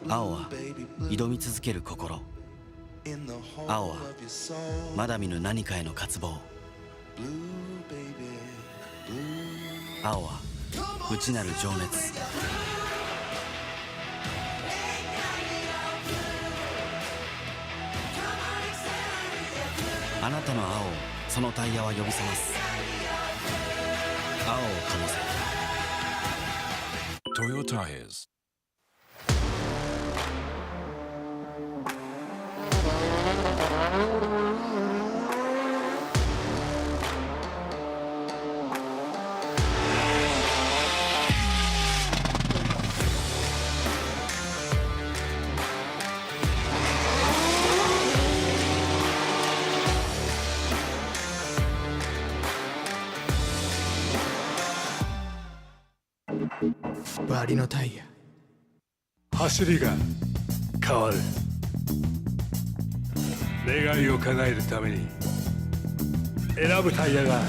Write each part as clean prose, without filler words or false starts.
青は挑み続ける心、青はまだ見ぬ何かへの渇望、青は内なる情熱、あなたの青をそのタイヤは呼び覚ます。青を灯せToyota Tires。バリのタイヤ、走りが変わる。願いを叶えるために選ぶタイヤが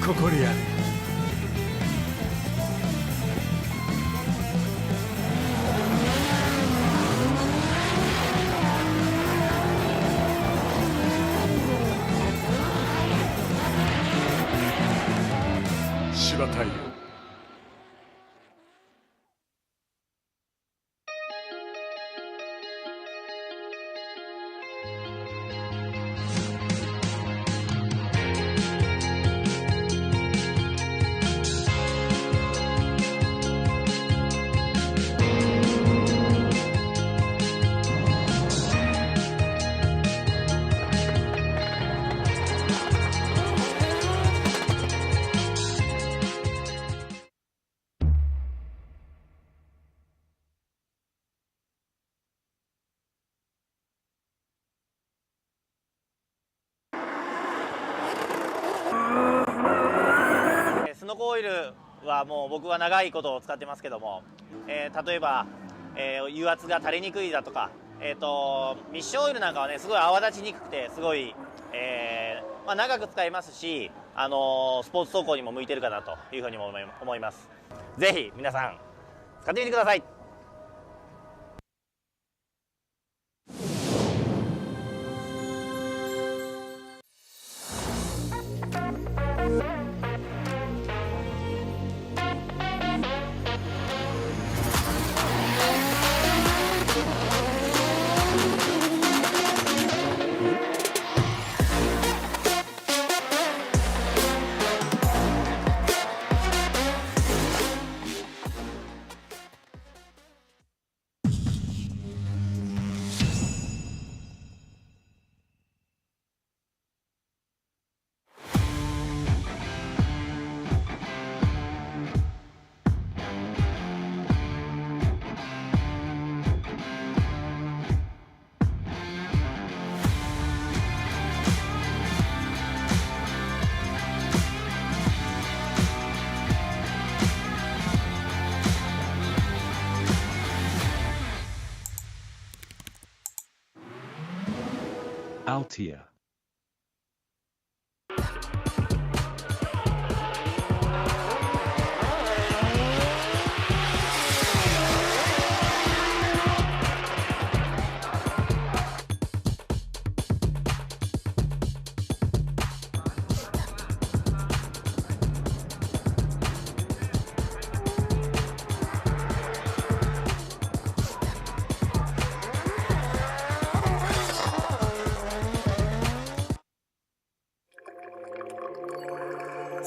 ここにある。芝タイヤ。スノコオイルはもう僕は長いことを使ってますけども、例えば、油圧が垂れにくいだとか、ミッションオイルなんかはねすごい泡立ちにくくてすごい、長く使えますし、スポーツ走行にも向いてるかなというふうにも思います。ぜひ皆さん使ってみてください。Altia。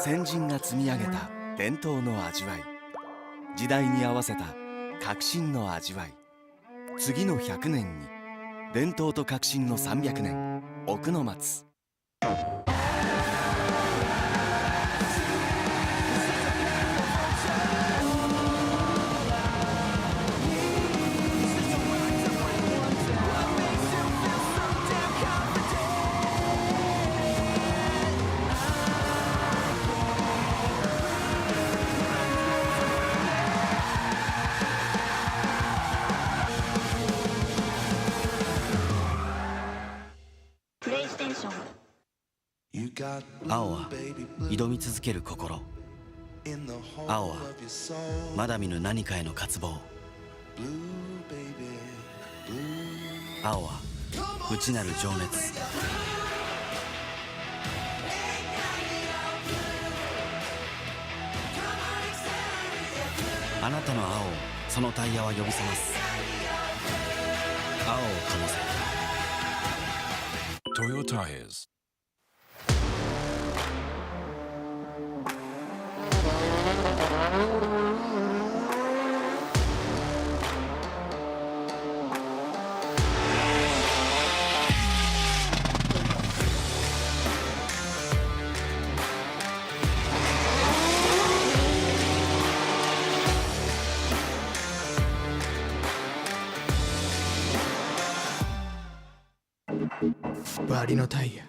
先人が積み上げた伝統の味わい、時代に合わせた革新の味わい。次の100年に伝統と革新の300年、奥の松。青は挑み続ける心、青はまだ見ぬ何かへの渇望、青は内なる情熱、あなたの青をそのタイヤは呼び覚ます。青を灯せToyo Tires. バリのタイヤ、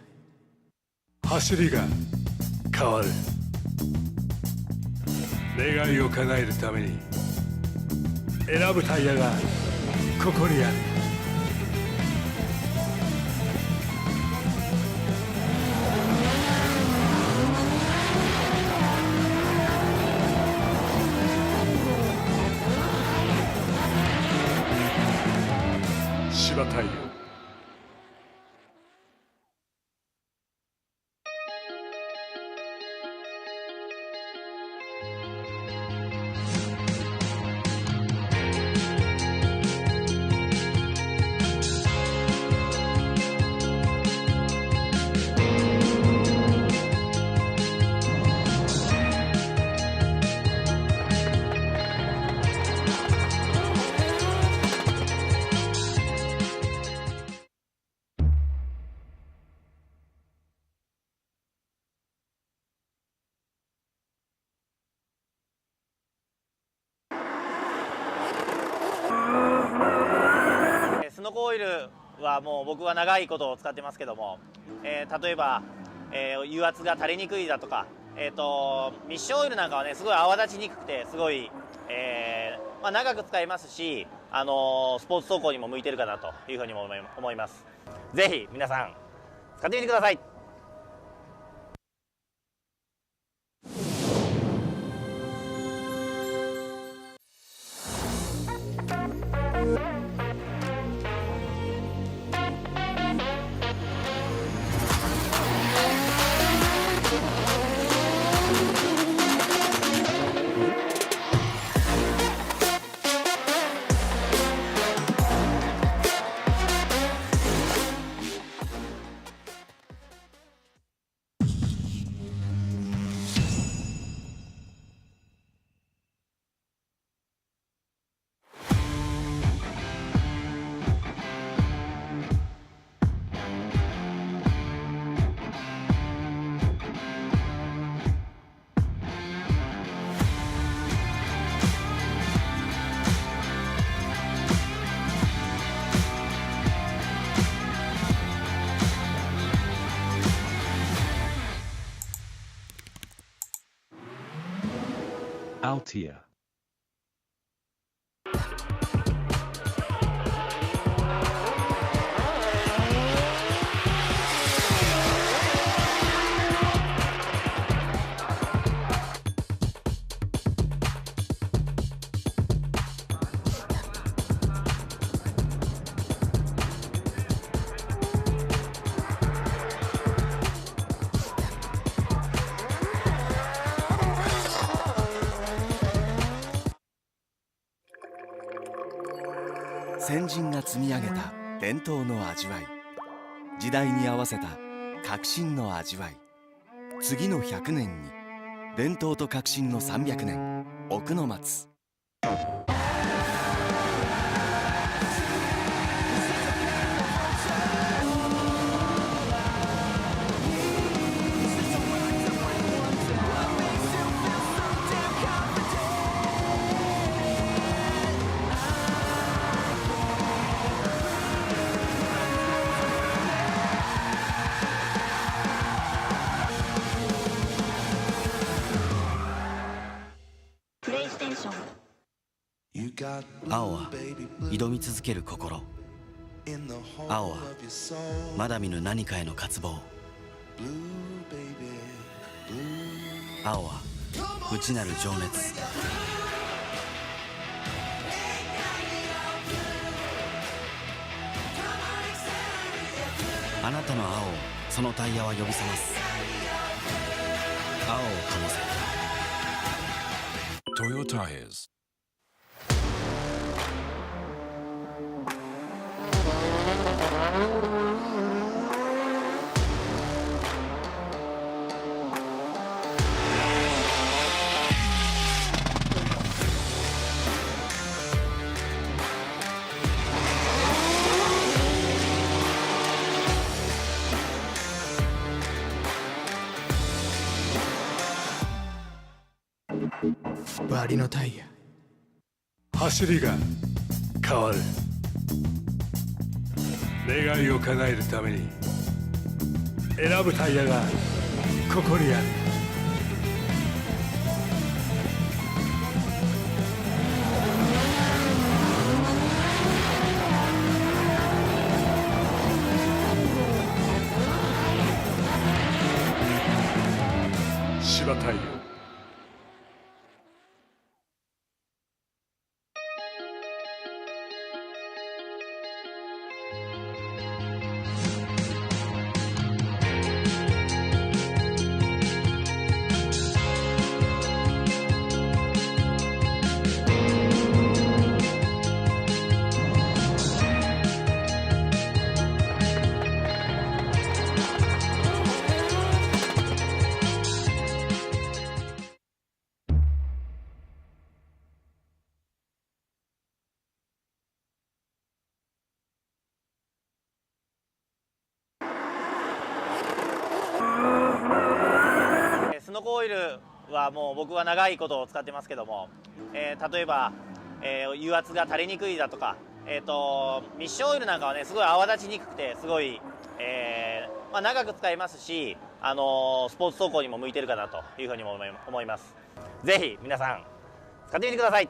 走りが変わる。願いを叶えるために選ぶタイヤがここにある。芝タイヤ。スノコオイルはもう僕は長いことを使ってますけども、例えば、油圧が垂れにくいだとか、ミッションオイルなんかはねすごい泡立ちにくくてすごい、長く使えますし、スポーツ走行にも向いてるかなというふうにも思います。ぜひ皆さん使ってみてください。Altia. 先人が積み上げた伝統の味わい、時代に合わせた革新の味わい、次の100年に伝統と革新の300年、奥の松。青は挑み続ける心、青はまだ見ぬ何かへの渇望、青は内なる情熱、あなたの青をそのタイヤは呼び覚ます。青を灯せ。 Toyo Tires. バリのタイヤ。走りが変わる。願いを叶えるために選ぶタイヤがここにある。芝タイヤ。スノコオイルはもう僕は長いことを使ってますけども、例えば、油圧が垂れにくいだとか、ミッションオイルなんかはねすごい泡立ちにくくてすごい、長く使えますし、スポーツ走行にも向いてるかなというふうにも思います。ぜひ皆さん使ってみてください。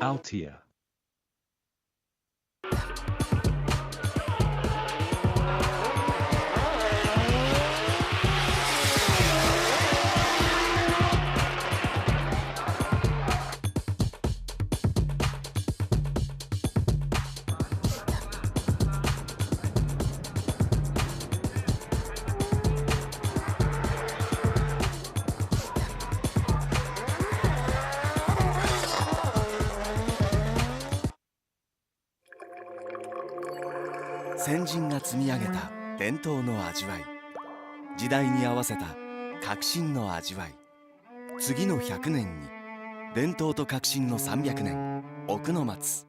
Altia. 先人が積み上げた伝統の味わい、時代に合わせた革新の味わい、次の100年に伝統と革新の300年、奥の松。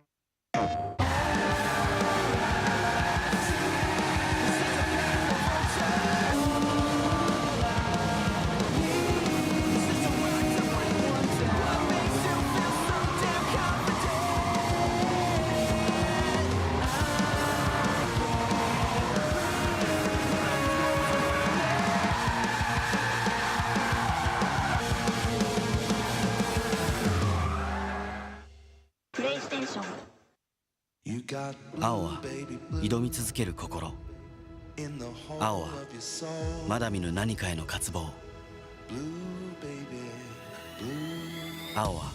青は挑み続ける心、青はまだ見ぬ何かへの渇望、青は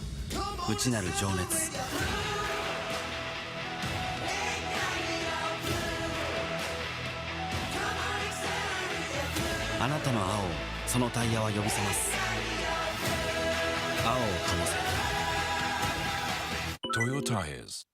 内なる情熱、あなたの青をそのタイヤは呼び覚ます青を灯せ Toyo Tires.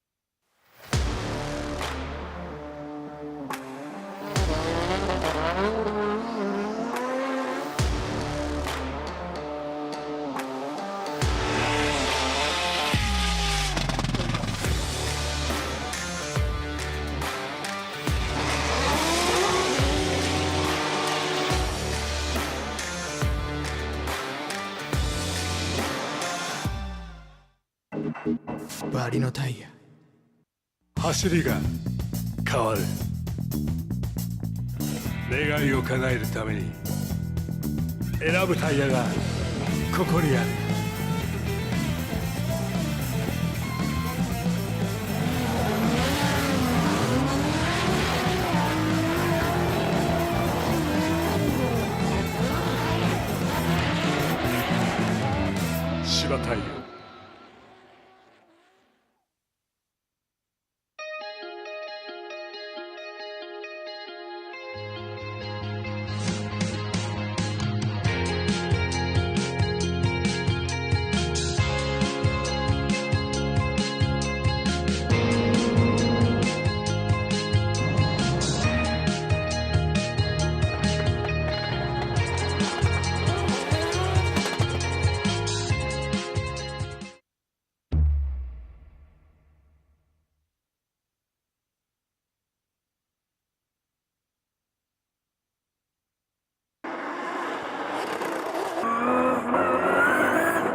バリのタイヤ。走りが変わる。願いを叶えるために選ぶタイヤがここにある。芝タイヤ。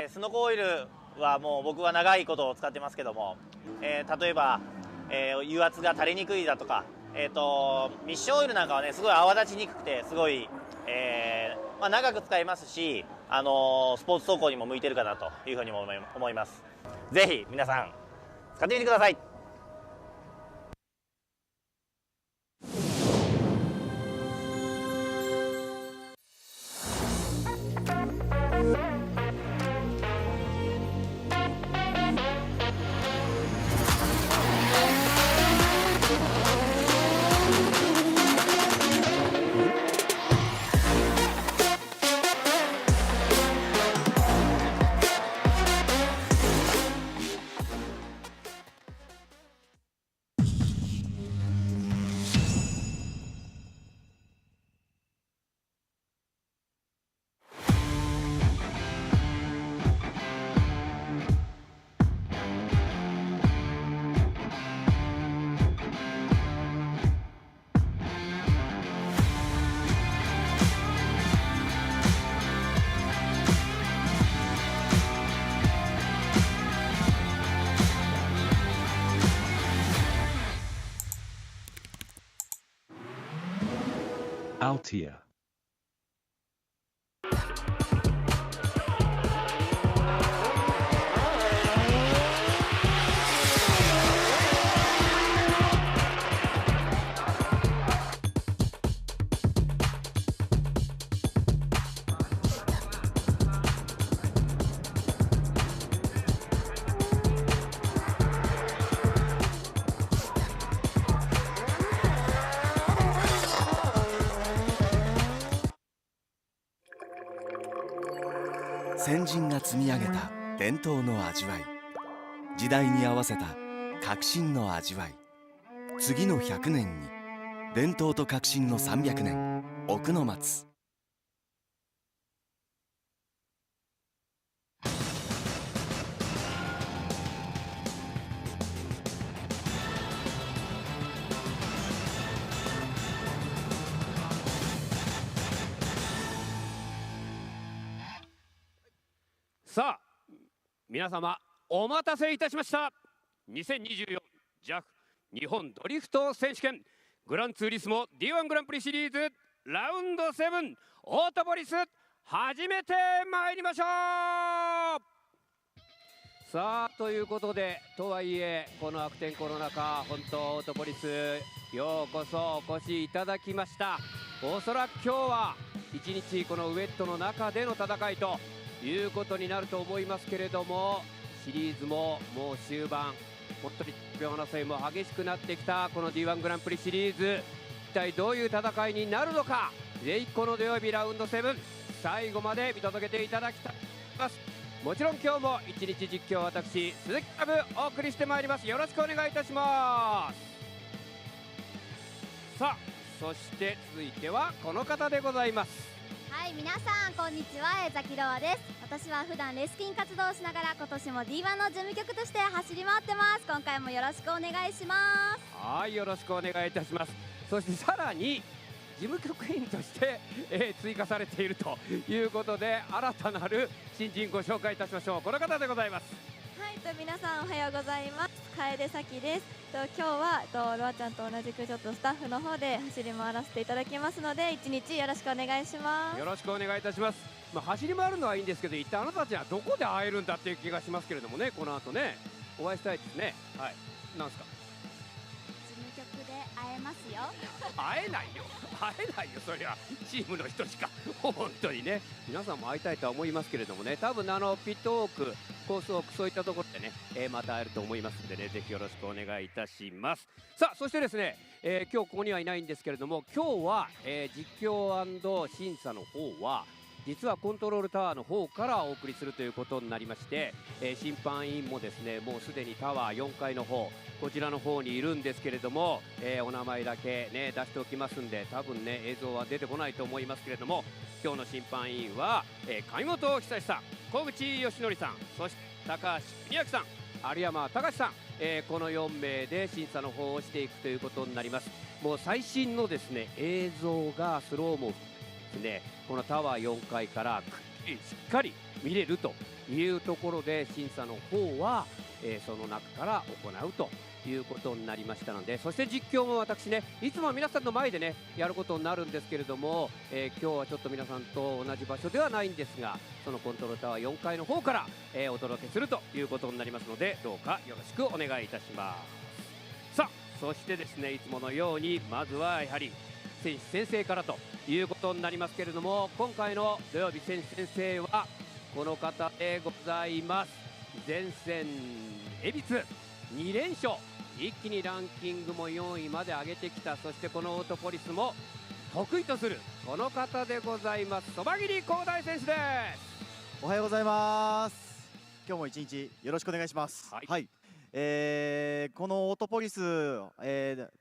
スノコオイルはもう僕は長いことを使ってますけども、例えば、油圧が垂れにくいだとか、ミッションオイルなんかはねすごい泡立ちにくくてすごい、長く使えますし、スポーツ走行にも向いてるかなというふうにも思います。ぜひ皆さん使ってみてください。Altia. 先人が積み上げた伝統の味わい、時代に合わせた革新の味わい。次の100年に伝統と革新の300年、奥の松。さあ皆様お待たせいたしました。2024 JAF 日本ドリフト選手権グランツーリスモ D1 グランプリシリーズラウンド7オートポリス始めてまいりましょう。さあということで、とはいえこの悪天候の中本当オートポリスようこそお越しいただきました。おそらく今日は一日このウェットの中での戦いということになると思いますけれども、シリーズももう終盤、本当にチャンピオン争いも激しくなってきたこの D1 グランプリシリーズ、一体どういう戦いになるのか、ぜひこの土曜日ラウンド7最後まで見届けていただきたいと思います。もちろん今日も一日実況私鈴木ラブお送りしてまいります。よろしくお願いいたします。さあそして続いてはこの方でございます。はい、皆さんこんにちは、江崎ロアです。私は普段レスキン活動をしながら今年も D1 の事務局として走り回ってます。今回もよろしくお願いします。はい、よろしくお願いいたします。そしてさらに事務局員として、追加されているということで新たなる新人ご紹介いたしましょう。この方でございます。はい、皆さんおはようございます。楓咲です。今日はロアちゃんと同じくちょっとスタッフの方で走り回らせていただきますので、一日よろしくお願いします。よろしくお願いいたします。走り回るのはいいんですけど、一体あなたたちはどこで会えるんだっていう気がしますけれどもね、この後ねお会いしたいですね。はい、なんですか。事務局で会えますよ。会えないよ、会えないよ、そりゃチームの人しか本当にね、皆さんも会いたいとは思いますけれどもね、多分ピットウォーク、コースウォーク、そういったところでね、また会えると思いますんでね、ぜひよろしくお願いいたします。さあそしてですね、今日ここにはいないんですけれども、今日は、実況&審査の方は実はコントロールタワーの方からお送りするということになりまして、審判員もですねもうすでにタワー4階の方、こちらの方にいるんですけれども、お名前だけね出しておきますんで、多分ね映像は出てこないと思いますけれども、今日の審判員は、上本久志さん、小口義則さん、そして高橋邦明さん、有山隆さん、この4名で審査の方をしていくということになります。もう最新のですね映像がスローもですね、このタワー4階からしっかり見れるというところで、審査の方は、その中から行うということになりましたので、そして実況も私ね、いつも皆さんの前でねやることになるんですけれども、今日はちょっと皆さんと同じ場所ではないんですが、そのコントロールタワー4階の方から、お届けするということになりますので、どうかよろしくお願いいたします。さあそしてですね、いつものようにまずはやはり選手宣誓からということになりますけれども、今回の土曜日選手宣誓はこの方でございます。前線恵比寿2連勝、一気にランキングも4位まで上げてきた、そしてこのオートポリスも得意とするこの方でございます。そば切り広大選手です。おはようございます。今日も一日よろしくお願いします。はい、はい、このオートポリス、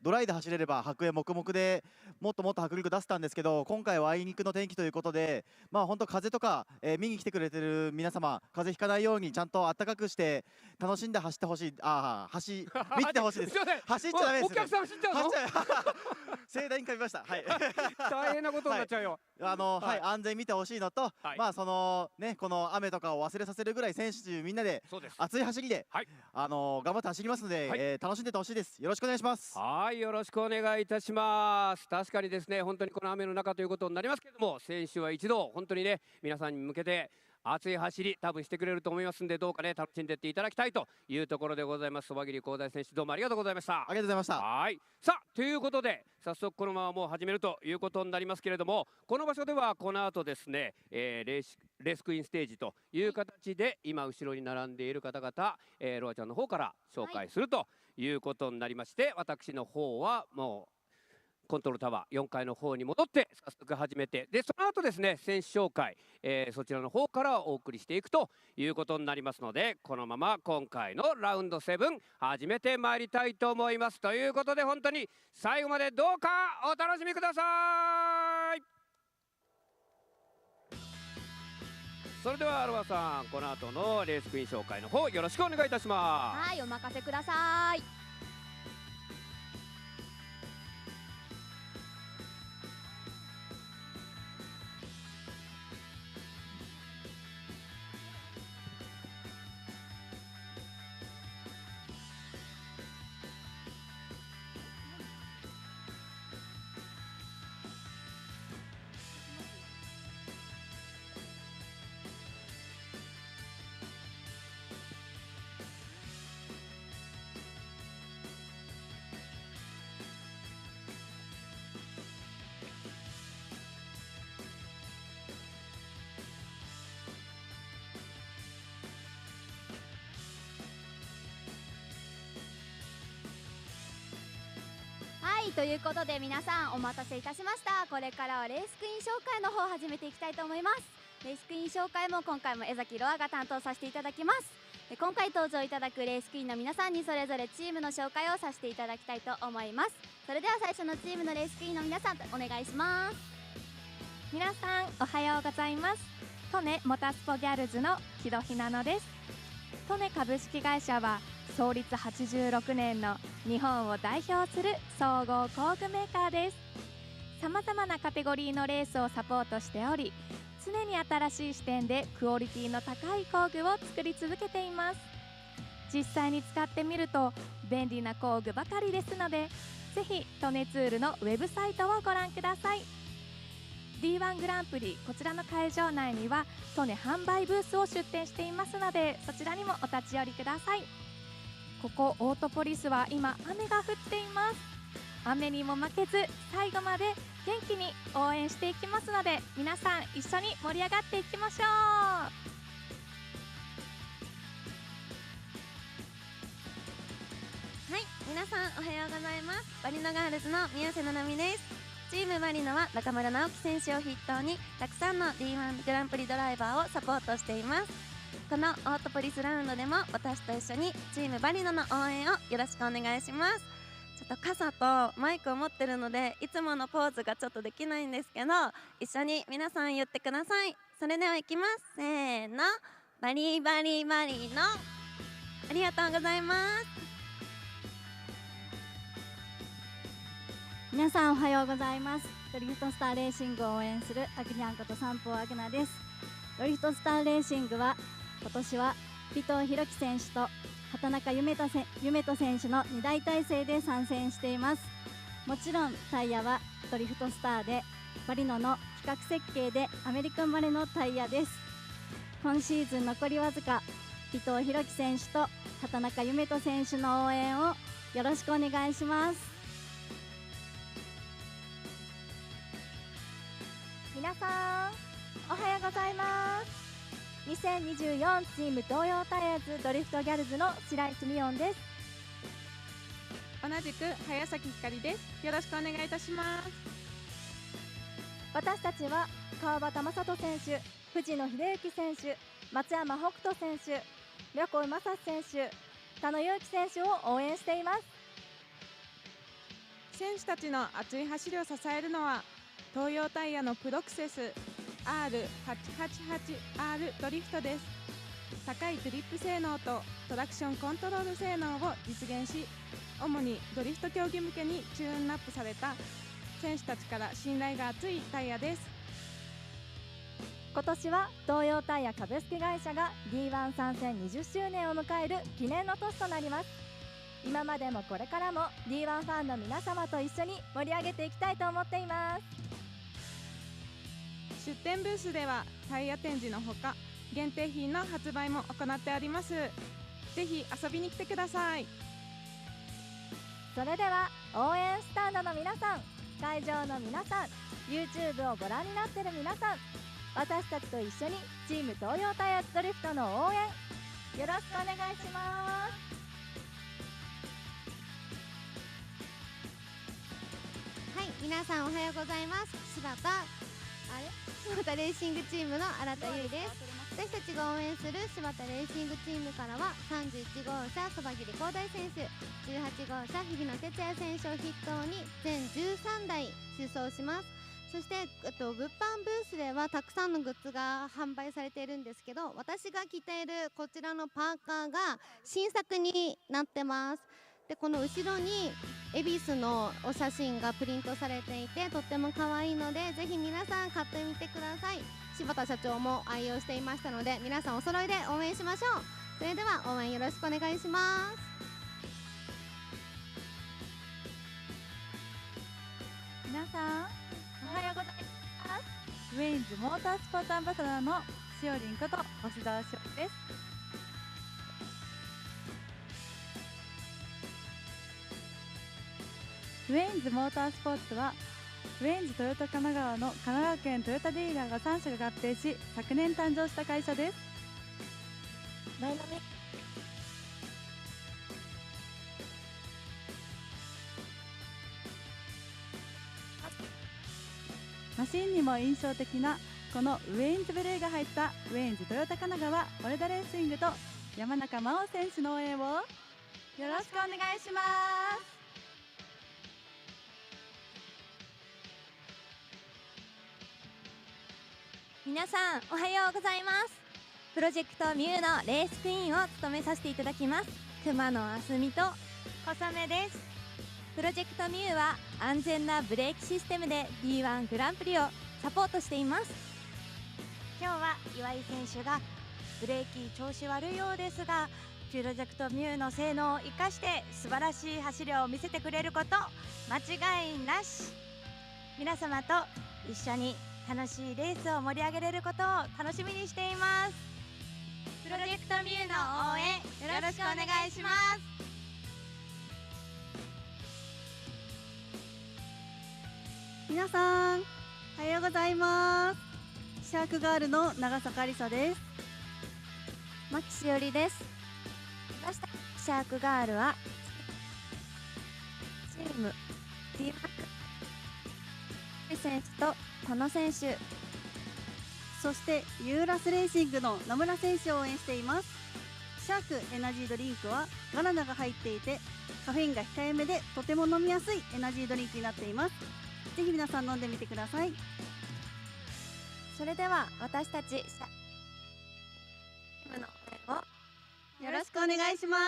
ドライで走れれば白煙黙々でもっともっと迫力出せたんですけど、今回はあいにくの天気ということで、本当風とか、見に来てくれてる皆様、風邪ひかないようにちゃんと暖かくして楽しんで走ってほしい、見てほしいです。走っちゃダメです、ね、お客さん走っちゃうの盛大に噛みました。はい、大変なことになっちゃうよ。はい、安全見てほしいのと、はい、そのね、この雨とかを忘れさせるぐらい選手みんなで熱い走りで、はい、頑張って走りますので、はい、楽しんでてほしいです。よろしくお願いします。はい、よろしくお願いいたします。確かにですね、本当にこの雨の中ということになりますけれども、選手は一度本当にね皆さんに向けて熱い走り多分してくれると思いますんで、どうかね楽しんでいっていただきたいというところでございます。そば切り広大選手、どうもありがとうございました。ありがとうございました。はい、さあということで早速このままもう始めるということになりますけれども、この場所ではこの後ですね、レースクイーンステージという形で今後ろに並んでいる方々、ロアちゃんの方から紹介するということになりまして、私の方はもうコントロールタワー4階の方に戻って早速始めて、でその後ですね選手紹介、そちらの方からお送りしていくということになりますので、このまま今回のラウンド7始めてまいりたいと思います。ということで本当に最後までどうかお楽しみください。それではアルワさん、この後のレースクイーン紹介の方よろしくお願いいたします。はい、お任せください。はいということで皆さんお待たせいたしました。これからはレースクイーン紹介の方を始めていきたいと思います。レースクイーン紹介も今回も江崎ロアが担当させていただきます。で今回登場いただくレースクイーンの皆さんにそれぞれチームの紹介をさせていただきたいと思います。それでは最初のチームのレースクイーンの皆さんお願いします。皆さんおはようございます。トネモタスポギャルズの木戸ひなのです。トネ株式会社は創立86年の日本を代表する総合工具メーカーです。さまざまなカテゴリーのレースをサポートしており、常に新しい視点でクオリティの高い工具を作り続けています。実際に使ってみると便利な工具ばかりですので、ぜひトネツールのウェブサイトをご覧ください。 D1 グランプリ、こちらの会場内にはトネ販売ブースを出店していますので、そちらにもお立ち寄りください。ここオートポリスは今雨が降っています。雨にも負けず最後まで元気に応援していきますので、皆さん一緒に盛り上がっていきましょう。はい、皆さんおはようございます。バリノガールズの宮瀬七海です。チームバリノは中村直樹選手を筆頭にたくさんの D1 グランプリドライバーをサポートしています。このオートポリスラウンドでも私と一緒にチームバリノの応援をよろしくお願いします。ちょっと傘とマイクを持ってるのでいつものポーズがちょっとできないんですけど、一緒に皆さん言ってください。それではいきます。せーの、バリバリバリノ。ありがとうございます。皆さんおはようございます。ドリフトスターレーシングを応援するアグニャンこと三方アグナです。ドリフトスターレーシングは今年は尾藤弘樹選手と畑中夢人選手の2大体制で参戦しています。もちろんタイヤはドリフトスターでバリノの規格設計でアメリカ生まれのタイヤです。今シーズン残りわずか、尾藤弘樹選手と畑中夢人選手の応援をよろしくお願いします。皆さんおはようございます。2024チーム東洋タイヤズドリフトギャルズの白石美音です。同じく早崎ひかりです。よろしくお願いいたします。私たちは川端正人選手、藤野秀幸選手、松山北斗選手、横井正史選手、田野裕樹選手を応援しています。選手たちの熱い走りを支えるのは東洋タイヤのプロクセス R888R ドリフトです。高いグリップ性能とトラクションコントロール性能を実現し、主にドリフト競技向けにチューンアップされた選手たちから信頼が厚いタイヤです。今年は東洋タイヤ株式会社が D1 参戦20周年を迎える記念の年となります。今までもこれからも D1 ファンの皆様と一緒に盛り上げていきたいと思っています。出店ブースではタイヤ展示のほか限定品の発売も行っております。ぜひ遊びに来てください。それでは応援スタンドの皆さん、会場の皆さん、 YouTube をご覧になっている皆さん、私たちと一緒にチーム東洋タイヤズドリフトの応援よろしくお願いします。はい、皆さんおはようございます。柴田レーシングチームの新田優衣です。私たちが応援する柴田レーシングチームからは31号車そばぎり光大選手、18号車日比野哲也選手を筆頭に全13台出走します。そして物販ブースではたくさんのグッズが販売されているんですけど、私が着ているこちらのパーカーが新作になってます。でこの後ろに恵比寿のお写真がプリントされていてとっても可愛いので、ぜひ皆さん買ってみてください。柴田社長も愛用していましたので、皆さんお揃いで応援しましょう。それでは応援よろしくお願いします。皆さんおはようございます。ウェインズモータースポーツアンバサダーのしおりんこと星澤しおりです。ウェインズモータースポーツはウェインズトヨタ神奈川の神奈川県トヨタディーラーが3社が合併し昨年誕生した会社です。ダイナミックマシンにも印象的なこのウェインズブルーが入ったウェインズトヨタ神奈川オレダレーシングと山中真央選手の応援をよろしくお願いします。皆さんおはようございます。プロジェクトミューのレースクイーンを務めさせていただきます熊野あすみと小雨です。プロジェクトミューは安全なブレーキシステムで D1 グランプリをサポートしています。今日は岩井選手がブレーキ調子悪いようですが、プロジェクトミューの性能を生かして素晴らしい走りを見せてくれること間違いなし。皆様と一緒に楽しいレースを盛り上げれることを楽しみにしています。プロジェクトミューの応援よろしくお願いします。皆さんおはようございます。シャークガールの長坂ありさです。牧しおりです。私たちシャークガールはチーム D1 選手とこの選手、そしてユーラスレーシングの野村選手を応援しています。シャークエナジードリンクはガラナが入っていてカフェインが控えめでとても飲みやすいエナジードリンクになっています。ぜひ皆さん飲んでみてください。それでは私たちチームの応援をよろしくお願いします。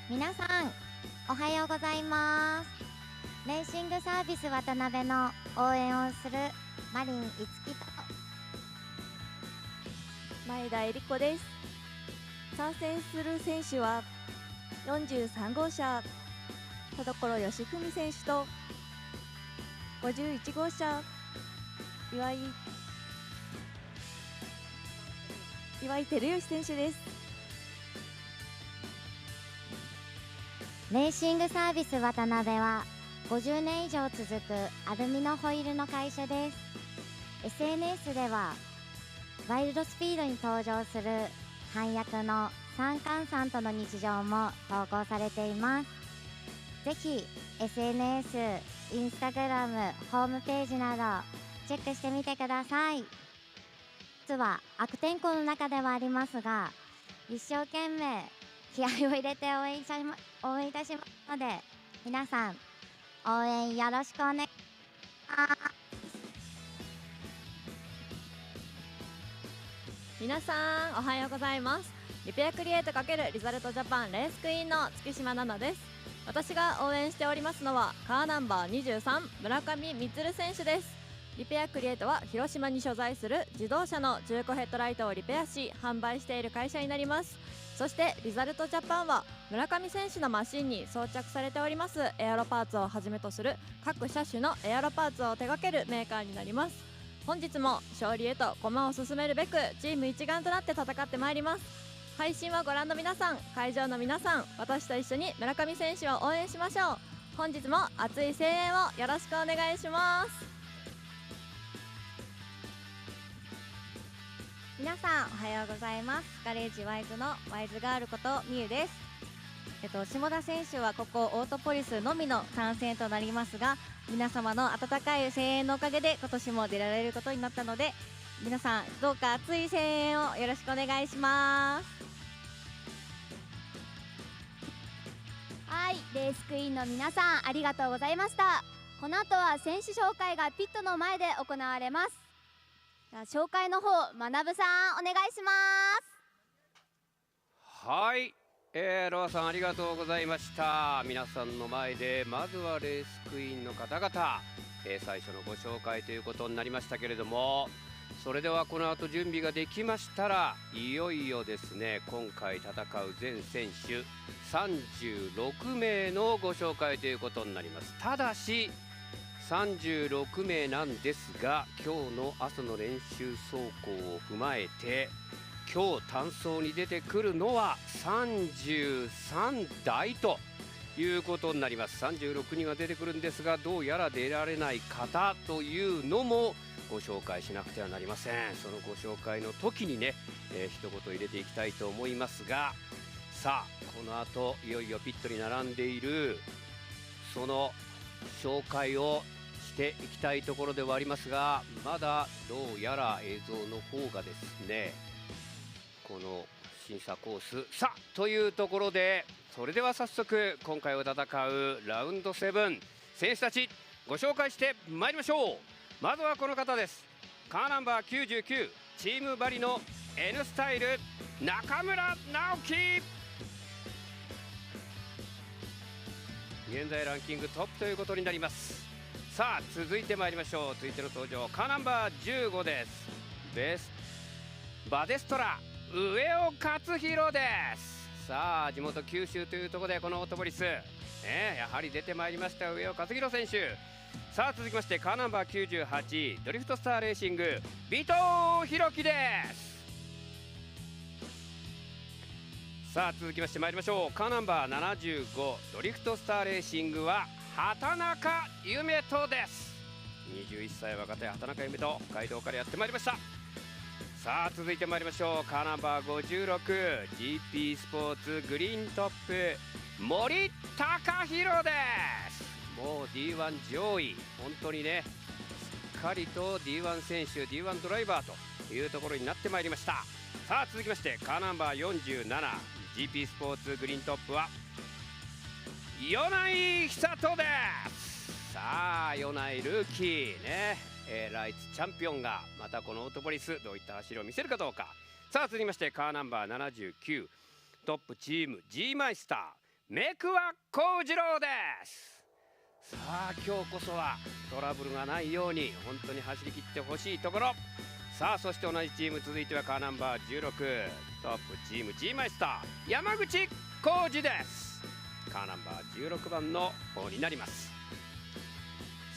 皆さんおはようございます。レーシングサービス渡辺の応援をするマリンいつきと前田恵理子です。参戦する選手は43号車田所義文選手と51号車岩井照義選手です。レーシングサービス渡辺は50年以上続くアルミのホイールの会社です。 SNS ではワイルドスピードに登場する反役の三冠さんとの日常も投稿されています。ぜひ SNS、インスタグラム、ホームページなどチェックしてみてください。実は悪天候の中ではありますが、一生懸命気合を入れて応援いたしますので、皆さん応援よろしくお願いします。皆さんおはようございます。リペアクリエイト×リザルトジャパンレースクイーンの月島奈々です。私が応援しておりますのはカーナンバー23村上充選手です。リペアクリエイトは広島に所在する自動車の中古ヘッドライトをリペアし販売している会社になります。そしてリザルトジャパンは村上選手のマシンに装着されておりますエアロパーツをはじめとする各車種のエアロパーツを手掛けるメーカーになります。本日も勝利へと駒を進めるべくチーム一丸となって戦ってまいります。配信をご覧の皆さん、会場の皆さん、私と一緒に村上選手を応援しましょう。本日も熱い声援をよろしくお願いします。皆さんおはようございます。ガレージワイズのワイズガールことみゆです。下田選手はここオートポリスのみの参戦となりますが、皆様の温かい声援のおかげで今年も出られることになったので、皆さんどうか熱い声援をよろしくお願いします。はい、レースクイーンの皆さんありがとうございました。この後は選手紹介がピットの前で行われます。じゃあ紹介の方、学さんお願いします。はい、ロアさんありがとうございました。皆さんの前でまずはレースクイーンの方々、最初のご紹介ということになりましたけれども、それではこの後準備ができましたらいよいよですね、今回戦う全選手36名のご紹介ということになります。ただし36名なんですが、今日の朝の練習走行を踏まえて今日単走に出てくるのは33台ということになります。36人が出てくるんですが、どうやら出られない方というのもご紹介しなくてはなりません。そのご紹介の時にね、一言入れていきたいと思いますが、さあこの後いよいよピットに並んでいるその紹介をしていきたいところではありますが、まだどうやら映像の方がですね、この審査コースさあというところで、それでは早速今回を戦うラウンド7選手たちご紹介してまいりましょう。まずはこの方です。カーナンバー99チームバリの N スタイル中村直樹。現在ランキングトップということになります。さあ続いてまいりましょう。続いての登場、カーナンバー15です。バデストラ上尾勝弘です。さあ地元九州というところでこのオートポリス、やはり出てまいりました上尾勝弘選手。さあ続きましてカーナンバー98ドリフトスターレーシング尾藤弘樹です。さあ続きましてまいりましょう。カーナンバー75ドリフトスターレーシングは畑中夢人です。21歳若手畑中夢人、北海道からやってまいりました。さあ続いてまいりましょう。カーナンバー 56GP スポーツグリーントップ森高弘です。もう D1 上位、本当にねしっかりと D1 選手 D1 ドライバーというところになってまいりました。さあ続きましてカーナンバー 47GP スポーツグリーントップは米内久人です。さあ米内ルーキーね、ライツチャンピオンがまたこのオートポリスどういった走りを見せるかどうか。さあ続きましてカーナンバー79トップチーム G マイスター目桑幸次郎です。さあ今日こそはトラブルがないように本当に走り切ってほしいところ。さあそして同じチーム続いてはカーナンバー16トップチーム G マイスター山口浩二です。カーナンバー16番の方になります。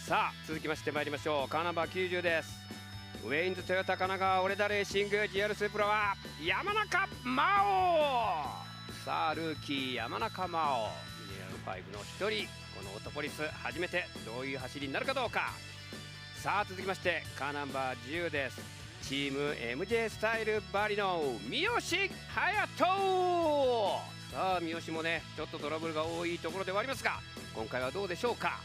さあ続きまして参りましょう。カーナンバー90です。ウェインズトヨタ神奈川オレダレーシング GR スープラは山中真央。さあルーキー山中真央ミネラル5の一人、このオートポリス初めてどういう走りになるかどうか。さあ続きましてカーナンバー10です。チーム MJ スタイルバリの三好隼人。さあ三好もねちょっとトラブルが多いところではありますが、今回はどうでしょうか。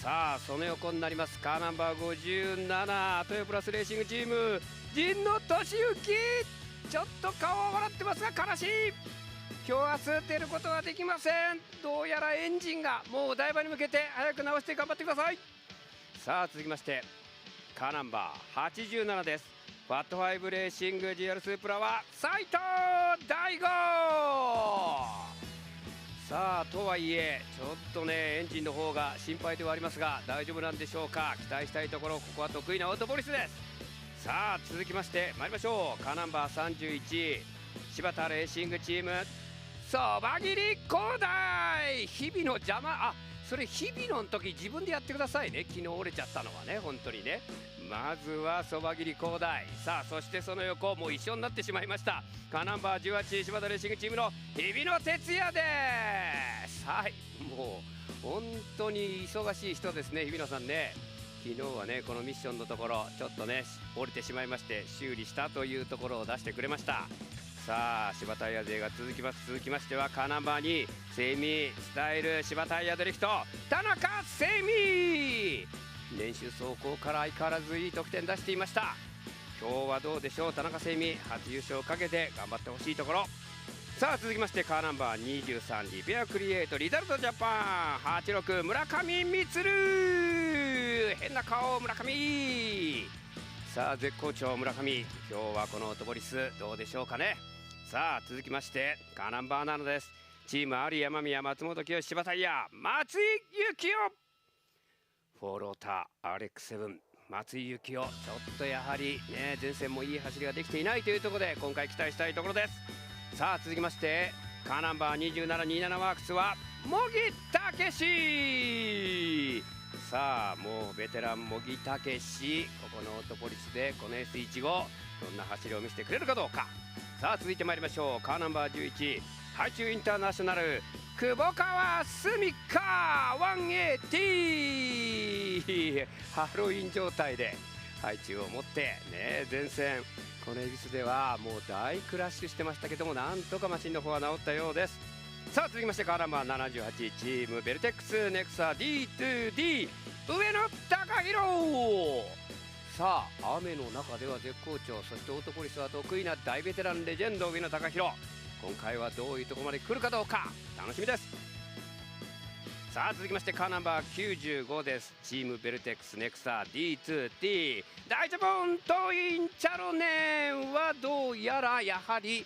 さあその横になりますカーナンバー57トヨプラスレーシングチーム陣野俊之。ちょっと顔は笑ってますが悲しい。今日明日出ることはできません。どうやらエンジンがもうお台場に向けて早く直して頑張ってください。さあ続きましてカーナンバー87です。ファット5レーシング GR スープラは斉藤大吾。さあとはいえちょっとねエンジンの方が心配ではありますが大丈夫なんでしょうか。期待したいところ。ここは得意なオートポリスです。さあ続きまして参りましょう。カーナンバー31柴田レーシングチームそば切り広大。日々の邪魔、あそれ日々の時自分でやってくださいね。昨日折れちゃったのはね本当にね。まずはそば切り広大。さあそしてその横もう一緒になってしまいましたカーナンバー18柴田レーシングチームの日比野哲也です。はいもう本当に忙しい人ですね日比野さんね。昨日はねこのミッションのところちょっとね折れてしまいまして修理したというところを出してくれました。さあ柴タイヤ勢が続きます。続きましてはカーナンバー2セミスタイル柴タイヤドリフト田中セミ。練習走行から相変わらずいい得点出していました。今日はどうでしょう。田中セミ初優勝をかけて頑張ってほしいところ。さあ続きましてカーナンバー23リペアクリエイトリザルトジャパン86村上充。変な顔村上。さあ絶好調村上。今日はこのオートポリスどうでしょうかね。さあ続きましてカーナンバー7です。チーム有山宮松本清柴タイヤ松井幸雄。フォローター RX7 松井幸雄ちょっとやはりね前線もいい走りができていないというところで今回期待したいところです。さあ続きましてカーナンバー2727ワークスは茂木武史。さあもうベテラン茂木武史ここのオートポリスでこの S15 どんな走りを見せてくれるかどうか。さあ続いてまいりましょう。カーナンバー11ハイチュウインターナショナル久保川澄香180。ハロウィン状態で配置を持ってね、前線この恵比寿ではもう大クラッシュしてましたけども、なんとかマシンの方は治ったようです。さあ続きましてカーナンバー78チームベルテックスネクサ D2D 上野貴弘。さあ雨の中では絶好調、そしてオートポリスは得意な大ベテランレジェンド上野貴弘。今回はどういうところまで来るかどうか楽しみです。さあ続きましてカーナンバー95です。チームベルテックスネクサ D2T 大ジャポントインチャロネンはどうやらやはり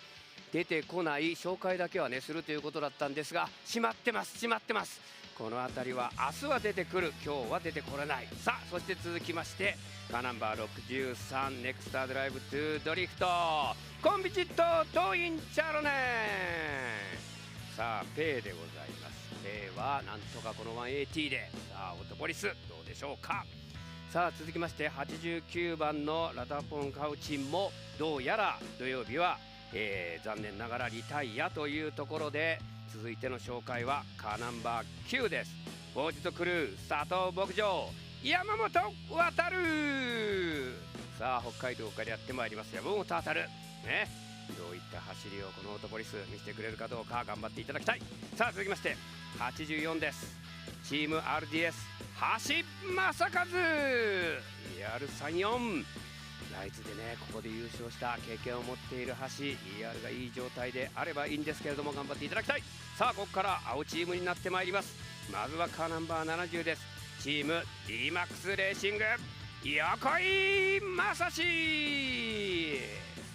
出てこない、紹介だけはねするということだったんですが、閉まってます閉まってます。この辺りは明日は出てくる、今日は出てこれない。さあそして続きましてカーナンバー63ネクスタードライブトゥドリフトコンビジットトインチャロネン。さあペイでございます。ペイはなんとかこの 1AT で、さあオートポリスどうでしょうか。さあ続きまして89番のラタポンカウチンもどうやら土曜日は残念ながらリタイアというところで、続いての紹介はカーナンバー9です。ボージトクルー佐藤牧場山本渡る。さあ北海道からやってまいります山本渡るね、どういった走りをこのオートポリス見せてくれるかどうか頑張っていただきたい。さあ続きまして84です。チーム RDS 橋正和 ER34 ライズでねここで優勝した経験を持っている橋 ER がいい状態であればいいんですけれども、頑張っていただきたい。さあここから青チームになってまいります。まずはカーナンバー70です。チーム DMAX レーシング横井正史。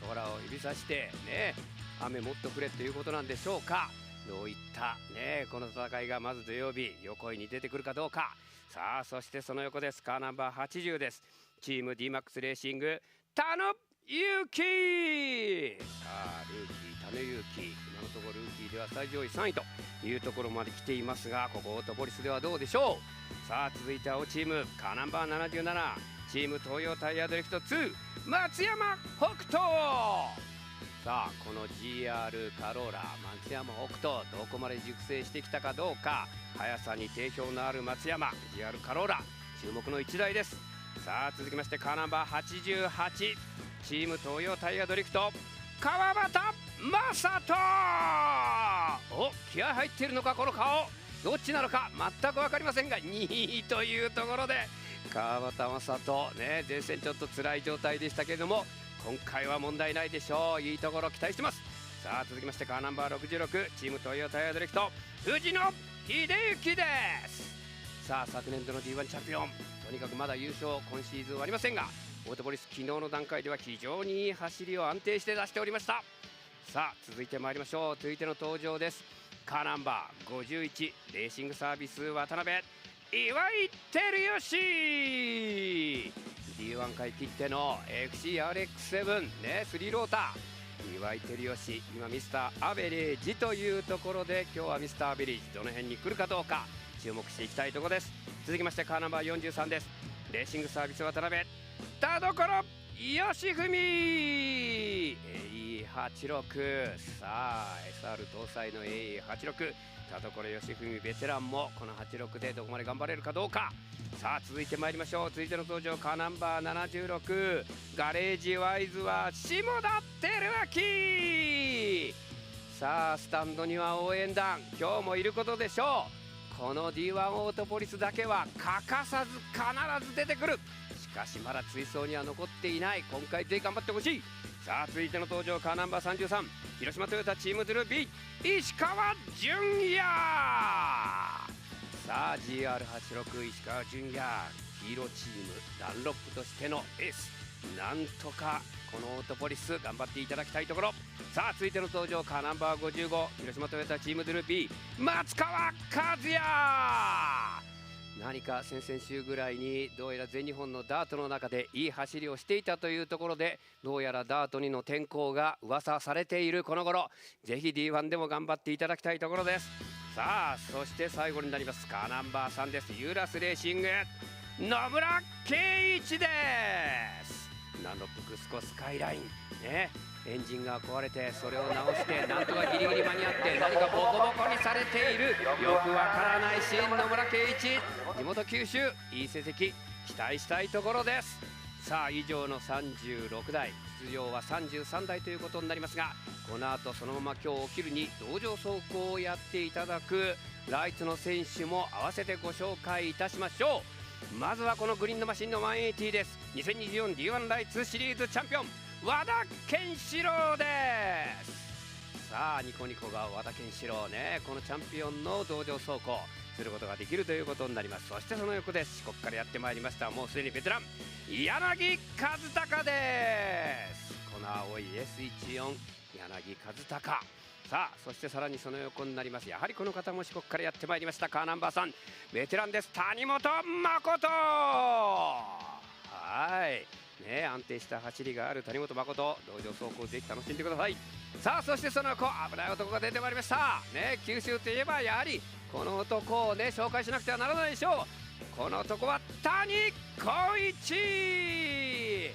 空を指さしてね、雨もっと降れということなんでしょうか。どういったねこの戦いがまず土曜日横井に出てくるかどうか。さあそしてその横です。カーナンバー80です。チーム DMAX レーシング田野祐希。さあルーキー田野祐希、今のところルーキーでは最上位3位というところまで来ていますが、ここオートポリスではどうでしょう。さあ続いて青チームカーナンバー77チーム東洋タイヤドリフト2松山北斗。さあこの GR カローラ松山北斗どこまで熟成してきたかどうか。速さに定評のある松山 GR カローラ注目の1台です。さあ続きましてカーナンバー88チーム東洋タイヤドリフト川端正人。お気合入っているのかこの顔、どっちなのか全く分かりませんが2位というところで川端正人ね、前線ちょっと辛い状態でしたけれども今回は問題ないでしょう。いいところ期待してます。さあ続きましてカーナンバー66チーム東洋タイヤドリフト藤野秀幸です。さあ昨年度の D1 チャンピオン、とにかくまだ優勝今シーズンはありませんが、オートポリス昨日の段階では非常にいい走りを安定して出しておりました。さあ続いてまいりましょう。続いての登場です。カーナンバー51レーシングサービス渡辺岩井照義。 D1 回切っての FCRX7 ね3ローター岩井照義、今ミスターアベレージというところで今日はミスターアベレージどの辺に来るかどうか注目していきたいところです。続きましてカーナンバー43です。レーシングサービス渡辺田所義文 AE86。 さあ SR 搭載の AE86 田所義文ベテランもこの86でどこまで頑張れるかどうか。さあ続いてまいりましょう。続いての登場カーナンバー76ガレージワイズは下田照明。さあスタンドには応援団今日もいることでしょう。この D1 オートポリスだけは欠かさず必ず出てくる。しかしまだ追走には残っていない。今回ぜひ頑張ってほしい。さあ続いての登場カーナンバー33広島トヨタチームズル B 石川純也。さあ GR86 石川純也ヒーローチームダンロップとしてのエース、なんとかこのオートポリス頑張っていただきたいところ。さあ続いての登場カーナンバー55広島トヨタチームズル B 松川和也。何か先々週ぐらいにどうやら全日本のダートの中でいい走りをしていたというところで、どうやらダートにの転向が噂されているこの頃、ぜひ D1 でも頑張っていただきたいところです。さあそして最後になりますカーナンバー3です。ユーラスレーシング野村圭一です。ナンロップクスコスカイラインね、エンジンが壊れてそれを直してなんとかギリギリ間に合って何かボコボコにされている、よくわからないシーン野村圭一、地元九州いい成績期待したいところです。さあ以上の36台、出場は33台ということになりますが、この後そのまま今日お昼に道場走行をやっていただくライツの選手も合わせてご紹介いたしましょう。まずはこのグリーンのマシンの180です。 2024 D1 ライツシリーズチャンピオン和田健志郎です。さあニコニコが和田健志郎ね、このチャンピオンの道場走行することができるということになります。そしてその横です、四国からやってまいりました、もうすでにベテラン柳和孝です。この青い S14 柳和孝。さあそしてさらにその横になります、やはりこの方も四国からやってまいりました、カーナンバー3ベテランです、谷本誠。はいね、安定した走りがある谷本誠、道場走行ぜひ楽しんでください。さあそしてその横、危ない男が出てまいりましたね。九州といえばやはりこの男をね紹介しなくてはならないでしょう。この男は谷浩一。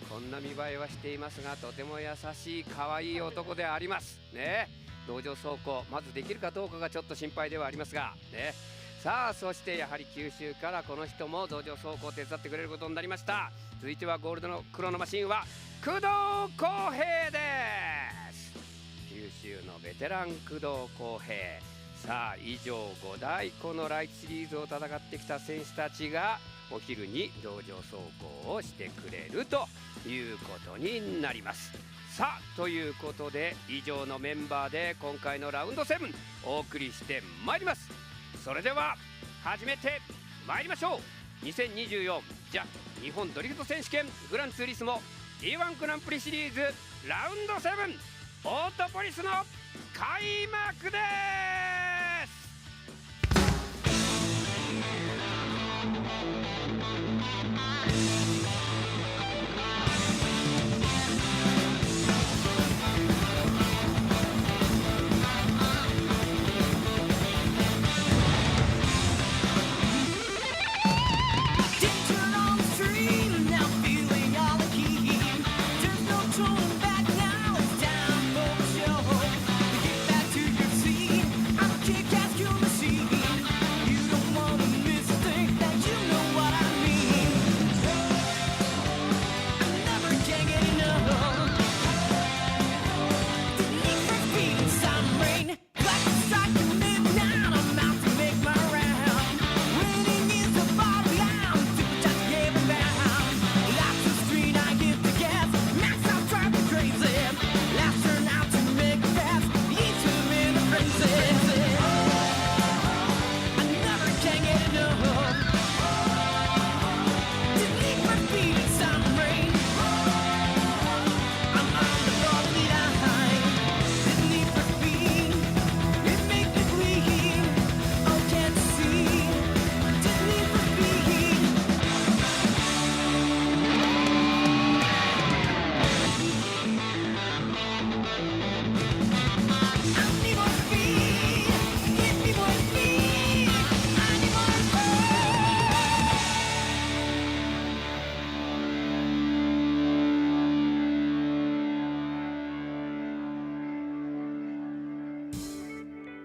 こんな見栄えはしていますが、とても優しい可愛い男でありますね。道場走行まずできるかどうかがちょっと心配ではありますがね。さあそしてやはり九州からこの人も道場走行を手伝ってくれることになりました。続いてはゴールドの黒のマシンは工藤公平です。九州のベテラン工藤公平。さあ以上5台このライツシリーズを戦ってきた選手たちがお昼に道場走行をしてくれるということになります。さあということで以上のメンバーで今回のラウンド7お送りしてまいります。それでは始めてまいりましょう。2024じゃ日本ドリフト選手権グランツーリスモ D1 グランプリシリーズラウンド7オートポリスの開幕です。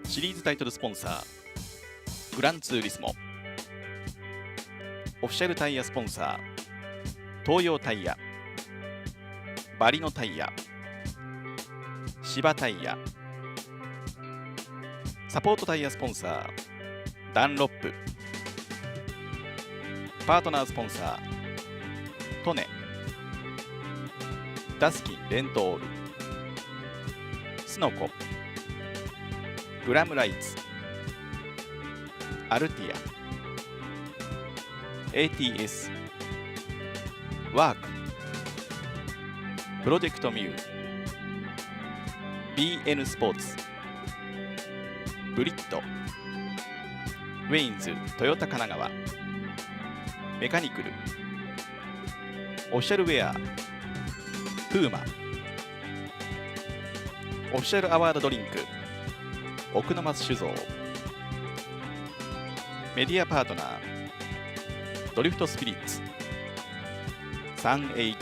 シリーズタイトルスポンサーグランツーリスモ、オフィシャルタイヤスポンサー東洋タイヤ、バリノタイヤ、芝タイヤ、サポートタイヤスポンサーダンロップ、パートナースポンサートネ、ダスキンレントオール、スノコ、グラムライツ、アルティア、 ATS、 ワーク、プロジェクトミュー、 BN スポーツ、ブリット、ウェインズトヨタ神奈川、メカニクル、オフィシャルウェアプーマ、オフィシャルアワードドリンク奥の松酒造、メディアパートナードリフトスピリッツ、38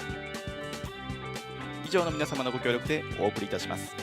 以上の皆様のご協力でお送りいたします。「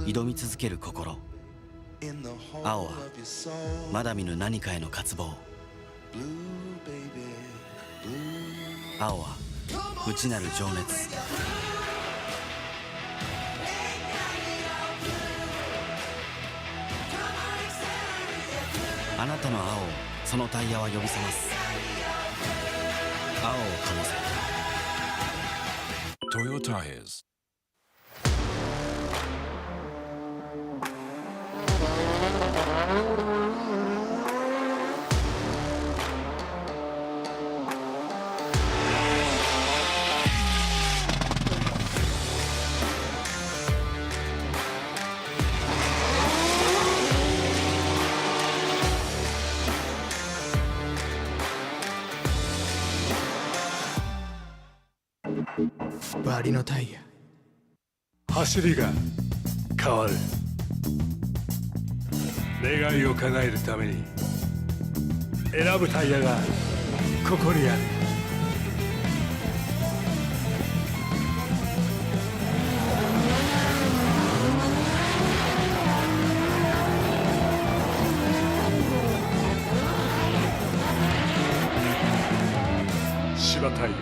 挑み続ける心。青はまだ見ぬ何かへの渇望。青は内なる情熱。あなたの青をそのタイヤは呼び覚ます。青を醸せ。 Toyo Tires. .バリのタイヤ。走りが変わる。願いを叶えるために選ぶタイヤがここにある。芝タイヤ。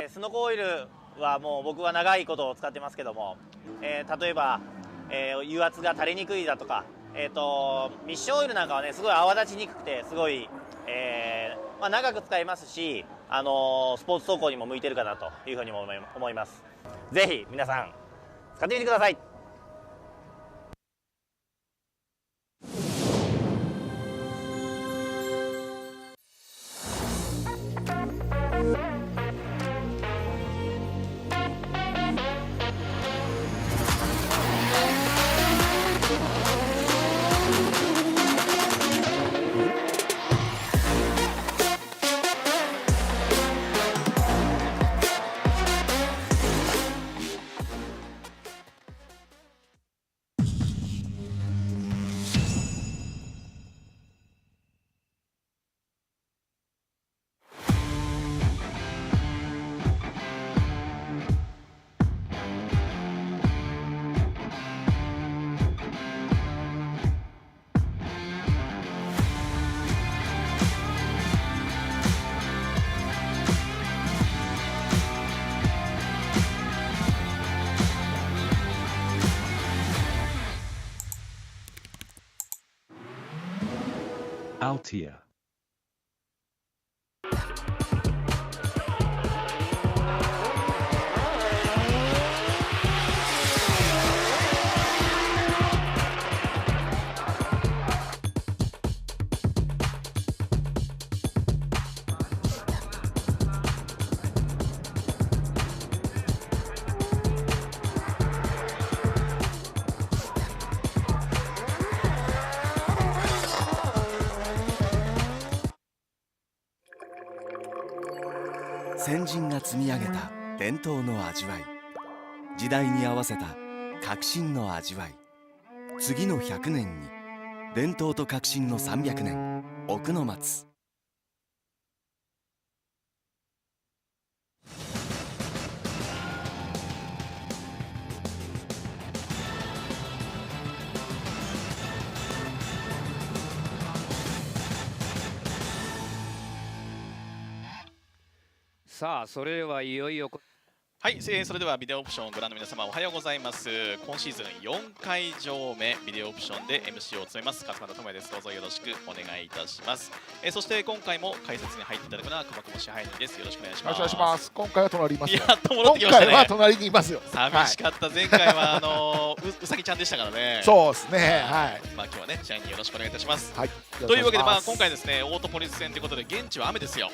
スノコオイルはもう僕は長いことを使ってますけども、例えば、油圧が垂れにくいだとか、ミッションオイルなんかはねすごい泡立ちにくくてすごい、長く使えますし、スポーツ走行にも向いてるかなというふうにも思います。ぜひ皆さん使ってみてください。Altia. .先人が積み上げた伝統の味わい、時代に合わせた革新の味わい。次の100年に伝統と革新の300年、奥の松。さあそれではいよいよはい、それではビデオオプションご覧の皆様おはようございます。今シーズン4会場目ビデオオプションで MC を務めます勝俣智也です。どうぞよろしくお願いいたします。そして今回も解説に入っていただくのは熊久保支配人です。よろしくお願いします。お願いします。今回は隣にいますよ。やっと戻ってきましたね。今回は隣にいますよ。寂しかった、前回はうさぎちゃんでしたからね。そうですね。はい。まあ今日はね支配人よろしくお願いいたします。はい。というわけでまあ今回ですねオートポリス戦ということで現地は雨ですよ。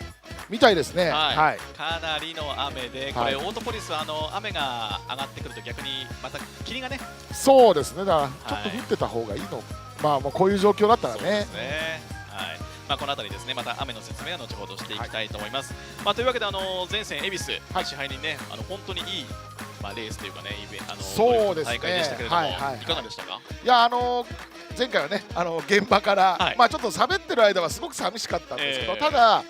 みたいですね。はい。かなりの雨でこれオートポリスは雨が上がってくると逆にまた霧がね。そうですね。だからちょっと降ってた方がいいの。まあもうこういう状況だったらね。そうですね。はい。まあこの辺りですねまた雨の説明は後ほどしていきたいと思います。まあというわけで前線恵比寿支配人ね本当にいいまあレースというかねそうですね。大会でしたけれどもいかがでしたか。いや前回はね現場からまあちょっと喋ってる間はすごく寂しかったんですけどただ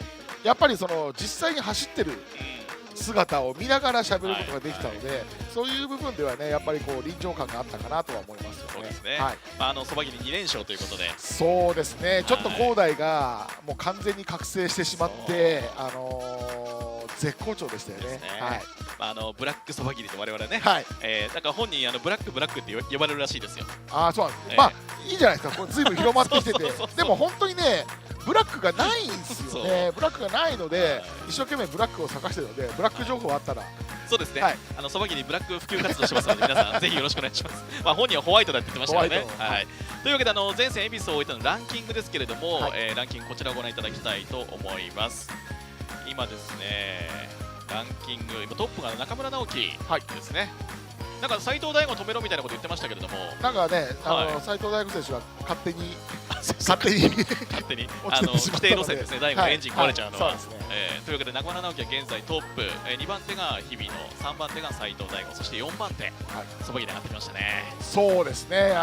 やっぱり実際に走ってる姿を見ながら喋ることができたので、そういう部分ではねやっぱり臨場感があったかなとは思いますよね。そうですね。そば切り2連勝ということで。そうですね。ちょっと高台がもう完全に覚醒してしまって絶好調でしたよね。はい。ブラックそば切りと我々ね。はい。だから本人ブラックって呼ばれるらしいですよ。ああそうなんです。まあいいじゃないですか。これずいぶん広まってきてて、でも本当にね。ブラックがないんですよね。ブラックがないので一生懸命ブラックを探してるのでブラック情報あったらそうですね。そば切りブラック普及活動してますので皆さんぜひよろしくお願いします。まあ本人はホワイトだって言ってましたからね。はい。というわけで前線恵比寿を置いたのランキングですけれども、ランキングこちらをご覧いただきたいと思います。今ですねランキング今トップが中村直樹ですね。なんか斉藤大吾止めろみたいなこと言ってましたけれども、なんかね斉藤大吾選手は勝手に規定路線ですね。大吾のエンジン壊れちゃうのは。というわけで中村直樹は現在トップ、2番手が日比野、3番手が斉藤大吾、そして4番手そば切り上がってきましたね。そうですね。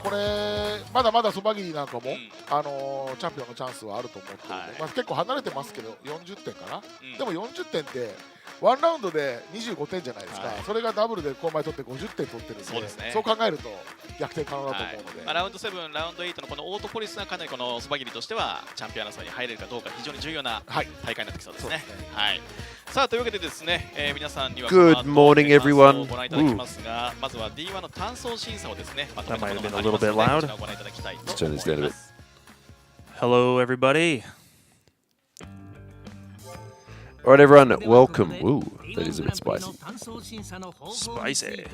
これまだまだそば切りなんかもチャンピオンのチャンスはあると思ってまあ結構離れてますけど40点かな。でも40点って1ラウンドで25点じゃないですか。それがダブルでこの前取って50点取ってるんで、そう考えると逆転可能だと思うので、ラウンド7、ラウンド8のこのオートポリスがかなりこのそば切りとしてはチャンピオン争いに入れるかどうか非常に重要な大会になってきそうですね。はい。さあというわけでですね、皆さんには Good morning everyone. ご覧いただきますが、まずは D1 の単走審査をですね、まとめたものがありますので、こちらをご覧いただきたいと思います。Hello everybody. Alright everyone, welcome. Woo, that is a bit spicy. Spicy.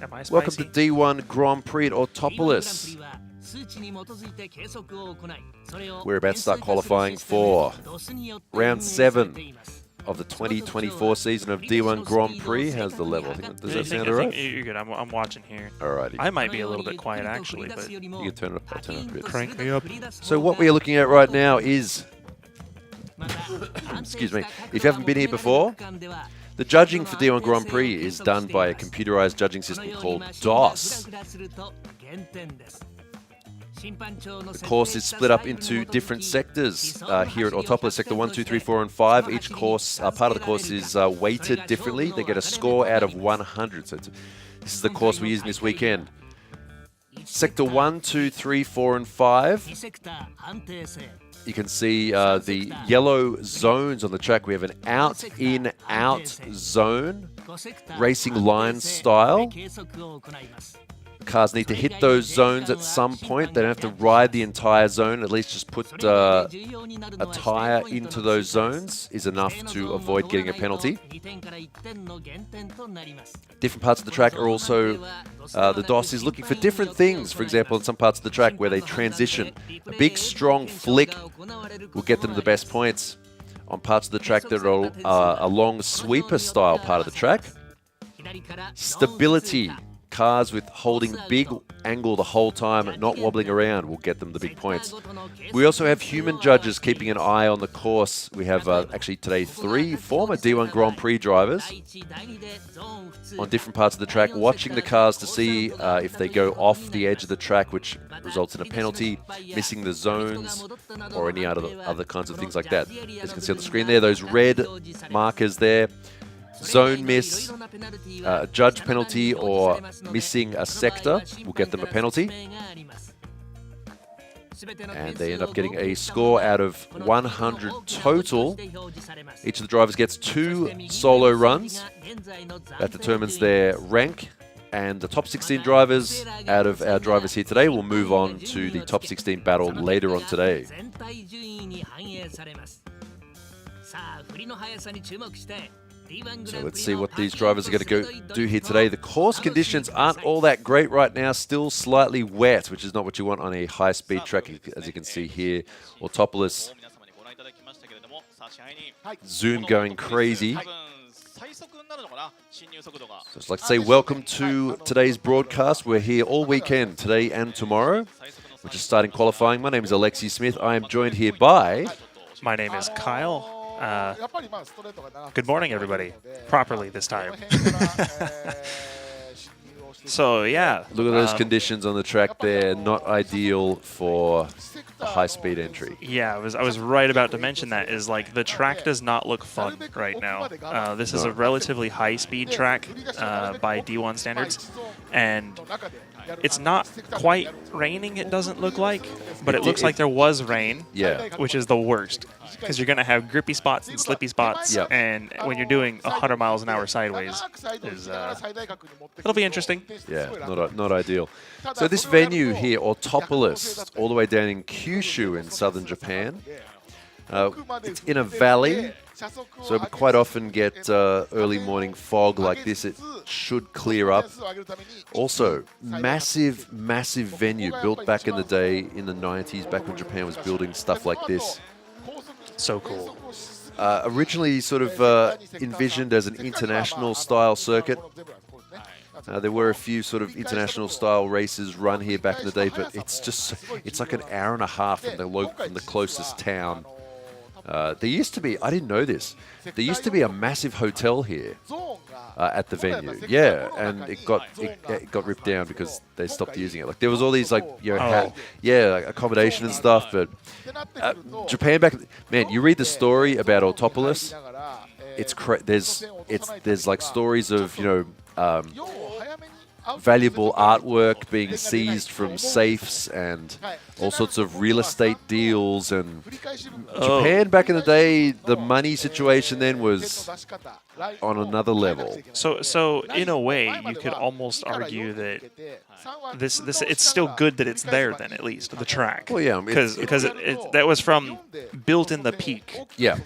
Am I spicy? Welcome to D1 Grand Prix at AUTOPOLIS. We're about to start qualifying for Round 7 of the 2024 season of D1 Grand Prix. How's the level? Does that sound alright? You're good. I'm watching here. Alrighty. I might be a little bit quiet actually, but you can turn it up. I'll turn it up a bit. Crank me up. So what we are looking at right now is excuse me, if you haven't been here before, the judging for D1 Grand Prix is done by a computerized judging system called DOS. The course is split up into different sectors here at AUTOPOLIS, Sector 1, 2, 3, 4 and 5. Each course, part of the course is weighted differently. They get a score out of 100. So this is the course we're using this weekend. Sector 1, 2, 3, 4 and 5. You can see the yellow zones on the track. We have an out, in, out zone, racing line style. Cars need to hit those zones at some point. They don't have to ride the entire zone. At least just put a tyre into those zones is enough to avoid getting a penalty. Different parts of the track are also, the DOS is looking for different things. For example, in some parts of the track where they transition, a big strong flick will get them the best points. On parts of the track that are a long sweeper style part of the track, stability. Cars with holding big angle the whole time, not wobbling around, will get them the big points. We also have human judges keeping an eye on the course. We have actually today 3 former D1 Grand Prix drivers on different parts of the track watching the cars to see if they go off the edge of the track, which results in a penalty, missing the zones, or any other kinds of things like that. As you can see on the screen there, those red markers there. Zone miss, judge penalty, or missing a sector will get them a penalty. And they end up getting a score out of 100 total. Each of the drivers gets 2 solo runs. That determines their rank. And the top 16 drivers out of our drivers here today will move on to the top 16 battle later on today. So let's see what these drivers are going to go do here today. The course conditions aren't all that great right now, still slightly wet, which is not what you want on a high-speed track, as you can see here. AUTOPOLIS Zoom going crazy. So I'd like to say welcome to today's broadcast. We're here all weekend, today and tomorrow. We're just starting qualifying. My name is Alexi Smith. I am joined here by... My name is Kyle. Good morning, everybody. Properly this time. So, yeah. Look at those conditions on the track there. Not ideal for a high-speed entry. Yeah, I was right about to mention that. Is like the track does not look fun right now. This is a relatively high-speed track by D1 standards. And it's not quite raining, it doesn't look like. But it looks like there was rain, which is the worst. Because you're going to have grippy spots and slippy spots, and when you're doing 100 miles an hour sideways, it'll be interesting. Yeah, not ideal. So this venue here, AUTOPOLIS, all the way down in Kyushu in southern Japan, it's in a valley, so we quite often get early morning fog like this. It should clear up. Also, massive venue built back in the day, in the 90s, back when Japan was building stuff like this. So cool. Originally sort of envisioned as an international style circuit. There were a few sort of international style races run here back in the day, but it's like an hour and a half from the closest town. There used to be, I didn't know this, there used to be a massive hotel here at the venue. Yeah, and it got ripped down because they stopped using it. Like there was all these like like accommodation and stuff, but Japan back, man, you read the story about AUTOPOLIS, there's like stories of, you know, valuable artwork being seized from safes and all sorts of real estate deals. And Japan back in the day, the money situation then was on another level. So in a way, you could almost argue that this it's still good that it's there then, at least the track. Well, yeah, because that was from built in the peak. Yeah,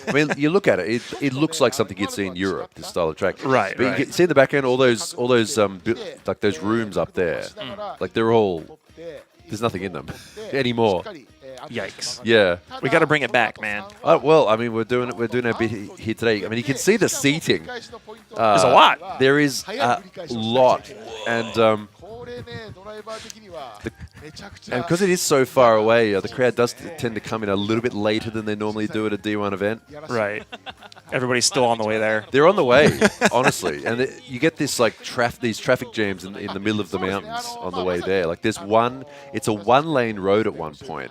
I mean, you look at it, it looks like something you'd see in Europe, this style of track. Right. But you can see in the back end all those like those rooms up there, like they're all, there's nothing in them anymore. Yikes. Yeah. We got to bring it back, man. Well, I mean, we're doing our bit here today. I mean, you can see the seating. There's a lot. There is a lot. And because it is so far away, the crowd does tend to come in a little bit later than they normally do at a D1 event. Right. Everybody's still on the way there. They're on the way, honestly. And you get this like these traffic jams in the middle of the mountains on the way there. Like there's it's a one-lane road at one point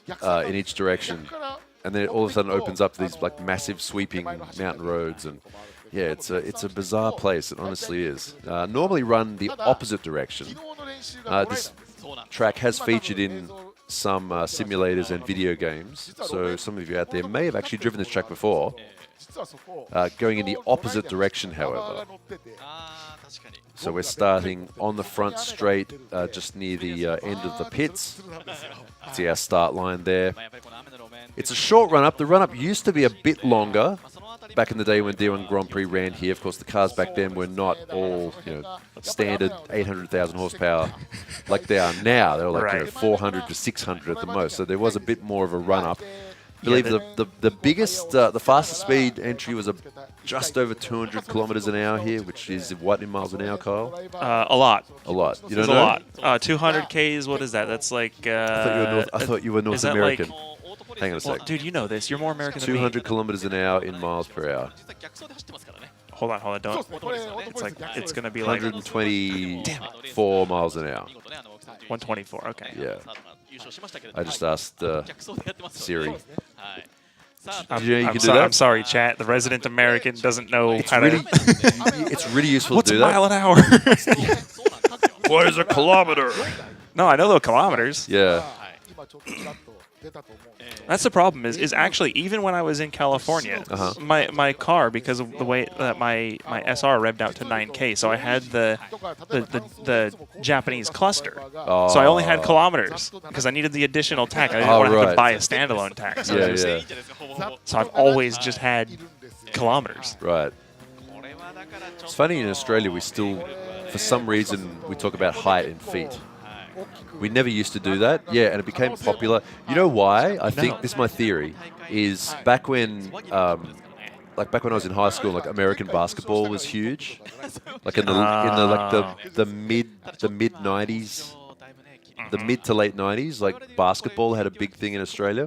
in each direction. And then it all of a sudden opens up to these like massive sweeping mountain roads. And yeah, it's a bizarre place. It honestly is. Normally run the opposite direction. This track has featured in some simulators and video games. So some of you out there may have actually driven this track before. Going in the opposite direction, however. So we're starting on the front straight, just near the end of the pits. See our start line there. It's a short run-up. The run-up used to be a bit longer back in the day when D1 Grand Prix ran here. Of course, the cars back then were not all, standard 800,000 horsepower like they are now. They were like 400 to 600 at the most. So there was a bit more of a run-up. I believe the biggest, the fastest speed entry was just over 200 kilometers an hour here, which is what in miles an hour, Kyle? A lot. A lot. You don't know? A lot. 200 Ks, what is that? That's like... I thought you were North American. Hang on a sec. Well, dude, you know this. You're more American than me. 200 kilometers an hour in miles per hour. Hold on. Don't. It's going to be like... 124 miles an hour. 124, okay. Yeah. I just asked Siri. I'm sorry, chat. The resident American doesn't know how to... It's really useful What's to do that. What's a mile an hour? What is a kilometer? No, I know the kilometers. Yeah. That's the problem. Is actually even when I was in California, my car, because of the way that my SR revved out to 9K, so I had the Japanese cluster. So I only had kilometers because I needed the additional tech. I didn't want to have to buy a standalone tech. So, so I've always just had kilometers. Right. It's funny, in Australia we still, for some reason, we talk about height in feet. We never used to do that. Yeah, and it became popular. You know why? I think this is my theory. Is back when, like back when I was in high school, like American basketball was huge. Like in the mid '90s, the mid to late '90s, like basketball had a big thing in Australia,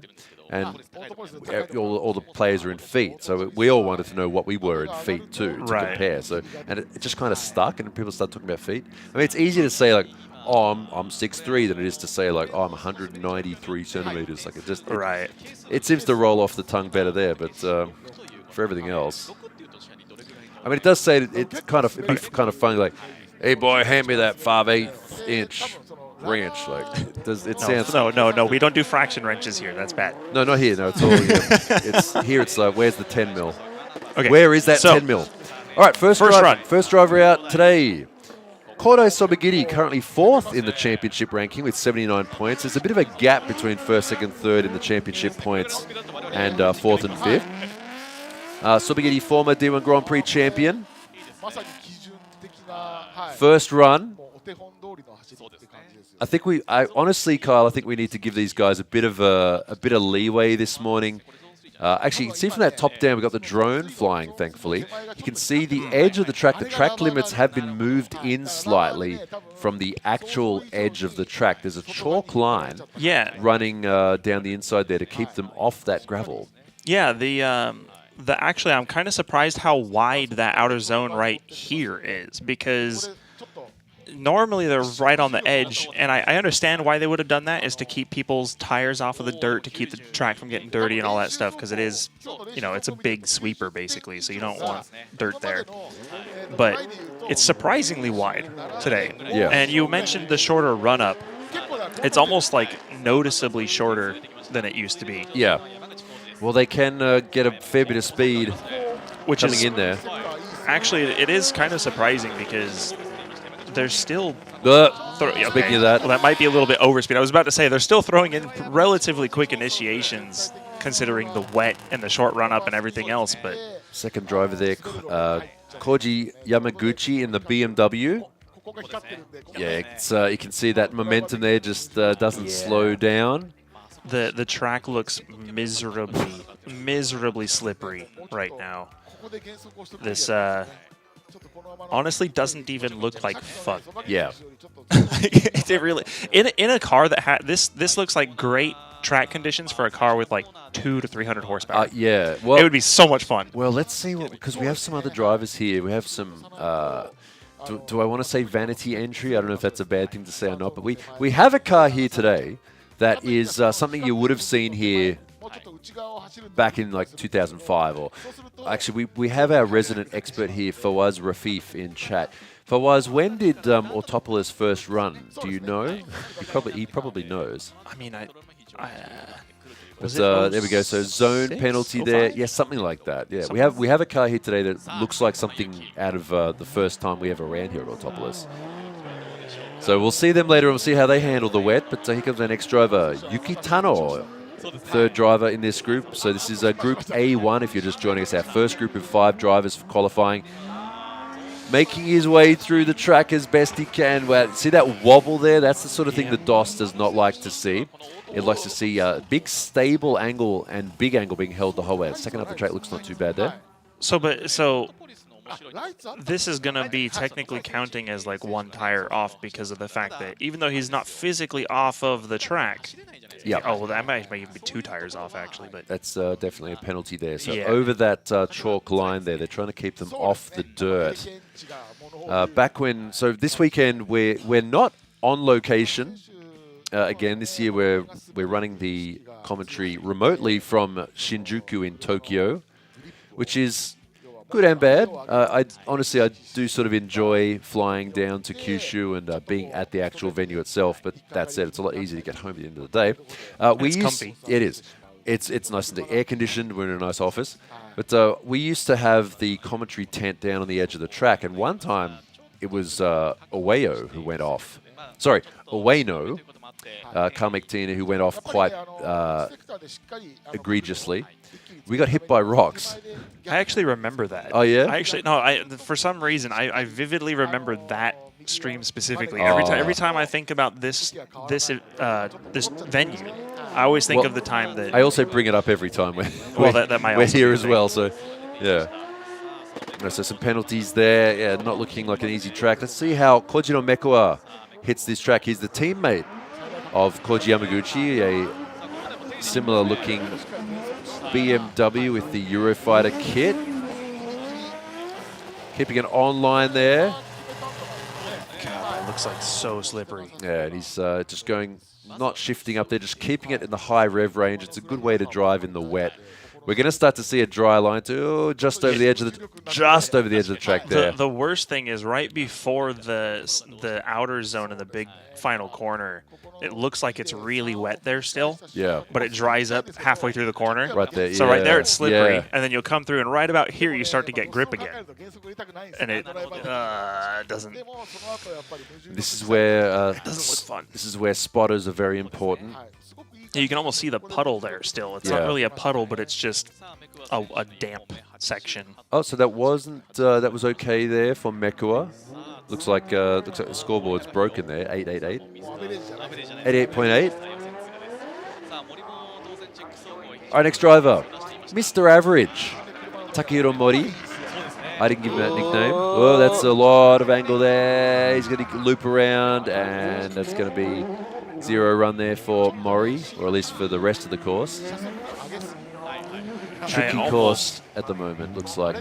and all the players are in feet. So we all wanted to know what we were in feet too to compare. So and it just kind of stuck, and people started talking about feet. I mean, it's easier to say like, oh, I'm 6'3" than it is to say like, oh, I'm 193 centimeters. Like it seems to roll off the tongue better there, but for everything else, I mean, it does say that it'd be kind of funny, like, hey boy, hand me that 5/8 inch wrench. Like, it sounds. No, we don't do fraction wrenches here. That's bad. No, not here. No, it's all here. It's like, where's the 10 mil? Okay. Where is that 10 mil? All right, first run. First driver out today. Kodai Sobagiri currently 4th in the championship ranking with 79 points. There's a bit of a gap between 1st, 2nd, 3rd in the championship points and 4th and 5th. Sobagiri, former D1 Grand Prix champion. First run. Honestly, Kyle, I think we need to give these guys a bit of leeway this morning. Actually, you can see from that top down, we've got the drone flying, thankfully. You can see the edge of the track. The track limits have been moved in slightly from the actual edge of the track. There's a chalk line running down the inside there to keep them off that gravel. Yeah, actually, I'm kind of surprised how wide that outer zone right here is, because normally they're right on the edge, and I understand why they would have done that, is to keep people's tires off of the dirt, to keep the track from getting dirty and all that stuff, because it is, it's a big sweeper basically, so you don't want dirt there. But it's surprisingly wide today. Yeah. And you mentioned the shorter run-up. It's almost like noticeably shorter than it used to be. Yeah. Well, they can get a fair bit of speed coming in there. Actually, it is kind of surprising because they're still speaking of that, well, that might be a little bit overspeed. I was about to say they're still throwing in relatively quick initiations, considering the wet and the short run up and everything else. But second driver there, Koji Yamaguchi in the BMW. Yeah, it's, you can see that momentum there just doesn't slow down. The track looks miserably slippery right now. This honestly doesn't even look like fun. Yeah. It really, in a car that had this looks like great track conditions for a car with like 200 to 300 horsepower. Yeah, well, it would be so much fun. Well, let's see because we have some other drivers here. We have some. Do I want to say vanity entry? I don't know if that's a bad thing to say or not, but we have a car here today that is something you would have seen here back in like 2005, or actually we have our resident expert here, Fawaz Rafif, in chat. Fawaz, when did AUTOPOLIS first run? Do you know? He probably knows. I mean, but there we go. So zone penalty there. Yeah, something like that. Yeah, we have a car here today that looks like something out of the first time we ever ran here at AUTOPOLIS. So we'll see them later and we'll see how they handle the wet. But here comes the next driver, Yuki Tano, third driver in this group. So this is Group A1 if you're just joining us, our first group of 5 drivers for qualifying. Making his way through the track as best he can. Well, see that wobble there? That's the sort of thing the DOS does not like to see. It likes to see a big stable angle and big angle being held the whole way. The second half of the track looks not too bad there. So this is going to be technically counting as like one tire off because of the fact that even though he's not physically off of the track, yeah. Oh, well, that might even be 2 tires off actually, but that's definitely a penalty there. So over that chalk line there, they're trying to keep them off the dirt. So this weekend we're not on location. Again, this year we're running the commentary remotely from Shinjuku in Tokyo, which is Good and bad. Honestly, I do sort of enjoy flying down to Kyushu and being at the actual venue itself. But that said, it's a lot easier to get home at the end of the day. It's comfy. It is. It's nice and air conditioned. We're in a nice office. But we used to have the commentary tent down on the edge of the track, and one time it was Ueno who went off. Sorry, Ueno, Kamekitina, who went off quite egregiously. We got hit by rocks. I actually remember that. Oh yeah. For some reason, I vividly remember that stream specifically. Oh. Every time I think about this venue, I always think of the time that. I also bring it up every time that might we're also here be a as thing. well. So, yeah. So some penalties there. Yeah, not looking like an easy track. Let's see how Koji no Mekuwa hits this track. He's the teammate of Koji Yamaguchi, a similar-looking BMW with the Eurofighter kit. Keeping it online there. God, it looks like so slippery. Yeah, and he's just going, not shifting up there, just keeping it in the high rev range. It's a good way to drive in the wet. We're going to start to see a dry line too, just over the edge of the track there. The worst thing is right before the outer zone in the big final corner. It looks like it's really wet there still. Yeah. But it dries up halfway through the corner. Right there. So right there it's slippery, yeah. and then you'll come through, and right about here you start to get grip again, and it doesn't. This is where it doesn't look fun. This is where spotters are very important. You can almost see the puddle there still. It's not really a puddle, but it's just a damp section. Oh, so that wasn't that was okay there for Mekuwa. Looks like the scoreboard's broken there. 888. 88.8. Our next driver, Mr. Average, Takehiro Mori. I didn't give him that nickname. Oh, that's a lot of angle there. He's going to loop around, and that's going to be 0 run there for Mori, or at least for the rest of the course. Tricky course at the moment, looks like.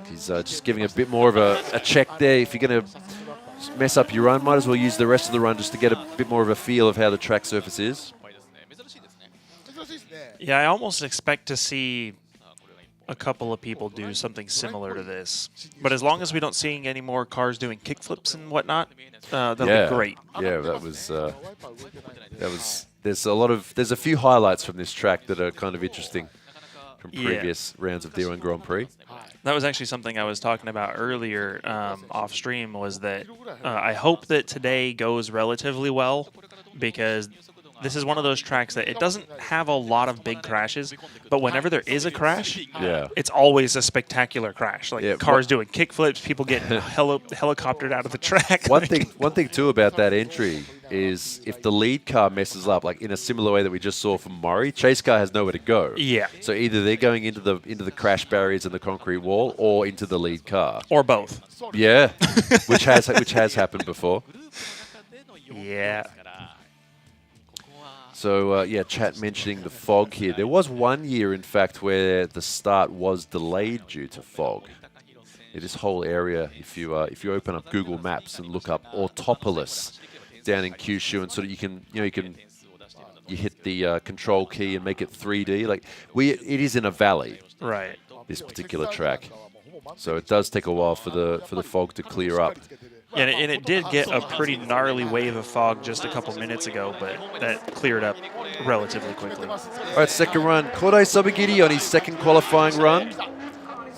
He's just giving a bit more of a check there. If you're going to mess up your run, might as well use the rest of the run just to get a bit more of a feel of how the track surface is. Yeah, I almost expect to see a couple of people do something similar to this. But as long as we don't see any more cars doing kickflips and whatnot, that'll be great. Yeah, that was there's a few highlights from this track that are kind of interesting from previous rounds of D1 Grand Prix. That was actually something I was talking about earlier off stream, was that I hope that today goes relatively well, because this is one of those tracks that it doesn't have a lot of big crashes, but whenever there is a crash, it's always a spectacular crash. Like cars doing kickflips, people getting helicoptered out of the track. One thing too about that entry is if the lead car messes up, like in a similar way that we just saw from Mori, chase car has nowhere to go. Yeah. So either they're going into the crash barriers and the concrete wall, or into the lead car, or both. Yeah, which has happened before. Yeah. So, chat mentioning the fog here. There was one year, in fact, where the start was delayed due to fog. This whole area, if you open up Google Maps and look up Autopolis down in Kyushu, and sort of you hit the control key and make it 3D. Like it is in a valley. Right. This particular track. So it does take a while for the fog to clear up. Yeah, and it did get a pretty gnarly wave of fog just a couple minutes ago, but that cleared up relatively quickly. All right, second run. Kodai Sobagiri on his second qualifying run.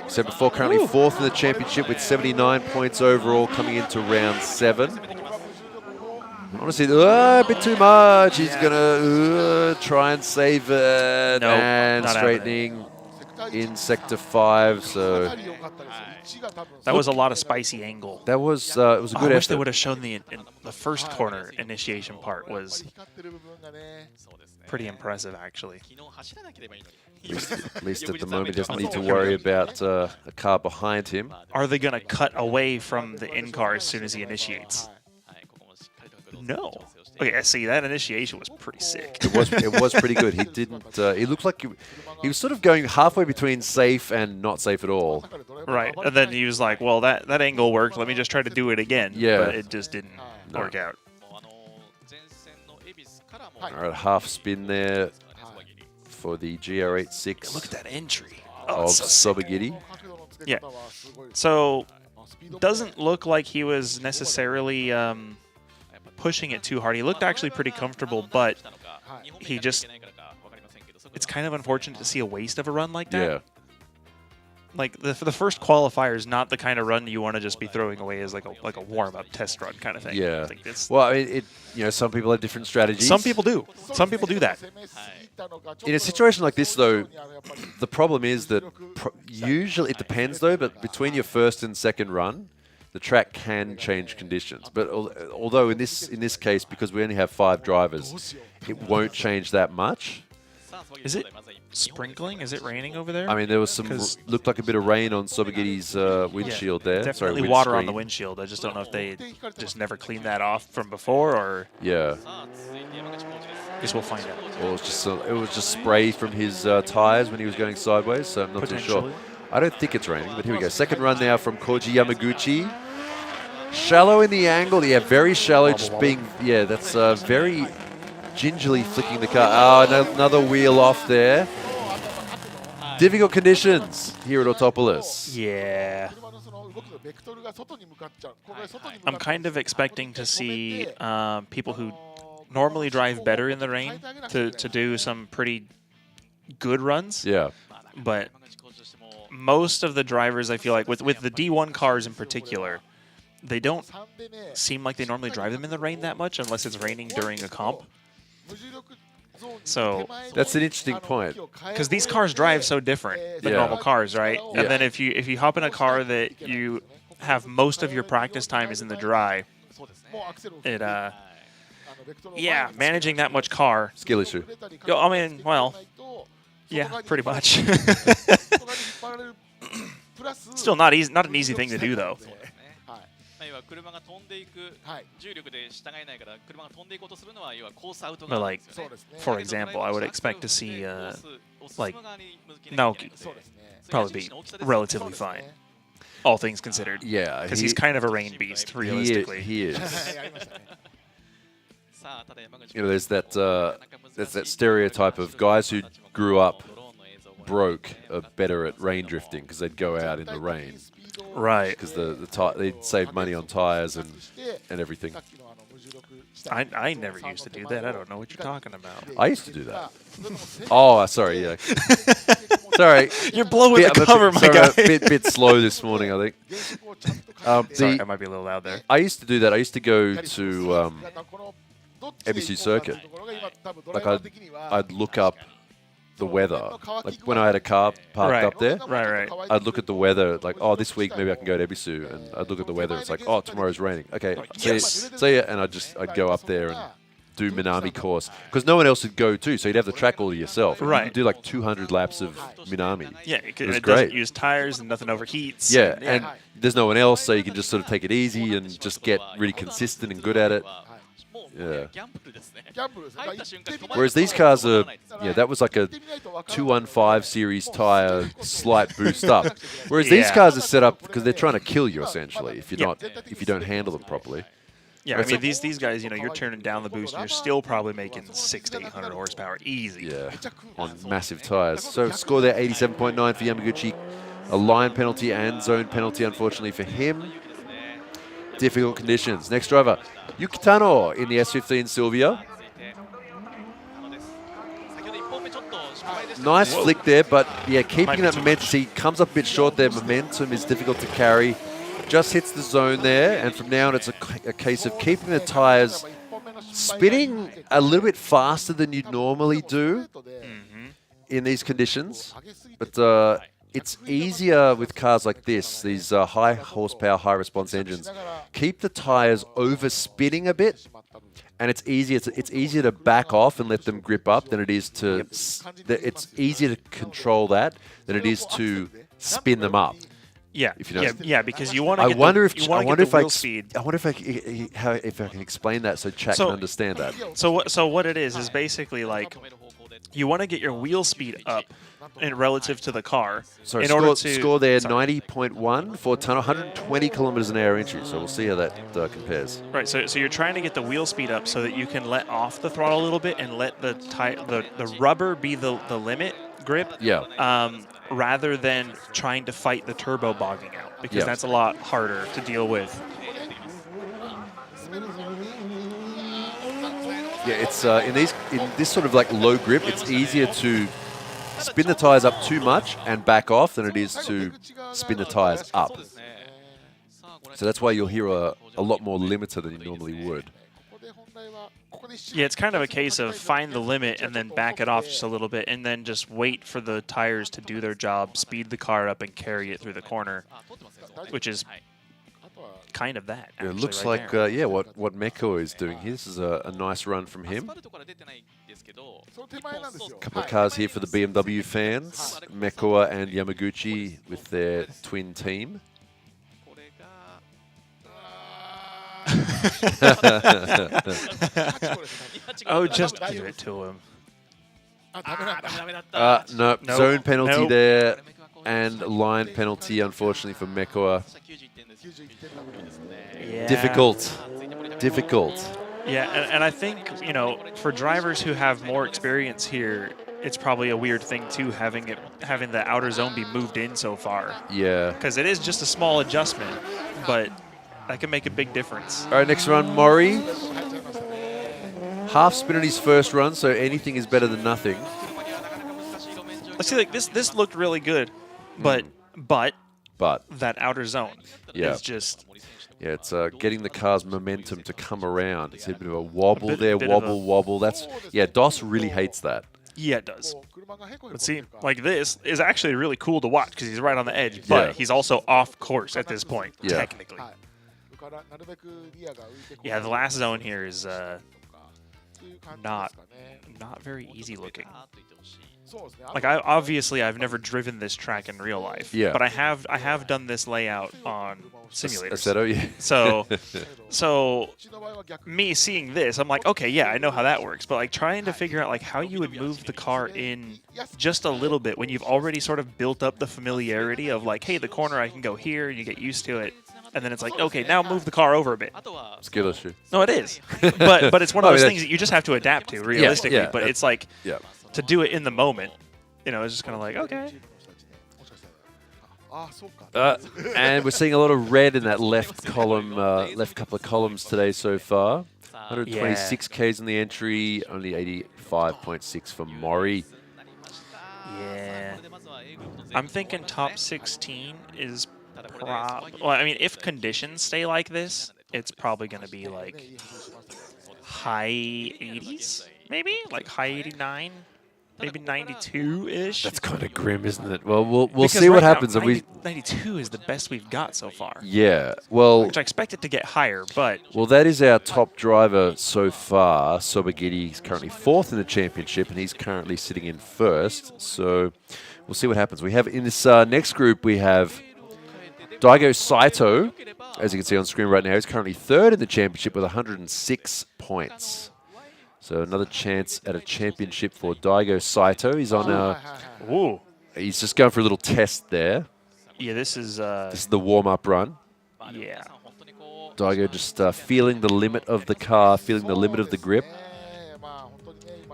Said before, currently fourth in the championship with 79 points overall coming into round 7. Honestly, a bit too much. He's going to try and save it. Nope, and not straightening in Sector 5, so... That was a lot of spicy angle. That was it was a good I wish they effort. would have shown the first corner initiation part. Was pretty impressive, actually. At least at the moment, he doesn't need to worry about a car behind him. Are they going to cut away from the in-car as soon as he initiates? No. Okay, see, that initiation was pretty sick. It was pretty good. He didn't. He looked like he was sort of going halfway between safe and not safe at all. Right, and then he was like, "Well, that angle worked. Let me just try to do it again." Yeah, but it just didn't work out. All right, half spin there for the GR86. Look at that entry. Of Sobagiri. Yeah. So doesn't look like he was necessarily pushing it too hard. He looked actually pretty comfortable, but he just, it's kind of unfortunate to see a waste of a run like that. Yeah. Like the first qualifier is not the kind of run you want to just be throwing away as like a warm-up test run kind of thing. Yeah. Like Well, I mean, some people have different strategies. Some people do. Some people do that. In a situation like this, though, the problem is that usually it depends, though. But between your first and second run, the track can change conditions. But although in this case, because we only have 5 drivers, it won't change that much. Is it sprinkling? Is it raining over there? I mean, there was looked like a bit of rain on Sobagiti's windshield there. Definitely Sorry, water on the windshield. I just don't know if they just never cleaned that off from before, or yeah. Guess we'll find out. Or it was just spray from his tires when he was going sideways. So I'm not too sure. I don't think it's raining, but here we go. Second run now from Koji Yamaguchi. Shallow in the angle, yeah, very shallow. Just being, yeah, that's very gingerly flicking the car. Oh, another wheel off there. Difficult conditions here at Autopolis. Yeah. I'm kind of expecting to see people who normally drive better in the rain to do some pretty good runs. Yeah. But most of the drivers, I feel like, with the D1 cars in particular, they don't seem like they normally drive them in the rain that much unless it's raining during a comp. So that's an interesting point, because these cars drive so different than normal cars, right? Yeah. And then if you hop in a car that you have most of your practice time is in the dry, it yeah, managing that much car, skill issue. I mean, well, yeah, pretty much. Still not easy, not an easy thing to do though. But like, for example, I would expect to see like Naoki probably be relatively fine, all things considered. Yeah, because he's kind of a rain beast, realistically. He is. You know, there's that stereotype of guys who grew up broke are better at rain drifting because they'd go out in the rain. Right. Because they'd save money on tires and everything. I never used to do that. I don't know what you're talking about. I used to do that. Oh, sorry, yeah. Sorry. You're blowing the cover, my guy. A bit slow this morning, I think. Sorry, I might be a little loud there. I used to do that. I used to go to Ebisu circuit. Like I'd look up the weather. Like when I had a car parked up there, right. I'd look at the weather, like, oh, this week maybe I can go to Ebisu, and I'd look at the weather. It's like, oh, tomorrow's raining. Okay, see ya, and I'd go up there and do Minami course because no one else would go too. So you'd have the track all to yourself. Right. You'd do like 200 laps of Minami. Yeah, it was it great. doesn't use tires and nothing overheats. Yeah, and there's no one else, so you can just sort of take it easy and just get really consistent and good at it. Yeah. Whereas these cars are, yeah, that was like a 215 series tire slight boost up. Whereas these cars are set up because they're trying to kill you essentially if you don't handle them properly. Yeah, I mean these guys, you know, you're turning down the boost and you're still probably making 600 to 800 horsepower easy. Yeah, on massive tires. So score there 87.9 for Yamaguchi, a line penalty and zone penalty unfortunately for him. Difficult conditions. Next driver, Yukitano in the S15 Silvia. Nice flick there, but yeah, keeping that momentum. He comes up a bit short there. Momentum is difficult to carry. Just hits the zone there, and from now on it's a case of keeping the tires spinning a little bit faster than you'd normally do in these conditions. But it's easier with cars like this, these high horsepower, high response engines. Keep the tires over spinning a bit, and it's easier to back off and let them grip up than it is to. It's easier to control that than it is to spin them up. Yeah, if you know. Yeah, because you want to. I wonder if I can explain that so chat can understand that. So what it is basically like you want to get your wheel speed up in relative to the car. So in order to score there 90.1 for 120 kilometers an hour entry. So we'll see how that compares. Right. So you're trying to get the wheel speed up so that you can let off the throttle a little bit and let the rubber be the limit grip. Yeah. rather than trying to fight the turbo bogging out, because Yeah. that's a lot harder to deal with. Yeah, it's in this sort of like low grip, it's easier to spin the tires up too much and back off than it is to spin the tires up. So that's why you'll hear a lot more limiter than you normally would. Yeah, it's kind of a case of find the limit and then back it off just a little bit, and then just wait for the tires to do their job, speed the car up, and carry it through the corner, which is kind of that. Yeah, it actually, looks right like there. yeah, what Meko is doing here. This is a nice run from him. Couple of cars here for the BMW fans. Mekoa and Yamaguchi with their twin team. Oh, just give it to him. No, Nope. zone penalty Nope. there, and line penalty, unfortunately, for Mekoa. Yeah. Difficult. Yeah, and I think, you know, for drivers who have more experience here, it's probably a weird thing too, having the outer zone be moved in so far. Yeah. Because it is just a small adjustment, but that can make a big difference. All right, next run, Mori. Half spin on his first run, so anything is better than nothing. Let's see, like this looked really good, but that outer zone is just. Yeah, it's getting the car's momentum to come around. It's a bit of a wobble bit there, of wobble. That's DOS really hates that. Yeah, it does. Let's see, like this is actually really cool to watch because he's right on the edge, but he's also off course at this point, technically. Yeah, the last zone here is not very easy looking. Like I've never driven this track in real life. Yeah. But I have done this layout on simulators. Assetto, yeah. So me seeing this, I'm like, okay, yeah, I know how that works. But like trying to figure out like how you would move the car in just a little bit when you've already sort of built up the familiarity of like, hey, the corner I can go here, you get used to it. And then it's like, okay, now move the car over a bit. Skill issue. No, it is. But it's one of those things that you just have to adapt to realistically. Yeah, but it's like yeah. to do it in the moment, you know, it's just kind of like, okay. And we're seeing a lot of red in that left column, left couple of columns today so far. 126 Ks in the entry, only 85.6 for Mori. Yeah. I'm thinking top 16 is well, I mean, if conditions stay like this, it's probably going to be like high 80s, maybe? Like high 89, maybe 92-ish. That's kind of grim, isn't it? Well, we'll Because see what right now, happens. 92 is the best we've got so far. Yeah, well... Which I expect it to get higher, but... Well, that is our top driver so far. Sobagiri is currently 4th in the championship, and he's currently sitting in 1st. So we'll see what happens. We have in this next group, we have Daigo Saito. As you can see on screen right now, he's currently 3rd in the championship with 106 points. So another chance at a championship for Daigo Saito. He's on Ooh. He's just going for a little test there. Yeah, this is the warm-up run. Yeah. Daigo just feeling the limit of the car, feeling the limit of the grip.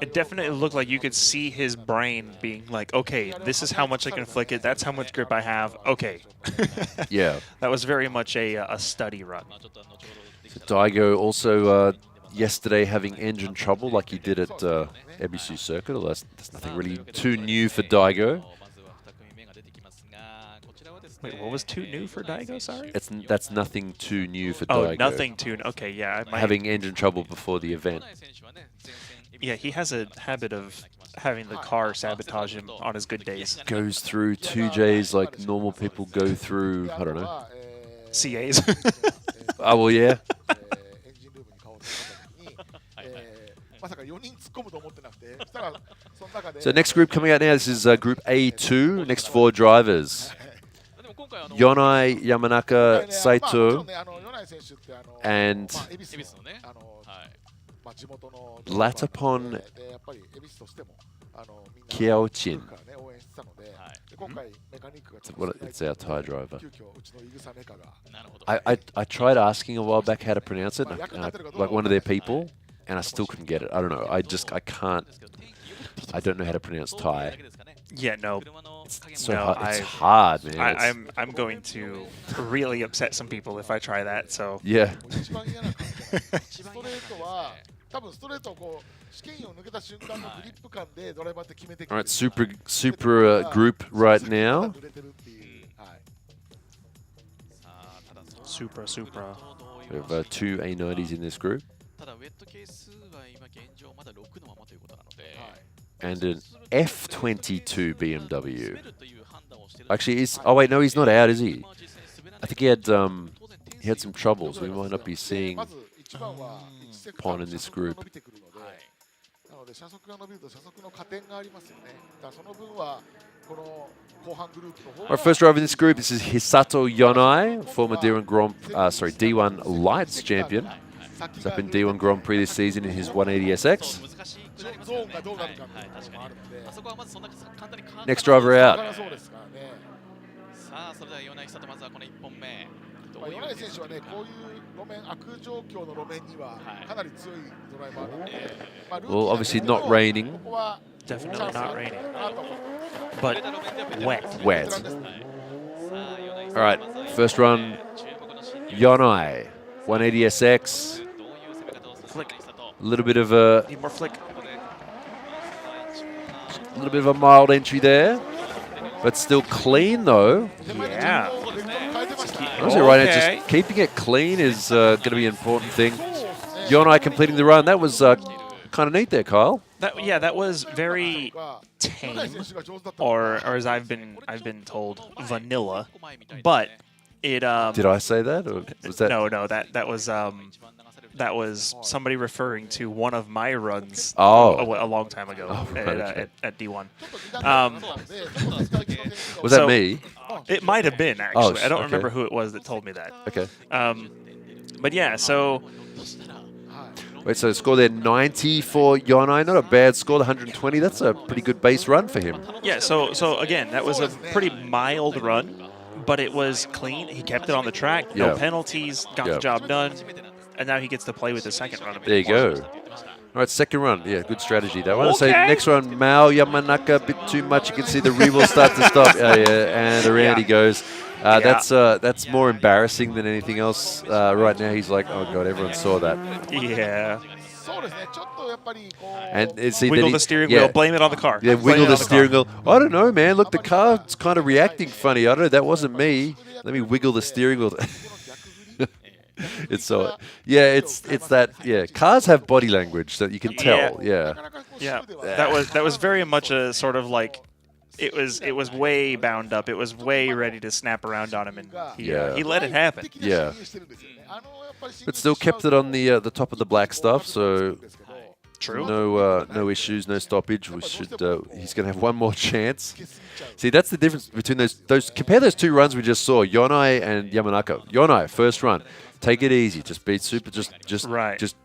It definitely looked like you could see his brain being like, okay, this is how much I can flick it. That's how much grip I have. Okay. Yeah. That was very much a study run. So Daigo also yesterday having engine trouble like he did at Ebisu Circuit. Although there's nothing really too new for Daigo. Wait, what was too new for Daigo, sorry? That's nothing too new for Daigo. Oh, nothing too new. Okay, yeah. Having engine trouble before the event. Yeah, he has a habit of having the car sabotage him on his good days. Goes through 2Js like normal people go through, I don't know. CAs. Oh, well, yeah. So next group coming out now, this is Group A2, next 4 drivers. Yonai, Yamanaka, Saito, and Latapon Kiaochin. It's our Thai driver. I tried asking a while back how to pronounce it, like one of their people, and I still couldn't get it. I don't know. I don't know how to pronounce Thai. Yeah, no. It's so hard. It's hard, man. I'm going to really upset some people if I try that. So yeah. ストレートは多分ストレートをこう試験を抜けた瞬間のグリップ感でドライバーって決めてくる。All right, super group right now. Supra. We have 2 A90s in this group. And an F22 BMW. Actually, oh wait, no, he's not out, is he? I think he had some troubles. We might not be seeing Pon in this group. Our first driver in this group, this is Hisato Yonai, former D1 Lights champion. He's up in D1 Grand Prix this season in his 180SX. Next driver out. 米選手はね、こういう路面、悪状況の路面にはかなり強いドライバーなので、Well, obviously not raining. Definitely not raining. But wet. Wet. All right, first run, Yonai, 180SX. Flick. A little bit of a... Need more flick. A little bit of a mild entry there, but still clean though. Yeah. Honestly, right now, just keeping it clean is going to be an important thing. Yonai completing the run. That was kind of neat there, Kyle. That was very tame, or as I've been told, vanilla. But it. Did I say that, or was that? No, that was somebody referring to one of my runs a long time ago at D1. Was that me? It might have been, actually. I don't remember who it was that told me that. Okay. But yeah, so... Wait, so score there 90 for Yonai. Not a bad score, 120. That's a pretty good base run for him. Yeah, so again, that was a pretty mild run, but it was clean. He kept it on the track, no penalties, got the job done. And now he gets to play with the second run. There you go. All right, second run. Yeah, good strategy. I want to say next run, Mao Yamanaka, a bit too much. You can see the re-wheel start to stop. And around he goes. That's more embarrassing than anything else. Right now he's like, oh god, everyone saw that. Yeah. And see, wiggle the steering wheel, blame it on the car. Yeah, wiggle the steering wheel. I don't know, man. Look, the car's kind of reacting funny. I don't know. That wasn't me. Let me wiggle the steering wheel. It's so it's that cars have body language that you can tell. Yeah. That was very much a sort of like it was way bound up. It was way ready to snap around on him, and he let it happen. Yeah. But still kept it on the top of the black stuff. So true. No issues, no stoppage. We should. He's going to have one more chance. See, that's the difference between those. Compare those two runs we just saw, Yonai and Yamanaka. Yonai, first run. Take it easy. Just beat super. Just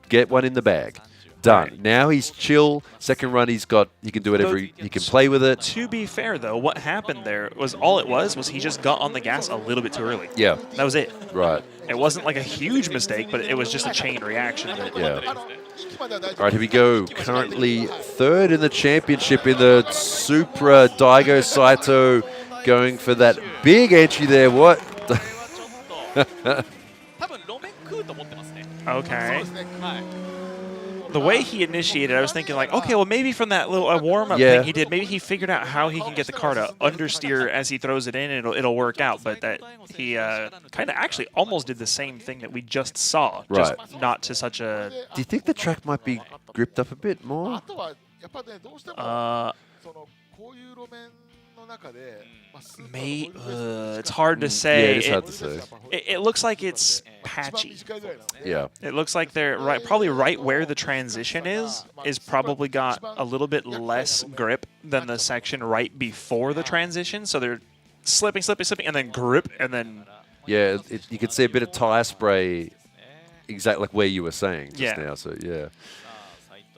get one in the bag. Done. Right. Now he's chill. Second run, he can do whatever. He can play with it. To be fair, though, what happened there was all it was he just got on the gas a little bit too early. Yeah. That was it. Right. It wasn't like a huge mistake, but it was just a chain reaction. Yeah. All right, here we go. Currently third in the championship in the Supra. Daigo Saito going for that big entry there. What? Okay. The way he initiated, I was thinking like, okay, well maybe from that little warm-up thing he did, maybe he figured out how he can get the car to understeer as he throws it in, and it'll work out. But that he kind of actually almost did the same thing that we just saw, just not to such a. Do you think the track might be gripped up a bit more? It's hard to say. Yeah, it's hard to say. It looks like it's patchy. Yeah. It looks like they're probably right where the transition is probably got a little bit less grip than the section right before the transition. So they're slipping, and then grip, and then... Yeah, you can see a bit of tire spray exactly like where you were saying just now. So, yeah.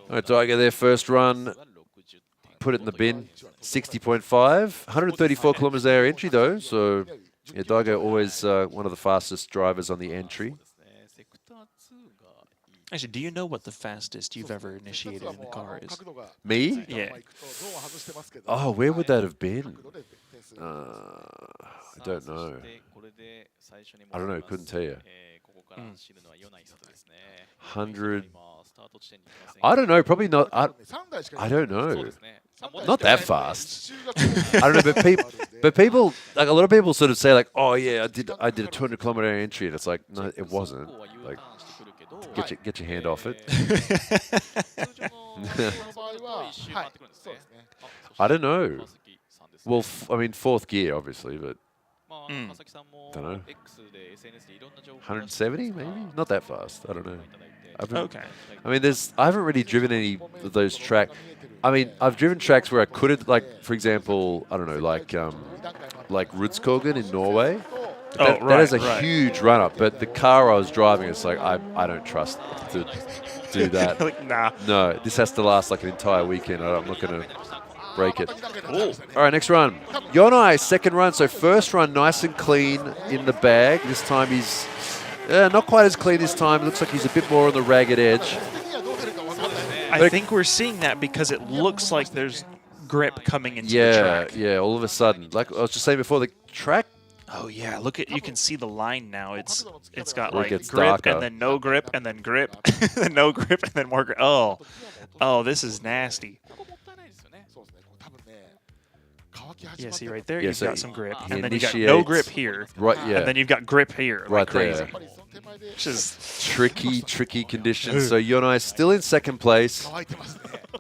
All right, Daigo there, first run. Put it in the bin. 60.5. 134 kilometers an hour entry, though. So, yeah, Daigo always one of the fastest drivers on the entry. Actually, do you know what the fastest you've ever initiated in a car is? Me? Yeah. Oh, where would that have been? I don't know. I don't know. Couldn't tell you. 100. I don't know. Probably not. I don't know. Not that fast. I don't know. But people, like a lot of people, sort of say like, "Oh yeah, I did a 200-kilometer entry," and it's like, no, it wasn't. Like, get your hand off it. I don't know. Well, I mean, fourth gear, obviously, but don't know. 170, maybe? Not that fast. I don't know. Okay. I mean, I haven't really driven any of those tracks. I mean, I've driven tracks where I could have, like, for example, I don't know, like Rudskogen in Norway. That is a huge run-up, but the car I was driving, it's like, I don't trust to do that. Like, nah. No, this has to last like an entire weekend. I'm not going to break it. All right, next run. Yonai, second run. So first run, nice and clean in the bag. This time he's not quite as clean this time. Looks like he's a bit more on the ragged edge. I think we're seeing that because it looks like there's grip coming into the track. Yeah, all of a sudden. Like I was just saying before, the track. Oh yeah, look at, you can see the line now. It's got Or it like gets grip darker. and then no grip and then grip, then no grip and then more grip. Oh, this is nasty. Yeah, see right there, Yeah, you've so got some grip, he and then you got no initiates- grip here, Right, yeah. and then you've got grip here, like Right crazy. there. Which is Tricky conditions. So Yonai still in second place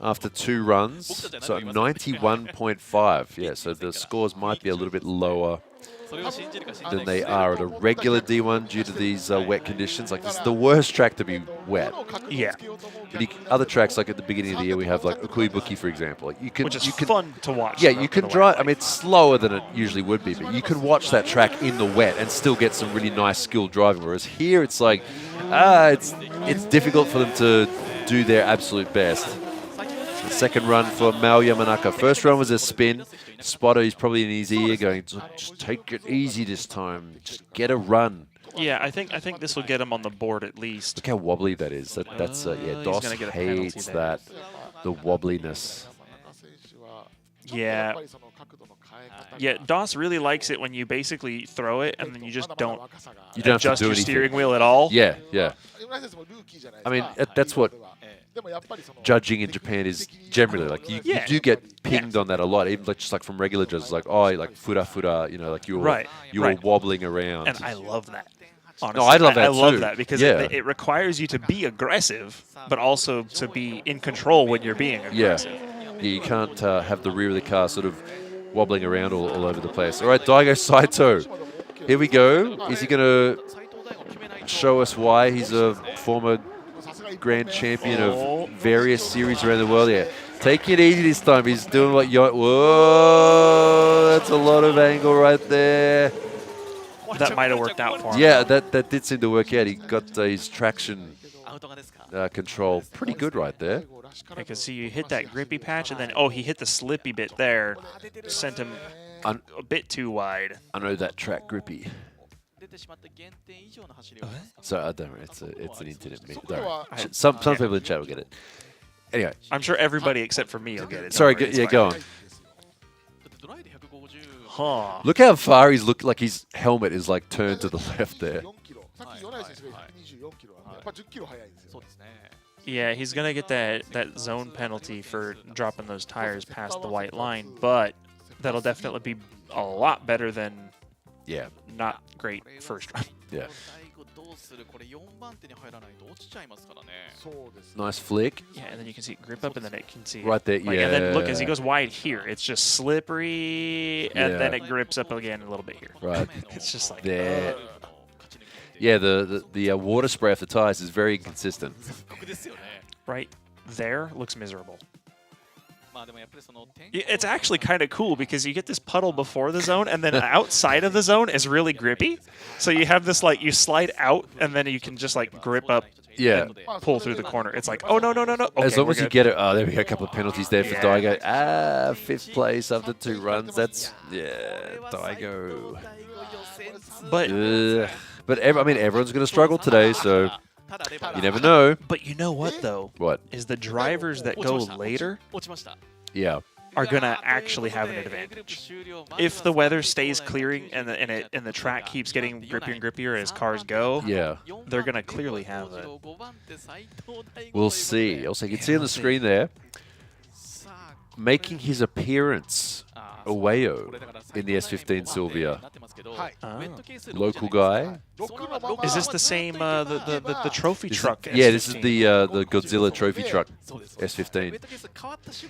after 2 runs. So 91.5. Yeah, so the scores might be a little bit lower than they are at a regular D1 due to these wet conditions. Like, this is the worst track to be wet. Yeah. But other tracks, like at the beginning of the year, we have like Ukuibuki, for example. Like, which is fun to watch. Yeah, you can drive. I mean, it's slower than it usually would be, but you can watch that track in the wet and still get some really nice skilled driving. Whereas here, it's like, it's difficult for them to do their absolute best. The second run for Mao Yamanaka. First run was a spin. Spotter, he's probably in his ear going, just take it easy this time. Just get a run. Yeah, I think this will get him on the board at least. Look how wobbly that is. That's yeah, DOS gonna get a penalty hates there. that, the wobbliness. Yeah. Yeah, DOS really likes it when you basically throw it and then you just don't You don't have to adjust do your anything. steering wheel at all. Yeah, yeah. I mean, that's what judging in Japan is generally like. You do get pinged on that a lot, even like just like from regular judges, like, oh, like fura, you know, like you were wobbling around. And I love that. Honestly, No, I love that I love too. that because Yeah. it requires you to be aggressive, but also to be in control when you're being aggressive. Yeah, you can't have the rear of the car sort of wobbling around all over the place. All right, Daigo Saito. Here we go. Is he going to show us why he's a former grand champion of various series around the world? Yeah. Take it easy this time. He's doing what you... Whoa, that's a lot of angle right there. That might have worked out for him. Yeah, that did seem to work out. He got his traction control pretty good right there. Because see, you hit that grippy patch, and then, he hit the slippy bit there. Sent him a bit too wide. I know that track grippy. So I don't know. It's an internet meme. Don't worry. Some people in chat will get it. Anyway, I'm sure everybody except for me will get it. Sorry, Don't worry, it's go fine. on. Huh. Look how far he's looked. Like his helmet is like turned to the left there. Yeah, he's going to get that zone penalty for dropping those tires past the white line, but that'll definitely be a lot better than not great first run. Yeah. Nice flick. Yeah, and then you can see it grip up, and then it can see Right there, like, and then look, as he yeah. goes wide here, it's just slippery, and then Yeah. it grips up again a little bit here. Right. It's just like there. Yeah, the water spray off the tires is very inconsistent. Right there looks miserable. It's actually kind of cool because you get this puddle before the zone, and then outside of the zone is really grippy. So you have this, like, you slide out, and then you can just, like, grip up and pull through the corner. It's like, oh, no. Okay, as long as you good. get it. Oh, there we go. A couple of penalties there for Daigo. 5th place after 2 runs. That's, Daigo. But everyone's going to struggle today, so you never know. But you know what, though? What? Is the drivers that go later, Yeah. are gonna actually have an advantage. If the weather stays clearing and the track keeps getting grippier and grippier as cars go, they're gonna clearly have it. We'll see. Also, you can see on the screen there, making his appearance, Ueyo in the S15 Sylvia. Local guy. Is this the same the trophy truck? Yeah, this is the Godzilla trophy truck S15.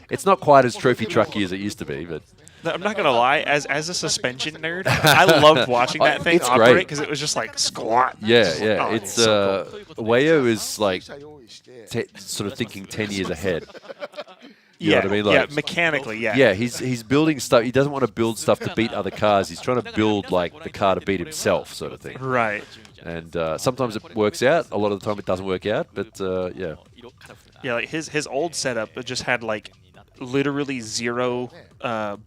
It's not quite as trophy trucky as it used to be, but I'm not gonna lie. As a suspension nerd, I loved watching that thing operate because it was just like squat. Yeah, yeah. Oh, It's so cool. Ueyo is like sort of thinking 10 years ahead. You know what I mean? Like, yeah, mechanically, yeah. Yeah, he's building stuff. He doesn't want to build stuff to beat other cars. He's trying to build like the car to beat himself, sort of thing. Right. And sometimes it works out. A lot of the time it doesn't work out. But yeah. Yeah, like his old setup just had like literally zero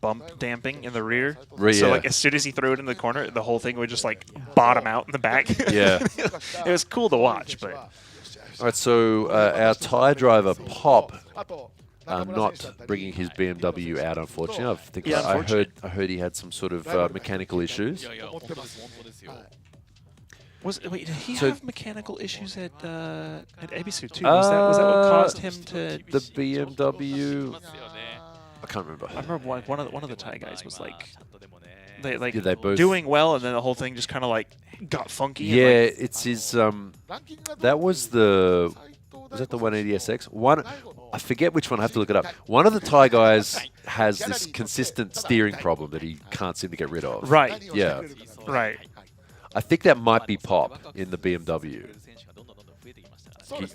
bump damping in the rear. So like as soon as he threw it in the corner, the whole thing would just like bottom out in the back. Yeah. It was cool to watch, but. All right, so our Thai driver Pop. Not bringing his BMW out, unfortunately. I heard he had some sort of mechanical issues. Wait, did he have mechanical issues at Ebisu too? Was that what caused him to the BMW? I can't remember. I remember one of the Thai guys was like they both doing well, and then the whole thing just kind of like got funky. Yeah, and, like, it's his. That was the. Was that the 180SX? One, I forget which one. I have to look it up. One of the Thai guys has this consistent steering problem that he can't seem to get rid of. Right. Yeah. Right. I think that might be Pop in the BMW.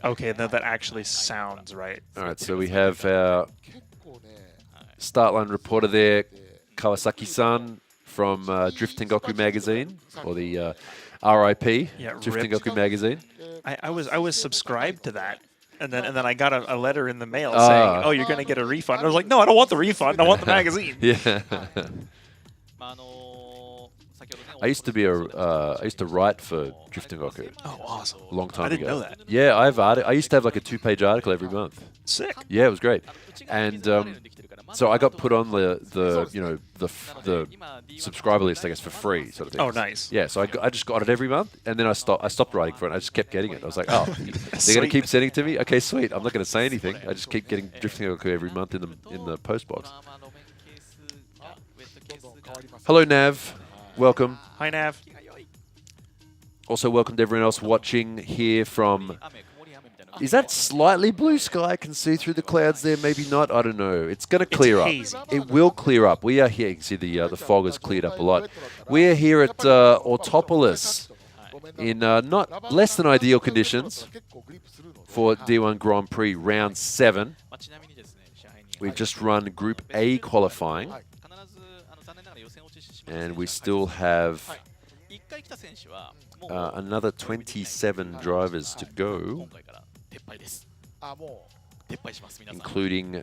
Okay, that actually sounds right. All right, so we have our start line reporter there, Kawasaki-san from Drift Tengoku magazine, or the RIP Drift Tengoku magazine. I was subscribed to that, and then I got a letter in the mail saying, "Oh, you're gonna get a refund." I was like, "No, I don't want the refund. I want the magazine." Yeah. I used to write for Drift Tengoku. Oh, awesome! A long time ago. I didn't know that. Yeah, I used to have like a 2-page article every month. Sick. Yeah, it was great. And so I got put on the subscriber list, I guess, for free, sort of thing. Oh, nice. Yeah, so I just got it every month, and then I stopped writing for it. I just kept getting it. I was like, oh, they're gonna keep sending it to me. Okay, sweet. I'm not gonna say anything. I just keep getting Drift Tengoku every month in the post box. Hello, Nav. Welcome. Hi, Nav. Also, welcome to everyone else watching here from... Is that slightly blue sky? I can see through the clouds there. Maybe not. I don't know. It's going to clear up. It will clear up. We are here. You can see the fog has cleared up a lot. We are here at AUTOPOLIS in not less than ideal conditions for D1 Grand Prix Round 7. We've just run Group A qualifying. And we still have another 27 drivers to go, including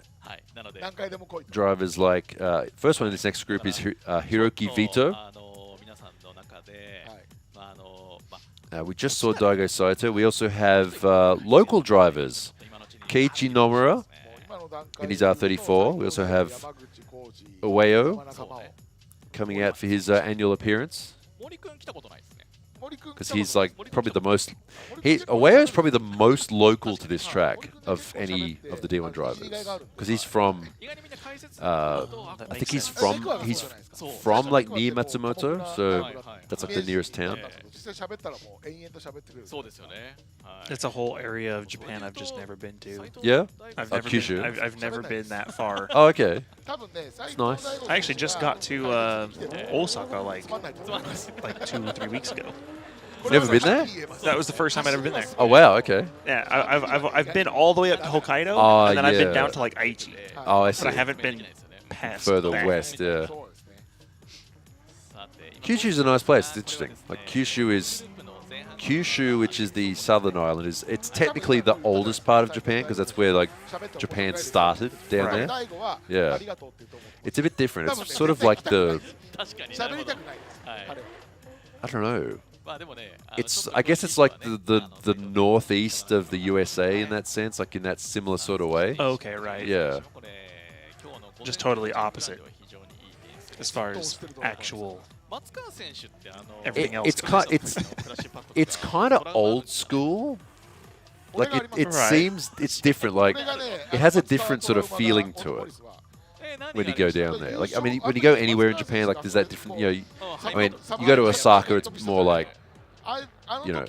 drivers like, first one in this next group is Hiroki Vito. We just saw Daigo Saito. We also have local drivers, Keiichi Nomura in his R34. We also have Ueyo coming out for his annual appearance, because he's like probably the most. Ueyo is probably the most local to this track of any of the D1 drivers, because he's from. I think he's from like near Matsumoto, so that's like the nearest town. It's a whole area of Japan I've just never been to. Yeah? Kyushu. I've never been that far. Oh, okay. It's nice. I actually just got to Osaka like 2 or 3 weeks ago. Never been there? That was the first time I'd ever been there. Oh wow, okay. Yeah, I've been all the way up to Hokkaido, and then I've been down to like Aichi. Oh, I see. But I haven't been past further that. west, yeah. Kyushu's a nice place. It's interesting. Like Kyushu, which is the southern island, it's technically the oldest part of Japan, because that's where like Japan started down there. Yeah, it's a bit different. It's sort of like the, I don't know. I guess it's like the northeast of the USA in that sense, like in that similar sort of way. Okay, right. Yeah. just totally opposite as far as actual everything else. It's kind of old school. Like it seems it's different. Like it has a different sort of feeling to it when you go down there. Like I mean, when you go anywhere in Japan, like there's that different. You know, I mean, you go to Osaka, it's more like, you know,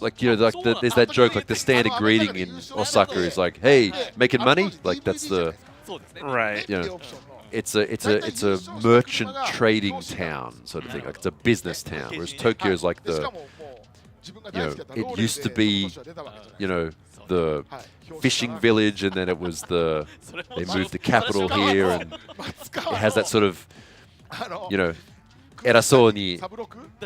like there's that joke, like the standard greeting in Osaka is like, "Hey, making money?" Like that's the right. You know, it's a merchant trading town sort of thing. Like it's a business town, whereas Tokyo is like the, you know, it used to be, you know, the fishing village, and then it was they moved the capital here, and it has that sort of, you know, erasoni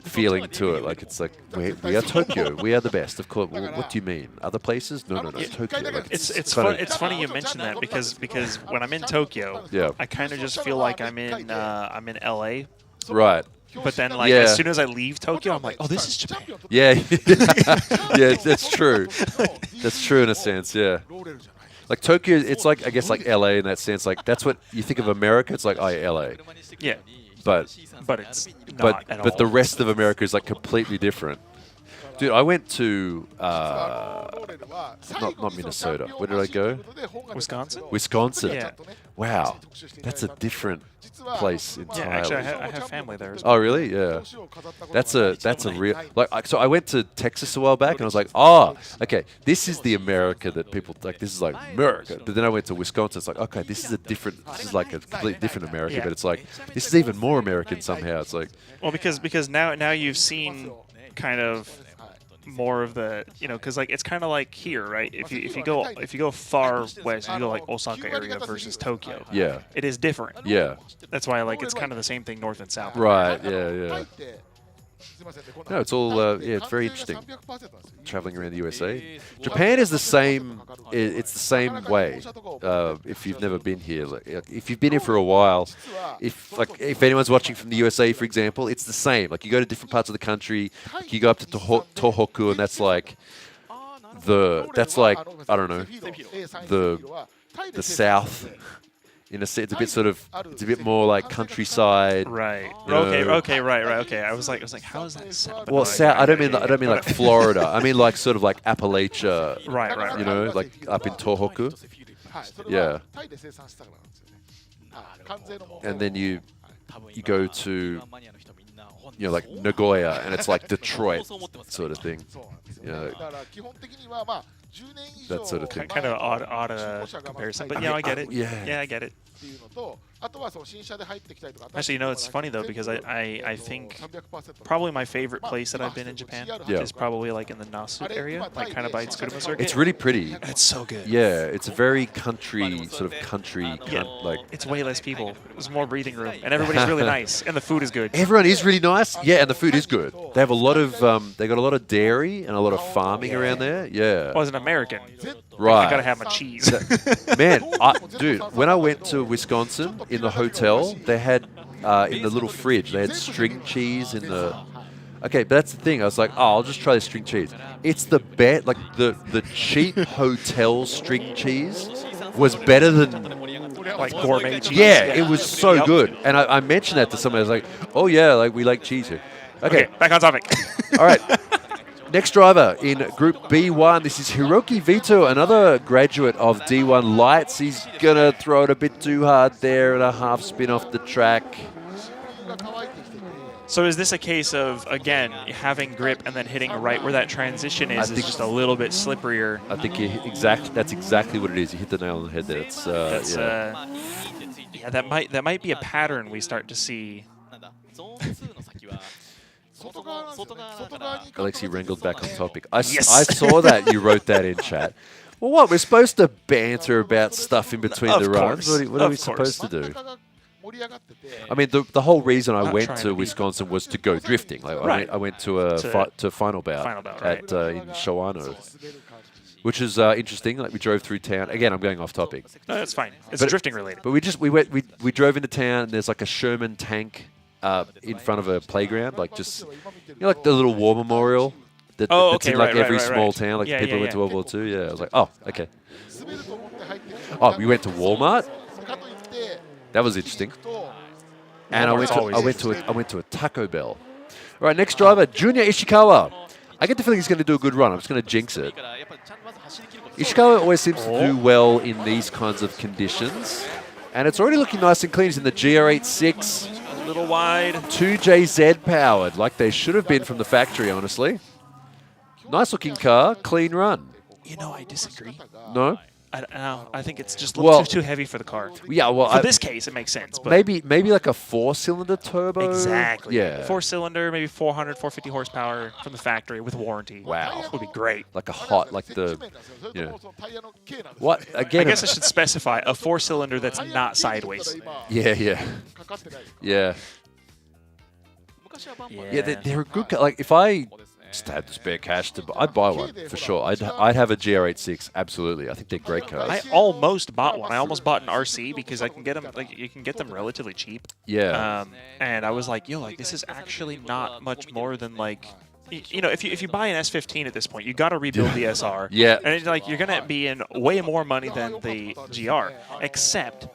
feeling to it. Like it's like we are Tokyo, we are the best. Of course. Well, what do you mean? Other places? No, Tokyo. Like, it's funny you mention that because when I'm in Tokyo, I kind of just feel like I'm in LA. Right. But then, like, as soon as I leave Tokyo, I'm like, oh, this is Japan. Yeah, yeah, that's true. That's true in a sense, yeah. Like Tokyo, it's like, I guess, like LA in that sense. Like that's what you think of America. It's like, oh, yeah, LA. Yeah. But it's not at all. But the rest of America is like completely different. Dude, I went to not Minnesota. Where did I go? Wisconsin. Wisconsin. Yeah. Wow, that's a different place entirely. Yeah, actually, I have family there as well. Oh, really? Yeah. That's a real, like. So I went to Texas a while back, and I was like, oh, okay, this is the America that people like. This is like America. But then I went to Wisconsin. It's like, okay, this is like a completely different America. Yeah. But it's like this is even more American somehow. It's like, well, because now you've seen kind of more of the, you know, because like it's kind of like here, right? If you go far west, you go like Osaka area versus Tokyo. Yeah. It is different. Yeah. That's why like it's kind of the same thing north and south. Right. Yeah. No, it's all it's very interesting. Traveling around the USA, Japan is the same. It's the same way. If you've never been here, like, if you've been here for a while, if anyone's watching from the USA, for example, it's the same. Like you go to different parts of the country, you go up to Tohoku, and that's like I don't know, the south. In a sense, it's a bit sort of, it's a bit more like countryside. Right. You know. Okay. I was like, how is that sound? Well, I don't mean like Florida. I mean like sort of like Appalachia. Right. You know, like up in Tohoku. Yeah. And then you go to, you know, like Nagoya, and it's like Detroit sort of thing. You know, that sort of thing. Kind of odd comparison, but yeah, I get it. Yeah, I get it. Actually, you know, it's funny though, because I think probably my favorite place that I've been in Japan is probably like in the Nasu area, like kind of by Tsukuba Circuit. It's really pretty. It's so good. Yeah, it's a very country, like. It's way less people. There's more breathing room, and everybody's really nice, and the food is good. Everyone is really nice. Yeah, and the food is good. They have a lot of, they got a lot of dairy and a lot of farming around there. Yeah. Well, as an American, right? I gotta have my cheese. Man, dude, when I went to Wisconsin, in the hotel, they had in the little fridge, they had string cheese in the. Okay, but that's the thing. I was like, oh, I'll just try the string cheese. It's the best. Like the cheap hotel string cheese was better than like gourmet cheese. Yeah, it was so good. And I mentioned that to someone. I was like, oh yeah, like we like cheese here. Okay, back on topic. All right. Next driver in Group B1, this is Hiroki Vito, another graduate of D1 Lights. He's going to throw it a bit too hard there and a half spin off the track. So is this a case of, again, having grip and then hitting right where that transition is just a little bit slipperier? I think that's exactly what it is. You hit the nail on the head there. Yeah, that might be a pattern we start to see. Alexi wrangled back on topic. I saw that you wrote that in chat. Well, what? We're supposed to banter about stuff in between the runs? What are we supposed to do? I mean, the whole reason I went to Wisconsin was to go drifting. Like, I went to a final bout at in Shawano, which is interesting. Like we drove through town. Again, I'm going off topic. No, that's fine. It's drifting related. But we drove into town, and there's like a Sherman tank in front of a playground, like just like the little war memorial that's in like every small town, like people who went to World War II. Yeah, I was like, oh, okay. Oh, we went to Walmart. That was interesting. And I went to a Taco Bell. All right, next driver, Junya Ishikawa. I get the feeling he's going to do a good run. I'm just going to jinx it. Ishikawa always seems to do well in these kinds of conditions. And it's already looking nice and clean. He's in the GR86. A little wide. 2JZ powered, like they should have been from the factory, honestly. Nice looking car, clean run. You know, I disagree. No? I think it's just a little too heavy for the car. Yeah, well, for this case, it makes sense. But maybe like a 4-cylinder turbo. Exactly. Yeah. 4-cylinder, maybe 400, 450 horsepower from the factory with warranty. Wow, would be great. Like a hot, like the, you know. What again? I guess I should specify a 4-cylinder that's not sideways. Yeah. Yeah, they're a good car. Like if I just had the spare cash I'd buy one for sure. I'd have a GR86. Absolutely, I think they're great cars. I almost bought one. I almost bought an RC because I can get them. Like you can get them relatively cheap. Yeah. And I was like, this is actually not much more than like. You know, if you buy an S15 at this point, you got to rebuild the SR. Yeah. And it's like you're gonna be in way more money than the GR, except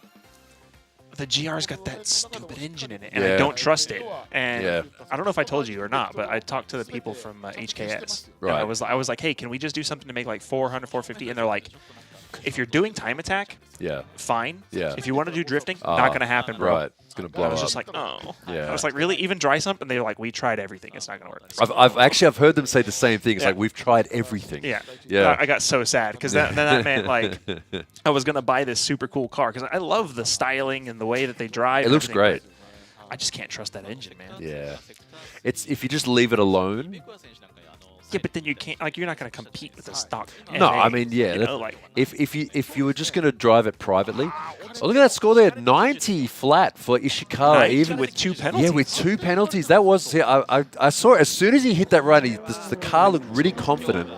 the GR's got that stupid engine in it, and I don't trust it. And I don't know if I told you or not, but I talked to the people from HKS. Right. I was like, hey, can we just do something to make like 400, 450? And they're like, if you're doing time attack, fine. Yeah. If you want to do drifting, not going to happen, bro. Right. It's going to blow up. I was just like, oh. Yeah. I was like, really? Even dry sump? And they're like, we tried everything. It's not going to work. I've heard them say the same thing. It's like, we've tried everything. Yeah. I got so sad because that meant like I was going to buy this super cool car because I love the styling and the way that they drive. It looks great. I just can't trust that engine, man. Yeah. It's if you just leave it alone. Yeah, but then you can't. Like, you're not going to compete with a stock. No, I mean, yeah. You know, like, if you were just going to drive it privately, look at that score there, 90 flat for Ishikawa, 90 even with 2 penalties. Yeah, with 2 penalties. That was. I saw it as soon as he hit that run. The car looked really confident.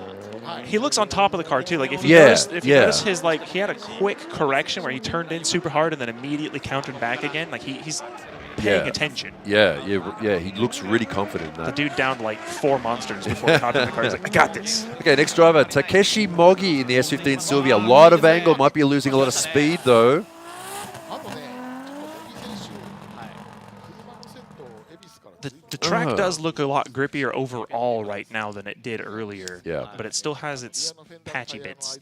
He looks on top of the car too. Like if you notice his he had a quick correction where he turned in super hard and then immediately countered back again. Like he's paying attention. Yeah. He looks really confident in that. The dude downed like 4 monsters before he caught in the car. He's like, I got this. Okay, next driver, Takeshi Mogi in the S15 Sylvia. A lot of angle, might be losing a lot of speed though. The track does look a lot grippier overall right now than it did earlier. Yeah. But it still has its patchy bits.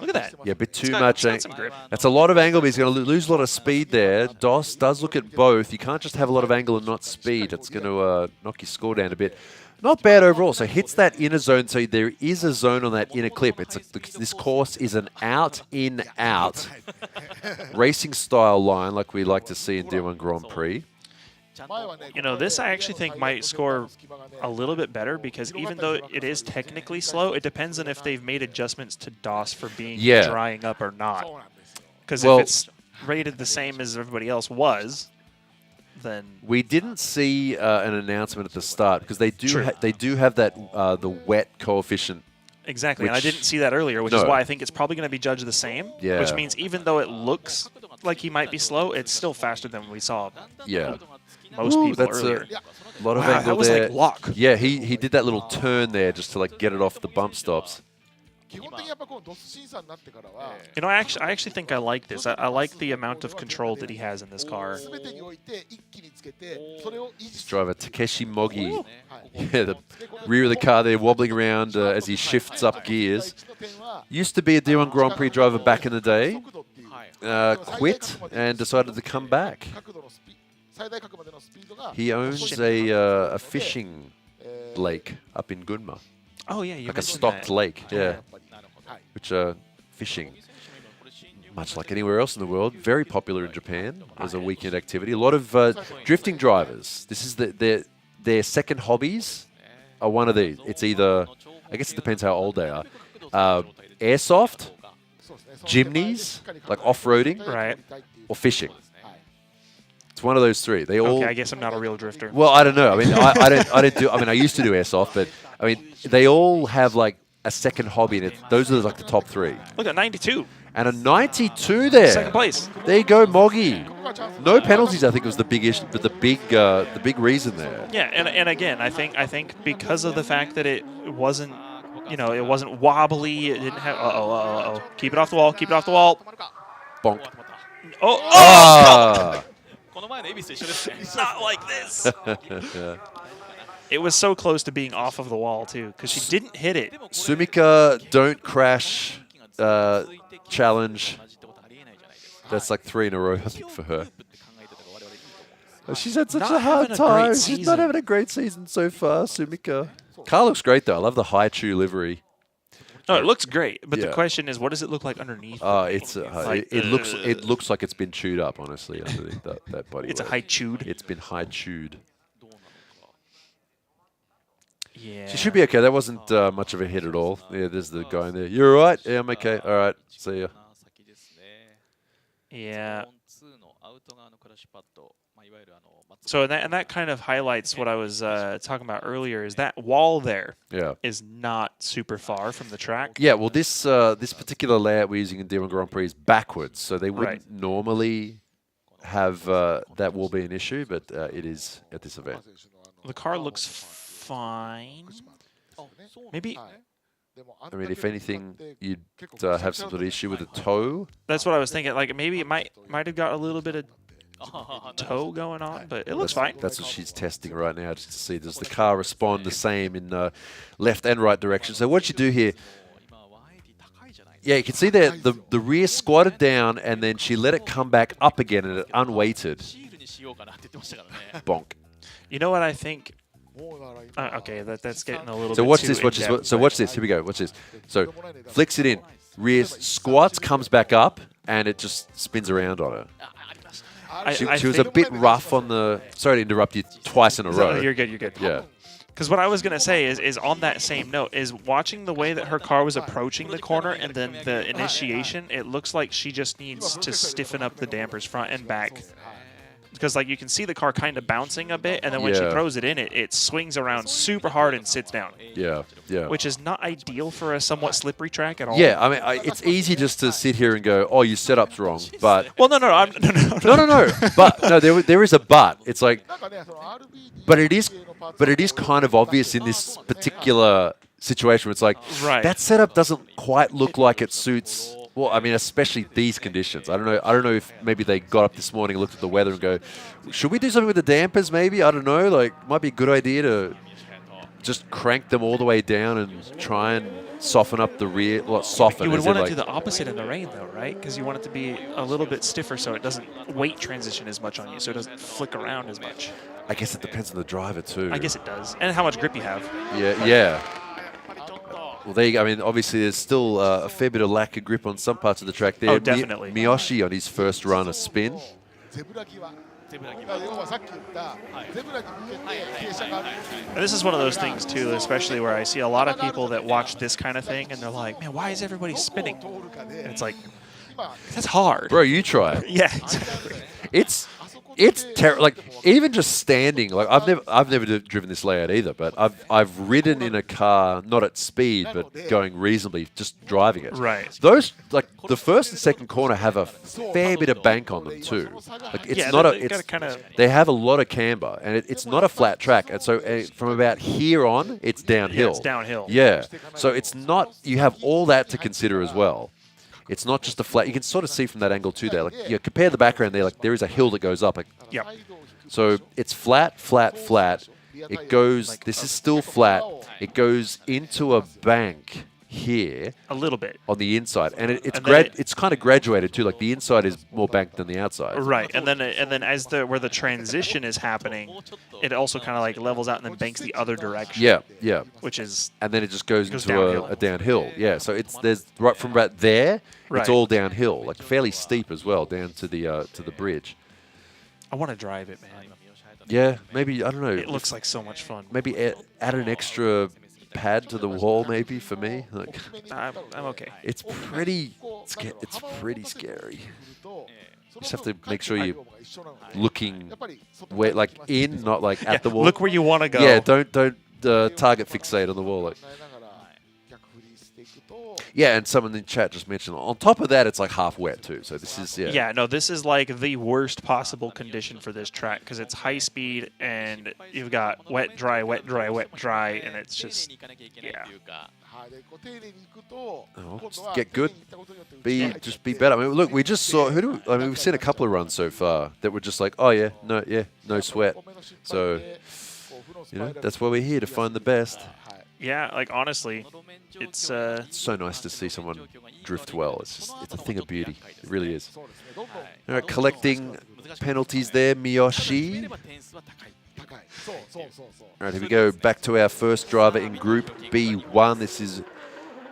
Look at that. Yeah, a bit too much. That's a lot of angle, but he's going to lose a lot of speed there. DOS does look at both. You can't just have a lot of angle and not speed. It's going to knock your score down a bit. Not bad overall. So hits that inner zone. So there is a zone on that inner clip. This course is an out, in, out racing style line like we like to see in D1 Grand Prix. You know, this I actually think might score a little bit better because even though it is technically slow, it depends on if they've made adjustments to DOS for being drying up or not. Because if it's rated the same as everybody else was, then we didn't see an announcement at the start because they do have that the wet coefficient. Exactly, and I didn't see that earlier, which is why I think it's probably going to be judged the same. Yeah. Which means even though it looks like he might be slow, it's still faster than we saw. Most people earlier. A lot of angle that was there. like luck. Yeah, he did that little turn there just to like get it off the bump stops. You know, I actually think I like this. I like the amount of control that he has in this car. This driver, Takeshi Mogi. Yeah, the rear of the car there wobbling around as he shifts up gears. Used to be a D1 Grand Prix driver back in the day. Quit and decided to come back. He owns a fishing lake up in Gunma. Oh yeah, like a stocked lake, which fishing, much like anywhere else in the world, very popular in Japan as a weekend activity. A lot of drifting drivers. This is their second hobbies are one of these. It's either, I guess it depends how old they are, airsoft, jimneys, like off-roading, or fishing. It's one of those three. They all. Okay, I guess I'm not a real drifter. Well, I don't know. I mean, I don't do. I mean, I used to do airsoft, but I mean, they all have like a second hobby in it. Those are like the top 3. Look at 92. And a 92 there. Second place. There you go, Mogi. No penalties. I think was the big issue, but the big reason there. Yeah, and again, I think because of the fact that it wasn't, it wasn't wobbly. It didn't have. Keep it off the wall. Keep it off the wall. Bonk. Ah! Not like this. It was so close to being off of the wall, too, because she didn't hit it. Sumika, don't crash challenge. That's like 3 in a row, I think, for her. She's had such a hard time. She's not having a great season so far, Sumika. Car looks great, though. I love the high chew livery. No, it looks great, but the question is, what does it look like underneath? It looks like it's been chewed up, honestly, underneath that body. It's a high chewed. It's been high chewed. Yeah. She should be okay. That wasn't much of a hit at all. Yeah, there's the guy in there. You're all right? Yeah, I'm okay. All right. See ya. Yeah. So that kind of highlights what I was talking about earlier. Is that wall there? Is not super far from the track. Yeah. Well, this particular layout we're using in D1 Grand Prix is backwards, so they wouldn't normally have that wall be an issue, but it is at this event. The car looks fine. Maybe. I mean, if anything, you'd have some sort of issue with the toe. That's what I was thinking. Like maybe it might have got a little bit of toe going on, but it looks fine. That's what she's testing right now, just to see does the car respond the same in left and right direction. So what you do here, yeah, you can see there the rear squatted down, and then she let it come back up again, and it unweighted. Bonk. You know what I think? Okay, that's getting a little. So bit watch too this. Watch this. in-depth, So watch this. Here we go. Watch this. So flicks it in, rear squats, comes back up, and it just spins around on her. She was a bit rough on the. Sorry to interrupt you twice in a row. No, you're good. You're good. Yeah. Because what I was gonna say is on that same note is watching the way that her car was approaching the corner and then the initiation. It looks like she just needs to stiffen up the dampers front and back. Because like you can see the car kind of bouncing a bit, and then when she throws it in, it swings around super hard and sits down. Yeah, yeah. Which is not ideal for a somewhat slippery track at all. Yeah, I mean, it's easy just to sit here and go, "Oh, your setup's wrong," but well, no. But no, there is a but. It's like, but it is kind of obvious in this particular situation. Where it's like that setup doesn't quite look like it suits. Well, I mean, especially these conditions. I don't know if maybe they got up this morning and looked at the weather and go, should we do something with the dampers maybe? I don't know. Like, might be a good idea to just crank them all the way down and try and soften up the rear. Well, soften. You would want to do the opposite in the rain, though, right? Because you want it to be a little bit stiffer so it doesn't weight transition as much on you, so it doesn't flick around as much. I guess it depends on the driver, too. I guess it does. And how much grip you have. Yeah. Well, there you go. I mean, obviously, there's still a fair bit of lack of grip on some parts of the track there. Oh, definitely. Miyoshi on his first run, a spin. And this is one of those things, too, especially where I see a lot of people that watch this kind of thing, and they're like, man, why is everybody spinning? And it's like, that's hard. Bro, you try it. Yeah, exactly. It's terrible. Like even just standing. Like I've never driven this layout either, but I've ridden in a car not at speed, but going reasonably, just driving it. Right. Those like the first and second corner have a fair bit of bank on them too. Like it's not they have a lot of camber, and it's not a flat track, and so from about here on, it's downhill. Yeah, it's downhill. Yeah. So it's not. You have all that to consider as well. It's not just a flat. You can sort of see from that angle too. There, like you compare the background there. Like there is a hill that goes up. Like, yep. So it's flat, flat, flat. It goes. This is still flat. It goes into a bank here. A little bit on the inside, and it's kind of graduated too. Like the inside is more banked than the outside. Right, and then as where the transition is happening, it also kind of like levels out and then banks the other direction. Yeah. Which is and then it just goes into a downhill. Yeah, so there's right from about there. Right. It's all downhill, like fairly steep as well, down to the bridge. I want to drive it, man. Yeah, maybe I don't know. It looks like so much fun. Maybe add an extra pad to the wall, maybe for me. Like, I'm okay. It's pretty scary. You just have to make sure you're looking where, like in, not like at the wall. Look where you want to go. Yeah, don't target fixate on the wall. Like. Yeah, and someone in chat just mentioned, on top of that, it's like half wet too. So this is, yeah. Yeah, no, this is like the worst possible condition for this track because it's high speed and you've got wet, dry, wet, dry, wet, dry, and it's just, yeah. Oh, just get good. Just be better. I mean, look, we just saw, we've seen a couple of runs so far that were just like, oh yeah, no sweat. So, you know, that's why we're here, to find the best. Yeah, like honestly, it's so nice to see someone drift well. It's a thing of beauty. It really is. All right, collecting penalties there, Miyoshi. All right, here we go. Back to our first driver in Group B1. This is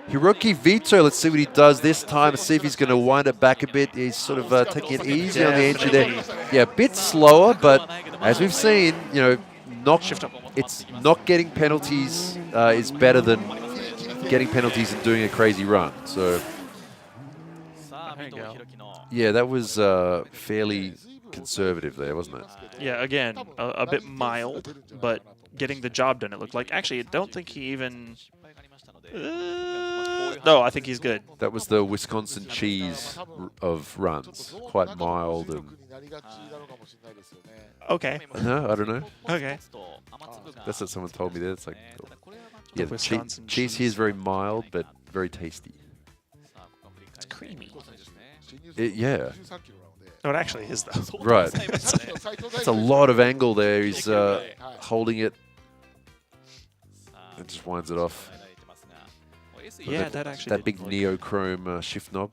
Hiroki Vito. Let's see what he does this time. See if he's going to wind it back a bit. He's sort of taking it easy on the entry there. Yeah, a bit slower, but as we've seen, you know, not getting penalties is better than getting penalties and doing a crazy run. So, yeah, that was fairly conservative there, wasn't it? Yeah, again, a bit mild, but getting the job done, it looked like. Actually, I don't think he even... no, I think he's good. That was the Wisconsin cheese of runs. Quite mild and... Okay. No, I don't know. Okay. That's what someone told me there. It's like, yeah, the Wisconsin cheese here is very mild, but very tasty. It's creamy. Yeah. No, it actually is, though. Right. That's a lot of angle there. He's holding it. It just winds it off. Yeah, that actually that big neochrome shift knob.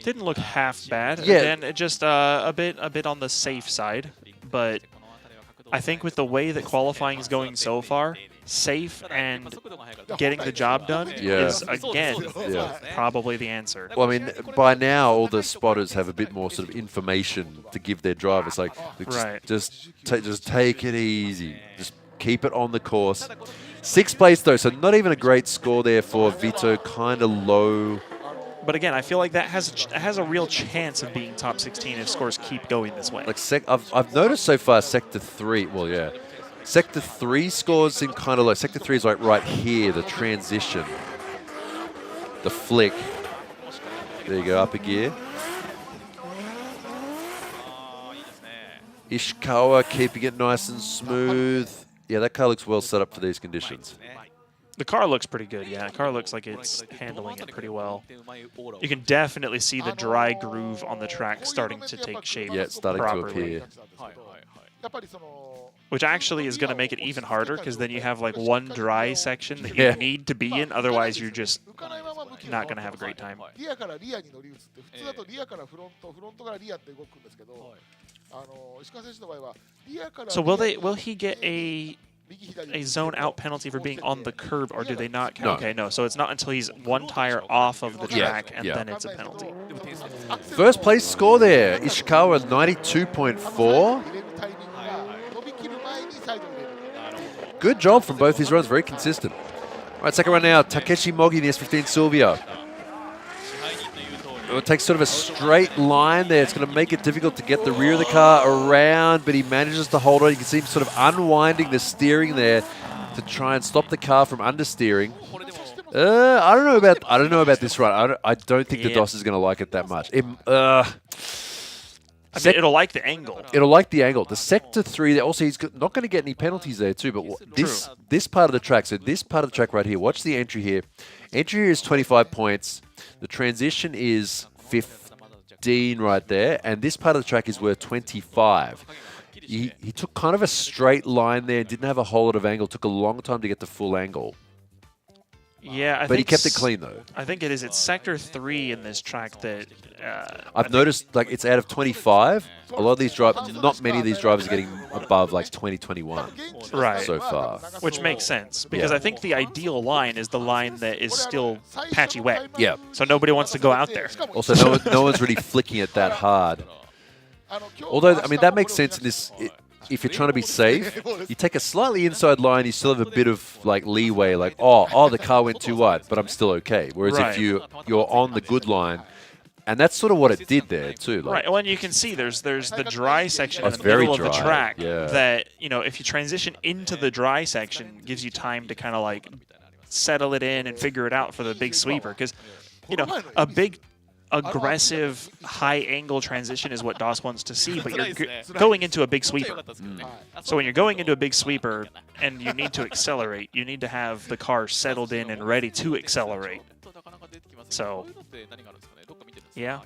Didn't look half bad. Yeah. Again, it just a bit on the safe side, but I think with the way that qualifying is going so far, safe and getting the job done is, again, probably the answer. Well, I mean, by now, all the spotters have a bit more sort of information to give their drivers. Like, just take it easy. Just keep it on the course. 6th place, though, so not even a great score there for Vito. Kind of low. But again, I feel like that has a real chance of being top 16 if scores keep going this way. Like I've noticed so far Sector 3, well, yeah. Sector 3 scores seem kind of low. Sector 3 is like right here, the transition. The flick. There you go, up a gear. Ishikawa keeping it nice and smooth. Yeah, that car looks well set up for these conditions. The car looks pretty good, yeah. The car looks like it's handling it pretty well. You can definitely see the dry groove on the track starting to take shape. Yeah, it's starting properly. to appear. Which actually is going to make it even harder because then you have like one dry section that you need to be in. Otherwise, you're just not going to have a great time. So will he get a zone out penalty for being on the curb, or do they not? No. Okay, no. So it's not until he's one tire off of the track and then it's a penalty. First place score there, Ishikawa 92.4. Good job from both his runs, very consistent. All right, second run now, Takeshi Mogi in the S15 Silvia. It takes sort of a straight line there. It's going to make it difficult to get the rear of the car around, but he manages to hold on. You can see him sort of unwinding the steering there to try and stop the car from understeering. I don't know about this run. I don't think the DOS is going to like it that much. I mean, it'll like the angle. It'll like the angle. The Sector 3, also he's not going to get any penalties there too, but this part of the track, so this part of the track right here, watch the entry here. Entry here is 25 points. The transition is 15 right there, and this part of the track is worth 25. He took kind of a straight line there, didn't have a whole lot of angle, took a long time to get the full angle. Yeah, but he kept it clean though. I think it is. It's Sector 3 in this track that I've noticed, like, it's out of 25. A lot of these drivers, not many of these drivers are getting above like 2021 so far. Which makes sense because I think the ideal line is the line that is still patchy wet. Yeah. So nobody wants to go out there. Also, no one's really flicking it that hard. Although, I mean, that makes sense in this. If you're trying to be safe, you take a slightly inside line, you still have a bit of like leeway, like, oh, the car went too wide, but I'm still okay. Whereas if you're on the good line, And that's sort of what it did there too. Like, Right. Well, and you can see there's the dry section in the very middle of the dry, track yeah. that, you know, if you transition into the dry section, gives you time to kind of like settle it in and figure it out for the big sweeper. Because, you know, a big aggressive high angle transition is what DOS wants to see, but you're going into a big sweeper. So when you're going into a big sweeper and you need to accelerate, you need to have the car settled in and ready to accelerate. So, yeah.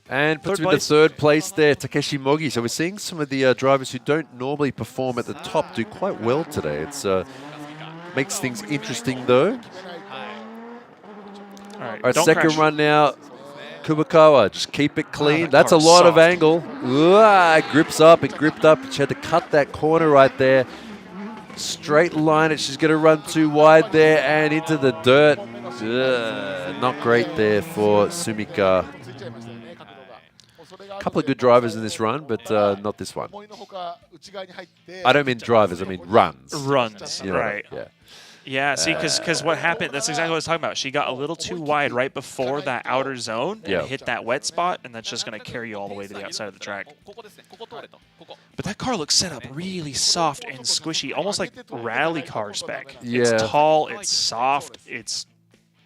And puts Third him in the place. third place there, Takeshi Mogi. So we're seeing some of the drivers who don't normally perform at the top do quite well today. It's makes things interesting though. All right, All right, don't second crash. run now. Kubikawa, just keep it clean. that That's a car's lot of soft. angle. Ooh, it grips up, it gripped up. She had to cut that corner right there. Straight line it. She's going to run too wide there and into the dirt. Not great there for Sumika. A couple of good drivers in this run, but not this one. I don't mean drivers, I mean runs. Runs, You know, right. Yeah. Yeah, see, because what happened, that's exactly what I was talking about. She got a little too wide right before that outer zone and Yeah. hit that wet spot, and that's just going to carry you all the way to the outside of the track. But that car looks set up really soft and squishy, almost like rally car spec. Yeah. It's tall, it's soft, it's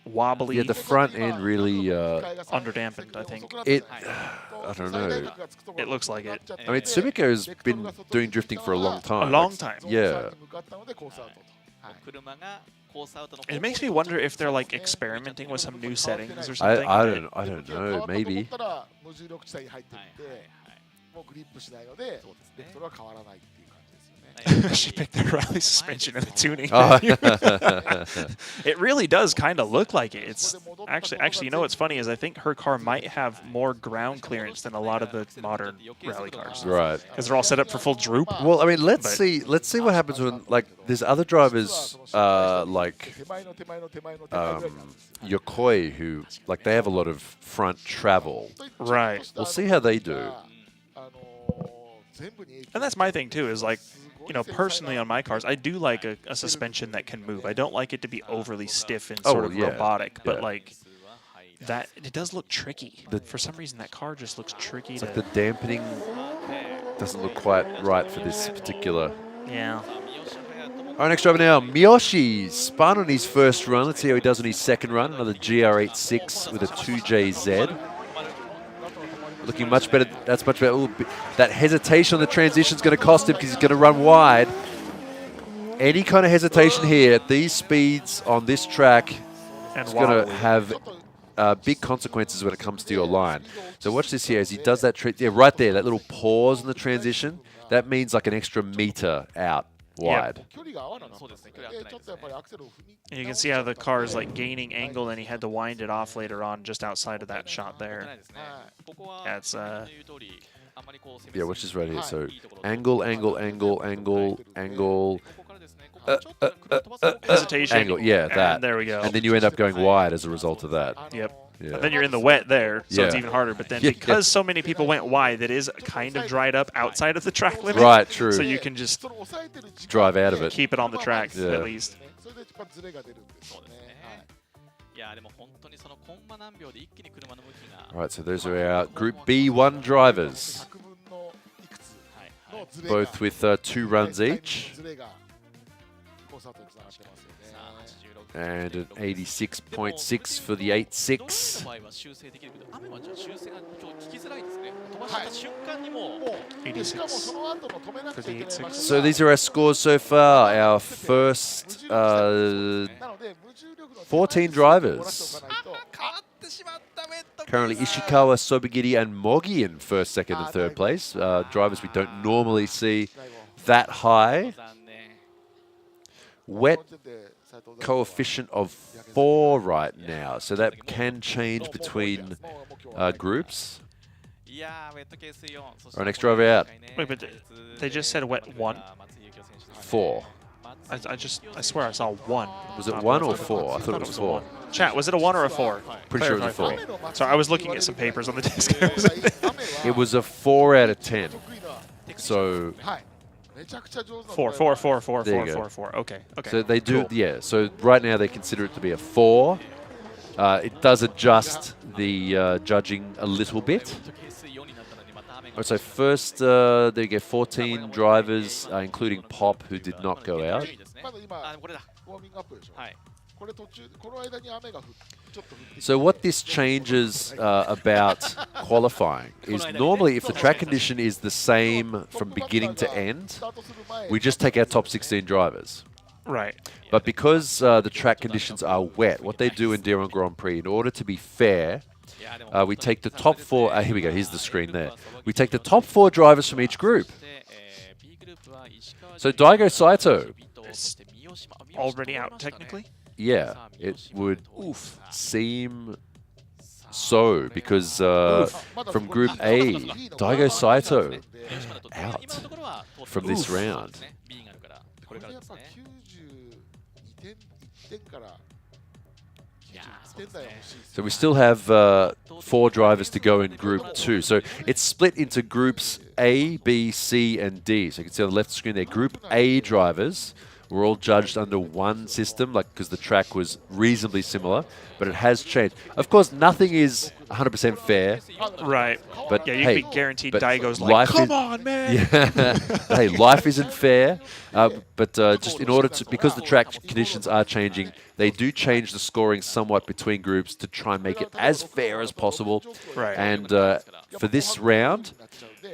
wobbly. Yeah, the front end really... underdampened, I think. I don't know. It looks like it. I mean, Sumika has been doing drifting for a long time. A long time. Yeah. It makes me wonder if they're like experimenting with some new settings or something. I don't know. Maybe. She picked the rally suspension and the tuning. Oh. It really does kind of look like it. It's actually, you know what's funny is I think her car might have more ground clearance than a lot of the modern rally cars. Right. Because they're all set up for full droop. Well, I mean, let's see what happens when like there's other drivers like Yokoi who like they have a lot of front travel. Right. We'll see how they do. And that's my thing too. Is like, you know, personally on my cars, I do like a suspension that can move. I don't like it to be overly stiff and sort of robotic, but like that, it does look tricky. For some reason, that car just looks tricky. It's like the dampening doesn't look quite right for this particular. Yeah. All right, next driver now, Miyoshi spun on his first run. Let's see how he does on his second run. Another GR86 with a 2JZ. Looking much better. That's much better. Ooh, that hesitation on the transition is going to cost him because he's going to run wide. Any kind of hesitation here at these speeds on this track is going to have big consequences when it comes to your line. So watch this here as he does that trick. Yeah, right there, that little pause in the transition. That means like an extra meter out wide. You can see how the car is like gaining angle, and he had to wind it off later on just outside of that shot there. That's Yeah, watch this right here. So angle, angle, angle, angle, angle. Hesitation. Angle, yeah, and that. there we go. And then you end up going wide as a result of that. Yep. Yeah. And then you're in the wet there, so it's Yeah. even harder. But then Yeah, because so many people went wide, that is kind of dried up outside of the track limit. Right, true. So you can just drive out of it. keep it on the track Yeah. at least. All right, so those are our Group B1 drivers. Both with 2 runs each. And an 86.6 for the 8.6. 86 for the 8.6. So these are our scores so far. Our first 14 drivers. Currently Ishikawa, Sobagiri and Mogi in first, second and third place. Drivers we don't normally see that high. Wet coefficient of 4 right now, so that can change between groups. Our next driver out. Wait, but they just said wet 1? 4. I swear I saw 1. Was it 1 or 4? I thought it was 4. Chat, was it a 1 or a 4? Pretty sure it was a 4. Sorry, I was looking at some papers on the disc. It was a 4 out of 10. So 4, 4, 4, 4, there you 4, go. 4, 4. Okay, okay. So they do, Cool. yeah. So right now they consider it to be a 4. It does adjust the judging a little bit. So first, there you go, 14 drivers, including Pop, who did not go out. So what this changes about qualifying is normally if the track condition is the same from beginning to end, we just take our top 16 drivers. Right. But because the track conditions are wet, what they do in D1 Grand Prix, in order to be fair, we take the top 4, here we go, here's the screen there. We take the top 4 drivers from each group. So Daigo Saito. Already out, technically? Yeah, it would seem so, because from Group A, Daigo Saito out from this round. So we still have 4 drivers to go in Group 2. So it's split into Groups A, B, C, and D. So you can see on the left screen there, Group A drivers were all judged under one system, like because the track was reasonably similar, but it has changed. Of course, nothing is 100% fair. Right. But yeah, you hey, can be guaranteed but Daigo's like, come on, man! Yeah. Hey, life isn't fair, but just in order to, because the track conditions are changing, they do change the scoring somewhat between groups to try and make it as fair as possible. Right. And for this round,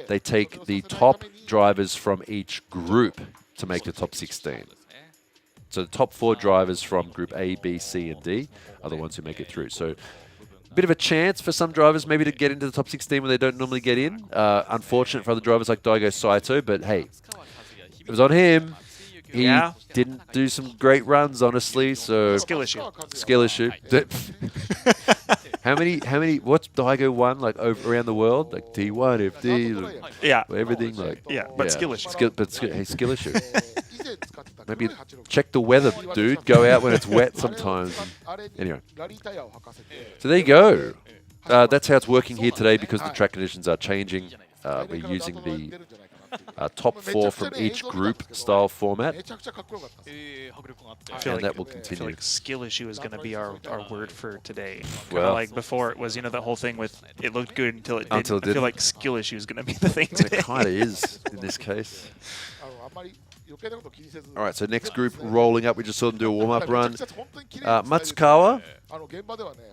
they take the top drivers from each group to make the top 16. So the top 4 drivers from Group A, B, C, and D are the ones who make it through. So a bit of a chance for some drivers maybe to get into the top 16 when they don't normally get in. Unfortunate for other drivers like Daigo Saito, but hey, it was on him. He didn't do some great runs, honestly. So skill issue. Skill issue. How many? What's Daigo won like around the world? Like D1, FD, everything like. Yeah, but skill issue. Skill issue. Maybe check the weather, dude. Go out when it's wet sometimes. Anyway, so there you go. That's how it's working here today because the track conditions are changing. We're using the top 4 from each group style format. I feel and like, that will continue. I feel like skill issue is going to be our word for today. Well, like before it was, the whole thing with it looked good until it didn't. I feel like skill issue is going to be the thing today. It kind of is in this case. All right, so next group rolling up. We just saw them do a warm-up run. Matsukawa,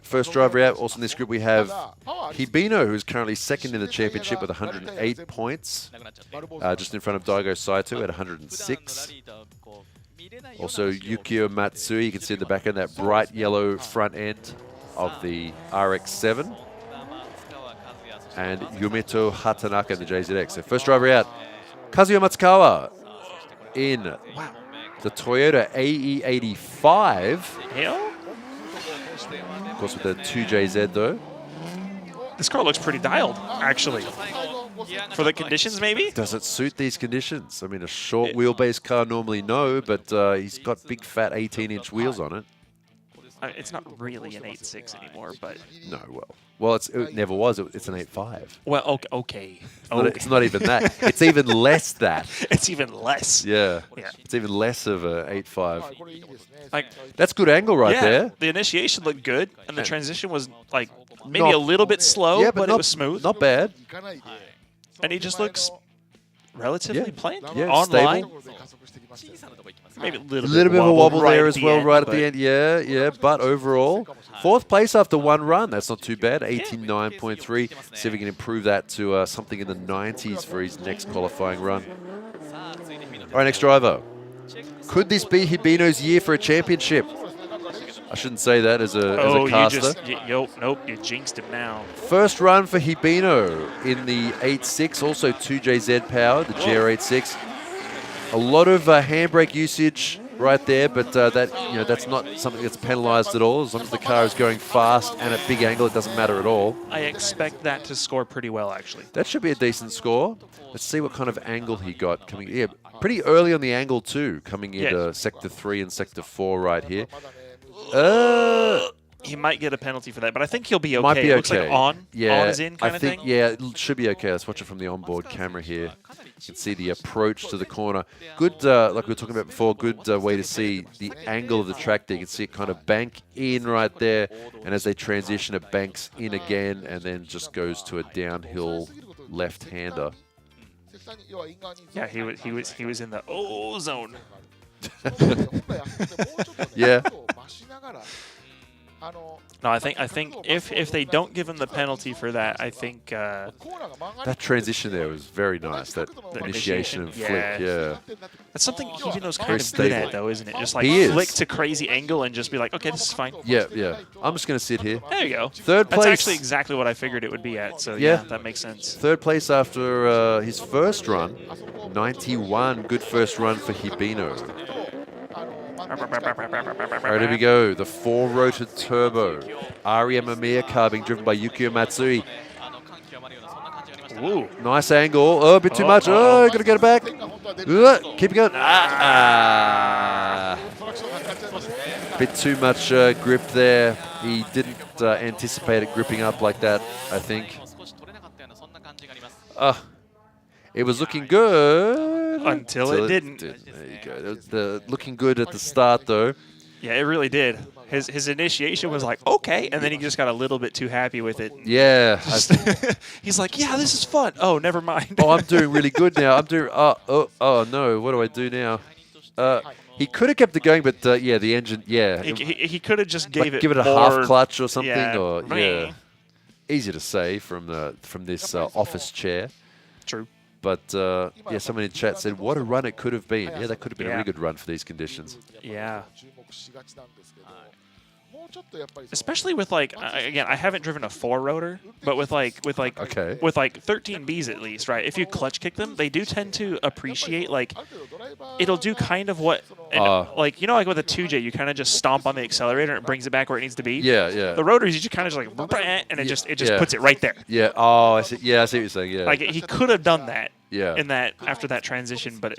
first driver out. Also in this group we have Hibino, who's currently second in the championship with 108 points. Just in front of Daigo Saito at 106. Also Yukio Matsui, you can see in the back end that bright yellow front end of the RX-7. And Yumeto Hatanaka in the JZX. So first driver out, Kazuya Matsukawa in the Toyota AE85. Of course with the 2JZ though. This car looks pretty dialed, actually. For the conditions, maybe? Does it suit these conditions? I mean, a short wheelbase car normally no, but he's got big fat 18-inch wheels on it. It's not really an 8.6 anymore, but... No, well, it never was. It's an 8.5. Well, okay. It's not even that. It's even less that. It's even less. Yeah. It's even less of a 8.5. That's good angle right there. The initiation looked good, and the transition was like maybe a little bit slow, but it was smooth. Not bad. And he just looks relatively plain. Yeah, online. stable. Maybe a little bit of a wobble there as well, right at the end. Yeah, but overall, 4th place after 1 run. That's not too bad. 89.3. See if we can improve that to something in the 90s for his next qualifying run. All right, next driver. Could this be Hibino's year for a championship? I shouldn't say that as a caster. Nope, you jinxed him now. First run for Hibino in the 8.6, also 2JZ powered, the GR86. A lot of handbrake usage right there, but that's not something that's penalised at all. As long as the car is going fast and at big angle, it doesn't matter at all. I expect that to score pretty well, actually. That should be a decent score. Let's see what kind of angle he got coming. Yeah, pretty early on the angle too, coming into Sector 3 and Sector 4 right here. he might get a penalty for that, but I think he'll be okay. Might be It looks okay. like on is in kind I of think, thing. yeah, it should be okay. Let's watch it from the onboard camera here. You can see the approach to the corner. Good, like we were talking about before, good way to see the angle of the track there. You can see it kind of bank in right there, and as they transition, it banks in again, and then just goes to a downhill left-hander. Yeah, he was in the zone. Yeah. No, I think if they don't give him the penalty for that, I think that transition there was very nice. That initiation and flick, yeah. That's something Hibino's kind Very of good stable. at, though, isn't it? Just like He is. flick to crazy angle and just be like, okay, this is fine. Yeah, yeah. I'm just going to sit here. There you go. Third place. That's actually exactly what I figured it would be at. So yeah, that makes sense. Third place after his first run, 91. Good first run for Hibino. All right, here we go. The four-rotor turbo. Aria Mamiya car being driven by Yukio Matsui. Ooh. Nice angle. Oh, a bit too much. Oh, got to get it back. Keep it going. Bit too much grip there. He didn't anticipate it gripping up like that, I think. It was looking good. Until it didn't. There you go. Looking good at the start, though. Yeah, it really did. His initiation was like, okay, and then he just got a little bit too happy with it. Yeah. He's like, yeah, this is fun. Oh, never mind. Oh, I'm doing really good now. I'm doing. Oh no. What do I do now? He could have kept it going, but yeah, the engine. Yeah. He could have just gave give it a more, half clutch or something, yeah, or yeah. Easy to say from this office chair. True. But yeah, someone in chat said, "What a run it could have been." Yeah, that could have been a really good run for these conditions. Yeah. Especially with like again, I haven't driven a four-rotor, but with like 13Bs at least, right? If you clutch kick them, they do tend to appreciate like it'll do kind of what like you know like with a 2J, you kind of just stomp on the accelerator and it brings it back where it needs to be. Yeah, yeah. The rotors, you just kind of just like and it just puts it right there. Yeah. Oh, I see. Yeah, I see what you're saying. Yeah. Like he could have done that. Yeah. In that after that transition, but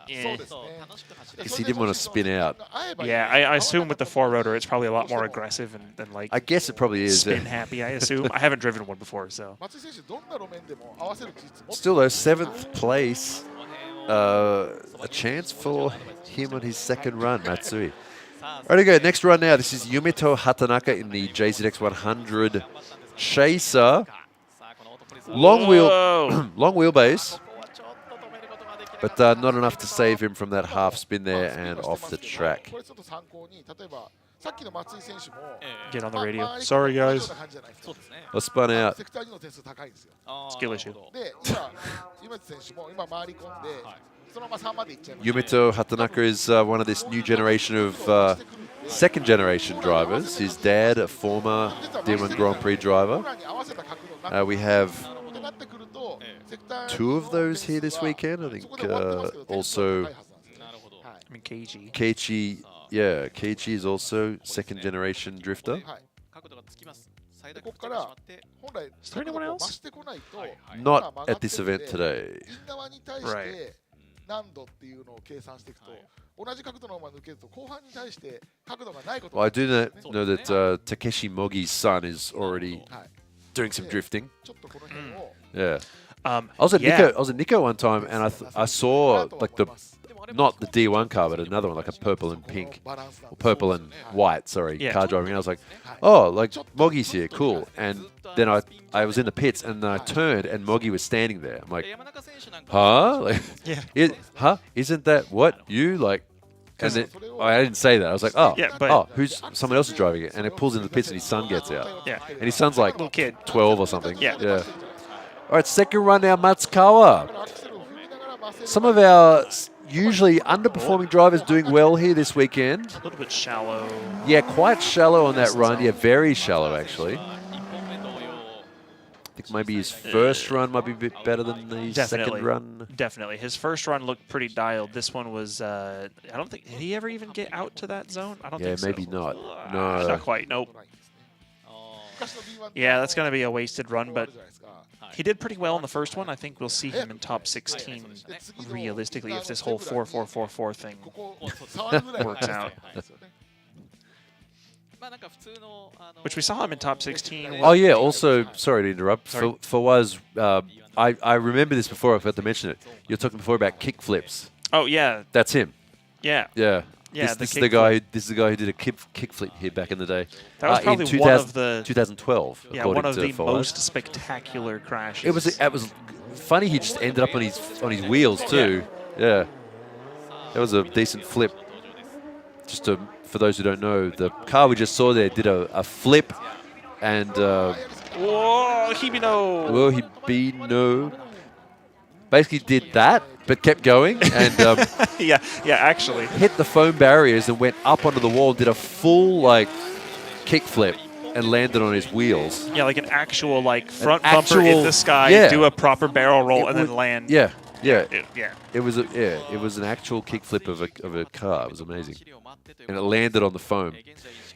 because he didn't want to spin out. Yeah, I assume with the four-rotor, it's probably a lot more aggressive than like. I guess it probably is. Spin happy, I assume. I haven't driven one before, so. Still though, 7th place. A chance for him on his second run, Matsui. All right, okay, next run now. This is Yumito Hatanaka in the JZX 100 Chaser. Long wheelbase. But not enough to save him from that half spin there and off the track. Get on the radio. Sorry, guys. I spun out. Skill issue. Yumito Hatanaka is one of this new generation of second generation drivers. His dad, a former D1 Grand Prix driver. We have 2 of those here this weekend. I think also Keiichi, yeah, Keiichi is also second generation drifter. Is there anyone else? Not at this event today. Right. Well, I do know that Takeshi Mogi's son is already doing some drifting. Yeah. I was at Nico one time, and I saw like not the D1 car, but another one, like a purple and pink, or purple and white, sorry, car driving. And I was like, oh, like Mogi's here, cool. And then I was in the pits, and then I turned, and Mogi was standing there. I'm like, huh? Like, huh? Isn't that what you like? And then, I didn't say that. I was like, oh, who's someone else is driving it? And it pulls into the pits, and his son gets out. Yeah. And his son's like little kid, 12 or something. Yeah. Yeah. All right, second run now, Matsukawa. Some of our usually underperforming drivers doing well here this weekend. A little bit shallow. Yeah, quite shallow on that run. Yeah, very shallow, actually. I think maybe his first run might be a bit better than the second run. Definitely. His first run looked pretty dialed. This one was, I don't think, did he ever even get out to that zone? I don't think so. Yeah, maybe not. No. Not quite, nope. Yeah, that's going to be a wasted run, but he did pretty well in the first one. I think we'll see him in top 16 realistically if this whole 4-4-4-4 thing works out. which we saw him in top 16. Oh yeah. Also, sorry to interrupt. Sorry. For was I remember this before. I forgot to mention it. You're talking before about kick flips. Oh yeah. That's him. Yeah. Yeah. Yeah, This the is the guy. This is the guy who did a kick flip here back in the day. That was probably in one of the 2012. Yeah, one of the Fawaz. most spectacular crashes. It was funny. He just ended up on his wheels too. Yeah. That was a decent flip. Just for those who don't know, the car we just saw there did a flip, and Whoa, Hibino! well, Hibino basically did that, but kept going and yeah, actually hit the foam barriers and went up onto the wall. Did a full kick flip and landed on his wheels. Yeah, like an actual front bumper in the sky, yeah. do a proper barrel roll, and then land. Yeah. Yeah. It was an actual kickflip of a car. It was amazing, and it landed on the foam.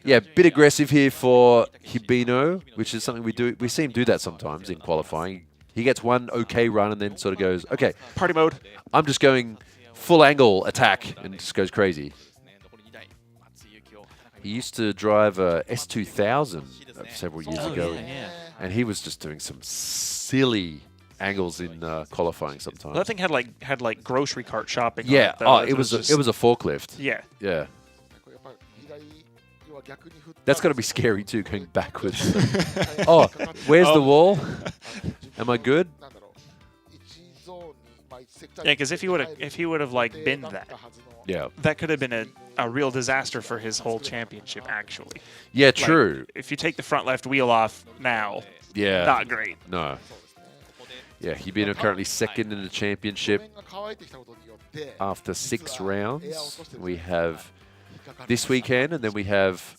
Yeah, bit aggressive here for Hibino, which is something we see him do that sometimes in qualifying. He gets one okay run and then sort of goes, okay, party mode. I'm just going full angle attack and just goes crazy. He used to drive a S2000 several years ago, and he was just doing some silly angles in qualifying sometimes. Well, that thing had like grocery cart shopping. Yeah. On it, it was a forklift. Yeah. Yeah. That's got to be scary too, going backwards. Oh, where's the wall? Am I good? Yeah, because if he would have been that, yeah, that could have been a real disaster for his whole championship. Actually. Yeah, true. If you take the front left wheel off now, yeah, not great. No. Yeah, Hibino currently second in the championship after 6 rounds. We have this weekend, and then we have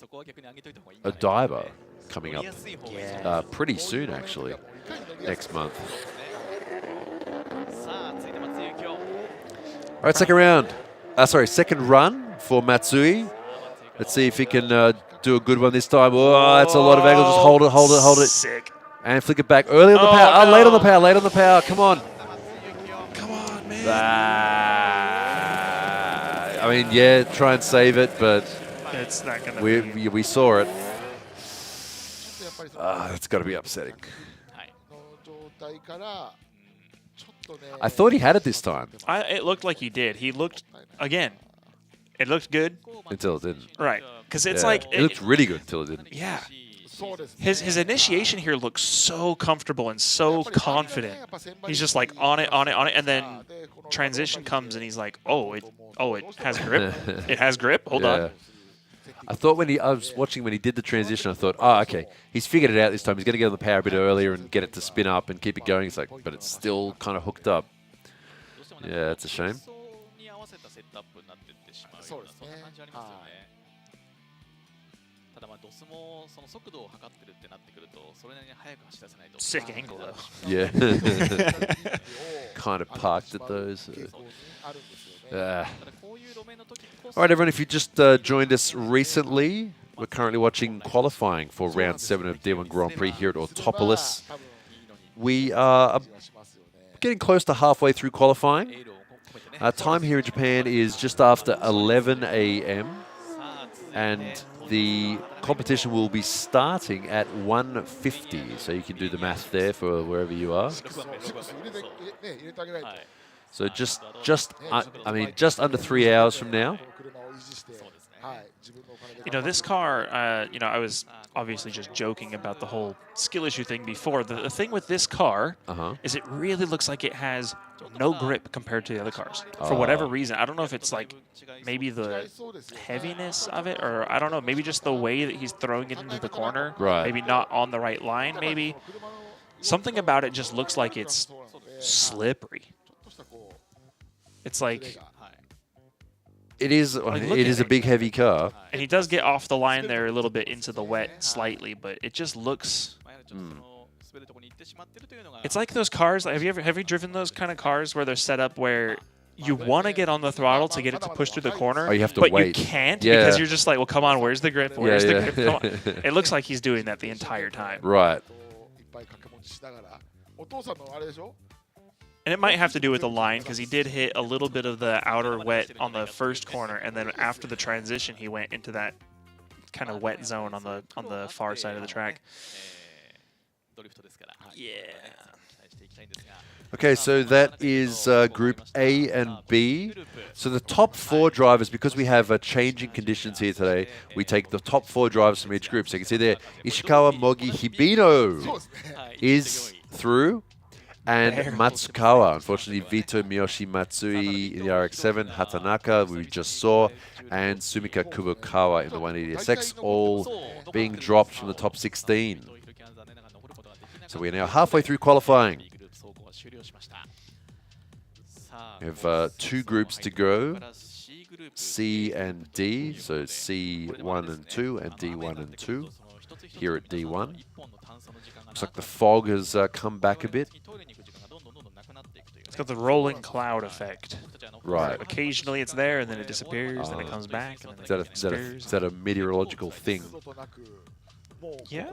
Odaiba coming up pretty soon, actually, next month. All right, second run for Matsui. Let's see if he can do a good one this time. Oh, that's a lot of angle. Just hold it. Sick. And flick it back early on the power. No. Late on the power. Come on. Come on, man. I mean, yeah, try and save it, but it's not gonna we saw it. It's got to be upsetting. I thought he had it this time. It looked like he did. He looked, again, it looked good. Until it didn't. Right. Because it's it looked really good until it didn't. Yeah. His initiation here looks so comfortable and so confident. He's just like on it, and then transition comes and he's like, oh, it has grip. It has grip. Hold on. I thought I was watching when he did the transition, I thought, oh, okay, he's figured it out this time. He's going to get on the power a bit earlier and get it to spin up and keep it going. It's like, but it's still kind of hooked up. Yeah, that's a shame. Sick angle, though. Yeah. Kind of parked at those. All right, everyone, if you just joined us recently, we're currently watching qualifying for Round 7 of D1 Grand Prix here at AUTOPOLIS. We are getting close to halfway through qualifying. Time here in Japan is just after 11 a.m. and the competition will be starting at 1:50, so you can do the math there for wherever you are. So just under 3 hours from now. This car, I was obviously just joking about the whole skill issue thing before. The thing with this car is it really looks like it has no grip compared to the other cars. For whatever reason. I don't know if it's like maybe the heaviness of it, or I don't know, maybe just the way that he's throwing it into the corner. Right. Maybe not on the right line, maybe. Something about it just looks like it's slippery. It's like... It is a big, heavy car. And he does get off the line there a little bit into the wet slightly, but it just looks... It's like those cars. Have you driven those kind of cars where they're set up where you want to get on the throttle to get it to push through the corner, you have to but wait. you can't because you're just like, well, come on, where's the grip? Where's the grip? Come on. It looks like he's doing that the entire time. Right. And it might have to do with the line because he did hit a little bit of the outer wet on the first corner, and then after the transition, he went into that kind of wet zone on the far side of the track. Yeah. Okay, so that is Group A and B. So the top 4 drivers, because we have changing conditions here today, we take the top 4 drivers from each group. So you can see there, Ishikawa, Mogi, Hibino is through. And Matsukawa, unfortunately, Vito, Miyoshi, Matsui in the RX-7, Hatanaka, we just saw, and Sumika Kubokawa in the 180SX, all being dropped from the top 16. So we are now halfway through qualifying. We have 2 groups to go, C and D, so C1 and 2 and D1 and 2 here at D1. Looks like the fog has come back a bit. It's got the rolling cloud effect. Right. Occasionally it's there, and then it disappears, then it comes back, and then it disappears. Is that a meteorological thing? Yeah,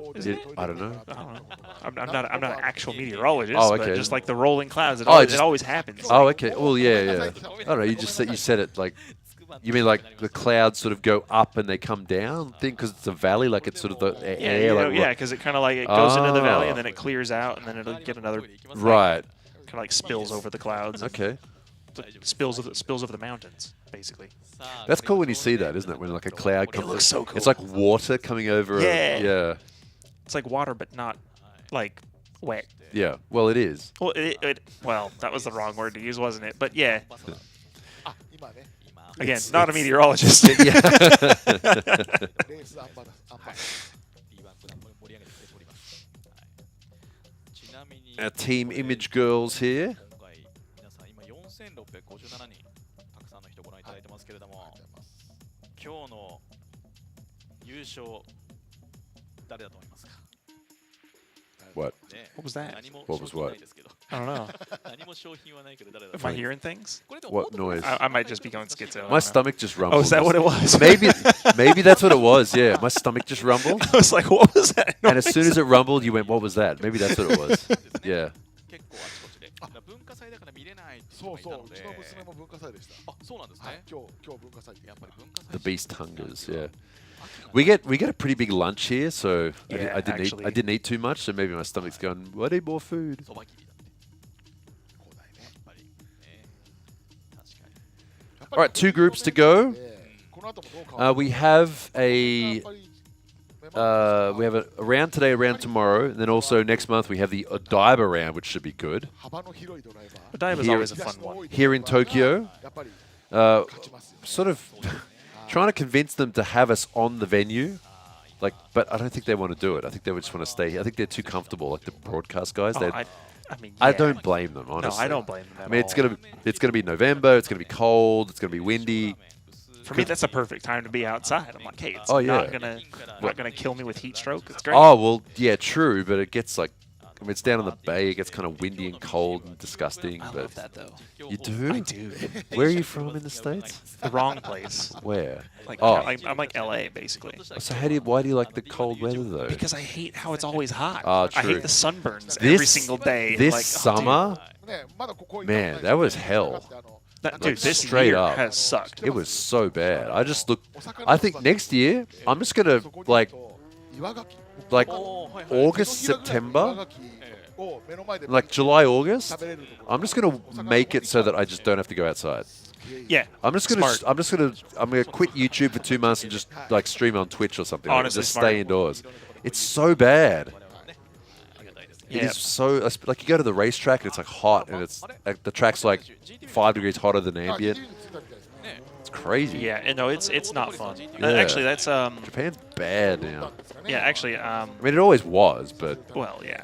I don't know. I don't know. I'm not an actual meteorologist, oh, okay. but just like the rolling clouds, it always happens. Oh, okay. Well, yeah. I don't know. You said it like. You mean like the clouds sort of go up and they come down thing because it's a valley, like it's sort of the air. Yeah, because it kind of like it goes into the valley and then it clears out and then it'll get another. Right. Kind of like spills over the clouds. Okay. Spills over the mountains, basically. That's cool when you see that, isn't it? When like a cloud comes. It looks so cool. It's like water coming over. Yeah. It's like water, but not like wet. Yeah. Well, it is. Well, well, that was the wrong word to use, wasn't it? But yeah. Again, not a meteorologist. Our team image girls here. What? What was that? What was what? I don't know. Am I hearing things? What noise? I might just be going schizo. My stomach just rumbled. Oh, is that what it was? Maybe that's what it was. Yeah, my stomach just rumbled. I was like, what was that noise? And as soon as it rumbled, you went, "What was that?" Maybe that's what it was. Yeah. The beast hungers. Yeah. We get a pretty big lunch here, so I didn't eat too much, so maybe my stomach's going, "I need more food." All right, 2 groups to go. We have a round today, a round tomorrow, and then also next month we have the Odaiba round, which should be good. Odaiba's always a fun one. Here in Tokyo, sort of trying to convince them to have us on the venue, but I don't think they want to do it. I think they would just want to stay. I think they're too comfortable, like the broadcast guys. I don't blame them, honestly. No, I don't blame them. I mean, it's gonna be November. It's gonna be cold. It's gonna be windy. For me, that's the perfect time to be outside. I'm like, hey, it's not gonna kill me with heat stroke. It's great. Oh well, yeah, true. But it gets like, I mean, it's down on the bay. It gets kind of windy and cold and disgusting. I love that though. You do? I do. Where are you from in the States? The wrong place. Where? I'm like LA basically. So why do you like the cold weather though? Because I hate how it's always hot. True. I hate the sunburns every single day. This summer, man, that was hell. Dude, this straight year up has sucked. It was so bad. I think next year I'm just gonna like August, September, like July, August. I'm just gonna make it so that I just don't have to go outside. Yeah, I'm gonna quit YouTube for 2 months and just like stream on Twitch or something. Honestly, just stay indoors. It's so bad. Yeah. It is so like you go to the racetrack and it's like hot and it's like the track's like 5 degrees hotter than ambient. It's crazy. Yeah, and no, it's not fun. Yeah. Actually, that's Japan's bad now. Yeah, actually, I mean, it always was, but well, yeah,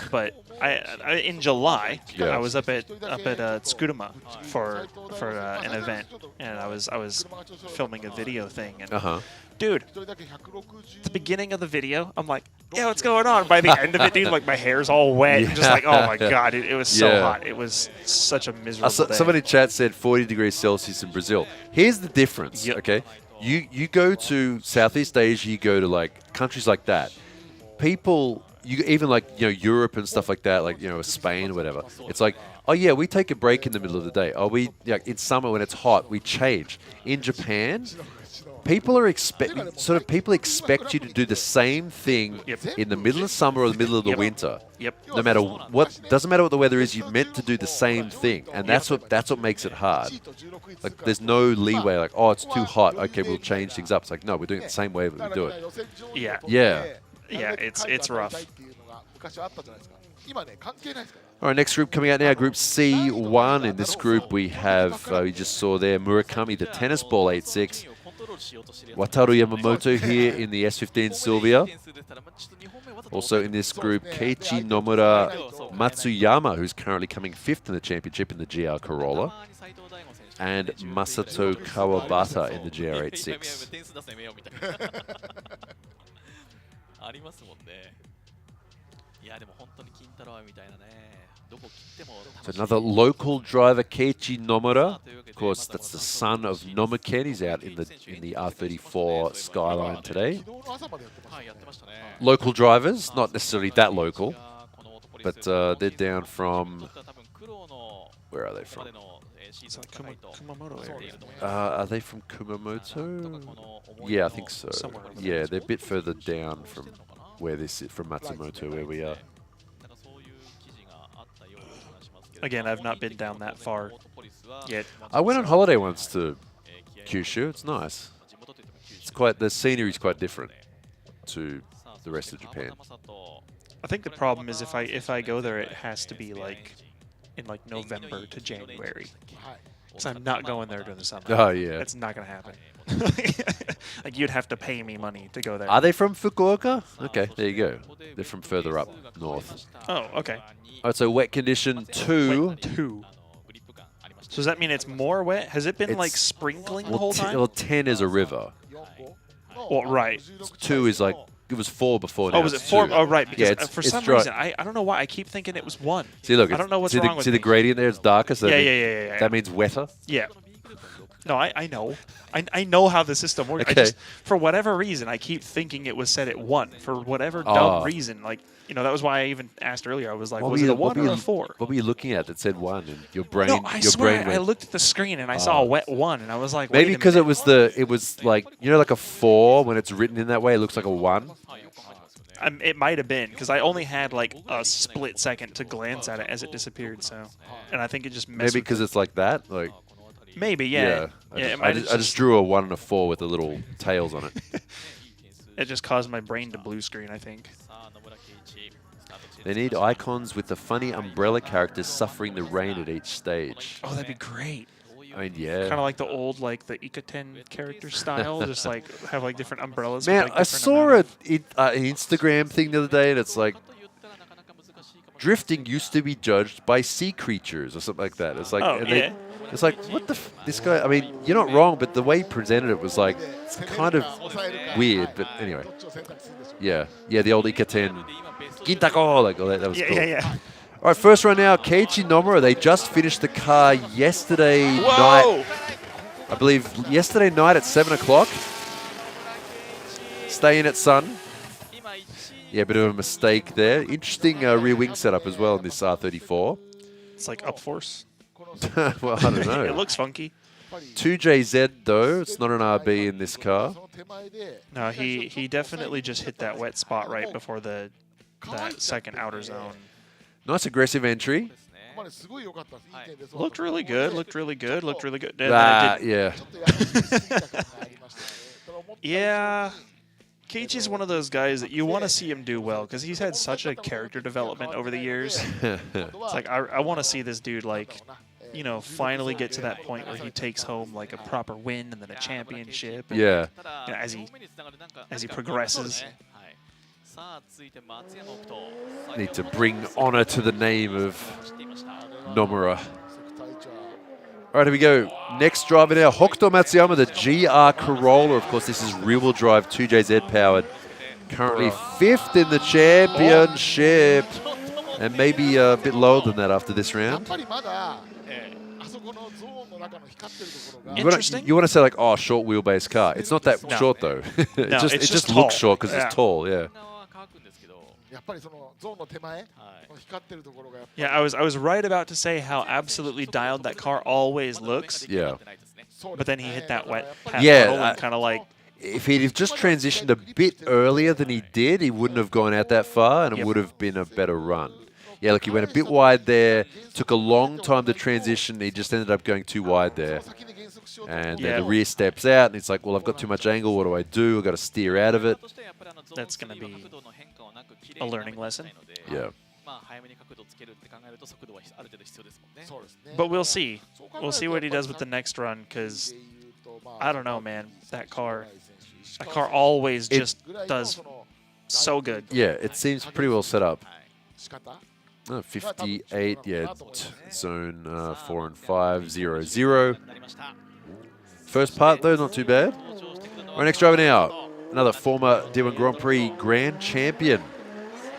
but I in July I was up at Tsukuruma for an event, and I was filming a video thing, and dude, the beginning of the video, I'm like, yeah, what's going on? By the end of it, dude, like my hair's all wet, and just like, oh my god, it was so hot. It was such a miserable day. Somebody in chat said 40 degrees Celsius in Brazil. Here's the difference, okay? You go to Southeast Asia, you go to like countries like that. People, even like Europe and stuff like that, like Spain or whatever. It's like, oh yeah, we take a break in the middle of the day. Oh, in summer when it's hot, we change. In Japan, people are people expect you to do the same thing in the middle of summer or the middle of the winter. No matter what, doesn't matter what the weather is, you're meant to do the same thing, and that's what makes it hard. Like there's no leeway. Like, oh, it's too hot. Okay, we'll change things up. It's like, no, we're doing it the same way we do it. Yeah. It's rough. All right, next group coming out now, Group C1. In this group, we have, you just saw there, Murakami, the tennis ball, 8-6. Wataru Yamamoto here in the S15 Sylvia. Also in this group, Keiichi Nomura Matsuyama, who's currently coming 5th in the championship in the GR Corolla. And Masato Kawabata in the GR86. So another local driver, Keiichi Nomura. Of course, that's the son of Nomuken. He's out in the R34 Skyline today. Local drivers, not necessarily that local, but they're down from. Where are they from? Kumamoto area. Are they from Kumamoto? Yeah, I think so. Yeah, they're a bit further down from where this is, from Matsumoto, where we are. Again, I've not been down that far yet. I went on holiday once to Kyushu. It's nice. It's quite, the scenery is quite different to the rest of Japan. I think the problem is if I go there, it has to be like in like November to January. Because I'm not going there during the summer. Oh yeah, that's not gonna happen. Like you'd have to pay me money to go there. Are they from Fukuoka? Okay, there you go. They're from further up north. Oh, okay. All right, so wet condition 2. Wet 2. So does that mean it's more wet? Has it been like sprinkling the whole time? Well, 10 is a river. Well, right. 2 is like, it was 4 before now. Oh, was it 4? Oh, right. Because yeah, for some reason, I don't know why, I keep thinking it was 1. See, look, I don't know what's wrong with see the gradient there? It's darker. So yeah. That means wetter? Yeah. No, I know. I know how the system works. Okay. I just, for whatever reason, I keep thinking it was set at 1. For whatever dumb reason. Like, you know, that was why I even asked earlier. I was like, was it a 1 or a 4? What were you looking at that said 1? And your brain, No, I swear, I looked at the screen and I saw a wet 1, and I was like, maybe because it was like, you know, like a 4 when it's written in that way, it looks like a 1. It might have been, because I only had like a split second to glance at it as it disappeared. So, and I think it just messed maybe because it's like that, like. Maybe, yeah. I just drew a 1 and a 4 with the little tails on it. It just caused my brain to blue screen, I think. They need icons with the funny umbrella characters suffering the rain at each stage. Oh, that'd be great. I mean, yeah. Kind of like the old, like the Ikaten character style, just like have like different umbrellas. Man, with, like, I saw an Instagram thing the other day, and it's like, drifting used to be judged by sea creatures or something like that. It's like, it's like, what the this guy, I mean, you're not wrong, but the way he presented it was like, it's kind of weird, but anyway. Yeah, the old Ikaten, Gintako, like all that was cool. Yeah. All right, first run now, Keiichi Nomura. They just finished the car yesterday night. I believe yesterday night at 7 o'clock. Stay in it, son. Yeah, a bit of a mistake there. Interesting rear wing setup as well in this R34. It's like up force. Well, I don't know. It looks funky. 2JZ though, it's not an RB in this car. No, he definitely just hit that wet spot right before that second outer zone. Nice aggressive entry. Looked really good. Yeah. Yeah. Keiichi's one of those guys that you want to see him do well because he's had such a character development over the years. It's like I want to see this dude like, you know, finally get to that point where he takes home like a proper win and then a championship. And, yeah. You know, as he progresses. Need to bring honor to the name of Nomura. All right, here we go. Next driver now, Hokuto Matsuyama, the GR Corolla. Of course, this is rear-wheel drive, 2JZ powered. Currently 5th in the championship. And maybe a bit lower than that after this round. Interesting. You want to say like, oh, short wheelbase car. It's not that short though. it just looks short because it's tall. Yeah. Yeah, I was right about to say how absolutely dialed that car always looks. Yeah. But then he hit that wet path and kind of like if he'd have just transitioned a bit earlier than he did, he wouldn't have gone out that far, and it would have been a better run. Yeah, look, he went a bit wide there, took a long time to transition, he just ended up going too wide there. And then the rear steps out, and it's like, well, I've got too much angle, what do I do? I've got to steer out of it. That's going to be a learning lesson. Yeah. But we'll see. We'll see what he does with the next run, because I don't know, man. That car always just does so good. Yeah, it seems pretty well set up. 58, yeah, zone 4 and 5, 0-0. First part, though, not too bad. Our next driver now, another former D1 Grand Prix Grand Champion,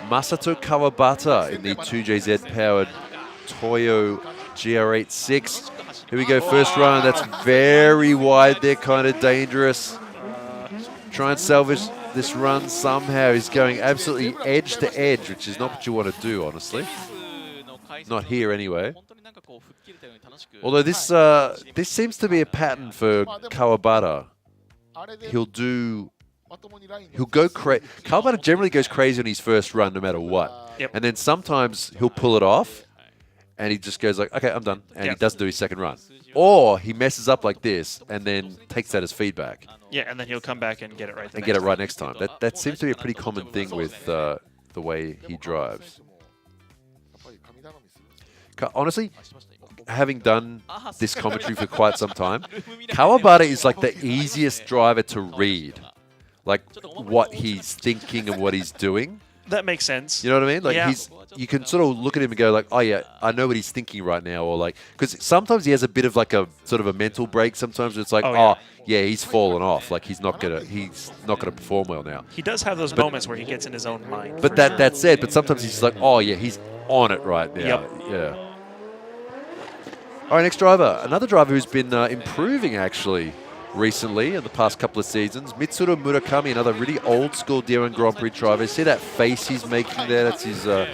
Masato Kawabata in the 2JZ-powered Toyo GR86. Here we go, first run. That's very wide there, kind of dangerous. Try and salvage this run somehow. He's going absolutely edge to edge, which is not what you want to do, honestly. Not here, anyway. Although this seems to be a pattern for Kawabata. He'll go crazy. Kawabata generally goes crazy on his first run, no matter what. Yep. And then sometimes he'll pull it off, and he just goes like, "Okay, I'm done," and he doesn't do his second run. Or he messes up like this, and then takes that as feedback. Yeah, and then he'll come back and get it right. Next time. That seems to be a pretty common thing with the way he drives. Honestly, having done this commentary for quite some time, Kawabata is like the easiest driver to read. Like what he's thinking and what he's doing. That makes sense. You know what I mean? Like you can sort of look at him and go like, oh yeah, I know what he's thinking right now, or like, because sometimes he has a bit of like a sort of a mental break. Sometimes it's like, oh yeah, he's fallen off. Like he's not gonna perform well now. He does have those moments where he gets in his own mind. But that said, but sometimes he's like, oh yeah, he's on it right now. Yep. Yeah. All right, next driver, another driver who's been improving actually recently in the past couple of seasons. Mitsuru Murakami, another really old school D1 Grand Prix driver. See that face he's making there? That's his sort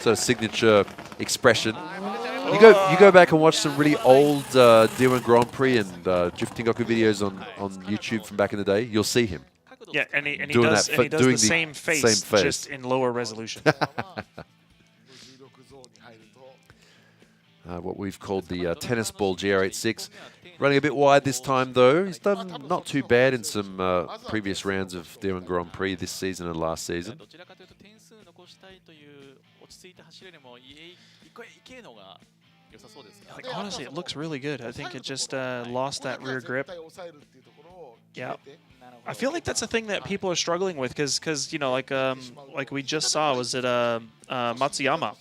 of signature expression. You go back and watch some really old D1 Grand Prix and Drift Tengoku videos on YouTube from back in the day. You'll see him. Yeah, and he does the same face, just in lower resolution. What we've called the tennis ball GR86. Running a bit wide this time, though. He's done not too bad in some previous rounds of D1 Grand Prix this season and last season. Like, honestly, it looks really good. I think it just lost that rear grip. Yeah. I feel like that's a thing that people are struggling with because you know, like we just saw, was it Matsuyama?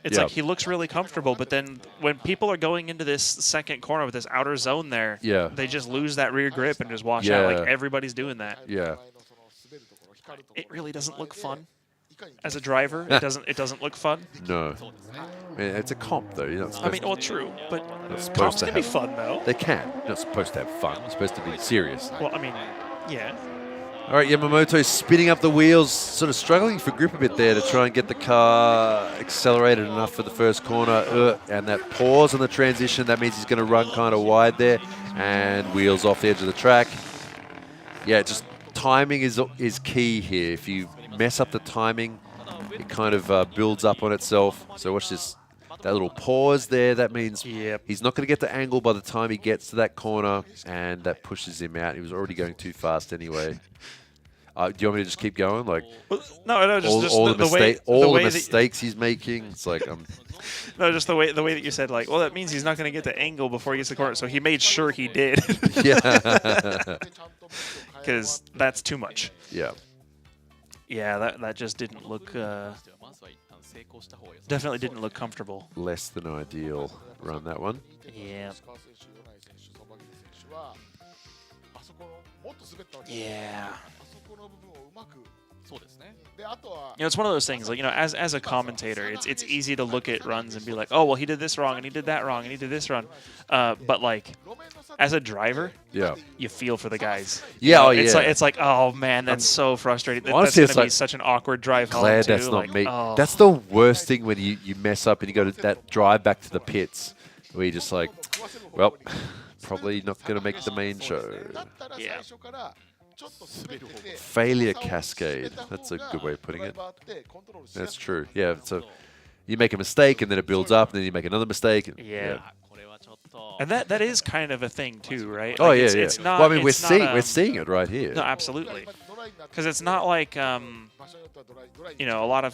It's like he looks really comfortable, but then when people are going into this second corner with this outer zone there, they just lose that rear grip and just wash out. Like everybody's doing that. Yeah. It really doesn't look fun. As a driver, it doesn't look fun. No. I mean, it's a comp, though. You're not supposed I mean, well, true, but supposed comps to can be fun, though. They can. You're not supposed to have fun. You're supposed to be serious. Well, I mean, yeah. All right, Yamamoto spinning up the wheels, sort of struggling for grip a bit there to try and get the car accelerated enough for the first corner. And that pause on the transition, that means he's going to run kind of wide there. And wheels off the edge of the track. Yeah, just timing is key here. If you mess up the timing, it kind of builds up on itself. So watch this. That little pause there, that means he's not going to get the angle by the time he gets to that corner, and that pushes him out. He was already going too fast anyway. Do you want me to just keep going? Like, no, just all the way mistakes he's making. It's like no, just the way that you said, like, well, that means he's not going to get the angle before he gets the corner. So he made sure he did. Yeah, because that's too much. Yeah. Yeah, that just didn't look. Definitely didn't look comfortable. Less than ideal run, that one. Yeah. Yeah. You know, it's one of those things, like, you know, as a commentator, it's easy to look at runs and be like, oh, well, he did this wrong, and he did that wrong, and he did this wrong. But, like, as a driver, you feel for the guys. Yeah, you know, it's like, oh, man, that's so frustrating. Honestly, that's going to be such an awkward drive home, glad too. that's not like, me. Oh. That's the worst thing when you mess up and you go to that drive back to the pits where you're just like, well, probably not going to make the main show. Yeah. Failure cascade. That's a good way of putting it. That's true. Yeah, so you make a mistake and then it builds up, and then you make another mistake. Yeah. And that is kind of a thing too, right? Oh, Like, yeah, it's, yeah. It's not, well, I mean, we're it's not, seeing it right here. No, absolutely. Because it's not like, you know,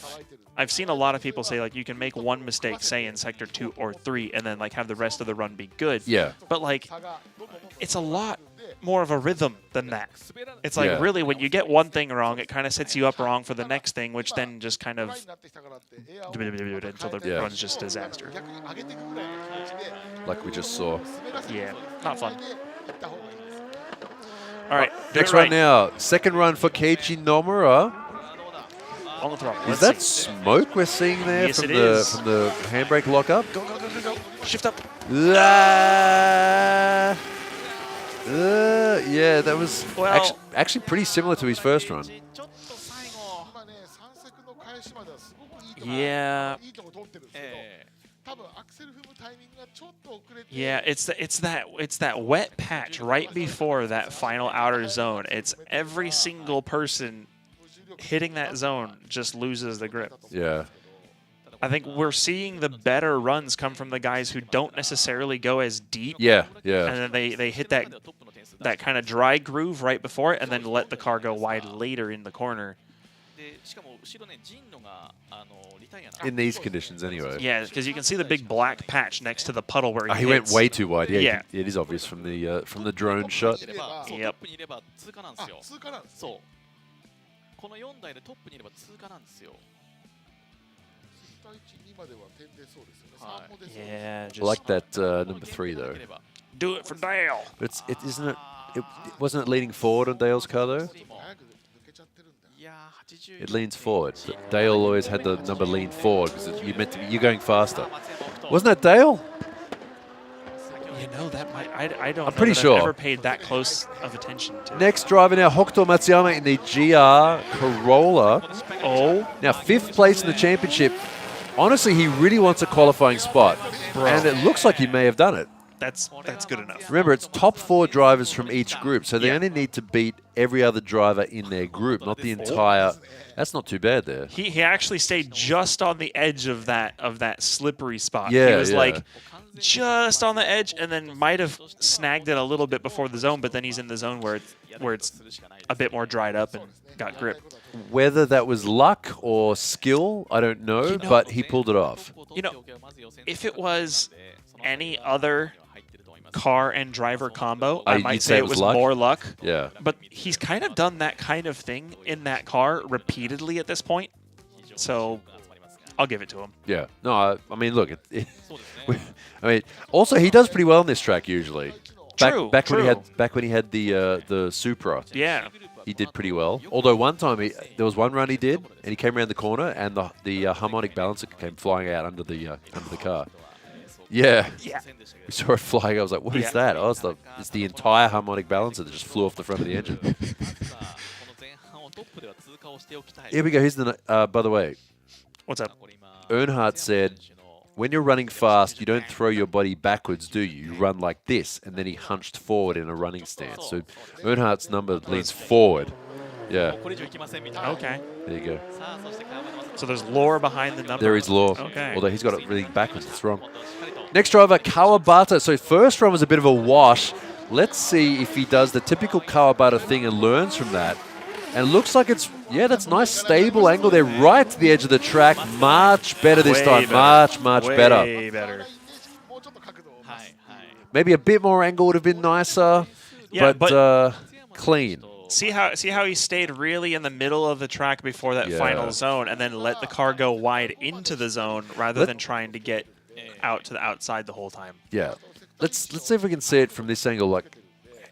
I've seen a lot of people say, like, you can make one mistake, say, in Sector 2 or 3, and then, like, have the rest of the run be good. Yeah. But, like, it's a lot more of a rhythm than that. It's like, Yeah. really, when you get one thing wrong, it kind of sets you up wrong for the next thing, which then just kind of until the run's just disaster. Like we just saw. Yeah, not fun. All right, Next run now. Second run for Keiichi Nomura. On the throttle. Is that smoke we're seeing there Yes, from it the is. from the handbrake lockup? Go, go, go, go, go. Shift up. Yeah, that was Well- actually pretty similar to his first run. Yeah. Yeah, it's that wet patch right before that final outer zone. It's every single person hitting that zone just loses the grip. Yeah. I think we're seeing the better runs come from the guys who don't necessarily go as deep. Yeah, yeah. And then they hit that kind of dry groove right before it and then let the car go wide later in the corner. In these conditions, anyway. Yeah, because you can see the big black patch next to the puddle where He went hits. way too wide. Yeah, Yeah. it is obvious from the drone shot. Yep. この4台でトップにいれば通過なんですよ。 Yeah, just I like that number 3 though. Do it for Dale. But it wasn't it leaning forward on Dale's car though? It leans forward. Dale always had the number lean forward because you're going faster. Wasn't that Dale? You know, that might. I don't. I'm pretty know that sure. I've ever paid that close of attention to. Next driver now, Hokuto Matsuyama in the GR Corolla. Oh. Now 5th place in the championship. Honestly, he really wants a qualifying spot. Bro. And it looks like he may have done it. That's good enough. Remember, it's top 4 drivers from each group, so they only need to beat every other driver in their group, not the entire. That's not too bad there. He actually stayed just on the edge of that slippery spot. Yeah, he was yeah. like just on the edge, and then might have snagged it a little bit before the zone, but then he's in the zone where it's a bit more dried up and got grip. Whether that was luck or skill, I don't know, but he pulled it off. You know, if it was any other car and driver combo, I might you'd say it was luck? more luck. Yeah. But he's kind of done that kind of thing in that car repeatedly at this point, so I'll give it to him. Yeah. No, I mean, look. I mean, also he does pretty well on this track usually. Back when he had the Supra. Yeah. He did pretty well. Although one time there was one run he did, and he came around the corner, and the harmonic balancer came flying out under the car. Yeah. Yeah. We saw it flying. I was like, "What is that?" Oh, it's the entire harmonic balancer that just flew off the front of the engine. Here we go. Here's the. By the way, what's up? Earnhardt said, "When you're running fast, you don't throw your body backwards, do you? You run like this." And then he hunched forward in a running stance. So Earnhardt's number leans forward. Yeah. Okay. There you go. So there's lore behind the number. There is lore. Okay. Although he's got it really backwards. It's wrong. Next driver, Kawabata. So first run was a bit of a wash. Let's see if he does the typical Kawabata thing and learns from that. And it looks like that's nice stable angle there right to the edge of the track. Much better this time. Better. Much Way better. better. Maybe a bit more angle would have been nicer, Yeah, but clean. See how he stayed really in the middle of the track before that Yeah. final zone, and then let the car go wide into the zone rather than trying to get out to the outside the whole time. Yeah. Let's see if we can see it from this angle, like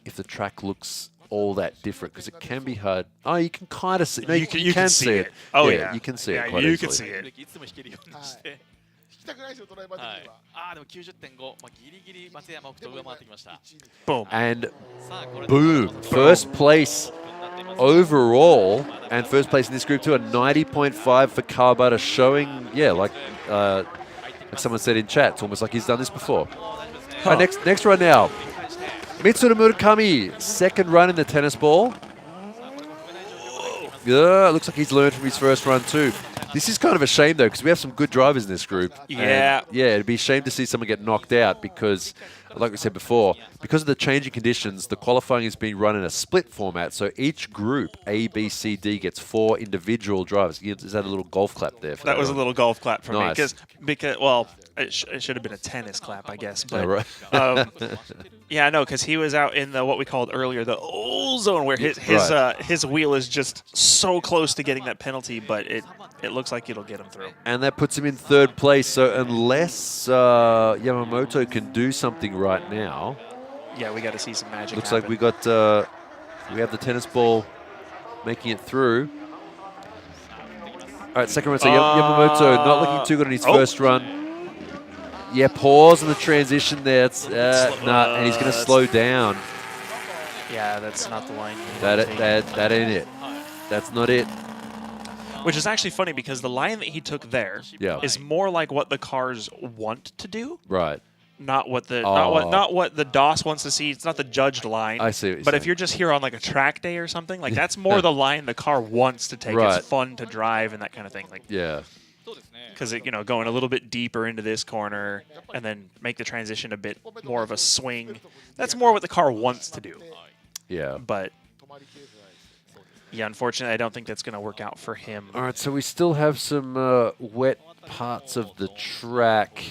if the track looks all that different, because it can be hard. Oh, you can kind of see. No, you can see it. Oh yeah, you can see yeah, it. Quite you easily. can see it. でも90.5、ギリギリ松山奥と上回ってきました。 Boom. And boom, first place overall, and first place in this group too, a 90.5 for Kawabata, showing, like someone said in chat, it's almost like he's done this before. Next run now. Mitsuru Murakami, second run in the tennis ball. looks like he's learned from his first run too. This is kind of a shame though, because we have some good drivers in this group. Yeah. And, yeah, it'd be a shame to see someone get knocked out because, like we said before, because of the changing conditions, the qualifying is being run in a split format. So each group, A, B, C, D, gets 4 individual drivers. Is that a little golf clap there? For that was a little golf clap for nice. me because well, it should have been a tennis clap, I guess. But right. yeah, no, because he was out in the what we called earlier the old zone where his wheel is just so close to getting that penalty, but it looks like it'll get him through. And that puts him in 3rd place. So unless Yamamoto can do something right now, yeah, we got to see some magic. Looks happen. like we have the tennis ball making it through. All right, second run. So Yamamoto not looking too good on his first run. Yeah, pause in the transition there. It's and he's going to slow down. Yeah, that's not the line. That ain't it. That's not it. Which is actually funny because the line that he took there is more like what the cars want to do. Right. Not what the not what the DOS wants to see. It's not the judged line. I see what you're But saying. if you're just here on like a track day or something, like that's more the line the car wants to take. Right. It's fun to drive and that kind of thing. Like yeah. Because going a little bit deeper into this corner and then make the transition a bit more of a swing. That's more what the car wants to do. Yeah. But yeah, unfortunately, I don't think that's going to work out for him. All right, so we still have some wet parts of the track.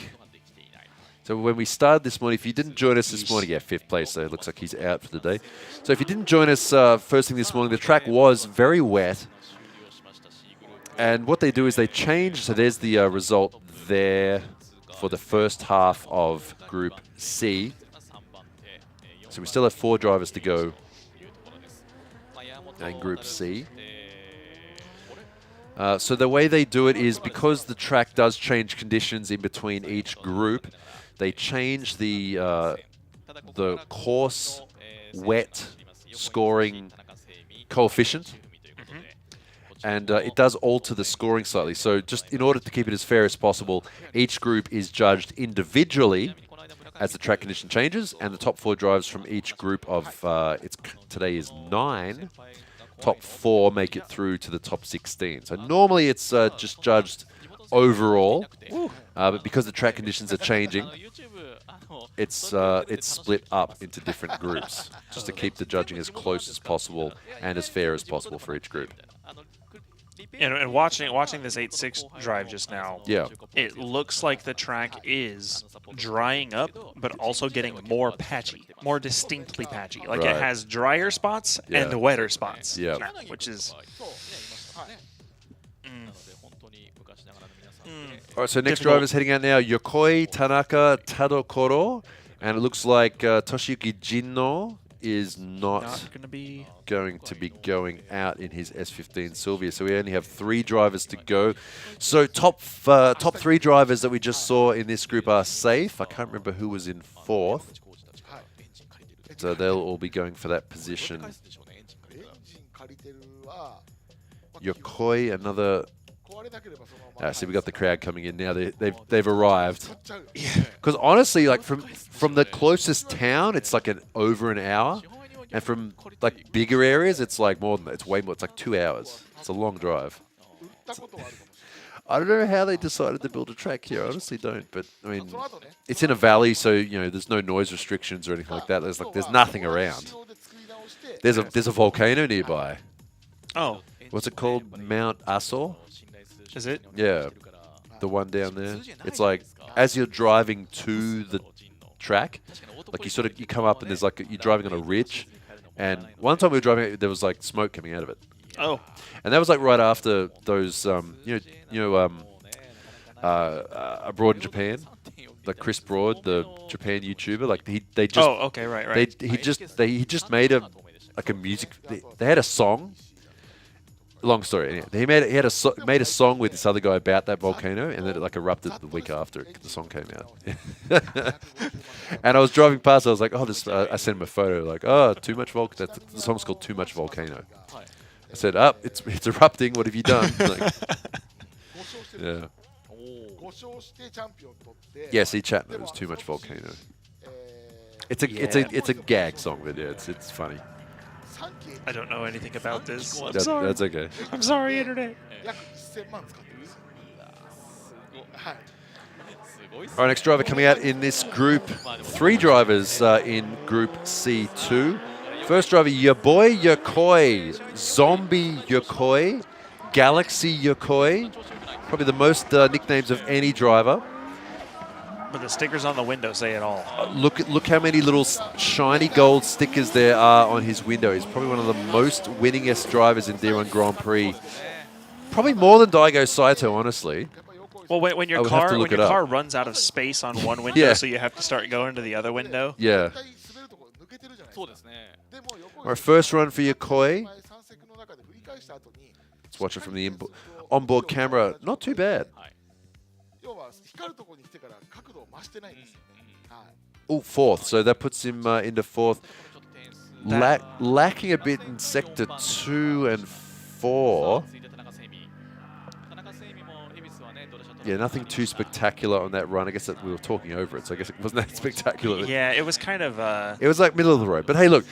So when we started this morning, if you didn't join us this morning, 5th place, so it looks like he's out for the day. So if you didn't join us first thing this morning, the track was very wet. And what they do is they change, so there's the result there for the first half of Group C. So we still have 4 drivers to go in Group C. So the way they do it is because the track does change conditions in between each group, they change the course wet scoring coefficient. And it does alter the scoring slightly. So just in order to keep it as fair as possible, each group is judged individually as the track condition changes, and the top 4 drivers from each group of, today is 9, top 4 make it through to the top 16. So normally it's just judged overall, but because the track conditions are changing, it's split up into different groups, just to keep the judging as close as possible and as fair as possible for each group. And watching this 8-6 drive just now, it looks like the track is drying up, but also getting more patchy, more distinctly patchy. Like it has drier spots and wetter spots, which is... All right, so next driver's heading out now, Yokoi, Tanaka, Tadokoro, and it looks like Toshiyuki Jinno is not going to be going out in his S15 Sylvia. So we only have 3 drivers to go. So top 3 drivers that we just saw in this group are safe. I can't remember who was in 4th. So they'll all be going for that position. Yokoi, another... see, we got the crowd coming in now. They've arrived. Because honestly, like from the closest town, it's like over an hour, and from like bigger areas, it's like more than that. It's way more. It's like 2 hours. It's a long drive. I don't know how they decided to build a track here. I honestly don't. But I mean, it's in a valley, so there's no noise restrictions or anything like that. There's nothing around. There's a volcano nearby. Oh, what's it called? Mount Asor. Is it? Yeah, the one down there. It's like as you're driving to the track, like you come up and there's like you're driving on a ridge, and one time we were driving, there was like smoke coming out of it. Oh, and that was like right after those, Abroad in Japan, like Chris Broad, the Japan YouTuber, like they just. Oh, okay, right. He just made a music. They had a song. Long story. Anyway, he made a song with this other guy about that volcano, and then it like erupted the week after the song came out. And I was driving past. I was like, "Oh, this." I sent him a photo. Like, "Oh, too much volcano." The song's called "Too Much Volcano." I said, it's erupting. What have you done?" Like, yeah. Yeah, see, Chapman, it was Too Much Volcano. It's a gag song, but yeah, it's funny. I don't know anything about this. I'm That- sorry. that's okay. I'm sorry, internet. 約1000万使ってるんですよ。はい。 All right, next driver coming out in this group. 3 drivers in Group C2. First driver, your boy Yokoi, Zombie Yokoi, Galaxy Yokoi. Probably the most nicknames of any driver. But the stickers on the window say it all. Look how many little shiny gold stickers there are on his window. He's probably one of the most winningest drivers in D1 Grand Prix. Probably more than Daigo Saito, honestly. Well, when your car runs out of space on one window, Yeah. so you have to start going to the other window. Yeah. All right, first run for Yokoi. Let's watch it from the onboard camera. Not too bad. 要は光るところに来てから角度を増してないんですよね。はい。 Oh, 4th. So that puts him into 4th. Lacking a bit in sector 2 and 4. Yeah, nothing too spectacular on that run. I guess that we were talking over it, so I guess it wasn't that spectacular. Yeah, it was kind of. It was like middle of the road. But hey, look,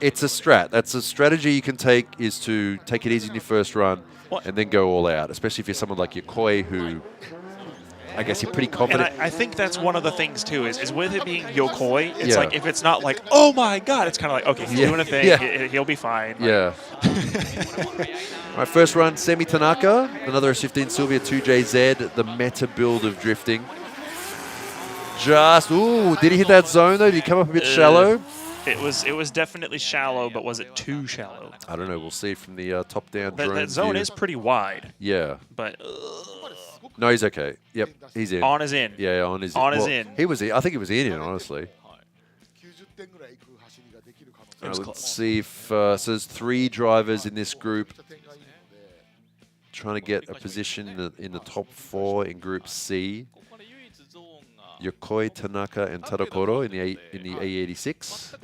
it's a strat. That's a strategy you can take, is to take it easy in your first run and then go all out, especially if you're someone like Yokoi, who I guess you're pretty confident. And I think that's one of the things too, is with it being Yokoi, it's Yeah. like if it's not like, oh my god, it's kind of like, okay, he's Yeah. doing a thing, Yeah. he'll be fine. Yeah. All right, first run, Semi Tanaka, another S15 Sylvia 2JZ, the meta build of drifting. Ooh, did he hit that zone though? Did he come up a bit shallow? It was definitely shallow, but was it too shallow? I don't know. We'll see from the top-down drone That zone view. is pretty wide. Yeah. But No, he's okay. Yep, he's in. On is in. Yeah, on is in. On is in. He was. I think he was in, honestly. 90点ぐらい行く走りができる可能性 All right, let's see if so there's 3 drivers in this group trying to get a position in the top 4 in Group C. Yokoi, Tanaka, and Tadokoro in the A86.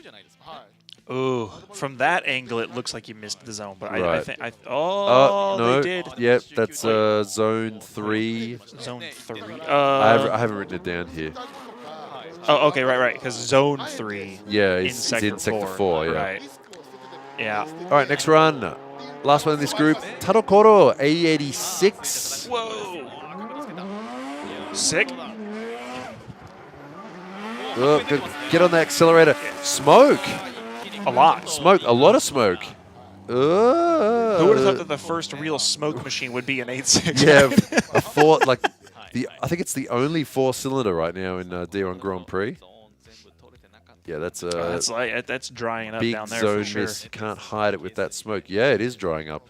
Ooh, from that angle, it looks like you missed the zone. But I Right. think No. they did. Yep, that's zone 3. Zone 3. I haven't written it down here. Oh, okay, right, because zone 3. Yeah, it's in sector 4. Yeah. Right. Yeah. All right, next run. Last one in this group. Tadokoro, A86. Whoa. Sick. Oh, good. Get on the accelerator. Smoke. A lot. Smoke. A lot of smoke. Who would have thought that the first real smoke machine would be an 8.6? Yeah, a 4, like I think it's the only 4-cylinder right now in D1 Grand Prix. Yeah, that's that's drying up big down there zone for sure. miss. You can't hide it with that smoke. Yeah, it is drying up.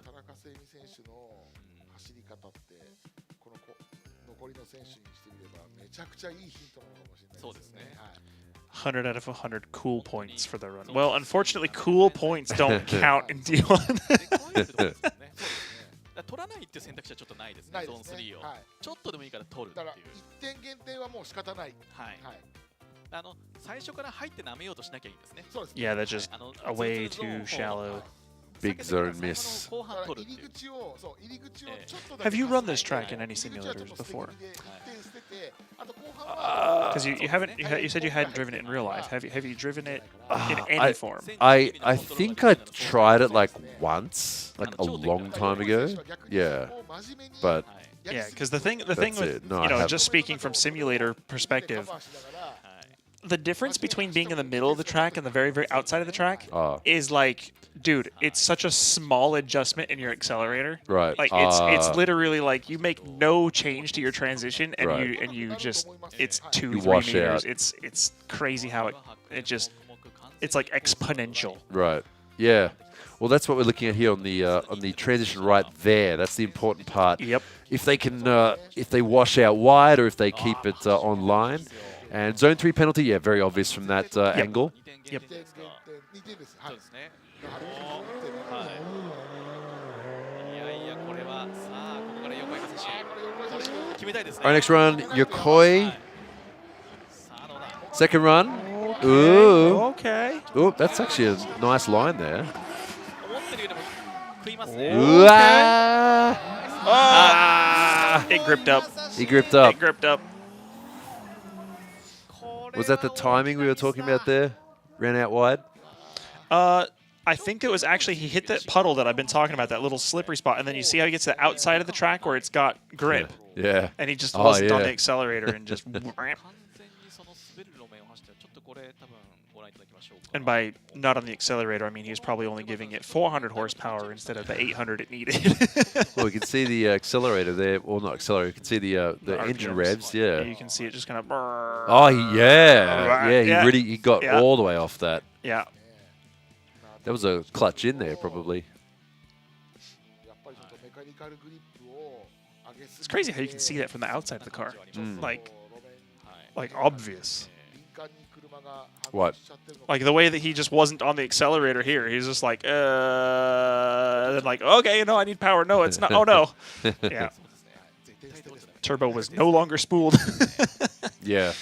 残りの選手にしてみればめちゃくちゃいいヒントなのかもしれないですね。 100 out of 100 cool points for the run. Well, unfortunately, cool points don't count in D1. 取らないっていう選択肢はちょっとないですね、ゾーン3を。ちょっとでもいいから取るっていう。だから1点減点はもう仕方ない。はい。最初から入って舐めようとしなきゃいいんですね。 Yeah, that's just a way too shallow. Big zone miss. Have you run this track in any simulators before? Because you said you hadn't driven it in real life. Have you driven it in any form? I think I tried it like once, like a long time ago. Yeah, but Yeah, because the thing That's with it. No, I you know, haven't. just speaking from simulator perspective, the difference between being in the middle of the track and the very, very outside of the track is like, dude, it's such a small adjustment in your accelerator. Right. Like it's literally like you make no change to your transition and Right. you just it's 2-3 You wash meters. out. It's crazy how it's like exponential. Right. Yeah. Well, that's what we're looking at here on the transition right there. That's the important part. Yep. If they can, if they wash out wide or if they keep it on line. And zone 3 penalty, yeah, very obvious from that angle. Yep. All right, next run, Yokoi. Second run. Ooh. Okay. Ooh, that's actually a nice line there. Okay. It gripped up. He gripped up. It gripped up. Was that the timing we were talking about there? Ran out wide? I think it was actually he hit that puddle that I've been talking about, that little slippery spot, and then you see how he gets to the outside of the track where it's got grip. Yeah. And he just wasn't on the accelerator and just. And by not on the accelerator, I mean he was probably only giving it 400 horsepower instead of the 800 it needed. Well, we can see the accelerator there, or not accelerator. You can see the engine revs. Yeah. You can see it just kind of. Oh yeah. He got all the way off that. Yeah. That was a clutch in there, probably. It's crazy how you can see that from the outside of the car. Like obvious. What? Like the way that he just wasn't on the accelerator here. He's just like, then like, okay, no, I need power. No, it's not. Oh no. Yeah. Turbo was no longer spooled. Yeah.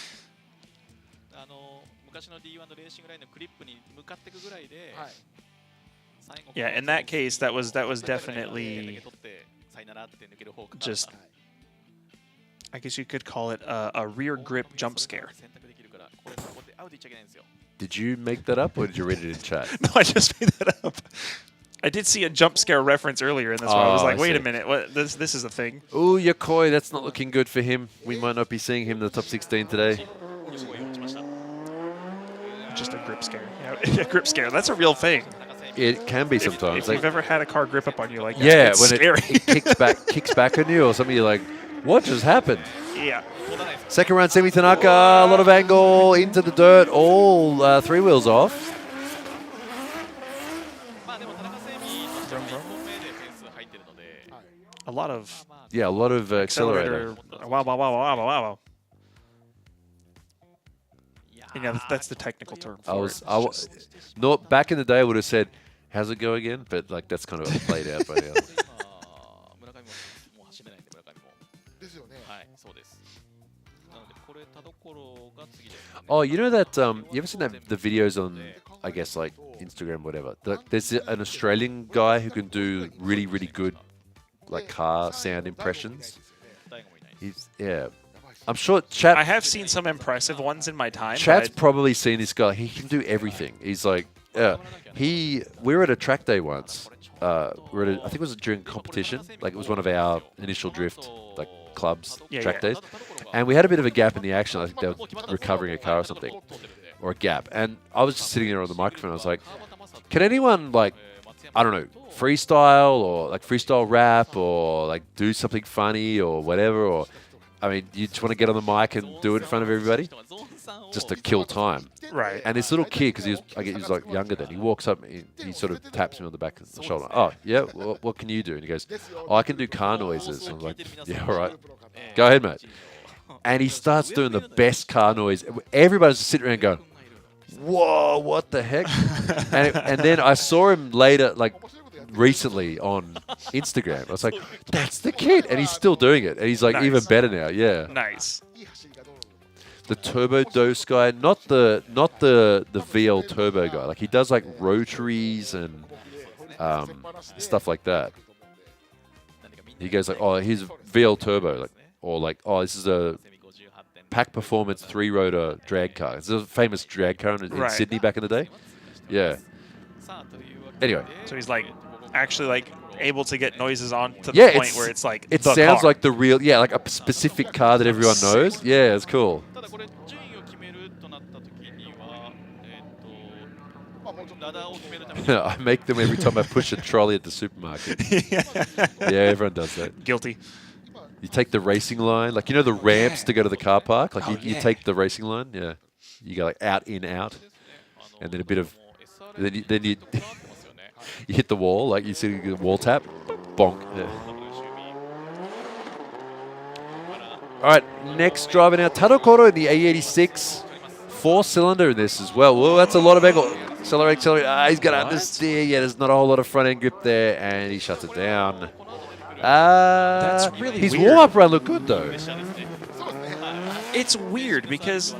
Yeah, in that case, that was definitely just, I guess you could call it a rear grip jump scare. Did you make that up, or did you read it in chat? No, I just made that up. I did see a jump scare reference earlier in this one. I was like, wait a minute, what? This is a thing. Ooh, Yokoi, that's not looking good for him. We might not be seeing him in the top 16 today. Just a grip scare. A grip scare. That's a real thing. It can be sometimes. If you've ever had a car grip up on you like that, yeah, it's when scary. it kicks back on you, or something, you're like, what just happened? Yeah. Second round, Semi Tanaka, a lot of angle into the dirt, all three wheels off. A lot of accelerator. Wow. Yeah, that's the technical term. Back in the day, I would have said, "How's it go again?" But like that's kind of played out by now. Oh, you know that you ever seen the videos on, I guess, like Instagram, whatever? There's an Australian guy who can do really, really good like car sound impressions. I'm sure chat. I have sseen some impressive ones in my time. Chat's probably seen this guy. He can do everything. He's like, we were at a track day once. I think it was during competition. Like it was one of our initial drift like clubs track days, and we had a bit of a gap in the action. I think they were recovering a car or something, or a gap. And I was just sitting there on the microphone. I was like, can anyone like, I don't know, freestyle or like freestyle rap or like do something funny or whatever, or I mean, you just want to get on the mic and do it in front of everybody, just to kill time. Right. And this little kid, because he was like younger then, he walks up, he sort of taps me on the back of the shoulder. Oh, yeah, what can you do? And he goes, oh, I can do car noises. And I'm like, yeah, all right. Go ahead, mate. And he starts doing the best car noise. Everybody's just sitting around going, whoa, what the heck? and then I saw him later, like, recently on Instagram. I was like, that's the kid, and he's still doing it, and he's like even better now. Yeah, nice. The turbo dose guy, not the VL turbo guy. Like he does like rotaries and stuff like that. He goes like, oh, here's VL turbo, like, or like, oh, this is a Pack Performance 3-rotor drag car. It's a famous drag car in Sydney back in the day. Yeah. Anyway, so he's like actually like able to get noises on to the point where it's like it sounds like the real, like a specific car that everyone knows. Yeah, it's cool. I make them every time I push a trolley at the supermarket. Yeah, everyone does that. Guilty. You take the racing line, like you know the ramps to go to the car park. Like you take the racing line. Yeah, you go like out, in, out, and then a bit of, then you. You hit the wall, like you see the wall tap, bonk. Yeah. All right, next driver now, Tadokoro in the A86, 4-cylinder in this as well. Whoa, that's a lot of angle. Accelerate. He's got to understeer. Yeah, there's not a whole lot of front end grip there, and he shuts it down. That's really his weird. warm-up run looked good though. It's weird because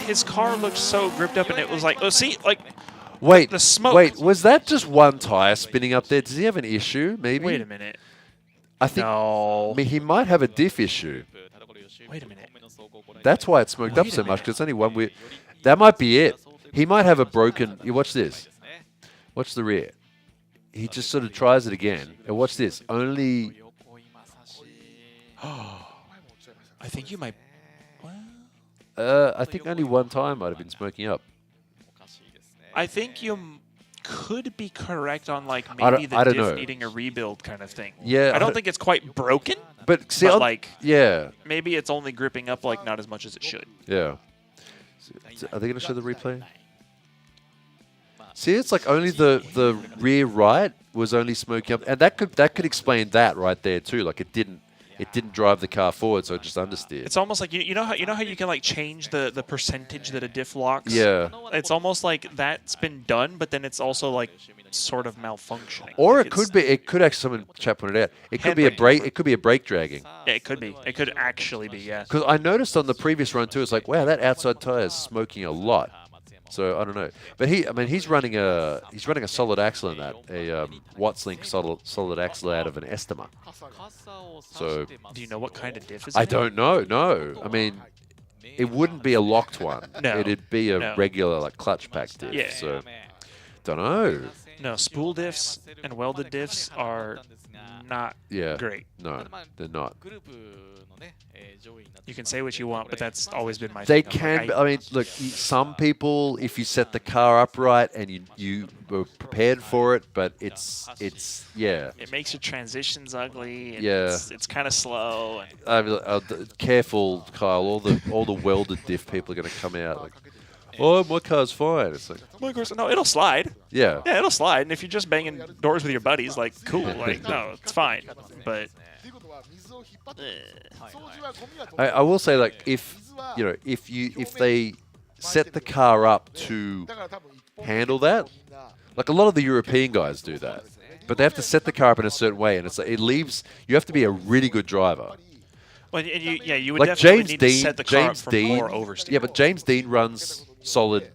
his car looked so gripped up, and it was like, oh, see, like. Wait, the smoke. Wait, was that just one tire spinning up there? Does he have an issue, maybe? Wait a minute. I think he might have a diff issue. Wait a minute. That's why it smoked up so much, because it's only one wheel. That might be it. He might have a broken... You watch this. Watch the rear. He just sort of tries it again. And watch this. Only... I think you might... I think only one time might have been smoking up. I think you could be correct on like I maybe don't the diff know. needing a rebuild kind of thing. Yeah, I don't think it's quite broken. But see, like yeah, maybe it's only gripping up like not as much as it should. yeah. Are they going to show the replay? See, it's like only the rear right was only smoking up, and that could explain that right there too. Like it didn't drive the car forward, so it just understeered. It's almost like you know how you can like change the percentage that a diff locks. Yeah. It's almost like that's been done, but then it's also like sort of malfunctioning. Or Like, it could be. It could actually. Someone chat pointed out. It could be a brake. It could be a brake dragging. Yeah, it could be. It could actually be. Yeah. Because I noticed on the previous run too, it's like, wow, that outside tire is smoking a lot. So I don't know, but he's running a solid axle in that, a Wattslink solid axle out of an Estima. So do you know what kind of diff is? I don't know. No, I mean, it wouldn't be a locked one. No. It'd be a No. regular like clutch pack diff. Yeah. So don't know. No, spool diffs and welded diffs are not Yeah. great. No, they're not. You can say what you want, but that's always been my They thing. I'm can. like, I mean, look. Some people, if you set the car up right and you were prepared for it, but it's yeah. it makes your transitions ugly. And Yeah. It's kind of slow. And Careful, Kyle. All the welded diff people are going to come out like, oh, my car's fine. It's like, my car's, no, it'll slide. yeah. Yeah, it'll slide. And if you're just banging doors with your buddies, like, cool. Like, no, it's fine. But I will say, like, if they set the car up to handle that, like a lot of the European guys do that, but they have to set the car up in a certain way, and it's like, it leaves you have to be a really good driver. well, and you would Like definitely James need Dean, to set the car James up for Dean, more oversteer. yeah, but James Dean runs solid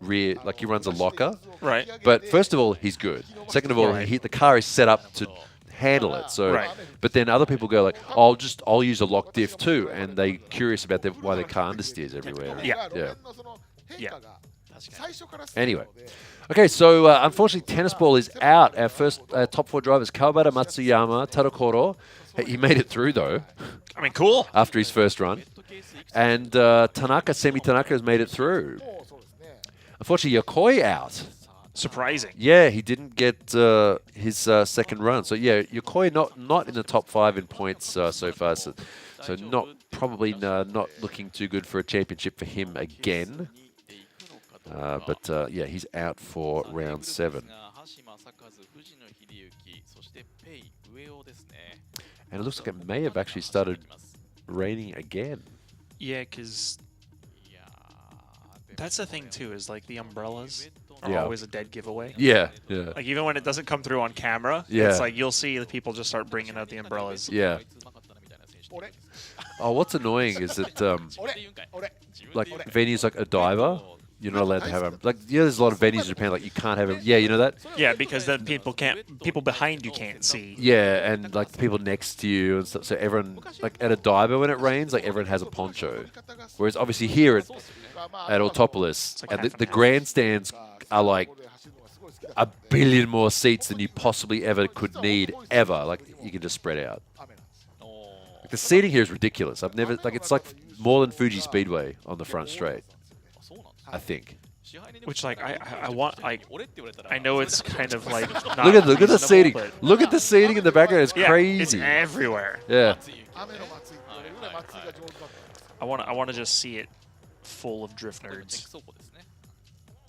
rear, like he runs a locker, Right. But first of all, he's good. Second of all, Right. the car is set up to handle it. So, Right. but then other people go like, I'll use a lock diff too, and they curious about why their car understeers everywhere. Yeah. Yeah. Yeah. Anyway. Okay, so unfortunately, Tennis Ball is out. Our first top four drivers, Kawabata, Matsuyama, Tadokoro. He made it through, though. I mean, cool. After his first run. And Semi Tanaka has made it through. Unfortunately, Yokoi out. Surprising. Yeah, he didn't get his second run. So, yeah, Yokoi not in the top 5 in points so far. So probably not looking too good for a championship for him again. But yeah, he's out for round 7. And it looks like it may have actually started raining again. Yeah, because that's the thing, too, is like the umbrellas are Yeah. always a dead giveaway. Yeah, yeah. Like, even when it doesn't come through on camera, Yeah. it's like you'll see the people just start bringing out the umbrellas. Yeah. Oh, what's annoying is that, like, venues like Odaiba, you're not allowed to have them. Like, yeah, there's a lot of venues in Japan, like, you can't have them. Yeah, you know that? Yeah, because then people behind you can't see. Yeah, and, like, the people next to you and stuff. So everyone, like, at Odaiba when it rains, like, everyone has a poncho. Whereas, obviously, here at AUTOPOLIS, and the grandstands are, like, a billion more seats than you possibly ever could need, ever. Like, you can just spread out. Like, the seating here is ridiculous. I've never, like, it's like more than Fuji Speedway on the front straight, I think. Which, like, I want, like, I know it's kind of like not Look at the reasonable, seating. but- Look at the seating in the background. It's Yeah, crazy. It's everywhere. Yeah. I want to just see it full of drift nerds.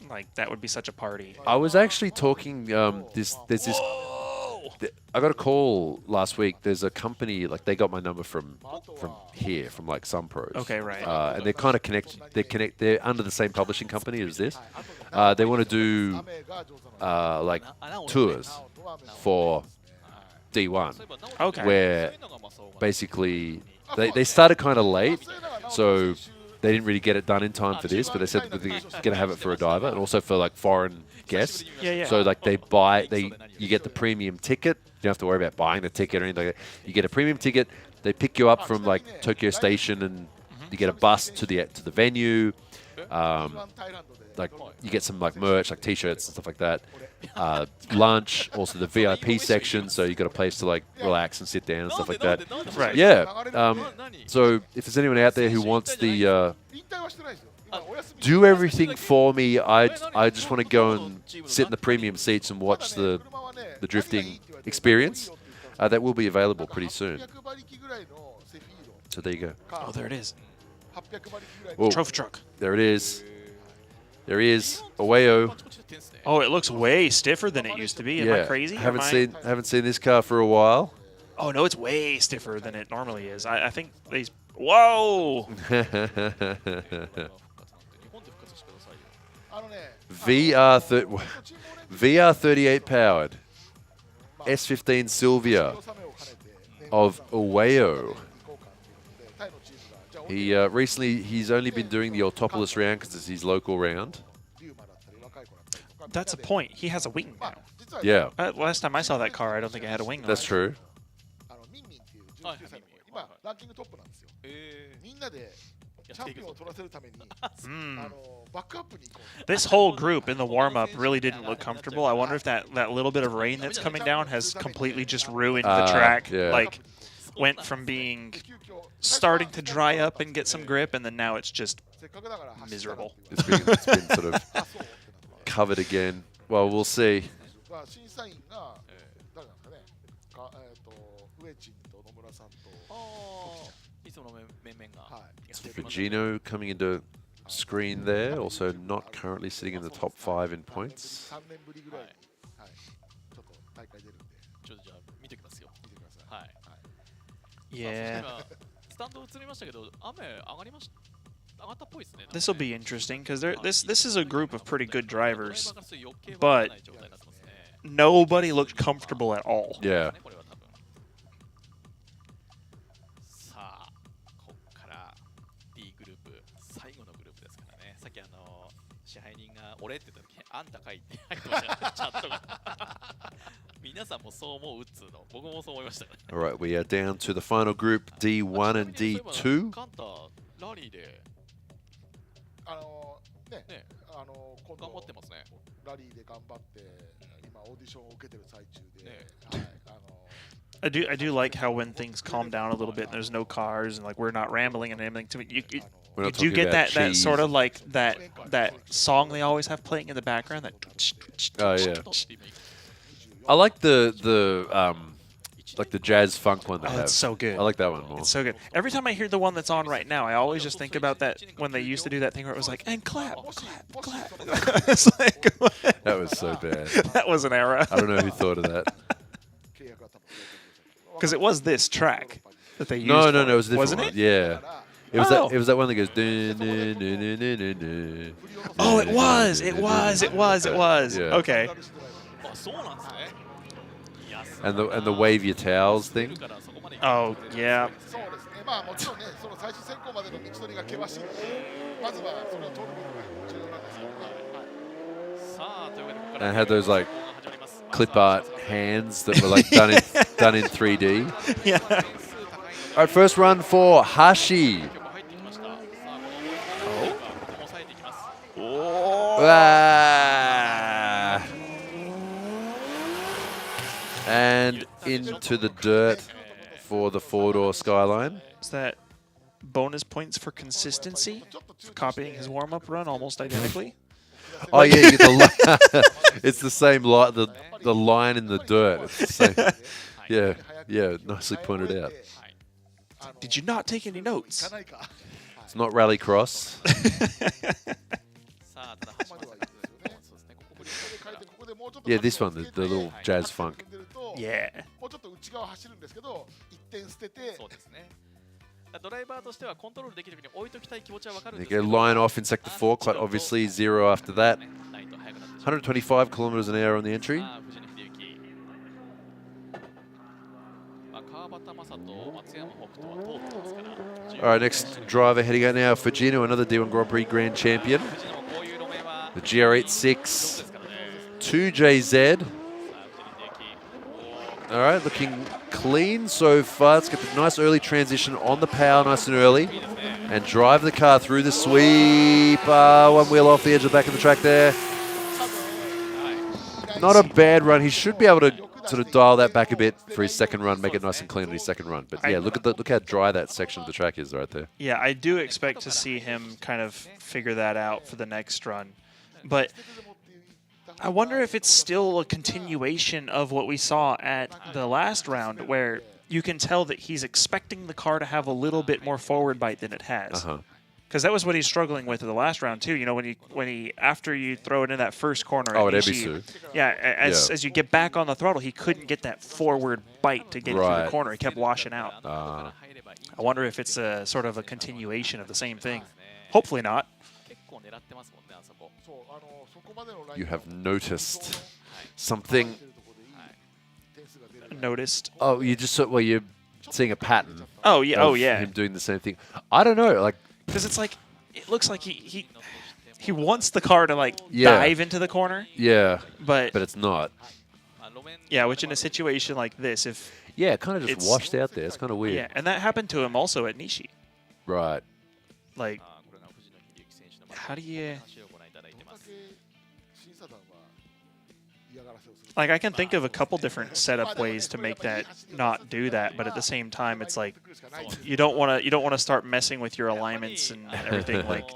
Like, that would be such a party. I was actually talking. There's this. I got a call last week. There's a company, like, they got my number from here, from like Sun Pros. Okay, right. And they're kind of connected. They're under the same publishing company as this. They want to do like tours for D1. Okay. Where basically they started kind of late, so they didn't really get it done in time for this. But they said that they're going to have it for Odaiba and also for like foreign guests. Yeah, yeah. So like you get the premium ticket. You don't have to worry about buying the ticket or anything like that. You get a premium ticket. They pick you up from like Tokyo Station, and you get a bus to the venue. like you get some like merch, like T-shirts and stuff like that. Lunch, also the VIP section, so you got a place to like relax and sit down and stuff like that. Right. Yeah. So if there's anyone out there who wants the do everything for me, I just want to go and sit in the premium seats and watch the drifting experience. That will be available pretty soon. So there you go. Oh, there it is. Whoa. Trophy truck. There it is. There he is. Owayo. Oh, it looks way stiffer than it used to be. Am I crazy? Haven't seen this car for a while. Oh no, it's way stiffer than it normally is. I think these. Whoa. VR38 powered S15 Sylvia of Owayo. He recently he's only been doing the Autopolis round because it's his local round. That's a point. He has a wing now. Yeah. Last time I saw that car, I don't think it had a wing. That's true. This whole group in the warm-up really didn't look comfortable. I wonder if that little bit of rain that's coming down has completely just ruined the track. Yeah. Like, went from being starting to dry up and get some grip, and then now it's just miserable. It's been sort of covered again. Well, we'll see. Hibino coming into screen there, also not currently sitting in the top 5 in points. Yeah. This will be interesting because this is a group of pretty good drivers, but nobody looked comfortable at all. Yeah. All right, we are down to the final group, D1 and D2. I do like how when things calm down a little bit and there's no cars and like we're not rambling and anything. To me, you do get that sort of like that song they always have playing in the background. That. Oh yeah. I like the jazz funk one they have. It's so good. I like that one more. It's so good. Every time I hear the one that's on right now, I always just think about that when they used to do that thing where it was like, and clap, clap, clap. It's like, that was so bad. That was an era. I don't know who thought of that. Because it was this track that they used. No, it was a different Wasn't one. it? Yeah. It was Oh. that. It was that one that goes. Oh, it was. Yeah. Okay. And the wave your towels thing. Oh yeah. And it had those like clip art hands that were like done in 3D. Yeah. All right, first run for Hashi. Ah. And into the dirt for the four-door Skyline. Is that bonus points for consistency? For copying his warm-up run almost identically? Oh yeah, you get the it's the same light, the line in the dirt. It's the same. Yeah, nicely pointed out. Did you not take any notes? It's not rallycross. Yeah, this one, the little jazz funk. Yeah. They go line off in sector 4, quite obviously 0 after that. 125 kilometers an hour on the entry. All right, next driver heading out now, Fujino, another D1 Grand Prix Grand Champion. The GR86 2JZ. All right, looking clean so far. Let's get the nice early transition on the power nice and early. And drive the car through the sweep. One wheel off the edge of the back of the track there. Not a bad run. He should be able to sort of dial that back a bit for his second run, make it nice and clean on his second run. But yeah, look how dry that section of the track is right there. Yeah, I do expect to see him kind of figure that out for the next run. But I wonder if it's still a continuation of what we saw at the last round, where you can tell that he's expecting the car to have a little bit more forward bite than it has. Because that was what he's struggling with in the last round too. You know, when he after you throw it in that first corner. Oh, at Ebisu. Yeah, as you get back on the throttle, he couldn't get that forward bite to get through the corner. He kept washing out. I wonder if it's a sort of a continuation of the same thing. Hopefully not. You have noticed something. Noticed? Oh, you just well, you're seeing a pattern. Oh yeah. Oh yeah. Him doing the same thing. I don't know, like. Because it's like, it looks like he wants the car to like dive into the corner. Yeah. But it's not. Yeah, which in a situation like this, if kind of just washed out there. It's kind of weird. Yeah, and that happened to him also at Nishi. Right. Like, how do you? Like, I can think of a couple different setup ways to make that not do that, but at the same time, it's like you don't want to start messing with your alignments and everything like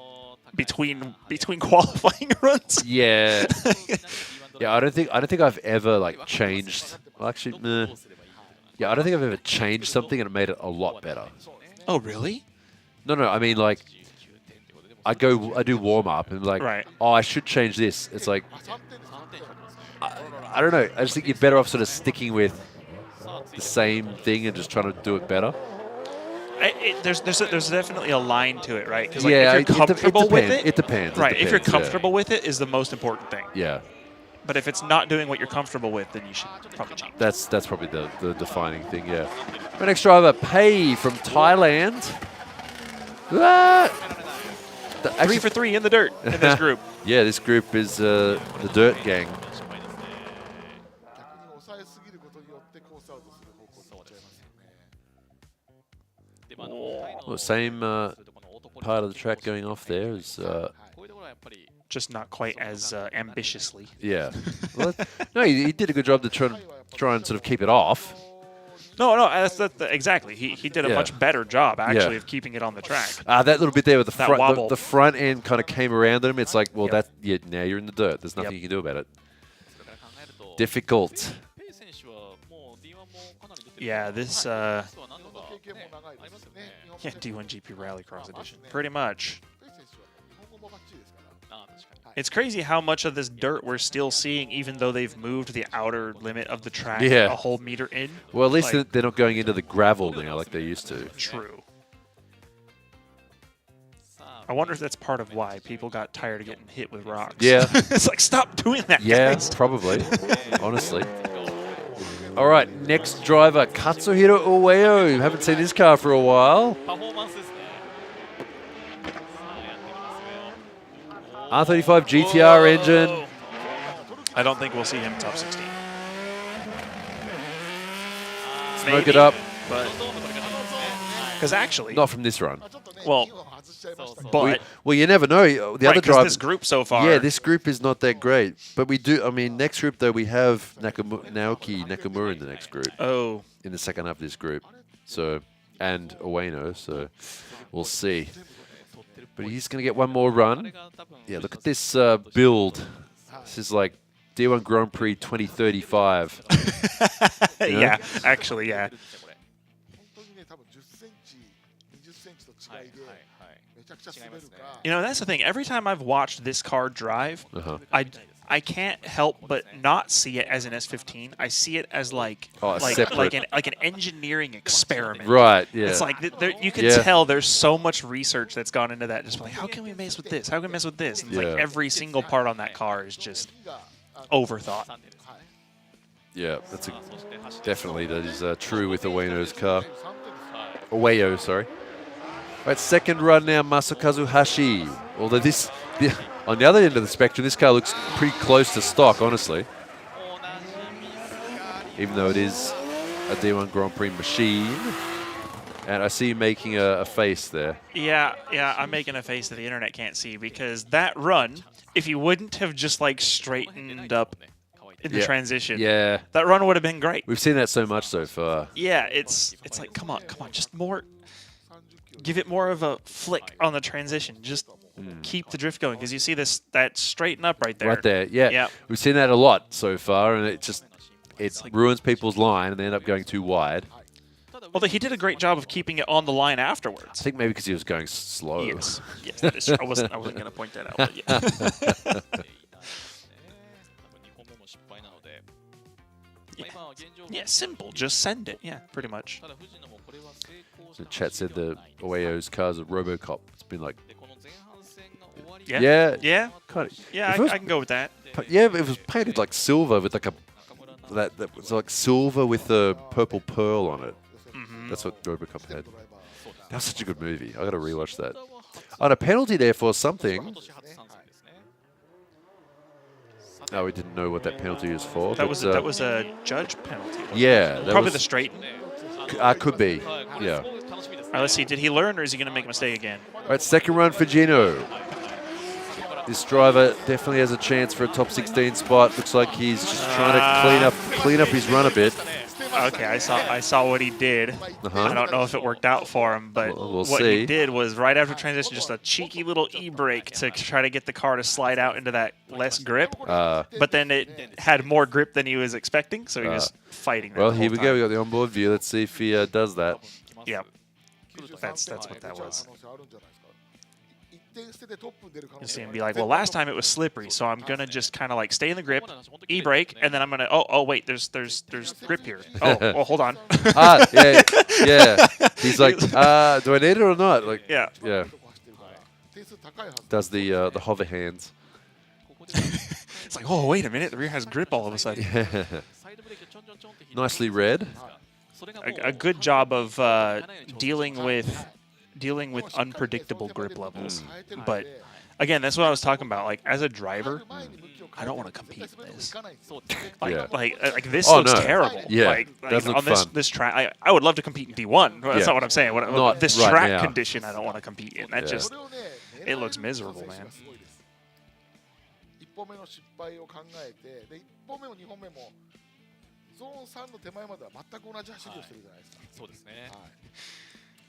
between qualifying runs. Yeah. Yeah, I don't think I've ever like changed. Well, actually, yeah, I don't think I've ever changed something and it made it a lot better. Oh, really? No, I mean like I do warm up and like, oh, I should change this. It's like. I don't know. I just think you're better off sort of sticking with the same thing and just trying to do it better. There's definitely a line to it, right? Because Yeah, if you're comfortable with it, it depends. Right, if you're comfortable with it, is the most important thing. Yeah. But if it's not doing what you're comfortable with, then you should probably change. That's probably the defining thing. Yeah. Our next driver, Pei from Thailand. 3 for 3 in the dirt in this group. Yeah, this group is the Dirt Gang. Well, same part of the track going off there is just not quite as ambitiously. Yeah. Well, no, he did a good job to try and sort of keep it off. No, that's exactly. He did a much better job actually of keeping it on the track. That little bit there with the front, wobble. the front end kind of came around him. It's like, well, now you're in the dirt. There's nothing you can do about it. Difficult. Yeah, this D1GP Rallycross Edition, pretty much. It's crazy how much of this dirt we're still seeing, even though they've moved the outer limit of the track a whole meter in. Well, at least they're not going into the gravel now like they used to. True. I wonder if that's part of why people got tired of getting hit with rocks. Yeah. It's like, stop doing that, Yeah, guys. probably, honestly. All right, next driver, Katsuhiro Ueo. Haven't seen this car for a while. R35 GTR engine. I don't think we'll see him top 16. Smoke it up. Because actually... Not from this run. Well, but... Well, you never know. The other driver... this group so far... Yeah, this group is not that great. But we do... I mean, next group, though, we have Naoki Nakamura in the next group. Oh. In the second half of this group. So... And Ueno, so... We'll see. But he's going to get one more run. Yeah, look at this build. This is like D1 Grand Prix 2035. Yeah, actually, yeah. You know, that's the thing. Every time I've watched this car drive, I can't help but not see it as an S15. I see it as like an engineering experiment. Right. Yeah. It's like you can tell there's so much research that's gone into that. Just like, how can we mess with this? How can we mess with this? And it's like every single part on that car is just overthought. Yeah, that's definitely that is true with Ueno's car. Ueo, sorry. All right, second run now, Masakazu Hashi. Although on the other end of the spectrum, this car looks pretty close to stock, honestly. Even though it is a D1 Grand Prix machine. And I see you making a face there. Yeah, I'm making a face that the internet can't see because that run, if you wouldn't have just like straightened up in the transition, that run would have been great. We've seen that so much so far. Yeah, it's like come on, just more. Give it more of a flick on the transition. Just keep the drift going because you see that straighten up right there. Right there, yeah. We've seen that a lot so far, and it ruins people's line, and they end up going too wide. Although he did a great job of keeping it on the line afterwards. I think maybe because he was going slow. Yes, that is true. I wasn't going to point that out. But yeah, simple. Just send it. Yeah, pretty much. So chat said the Oeo's cars are RoboCop. It's been like. Yeah. Kind of. Yeah, I can go with that. Yeah, it was painted like silver with like that was like silver with a purple pearl on it. That's what RoboCop had. That was such a good movie. I got to rewatch that. On a penalty there for something. Oh, we didn't know what that penalty was for. That was a judge penalty. Yeah, probably the straighten. Could be. Yeah. All right, let's see. Did he learn, or is he going to make a mistake again? All right, second run for Gino. This driver definitely has a chance for a top 16 spot. Looks like he's just trying to clean up his run a bit. Okay, I saw what he did. I don't know if it worked out for him, but we'll what see. he did was right after transition, just a cheeky little e-brake to try to get the car to slide out into that less grip. But then it had more grip than he was expecting, so he was fighting. Well, here we go. We got the onboard view. Let's see if he does that. Yeah, that's what that was. You see him be like, well, last time it was slippery, so I'm gonna just kind of like stay in the grip, e-brake, and then I'm gonna oh wait, there's grip here. Oh, hold on. Yeah. He's like, do I need it or not? Like, yeah. Does the hover hands? It's like, oh wait a minute, the rear has grip all of a sudden. Yeah. Nicely read. A good job of dealing with unpredictable grip levels. But again, that's what I was talking about. Like as a driver, I don't want to compete in this. Like this looks terrible. Yeah, like doesn't on look fun. this track, I would love to compete in D1. That's not what I'm saying. This right track now. condition, I don't want to compete in. That just it looks miserable, man.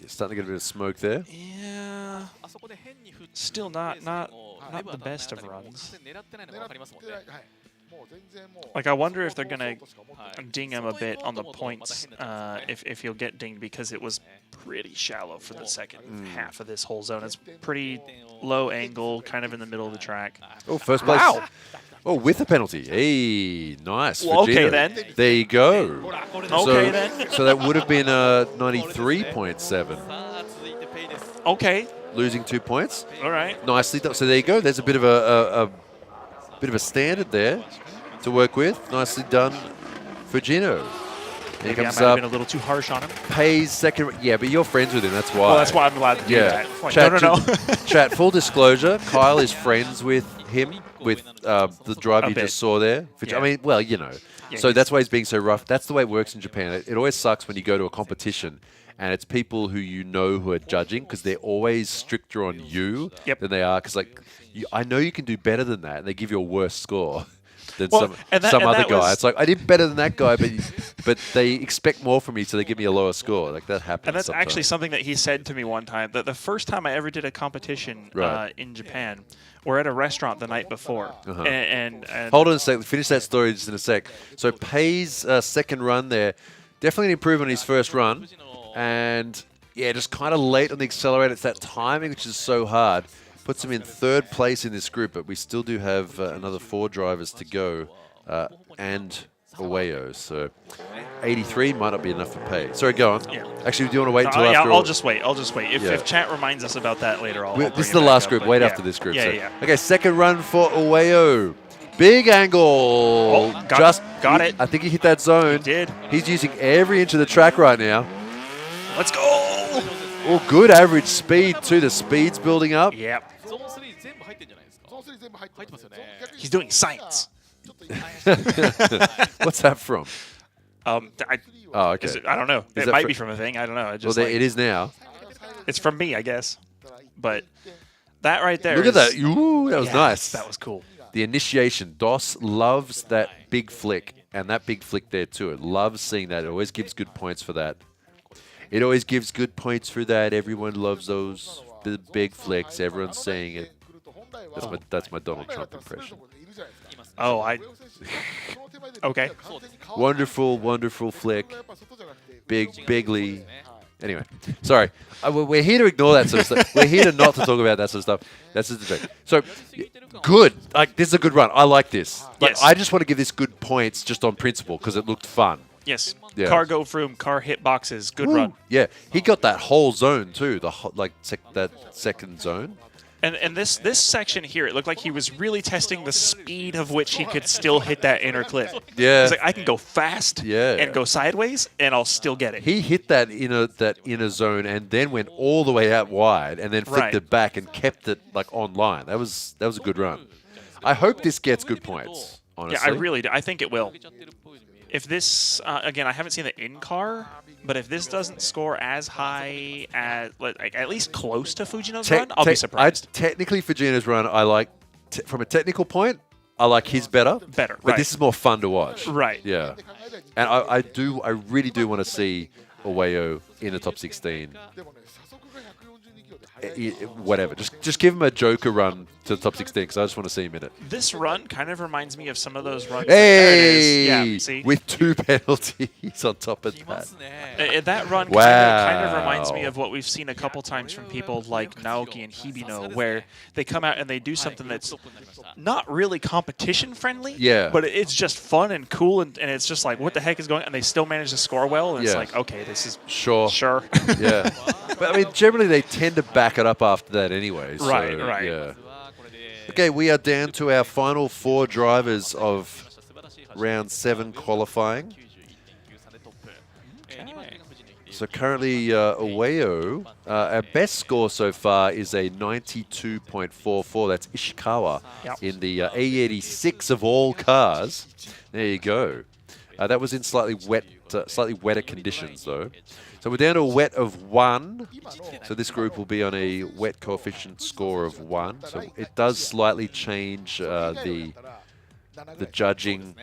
You're starting to get a bit of smoke there. Yeah. Still not the best of runs. Like I wonder if they're gonna ding him a bit on the points if he'll get dinged because it was pretty shallow for the second half of this whole zone. It's pretty low angle, kind of in the middle of the track. Oh, first place. Wow. Oh, with a penalty. Hey, nice. Well, okay, Gino. then. There you go. Okay, then. So that would have been 93.7. Okay. Losing 2 points. All right. Nicely done. So there you go. There's a bit of a standard there to work with. Nicely done for Gino. Maybe I might have been a little too harsh on him. Pays second. Yeah, but you're friends with him. That's why. Well, that's why I'm allowed to do that. Like, no. Chat, full disclosure, Kyle is friends with him, with the driver you just saw there. I mean, well, you know. Yeah, so that's why he's being so rough. That's the way it works in Japan. It always sucks when you go to a competition and it's people who you know who are judging because they're always stricter on you than they are. Because, like, I know you can do better than that, and they give you a worse score than some other guy. It's like, I did better than that guy, but they expect more from me, so they give me a lower score. Like, that happens. And that's sometimes. actually something that he said to me one time. That the first time I ever did a competition in Japan, we're at a restaurant the night before. And hold on a sec. Finish that story just in a sec. So Pei's second run there, definitely an improvement on his first run. And, yeah, just kind of late on the accelerator. It's that timing, which is so hard. Puts him in third place in this group, but we still do have another 4 drivers to go and Oeyo. So 83 might not be enough for Pei. Sorry, go on. Yeah. Actually, do you want to wait until after? I'll just wait. If chat reminds us about that later, I'll this is the last group. Wait after this group. Yeah. Okay, second run for Oeyo. Big angle. Oh, got it. I think he hit that zone. He did. He's using every inch of the track right now. Let's go. Oh, good average speed too. The speed's building up. Yep. He's doing science. What's that from? Oh, okay. I don't know. Is It that might be from a thing. I don't know. It just Well, it is now. It's from me, I guess. But that right there. Look at that. Ooh, that was yeah, nice. That was cool. The initiation. DOS loves that big flick, and that big flick there too. It loves seeing that. It always gives good points for that. It always gives good points for that. Everyone loves those big flicks. Everyone's saying it. That's my Donald Trump impression. Oh, okay. Wonderful, wonderful flick. Bigly. Anyway, sorry. We're here to ignore that sort of stuff. We're here to not to talk about that sort of stuff. That's just the joke. So, good. Like, this is a good run. I like this. Like, Yes. I just want to give this good points just on principle because it looked fun. Yes. Yeah. Car go Froome, car hit boxes. Good Woo. run. Yeah, he got that whole zone too. That second zone. And this section here, it looked like he was really testing the speed of which he could still hit that inner clip. Yeah. He's like, I can go fast and go sideways, and I'll still get it. He hit that inner zone and then went all the way out wide and then flicked it back and kept it like online. That was a good run. I hope this gets good points. Honestly. Yeah, I really do. I think it will. If this, again, I haven't seen the in-car, but if this doesn't score as high as, like, at least close to Fujino's run, I'll be surprised. Technically, Fujino's run, I like, from a technical point, I like his better. Better, But this is more fun to watch. Right. Yeah. And I really do want to see Owayo in the top 16. Whatever. Just give him a Joker run to the top 16 because I just want to see him in it. This run kind of reminds me of some of those runs. Hey! Yeah, see? With 2 penalties on top of that. That run Wow. kind of reminds me of what we've seen a couple times from people like Naoki and Hibino, where they come out and they do something that's not really competition friendly, Yeah. but it's just fun and cool, and it's just like, what the heck is going on? And they still manage to score well, and it's Yeah. like, okay, this is Sure. Yeah. But I mean, generally they tend to back it up after that anyway. So, Right. Yeah. Okay, we are down to our final 4 drivers of round 7 qualifying. So currently, Owayo, our best score so far is a 92.44. That's Ishikawa in the A86 of all cars. There you go. That was in slightly wetter conditions though. So we're down to a wet of 1. So this group will be on a wet coefficient score of 1. So it does slightly change the judging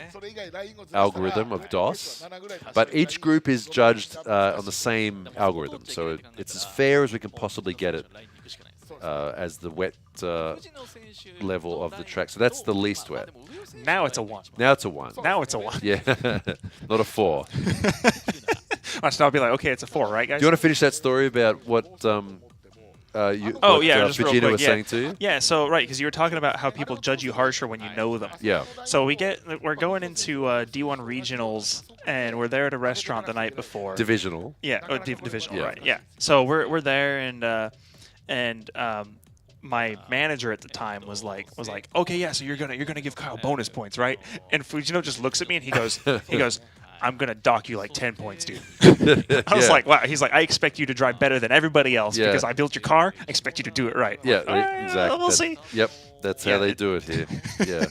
algorithm of DOS. But each group is judged on the same algorithm. So it's as fair as we can possibly get it as the wet level of the track. So that's the least wet. now it's a 1. Now it's a 1. Now it's a 1. Yeah, not a 4. So I'll be like, okay, it's a 4, right, guys? Do you want to finish that story about what just real Fujino quick, was saying to you? Yeah, so right, because you were talking about how people judge you harsher when you know them. Yeah. So we're going into D1 regionals, and we're there at a restaurant the night before. Divisional. Yeah, divisional, Yeah. right? Yeah. So we're there, and my manager at the time was like, okay, yeah, so you're gonna give Kyle bonus points, right? And Fujino just looks at me and he goes, I'm gonna dock you like 10 points, dude. I was like, wow. He's like, I expect you to drive better than everybody else because I built your car. I expect you to do it right. Yeah, exactly. We'll see. Yep, that's how they do it here. Yeah,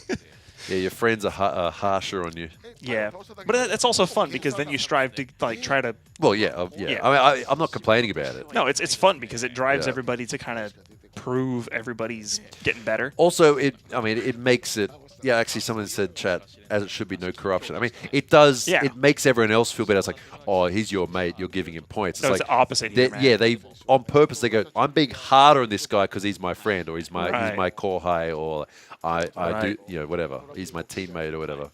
yeah. Your friends are harsher on you. Yeah, but it's also fun because then you strive to like try to. Well, yeah. I mean, I'm not complaining about it. No, it's fun because it drives everybody to kind of prove everybody's getting better. Also, it makes it. Yeah, actually, someone said, chat, as it should be, no corruption. I mean, it does. Yeah. It makes everyone else feel better. It's like, oh, he's your mate. You're giving him points. No, it's like the opposite here, man. Yeah, they on purpose. They go, I'm being harder on this guy because he's my friend, or he's my core high, or I do whatever. He's my teammate or whatever.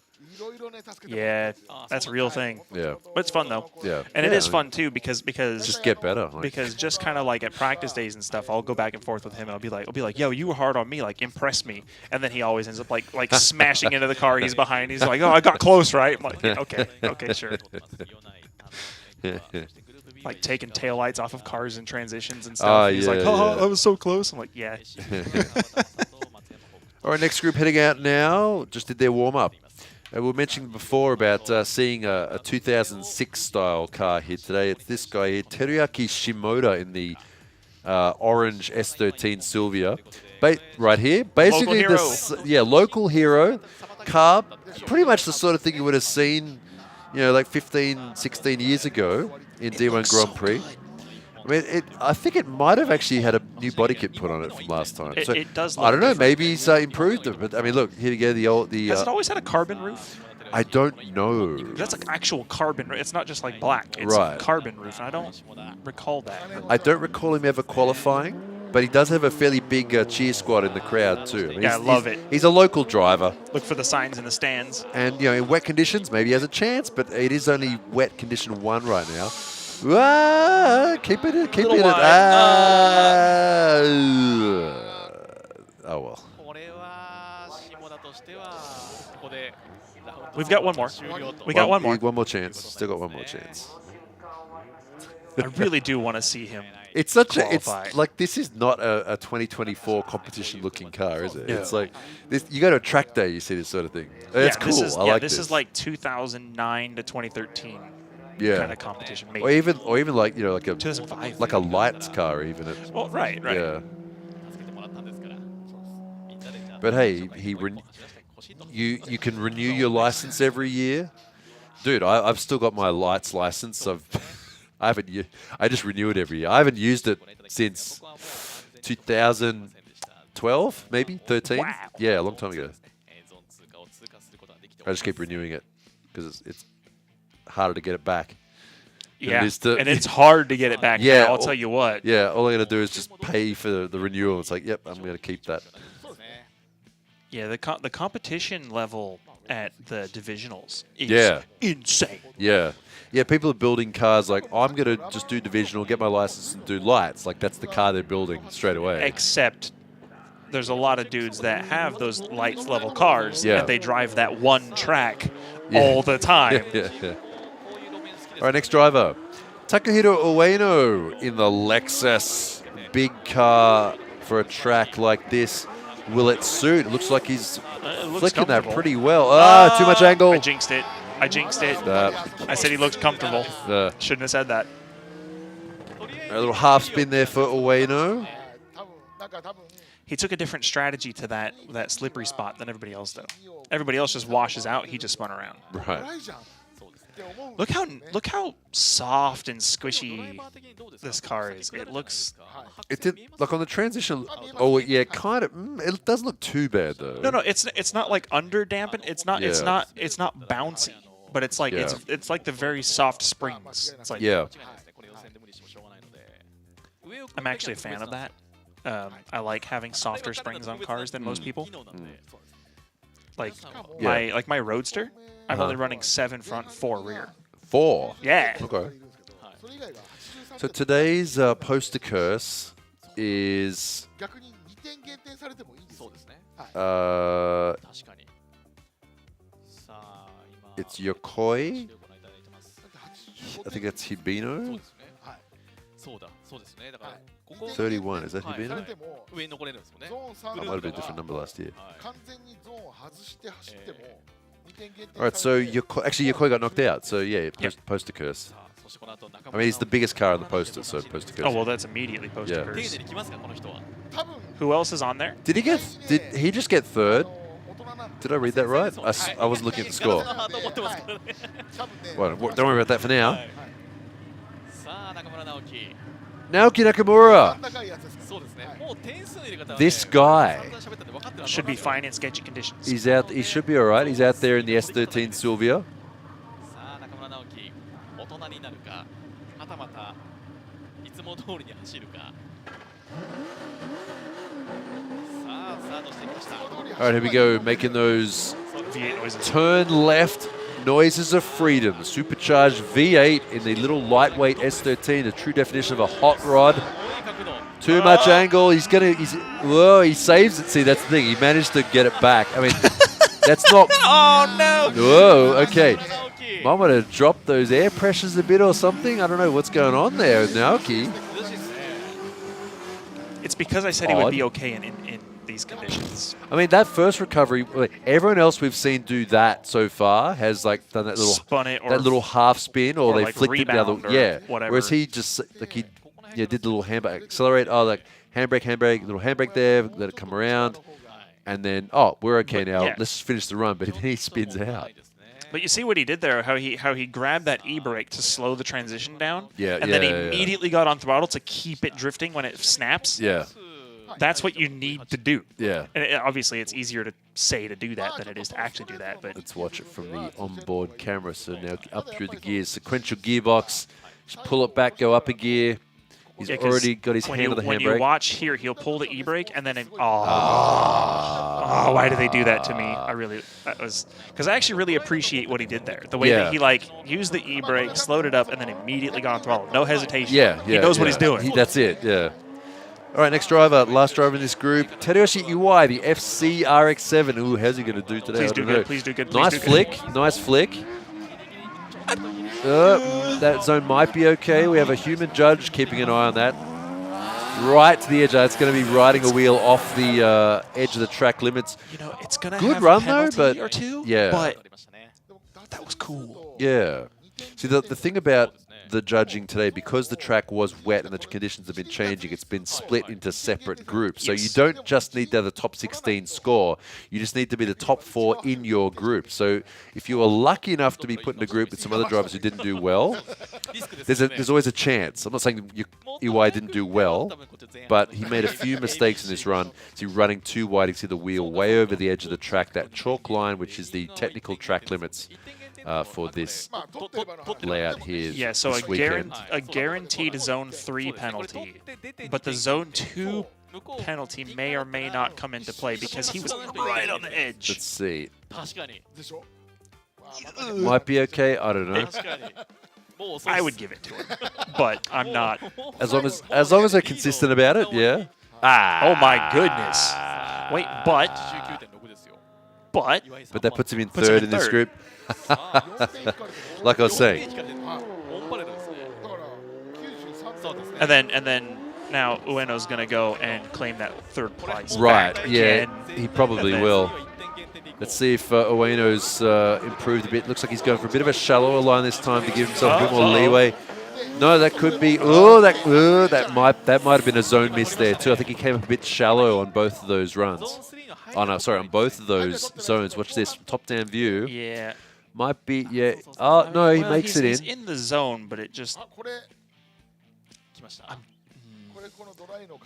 Yeah, that's a real thing. Yeah, but it's fun though. Yeah, and it is fun too because just get better. Because just kind of like at practice days and stuff, I'll go back and forth with him. And I'll be like, yo, you were hard on me, like impress me. And then he always ends up like smashing into the car he's behind. He's like, oh, I got close, right? I'm like, yeah, okay, sure. Like taking taillights off of cars and transitions and stuff. He's like, oh, I was so close. I'm like, yeah. All right, next group heading out now. Just did their warm up. We were mentioning before about seeing a 2006 style car here today. It's this guy here, Teruyaki Shimoda in the orange S13 Sylvia. Right here. Basically, local hero car. Pretty much the sort of thing you would have seen, like 15, 16 years ago in D1 Grand Prix. I mean, I think it might have actually had a new body kit put on it from last time. So it does. I don't know. Maybe he's improved it, but I mean, look, here we go. Has it always had a carbon roof? I don't know. That's like actual carbon. It's not just like black. It's Right. carbon roof. And I don't recall that. I don't recall him ever qualifying, but he does have a fairly big cheer squad in the crowd too. I mean, Yeah, I love it. He's a local driver. Look for the signs in the stands. And, in wet conditions, maybe he has a chance, but it is only wet condition 1 right now. Ah, keep it. Oh, well. We've got one more. We got one more. One more chance. Still got one more chance. I really do want to see him. It's such qualify. it's like this is not a 2024 competition looking car, is it? No. It's like this, you go to a track day, you see this sort of thing. It's cool. I like this. This is like 2009 to 2013 yeah. kind of competition. Maybe. Or even like like a 2005. like a lights car even. Well, right. Yeah. But hey, you can renew your license every year, dude. I've still got my lights license. I just renew it every year. I haven't used it since 2012, maybe 13. Wow. Yeah, a long time ago. I just keep renewing it because it's harder to get it back. Yeah, and it's hard to get it back. Yeah, now, I'll tell you what. Yeah, all I got to do is just pay for the renewal. It's like, yep, I'm going to keep that. Yeah, the competition level at the divisionals is insane. Yeah. Yeah, people are building cars like, I'm going to just do divisional, get my license and do lights. Like, that's the car they're building straight away. Except there's a lot of dudes that have those lights level cars that they drive that one track all the time. Yeah. All right, next driver. Takahiro Ueno in the Lexus. Big car for a track like this. Will it suit? It looks like he's flicking that pretty well. Too much angle. I jinxed it. I said he looked comfortable. Shouldn't have said that. A little half spin there for Ueno. He took a different strategy to that slippery spot than everybody else, though. Everybody else just washes out. He just spun around. Right. Look how soft and squishy this car is. It looks. It did like on the transition. Oh yeah, kind of. It doesn't look too bad though. No, it's not like under dampened. It's not bouncy. But it's like it's like the very soft springs. It's like I'm actually a fan of that. I like having softer springs on cars than most people. Like my Roadster, I'm only running 7 front, 4 rear. 4? Yeah. Okay. So today's poster curse is it's Yokoi. I think that's Hibino. 31, is that Hibino? That might have been a different number last year. Alright, so Yokoi got knocked out, so yeah, poster curse. I mean, he's the biggest car on the poster, so poster curse. Oh, well, that's immediately poster curse. Who else is on there? Did he just get 3rd? Did I read that right? I wasn't looking at the score. Well, don't worry about that for now. Naoki Nakamura. This guy should be fine in sketchy conditions. He's out. He should be all right. He's out there in the S13 Silvia. All right, here we go, making those turn left noises of freedom. Supercharged V8 in the little lightweight S13, the true definition of a hot rod. Too much angle. He saves it. See, that's the thing. He managed to get it back. I mean, that's not. Oh no! Whoa. Okay. Might want to drop those air pressures a bit or something. I don't know what's going on there with Naoki. It's because I said he would be okay in these conditions. I mean, that first recovery, everyone else we've seen do that so far has like done that little spun it or that little half spin, or they like flicked it the other. Yeah, whatever. Whereas he just did the little handbrake, accelerate. Oh, like handbrake, little handbrake there, let it come around, and then we're okay now. Yeah. Let's just finish the run. But then he spins out. But you see what he did there, how he grabbed that e-brake to slow the transition down, and then he immediately got on throttle to keep it drifting when it snaps. Yeah. That's what you need to do. Yeah. And obviously, it's easier to say to do that than it is to actually do that. But let's watch it from the onboard camera. So now up through the gears, sequential gearbox. Just pull it back, go up a gear. He's already got his hand on the handbrake. When you watch here, he'll pull the e-brake and then why did they do that to me? Because I actually really appreciate what he did there. The way that he used the e-brake, slowed it up, and then immediately got on throttle. No hesitation. He knows what he's doing. That's it. Yeah. All right, next driver, last driver in this group, Tadayoshi Iwai, the FC RX-7. Ooh, how's he going to do today? Please do good. Please do good. Nice flick. Nice flick. That zone might be okay. We have a human judge keeping an eye on that. Right to the edge. It's going to be riding a wheel off the edge of the track limits. It's going to good have run a penalty though, but or two, yeah, but that was cool. Yeah. See, the thing about the judging today, because the track was wet and the conditions have been changing, it's been split into separate groups. So you don't just need to have the top 16 score, you just need to be the top 4 in your group. So if you are lucky enough to be put in a group with some other drivers who didn't do well, there's always a chance. I'm not saying Iwai didn't do well, but he made a few mistakes in this run. So running too wide, you see the wheel way over the edge of the track, that chalk line, which is the technical track limits for this layout here. Yeah, so a guaranteed Zone 3 penalty, but the Zone 2 penalty may or may not come into play because he was right on the edge. Let's see. Might be okay. I don't know. I would give it to him, but I'm not. As long as they're consistent about it, yeah. Oh my goodness! Wait, but that puts him in third in this group. Like I was saying. And then now Ueno's going to go and claim that third place. Right, back yeah, again. he probably will. Let's see if Ueno's improved a bit. Looks like he's going for a bit of a shallower line this time to give himself a bit more leeway. No, that could be. That might have been a zone miss there too. I think he came up a bit shallow on both of those runs. Oh no, sorry, on both of those zones. Watch this top-down view. Yeah. Might be, yeah. Oh no, he makes it in. He's in the zone, but it just.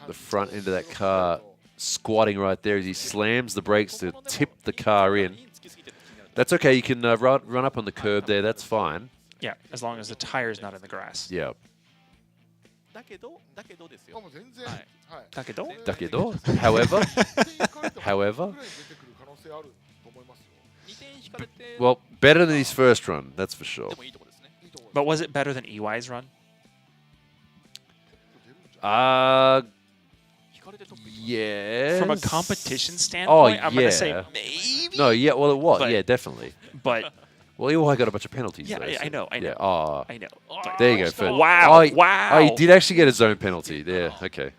The front end of that car squatting right there as he slams the brakes to tip the car in. That's okay. You can run up on the curb there. That's fine. Yeah, as long as the tire's not in the grass. Yeah. Dakedo? However. Well, better than his first run, that's for sure. But was it better than Iwai's run? Yeah. From a competition standpoint, I'm going to say maybe. No, yeah, well, it was. But, yeah, definitely. But. Well, Iwai got a bunch of penalties. Yeah, though, so. I know. Yeah. I know. There you go. First. Wow. Oh, he did actually get a zone penalty. There. Okay.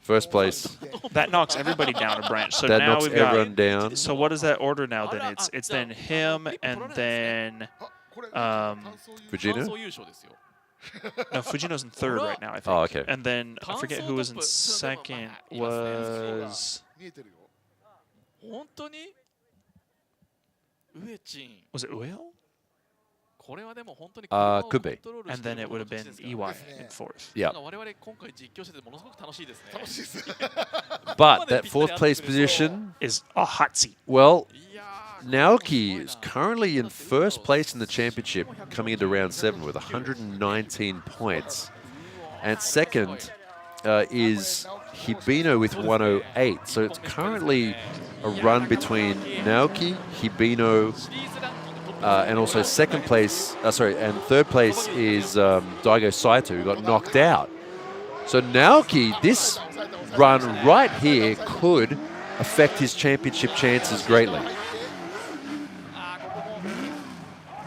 First place. That knocks everybody down a branch. So that now knocks we've got everyone down. So what is that order now? Then it's then him and then Fujino? No, Fujino's in third right now, I think. Oh, okay. And then I forget who was in second. Was it Ueo? Could be. And then it would have been Iwai in fourth. Yeah. But that fourth place position is a hot seat. Well, Naoki is currently in first place in the championship coming into round 7 with 119 points. And second is Hibino with 108. So it's currently a run between Naoki, Hibino, and also second place, and third place is Daigo Saito, who got knocked out. So Naoki, this run right here could affect his championship chances greatly.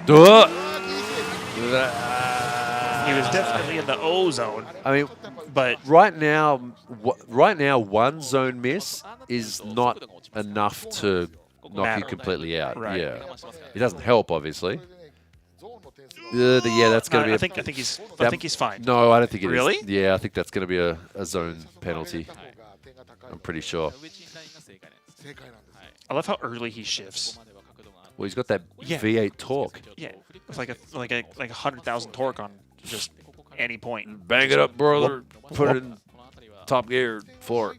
He was definitely in the O zone. I mean, but right now, one zone miss is not enough to knock you completely out. Right. Yeah, it doesn't help, obviously. Yeah, that's going to be. I think he's fine. No, I don't think it is. Really? Yeah, I think that's going to be a zone penalty. I'm pretty sure. I love how early he shifts. Well, he's got that Yeah. V8 torque. Yeah, it's like a 100,000 torque on just any point. Bang it up, brother. Put it in top gear, floor.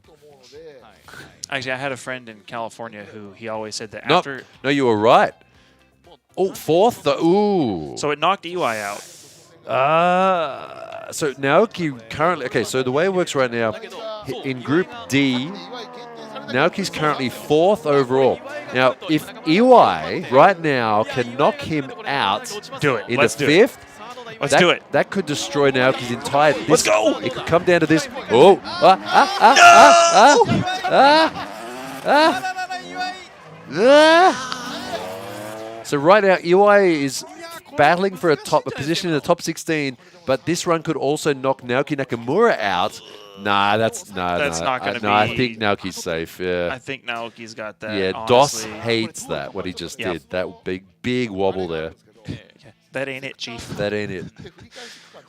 Actually, I had a friend in California who he always said that No, after. no, you were right. Oh, fourth. Ooh. So it knocked EY out. So Naoki currently. Okay, so the way it works right now, in Group D, Naoki's currently fourth overall. Now, if EY right now can knock him out Do it. in Let's the do it. fifth, Let's do it. That could destroy Naoki's entire. Let's go. It could come down to this. Oh. So right now, EY is battling for a position in the top 16, but this run could also knock Naoki Nakamura out. Nah, that's not going to be. I think Naoki's safe. Yeah. I think Naoki's got that. Yeah, honestly. DOS hates that. What he just did. That big wobble there. That ain't it, Chief. That ain't it.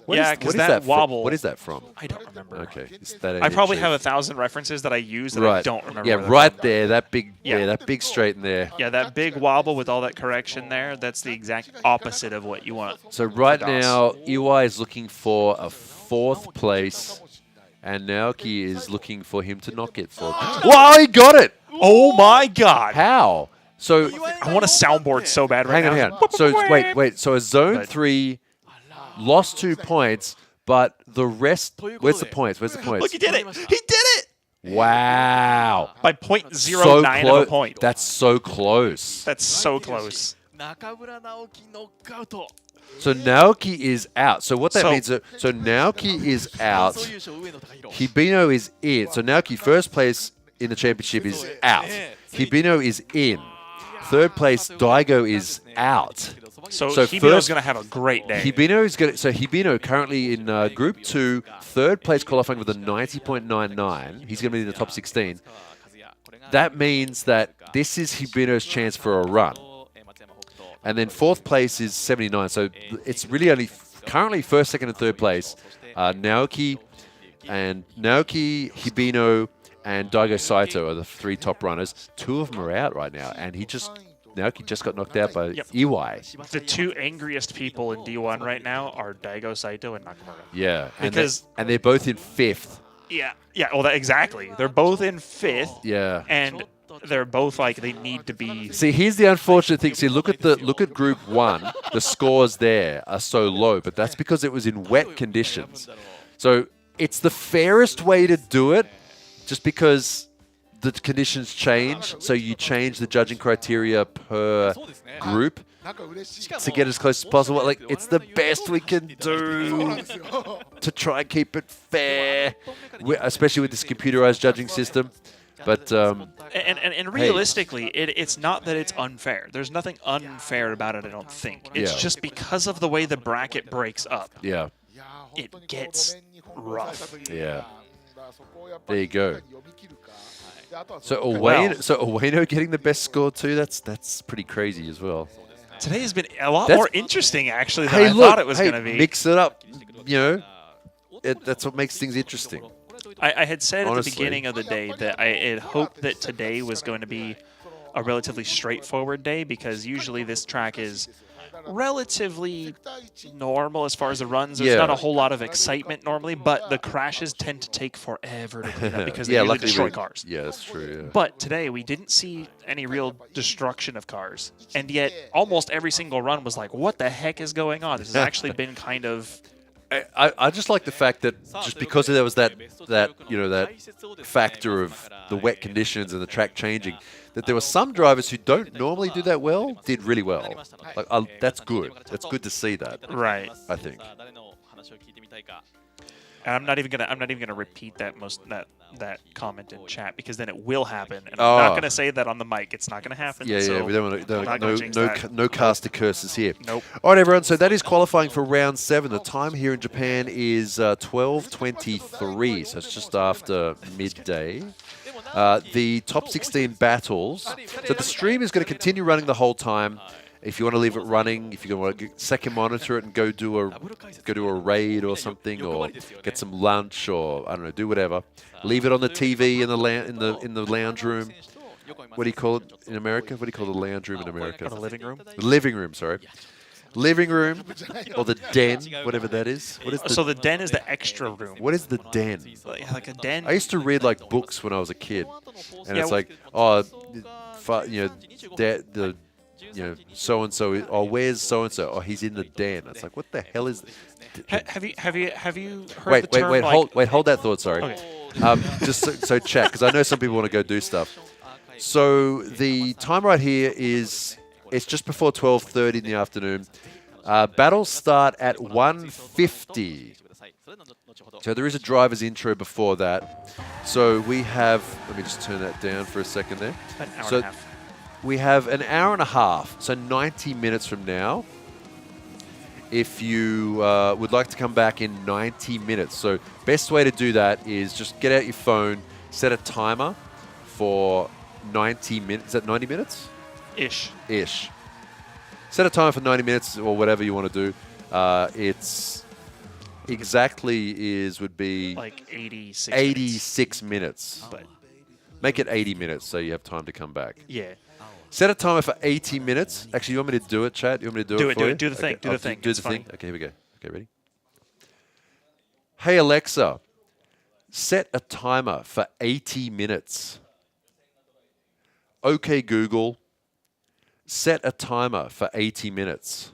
Yeah, because that wobble. What is that from? I don't remember. Okay, that ain't I it, probably Chief. have 1,000 references that I use that Right. I don't remember. Yeah, where they're right from. there. That big. Yeah, that big straight in there. Yeah, that big wobble with all that correction there, that's the exact opposite of what you want. So right DOS. now, EY is looking for a fourth place, and Naoki is looking for him to knock it for. Wow, he got it! Oh my God! How? So I want a soundboard so bad right now. hang on. So wait. So a zone 3 lost 2 points, but the rest. Where's the points? Look, he did it! He did it! Wow. By 0.09 of a point. That's so close. That's so close. So Naoki is out. So what that means, so Naoki is out. Hibino is in. So Naoki, first place in the championship, is out. Hibino is in. Third place, Daigo is out. So Hibino's going to have a great day. Hibino currently in Group 2, third place qualifying with a 90.99. He's going to be in the top 16. That means that this is Hibino's chance for a run. And then fourth place is 79. So it's really only currently first, second, and third place. Naoki, Hibino, and Daigo Saito are the 3 top runners. 2 of them are out right now, and Naoki just got knocked out by EY. The 2 angriest people in D1 right now are Daigo Saito and Nakamura. Yeah, because and they're both in 5th. Yeah. Well, exactly. They're both in 5th. Yeah. And they're both like they need to be. See, here's the unfortunate thing. See, look at Group 1. The scores there are so low, but that's because it was in wet conditions. So it's the fairest way to do it, just because the conditions change. So you change the judging criteria per group to get as close as possible. Like, it's the best we can do to try and keep it fair, especially with this computerized judging system. But and realistically, it's not that it's unfair. There's nothing unfair about it, I don't think. It's just because of the way the bracket breaks up. Yeah. It gets rough. Yeah. There you go. So Ueno getting the best score too. That's pretty crazy as well. Today has been a lot more interesting actually than I thought it was going to be. Mix it up. That's what makes things interesting. I had said Honestly. at the beginning of the day that I had hoped that today was going to be a relatively straightforward day, because usually this track is relatively normal as far as the runs. There's not a whole lot of excitement normally, but the crashes tend to take forever to clean up because they usually destroy cars. Yeah, that's true. Yeah. But today we didn't see any real destruction of cars, and yet almost every single run was like, what the heck is going on? This has actually been kind of... I just like the fact that just because there was that factor of the wet conditions and the track changing, that there were some drivers who don't normally do that well did really well. Like, that's good. That's good to see that. Right. I think. And I'm not even gonna repeat that comment in chat, because then it will happen, and I'm not gonna say that on the mic. It's not gonna happen. Yeah, so we don't want to. no caster curses here. Nope. All right, everyone. So that is qualifying for round 7. The time here in Japan is 12:23, so it's just after midday. The top 16 battles. So the stream is going to continue running the whole time. If you want to leave it running, if you want to second monitor it and go do a raid or something, or get some lunch, or I don't know, do whatever. Leave it on the TV in the lounge room. what do you call it in America? What do you call the lounge room in America? The living room? The living room, sorry. Living room, or the den, whatever that is. What is So the den is the extra room. What is the den? Like a den? I used to read like books when I was a kid, and Yeah, it's like, oh, dad, so and so. Oh, where's so and so? Oh, he's in the den. It's like, what the hell is? Have you heard the term? Hold that thought. Sorry, Okay. just so chat, because I know some people want to go do stuff. So the time right here is it's just before 12:30 in the afternoon. Battles start at 1:50. So there is a driver's intro before that. So we have, let me just turn that down for a second there. An hour So and a half. we have an hour and a half, so 90 minutes from now. If you would like to come back in 90 minutes. So best way to do that is just get out your phone, set a timer for 90 minutes. Is that 90 minutes? Ish. Set a timer for 90 minutes or whatever you want to do. It's exactly would be like 86 minutes. But make it 80 minutes so you have time to come back. Yeah. Set a timer for 80 minutes. Actually, you want me to do it, chat? You want me to do it for you? Do the thing. Do the thing. Do It's the thing. funny. Okay, here we go. Okay, ready? Hey, Alexa, set a timer for 80 minutes. Okay, Google, set a timer for 80 minutes.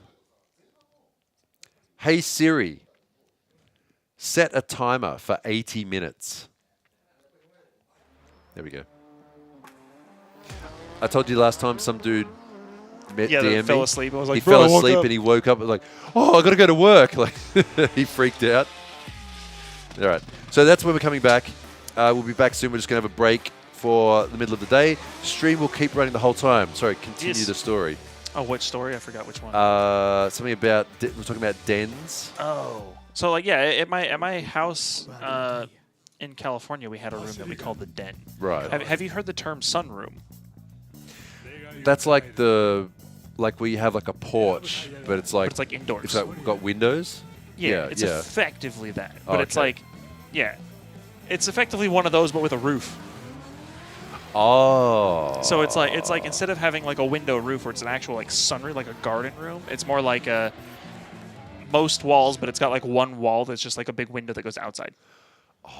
Hey, Siri, set a timer for 80 minutes. There we go. I told you last time some dude DM'd fell me. asleep. I was like, he "Bro, fell I woke asleep up." and he woke up and like, oh, I got to go to work. Like he freaked out. All right. So that's when we're coming back. We'll be back soon. We're just going to have a break for the middle of the day. Stream will keep running the whole time. Sorry, continue Yes. the story. Oh, which story? I forgot which one. Something about, we're talking about dens. Oh. So like, yeah, at my house in California, we had a room that we called the den. Right. Have you heard the term sunroom? That's like where you have like a porch, but it's like indoors. It's like got windows. Yeah, it's effectively that. But Oh, it's okay. like, yeah, it's effectively one of those, but with a roof. Oh. So it's like instead of having like a window roof where it's an actual like sunroom, like a garden room, it's more like most walls, but it's got like one wall that's just like a big window that goes outside.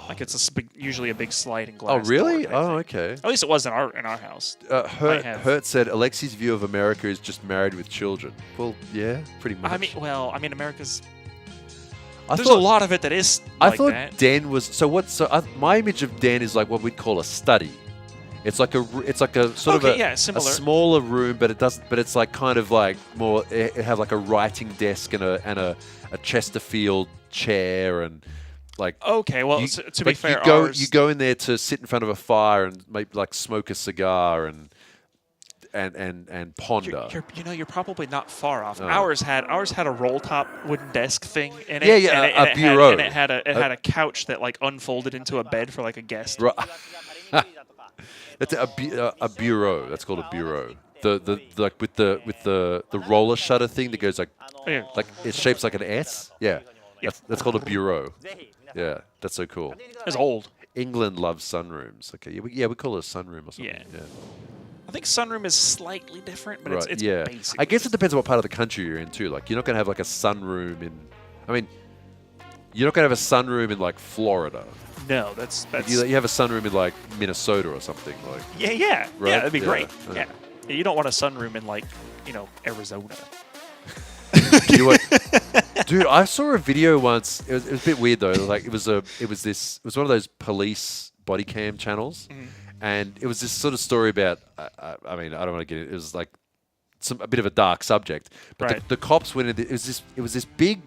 Like it's usually a big sliding glass. Oh, really? door type Oh, thing. okay. At least it was in our house. Hurt said Alexi's view of America is just married with children. Well, yeah, pretty much. I mean, America's. I There's thought- a lot of it that is I like thought that. den was my image of den is like what we'd call a study. It's like a sort of a similar. smaller room, but it doesn't. But it's like kind of like more. It have like a writing desk and a Chesterfield chair and like. Okay, well, to be but fair, you go in there to sit in front of a fire and maybe like smoke a cigar and ponder. You're probably not far off. Oh. Ours had a roll top wooden desk thing in it. Yeah, yeah, and a bureau. And it had a couch that like unfolded into a bed for like a guest. Right. That's a bureau. That's called a bureau. The like with the roller shutter thing that goes like it shapes like an S. Yeah. That's called a bureau. Yeah, that's so cool. It's old. England loves sunrooms. Okay, we call it a sunroom or something. Yeah. I think sunroom is slightly different, but it's yeah. basic. I guess it depends on what part of the country you're in too. Like you're not gonna have like a sunroom in. I mean, you're not gonna have a sunroom in like Florida. No, that's You have a sunroom in like Minnesota or something like. Yeah, Right? that'd be great. Yeah. Yeah, you don't want a sunroom in like Arizona. Dude, I saw a video once. It was a bit weird though. Like it was one of those police body cam channels, and it was this sort of story about. I mean, I don't want to get it. It was like a bit of a dark subject, but Right. the cops went in. It was this big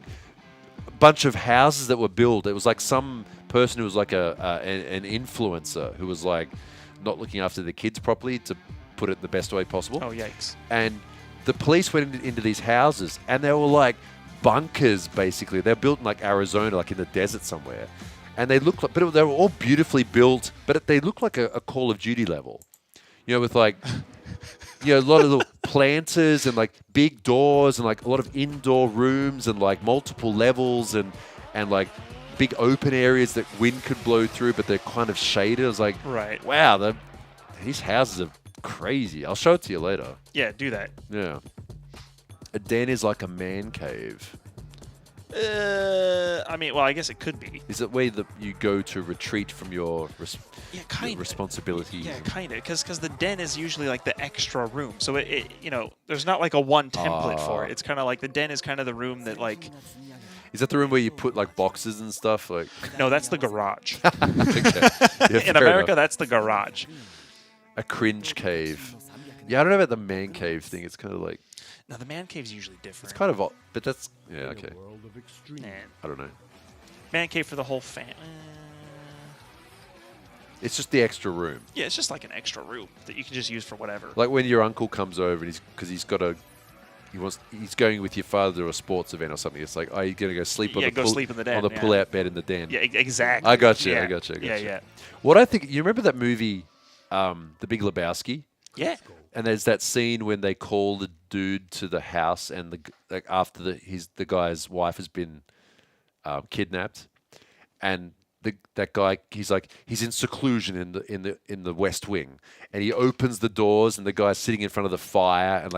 bunch of houses that were built. It was like some person who was like an influencer who was like not looking after the kids properly, to put it the best way possible. Oh, yikes. And the police went into these houses, and they were like bunkers, basically. They're built in like Arizona, like in the desert somewhere. And they look like, but they were all beautifully built, but they look like a Call of Duty level. With like, a lot of little planters and like big doors and like a lot of indoor rooms and like multiple levels and like big open areas that wind could blow through, but they're kind of shaded. It was like, right. Wow, these houses are crazy. I'll show it to you later. Yeah, do that. Yeah. A den is like a man cave. I mean, well, I guess it could be. Is it where you go to retreat from your responsibilities? Yeah, kind of. Because the den is usually like the extra room. So it there's not like a one template for it. It's kind of like the den is kind of the room that like. Is that the room where you put like boxes and stuff? Like. No, that's the garage. Yeah, in America, that's the garage. A cringe cave. Yeah, I don't know about the man cave thing. It's kind of like. No, the man cave's usually different. It's kind of, but that's okay. I don't know. Man cave for the whole It's just the extra room. Yeah, it's just like an extra room that you can just use for whatever. Like when your uncle comes over and he's going with your father to a sports event or something. It's like, oh, you're gonna go sleep on sleep in the den, on the pull-out bed in the den. Yeah, exactly. I got you. Yeah. I got you. Yeah. What I think, you remember that movie, The Big Lebowski? Yeah. And there's that scene when they call the dude to the house, and after the guy's wife has been kidnapped, and that guy he's in seclusion in the West Wing, and he opens the doors, and the guy's sitting in front of the fire, and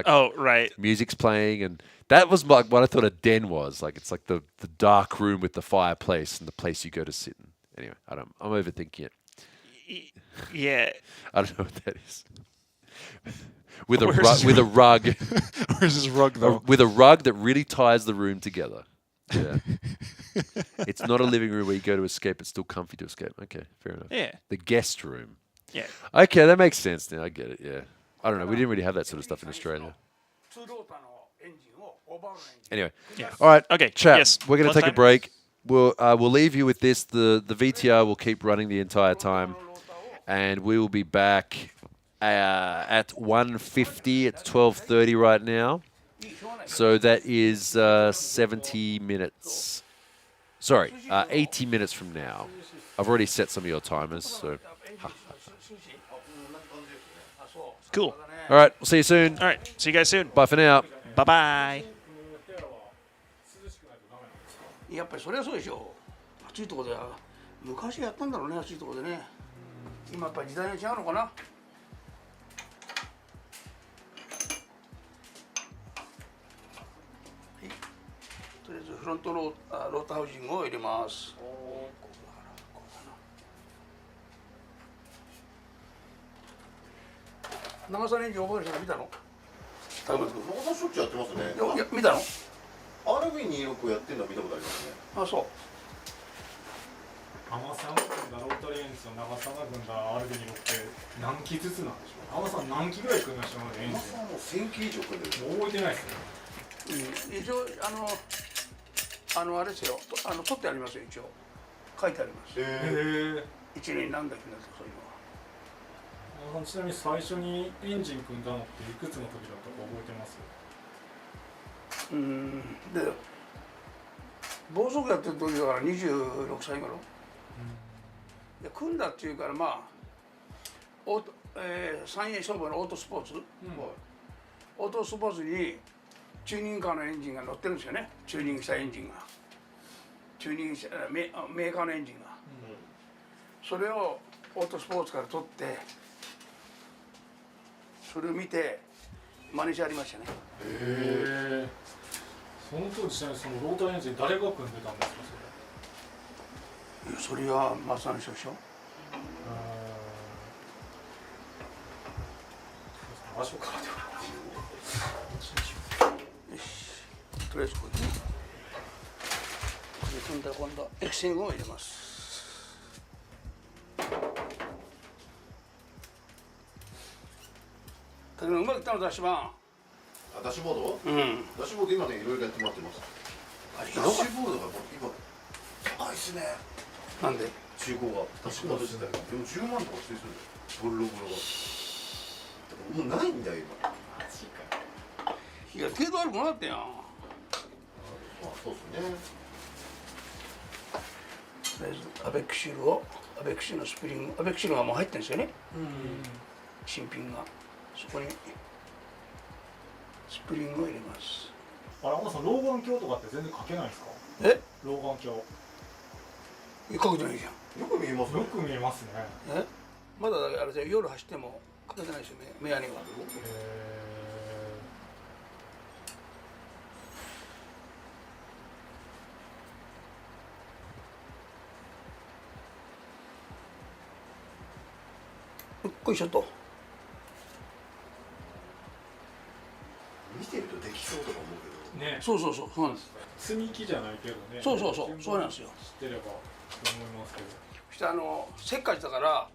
music's playing, and that was like what I thought a den was. Like it's like the dark room with the fireplace and the place you go to sit in. Anyway, I'm overthinking it. Yeah. I don't know what that is. With a rug. Where's this rug though? With a rug that really ties the room together. Yeah. It's not a living room where you go to escape. It's still comfy to escape. Okay, fair enough. Yeah. The guest room. Yeah. Okay, that makes sense now. I get it. Yeah. I don't know. We didn't really have that sort of stuff in Australia. Anyway. Yeah. All right. Okay. Chat. Yes. We're going to take Lunchtime? a break. We'll leave you with this. The VTR will keep running the entire time, and we will be back at 1:50. It's 12:30 right now. So that is 70 minutes. Sorry, 80 minutes from now. I've already set some of your timers, so. Cool. All right, we'll see you soon. All right, see you guys soon. Bye for now. Bye-bye. やっぱりそれはそうでしょう。暑いところでは昔やったんだろうね、暑いところでね。今やっぱり時代が違うのかな。とりあえずフロントローターハウジングを入れます。長さのエンジンオーバーしたの見たの？長さしょっちゅうやってますね。いや見たの？RB26 やってるのは見たことありますね。あ、そう。浜さんが組んだロータリーエンジンと長さんが組んだ RB26 って何機ずつなんでしょう？浜さん何機ぐらい組みましたのでエンジン？浜さんも1000機以上組んでる。もう置いてないですね。一応あれですよ。取ってありますよ一応。書いてあります。一年何台組んだとかそういうのは。ちなみに最初にエンジン組んだのっていくつの時だったか覚えてます？で暴走やってる時だから26歳頃、で組んだっていうからまあ三栄商売のオートスポーツ、オートスポーツにチューニングカーのエンジンが乗ってるんですよね。チューニングしたエンジンがチューニングしたメーカーのエンジンが、それをオートスポーツから取ってそれを見て真似してありましたね。その当時、ちなみにそのローターエンジン誰が組んでたんですか？それは松田の人でしょ。場所からではよし、とりあえずこれで組んだら今度はエクシングを入れます。だけどうまくいったのダッシュバーン。ダッシュボード？ダッシュボード今ねいろいろやってもらってます。ダッシュボードが今高いですね。なんで？中古がダッシュボード自体がでも10万とかしてるんですよ。ボロボロが。もうないんだよ今。マジか。いや程度悪くなかったやん。まあそうですね。とりあえずアベックシールをアベックシールのスプリングアベックシールがもう入ってるんですよね。新品がそこに。スプリングを入れます。あれ、浜田さん、老眼鏡とかって全然かけないですか？え？老眼鏡。かけてないじゃん。よく見えますね。よく見えますね。まだあれで夜走ってもかけてないですよね、目やには。よっこいしょと。見てるとできそうとか思うけどね。そうそうそう、そうなんです。積み木じゃないけどね。そうそうそう、そうなんですよ。知ってればと思いますけど。そしてせっかちだから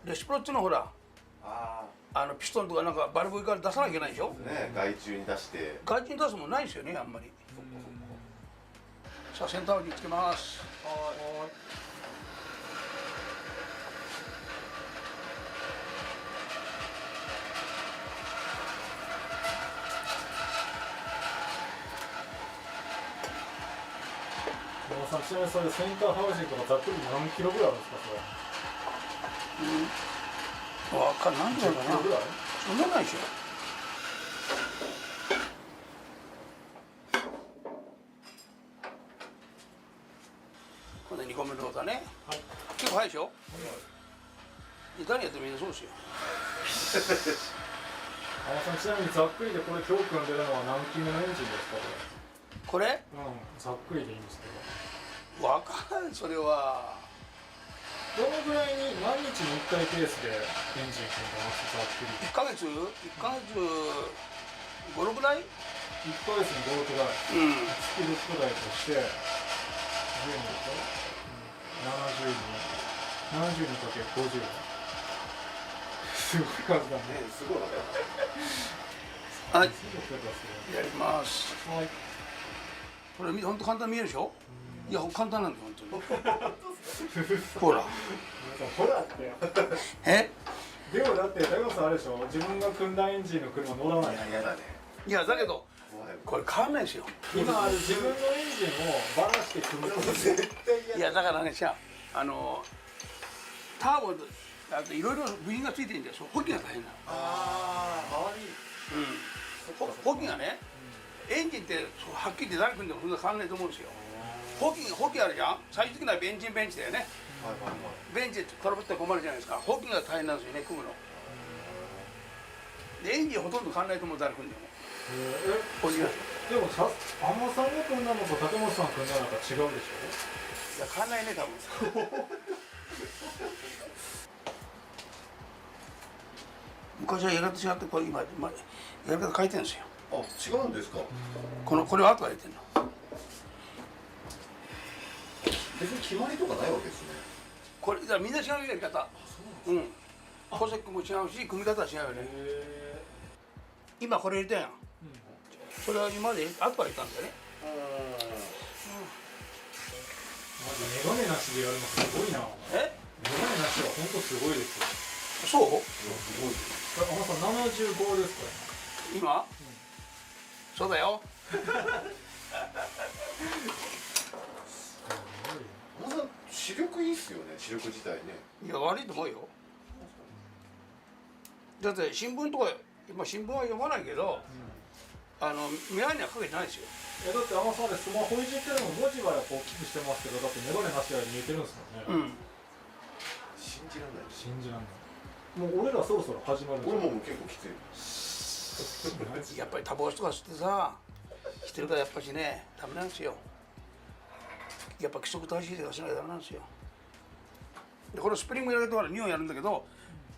レシプロっていうのはほらピストンとかなんかバルブから出さなきゃいけないでしょ。ね、外注に出して。外注に出すもんないですよね、あんまり。さあセンターにつけます。さん、ちなみにそれセンターハウジングとかざっくり何キロぐらいあるんですか、それ。わかんないんじゃないかな。そんなないでしょ。これ2個目のことだね。結構早いでしょ。誰やってもみんなそうですよ。さん、ちなみにざっくりでこれ今日組んでるのは何機目のエンジンですか、これ？ざっくりでいいんですけど。わかんない、それは。どのぐらいに毎日に1回ペースでエンジン組んでますざっくり。1ヶ月5、6台？ 1ヶ月に5、6台。月6台として、10人と70人かける50。すごい数だね。すごいね。はい。やります。はい。これ本当簡単に見えるでしょ。いや簡単なんだよ本当に。ほら。ほらって。でもだって大悟さんあれでしょ。自分が組んだエンジンの車乗らない。嫌だね。いやだけどこれ変わんないですよ。今自分のエンジンをバラして組むと絶対嫌だ。いやだからねじゃあターボあといろいろ部品がついてるんで補給が大変なの。周り。補給がね。エンジンってはっきり言って誰組んでもそんな変わんないと思うんですよ。補給あるじゃん。最終的にはエンジンベンチだよね。ベンチでトラブって困るじゃないですか。補給が大変なんですよね、組むの。でエンジンほとんど変わんないと思う、誰組んでも。でも天野さんが組んだのと竹本さん組んだのと違うでしょ。いや変わんないね多分。昔はやり方違ってこれ今やり方変えてるんですよ。あ、違うんですか。これは後からやってるの。別に決まりとかないわけですね。これみんな違うやり方。うん。コセックも違うし組み方は違うよね。今これ入れたやん。それは今まで後から入れたんだよね。マジメガネなしでやるのすごいな。メガネなしは本当すごいですよ。そう？すごいです。天野さん75ですか今？そうだよ。視力いいっすよね、視力自体ね。いや悪いと思うよ。だって新聞とか今新聞は読まないけど、目にはかけてないですよ。だって天野さんでスマホいじってるの文字はやっぱ大きくしてますけど、だってメガネなしで見えてるんですもんね。信じらんない。信じらんない。もう俺らそろそろ始まるんじゃない。俺も結構きつい。やっぱりタバコとか吸ってさしてるからやっぱしねダメなんですよ。やっぱ規則正しいでかしなきゃダメなんですよ。でこれスプリングやると2本やるんだけど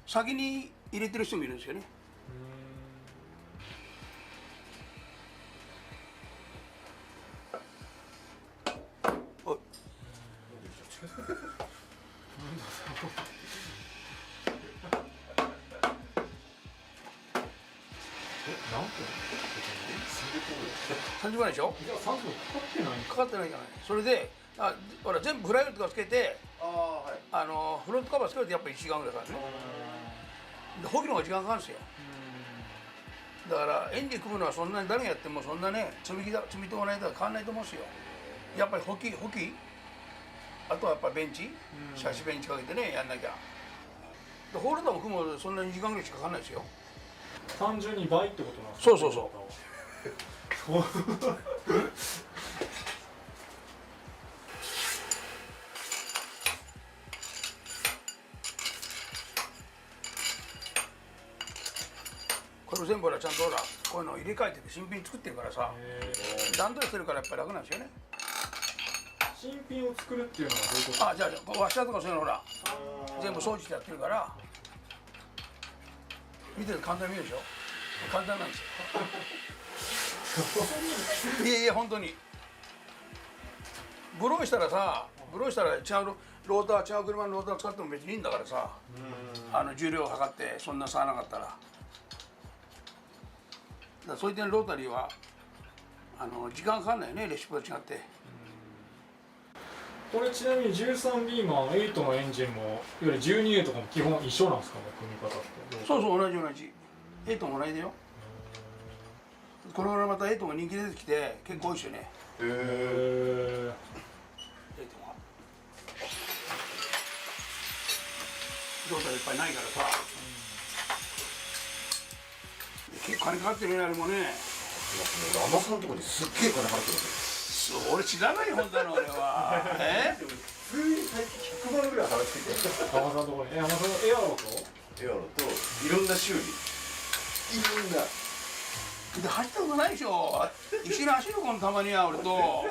先に入れてる人もいるんですよね。おい何分30分でしょ。いや3分かかってないじゃない。それでほら全部フライウッドとかつけてフロントカバーつけるとやっぱり1時間ぐらいかかるね。で補給の方が時間かかるんですよ。だからエンジン組むのはそんなに誰がやってもそんなね積みとかないとは変わんないと思うんですよ。やっぱり補給あとはやっぱベンチシャシベンチかけてねやんなきゃ。でホールダーも組むのそんなに2時間ぐらいしかかかんないですよ。単純に倍ってことなんですか。そう。れ全部ほらちゃんとほらこういうのを入れ替えてて新品作ってるからさ、段取りしてるからやっぱり楽なんですよね。新品を作るっていうのはどういうこと？あ、じゃあワッシャーとかそういうのほら全部掃除してやってるから見てると簡単に見えるでしょ。簡単なんですよ。いやいや本当にブローしたらさ、ブローしたら違うローター、違う車のローター使っても別にいいんだからさ、重量を測ってそんな差がなかったら。だからそういう点ロータリーは時間かかんないよね、レシピと違って。これちなみに13ビーマン8のエンジンもいわゆる 12A とかも基本一緒なんですかね、組み方って。そうそう、同じ同じ。8も同じだよ。これからまた8が人気出てきて結構多いですよね。8がロータリーいっぱいないからさ、結構金かかってるね、あれもね。アマさんのところにすっげえ金かかってます。俺知らないよ、本当の俺は。普通に最近100万ぐらい払ってて。アマさんのところに、アマさんのエアロといろんな修理、いろんな。で走ったことないでしょ。一緒に走るこのたまには俺と。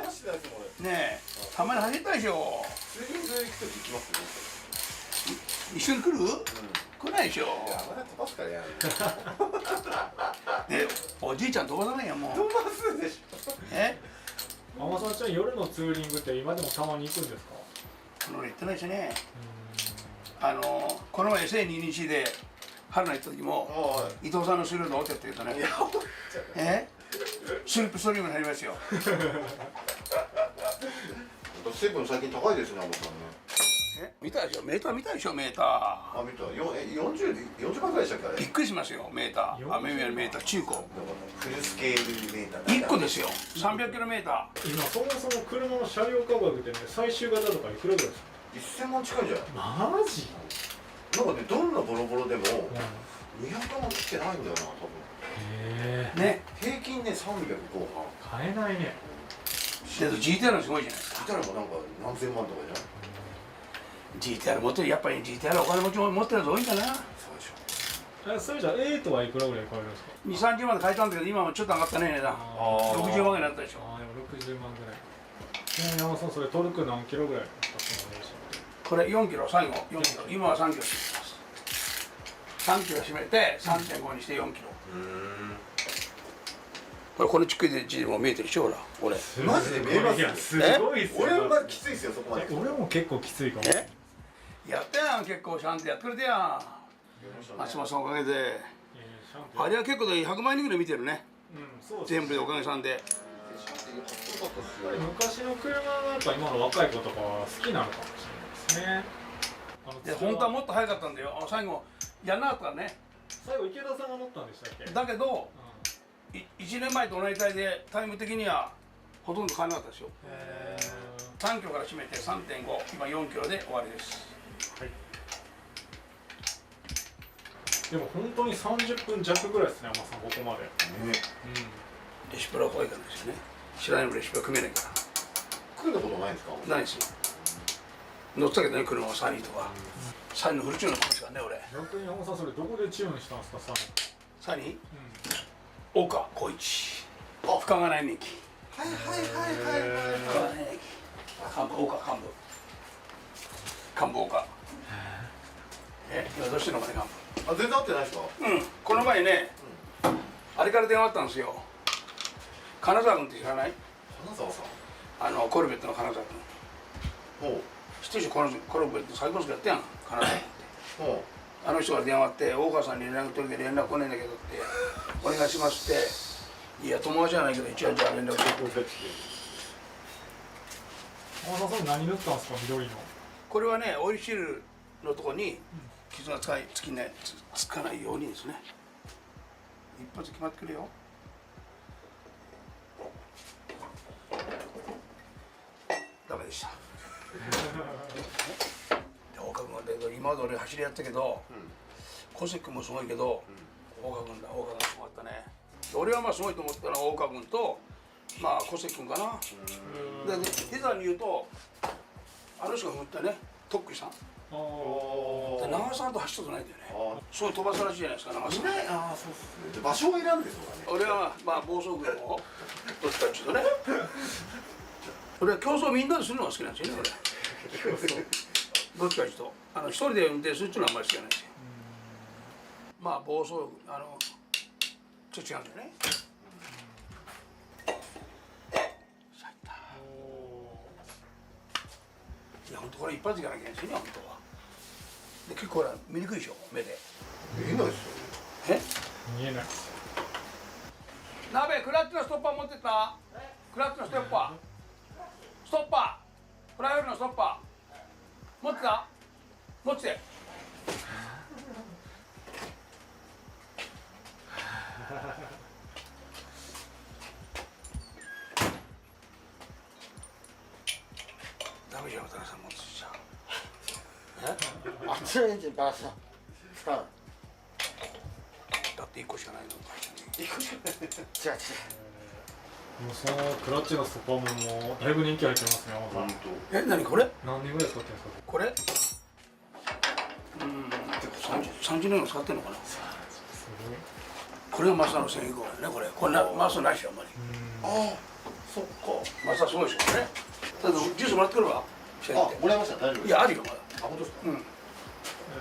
ねえ、たまに走ったでしょ。ツーリング行くとき行きますよ。一緒に来る？来ないでしょ。いや、まだ飛ばすからや。で、おじいちゃん飛ばさないやもう。飛ばすでしょ。アマさんちゃん夜のツーリングって今でもたまに行くんですか？俺行ってないしね。この前 SA221 で春菜行った時も伊藤さんのスルーのお手って言うとね、スリップストリームになりますよ。セブン最近高いですね、アマさんね。見たでしょ、メーター見たでしょ、メーター。あ、見た。40万ぐらいでしたっけあれ。びっくりしますよ、メーター。メーター中古。フルスケールメーター。1個ですよ、300キロメーター。今そもそも車の車両価格ってね、最終型とかいくらぐらいですか？1000万近いんじゃない？マジ？なんかね、どんなボロボロでも200万来てないんだよな、多分。ね、平均ね、300後半。買えないね。けど GTR すごいじゃないですか。 GTR もなんか何千万とかじゃない？ GTR 持ってる、やっぱり GTR お金持ちも持ってるやつ多いんだな。そうでしょ。それじゃあ8はいくらぐらい買えるんですか？2、30万で買えたんだけど今もちょっと上がったね、値段。60万ぐらいになったでしょ。でも60万ぐらい。ちなみに山本さん、それトルク何キロぐらいですか？これ4キロ、最後4キロ、今は3キロ締めます。3キロ締めて 3.5 にして4キロ。これこのちっくりで字も見えてるでしょ、ほら、俺。マジで見えます？すごいっすよ。俺はまだきついですよ、そこまで。俺も結構きついかも。やったやん、結構ちゃんとやってくれてやん。松本さんおかげで。あれは結構で100万人ぐらい見てるね。全部でおかげさんで。昔の車がやっぱ今の若い子とかは好きなのかもしれないですね。本当はもっと早かったんだよ。最後やんなかったね。最後池田さんが乗ったんでしたっけ？だけど、1年前と同じタイでタイム的にはほとんど変わらなかったですよ。3キロから締めて 3.5、今4キロで終わりです。はい。でも本当に30分弱ぐらいですね、山さん、ここまで。レシピは怖いからですよね。知らないのレシピは組めないから。組んだことないんですか？ないですよ。乗ってたけどね、車はサニーとか。サニーのフルチューンのですからね、俺。逆に山さん、それどこでチューンしたんですか、サニー？岡浩一。深川内年季。はい。幹部岡。今どうしてんのかね、幹部。あ、全然合ってないですか？この前ね、あれから電話あったんですよ。金沢君って知らない？金沢さん。コルベットの金沢君。知ってるでしょ、コルベット最高スクやったやん、金沢君って。あの人から電話あって、大川さんに連絡取るけど連絡来ねえんだけどって、お願いしますって、いや、友達じゃないけど、一応じゃあ連絡取って。山田さん、何塗ったんですか、緑の。これはね、オイルシールのとこに傷がつかないようにですね。一発決まってくるよ。ダメでした。大川君はだけど今まで俺走りやったけど、小関君もすごいけど、大川君すごかったね。俺はまあすごいと思ったのは大川君とまあ小関君かな。でいざに言うとあの人が振ったね、トックさん長さんと走ったことないんだよね。すごい飛ばすらしいじゃないですか、長さん。いない、ああ、そうですね。場所を選んでそうだね。俺はまあ暴走群をどっちかっていうとね。俺は競争みんなでするのが好きなんですよね。どっちかというと一人で運転するっていうのはあんまり好きじゃないですよ。まあ暴走ちょっと違うんだよね。いや本当これ一発いかなきゃいけないですよね、本当は。で結構ほら見にくいでしょ、目で。見えないですよ。見えない。鍋クラッチのストッパー持ってった？クラッチのストッパー。ストッパー。フライオイルのストッパー。持ってた？持ってて。ダメじゃん、渡辺さん持ってちゃう。あっちのエンジンからさ、使う。だって1個しかないの。1個しかない。違う違う。もうそのクラッチのストッパーもだいぶ人気入ってますね。何これ？何年ぐらい使ってるんですか？これ30年も使ってんのかな。これがマスターの戦技号だよね。これマスターないしあんまり。ああ、そっか。マスターすごいでしょね。ただジュースもらってくるわ。あ、もらいました。大丈夫。いや、あるよまだ。あ、本当ですか。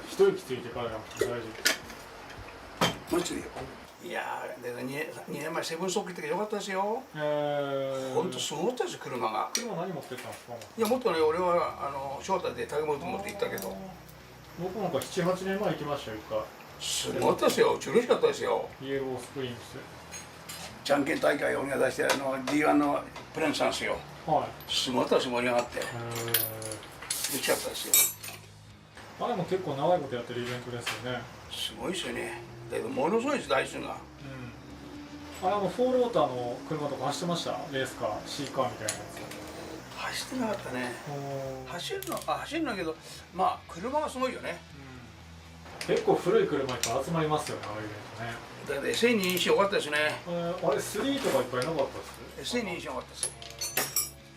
一息ついてからでも大丈夫。もう一ついいよ。いやー、2年前セブンストック行ってよかったですよ。本当すごかったですよ、車が。車何持ってったんですか？いや、もっとね、俺は招待で竹本持って行ったけど。僕なんか7、8年前行きましたよ、一回。すごかったですよ、嬉しかったですよ。イエロースプリングス。じゃんけん大会を俺が出して、D1 のプレンしたんですよ。はい。すごかったです、盛り上がって。嬉しかったですよ。あれも結構長いことやってるイベントですよね。すごいですよね。だけどものすごいです、台数が。フォールウォーターの車とか走ってました？レースカー、シーカーみたいなやつ。走ってなかったね。走るんだけど、まあ車がすごいよね。結構古い車いっぱい集まりますよね、あのイベントね。だけど SA2 よかったですね。あれ3とかいっぱいなかったです？SA2 よかったです。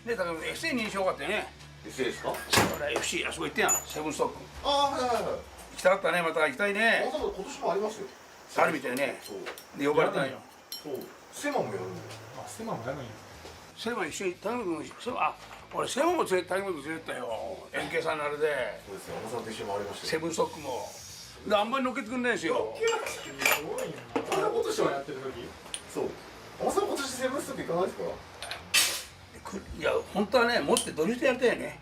で、だから SA2 よかったよね。SA ですか？FC、あそこ行ってやん、セブンストック。ああ、はいはいはい。行きたかったね、また行きたいね。今年もありますよ。あるみたいね。で、呼ばれたんよ。そう。セマもやるんだよ。あ、セマもやるんや。セマ一緒に、竹本君、俺セマも竹本君連れてったよ。円形さんのあれで。そうですよ、小野さんと一緒に回りました。セブンストックも。で、あんまり乗っけてくんないですよ。すごいな。今年はやってる時？そう。小野さん今年セブンストック行かないですか？いや、本当はね、持ってドリフトやりたいよね。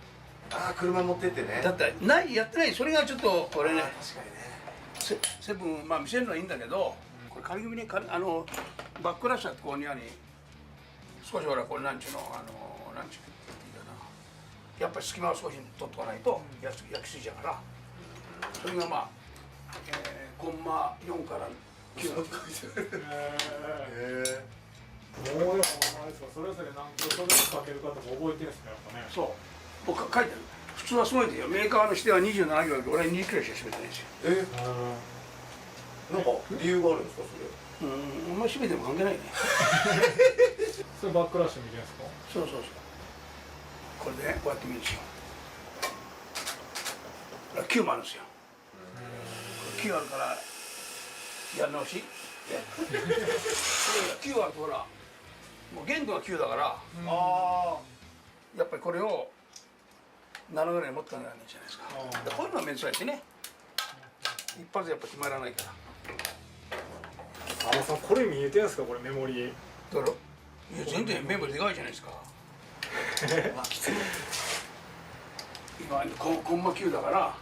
ああ、車持ってってね。だってやってない、それがちょっとこれね。確かにね。セブン、まあ見せるのはいいんだけど、これ仮組ね、バックラッシャーってこうにあり、少しほらこれなんちゅうの、なんちゅうかな、やっぱり隙間を少し取っとかないと焼きすぎちゃうから、それがまあ、コンマ4から9まで書いてある。もうでもあれですか、それぞれ何キロそれかけるかとか覚えてるんですね、やっぱね。そう、僕書いてある。普通はすごいですよ。メーカーの指定は27キロだけど、俺は2キロしか占めてないですよ。なんか理由があるんですか、それ？あんまり占めても関係ないね。それバックラッシュ見てるんですか？そうそうそう。これでね、こうやって見るんですよ。9もあるんですよ。9あるからやり直し。9あるとほら、もう限度が9だから、やっぱりこれを7ぐらい持ってかないといけないじゃないですか。こういうのは珍しいね。一発やっぱ決まらないから。あのさん、これ見えてるんですか、これメモリー。だろ？いや、全然メモリでかいじゃないですか。今コンマ9だから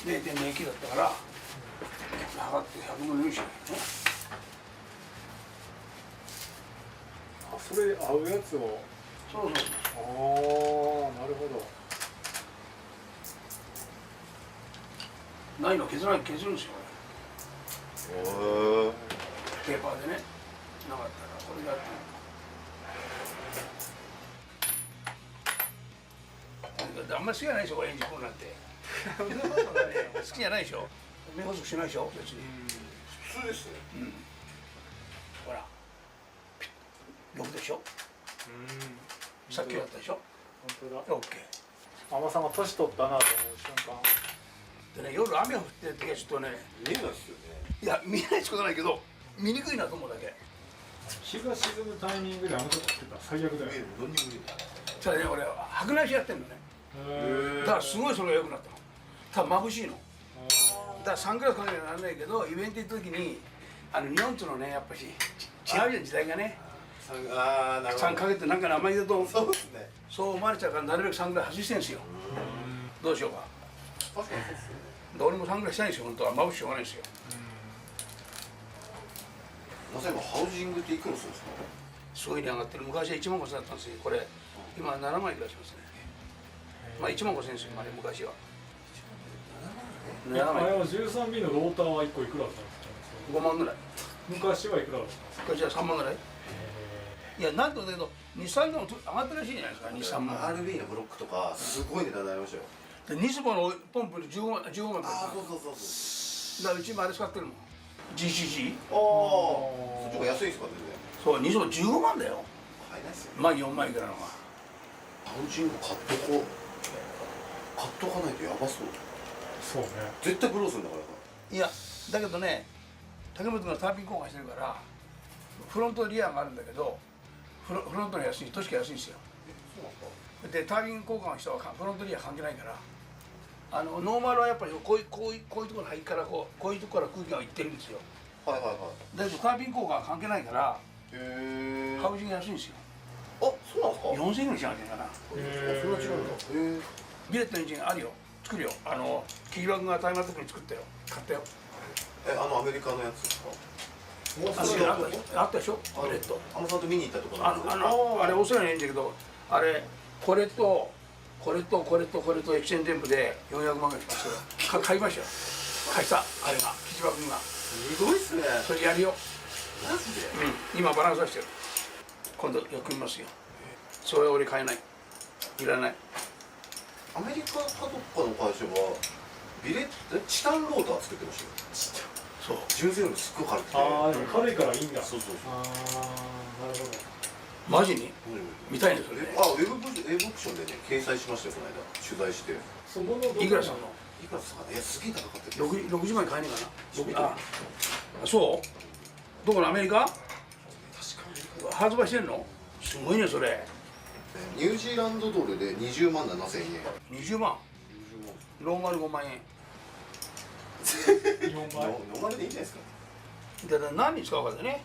0.09 だったから測って100分の4しないね。あ、それ合うやつを。そうそう。ああ、なるほど。ないの削るんですよ。ペーパーでね、なかったらこれやってあんまり好きじゃないでしょ、これエンジンコンなんて。好きじゃないでしょ。目細くしないでしょ、別に。普通ですね。ほら、6でしょ。さっきだったでしょ。本当だ。オッケー。馬場さんが年取ったなと思う瞬間でね、夜雨が降ってる時はちょっとね見えないですよね。いや見えないってことないけど見にくいなと思うだけ。日が沈むタイミングであの時ってたら最悪だよね。どんにも見えない。ただね俺白内障やってんのね。だからすごいそれが良くなったの。多分眩しいの。だからサングラスかけなきゃならないけどイベント行った時に日本とのねやっぱし違うじゃん時代がね。サンかけてなんか生意気だとそう思われちゃうからなるべくサングラス外してんですよ。どうしようか。確かにそうですよね。俺もサングラスしたいんですよ本当は眩ししょうがないんですよ。まさにハウジングっていくらするんですか。すごいに上がってる。昔は1万5,000だったんですよ。これ今7万いくらしますね。まあ1万5,000ですよ今ね昔は。あれは 13B のローターは1個いくらだったんですか。5万ぐらい。昔はいくらだったんですか。昔は3万ぐらい。いやなんとだけど日産でも上がってるらしいじゃないですか。日産も RB のブロックとかすごい値段になりましたよ。でニスボのポンプで15万だった。ああそうそうそう。だからうちもあれ使ってるもん。GCC。ああそっちが安いですか全然。そうニスボ15万だよ。買えないですよ。まあ4万いくらのが。ハウジング買っとかないとやばそう。そうね。絶対ブローするんだからいやだけどね竹本がターピン交換してるからフロントリアがあるんだけどフロントの安い確か安いんですよ。でタービン交換の人はフロントリア関係ないからノーマルはやっぱりこういうところに入るからこういうところから空気がいってるんですよ。はいはいはい。だけどタービン交換は関係ないからハウジング安いんですよ。あそうなんですか。4000円ぐらいしなきゃいけないかな。そんな違うんだ。ビレットのエンジンあるよ。作るよ。キーバグがタイマーの時に作ったよ。買ったよ。アメリカのやつですか。あったでしょビレット。さんと見に行ったところなんですけど。あれオーストラリアのエンジンだけどあれこれとエキセンテンプで400万ぐらいしましたよ。買いましたよ。買ったあれがキーバグが。すごいっすね。それやるよ。マジで。今バランス出してる。今度よく見ますよ。それは俺買えない。いらない。アメリカかどっかの会社はビレットチタンローター作ってましたよ。そう。純正よりすっごい軽くて。ああ軽いからいいんだ。そうそうそう。ああなるほど。マジに？見たいねそれ。ウェブオプションでね掲載しましたよこの間取材して。そこのいくらしたの？いくらですかね。いやすげえ高かった。60万円買えねえかな。あそう？どこのアメリカ？確かに。発売してんの？すごいねそれ。ニュージーランドドルで20万7,000円。20万？ノーマル5万円。ノーマルでいいんじゃないですか。だから何に使うかでね。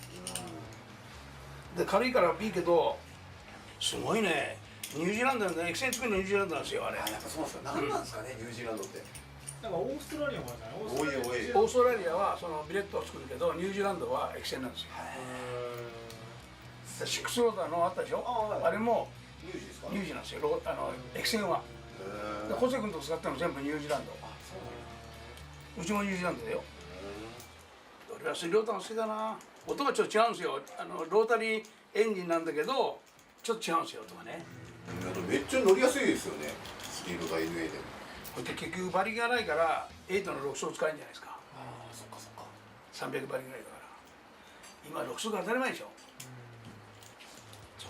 で軽いからいいけどすごいね。ニュージーランドなんだね。エクセン作るのニュージーランドなんですよあれ。やっぱそうなんですか。何なんですかねニュージーランドって。なんかオーストラリアもあるじゃない。オーストラリアはそのビレットを作るけどニュージーランドはエクセンなんですよ。シックスローターのあったでしょ。あれもニュージーなんですよ。エクセンは。小瀬君と使ったの全部ニュージーランド。うちもニュージーランドだよ。俺はスリーローターが好きだな。音がちょっと違うんですよ。ロータリーエンジンなんだけどちょっと違うんですよ音がね。めっちゃ乗りやすいですよねスリーローター NA で。これ結局馬力がないから8の6速使えるんじゃないですか。ああそっかそっか。300馬力ぐらいだから今6速当たり前でしょ。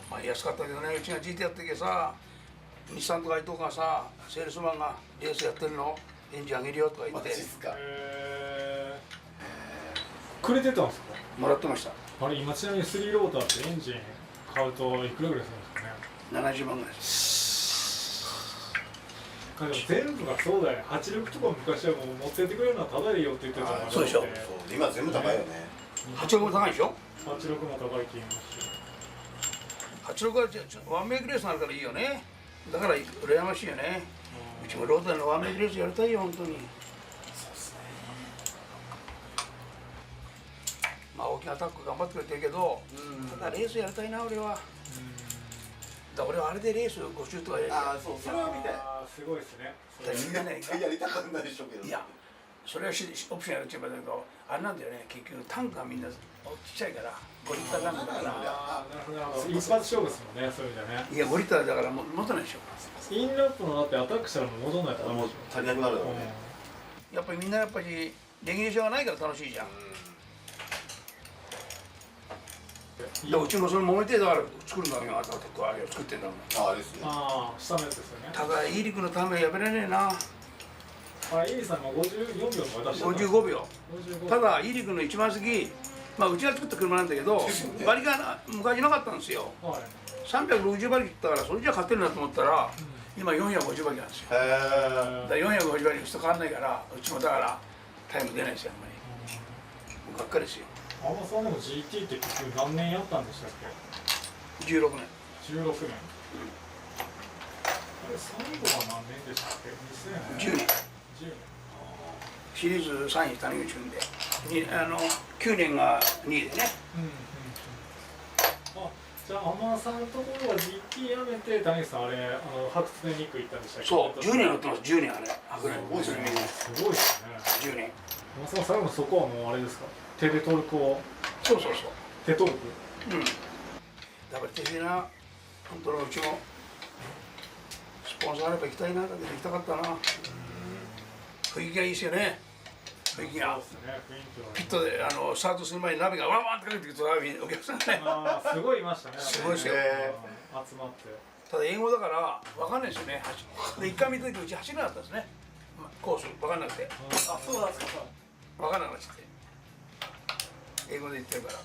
まあ安かったけどね。うちが GT やってけさ日産とか伊藤がさセールスマンがレースやってるのエンジン上げるよとか言って。マジっすか。くれてたんですか。もらってました。あれ今ちなみに3ローターってエンジン買うといくらぐらいするんですかね。70万ぐらいです。でも全部がそうだよね。86とか昔はもう持ってってくれるのはただでいいよって言ってたから。そうでしょ。今全部高いよね。86も高いでしょ。86も高いって言いますし。86はワンメイクレースになるからいいよね。だから羨ましいよね。うちもローターのワンメイクレースやりたいよ本当に。そうですね。まあ大きなアタック頑張ってくれてるけど、ただレースやりたいな俺は。だ俺はあれでレース5周とかやりたい。ああそうそれは見たい。すごいですね。みんなねやりたくないでしょうけど。いやそれはオプションやるって言えばだけどあれなんだよね。結局タンクがみんなちっちゃいから5リッタータンクだから。一発勝負ですもんねそういう意味でね。いや5リッターだから持たないでしょ。インラップのだってアタックしたらもう戻んないとダメでしょ。足りなくなるだろうね。やっぱりみんなやっぱりレギュレーションがないから楽しいじゃん。うちもその揉めてだから作るんだよ、あれを作ってんだもん。ああですね。ああ、下のやつですよね。ただ、イリクのためやめられねえな。あ、イリさんが54秒も出した。55秒。ただ、イリクの一番先、まあ、うちが作った車なんだけど、馬力が昔なかったんですよ。360馬力って言ったから、それじゃ勝てるなと思ったら、今450馬力なんですよ。だから450馬力人変わんないから、うちもだからタイム出ないですよ、あんまり。がっかりですよ。あまさんでも GT って結局何年やったんでしたっけ？16年。16年。あれ、最後は何年でしたっけ？2000年。10年。シリーズ3位、谷口君で。9年が2位でね。あ、じゃあ、アマさんのところは GT やめて、谷口さん、あれ、白土に行ったんでしたっけ？そう、10年乗ってます、10年あれ。白年。すごいですね。10年。アマさん、最後のそこはもうあれですか？手でトルクを。そうそうそう。手トルク。うん。だから手品、本当のうちもスポンサーあれば行きたいな、だけど行きたかったな。雰囲気がいいですよね。雰囲気が。ピットでスタートする前に鍋がワンワンってかけてくるとお客さんね。すごいいましたね。すごいですよ。集まって。ただ英語だから分かんないですよね。で1回見た時うち走れなかったですね。コース分かんなくて。あ、そうなんですか。分かんなくなっちゃって。英語で言ってるから。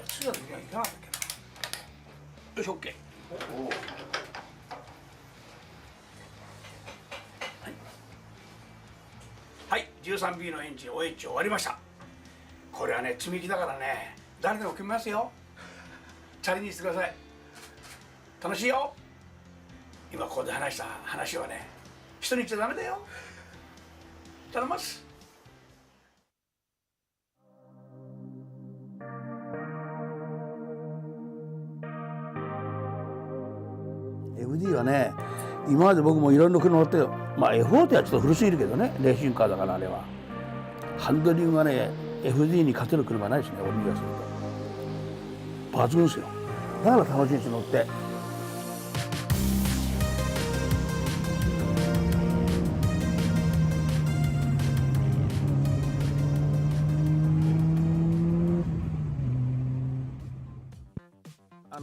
次の時には行かなかったっけな。よし、OK。はい、13B のエンジン OH 終わりました。これはね、積み木だからね、誰でも組みますよ。チャレンジしてください。楽しいよ。今ここで話した話はね、人に言っちゃダメだよ。頼みます。FD はね、今まで僕もいろんな車乗って、まあ F40 はちょっと古すぎるけどね、レーシングカーだからあれは。ハンドリングがね、FD に勝てる車はないですね、俺に言わせると。抜群ですよ。だから楽しいんです乗って。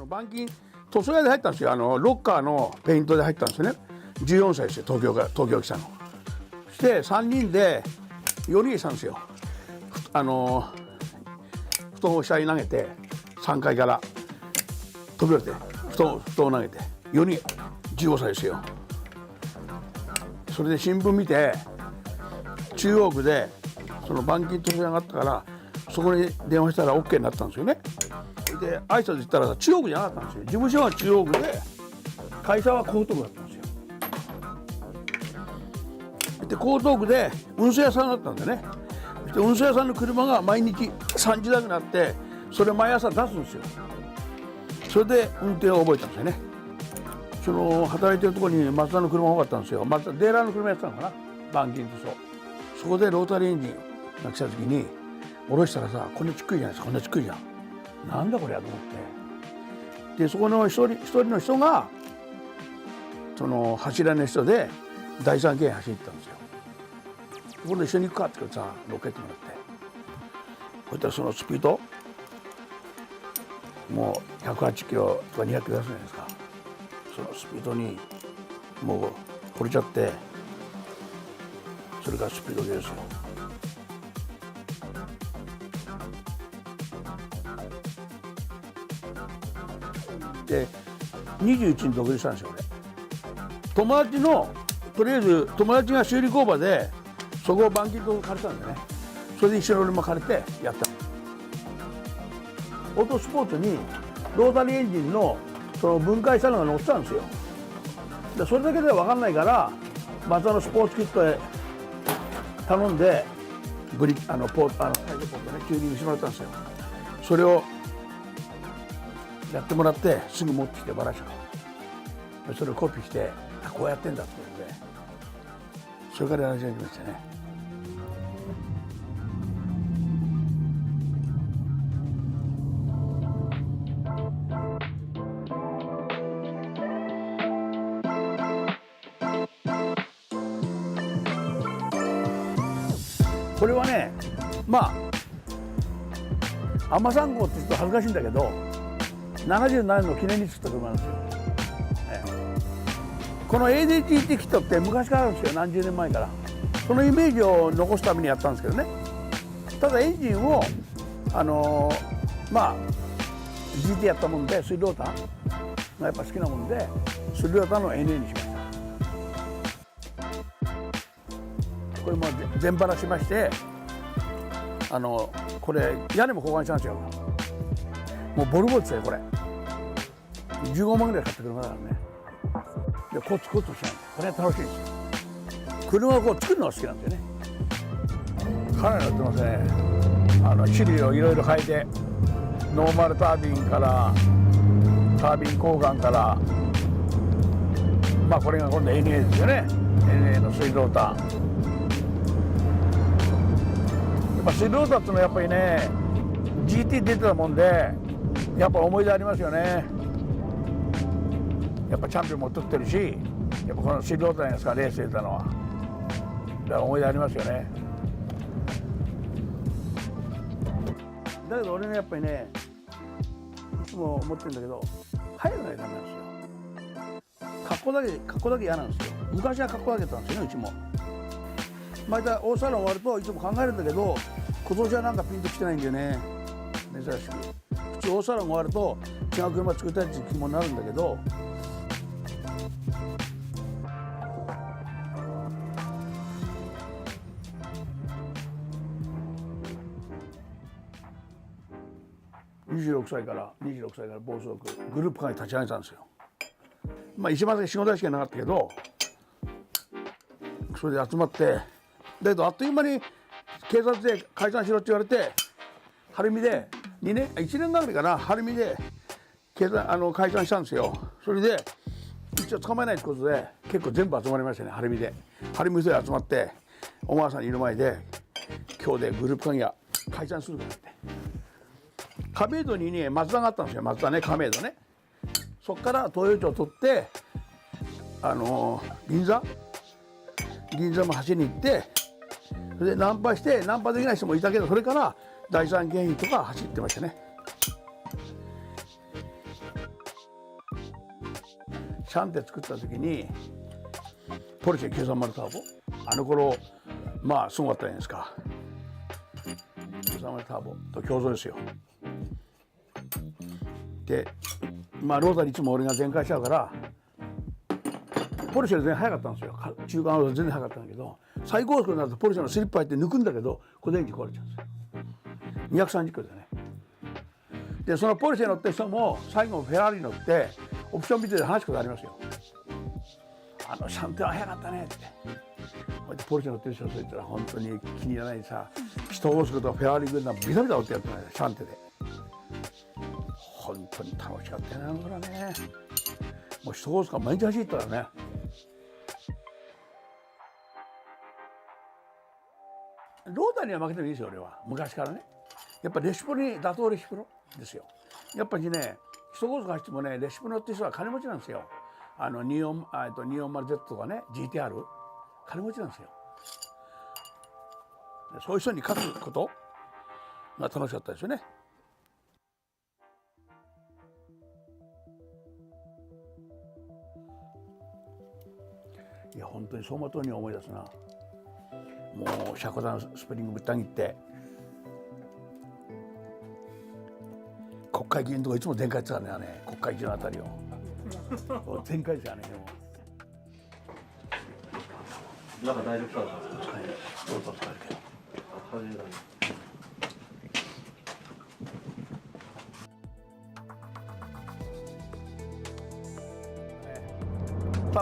板金塗装屋で入ったんですよ。ロッカーのペイントで入ったんですよね。14歳ですよ、東京来たの。そして3人で4人したんですよ。布団を下に投げて3階から飛び降りて布団を投げて4人15歳ですよ。それで新聞見て中央区でその板金塗装屋があったからそこに電話したら OK になったんですよね。で挨拶行ったら中央区じゃなかったんですよ。事務所は中央区で会社は江東区だったんですよ。で江東区で運送屋さんだったんでね。で運送屋さんの車が毎日3時だけになってそれ毎朝出すんですよ。それで運転を覚えたんですよね。その働いてるところにマツダの車が多かったんですよ。マツダデーラーの車やってたのかな、板金塗装。そこでロータリーエンジンが来た時に下ろしたらさ、こんなちっくいじゃないですか。こんなちっくいじゃん。なんだこれやと思って、でそこの一人の人がその柱の人で第三京走ったんですよ。今度一緒に行くかってさ乗っけてもらって、こういったらそのスピードもう108キロとか200キロ出すじゃないですか。そのスピードにもう惚れちゃって、それからスピードですよ。で21に独立したんですよ俺。友達のとりあえず友達が修理工場でそこを板金と借りたんでね。それで一緒に俺も借りてやった。オートスポーツにロータリーエンジンのその分解したのが載ってたんですよ。でそれだけでは分かんないからマツダのスポーツキットで頼んでサイドポートねチューニングしてもらったんですよ。それをやってもらってすぐ持ってきてバラしたの。それをコピーしてこうやってんだってことでそれからやり始めましたね。これはね、まあ尼三号って言うと恥ずかしいんだけど77年の記念に作った車なんですよ、この ADGT キットって昔からあるんですよ、何十年前から。そのイメージを残すためにやったんですけどね。ただエンジンをまあ GT やったもんで水ローターがやっぱ好きなもんで水ローターの NA にしました。これも全バラしまして、これ屋根も交換したんですよ。もうボルボですよこれ。15万ぐらい買って車だからね。でコツコツしない。これは楽しいですよ。車をこう作るのが好きなんですよね。かなり乗ってますね。種類をいろいろ変えて、ノーマルタービンからタービン交換から、まあこれが今度 NA ですよね。NA の水ローター。やっぱ水ローターっていうのはやっぱりね GT 出てたもんでやっぱ思い出ありますよね。やっぱチャンピオンも取ってるし、やっぱこの水ローターじゃないですか、レース出たのは。だから思い出ありますよね。だけど俺ねやっぱりねいつも思ってるんだけど速くないとダメなんですよ。格好だけ嫌なんですよ。昔は格好だけだったんですよね、うちも。毎回大サロン終わるといつも考えるんだけど今年はなんかピンときてないんだよね、珍しく。普通大サロン終わると違う車作りたいっていう気もなるんだけど、26歳から暴走族グループ会に立ち上げたんですよ。まあ一番先4、5台しかなかったけど、それで集まって、だけどあっという間に警察で解散しろって言われて、晴海で1年がかりかな、晴海で解散したんですよ。それで一応捕まえないってことで結構全部集まりましたね、晴海で。晴海で集まってお母さんにいる前で今日でグループ会が解散するからって。亀戸にね松田があったんですよ、松田ね、亀戸ね。そこから東洋町を取って銀座も走りに行って、それでナンパしてナンパできない人もいたけど、それから第三京浜とか走ってましたね。シャンテ作った時にポルシェ930ターボ、あの頃まあすごかったじゃないですか。930ターボと競争ですよ。でまあロータリーいつも俺が全開しちゃうからポルシェで全然速かったんですよ。中間ロータ全然速かったんだけど、最高速になるとポルシェのスリップ入って抜くんだけどこれ電気壊れちゃうんですよ。230キロでね。でそのポルシェ乗った人も最後フェラーリ乗ってオプション見てて話すことありますよ。シャンテは速かったねって。こうやってポルシェ乗ってる人と言ったら本当に気に入らないでさ、人を押すことフェラーリ軍団ビタビタ折ってやってないシャンテで。本当に楽しかったよね、あの頃ね。もう人を押すから毎日走ったらね。ロータには負けてもいいですよ、俺は。昔からね。やっぱレシプロに打倒レシプロですよ。やっぱりね、人コースが走ってもね、レシプロって人は金持ちなんですよ。240Z とかね、GTR、金持ちなんですよ。そういう人に勝つことが楽しかったですよね。いや、本当に走馬灯に思い出すな。もう車庫段スプリングぶった切って、国会議員のとこいつも全開ってたからね、国会議員のあたりを全開ですよね。なんか大丈夫かな。はい、どうぞ使えるけど。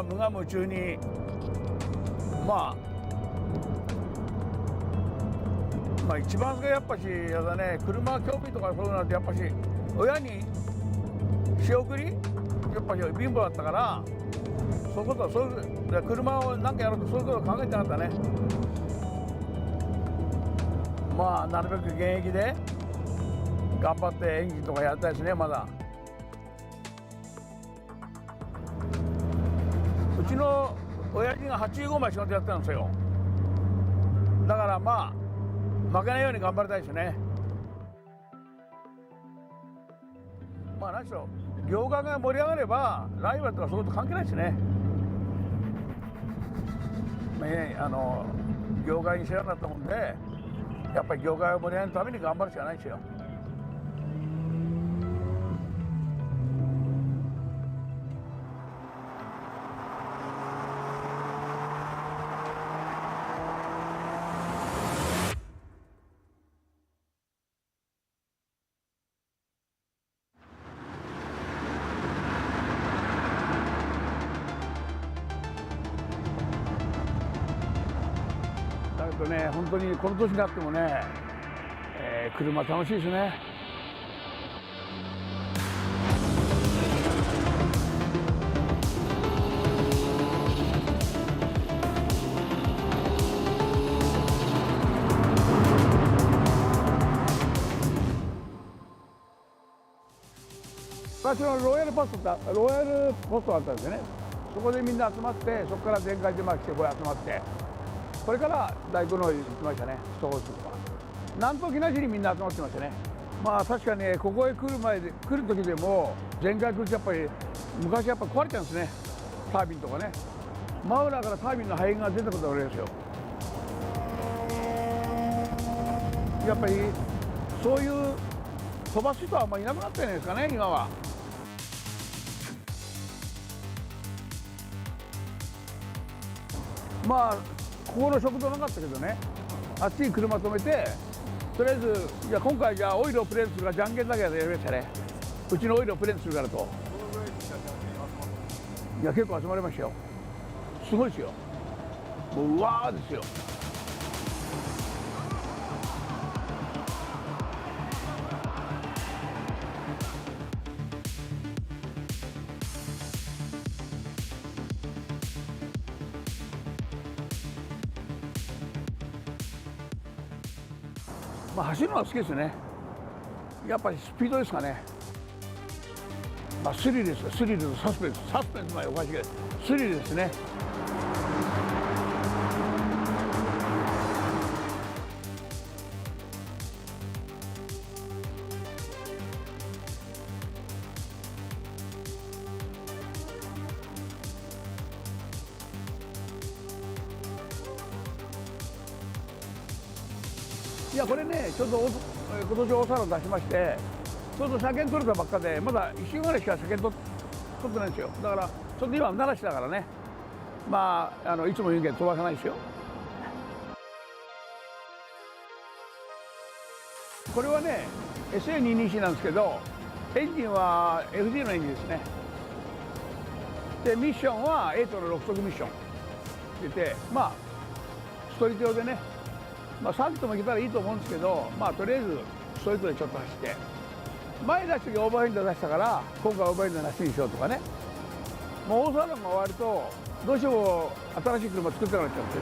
無我夢中にまあ一番やっぱしやだね、車興味とかそういうのってやっぱし親に仕送りやっぱし貧乏だったから、そういうことはそういう車を何かやるとそういうことを考えてなかったね。まあなるべく現役で頑張ってエンジンとかやりたいですね。まだうちの親父が85枚仕事やってたんですよ。だからまあ負けないように頑張りたいですね。何しろ業界が盛り上がればライバルとかそういうこと関係ないですね。業界に知らなかったもんで、やっぱり業界を盛り上げるために頑張るしかないですよ。本当にこの年になってもね、車楽しいですね。昔のロイヤルポストがあったんですよね。そこでみんな集まって、そこから全開で来てこれ集まって。これから大工の方に行きましたね、人ホースとか。何時なしにみんな集まってましたね。まあ確かにね、ここへ来る時でも、全開来るとやっぱり、昔やっぱ壊れちゃうんですね、タービンとかね。真裏からタービンの破片が出たことがあるんですよ。やっぱり、そういう飛ばす人はあんまりいなくなったんじゃないですかね、今は。まあここの食堂なかったけどね、あっちに車止めて、とりあえず、いや今回じゃあオイルをプレーンするからじゃんけんだけやりましたね。うちのオイルをプレーンするからと。いや結構集まりましたよ。すごいですよ。もううわーですよ。まあ走るのは好きですね。やっぱりスピードですかね。まあスリルですよ。スリルとサスペンス。サスペンスはおかしいけど、スリルですね。いやこれね、ちょっと今年大皿出しまして、ちょっと車検取れたばっかで、まだ1週ぐらいしか車検取ってないんですよ。だからちょっと今慣らしだからね、まあいつも言うけど飛ばさないですよ。これはね SA224 なんですけど、エンジンは FG のエンジンですね。でミッションは8の6速ミッション出て、まあストリート用でね、まあサーキットも行けたらいいと思うんですけど、まあとりあえずストリートでちょっと走って、前出した時オーバーヘンド出したから今回オーバーヘンドなしにしようとかね。もう大騒ぎが終わるとどうしても新しい車作ってなくなっちゃうんですよ。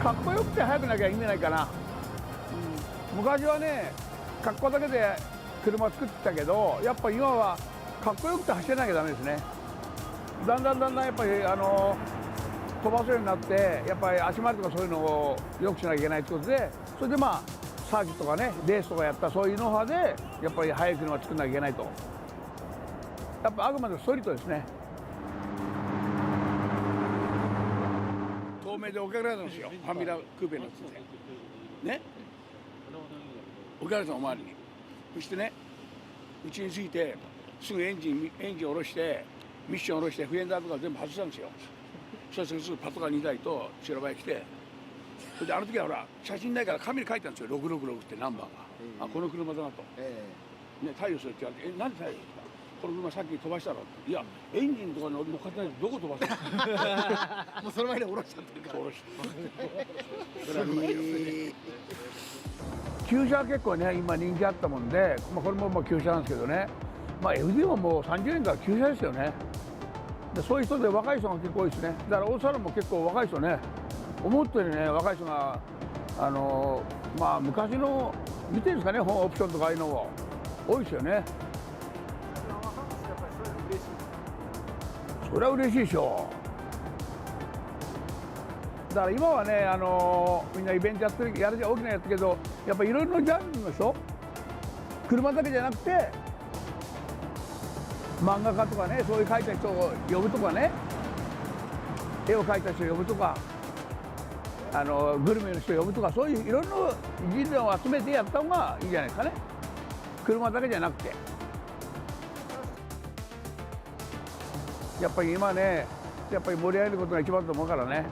かっこよくて速くなきゃ意味ないかな。昔はねかっこだけで車作ってたけど、やっぱ今はかっこよくて走れなきゃダメですね。だんだんやっぱり飛ばせるようになって、やっぱり足回りとかそういうのを良くしなきゃいけないってことで、それでまあサーキットとかねレースとかやったそういうノウハウでやっぱり速い車を作らなきゃいけないと。やっぱあくまでストリートですね。透明でお客られたんですよ、ファミラクーペになっててね、お客さんの周りに。そしてね、うちに着いてすぐエンジン下ろして、ミッション下ろして、フェンダーとか全部外したんですよ。そしてすぐパトカー2台と白バイ来て、それであの時はほら写真ないから紙に書いたんですよ、666ってナンバーが。あ、この車だなと、ね、対応するって言われて、なんで対応ですか、この車さっき飛ばしたろって、いやエンジンとか乗っかってないでどこ飛ばすのもうその前で下ろしちゃってるから。下ろした旧車は結構ね今人気あったもんで、まあ、これももう旧車なんですけどね、まあ FD ももう30年から旧車ですよね。でそういう人で若い人が結構多いですね。だから大阪も結構若い人ね、思ったよりね若い人がまあ昔の見てるんですかね、本オプションとかああいうのも多いですよね。それは嬉しいでしょ。だから今はね、みんなイベントやってる、やるじゃ大きなやつけど、やっぱいろいろなジャンルの人、車だけじゃなくて、漫画家とかね、そういう描いた人を呼ぶとかね、絵を描いた人を呼ぶとか、グルメの人を呼ぶとか、そういういろいろな人類を集めてやった方がいいんじゃないですかね。車だけじゃなくて。やっぱり今ね、やっぱり盛り上げることが一番だと思うからね。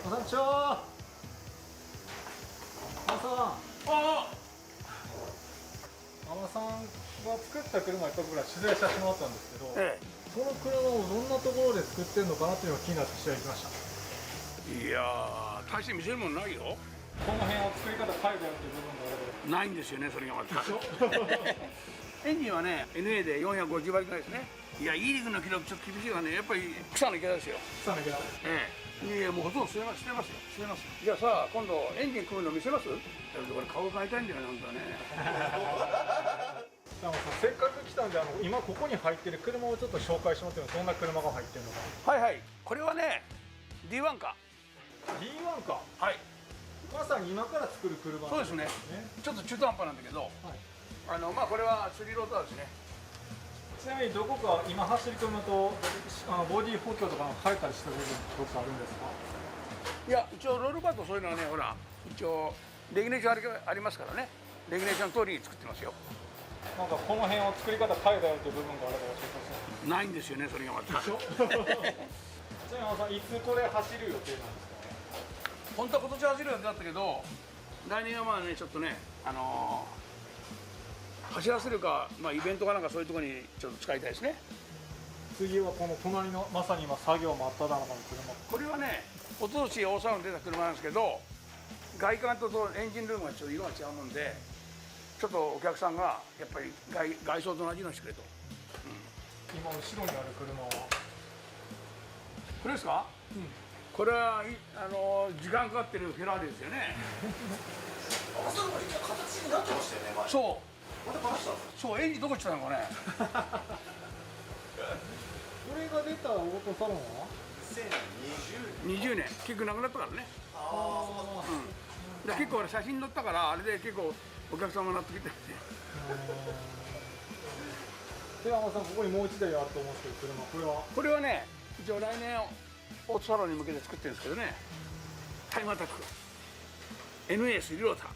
こんにちは。マさん。ママさんが作った車一個ぐらい取材させてもらったんですけど、その車をどんなところで作ってるのかなっていうのが気になって取材しました。いやー、大して見せるもんないよ。この辺を作り方書いてあるっていう部分があれば。ないんですよね、それがまた。エンジンはね、NA で450馬力ぐらいですね。いや、イーリグの記録ちょっと厳しいわね。やっぱり草の池ですよ。草の池だ。いや、もうほとんど捨てますよ。じゃあさ、今度エンジン組むの見せます？これ顔変えたいんだよね、本当はね。せっかく来たんで、今ここに入ってる車をちょっと紹介してもらっても、どんな車が入ってるのか。はいはい、これはね、D1 か。D1 か。はい。まさに今から作る車。そうですね。ちょっと中途半端なんだけど、まあこれは3ローターですね。ちなみにどこか今走る車とボディ補強とか変えたりした部分どこかあるんですか？いや、一応ロールバーとそういうのはね、ほら、一応レギュレーションありますからね。レギュレーション通りに作ってますよ。なんかこの辺を作り方変えたよっていう部分があれば教えてください。ないんですよね、それがまた。ちなみにさん、いつこれ走る予定なんですか？本当は今年走る予定だったけど、来年はまあね、ちょっとね、走らせるか、まあ、イベントかなんかそういうところにちょっと使いたいですね。次はこの隣のまさに今作業真っ只中の車。これはね、一昨年大阪に出た車なんですけど、外観とエンジンルームがちょっと色が違うもんで、ちょっとお客さんがやっぱり外装と同じのにしてくれと。今後ろにある車はこれですか？これは時間かかってるフェラーリですよね。形になってましたよね、前。そう。また話したの？そう、エンジンどこ行ってたのかね。これが出たオートサロンは20年、結構なくなったからね。結構写真載ったから、あれで結構お客様になってきてるんで。山さん、ここにもう一台あると思うんですけど、これはね、一応来年オートサロンに向けて作ってるんですけどね。タイムアタック NA3 ローター。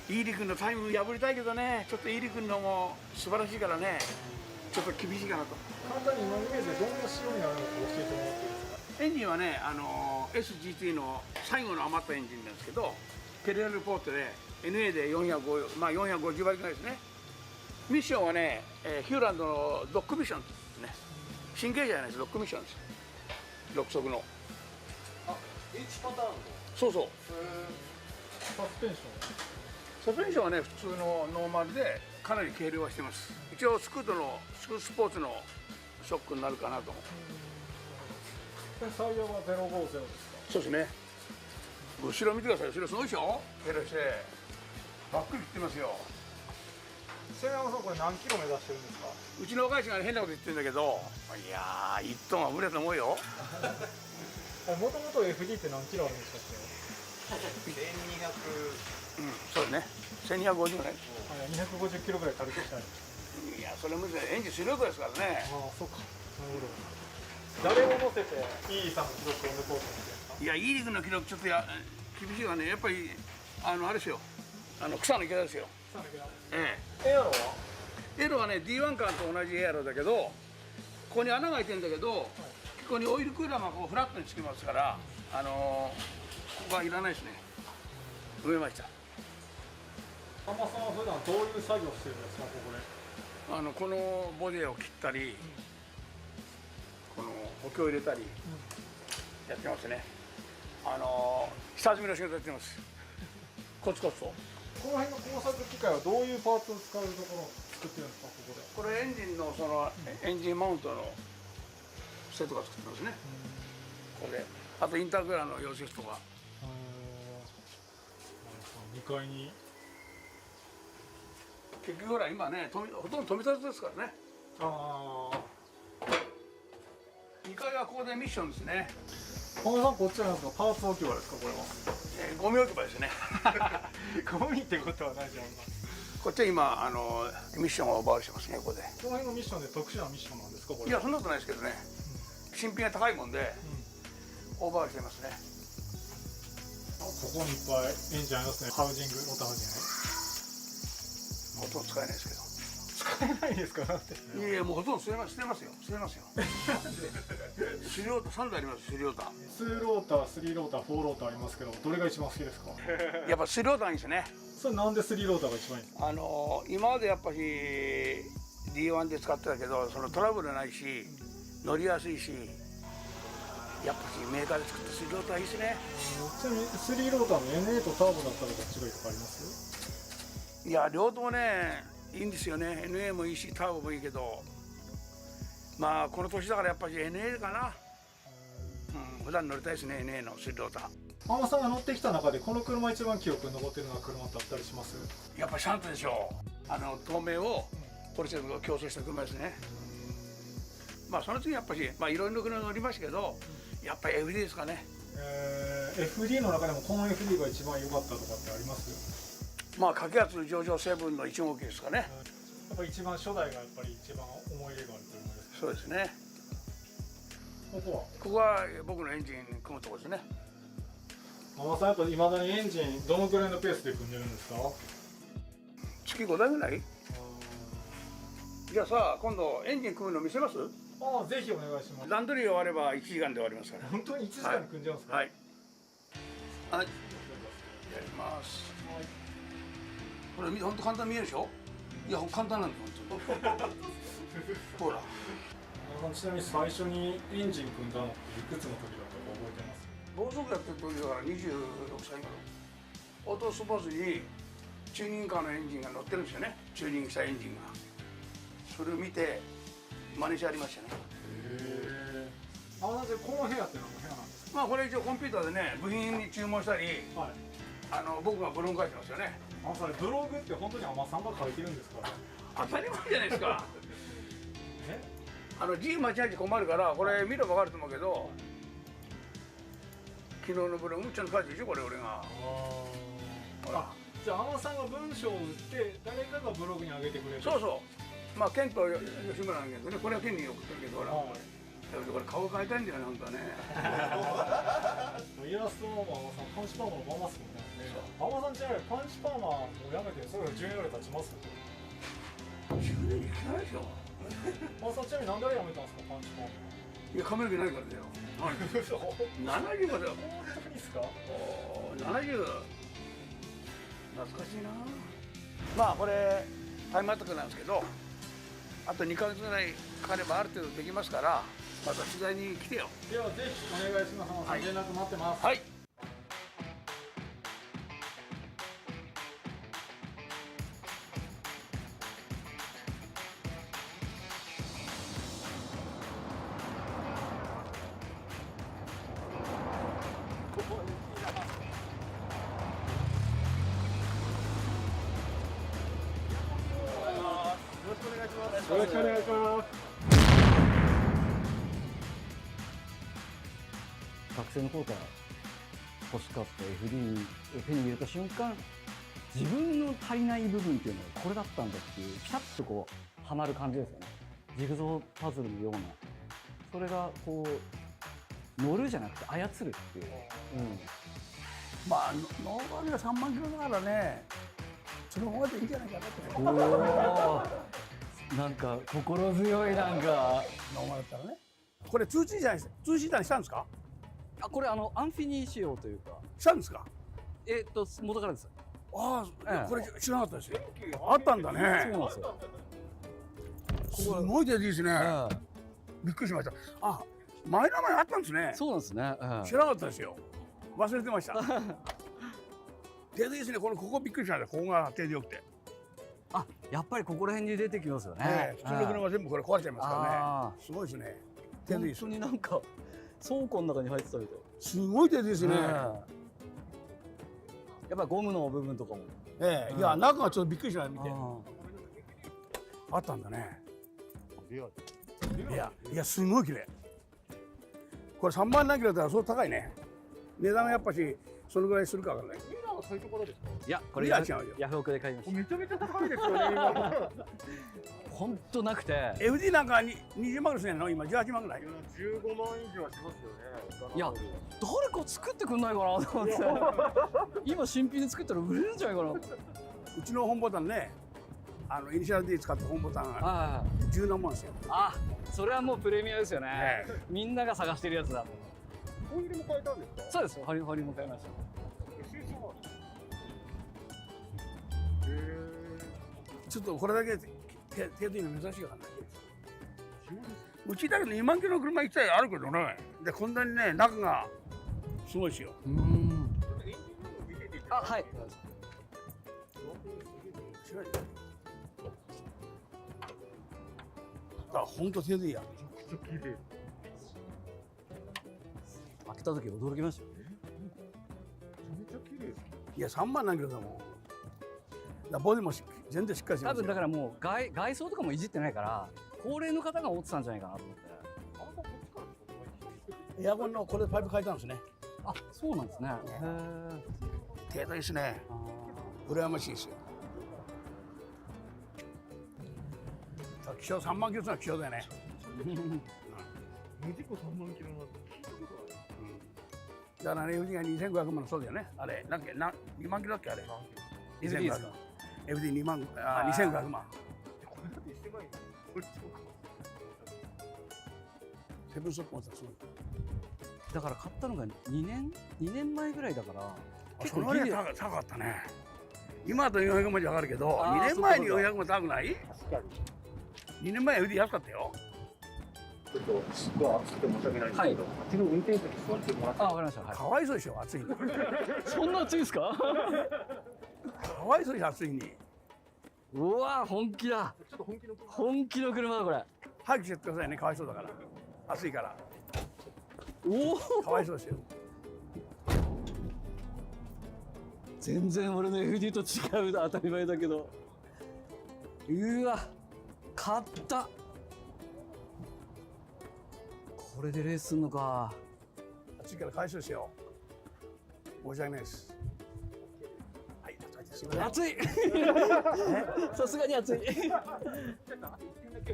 イーリ君のタイム破りたいけどね、ちょっとイーリ君のも素晴らしいからね、ちょっと厳しいかなと。簡単に今のイメージでどんな仕様になるのか教えてもらっていいですか？エンジンはね、SGT の最後の余ったエンジンなんですけど、テレアルポートで NA で450、まあ、450馬力ぐらいですね。ミッションはね、ヒューランドのドッグミッションですね。神経じゃないです、ドッグミッションです。6速の。H パターンの。そうそう。サスペンション。サスペンションはね、普通のノーマルでかなり軽量はしてます。一応スクースポーツのショックになるかなと思う。タイヤは050ですか？そうですね。後ろ見てください。後ろすごいでしょ。ヘラしてバックリ切ってますよ。瀬山さん、これ何キロ目指してるんですか？うちの若い人が変なこと言ってるんだけど、いやー、1トンは無理だと思うよ。もともと FD って何キロあるんですかって？ 1200。そうね。1250ぐらい。250キロぐらい軽くしたい。いや、それ無理だよ。エンジンスロートですからね。ああ、そうか。なるほど。誰を乗せてイーさんの記録を抜こうと思ってるんですか？いや、イーリグの記録ちょっと厳しいわね。やっぱりあれですよ。草の池ですよ。草の池だ。エアロは？エアロはね、D1 カーと同じエアロだけど、ここに穴が開いてるんだけど、ここにオイルクーラーがこうフラットにつきますから、ここはいらないですね。埋めました。浜さんは普段どういう作業してるんですか、ここで？このボディを切ったり、この補強を入れたりやってますね。下積みの仕事やってます。コツコツと。この辺の工作機械はどういうパーツを使うところを作ってるんですか、ここで。これエンジンのエンジンマウントのセットが作ってますね。これあとインタークーラーの溶接とか。2階に結局ほら今ねほとんど止め立てですからね。2階はここでミッションですね。浜田さん、こっちなんですか、パーツ置き場ですか、これは。ゴミ置き場ですね。ゴミってことはないじゃん。こっちは今ミッションをオーバーしてますね、ここで。この辺のミッションで特殊なミッションなんですか、これ。いや、そんなことないですけどね。新品が高いもんで、オーバーしてますね。ここにいっぱいエンジンありますね。ハウジング、モーターハウジング。ほとんど使えないですけど。使えないですか、なんて。いやいや、もうほとんど捨てますよ。スリーローター3台あります。スリーローター。2ローター、3ローター、4ローターありますけど、どれが一番好きですか。やっぱスリーローターいいですね。それなんで3ローターが一番いいんですか。今までやっぱし D1 で使ってたけど、そのトラブルないし乗りやすいし、やっぱしメーカーで作った3ローターいいですね。ちなみに3ローターの NA とターボだったら違いとかあります。いや、両方ともねいいんですよね。 NA もいいしターボもいいけど、まあこの年だからやっぱり NA かな。普段乗りたいですね、 NA の3ローター。浜田さんが乗ってきた中でこの車一番記憶に残ってるような車ってあったりします。やっぱシャントでしょう。透明をポルシェと競争した車ですね。まあその次やっぱし、まあいろいろな車乗りましたけど、やっぱり FD ですかね。FD の中でもこの FD が一番良かったとかってあります。まあ格安上場7の1号機ですかね。やっぱり一番初代がやっぱり一番思い入れがある車です。そうですね。ここは僕のエンジン組むところですね。浜田さん、やっぱいまだにエンジンどのくらいのペースで組んでるんですか。月5台ぐらい。じゃあさ、今度エンジン組むの見せます。ぜひお願いします。段取り終われば1時間で終わりますから。本当に1時間で組んじゃうんですか。はい、やります。これ本当簡単に見えるでしょ。いや簡単なんだ本当。ほら。ちなみに最初にエンジン組んだのっていくつの時だったか覚えてます。暴走やってる時だから26歳頃。オートスポーツにチューニングカーのエンジンが乗ってるんですよね。チューニングしたエンジンが。それを見て真似してありましたね。この部屋って何の部屋なんですか。まあこれ一応コンピューターでね部品に注文したり、僕がブログ書いてますよね。それブログって本当に海女さんが書いてるんですか。当たり前じゃないですか。字間違えて困るからこれ見れば分かると思うけど、昨日のブログちゃんと書いてるでしょこれ俺が。ほら。じゃあ海女さんが文章を打って誰かがブログに上げてくれる。そうそう。まあケンと吉村なんだけどね、これはケンに送ってるけどほら。だけどこれ顔変えたいんだよね本当はね。イラストの海女さんパンチパーマのままっすもんね。海女さんちなみにパンチパーマをやめてそれが10年ぐらい経ちます。10年いけないでしょ。海女さんちなみに何でやめたんですかパンチパーマ。いや髪の毛ないからだよ。70までは。本当にですか。70。懐かしいな。まあこれタイムアタックなんですけど、あと2ヶ月ぐらいかかればある程度できますから、また取材に来てよ。ではぜひお願いします。はい、連絡待ってます。はい。よろしくお願いします。学生の頃から欲しかった FD に入れた瞬間、自分の足りない部分っていうのはこれだったんだっていうピタッとこうはまる感じですよね。ジグゾーパズルのような、それがこう乗るじゃなくて操るっていう、まあノーバルが3万キロだからね、そのままでいいんじゃないかなと。なんか心強い。なんかノーマルだったらね。これ2シーターにしたんですか。これアンフィニ仕様というか。したんですか。元からです。ああ、これ知らなかったですよ。あったんだね。そうなんですよ。すごい出ていいですね。びっくりしました。あ、前の前あったんですね。そうなんですね。知らなかったですよ。忘れてました。手でいいですね。ここびっくりしました。ここが手でよくて。あ、やっぱりここら辺に出てきますよね。普通の車は全部これ壊れちゃいますからね。すごいですね。手でいいです。本当になんか倉庫の中に入ってたみたい。すごい手でいいですね。やっぱゴムの部分とかも。いや、中がちょっとびっくりしました。見て。あったんだね。いや、すごい綺麗。これ3万何キロだったらそう高いね。値段はやっぱしそのぐらいするかわからない。いや、これヤフオクで買いました。めちゃめちゃ高いですよね今。本当なくて。FD なんか20万ぐらいするの今18万ぐらい。15万以上はしますよね。いや、誰か作ってくんないかなと思って。今新品で作ったら売れるんじゃないかな。うちの本ボタンね、イニシャル D 使った本ボタンが10何万ですよ。あ、それはもうプレミアですよね。みんなが探してるやつだ。ホイールも変えたんですか？そうです。ホイールも変えました。ちょっとこれだけ手で珍しいかな。うちだけど2万キロの車1台あるけどね。でこんなにね中がすごいですよ。あ、はい。本当手でいいや。開けた時驚きましたよ。めちゃ綺麗です。いや3万何キロだもん。ボディも全然しっかりしてますよ。多分だからもう外装とかもいじってないから高齢の方が折ってたんじゃないかなと思って。エアコンのこれパイプ変えたんですね。あ、そうなんですね。手でいいですね。羨ましいですよ。希少3万キロは希少だよね。無事故3万キロなんて聞いたことない。だからね、FD が2500万のそうだよね。あれ、なんか2万キロだっけあれ。2500万。FD2 万、2500万。これだって1000万円。セブンストップ持ってたらすごい。だから買ったのが2年前ぐらいだから結構高かったね。今だと400万じゃ上がるけど、2年前に400万高くない？確かに。 2年前 FD 安かったよ。ちょっとすごい暑くて申し訳ないんですけど、あっちの運転席座ってもらって。あ、わかりました。かわいそうでしょ、暑いに。そんな暑いですか？かわいそうでしょ、暑いに。うわ、本気だ。ちょっと本気の車だこれ。早くしてってくださいね、かわいそうだから。暑いから。おお。かわいそうですよ。全然俺の FD と違うだ、当たり前だけど。うわ、買った。これでレースすんのか。暑いからかわいそうですよ。申し訳ないです。はい、暑い。さすがに暑い。はい。実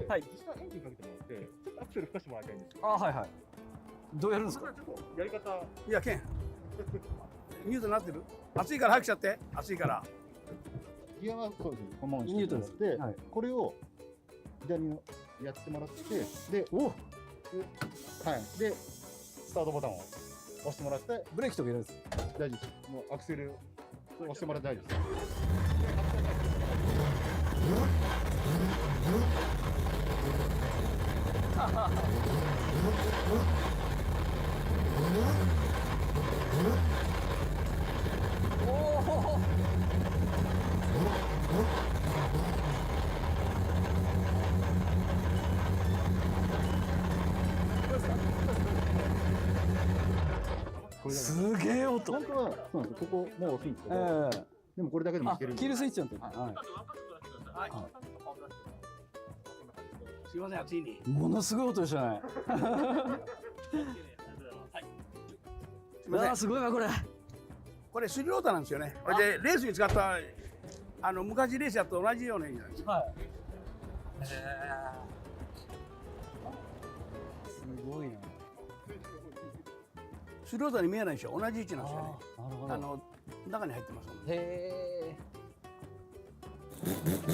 際エンジンかけてもらって、ちょっとアクセル吹かしてもらいたいんですよ。あ、はいはい。どうやるんですか？やり方。いや、ケン。ニュートンなってる？暑いから早くしちゃって。暑いから。ギアはそうですね。このままにしてもらって、はい、これを左のやってもらって、で、はい、でスタートボタンを押してもらって、ブレーキとか入れるんです。大丈夫です。もうアクセルを押してもらって大丈夫です。すげえ音。本当はそうなんです。ここもう押すんですけど、でもこれだけでもいけるんで。キルスイッチなんて。はい。すいません、暑いに。ものすごい音でしたね。すごいわこれ。これスリローターなんですよね。これでレースに使った昔レースやと同じようなエンジンなんですよ。はい。すごいな。スリローターに見えないでしょ。同じ位置なんですよね。なるほど。中に入ってますもんね。へえ。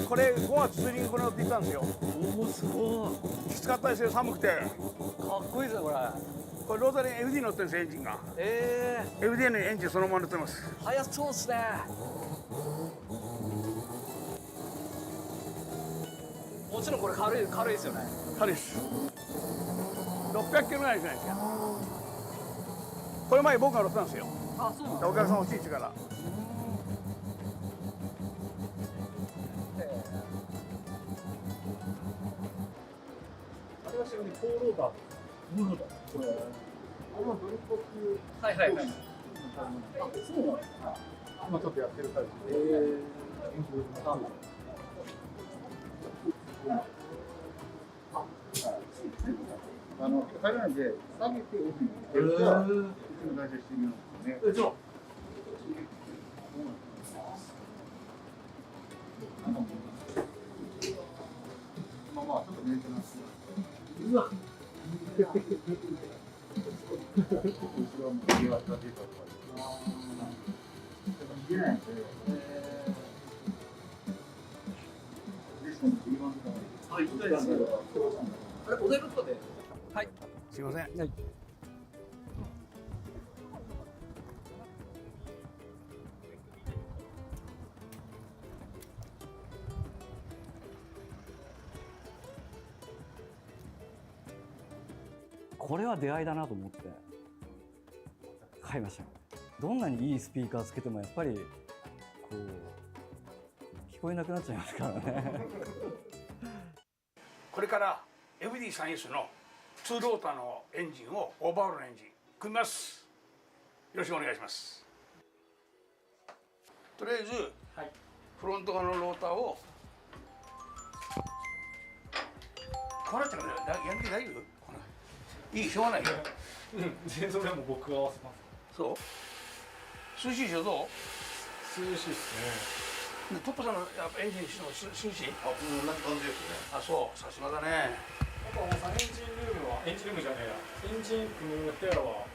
これ5月ツーリングこれ乗って行ったんですよ。おお、すごい。きつかったですよ、寒くて。かっこいいですねこれ。これロータリー FD 乗ってるんですよ、エンジンが。FD のエンジンそのまま乗ってます。速そうっすね。おもちろんこれ軽いですよね。軽いです。600キロぐらいじゃないですか。これ前僕が乗ってたんですよ。あ、そうなんだ。お客さん欲しいってから。あれは後ろにコーローダー。コーローダー。これ。あれはドリフトっていう。はいはいはい。あ、そうなんだ。今ちょっとやってる最中。入らないで下げて奥に出るか、うちの大体してみようんですよね。じゃあ。まあまあちょっとメンテナンス。うわ。後ろの上は立てたとか。逃げないんで。はい、あれ、お題のとかで。はい。すいません。はい。これは出会いだなと思って買いました。どんなにいいスピーカーつけてもやっぱりこう聞こえなくなっちゃいますからね。これから FD3S の2ローターのエンジンをオーバーオールのエンジン組みます。よろしくお願いします。とりあえず、はい、フロント側のローターをこうなっちゃうからやんけ大丈夫？いい、しょうがないよ。うん、全然それはもう僕が合わせます。そう涼しいでしょ、どう？涼しいですね。トップさんのやっぱエンジンの涼しい？あ、同じ感じですね。あ、そう、さすがだね。やっぱエンジンルームは、エンジンルームじゃねえや、エンジン組む部屋は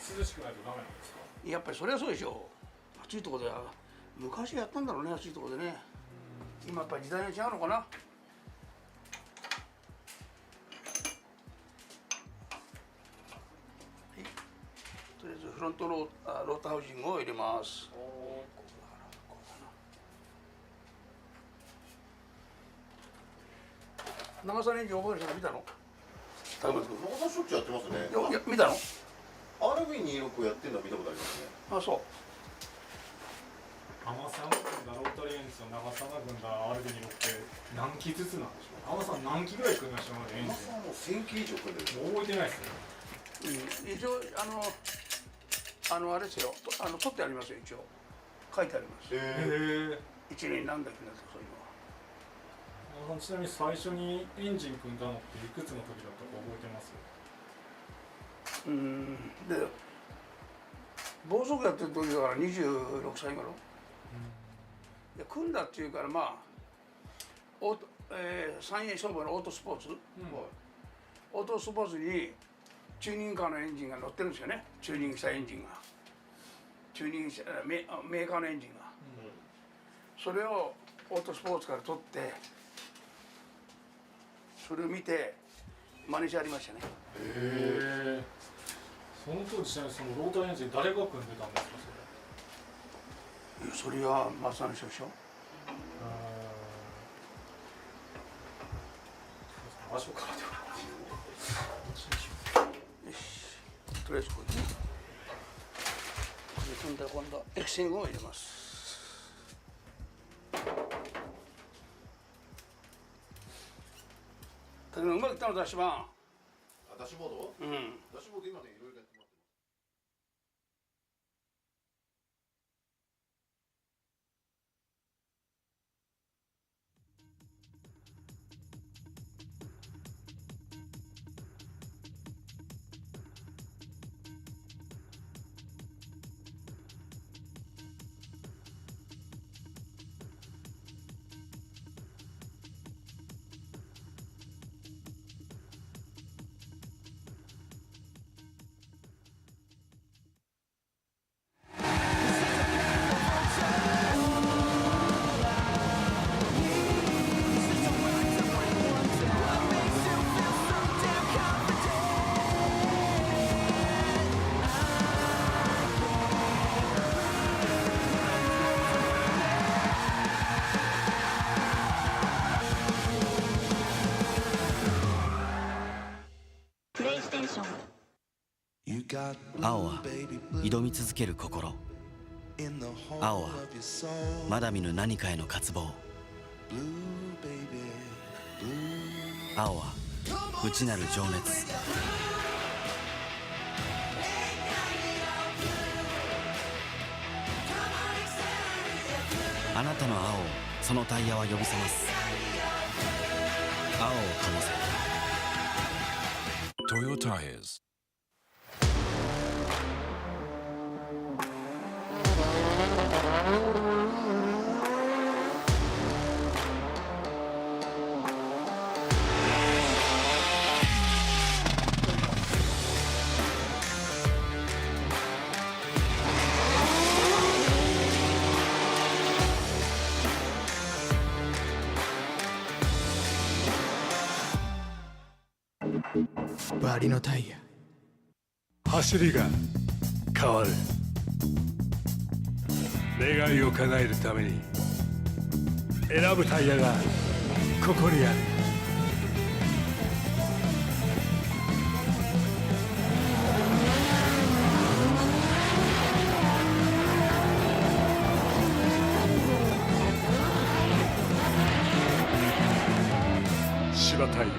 涼しくないとダメなんですか？やっぱりそれはそうでしょう。暑いところでは昔やったんだろうね、暑いところでね。今やっぱり時代が違うのかな。とりあえずフロントローターハウジングを入れます。長さのエンジン覚える人見たの？長さしょっちゅうやってますね。いや見たの？ RB26 やってるの見たことありますね。あ、そう。天沢軍がロータリーエンジンの長沢軍が RB26 って何機ずつなんでしょう？天沢何機ぐらい組みましたのエンジン？天沢も1000機以上組んでる。もう覚えてないですね。一応あれですよ、取ってありますよ、一応書いてあります。一年何だっけなとそういうのは。ちなみに最初にエンジン組んだのっていくつの時だったか覚えてます？で暴走やってる時だから26歳頃、で組んだっていうからまあ三栄商売のオートスポーツ、オートスポーツにチューニングカーのエンジンが乗ってるんですよね。チューニングしたエンジンがチューニングしたメーカーのエンジンが、それをオートスポーツから取ってそれを見て真似してありましたね。へえ。その当時ちなみにそのローターエンジン誰が組んでたんですか？それは松田の人でしょ。場所からではよし、とりあえずこれね。これで今度はエクセングを入れます。だけどうまくいったの、ダッシュバーン。ダッシュボード？うん。ダッシュボード今ねいろいろやってます。挑み続ける心。青はまだ見ぬ何かへの渇望。青は内なる情熱。あなたの青をそのタイヤは呼び覚ます。青を灯せ。Toyo Tires.バリのタイヤ。走りが変わる。願いを叶えるために選ぶタイヤがここにある。芝タイヤ。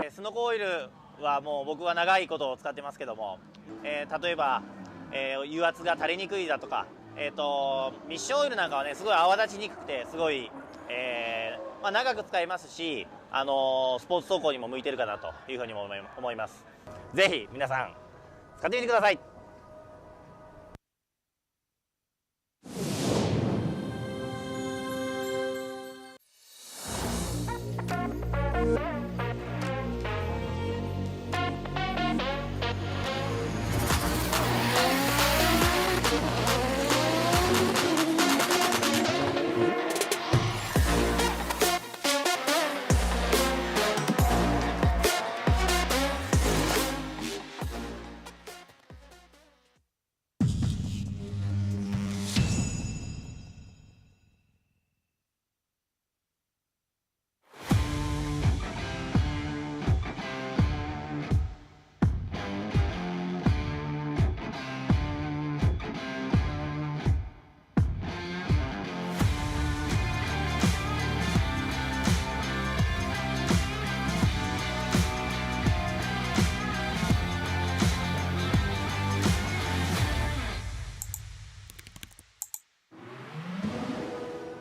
スノコオイルはもう僕は長いことを使ってますけども、例えば、油圧が垂れにくいだとか、ミッションオイルなんかはねすごい泡立ちにくくてすごい、長く使えますし、スポーツ走行にも向いてるかなというふうにも思います。ぜひ皆さん使ってみてください。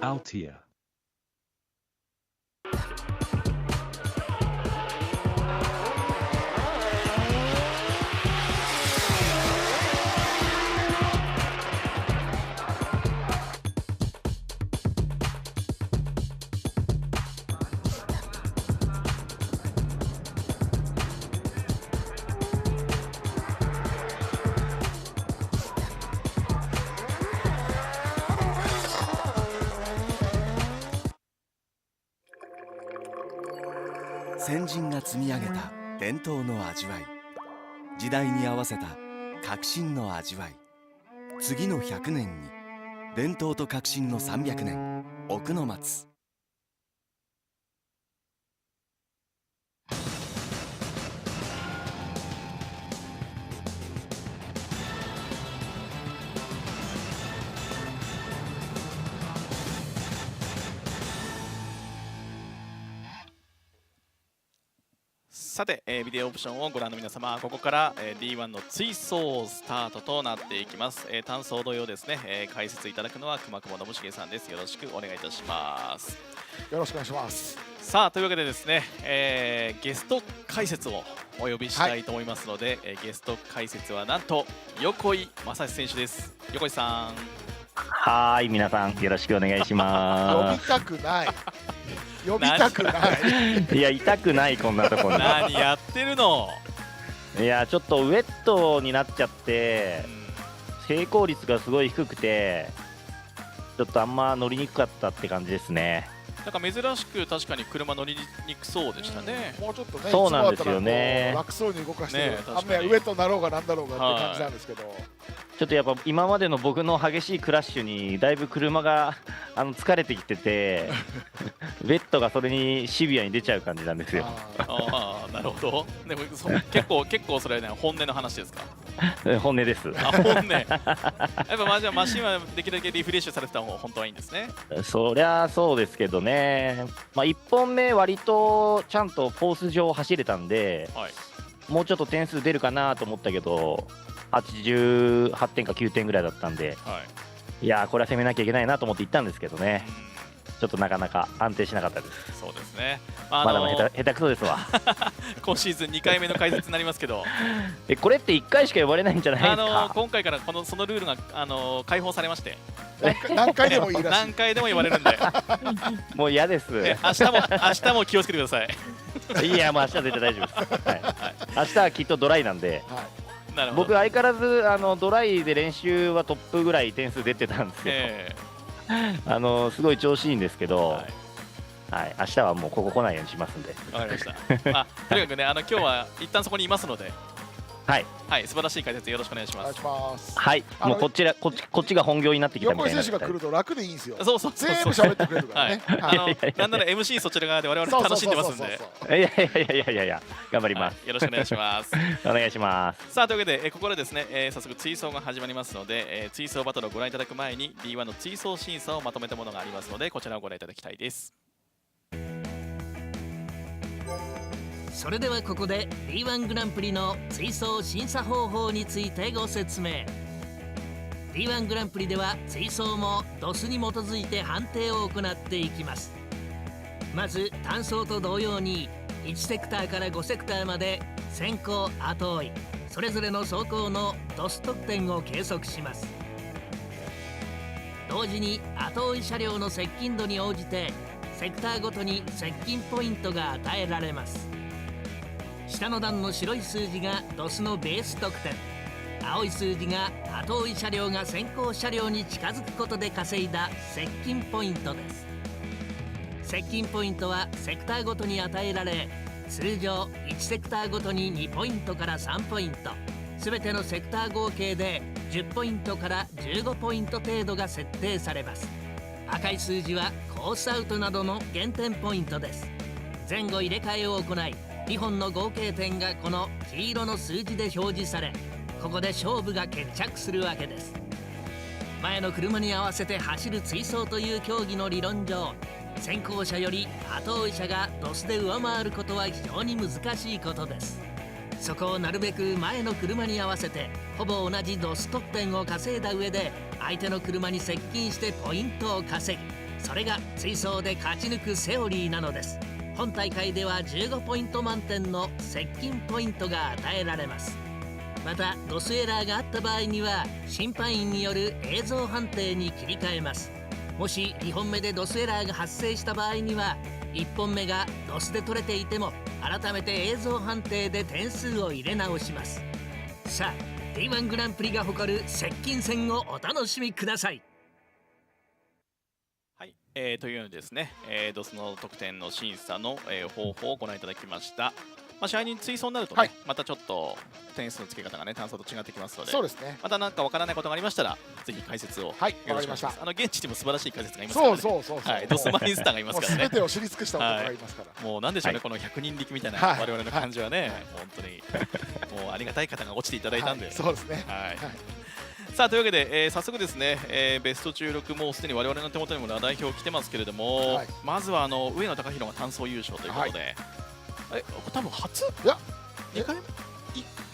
Altia. .先人が積み上げた伝統の味わい、時代に合わせた革新の味わい。次の100年に伝統と革新の300年、奥の松。さて、ビデオオプションをご覧の皆様、ここから、D1 の追走スタートとなっていきます。単走同様ですね、解説いただくのは熊久保信繁さんです。よろしくお願いいたします。よろしくお願いします。さあ、というわけでですね、ゲスト解説をお呼びしたいと思いますので、ゲスト解説はなんと横井正史選手です。横井さん。はい、皆さんよろしくお願いします。呼びたくない。呼びたくない。いや、痛くない、こんなところに。何やってるの。いや、ちょっとウェットになっちゃって、成功率がすごい低くて、ちょっとあんま乗りにくかったって感じですね。なんか珍しく確かに車乗りにくそうでしたね。もうちょっとね、そうなんですよね。楽そうに動かしてる、あんまりウェットだろうがなんだろうがって感じなんですけど。ちょっとやっぱ今までの僕の激しいクラッシュにだいぶ車が疲れてきててウェットがそれにシビアに出ちゃう感じなんですよ。ああ、なるほど。でも結構それね、本音の話ですか。本音です。あ、本音。やっぱじゃあマシンはできるだけリフレッシュされてた方が本当はいいんですね。そりゃそうですけどね。1本目割とちゃんとコース上走れたんで、もうちょっと点数出るかなと思ったけど。88点か9点ぐらいだったんで、いやー、これは攻めなきゃいけないなと思って行ったんですけどね、ちょっとなかなか安定しなかったです。そうですね。まだまだ下手くそですわ。今シーズン2回目の解説になりますけどこれって1回しか呼ばれないんじゃないですか。今回からそのルールが解放されまして、何回でもいいらしい。何回でも言われるんでもう嫌です。明日も気をつけてください。いや、もう明日絶対大丈夫です。明日はきっとドライなんで。僕相変わらずドライで練習はトップぐらい点数出てたんですよ。すごい調子いいんですけど、明日はもうここ来ないようにしますんで。わかりました。とにかくね、今日は一旦そこにいますので、はい、素晴らしい解説よろしくお願いします。はい、もうこっちが本業になってきたみたいな。横井選手が来ると楽でいいんですよ。そう全部喋ってくれるからね。なんなら MC そちら側で我々楽しんでますんで。いや頑張ります。よろしくお願いします。お願いします。さあ、というわけでここでですね、早速追走が始まりますので、追走バトルをご覧いただく前に D1 の追走審査をまとめたものがありますので、こちらをご覧いただきたいです。それではここで D1 グランプリの追走審査方法についてご説明。 D1 グランプリでは追走もドスに基づいて判定を行っていきます。まず単走と同様に1セクターから5セクターまで先行後追いそれぞれの走行のドス得点を計測します。同時に後追い車両の接近度に応じてセクターごとに接近ポイントが与えられます。下の段の白い数字がドスのベース得点、青い数字が後追い車両が先行車両に近づくことで稼いだ接近ポイントです。接近ポイントはセクターごとに与えられ、通常1セクターごとに2ポイントから3ポイント、全てのセクター合計で10ポイントから15ポイント程度が設定されます。赤い数字はコースアウトなどの減点ポイントです。前後入れ替えを行い2本の合計点がこの黄色の数字で表示され、ここで勝負が決着するわけです。前の車に合わせて走る追走という競技の理論上、先行車より後追い車がドスで上回ることは非常に難しいことです。そこをなるべく前の車に合わせてほぼ同じドス得点を稼いだ上で相手の車に接近してポイントを稼ぎ、それが追走で勝ち抜くセオリーなのです。本大会では15ポイント満点の接近ポイントが与えられます。またドスエラーがあった場合には審判員による映像判定に切り替えます。もし2本目でドスエラーが発生した場合には1本目がドスで取れていても改めて映像判定で点数を入れ直します。さあ D1 グランプリが誇る接近戦をお楽しみください。というようにですね、ドスの得点の審査の、方法をご覧いただきました。試合に追走になるとね、またちょっと点数の付け方がね単走と違ってきますので、そうですね。また何かわからないことがありましたらぜひ解説を。はい、わかりました。現地にも素晴らしい解説がいますからね。そうドスマインスターがいますからね。全てを知り尽くした男がいますから。もうなんでしょうね、この100人力みたいな我々の感じはね、本当にもうありがたい方が落ちていただいたんで。そうですね。はい。さあというわけで、早速ですね、ベスト16もうすでに我々の手元にも代表来てますけれども、まずは上野貴弘が単走優勝ということで、多分初？いや、 2回目1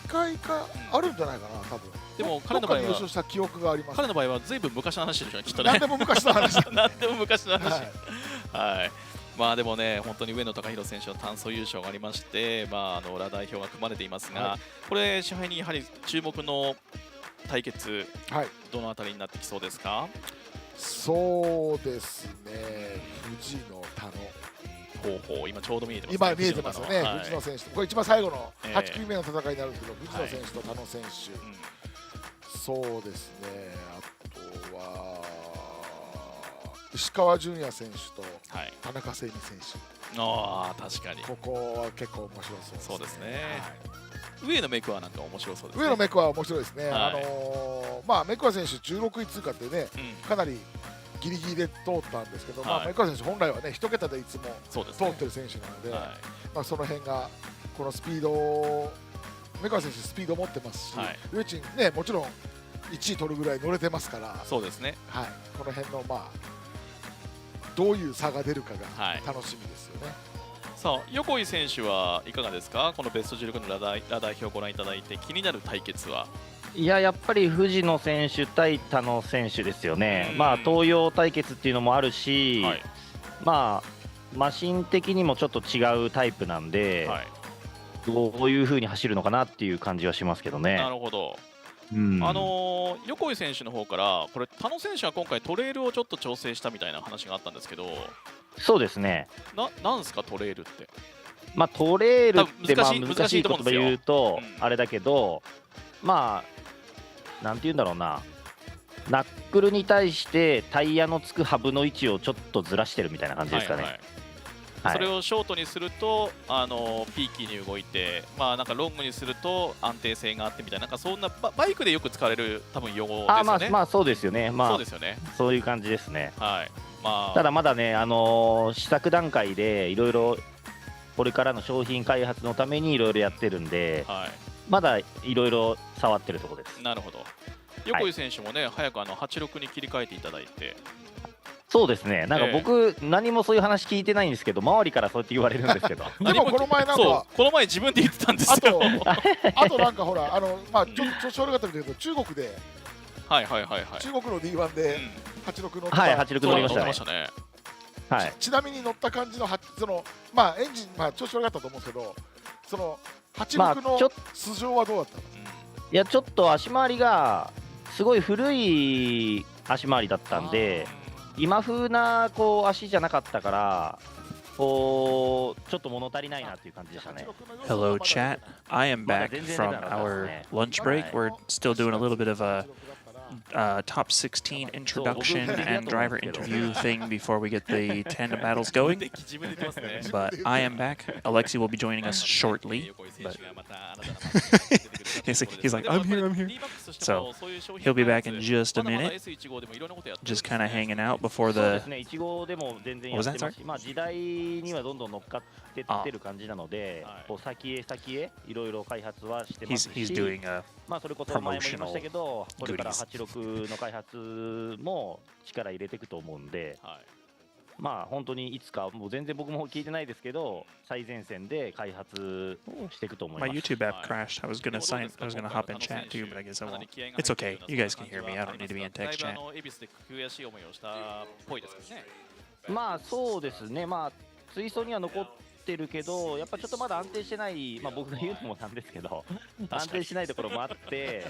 回かあるんじゃないかな、多分。でも彼の場合は優勝した記憶があります。彼の場合はずいぶん昔の話でしょ、きっとね。何でも昔の話。何でも昔の話。はい。まあでもね、本当に上野貴弘選手の単走優勝がありまして、裏代表が組まれていますが、これ、支配にやはり注目の対決、どのあたりになってきそうですか？そうですね、富士の田野。今ちょうど見えてます、今見えてますよね、藤野選手、これ一番最後の8組目の戦いになるんですけど、藤野選手と田野選手、そうですね、あとは石川純也選手と田中誠美選手、ああ、確かにここは結構面白そうですね。そうですね、上野メクはなんか面白そうですね。上野メクは面白いですね、メクワ選手16位通過ってね、かなりギリギリで通ったんですけど、メクワ選手本来はね1桁でいつも通ってる選手なので、その辺がこのスピード、メクワ選手スピード持ってますし、ウェチンねもちろん1位取るぐらい乗れてますから、そうですね、この辺のどういう差が出るかが楽しみですよね。さあ、横井選手はいかがですか？このベスト16のラ代表をご覧いただいて気になる対決は？いや、やっぱり藤野選手対田野選手ですよね。東洋対決っていうのもあるし、マシン的にもちょっと違うタイプなんで、どういう風に走るのかなっていう感じはしますけどね。なるほど。横井選手の方から、これ田野選手は今回トレイルをちょっと調整したみたいな話があったんですけど、そうですね。なんすかトレイルって？トレイルって難しい言葉言うとあれだけど、なんて言うんだろうな、ナックルに対してタイヤのつくハブの位置をちょっとずらしてるみたいな感じですかね。それをショートにするとピーキーに動いて、なんかロングにすると安定性があってみたいな、なんかそんなバイクでよく使われる多分用語ですよね。そうですよね。そうですよね。そういう感じですね。ただまだね、試作段階でいろいろこれからの商品開発のためにいろいろやってるんで、まだいろいろ触ってるところです。なるほど。横井選手もね、早く86に切り替えていただいて。そうですね、なんか僕、何もそういう話聞いてないんですけど、周りからそうやって言われるんですけど、でもこの前なんか、この前自分で言ってたんですよ。あとなんかほら、ちょっと調子悪かったんだけど、中国で、中国の D1 で86乗った、86乗りましたね。ちなみに乗った感じの、エンジン、調子悪かったと思うんですけど、その86の素性はどうだったの？いや、ちょっと足回りがすごい古い足回りだったんで、今風な足じゃなかったから、ちょっと物足りないなっていう感じでしたね。Hello chat, I am back from our lunch break. We're still doing a little bit of a top 16 introduction and driver interview thing before we get the tandem battles going. But I am back. Alexi will be joining us shortly. But he's like, I'm here. So he'll be back in just a minute. Just kind of hanging out before the. What was that? Sorry? 時代にはどんどん乗っかってってる感じなので、先へいろいろ開発はしてますし、He's doing a それこそ前も言いましたけど、これから86の開発も力入れていくと思うんで、本当にいつか、もう全然僕も聞いてないですけど、最前線で開発していくと思います。My YouTube app crashed. I was gonna hop in chat too, but I guess I won't. It's okay. You guys can hear me. I don't need to be in text chat. そうですね。追走には残ってるけど、やっぱちょっとまだ安定してない、僕が言うのもなんですけど、安定しないところもあって、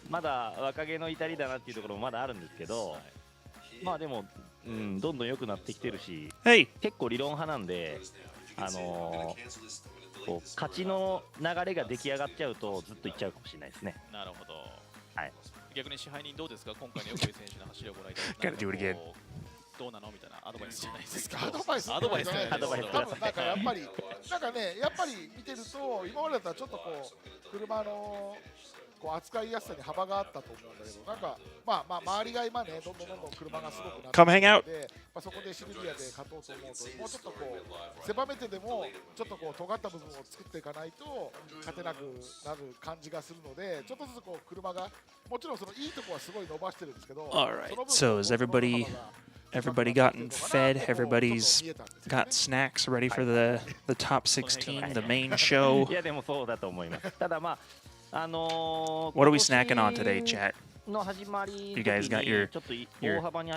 まだ若気の至りだなっていうところもまだあるんですけど、でも、どんどん良くなってきてるし、結構理論派なんで、勝ちの流れが出来上がっちゃうとずっといっちゃうかもしれないですね。なるほど。逆に支配人どうですか、今回の横井選手の走りをご覧いただいて。どうなのみたいなアドバイスじゃないですか。アドバイス多分なんかやっぱり見てると、今までだったらちょっと車の扱いやすさに幅があったと思うんだけど、なんか周りが今ね、どんどん車がすごくなってきて、そこでシルビアで勝とうと思うと、もうちょっと狭めてでもちょっと尖った部分を作っていかないと勝てなくなる感じがするので、ちょっとずつ車がもちろんそのいいところはすごい伸ばしてるんですけど、Alright, so is everybody Everybody gotten fed. Everybody's got snacks ready for the top 16, the main show. いやでもそうだと思います。ただまあ What are we snacking on today, chat? You guys got your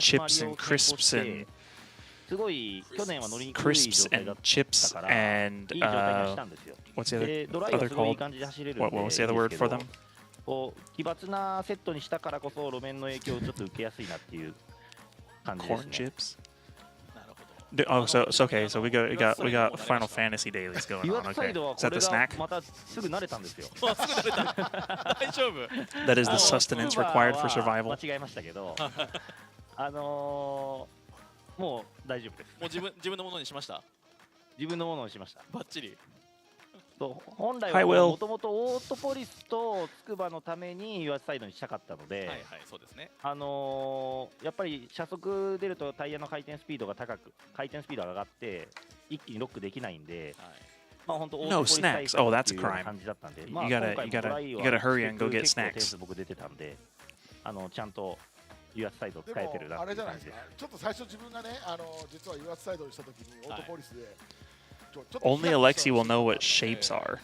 chips and crisps and chips and what's the other called? What was the other word for them? 奇抜なセットにしたからこそ路面の影響をちょっと受けやすいなっていう感じですね。 Corn chips. Oh, so okay. So we got Final Fantasy dailies going on. Okay, is that the snack? またすぐ慣れたんですよ。大丈夫 That is the sustenance required for survival. 間違えましたけど、もう大丈夫です。もう自分のものにしました。自分のものにしました。バッチリ。本来はもともとオートポリスと筑波のために US サイドにしたかったので、そうですね。やっぱり車速出るとタイヤの回転スピードが高く、回転スピードが上がって一気にロックできないんで、まあ本当オートポリス対策っていう感じだったんで、まあ今回もトライは結構点数僕出てたんで、ちゃんと US サイド使えてるなっていう感じです。ちょっと最初自分がね、実は US サイドにした時にオートポリスで Only Alexi will know what shapes are.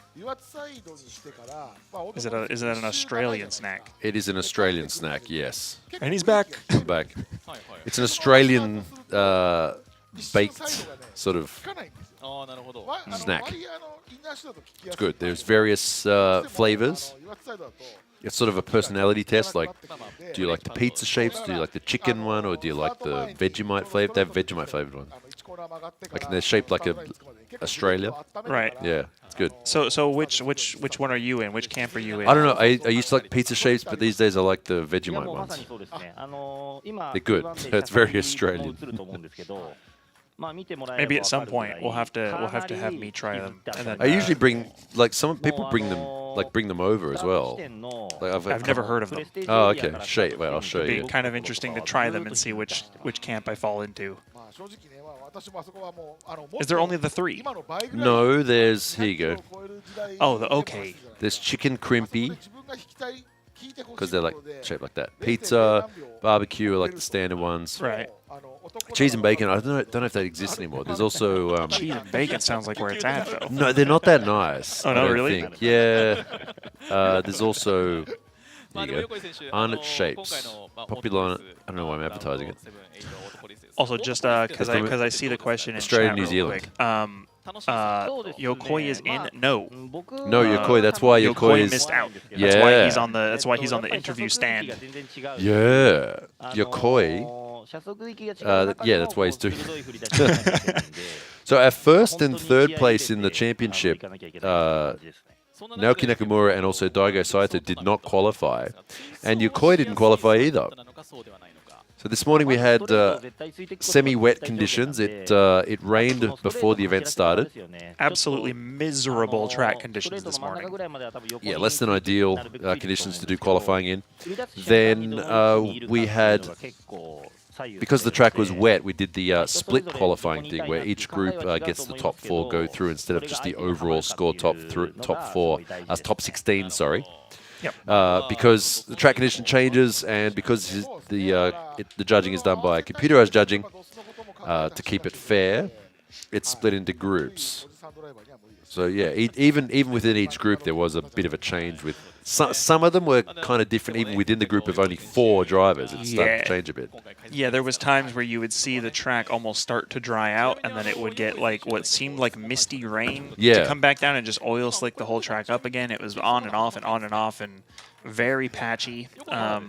Is that an Australian snack? It is an Australian snack, yes. And he's back. I'm back. It's an Australian baked sort of snack. It's good. There's various flavors. It's sort of a personality test, like, do you like the pizza shapes, do you like the chicken one, or do you like the Vegemite flavor? They have Vegemite flavored one. Like they're shaped like Australia. Right. Yeah, it's good. So which one are you in? Which camp are you in? I don't know. I used to like pizza shapes, but these days I like the Vegemite ones. They're good. It's very Australian. Maybe at some point we'll have to have me try them. And then, I usually bring, like, some people bring them over as well. Like I've never heard of them. Oh, okay. Wait, I'll show It'd you. be kind of interesting to try them and see which camp I fall into. Is there only the 3? No, there's, here you go. Oh, okay. There's chicken crimpy, because they're like shaped like that. Pizza, barbecue are like the standard ones. Right. Cheese and bacon, I don't know if that exists anymore. There's also cheese and bacon sounds like where it's at, though. No, they're not that nice. Oh, no, really? Think. Yeah. There's also, there you go, Arnott shapes. Popular. I don't know why I'm advertising it. Also, just because I see the question in Australia, chat New real Zealand. Quick. Yokoi is in. No. No, Yokoi. That's why Yokoi is missed out. Yeah. That's why he's on the interview stand. Yeah. Yokoi. Yeah, that's why he's doing. So our first and third place in the championship, Naoki Nakamura and also Daigo Saito did not qualify, and Yokoi didn't qualify either. So this morning we had semi-wet conditions. It rained before the event started. Absolutely miserable track conditions this morning. Yeah, less than ideal conditions to do qualifying in. Then we had, because the track was wet, we did the split qualifying thing where each group gets the top 4 go through instead of just the overall score top 16, sorry. Yep. Because the track condition changes and because the judging is done by computerized judging, to keep it fair, it's split into groups. So yeah, even within each group there was a bit of a change with some of them were kind of different. Even within the group of only 4 drivers, it started to change a bit. Yeah, there was times where you would see the track almost start to dry out, and then it would get like what seemed like misty rain to come back down and just oil slick the whole track up again. It was on and off and on and off and very patchy. Yeah,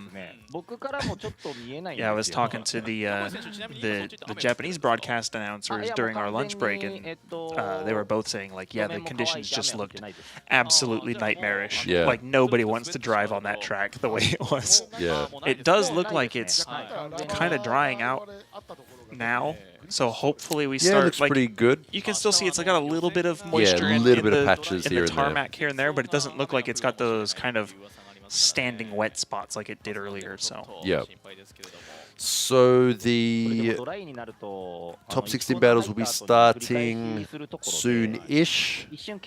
I was talking to the Japanese broadcast announcers during our lunch break, and they were both saying like, yeah, the conditions just looked absolutely nightmarish. Yeah. Like nobody wants to drive on that track the way it was. Yeah. It does look like it's kind of drying out now. So hopefully we start. Yeah, looks like, pretty good. You can still see it's got a little bit of moisture. Yeah, a little bit of patches in here the and there. tarmac here and there, but it doesn't look like it's got those kind of standing wet spots like it did earlier. So yeah. So the top 16 battles will be starting soon-ish. Not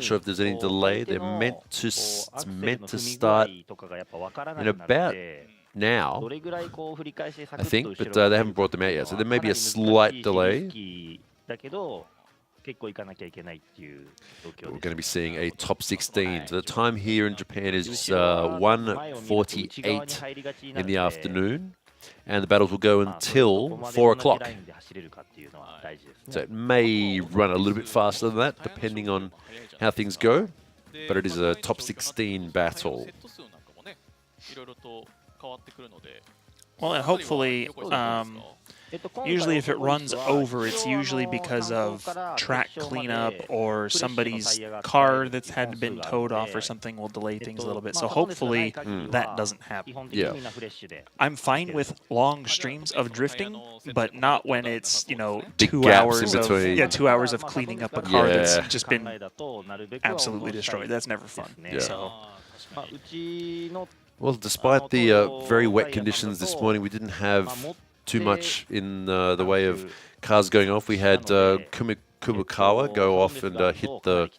sure if there's any delay. They're meant to start in about now, I think, but they haven't brought them out yet. So there may be a slight delay. But we're going to be seeing a top 16. So the time here in Japan is 1:48 in the afternoon, and the battles will go until 4 o'clock. So it may run a little bit faster than that, depending on how things go. But it is a top 16 battle. Well, and hopefully, usually if it runs over, it's usually because of track cleanup or somebody's car that's had been towed off or something will delay things a little bit. So hopefully that doesn't happen. Yeah. I'm fine with long streams of drifting, but not when it's, you know, Big 2 gaps in hours of between. 2 hours of cleaning up a car that's Yeah. just been absolutely destroyed. That's never fun. Yeah. So. Well, despite the very wet conditions this morning, we didn't have too much in the way of cars going off. We had Kumikawa go off and hit the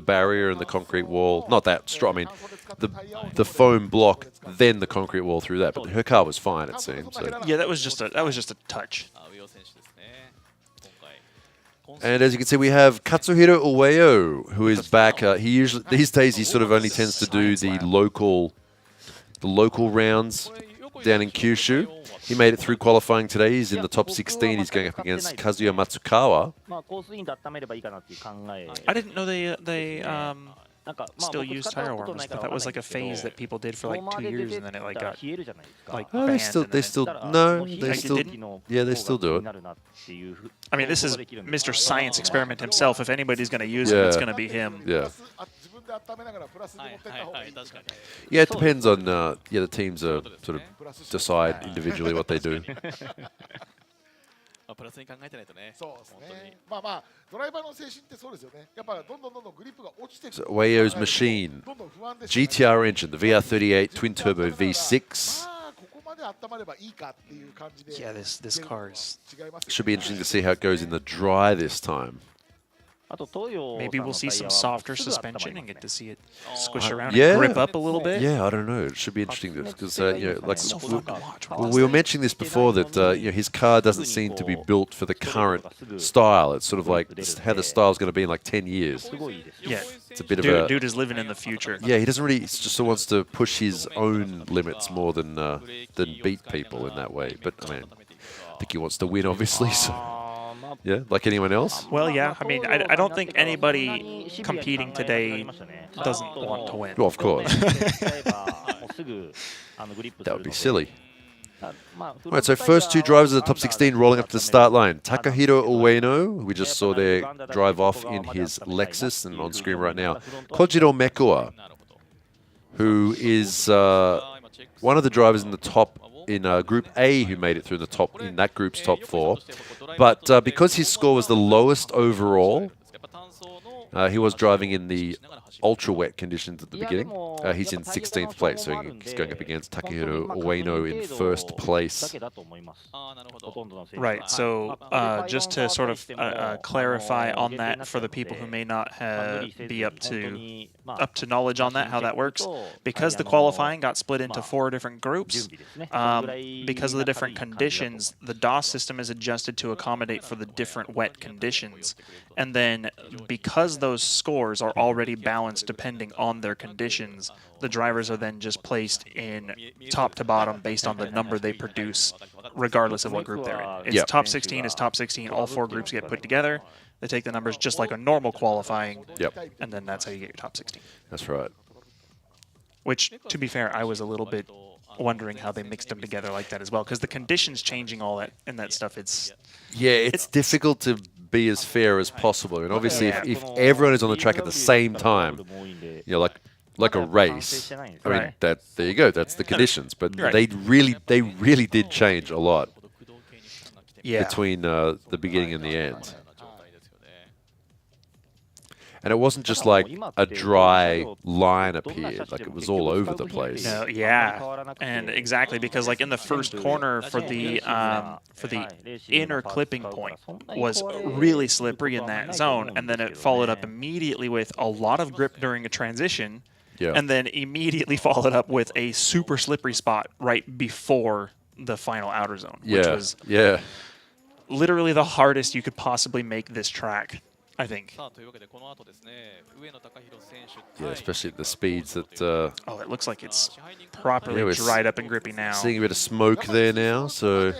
barrier and the concrete wall. Not that strong. I mean, the foam block, then the concrete wall through that. But her car was fine, it seems. So. Yeah, that was just a touch. And as you can see, we have Katsuhiro Ueyo, who is back. He usually these days he sort of only tends to do the local rounds down in Kyushu. He made it through qualifying today. He's in the top 16. He's going up against Kazuya Matsukawa. I didn't know they still use tire warmers, but that was like a phase that people did for like 2 years, and then it like got like Oh, they still do it. I mean, this is Mr. Science Experiment himself. If anybody's going to use it, it's going to be him. Yeah. Yeah, it depends on the teams are sort of decide individually what they do. So Ueyo's machine, GTR engine, the VR38 twin turbo V6. Yeah, this car is... Should be interesting to see how it goes in the dry this time. Maybe we'll see some softer suspension and get to see it squish around Yeah. and grip up a little bit. Yeah, I don't know. It should be interesting because we were mentioning this before that his car doesn't seem to be built for the current style. It's sort of like how the style's going to be in like 10 years. Yeah, it's a bit of a dude is living in the future. Yeah, he doesn't really. He just wants to push his own limits more than beat people in that way. But I mean, I think he wants to win, obviously. So. Yeah, like anyone else? Well, yeah. I mean, I don't think anybody competing today doesn't want to win. Well, of course. That would be silly. All right, so first two drivers of the top 16 rolling up to the start line. Takahiro Ueno, who we just saw there drive off in his Lexus, and on screen right now, Kojiro Mekua, who is one of the drivers in the top in Group A who made it through in that group's top 4. But because his score was the lowest overall, he was driving in the ultra-wet conditions at the beginning. He's in 16th place, so he's going up against Takahiro Ueno in first place. Right, so just to sort of clarify on that for the people who may not be up to knowledge on that, how that works, because the qualifying got split into 4 different groups, because of the different conditions, the DOS system is adjusted to accommodate for the different wet conditions. And then because those scores are already balanced depending on their conditions, the drivers are then just placed in top to bottom based on the number they produce, regardless of what group they're in. It's top 16 is top 16. All 4 groups get put together. They take the numbers just like a normal qualifying, and then that's how you get your top 16. That's right. Which, to be fair, I was a little bit wondering how they mixed them together like that as well, because the conditions changing all that and that stuff, it's difficult to be as fair as possible. And obviously, if everyone is on the track at the same time, like a race, I mean, there you go. That's the conditions. But they really did change a lot between the beginning and the end. And it wasn't just like a dry line appeared, like it was all over the place. No, yeah, and exactly, because like in the first corner for the inner clipping point was really slippery in that zone, and then it followed up immediately with a lot of grip during a transition, Yeah. And then immediately followed up with a super slippery spot right before the final outer zone, which was literally the hardest you could possibly make this track, I think. Yeah, especially at the speeds that... oh, it looks like it's properly dried up and grippy now. Seeing a bit of smoke there now, so...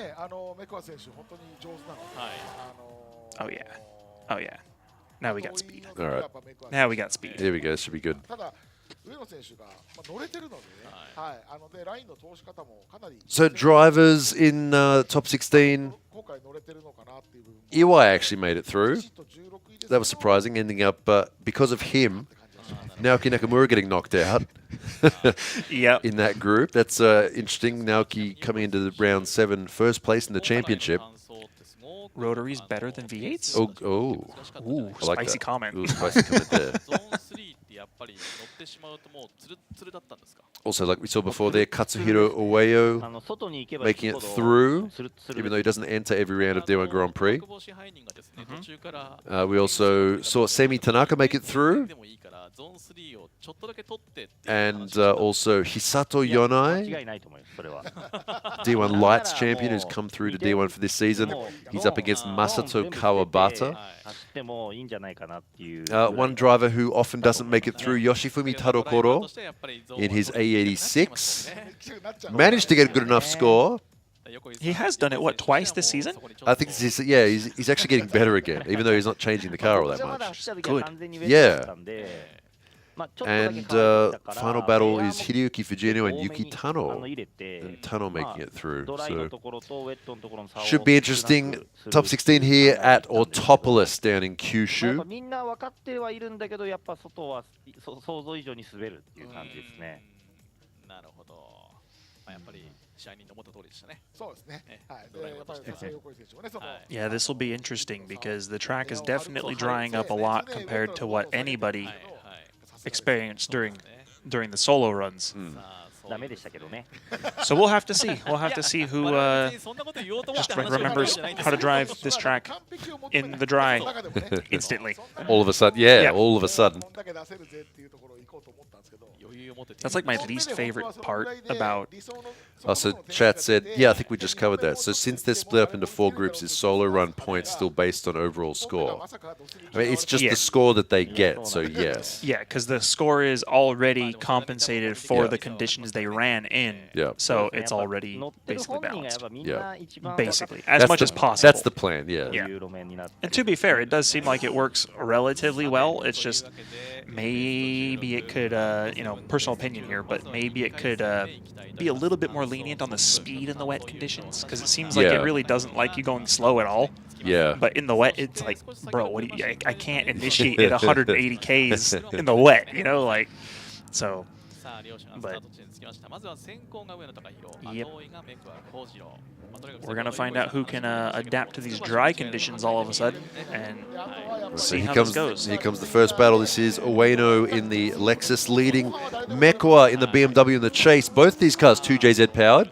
Oh, yeah. Oh, yeah. Now we got speed. All right. Now we got speed. There we go. Should be good. So drivers in top 16, Iwai actually made it through. That was surprising, ending up, because of him, Naoki Nakamura getting knocked out in that group. That's interesting. Naoki coming into the round 7, first place in the championship. Rotaries better than V8s? Ooh, I like spicy comment. Ooh, spicy comment there. Also, like we saw before there, Katsuhiro Ueyo making it through, even though he doesn't enter every round of D1 Grand Prix. We also saw Semi Tanaka make it through. And also Hisato Yonai, D1 Lights champion, who's come through to D1 for this season. He's up against Masato Kawabata. One driver who often doesn't make it through, Yoshifumi Tadokoro, in his A86. Managed to get a good enough score. He has done it, what, twice this season? I think he's actually getting better again, even though he's not changing the car all that much. Good. Yeah. And final battle is Hideyuki Fujino and Yuki Tano. And Tano making it through. So should be interesting. Top 16 here at Autopolis down in Kyushu. Yeah, this will be interesting because the track is definitely drying up a lot compared to what anybody experienced during the solo runs. So we'll have to see. We'll have to see who just remembers how to drive this track in the dry instantly. All of a sudden, all of a sudden. That's like my least favorite part about... Oh, so chat said, yeah, I think we just covered that. So since they're split up into 4 groups, is solo run points still based on overall score? I mean, it's just the score that they get, so yes. Yeah, because the score is already compensated for the conditions they ran in. Yeah. So it's already basically balanced. Yeah. Basically, as much as possible. That's the plan, yeah. And to be fair, it does seem like it works relatively well. It's just maybe it could, personal opinion here, but maybe it could be a little bit more lenient on the speed in the wet conditions, because it seems like it really doesn't like you going slow at all. Yeah. But in the wet, it's like, bro, what do you, I can't initiate at 180 Ks in the wet, so. But yep. We're gonna find out who can adapt to these dry conditions all of a sudden, and see how this goes. Here comes the first battle. This is Ueno in the Lexus leading Mekwa in the BMW in the chase. Both these cars 2JZ powered.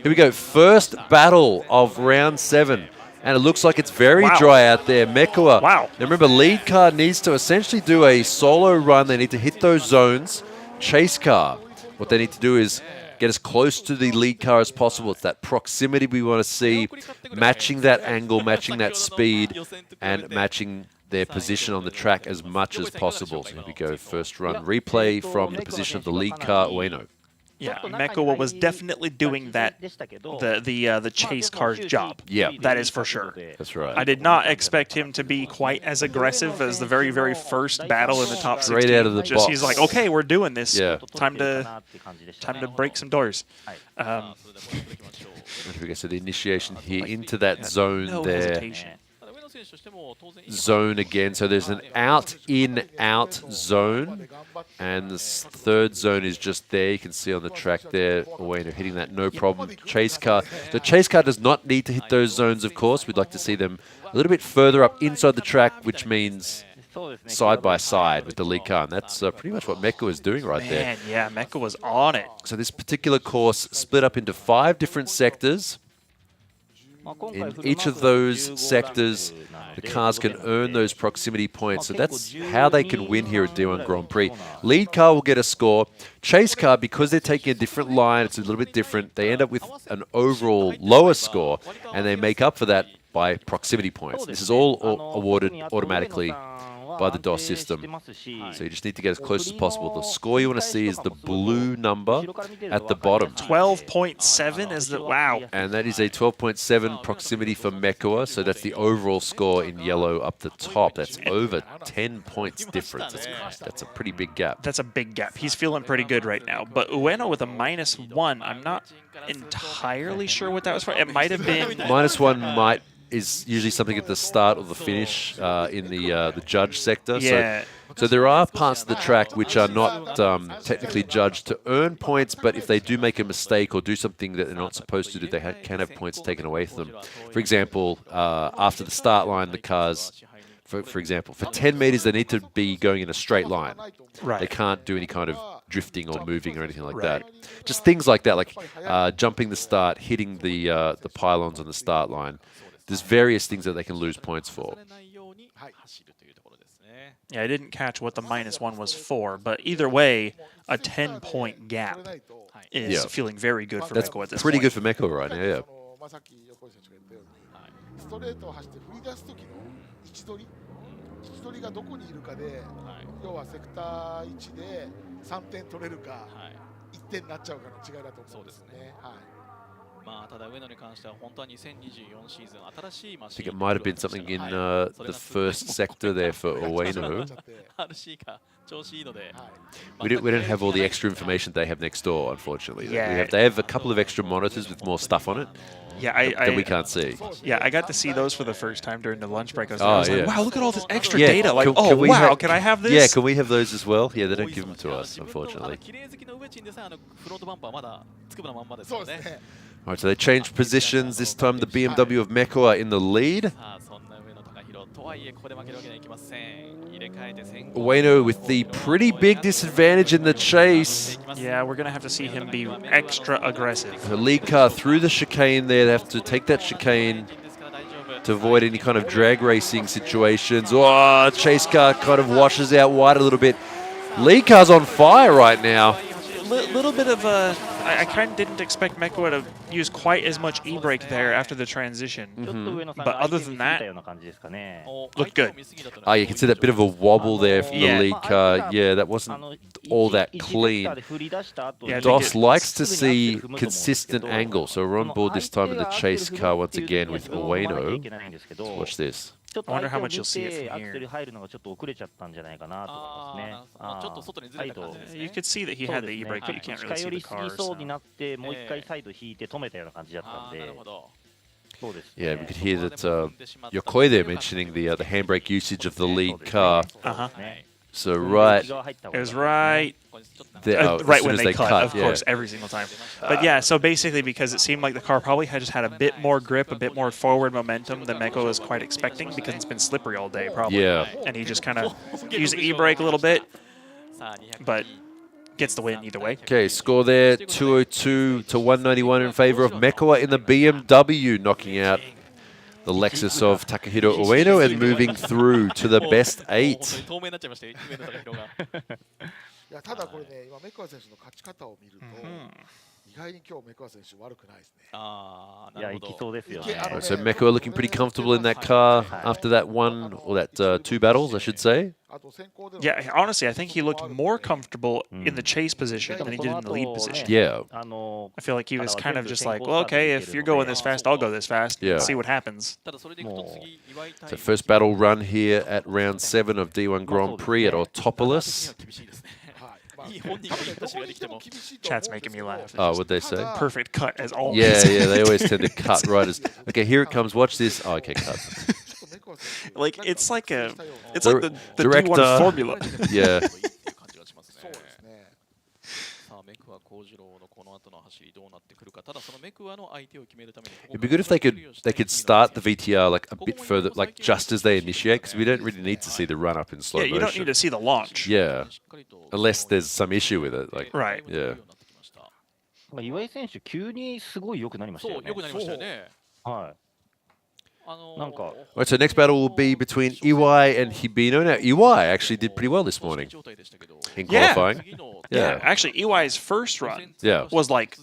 Here we go. First battle of round 7. And it looks like it's very dry out there. Mekwa. Wow. Now remember, lead car needs to essentially do a solo run. They need to hit those zones. Chase car, what they need to do is get as close to the lead car as possible. It's that proximity we want to see, matching that angle, matching that speed, and matching their position on the track as much as possible. So here we go, first run replay from the position of the lead car, Ueno. Yeah, Mekwa was definitely doing that, the chase car's job. Yeah. That is for sure. That's right. I did not expect him to be quite as aggressive as the very, very first battle in the top 16. Straight out of the box. He's like, okay, we're doing this. Yeah. Time to break some doors. So the initiation here into that zone there. Hesitation. Zone again, so there's an out-in-out zone, and the third zone is just there. You can see on the track there, Ueno hitting that no problem. Chase car. The chase car does not need to hit those zones, of course. We'd like to see them a little bit further up inside the track, which means side by side with the lead car, and that's pretty much what Mekwa is doing right there. Yeah, Mekwa was on it. So this particular course split up into 5 different sectors. In each of those sectors, the cars can earn those proximity points. So that's how they can win here at D1 Grand Prix. Lead car will get a score. Chase car, because they're taking a different line, it's a little bit different. They end up with an overall lower score, and they make up for that by proximity points. This is all awarded automatically by the DOS system. So you just need to get as close as possible. The score you want to see is the blue number at the bottom. 12.7 is the wow. And that is a 12.7 proximity for Mekua. So that's the overall score in yellow up the top. That's over 10 points difference. That's a pretty big gap. That's a big gap. He's feeling pretty good right now. But Ueno with a -1, I'm not entirely sure what that was for. It might have been -1 is usually something at the start or the finish in the judge sector. Yeah. So there are parts of the track which are not technically judged to earn points, but if they do make a mistake or do something that they're not supposed to do, they can have points taken away from them. For example, after the start line, the cars, for example, for 10 meters, they need to be going in a straight line. Right. They can't do any kind of drifting or moving or anything like that. Just things like that, like jumping the start, hitting the pylons on the start line. There's various things that they can lose points for. Yeah, I didn't catch what the -1 was for, but either way, a 10-point gap is feeling very good for Meko at this pretty point. good for Meko right now, yeah. ストレートを走って振り出す時の位置取りがどこにいるかで、要はセクター1で3点取れるか、1点になっちゃうかの違いだと思うんですね。まあただ上野に関しては本当は2024シーズン新しいマ I シ think ン it might have been something in the first sector there for Ueno. RC が調子いいので We don't have all the extra information they have next door, unfortunately. Yeah. They have a couple of extra monitors with more stuff on it. Yeah, that we can't see. Yeah, I got to see those for the first time during the lunch break. I was, Oh, like, wow, look at all this extra Yeah, data. Like, can we wow, have- can I have this? Yeah, can we have those as well? Yeah, they don't give them to us, unfortunately. 綺麗好きの上地でさえフロントバンパーまだつくばのまんまですよね。 All right, so they changed positions. This time the BMW of Mekua in the lead. さあそんな上野貴弘とはいえここで負けるわけにはいきません。入れ替えて先行。 Ueno with the pretty big disadvantage in the chase. Yeah, we're going to have to see him be extra aggressive. The lead car through the chicane there. They have to take that chicane to avoid any kind of drag racing situations. Oh, chase car kind of washes out wide a little bit. Lead car's on fire right now. Little bit of a... I kind of didn't expect Mekua to use quite as much e-brake there after the transition. But other than that, looked good. Oh, you can see that bit of a wobble there from the lead car. Yeah, that wasn't all that clean. DOS likes to see consistent angle, so we're on board this time in the chase car once again with Ueno. Let's watch this. I wonder how much you'll see it from here. You could see that he had the e-brake, but you can't really see the car. So. Yeah, we could hear that Yokoi there mentioning the handbrake usage of the lead car. So right, it was right there, right when they cut, of course, every single time. But yeah, so basically because it seemed like the car probably had just had a bit more grip, a bit more forward momentum than Meko was quite expecting because it's been slippery all day probably. Yeah. And he just kind of used the e-brake a little bit, but gets the win either way. Okay, score there, 202 to 191 in favor of Mekua in the BMW, knocking out the Lexus of Takahiro Ueno and moving through to the best 8. いやただこれね、今メクア選手の勝ち方を見ると、意外に今日メクア選手悪くないですね。いや、いきそうですよね。So Mekua looking pretty comfortable in that car after that one, or that 2 battles, I should say. Yeah, honestly, I think he looked more comfortable in the chase position than he did in the lead position. Yeah. I feel like he was kind of just like, well, okay, if you're going this fast, I'll go this fast. Yeah. See what happens. So first battle run here at round 7 of D1 Grand Prix at Autopolis. Chat's making me laugh. Oh, what'd they say? Perfect cut as always. Yeah, they always tend to cut right as... Okay, here it comes. Watch this. Oh, okay, cut. Like, it's like the director. D1 formula. Yeah. It'd be good if they could start the VTR like a bit further, like just as they initiate, because we don't really need to see the run up in slow motion. Yeah, you don't need to see the launch. Yeah, unless there's some issue with it. Like, right. Yeah. 岩井選手急にすごい良くなりましたよね。そう良くなりましたよね。はい。Right, so next battle will be between Iwai and Hibino. Now, Iwai actually did pretty well this morning in qualifying. Yeah, actually, Iwai's first run was like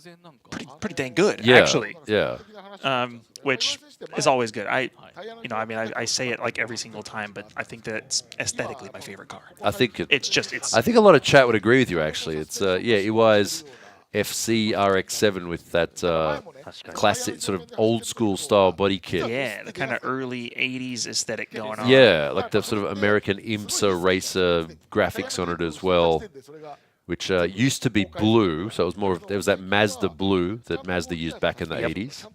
pretty dang good, actually. Yeah. Which is always good. I say it like every single time, but I think that it's aesthetically my favorite car. I think it's. I think a lot of chat would agree with you. Actually, it's Iwai's FC RX-7 with that classic sort of old school style body kit. Yeah, the kind of early '80s aesthetic going on. Yeah, like the sort of American IMSA racer graphics on it as well, which used to be blue. So it was more of, there was that Mazda blue that Mazda used back in the 80s.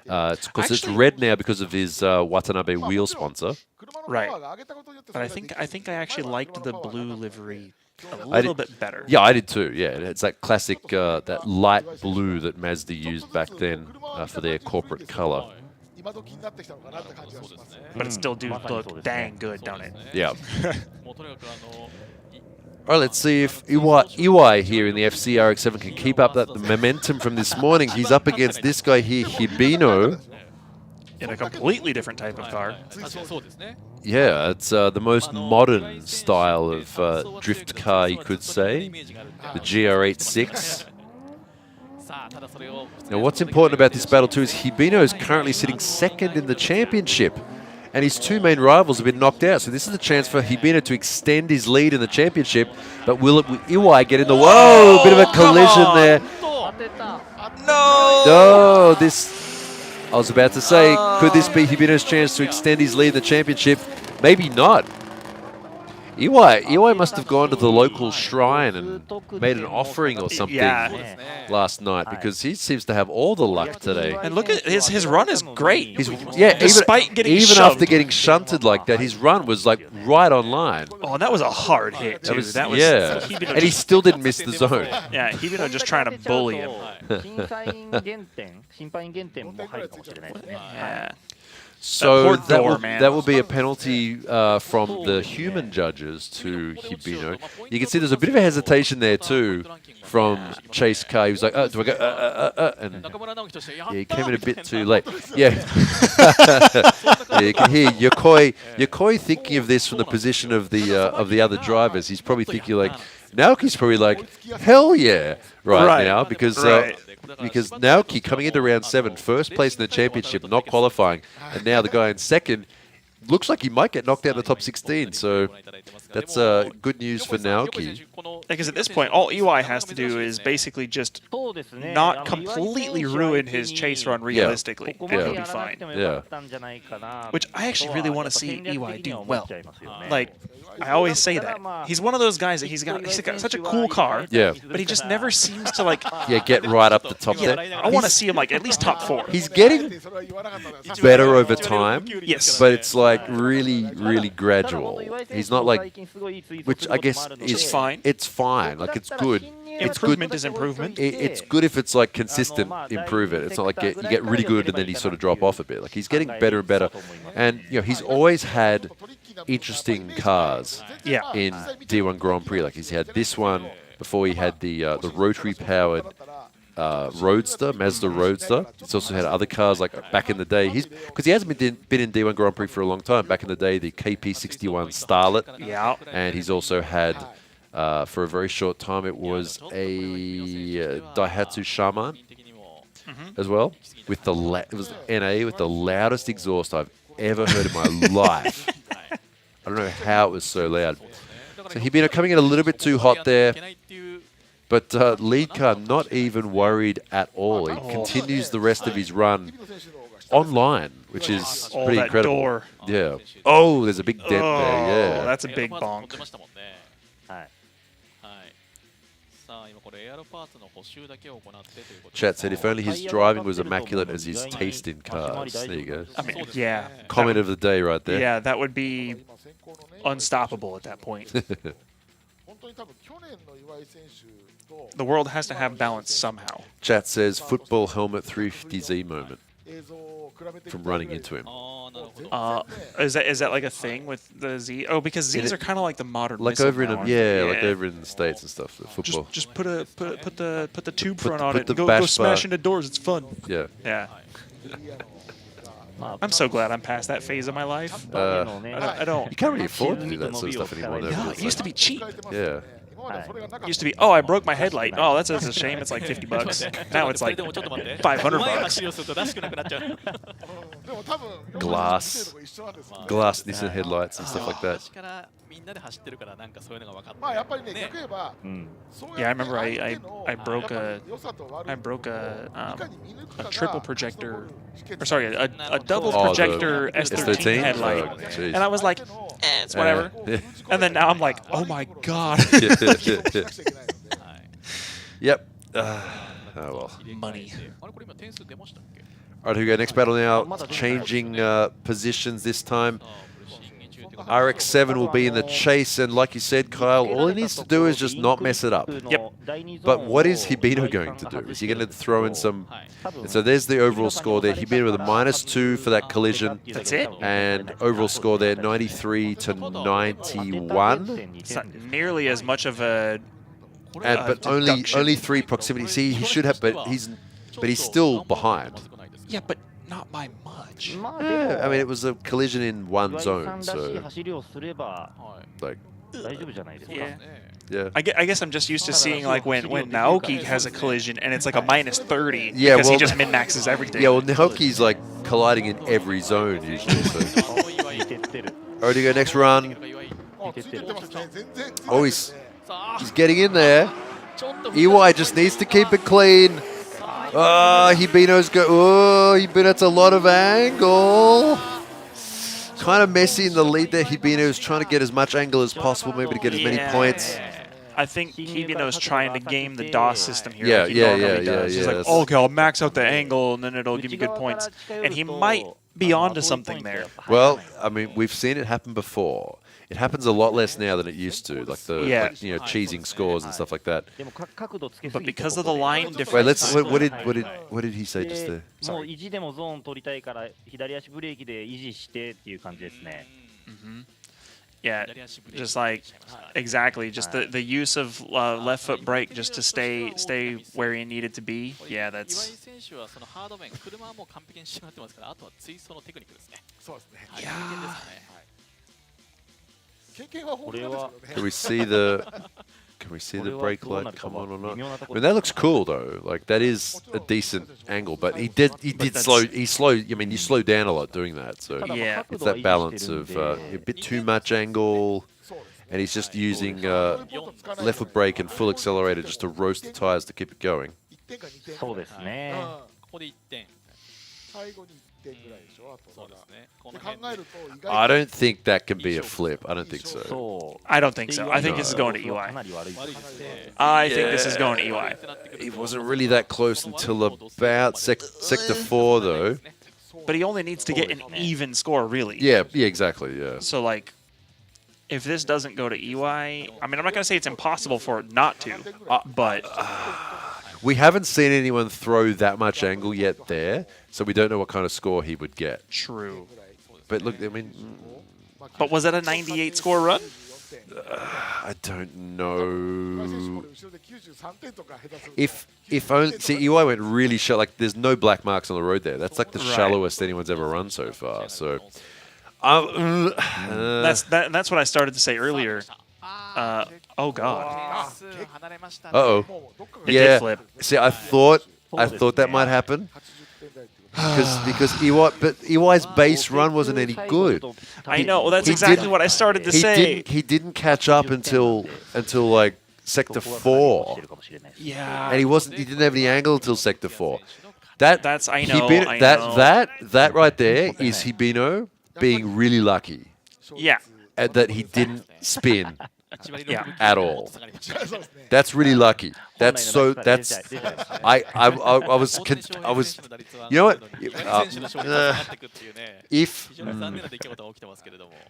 Of course, it's red now because of his Watanabe wheel sponsor. Right. But I think I actually liked the blue livery a little bit better. Yeah, I did too. Yeah, it's that classic, that light blue that Mazda used back then for their corporate color. But it still do look dang good, don't it? Yeah. All right, let's see if Iwai here in the FC RX-7 can keep up that momentum from this morning. He's up against this guy here, Hibino. In a completely different type of car. Yeah, it's the most modern style of drift car, you could say. The GR86. Now, what's important about this battle, too, is Hibino is currently sitting second in the championship. And his two main rivals have been knocked out. So this is a chance for Hibino to extend his lead in the championship. But will Iwai get in the... Whoa! Bit of a collision there. No! I was about to say, could this be Hibino's chance to extend his lead in the championship? Maybe not. Iwai must have gone to the local shrine and made an offering or something last night, because he seems to have all the luck today. And look at his run is great. Despite getting after getting shunted like that, his run was like right on line. Oh, and that was a hard hit too. And he still didn't miss the zone. Yeah, Hibino just trying to bully him. Yeah. So that will be a penalty from the human judges to Hibino. You can see there's a bit of a hesitation there too from Chase Carr. He was like, do I go? And he came in a bit too late. Yeah. You can hear Yokoi thinking of this from the position of the other drivers. He's probably thinking like, Naoki's probably like, hell yeah, right now, because Naoki coming into round 7, first place in the championship, not qualifying, and now the guy in second looks like he might get knocked out in the top 16. So that's good news for Naoki. Because at this point, all Iwai has to do is basically just not completely ruin his chase run realistically, and he'll be fine. Yeah. Which I actually really want to see Iwai do well. Like, I always say that. He's one of those guys that he's got such a cool car, but he just never seems to like... get right up the top there. I want to see him like at least top 4. He's getting better over time, yes, but it's like really, really gradual. He's not like... Which I guess is fine. It's fine. Like, it's good. Improvement is improvement. It's good if it's like consistent improvement. It's not like you get really good and then you sort of drop off a bit. Like, he's getting better and better. And, he's always had interesting cars in D1 Grand Prix. Like, he's had this one before. He had the rotary powered Roadster, Mazda Roadster. He's also had other cars like back in the day. Because he hasn't been in D1 Grand Prix for a long time. Back in the day, the KP61 Starlet. Yeah. And he's also had, for a very short time, it was a Daihatsu Shaman as well. With it was NA with the loudest exhaust I've ever heard in my life. I don't know how it was so loud. So Hibino coming in a little bit too hot there. But lead car not even worried at all. He continues the rest of his run online, which is pretty incredible. Door. Yeah. Oh, there's a big dent there. Yeah. That's a big bonk. Chat said if only his driving was immaculate as his taste in cars. There you go. I mean, yeah. Comment of the day right there. Yeah, that would be unstoppable at that point. The world has to have balance somehow. Chat says football helmet 350Z moment from running into him. Is that like a thing with the Z? Oh, because Zs are kind of like the modern like over in like over in the States and stuff. The football. Just put the tube front on it. Go smash into doors. It's fun. Yeah. Yeah. I'm so glad I'm past that phase of my life. I don't. You can't really afford to do that sort of stuff anymore. No, it used to be cheap. Yeah. Used to be, oh, I broke my headlight. Oh, that's a shame. It's like $50. Now it's like $500. Glass Nissan headlights and stuff like that. Yeah, I remember I broke a triple projector, or sorry, a double projector S13 headlight, and I was like, it's whatever. And then now I'm like, oh my god. Yep. Oh well. Money. Alright, here we go. Next battle now. Changing positions this time. RX-7 will be in the chase, and like you said, Kyle, all he needs to do is just not mess it up. Yep. But what is Hibino going to do? Is he going to throw in some... And so there's the overall score there. Hibino with a -2 for that collision. That's it. And overall score there, 93 to 91. It's not nearly as much of a... But only 3 proximity. See, he should have, but he's still behind. Yeah, but not by much. Yeah, I mean, it was a collision in one zone, so like, yeah. I guess I'm just used to seeing like when Naoki has a collision and it's like a -30 Yeah, because well, he just min-maxes everything. Yeah, well, Naoki's like colliding in every zone usually. So. Already go next run. Oh, he's getting in there. EY just needs to keep it clean. Hibino's Hibino's a lot of angle. Kind of messy in the lead there. Hibino's trying to get as much angle as possible, maybe to get as many points. I think Hibino's trying to game the DOS system here. Yeah, like he normally does. He's like, okay, I'll max out the angle and then it'll give me good points. And he might be onto something there. Well, I mean, we've seen it happen before. It happens a lot less now than it used to, like the cheesing scores and stuff like that. But because of the line difference. Wait, let's. What did he say just there? Yeah, just like exactly, just the use of left foot brake just to stay where he needed to be. Yeah, that's. Can we see the brake light come on or not? I mean, that looks cool though. Like that is a decent angle, but he slowed. I mean, you slow down a lot doing that. So yeah, it's that balance of a bit too much angle, and he's just using left foot brake and full accelerator just to roast the tires to keep it going. I don't think that can be a flip. I don't think so. I don't think so. I think this is going to EY. I think this is going to EY. He wasn't really that close until about sector 4, though. But he only needs to get an even score, really. Yeah, exactly, yeah. So, like, if this doesn't go to EY, I mean, I'm not going to say it's impossible for it not to, but... We haven't seen anyone throw that much angle yet there, so we don't know what kind of score he would get. True. But look, I mean... But was that a 98 score run? I don't know. If only... See, EY went really shallow. Like, there's no black marks on the road there. That's like the shallowest anyone's ever run so far, so... That's what I started to say earlier. Oh god. Uh-oh. It did flip. See, I thought that might happen. Because EY's base run wasn't any good. I know. Well, that's exactly what I started to say. He didn't catch up until like sector 4. Yeah. And he didn't have any angle until sector 4. That's I know. That right there is Hibino being really lucky. Yeah. That he didn't spin. At all. That's really lucky. I was you know what?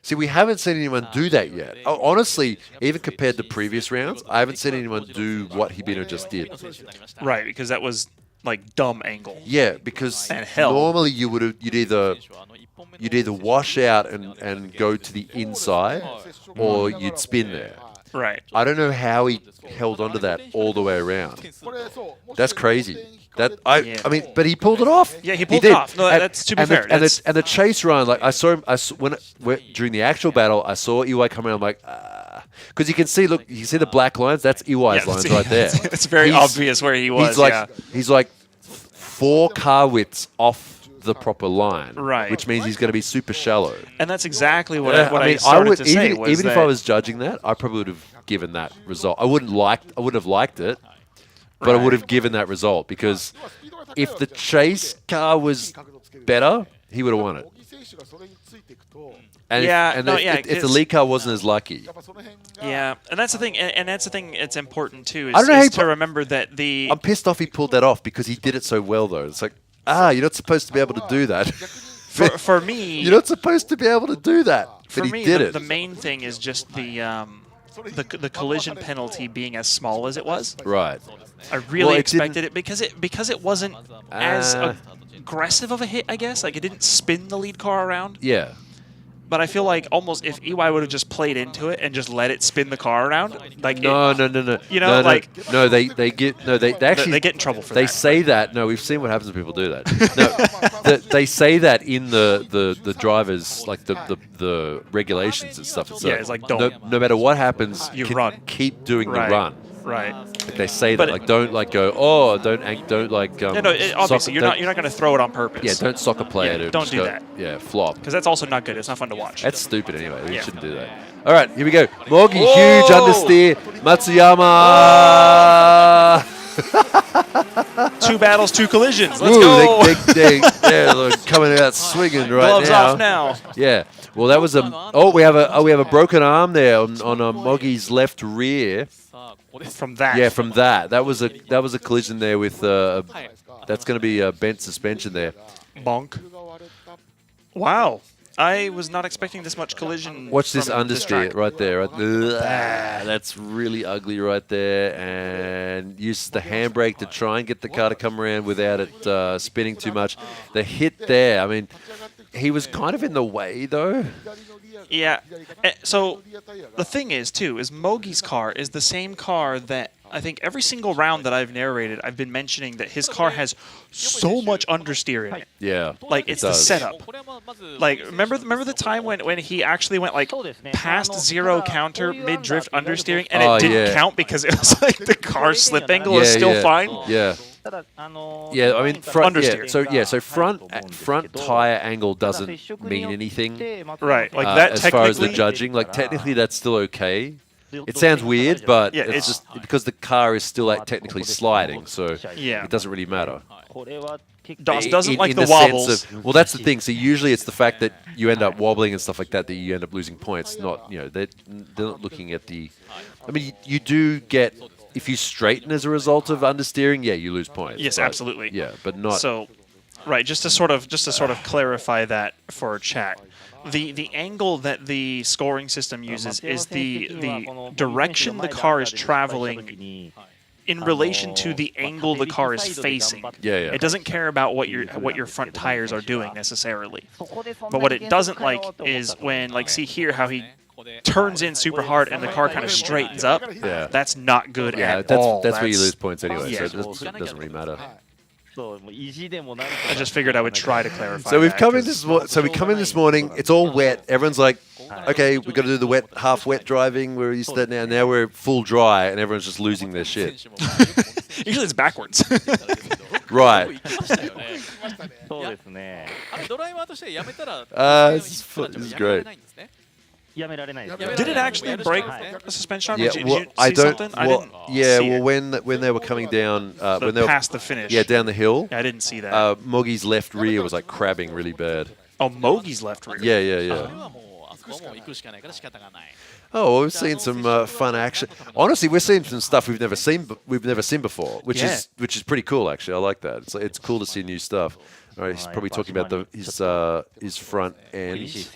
See, we haven't seen anyone do that yet. Honestly, even compared to previous rounds, I haven't seen anyone do what Hibino just did. Right, because that was like dumb angle. Yeah, because normally you'd either wash out and go to the inside, or you'd spin there. Right. I don't know how he held onto that all the way around. That's crazy. I mean, but he pulled it off. Yeah, he pulled it off. No, that's to be fair. And the chase run, like I saw him during the actual battle, I saw Iwai come around. I'm like, because you can see, look, you see the black lines. That's Iwai's lines right there. It's very obvious where he was. He's like 4 car widths off the proper line, right? Which means he's going to be super shallow. And that's exactly what I started to say. Even if I was judging that, I probably would have given that result. I wouldn't have liked it, but I would have given that result because if the chase car was better, he would have won it. And if the lead car wasn't as lucky. Yeah, and that's the thing. And that's the thing. It's important too. I don't know is to remember that I'm pissed off he pulled that off because he did it so well though. It's like, you're not supposed to be able to do that. For me, you're not supposed to be able to do that. For but me, he did it. The main thing is just the collision penalty being as small as it was. Right. I really expected it because it wasn't as aggressive of a hit, I guess. Like it didn't spin the lead car around. Yeah. But I feel like almost if EY would have just played into it and just let it spin the car around, like no. You know, they actually get in trouble for that. They that. say that. No, we've seen what happens when people do that. No, they say that in the drivers, like the regulations and stuff. Yeah, it's like don't. No matter what happens, you run. Keep doing the run. Right. Like they say that, like don't like go. Oh, don't like. Obviously you're not going to throw it on purpose. Yeah, don't soccer play it. Don't do that. Yeah, flop. Because that's also not good. It's not fun to watch. That's stupid anyway. You shouldn't do that. All right, here we go. Mogi, huge understeer. Matsuyama. 2 battles, 2 collisions. Let's Ooh, go. They're coming out swinging right Gloves now. off now. Yeah. Well, that was we have a broken arm there on Mogi's left rear. From that. Yeah, from that. That was a collision there with that's going to be a bent suspension there. Bonk. Wow. I was not expecting this much collision. Watch this understeer right there. That's really ugly right there. And use the handbrake to try and get the car to come around without it spinning too much. The hit there, I mean, he was kind of in the way though. Yeah. So the thing is, too, is Mogi's car is the same car that I think every single round that I've narrated, I've been mentioning that his car has so much understeer in it. Yeah. Like, it's the setup. Like, remember the time when he actually went, like, past 0 counter mid-drift understeering, and it didn't count because it was, like, the car slip angle was still fine? Yeah. Yeah, I mean, understeer. So front tire angle doesn't mean anything. Right. Like that as far as the judging, like technically that's still okay. It sounds weird, but it's just because the car is still like technically sliding, so it doesn't really matter. DOS doesn't like the wobbles. Well, that's the thing. So usually it's the fact that you end up wobbling and stuff like that you end up losing points. Not they're not looking at the. I mean, you do get. If you straighten as a result of understeering, you lose points. Yes, absolutely. Yeah, but not. So, right, just to sort of clarify that for chat, the angle that the scoring system uses is the direction the car is traveling in relation to the angle the car is facing. Yeah. It doesn't care about what your front tires are doing necessarily. But what it doesn't like is when, like, see here how he turns in super hard and the car kind of straightens up. Yeah. That's not good at all. That's where you lose points anyway, so it doesn't really matter. I just figured I would try to clarify. So we come in this morning. It's all wet. Everyone's like, okay, we've got to do the half wet driving. We're used to that now. Now we're full dry, and everyone's just losing their shit. Usually it's backwards. Right. This is great. Did it actually break the suspension arm? Yeah, Did you see something? I didn't see it. when they were coming down, when they were past the finish. Yeah, down the hill. Yeah, I didn't see that. Mogi's left rear was like crabbing really bad. Oh, Mogi's left rear. Yeah. Oh, we've seen some fun action. Honestly, we're seeing some stuff we've never seen before, which is pretty cool. Actually, I like that. It's cool to see new stuff. All right, he's probably talking about his front end. He's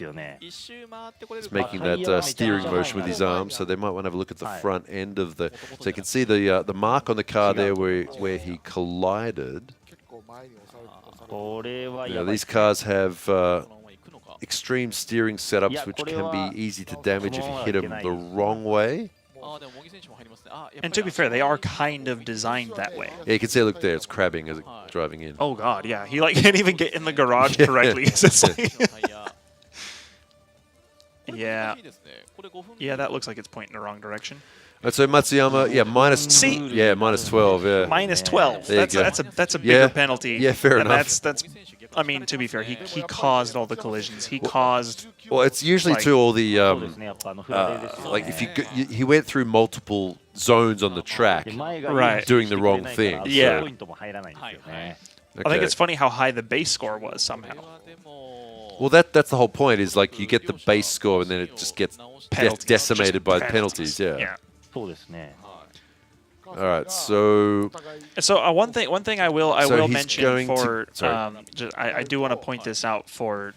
making that steering motion with his arms, so they might want to have a look at the front end of the. So you can see the mark on the car there where he collided. These cars have extreme steering setups, which can be easy to damage if you hit them the wrong way. And to be fair, they are kind of designed that way. Yeah, you can see, look there, it's crabbing as it's driving in. Oh god, yeah. He like can't even get in the garage correctly. It's like yeah. Yeah, that looks like it's pointing the wrong direction. And so Matsuyama, yeah, minus 12, yeah. Minus 12. There you go. That's a bigger penalty. Yeah, fair and enough. That's I mean, to be fair, he caused all the collisions. He caused. Well, it's usually like, to all the like if he went through multiple zones on the track, Right. doing the wrong thing. Yeah. So. I think it's funny how high the base score was somehow. Well, that's the whole point. Is like you get the base score and then it just gets decimated by penalties. Yeah. All right, so one thing I will he's mention going for to, I do want to point this out for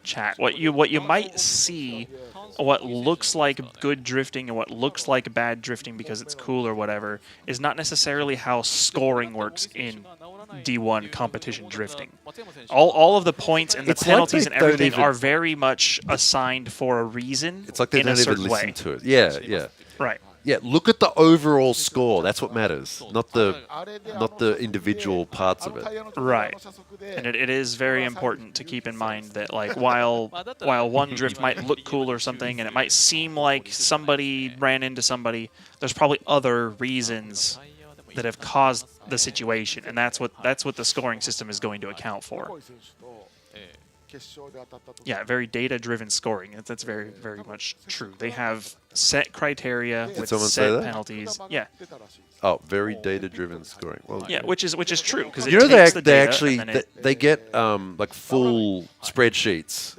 chat. What you might see, what looks like good drifting and what looks like bad drifting because it's cool or whatever, is not necessarily how scoring works in D1 competition drifting. All of the points and the penalties and everything are very much assigned for a reason. It's like they don't even listen to it. Yeah. Right. Yeah, look at the overall score. That's what matters, not the individual parts of it. Right. And it is very important to keep in mind that like while one drift might look cool or something, and it might seem like somebody ran into somebody, there's probably other reasons that have caused the situation, and that's what the scoring system is going to account for. Yeah, very data-driven scoring. That's very, very much true. They have set criteria with set penalties. Yeah. Oh, very data-driven scoring. Well, yeah, which is true because you know they get like full spreadsheets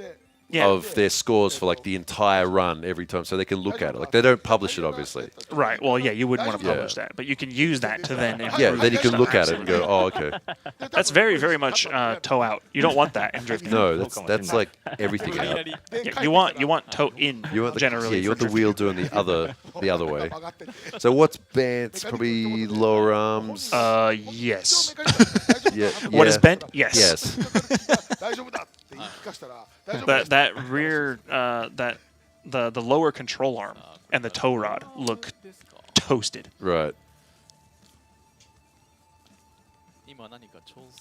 of their scores for like the entire run every time, so they can look at it. Like they don't publish it, obviously. Right. Well, yeah, you wouldn't want to publish that, but you can use that to then. Then you can look at it and go, oh, okay. That's very, very much toe out. You don't want that in drifting. No, that's like everything out. Yeah, you want toe in. You want generally. Yeah, you want the wheel doing the other way. So what's bent? It's probably lower arms. Yes. Yeah. What is bent? Yes. Yes. that rear the lower control arm and the tow rod look toasted. Right. It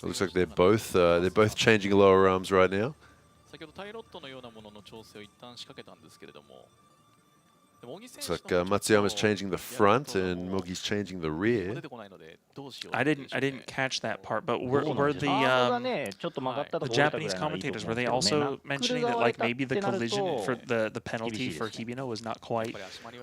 looks like they're both changing lower arms right now. It's like Matsuyama's changing the front and Mogi's changing the rear. I didn't catch that part, but were the Japanese commentators, were they also mentioning that like maybe the collision for the penalty for Hibino was not quite?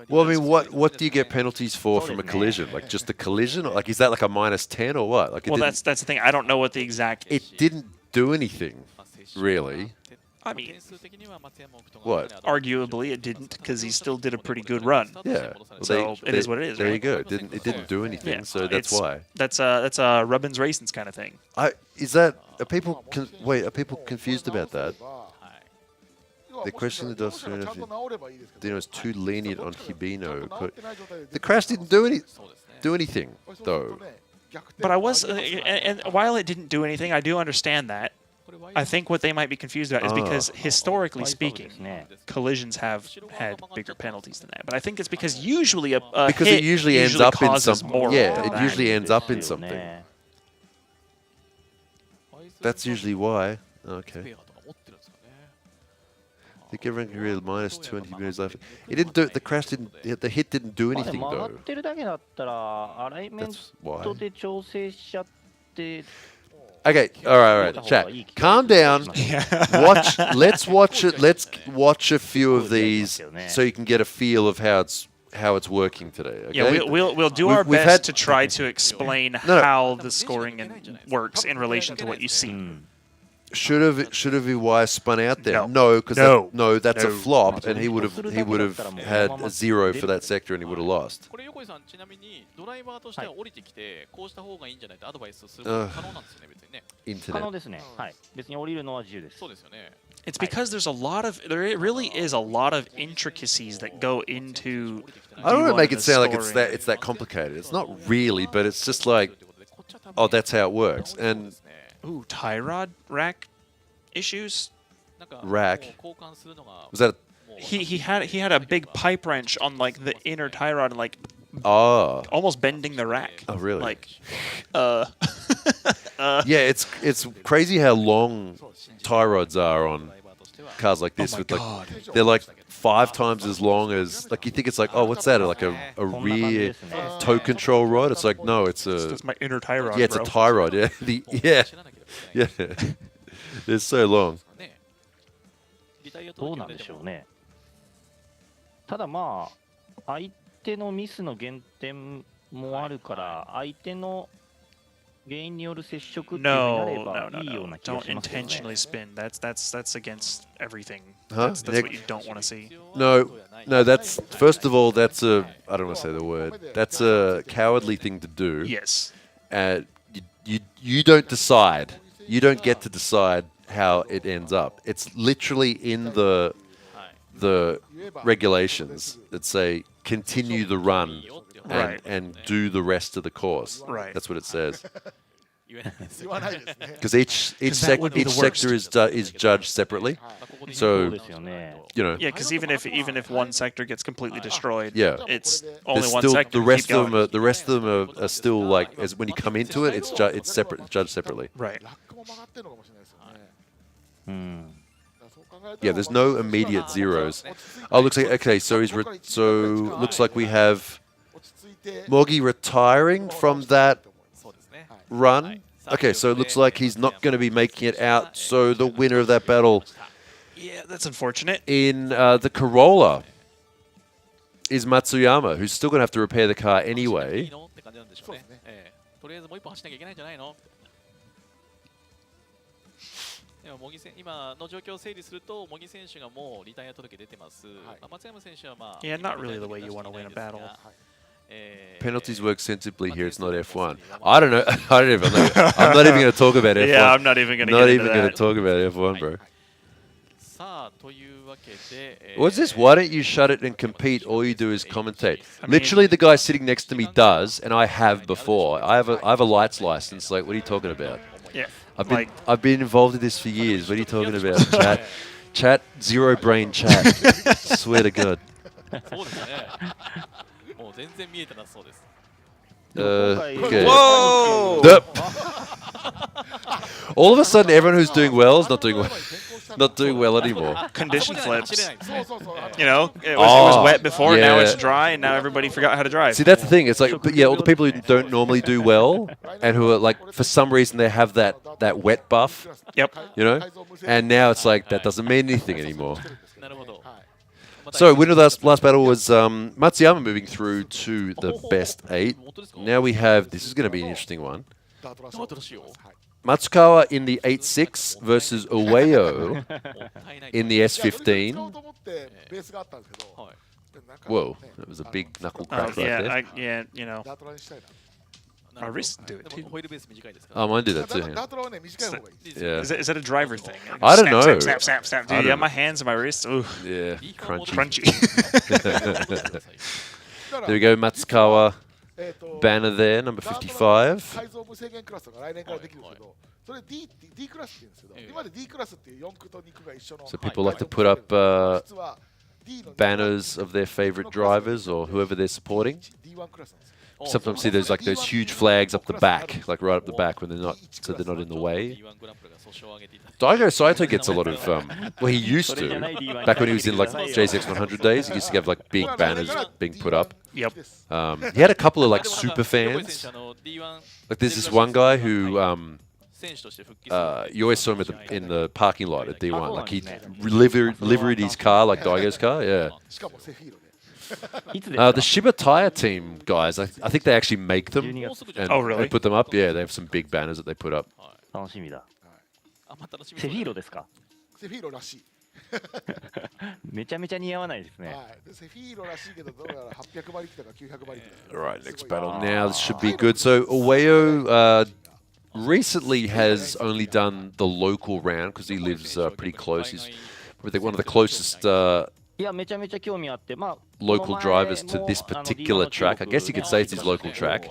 Well, I mean, what do you get penalties for from a collision? Like just the collision? Like is that like a -10 or what? Like well, that's the thing. I don't know what the exact. It didn't do anything, really. I mean, what? Arguably, it didn't because he still did a pretty good run. Yeah, so it is what it is. There right? you go. It didn't do anything, so that's why. That's a Rubbins Racing's kind of thing. Are people confused about that? The question that does is too lenient on Hibino. The crash didn't do anything though. But I was, and while it didn't do anything, I do understand that. I think what they might be confused about is because historically speaking, collisions have had bigger penalties than that. But I think it's because usually because hit it usually ends up in some more. Yeah, it usually ends up in something. That's usually why. Okay. I think everyone can read -20 minutes left. It didn't do. The crash didn't. The hit didn't do anything though. That's why. Okay, all right, chat. Calm down. Let's watch it. Let's watch a few of these so you can get a feel of how it's working today. Okay? Yeah, we'll do our best to try to explain how the scoring works in relation to what you see. Should have Iwai spun out there? No, because that's a flop, and he would have had a 0 for that sector, and he would have lost. It's because there really is a lot of intricacies that go into. I don't want to make it sound like it's that complicated. It's not really, but it's just like, oh, that's how it works. And ooh, tie rod rack issues. Rack. Was that He had a big pipe wrench on like the inner tie rod and like almost bending the rack. Oh, really? Like, yeah, it's crazy how long tie rods are on cars like this. They're like 5 times as long as, like, you think it's like, oh, what's that? Like a rear toe control rod? It's like, no, it's a. That's my inner tie rod. Yeah, it's bro. a tie rod. Yeah, yeah. It's so long. どうなんでしょうね。ただまあ相手のミスの減点もあるから相手の原因による接触っていうのになればいいような気が Don't しますけどね。 intentionally spin. That's against everything. Huh? That's what you don't want to see. No, that's, first of all, that's a, I don't want to say the word, that's a cowardly thing to do. Yes. You don't decide. You don't get to decide how it ends up. It's literally in the regulations that say continue the run and do the rest of the course. Right. That's what it says. Because each sector is judged separately. So, you know. Yeah, because even if one sector gets completely destroyed, Yeah. it's only There's one still, sector. the rest keep of them going. the rest of them are still like, as when you come into it, it's separate, judged separately. Right. Yeah, there's no immediate zeros. Oh, looks like, okay, so looks like we have Mogi retiring from that run. Okay, so it looks like he's not going to be making it out. So the winner of that battle, yeah, that's unfortunate. In the Corolla is Matsuyama, who's still going to have to repair the car anyway. とりあえずもう一本走んなきゃいけないんじゃないの？茂木選今の状況を整理すると、茂木選手がもうリタイア届出てます。松山選手はまあ Yeah, not really the way you want to win a battle. Penalties work sensibly here. It's not F1. I don't know. I don't even know. I'm not even going to talk about F1. Yeah, I'm not even going to. Not even going to talk about F1, bro. What's this? Why don't you shut it and compete? All you do is commentate. Literally, the guy sitting next to me does, and I have before. I have a lights license. Like, what are you talking about? Yeah. I've been involved in this for years. What are you talking about? Chat, zero brain chat. Swear to God. Okay. Whoa! All of a sudden, everyone who's doing well is not doing well. Not doing well anymore. Condition flips. You know, it was wet before, now it's dry, and now everybody forgot how to drive. See, that's the thing. It's like, but yeah, all the people who don't normally do well, and who are like, for some reason, they have that wet buff. Yep. You know, and now it's like that doesn't mean anything anymore. So, winner of the last battle was Matsuyama moving through to the best 8. Now we have, this is going to be an interesting one. Matsukawa in the 8.6 versus Ueyo in the S15. Whoa, that was a big knuckle crack right there. Yeah, you know. Our wrists do it too. Oh, mine do that too. Yeah. Is that a driver thing? I don't know. Snap. Dude, yeah, my hands and my wrists. Ooh. Yeah, crunchy. There we go, Matsukawa. Banner there, number 55. So people like to put up banners of their favorite drivers or whoever they're supporting. Sometimes see there's like those huge flags up the back, like right up the back when they're not, so they're not in the way. Daigo Saito gets a lot of, well, he used to, back when he was in like JZX 100 days, he used to have like big banners being put up. Yep. He had a couple of like super fans. Like there's this one guy who, you always saw him in the parking lot at D1. Like he liveried his car like Daigo's car, yeah. The Shiba Tire team guys, I think they actually make them. And oh, really? They put them up. Yeah, they have some big banners that they put up. 楽しみだ。セフィーロですか？セフィーロらしい。めちゃめちゃ似合わないですね。はい。セフィーロらしいけどどうやら800馬力とか900馬力。Right, next battle now. This should be good. So Ueyo recently has only done the local round because he lives pretty close. He's probably one of the closest local drivers to this particular track. I guess you could say it's his local track.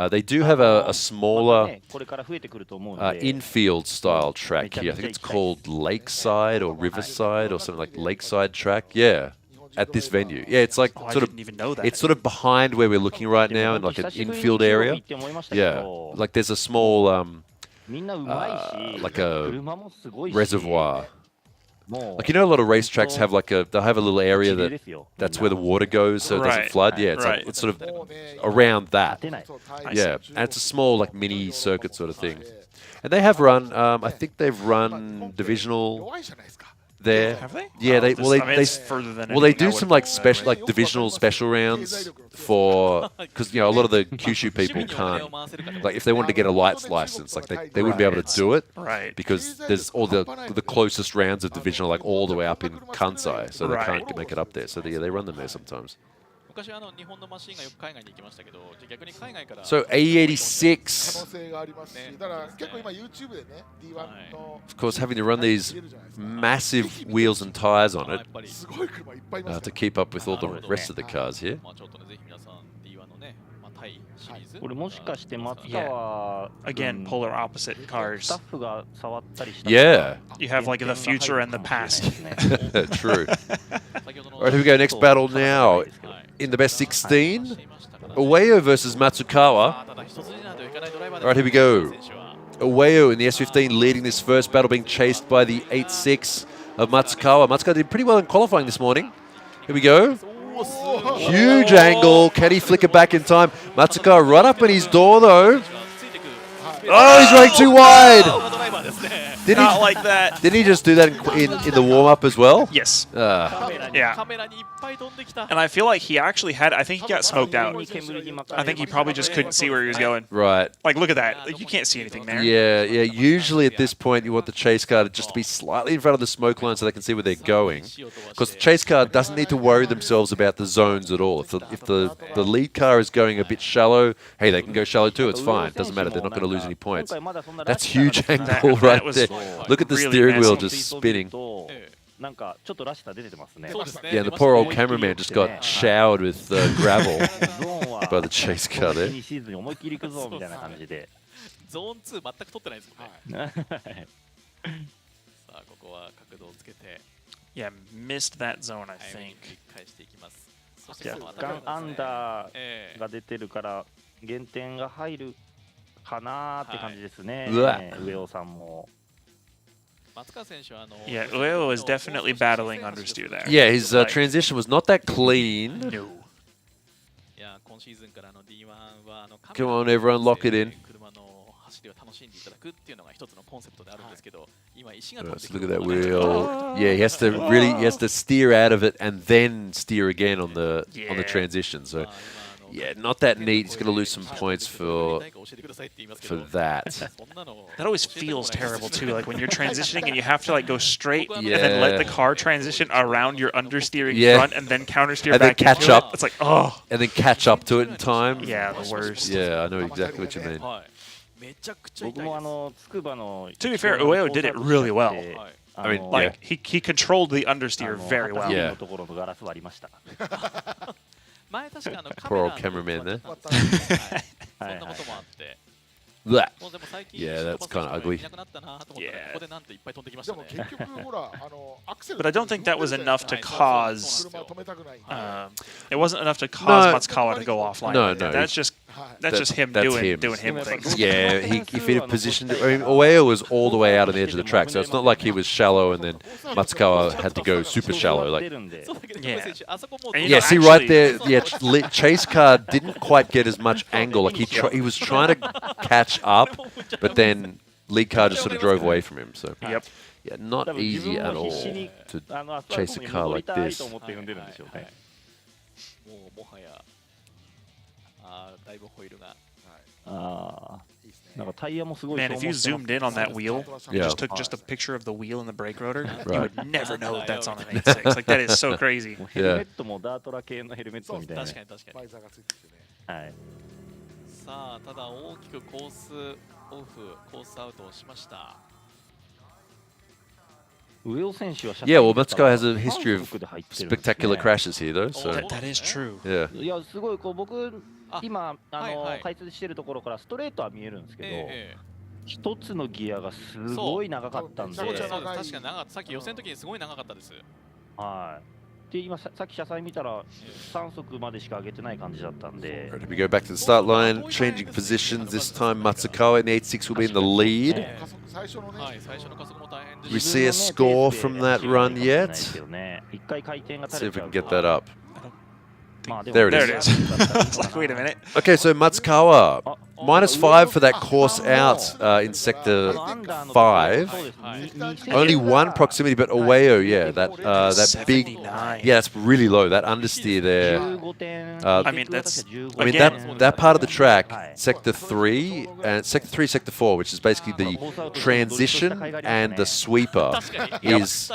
They do have a smaller infield style track here. I think it's called Lakeside or Riverside or something like Lakeside track. Yeah, at this venue. Yeah, it's like it's sort of behind where we're looking right now in like an infield area. Yeah, like there's a small like a reservoir. Like, you know, a lot of racetracks have like they'll have a little area that's where the water goes so it doesn't flood. Yeah, it's like it's sort of around that. Yeah, and it's a small like mini circuit sort of thing. And they have run. I think they've run divisional there. Have they? Yeah, they they do some like special like divisional special rounds for because you know a lot of the Kyushu people can't like if they wanted to get a lights license like they wouldn't be able to do it because there's all the closest rounds of divisional like all the way up in Kansai, so they can't make it up there. So they run them there sometimes. So A86, of course, having to run these massive wheels and tires on it to keep up with all the rest of the cars here. Again, polar opposite cars. Yeah. You have like the future and the past. True. All right, here we go. Next battle now. In the best 16, Ueo versus Matsukawa. All right, here we go. Ueo in the S15 leading this first battle, being chased by the 8.6 of Matsukawa. Matsukawa did pretty well in qualifying this morning. Here we go. Huge angle. Can he flick it back in time? Matsukawa right up in his door, though. Oh, he's running too wide. Not like that. Didn't he just do that in the warm-up as well? Yes. Yeah. And I feel like he actually had, I think he got smoked out. I think he probably just couldn't see where he was going. Right. Like, look at that. Like, you can't see anything there. Yeah. Usually at this point, you want the chase car just to be slightly in front of the smoke line so they can see where they're going. Because the chase car doesn't need to worry themselves about the zones at all. If the lead car is going a bit shallow, hey, they can go shallow too. It's fine. It doesn't matter. They're not going to lose any points. That's huge angle right there. Look at the steering wheel just spinning. Yeah, the poor old cameraman just got showered with gravel by the chase car there. Yeah, missed that zone, I think. 若干アンダーが出てるから減点が入るかなって感じですね。上尾さんも。Yeah, Ueo is definitely battling understeer there. Yeah, his transition was not that clean. No. Come on, everyone, lock it in. So look at that wheel. Yeah, he has to steer out of it and then steer again on the transition. So yeah, not that neat. He's going to lose some points for that. That always feels terrible too. Like when you're transitioning and you have to like go straight and then let the car transition around your understeering front and then countersteer and back then catch into up. It's like and then catch up to it in time. Yeah, the worst. Yeah, I know exactly what you mean. To be fair, Ueo did it really well. I mean, like he controlled the understeer very well. Yeah. Poor old cameraman there. Yeah, that's kind of ugly. But I don't think that was enough to cause. It wasn't enough to cause Matsukawa to go offline. No. That's just him doing him things. Yeah, if he positioned it. I mean, Ueo was all the way out on the edge of the track, so it's not like he was shallow and then Matsukawa had to go super shallow. Like, yeah, see right there. Yeah, chase car didn't quite get as much angle. Like he was trying to catch up, but then lead car just sort of drove away from him. So yeah, not easy at all to chase a car like this. Man, if you zoomed in on that wheel, and just took just a picture of the wheel and the brake rotor, you would never know that that's on an 8.6. Like that is so crazy. Yeah. さあただ大きくコースオフコースアウトをしました。Yeah, well, Matsukawa has a history of spectacular crashes here, though. So That is true. Yeah. いやすごいこう僕今解説してるところからストレートは見えるんですけど、一つのギアがすごい長かったんで、そうです確かに長かった。さっき予選の時にすごい長かったです。はい。で今さっき車載見たら3速までしか上げてない感じだったんで。Right, we go back to the start line, changing positions. This time Matsukawa in the 86 will be in the lead. We see a score from that run yet? See if we can get that up. There it is. It's like, wait a minute. Okay, so Matsukawa, -5 for that course out in sector 5. Only one proximity, but Oeo, yeah, that big, yeah, that's really low. That understeer there. I mean, that part of the track, sector 3 and sector 4, which is basically the transition and the sweeper, is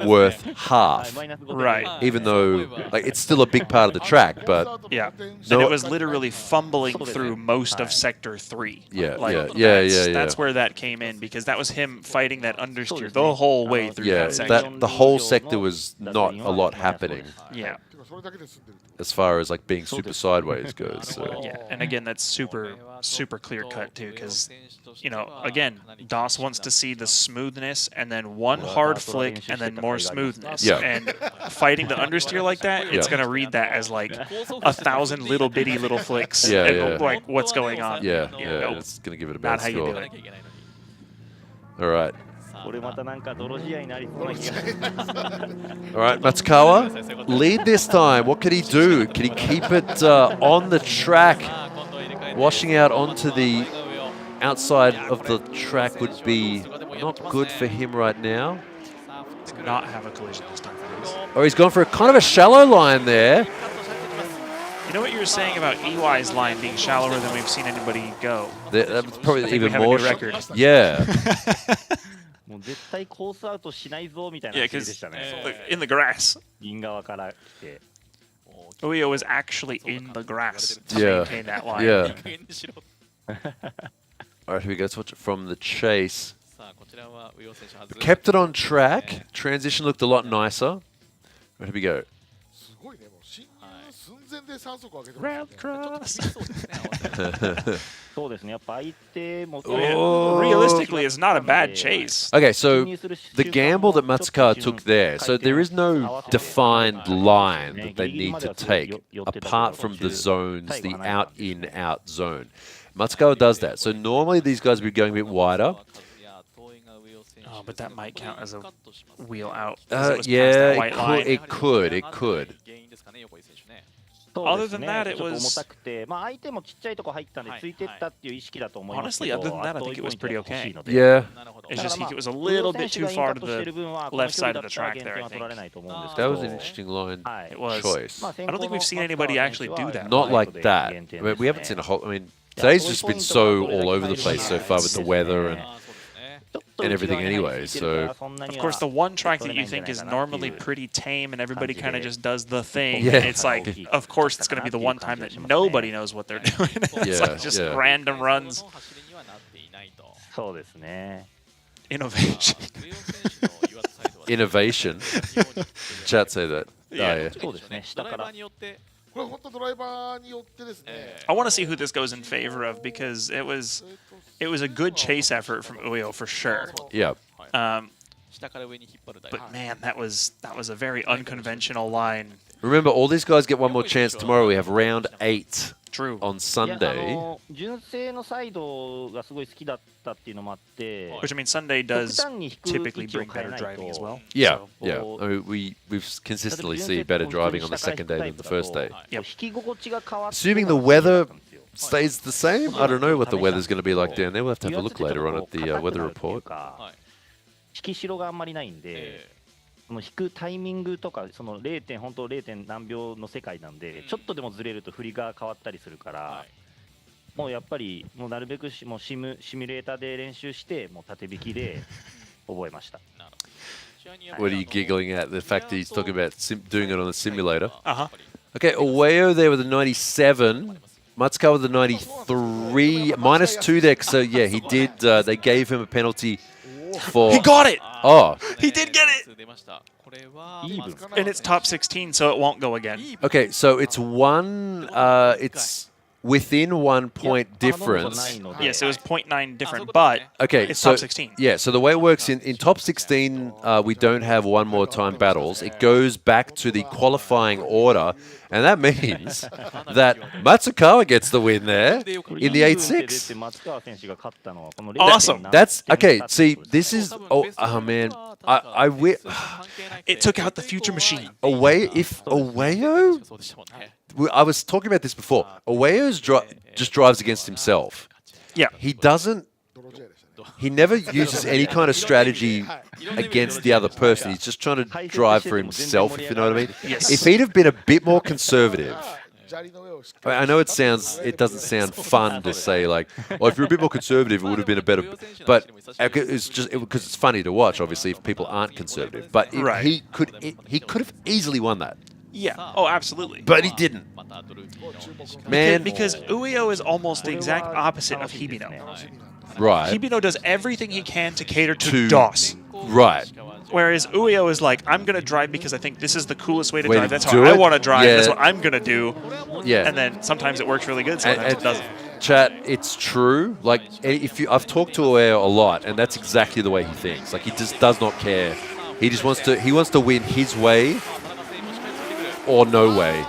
worth half. Right. Even though, like, it's still a big part of the track, but yeah, and it was literally fumbling through most of sector 3. Yeah, like, yeah. That's where that came in, because that was him fighting that understeer the whole way through that section. The whole sector was not a lot happening. Yeah. As far as like being super sideways goes. So. Yeah, and again, that's super clear cut too, because you know, again, DOS wants to see the smoothness and then one hard flick and then more smoothness. Yeah. And fighting the understeer like that, it's gonna read that as like 1,000 little bitty little flicks. Yeah, and like what's going on? Yeah, Nope. yeah. It's gonna give it a Not bad how you score. do it. All right. これまたなんか泥仕合になりそうな気が。 All right, Matsukawa, lead this time. What could he do? Can he keep it on the track? Washing out onto the outside of the track would be not good for him right now. Not have a collision this time, please. Oh, he's gone for a kind of a shallow line there. You know what you were saying about EY's line being shallower than we've seen anybody go? That's probably even we have a more new record. Yeah. もう絶対コースアウトしないぞみたいな Yeah, 感じでしたね。 in the grass. 銀側から来て。 Uyo was actually in the grass to Yeah. maintain that line. Yeah. All right, here we go. Let's watch it from the chase. Kept it on track. Transition looked a lot nicer. Right, here we go. Round cross. そうですね。やっぱ相手も Realistically, it's not a bad chase. Okay, so the gamble that Matsukawa took there, so there is no defined line that they need to take apart from the zones, the out-in-out zone. Matsukawa does that. So normally these guys would be going a bit wider. Oh, but that might count as a wheel out. Yeah, it could. Other than that, it ちょっと重 was たくて、まあ相手もちっちゃいとこ入ったんでついてったっていう意識だと思いますけ honestly, ど。 other than that, I think it was pretty okay. Yeah. It's just it was a little bit too far to the left side of the track there, I think. That was an interesting line It was. choice. I don't think we've seen anybody actually do that. Not like that. I mean, we haven't seen a whole. I mean, today's just been so all over the place so far with the weather and everything anyway. So Of course, the one track that you think is normally pretty tame and everybody kind of just does the thing, Yeah. it's like, of course, it's going to be the one time that nobody knows what they're doing. It's like just random runs. そうですね。 Innovation. innovation. Chat say that. Yeah. Oh, そうですね。下から。これ本当ドライバーによってですね。 I want to see who this goes in favor of, because it was a good chase effort from Uyo for sure. Yeah. But man, that was a very unconventional line. Remember, all these guys get one more chance tomorrow. We have round 8 True. on Sunday. 純正のサイドがすごい好きだったっていうのもあって。 Which I mean, Sunday does typically bring better driving as well. Yeah, yeah. I mean, we've consistently see better driving on the second day than the first day. Assuming the weather stays the same, I don't know what the weather's going to be like down there. We'll have to have a look later on at the weather report. 引きしろがあんまりないんで、その引くタイミングとかその 0. 本当 0. 何秒の世界なんで、ちょっとでもずれると振りが変わったりするから、もうやっぱりもうなるべくもうシミュレーターで練習してもう縦引きで覚えました。What are you giggling at? The fact that he's talking about doing it on the simulator. Uh-huh. Okay, Ueo there with a 97. Matsukawa with the 93. -2 there. So, yeah, he did. They gave him a penalty for. He got it! Oh. He did get it! And it's top 16, so it won't go again. Okay, so it's it's within 1 point difference. Yes, it was 0.9 different, but Okay, it's so top 16. yeah, so the way it works in top 16, we don't have one more time battles. It goes back to the qualifying order, and that means that Matsukawa gets the win there in the 8-6. Awesome. That's okay. See, this is man, It took out the future machine. Aweo, I was talking about this before. Aweo just drives against himself. Yeah. He never uses any kind of strategy against the other person. He's just trying to drive for himself, if you know what I mean. Yes. If he'd have been a bit more conservative, I know it doesn't sound fun to say like, oh, if you're a bit more conservative, it would have been a better. But it's just because it's funny to watch, obviously, if people aren't conservative. But he could have easily won that. Yeah. Oh, absolutely. But he didn't. Man, because Ueo is almost the exact opposite of Hibino. Right. Hibino does everything he can to cater to DOS. Right. Whereas Ueo is like, I'm going to drive because I think this is the coolest way to Way drive. to That's do how I it? want to drive. Yeah. That's what I'm going to do. Yeah. And then sometimes it works really good, sometimes it doesn't. Chat, it's true. Like, I've talked to Ueo a lot, and that's exactly the way he thinks. Like, he just does not care. He just wants to win his way or no way.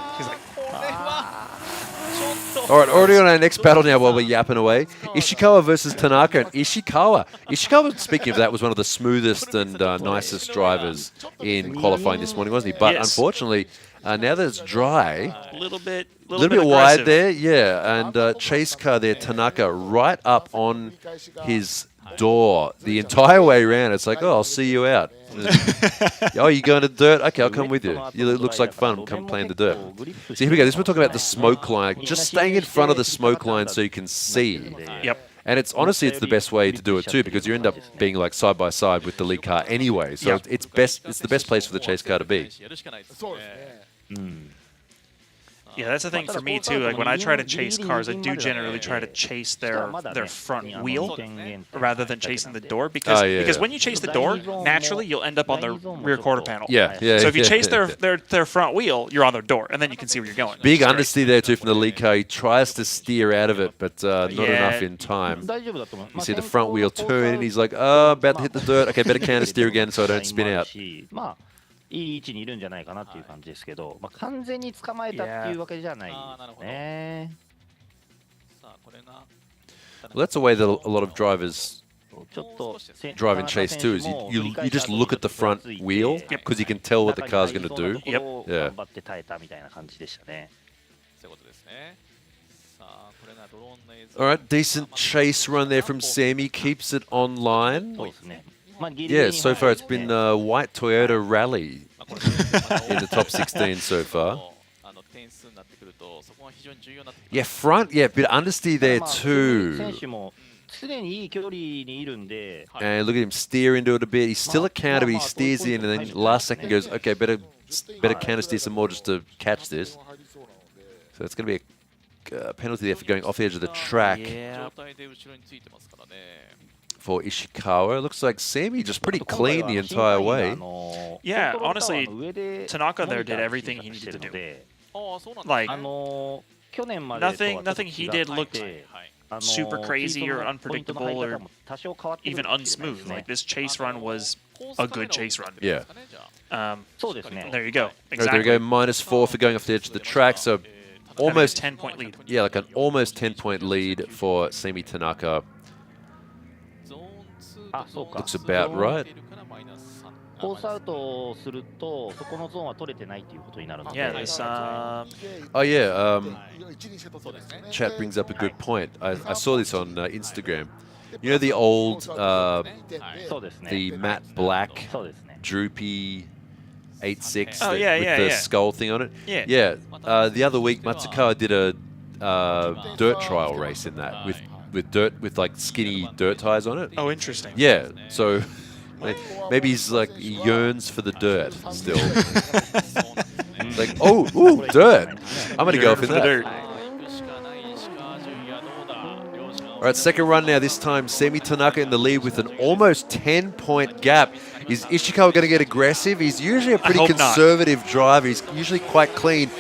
All right, already on our next battle now while we're yapping away. Ishikawa versus Tanaka. And Ishikawa, speaking of that, was one of the smoothest and nicest drivers in qualifying this morning, wasn't he? But unfortunately, now that it's dry, a little bit wide there, yeah. And chase car there, Tanaka, right up on his door the entire way around. It's like, oh, I'll see you out. Oh, you going to the dirt? Okay, I'll come with you. It looks like fun. Come play in the dirt. So here we go. This we're talking about the smoke line. Just staying in front of the smoke line so you can see. Yep. And it's honestly, it's the best way to do it too, because you end up being like side by side with the lead car anyway. So it's the best place for the chase car to be. Yeah, that's the thing for me too. Like when I try to chase cars, I do generally try to chase their front wheel rather than chasing the door, because when you chase the door, naturally you'll end up on their rear quarter panel. Yeah. So if you chase their front wheel, you're on their door, and then you can see where you're going. Big understeer there too from the lead car. He tries to steer out of it, but not enough in time. You see the front wheel turn, and he's like, oh, about to hit the dirt. Okay, better counter steer again so I don't spin out. いい位置にいるんじゃないかなっていう感じですけど、まあ完全に捕まえたっていうわけじゃないね。 Well, that's a way that a lot of drivers drive and chase too. Is you just look at the front wheel because you can tell what the car's going to do. Yep. Yeah. 頑張って耐えたみたいな感じでしたね。 All right, decent chase run there from Sammy. Keeps it online. Yeah, so far it's been a white Toyota Rally in the top 16 so far. Yeah, front, yeah, bit understeer there too. And look at him steer into it a bit. He's still a counter, but he steers in, and then last second goes, okay, better counter steer some more just to catch this. So it's going to be a penalty there for going off the edge of the track. For Ishikawa. It looks like Sammy just pretty clean the entire way. Yeah, honestly, Tanaka there did everything he needed to do. Like, nothing he did looked super crazy or unpredictable or even unsmooth. Like, this chase run was a good chase run. Yeah. There you go. Exactly. There we go, -4 for going off the edge of the track. So almost 10-point lead. Yeah, like an almost 10-point lead for Semi Tanaka. Looks about right. コースアウトをするとそこのゾーンは取れてないということになるので。 Yeah, this, Oh yeah, chat brings up a good point. I saw this on Instagram. You know the old, the matte black, droopy 8.6 with the skull thing on it? Yeah. The other week, Matsukawa did a dirt trial race in that with like skinny dirt tires on it. Oh, interesting. Yeah, so maybe he's like, he yearns for the dirt still. Like, oh, ooh, dirt. I'm going to go for that. All All right, second run now. This time, Semi Tanaka in the lead with an almost 10-point gap. Is Ishikawa going to get aggressive? He's usually a pretty conservative driver. He's usually quite clean.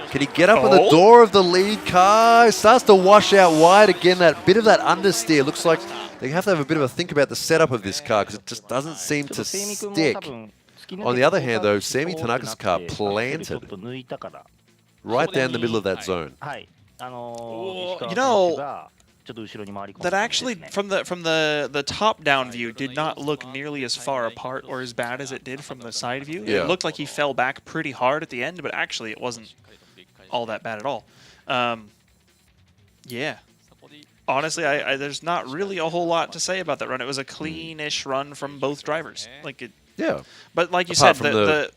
Can he get up on the door of the lead car? It starts to wash out wide again. That bit of that understeer looks like they have to have a bit of a think about the setup of this car because it just doesn't seem to stick. On the other hand, though, Semi Tanaka's car planted right down the middle of that zone. You know, that actually, from the top-down view, did not look nearly as far apart or as bad as it did from the side view. Yeah. It looked like he fell back pretty hard at the end, but actually it wasn't all that bad at all. Yeah. Honestly, there's not really a whole lot to say about that run. It was a clean-ish run from both drivers. Like it. Yeah. But like you Apart said, from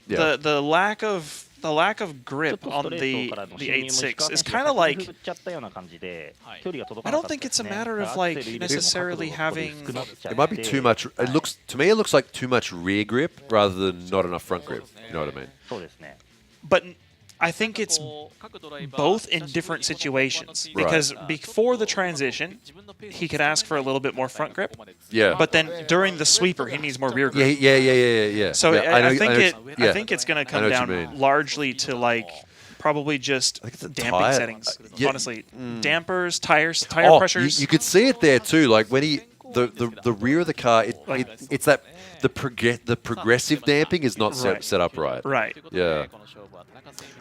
the lack of grip on the 8.6 is kind of like, I don't think it's a matter of like necessarily having. It might be too much. It looks to me. It looks like too much rear grip rather than not enough front grip. You know what I mean? But I think it's both in different situations because before the transition, he could ask for a little bit more front grip. Yeah. But then during the sweeper, he needs more rear grip. Yeah. So yeah, I think it's going to come down largely to like probably just damping settings. Yeah. Honestly, dampers, tire pressures. You could see it there too. Like when he the rear of the car, it's that the progressive damping is not set up right. Right. Yeah.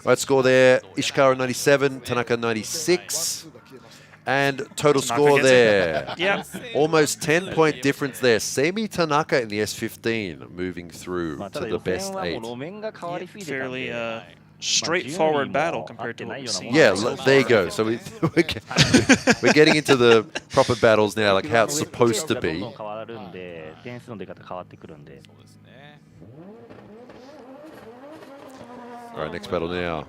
All right, score there. Ishikawa 97, Tanaka 96. And total score there. Yep. Almost 10-point difference there. Semi Tanaka in the S15 moving through to the best 8. Fairly straightforward battle compared to what we've seen. Yeah, there you go. So we're getting into the proper battles now, like how it's supposed to be. All right, next battle now.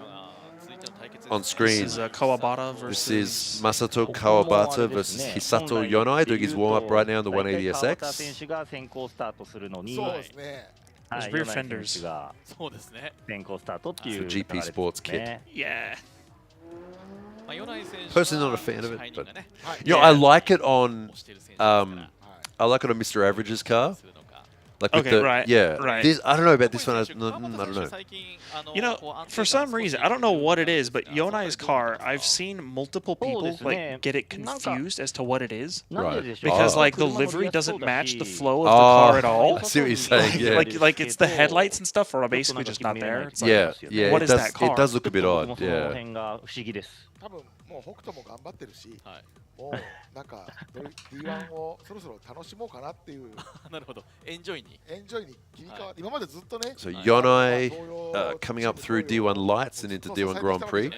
On screen. This is Kawabata versus. This is Masato Kawabata versus Hisato Yonai doing his warm up right now on the 180SX. Those rear fenders. For GP Sports kit. Yeah. Personally, not a fan of it, but you know, I like it on. I like it on Mr. Average's car. Like with right. This, I don't know about this one. I don't know. You know, for some reason, I don't know what it is, but Yonai's car, I've seen multiple people like get it confused as to what it is. Right. Because like the livery doesn't match the flow of the car at all. I see what you're saying. Yeah. like it's the headlights and stuff are basically just not there. It's like, yeah. What is that car? It does look a bit odd. Yeah. もう北斗も頑張ってるし、もうなんか D1 をそろそろ楽しもうかなっていう。なるほど。エンジョイに切り替わり。今までずっとね。So Yonai coming up through D1 Lights and into D1 Grand Prix.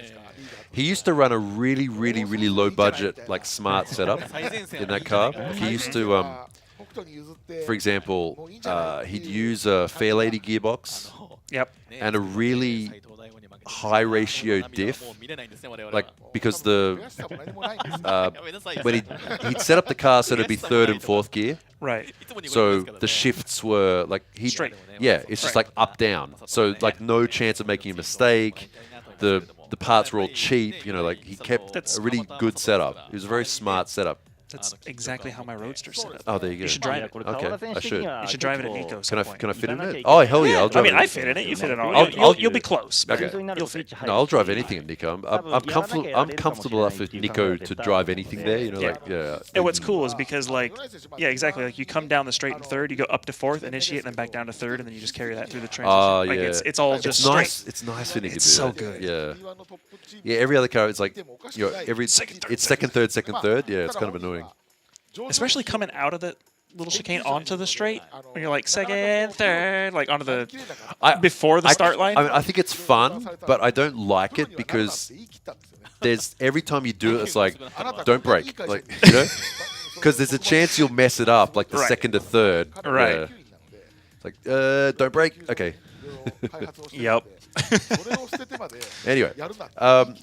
He used to run a really low budget like smart setup in that car. He used to for example, he'd use a Fairlady gearbox. Yep. And a really high ratio diff, like because the when he'd set up the car so it'd be third and fourth gear, right? So the shifts were like straight. Yeah, it's just like up down. So like no chance of making a mistake. The parts were all cheap. You know, like he kept a really good setup. It was a very smart setup. That's exactly how my Roadster's set up. Oh, there you go. You should drive it. Okay, I should. You should drive it at Nico. Can I fit in it? Oh, hell yeah, I'll drive it. I mean, I fit in it. You fit in it. You'll be close. Okay. You'll fit. No, I'll drive anything at Nico. I'm comfortable enough with Nico to drive anything there. You know, like And what's cool is because like, yeah, exactly. Like you come down the straight in third, you go up to fourth, initiate, and then back down to third, and then you just carry that through the transition. Oh like yeah. It's all just nice. straight. It's nice for Nico. It's so good. Yeah. Yeah. Every other car, it's like it's second, third. Yeah, it's kind of annoying. Especially coming out of the little chicane onto the straight, when you're like second, third, like onto the before the start line. I mean, I think it's fun, but I don't like it because there's every time you do it, it's like don't break, like you know, because there's a chance you'll mess it up, like the second to third. Right. It's like don't break. Okay. Yep. Anyway,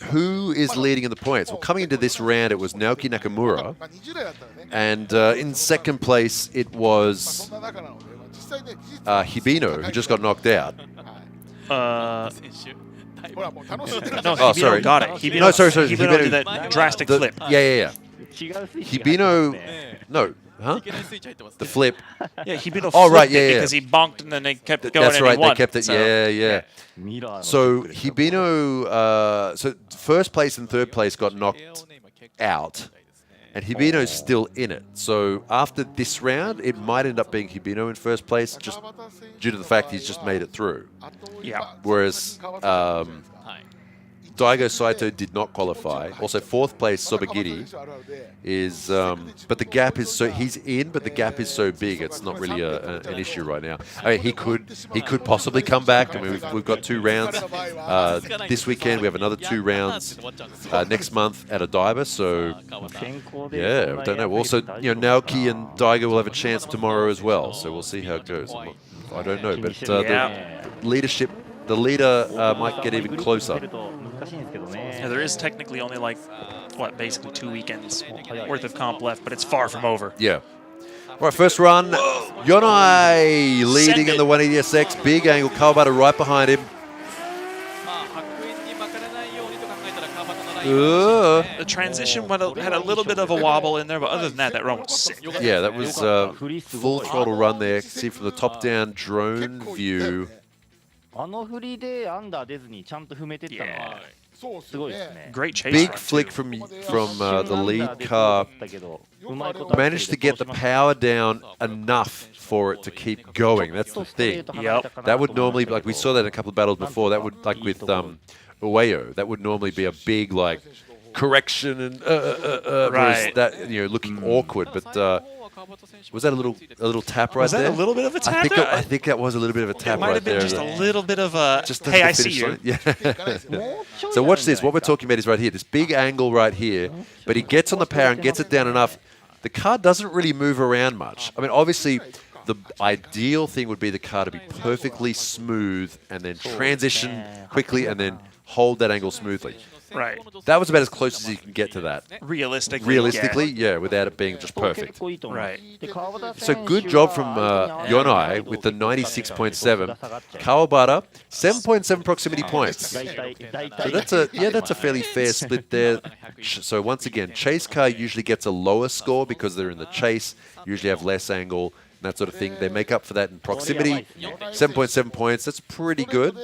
who is leading in the points? Well, coming into this round, it was Naoki Nakamura. And in second place, it was Hibino, who just got knocked out. No, oh, sorry. Got it. Hibino, no, sorry. Hibino did that drastic flip. Yeah. Hibino, no, huh? The flip. Yeah, Hibino oh, right, flipped yeah, it yeah. because he bonked and then they kept going. That's and right, he won. they kept it. So, Yeah. So Hibino, so first place and third place got knocked out, and Hibino's still in it. So after this round, it might end up being Hibino in first place, just due to the fact he's just made it through. Yeah. Whereas Daigo Saito did not qualify. Also, fourth place Sobagiri is, but the gap is so he's in, but the gap is so big, it's not really an issue right now. I mean, he could possibly come back. I mean, we've got 2 rounds this weekend. We have another 2 rounds next month at Odaiba. So yeah, I don't know. Also, Naoki and Daigo will have a chance tomorrow as well. So we'll see how it goes. I don't know, but the leadership. The leader might get even closer. Yeah, there is technically only like, what, basically 2 weekends worth of comp left, but it's far from over. Yeah. All right, first run. Yonai leading in the 180SX. Big angle. Kawabata right behind him. The transition had a little bit of a wobble in there, but other than that, that run was sick. Yeah, that was full throttle run there. See from the top-down drone view. あの振りでアンダー出ずにちゃんと踏めてったのはすごいですね。 Great chase. Big flick from the lead car. Managed to get the power down enough for it to keep going. That's the thing. Yep. That would normally, like we saw that in a couple of battles before. That would, like with Ueyo, that would normally be a big like correction and right. that looking awkward, but. Was that a little tap right there? Was that a little bit of a tap? I think that was a little bit of a tap right there. It might have been just a little bit of a, hey, I see you. Yeah. So watch this. What we're talking about is right here. This big angle right here. But he gets on the power and gets it down enough. The car doesn't really move around much. I mean, obviously, the ideal thing would be the car to be perfectly smooth and then transition quickly and then hold that angle smoothly. Right. That was about as close as you can get to that. Realistically, yeah, without it being just perfect. Right. So good job from Yonai with the 96.7. Kawabata, 7.7 proximity points. So that's a fairly fair split there. So once again, chase car usually gets a lower score because they're in the chase, usually have less angle. That sort of thing. They make up for that in proximity. 7.7 points. That's pretty good.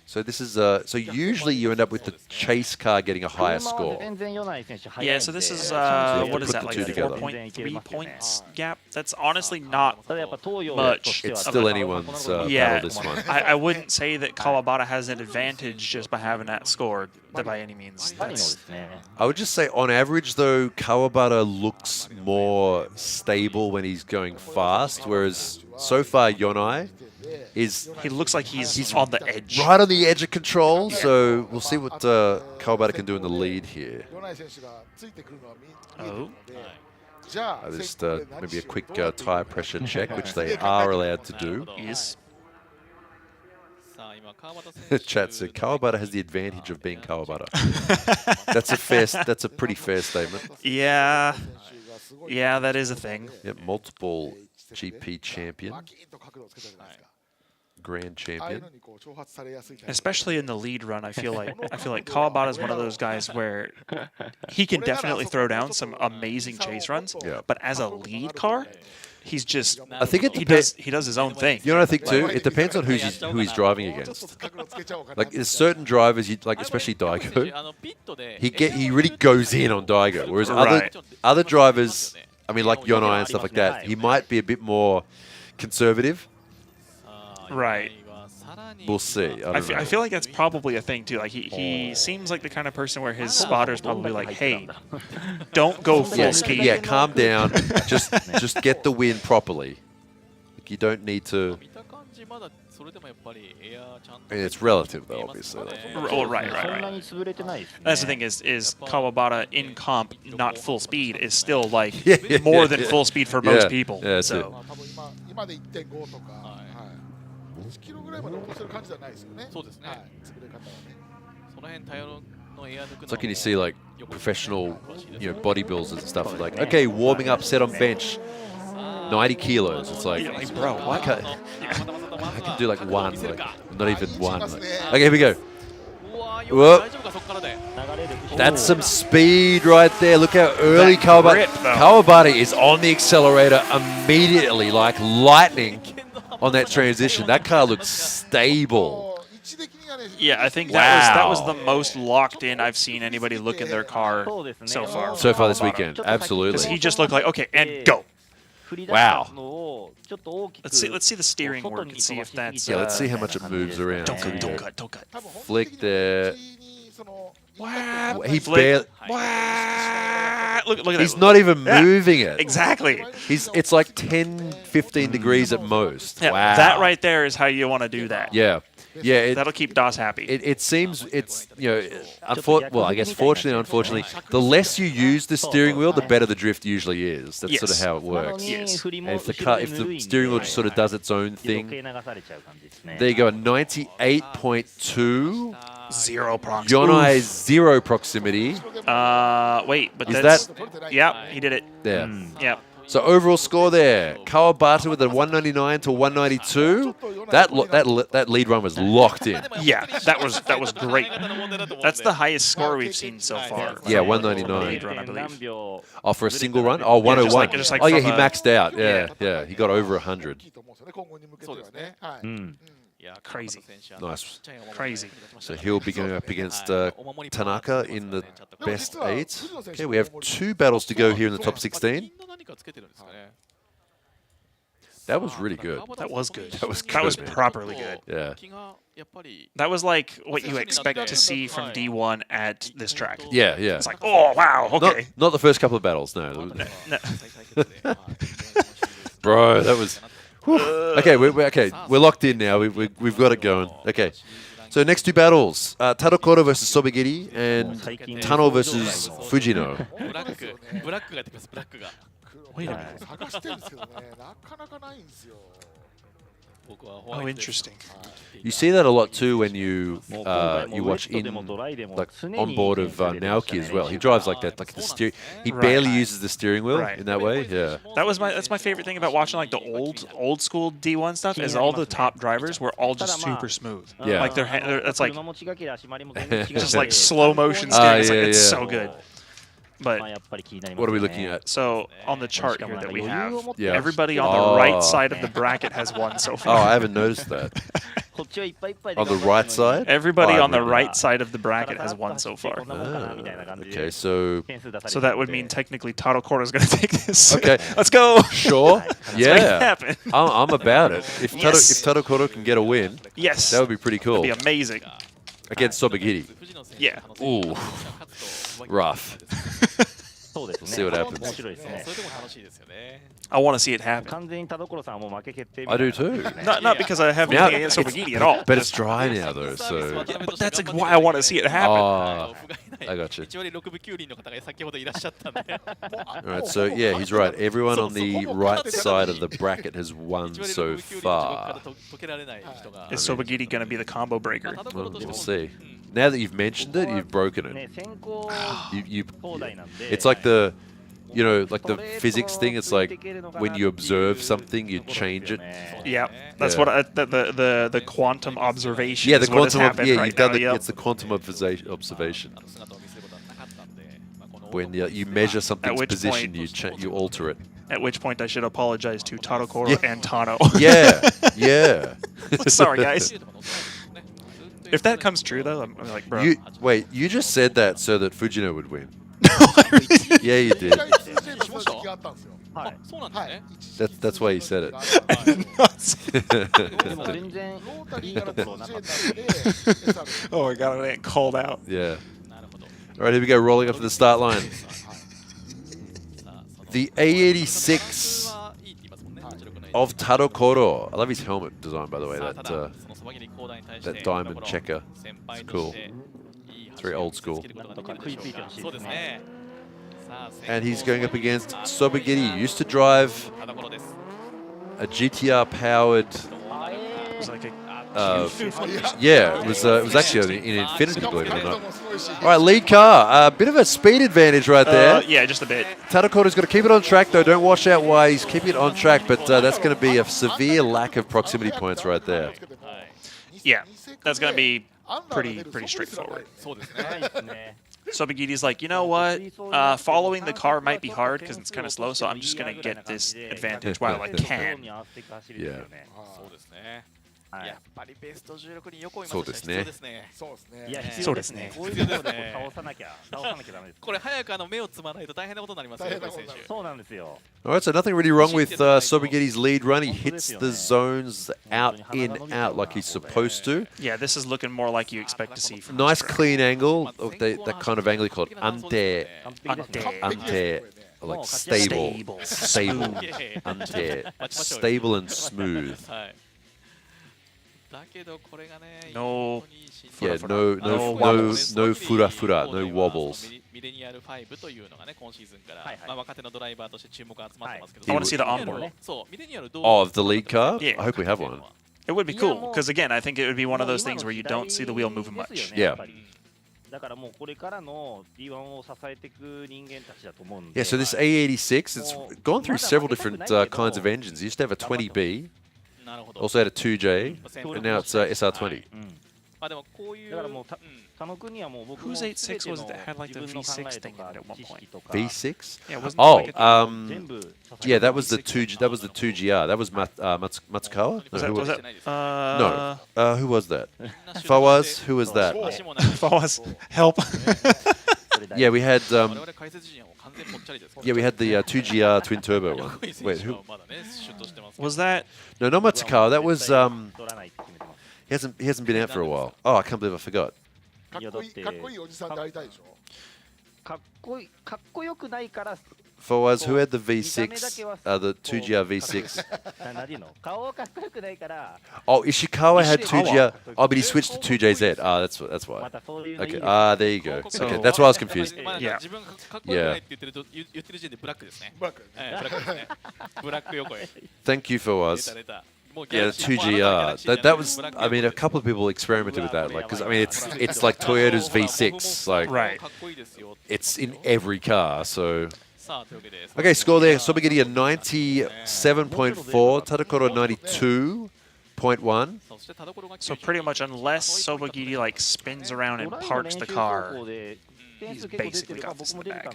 So this is so usually you end up with the chase car getting a higher score. Yeah. So this is what is that, like 4.3 points gap? That's honestly not much. It's still anyone's battle, this one. I wouldn't say that Kawabata has an advantage just by having that score by any means. I would just say on average though, Kawabata looks more stable when he's going fast, whereas so far Yonai he looks like he's on the edge. Right on the edge of control, so we'll see what Kawabata can do in the lead here. Oh. Just maybe a quick tire pressure check, which they are allowed to do. Yes. Chat said Kawabata has the advantage of being Kawabata. That's a pretty fair statement. Yeah. Yeah, that is a thing. Yep, multiple GP champion. Grand champion. Especially in the lead run, I feel like Kawabata is one of those guys where he can definitely throw down some amazing chase runs, but as a lead car, he's just I think it he does his own thing. You know what I think too? It depends on who he's driving against. Like there's certain drivers, like especially Daigo, he really goes in on Daigo, whereas other drivers, I mean like Yonai and stuff like that, he might be a bit more conservative. Right. We'll see. I feel like that's probably a thing too. Like he seems like the kind of person where his spotter's probably like, hey, don't go full speed. Yeah, calm down. just get the win properly. Like, you don't need to. I mean, it's relative though, obviously. Oh, right. That's the thing is Kawabata in comp, not full speed, is still like more than full speed for most people. Yeah, so. It's like when you see like professional, bodybuilders and stuff. Like, okay, warming up, set on bench, 90 kilos. It's like, bro, what? I can do like one, like not even one. Like, okay, here we go. Whoa. That's some speed right there. Look how early Kawabata is on the accelerator immediately, like lightning on that transition. That car looks stable. Yeah, I think that was the most locked in I've seen anybody look in their car so far. So far this weekend, absolutely. Because he just looked like, okay, and go. Wow. Let's see the steering work and see if that's. Yeah, let's see how much it moves around. Don't cut. Flick there. He Flick. barely. Look at He's that. not even moving it. Exactly. It's like 10, 15 degrees at most. Yeah, wow. that right there is how you want to do that. Yeah. Yeah, that'll keep DOS happy. It seems well, I guess fortunately and unfortunately, the less you use the steering wheel, the better the drift usually is. That's sort of how it works. Yes. And if the steering wheel just sort of does its own thing, there you go, 98.2. Zero proximity. Yonai, zero proximity. Wait, but is that's... that? Yeah, he did it. Yeah. Yeah. So overall score there, Kawabata with a 199 to 192. That lead run was locked in. Yeah, that was great. That's the highest score we've seen so far. Yeah, 199. Lead run, I believe. Oh, for a single run? Oh, 101. Just like Oh, yeah, from he maxed out. Yeah. He got over 100. Crazy. Nice. Crazy. So he'll be going up against Tanaka in the best 8. Okay, we have 2 battles to go here in the top 16. That was really good. That was good. That was good, That was man. properly good. Yeah. That was like what you expect to see from D1 at this track. Yeah. It's like, oh, wow, okay. Not the first couple of battles, no. Bro, that was... Okay, we're locked in now. We've got it going. Okay. So next 2 battles, Tadokoro versus Sobagiri and Tano versus Fujino. Wait a minute. Oh, interesting. You see that a lot too when you watch on board of Naoki as well. He drives like that, like the steering. He barely uses the steering wheel in that way. Yeah. That's my favorite thing about watching like the old school D1 stuff is all the top drivers were all just super smooth. Yeah. Like it's like just like slow motion steering. It's so good. But what are we looking at? So on the chart here that we have, Yeah. everybody on the right side of the bracket has won so far. Oh, I haven't noticed that. On the right side? Everybody on the right side of the bracket has won so far. Okay, so that would mean technically Tadokoro is going to take this. Okay, let's go. Sure. Yeah. Make it happen. I'm about it. If Tadokoro can get a win, yes, that would be pretty cool. That'd be amazing. Against Sobagiri. Yeah. Ooh. Rough. See what happens. I want to see it happen. I do too. Not because I have anything against Sobagiri at all. But it's dry now though, so. Yeah, but that's like why I want to see it happen. Oh, I got you. Alright, so yeah, he's right. Everyone on the right side of the bracket has won so far. Is Sobagiri going to be the combo breaker? Well, we'll see. Now that you've mentioned it, you've broken it. It's like the, like the physics thing. It's like when you observe something, you change it. Yeah, that's what the quantum observation. Yeah, the is what has quantum. happened You've right done now, it's the quantum observation. When you measure something's position, you alter it. At which point I should apologize to Tadokoro and Tano. Yeah. Sorry, guys. If that comes true, though, I'm like, bro. You just said that so that Fujino would win. Yeah, you did. That's why you said it. Oh my god, I ain't called out. Yeah. All right, here we go, rolling up to the start line. The A86 of Tadokoro. I love his helmet design, by the way. That diamond checker. It's cool. It's very old school. And he's going up against Sobagiri. He used to drive a GTR-powered. Yeah, it was actually in Infinity, believe it or not. All right, lead car. A bit of a speed advantage right there. Yeah, just a bit. Tadokoro's got to keep it on track, though. Don't wash out wide. He's keeping it on track, but that's going to be a severe lack of proximity points right there. Yeah, that's going to be pretty straightforward. Sobagiti's like, you know what? Following the car might be hard because it's kind of slow, so I'm just going to get this advantage while I can. Yeah. そうですね。やっぱりベスト16に横井そうですね。そうですね。こういうところで倒さなきゃダメです。これ早く目をつまないと大変なことになりますよ、横井選手。そうなんですよ。Alright, so nothing really wrong with Sobagiti's lead run. He hits the zones out, in, out like he's supposed to. Yeah, this is looking more like you expect to see from Nice clean angle. That kind of angle they call it ante, like stable, ante, stable and smooth. No, yeah, no fura, no wobbles. ミレニアル5というのがね、今シーズンから若手のドライバーとして注目が集まってますけど。I want to see the onboard. そう、ミレニアルどう Oh, of the lead car? Yeah. I hope we have one. It would be cool because again, I think it would be one of those things where you don't see the wheel moving much. Yeah. だからもうこれからの D1 を支えていく人間たちだと思うんで。Yeah, so this A86, it's gone through several different kinds of engines. It used to have a 20B, also had a 2J, and now it's SR20. まあでもこういう。だからもうWhose 86 was it that had like the V6 thing in it at one point? V6? Yeah, wasn't oh, it like yeah, that was the 2GR. That was Matsukawa? Was that, No. Who was that? Fawaz? Who was that? Fawaz, help. Yeah, we had we had the 2GR twin turbo one. Wait, who was that? No, not Matsukawa. That was he hasn't been out for a while. Oh, I can't believe I forgot. かっこいいおじさんでありたいでしょ。かっこよくないから。 Fawaz, who had the V6, the 2GR V6? Oh, Ishikawa had 2GR. Oh, but he switched to 2JZ. Ah, that's why. Okay. Ah, there you go. Okay, that's why I was confused. Yeah. Yeah. Thank you, Fawaz. Yeah, the 2GR. That was. I mean, a couple of people experimented with that, like, because I mean, it's like Toyota's V6, like, right. It's in every car, so. Okay, score there. Sobagiti a 97.4, Tadakoro 92.1. So pretty much, unless Sobagiti like spins around and parks the car, he's basically got this in the bag.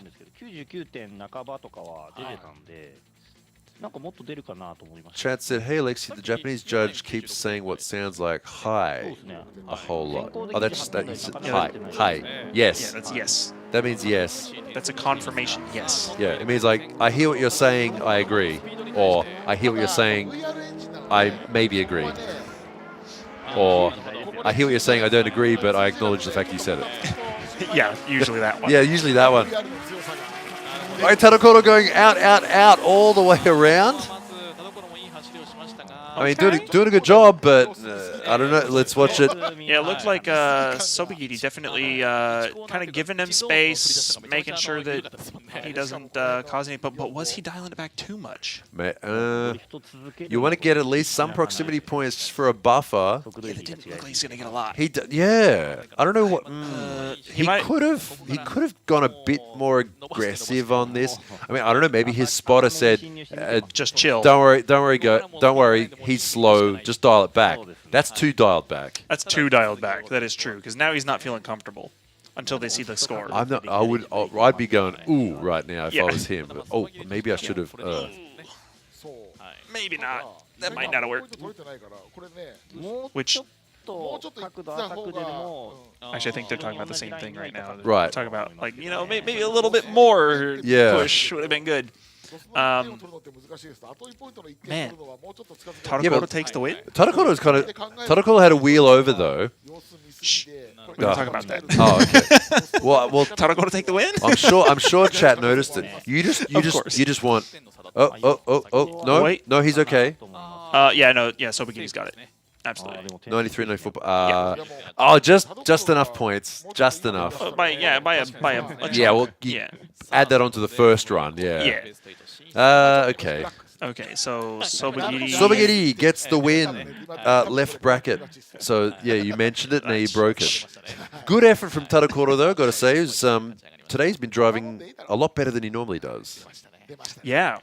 Chad said, "Hey Alexi, the Japanese judge keeps saying what sounds like hi a whole lot." Oh, that's that. Hi, hi, yes. Yeah, that's yes. That means yes. That's a confirmation. Yes. Yeah, it means like I hear what you're saying, I agree, or I hear what you're saying, I maybe agree, or I hear what you're saying, I don't agree, but I acknowledge the fact you said it. Yeah, usually that one. Yeah, usually that one. Right, Tadakoro going out all the way around. I mean, doing a good job, but I don't know. Let's watch it. Yeah, it looked like Sobagiti definitely kind of giving him space, making sure that he doesn't cause any. But was he dialing it back too much? You want to get at least some proximity points just for a buffer. Yeah, it didn't look like he's gonna get a lot. Yeah, I don't know what he could have gone a bit more aggressive on this. I mean, I don't know. Maybe his spotter said, "Just chill. Don't worry, don't worry. He's slow. Just dial it back." That's too dialed back. That's too dialed back. That is true because now he's not feeling comfortable until they see the score. I'm not. I'd be going ooh right now if I was him. But, oh, maybe I should have. Maybe not. That might not have worked. Which. Actually, I think they're talking about the same thing right now. Right. Talking about like maybe a little bit more push would have been good. Man, Tadakoro takes the win. Tadakoro had a wheel over though. Shh. We can talk about that. Oh, okay. Well, Tadakoro take the win. I'm sure chat noticed it. You just want. Oh. No, wait. No, he's okay. Sobagiti's got it. Absolutely. 93, 94. Oh, just enough points. Just enough. By a yeah, well, add that onto the first run. Yeah. Okay. Okay, so Sobagiti. Sobagiti gets the win. Left bracket. So yeah, you mentioned it. Now you broke it. Good effort from Tadakoro though. Got to say, today he's been driving a lot better than he normally does. Yeah.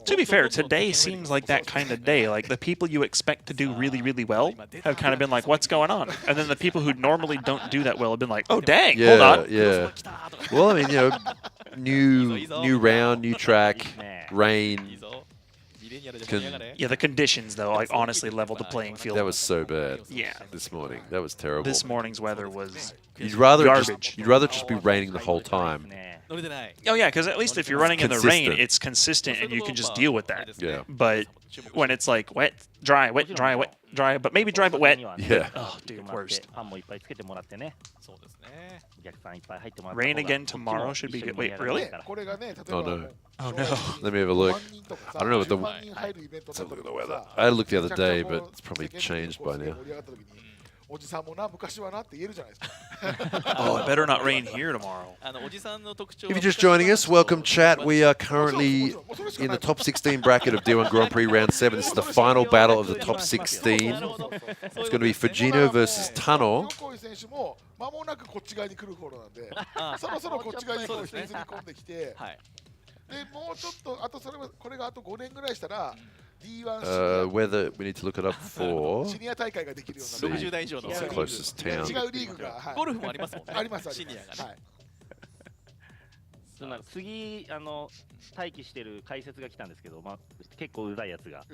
To be fair, today seems like that kind of day. Like the people you expect to do really, really well have kind of been like, "What's going on?" And then the people who normally don't do that well have been like, "Oh, dang, hold on." Yeah. Well, I mean, new round, new track, rain. Yeah, the conditions though, like honestly, leveled the playing field. That was so bad. Yeah. This morning, that was terrible. This morning's weather was You'd rather garbage. you'd rather just be raining the whole time. Oh yeah, because at least if you're running in the rain, it's consistent and you can just deal with that. Yeah. But when it's like wet, dry, wet, dry, wet, dry, but maybe dry but wet. Yeah. Oh, dude, worst. Rain again tomorrow should be good. Wait, really? Oh no. Oh no. Let me have a look. I don't know what the. Let's have a look at the weather. I had a look the other day, but it's probably changed by now. おじさんもな昔はなって言えるじゃないですか。 Oh, it better not rain here tomorrow. If you're just joining us, welcome chat. We are currently in the top 16 bracket of D1 Grand Prix Round 7. This is the final battle of the top 16. It's going to be Fujino versus Tano. 間もなくこっち側に来る頃なんで、そろそろこっち側にこう引きずり込んできて、でもうちょっとあとそれはこれがあと5年ぐらいしたら。 Whether we need to look it up for シニア大会ができるような60代以上の closest town. 違うリーグがゴルフもありますもんね。ありますシニアがね。次待機してる解説が来たんですけど、結構うざいやつが。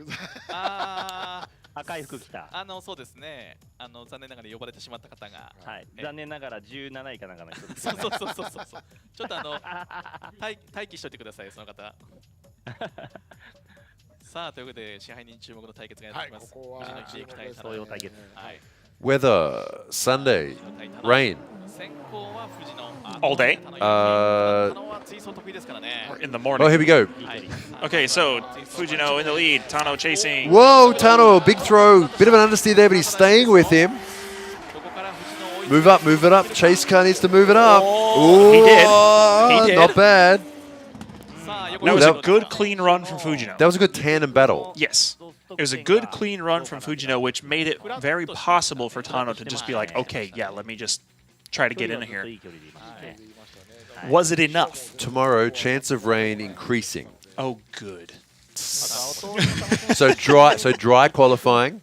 赤い服着た。そうですね。残念ながら呼ばれてしまった方が。はい。残念ながら17位かなんかの人です。そう。ちょっと待機しといてくださいその方。さあということで支配人注目の対決がやってきます。東洋対決。Weather Sunday rain. All day. In the morning. Oh, here we go. Okay, so Fujino in the lead. Tano chasing. Whoa, Tano, big throw. Bit of an understeer there, but he's staying with him. Move up, move it up. Chase car needs to move it up. Oh, he did. Not bad. That was a good, clean run from Fujino. That was a good tandem battle. Yes. It was a good, clean run from Fujino, which made it very possible for Tano to just be like, okay, yeah, let me just try to get in here. Was it enough? Tomorrow, chance of rain increasing. Oh, good. So dry qualifying,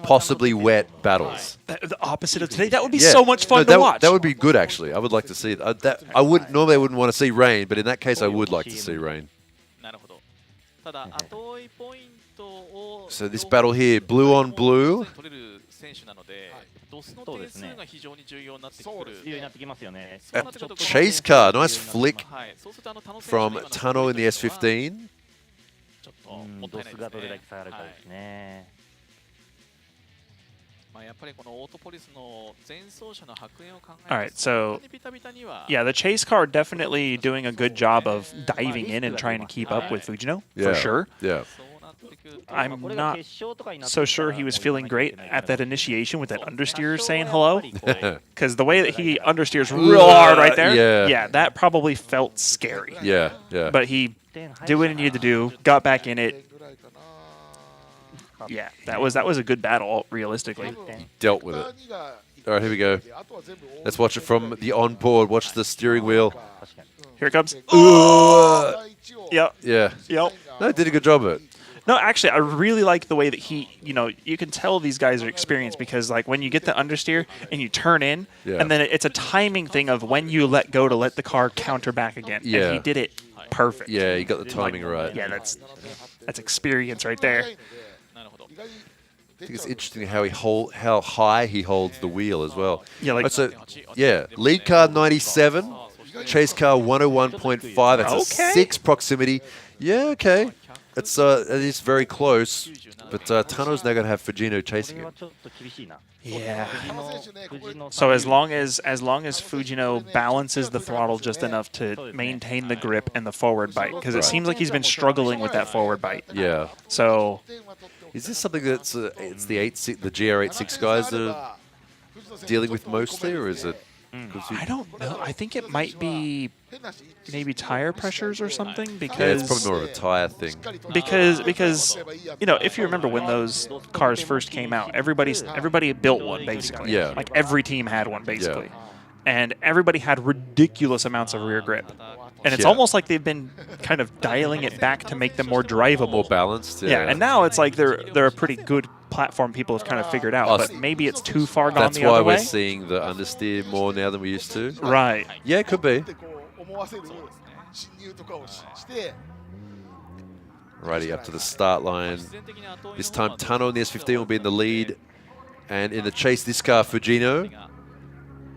possibly wet battles. The opposite of today. That would be so much fun to watch. That would be good, actually. I would like to see it. I would normally I wouldn't want to see rain, but in that case, I would like to see rain. So this battle here, blue on blue. Chase car, nice flick from Tano in the S15. All right, so yeah, the chase car definitely doing a good job of diving in and trying to keep up with Fujino, for sure. Yeah. I'm not so sure he was feeling great at that initiation with that understeer saying hello, because the way that he understeers real hard right there, yeah, that probably felt scary. Yeah. But he did what he needed to do, got back in it. Yeah, that was a good battle, realistically. He dealt with it. All right, here we go. Let's watch it from the onboard. Watch the steering wheel. Here it comes. Yep. Yeah. Yep. No, did a good job of it. No, actually, I really like the way that he, you can tell these guys are experienced because, like, when you get the understeer and you turn in, and then it's a timing thing of when you let go to let the car counter back again. Yeah. And he did it perfect. Yeah, he got the timing right. Yeah, that's experience right there. I think it's interesting how high he holds the wheel as well. Yeah, like lead car 97, chase car 101.5. That's a 6 proximity. Yeah, okay. It is very close, but Tano's now going to have Fujino chasing him. Yeah. So as long as Fujino balances the throttle just enough to maintain the grip and the forward bite, because it seems like he's been struggling with that forward bite. Yeah. So. Is this something that's it's the GR86 guys that are dealing with mostly, or is it? I don't know. I think it might be maybe tire pressures or something, because it's probably more of a tire thing. Because if you remember when those cars first came out, everybody built one basically. Yeah. Like every team had one basically, and everybody had ridiculous amounts of rear grip. And it's Yeah. almost like they've been kind of dialing it back to make them more drivable. More balanced, Yeah, and now it's like they're a pretty good platform people have kind of figured out, but maybe it's too far gone That's the other why way. we're seeing the understeer more now than we used to. Right. Yeah, it could be. 思わせる侵入とかをして。 Righty up to the start line. This time Tano in the S15 will be in the lead. And in the chase, this car, Fujino.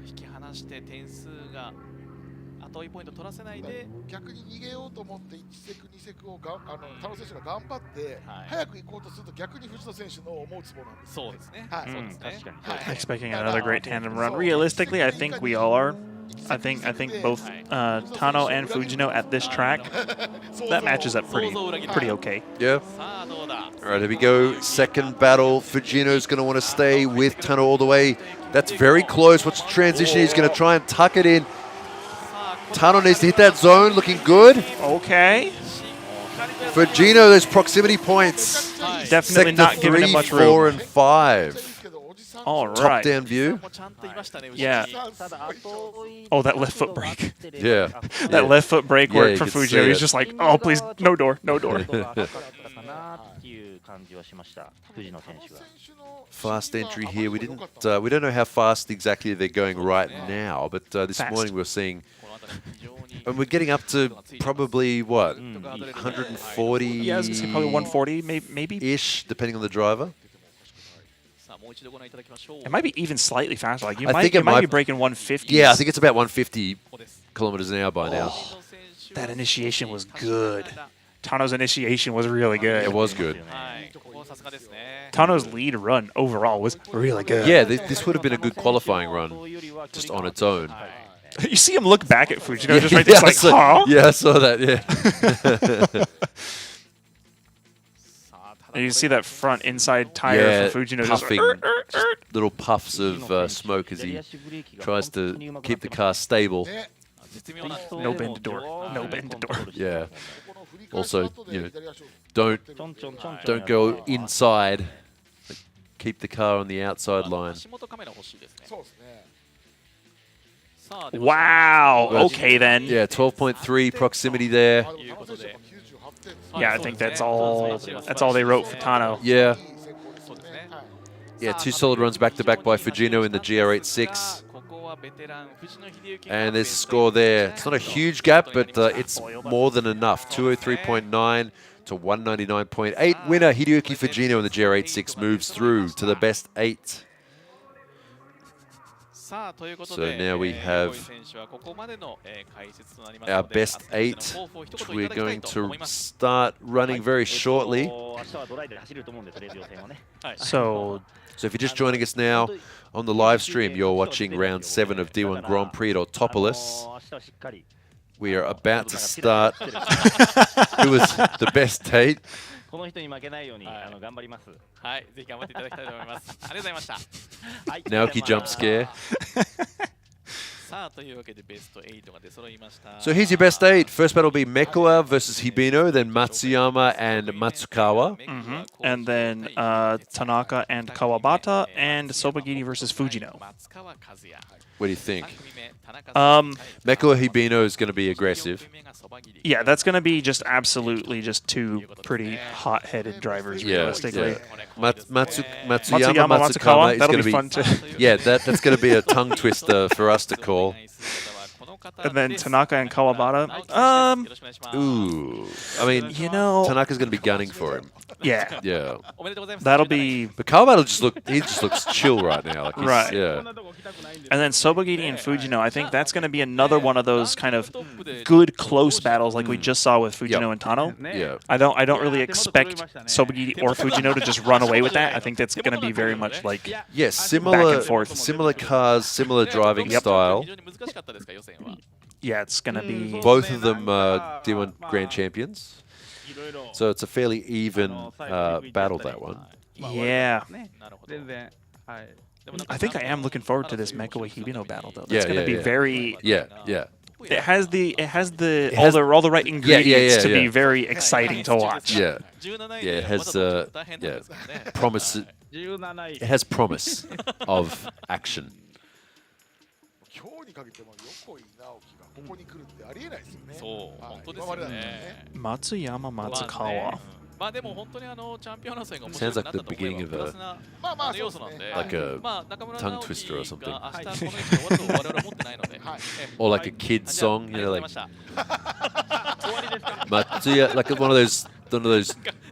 引き離して点数があと1ポイント取らせないで逆に逃げようと思って1セク2セクを田野選手が頑張って早く行こうとすると逆に藤野選手の思うツボなんです。そうですね。はい。そうですね。 Expecting another great tandem run. Realistically, I think we all are. I think both Tano and Fujino at this track, that matches up pretty okay. Yeah. All right, here we go. Second battle. Fujino's going to want to stay with Tano all the way. That's very close. What's the transition? He's going to try and tuck it in. Tano needs to hit that zone. Looking good. Okay. Fujino, those proximity points. Definitely not giving him much room. 3, 4, and 5. All right. Top-down view. Yeah. Oh, that left foot brake. Yeah. That left foot brake Yeah, worked you for could see Fujino. He's it. just like, oh, please, no door, no door. Fast entry here. We don't know how fast exactly they're going right now, but this morning we're seeing, and we're getting up to probably what 140. Yeah, I was gonna say probably 140, maybe ish, depending on the driver. It might be even slightly faster. Like you I might, think you it might might be breaking 150. Yeah, I think it's about 150 kilometers an hour by now. That initiation was good. Tano's initiation was really good. It was good. Tano's lead run overall was really good. Yeah, this would have been a good qualifying run, just on its own. You see him look back at Fujino, Yeah, just right there, yeah, it's like, huh? Yeah, I saw that. Yeah. And you see that front inside tire for Fujino puffing, just little puffs of smoke as he tries to keep the car stable. no bend door, no bend door. Yeah. Also, don't go inside. Keep the car on the outside line. Wow. Okay then. Yeah, 12.3 proximity there. Yeah, I think that's all they wrote for Tano. Yeah. Yeah, 2 solid runs back to back by Fujino in the GR86. And there's a score there. It's not a huge gap, but it's more than enough. 203.9 to 199.8. Winner Hideyuki Fujino in the GR86 moves through to the best 8. So now we have our best 8, which we're going to start running very shortly. So if you're just joining us now on the live stream, you're watching round 7 of D1 Grand Prix at Autopolis. We are about to start. Who was the best 8? この人に負けないように頑張ります。はい、ぜひ頑張っていただきたいと思います。ありがとうございました。Naoki jump scare. さあというわけでベスト8が出揃いました。 So here's your best 8. First battle will be Mekawa versus Hibino, then Matsuyama and Matsukawa. And then Tanaka and Kawabata, and Sobagiri versus Fujino. What do you think? Mekawa Hibino is going to be aggressive. Yeah, that's going to be just absolutely just 2 pretty hot-headed drivers, realistically. Yeah. Matsuyama Matsukawa is that'll going to be fun too. Yeah, that's going to be a tongue twister for us to call. And then Tanaka and Kawabata. Ooh, I mean, Tanaka's going to be gunning for him. Yeah. Yeah. That'll be. But Kawabata just looks chill right now. Like right. Yeah. And then Sobagiri and Fujino, I think that's going to be another one of those kind of good close battles like we just saw with Fujino and Tano. Yeah. I don't really expect Sobagiri or Fujino to just run away with that. I think that's going to be very much like back and forth. Similar cars, similar driving style. Yeah, it's going to be... Both of them D1 Grand Champions. So it's a fairly even battle, that one. Yeah. I think I am looking forward to this Mekawa Hibino battle, though. That's going to be very... Yeah. It has all the right ingredients to be very exciting to watch. Yeah. It has promise. It has promise of action. 今日に限っても横井直樹がここに来るってありえないですよね。そう、本当ですよね。松山、松川。まあでも本当にチャンピオン争いが面 Sounds 白くな like った the と思え beginning ば of プラス a な要素なんで、 like a まあ中村 tongue 直 twister or 樹 something. が明日この位置で終わると我々は思ってないので、Or like a kid's song, you know, like 終わりですか。 Matsuya, like one of those,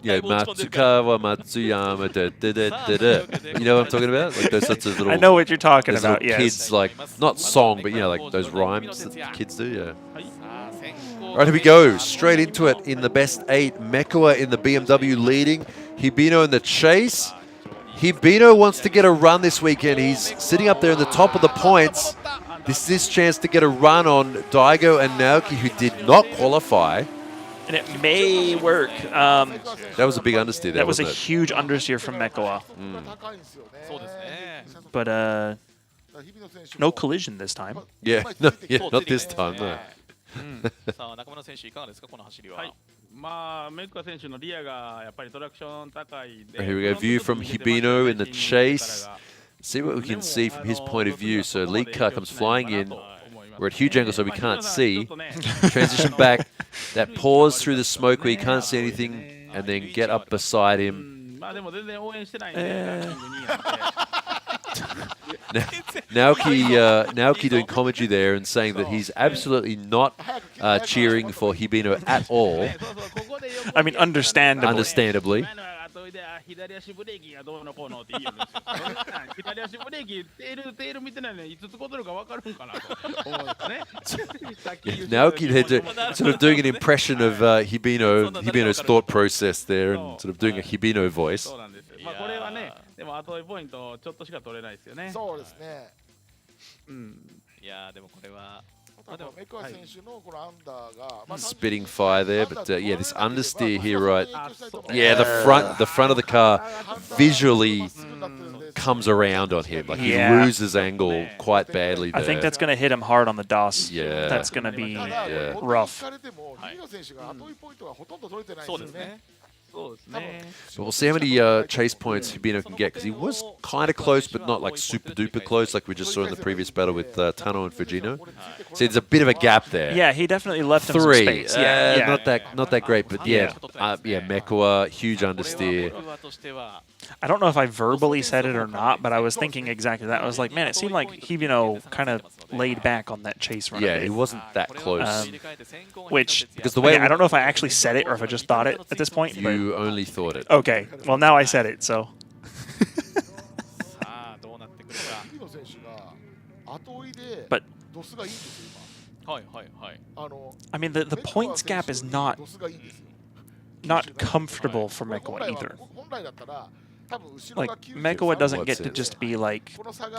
you know, Matsukawa, Matsuyama, da, da, da, da, da. You know what I'm talking about? Like those sorts of little. I know what you're talking those about. little Yes. Kids like not song, but you know, like those rhymes that kids do. Yeah. All right, here we go. Straight into it in the best 8. Mekua in the BMW leading. Hibino in the chase. Hibino wants to get a run this weekend. He's sitting up there in the top of the points. This is his chance to get a run on Daigo and Naoki, who did not qualify. And it may work. That was a big understeer there, That was a wasn't it? huge understeer from Mekawa. But no collision this time. Yeah, no, yeah, not this time, no. さあ中村選手いかがですかこの走りは。まあメッカ選手のリアがやっぱりトラクション高いで。 Here we go, view from Hibino in the chase. See what we can see from his point of view. So lead car comes flying in. We're at huge angle, so we can't see. Transition back. That pause through the smoke where you can't see anything, and then get up beside him. まあでも全然応援してないんで。 Naoki doing commentary there and saying that he's absolutely not cheering for Hibino at all. I mean, understandably. Understandably. 左足ブレーキがどうのこうのって言うんですよ。左足ブレーキテール見てないのにいつつことるか分かるんかなと思うんですね。Naoki there sort of doing an impression of Hibino's thought process there and sort of doing a Hibino voice. そうなんですよ。まあこれはね、でも後追いポイントちょっとしか取れないですよね。そうですね。いやでもこれは。 Spitting fire there, but yeah, this understeer here, right? Yeah, the front of the car visually comes around on him. Like he loses angle quite badly there. I think that's going to hit him hard on the DOS. Yeah. That's going to be rough. So we'll see how many chase points Hibino can get, because he was kind of close, but not like super duper close, like we just saw in the previous battle with Tano and Fujino. So there's a bit of a gap there. Yeah, he definitely left him some 3. space. Yeah, Not that great, but yeah, Mekua, huge understeer. I don't know if I verbally said it or not, but I was thinking exactly that. I was like, man, it seemed like Hibino kind of laid back on that chase run. Yeah, he wasn't that close. Which, because the way I don't know if I actually said it or if I just thought it at this point. You only thought it. Okay, well now I said it, so. But I mean, the points gap is not comfortable for Mekawa either. Like, Mekawa doesn't get to just be like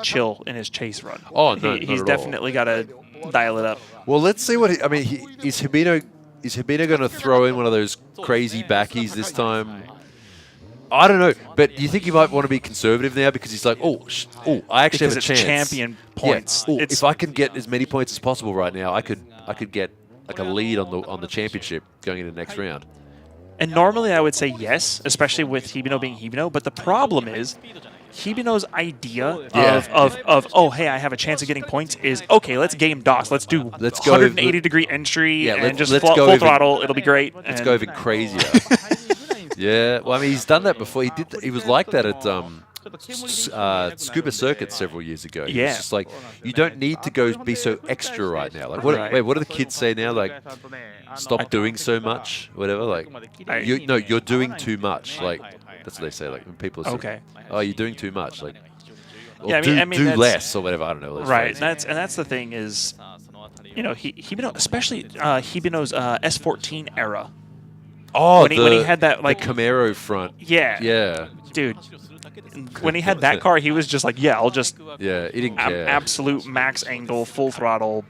chill in his chase run. Oh, no, he's definitely got to dial it up. Well, let's see what I mean. Is Hibino going to throw in one of those crazy backies this time? I don't know, but you think he might want to be conservative now because he's like, I actually have a chance. Champion points. Yeah. If I can get as many points as possible right now, I could get like a lead on the championship going into the next round. And normally I would say yes, especially with Hibino being Hibino, but the problem is Hibino's idea of oh, hey, I have a chance of getting points is, okay, let's game DOS. Let's do 180-degree entry and just full throttle. It'll be great. Let's go even crazier. Yeah, well, I mean, he's done that before. He was like that at Scuba Circuit several years ago. He was just like, you don't need to be so extra right now. Like, what do the kids say now? Like, stop doing so much, whatever. Like, you're doing too much. Like, that's what they say. Like, when people are saying, oh, you're doing too much. Like, or do less or whatever. I don't know. Right, that's the thing is, you know, Hibino, especially Hibino's S14 era. Oh, when he had that like the Camaro front. Yeah, dude. When he had that car, he was just like, I'll just he didn't care. Absolute max angle, full throttle,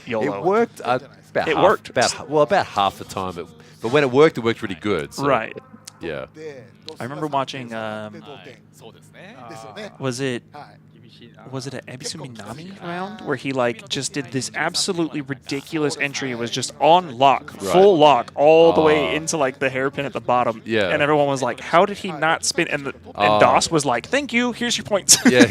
YOLO. It worked. About half the time. But when it worked really good. So, right. Yeah. I remember watching. Was it an Ebisu Minami round where he like just did this absolutely ridiculous entry? It was just on lock, full lock, all the way into like the hairpin at the bottom. Yeah. And everyone was like, "How did he not spin?" And DOS was like, "Thank you. Here's your points." Yeah.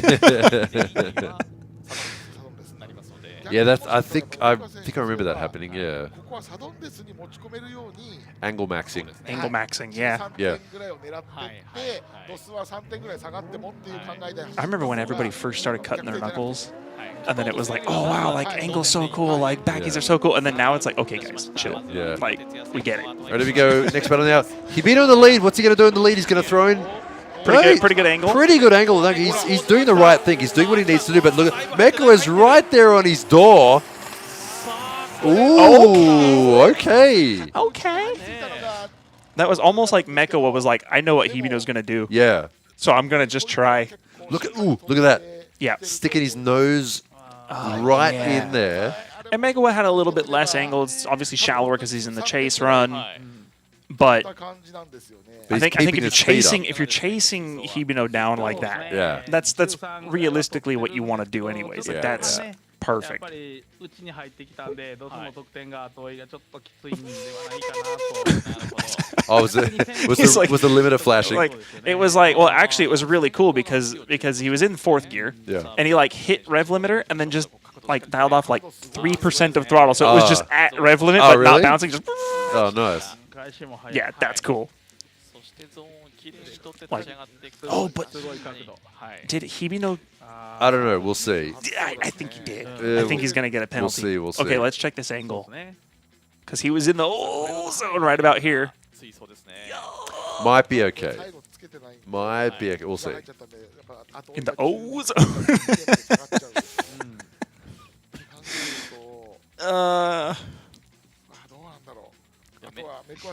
Yeah, that's. I think I remember that happening. Yeah. Angle maxing. Angle maxing, yeah. Yeah. I remember when everybody first started cutting their knuckles, and then it was like, oh wow, like angle's so cool, like backies are so cool, and then now it's like, okay guys, chill. Yeah. Like, we get it. Ready to go. Next battle now. Hibino in the lead. What's he going to do in the lead? He's going to throw in. Pretty good angle. Pretty good angle. Look, he's doing the right thing. He's doing what he needs to do. But look, Meko is right there on his door. Ooh, okay. Okay. That was almost like Mecha was like, I know what Hibino's going to do. Yeah. So I'm going to just try. Look at that. Yeah. Sticking his nose right in there. And Megawa had a little bit less angle. It's obviously shallower because he's in the chase run. But I think if you're chasing Hibino down like that, yeah, that's realistically what you want to do anyways. Like that's perfect. Oh, was the limiter flashing? Like, it was like, well, actually, it was really cool because he was in 4th gear, and he like hit rev limiter and then just like dialed off like 3% of throttle, so it was just at rev limit but really? not bouncing. Just nice. Yeah, that's cool. Like, oh, but did Hibino? I don't know. We'll see. I think he did. I think he's gonna get a penalty. We'll see. Okay, let's check this angle. Because he was in the zone right about here. Might be okay. Might be okay. We'll see. In the O zone.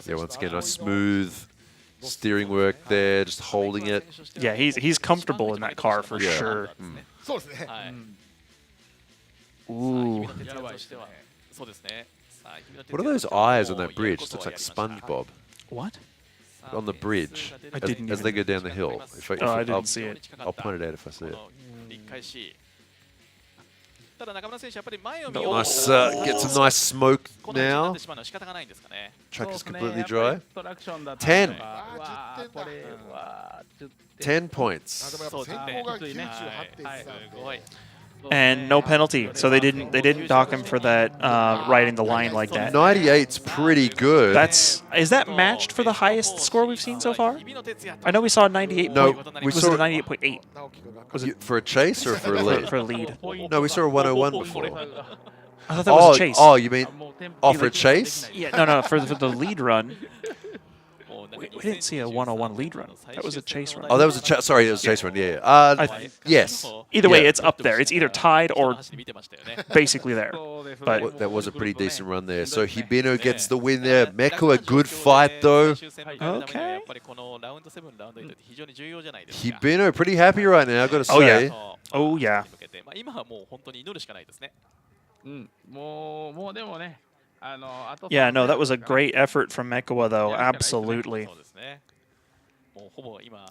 Yeah, once again, nice smooth steering work there, just holding it. Yeah, he's comfortable in that car for sure. Ooh. What are those eyes on that bridge? It looks like SpongeBob. What? On the bridge, as they go down the hill. I didn't see it. I'll point it out if I see it. Nice, get some nice smoke now. Track is completely dry. 10. 10 points. And no penalty, so they didn't dock him for that riding the line like that. 98's pretty good. Is that matched for the highest score we've seen so far? I know we saw 98. No, we saw 98.8. Was it for a chase or for a lead? For a lead. No, we saw a 101 before. I thought that was a chase. Oh, you mean for a chase? Yeah, no, for the lead run. We didn't see a 101 lead run. That was a chase run. Oh, that was a sorry, it was a chase run. Yeah. Yes. Either way, it's up there. It's either tied or basically there. But that was a pretty decent run there. So Hibino gets the win there. Meko, a good fight though. Okay. Hibino pretty happy right now, I've got to say. Oh yeah. Yeah, no, that was a great effort from Mekawa, though. Absolutely.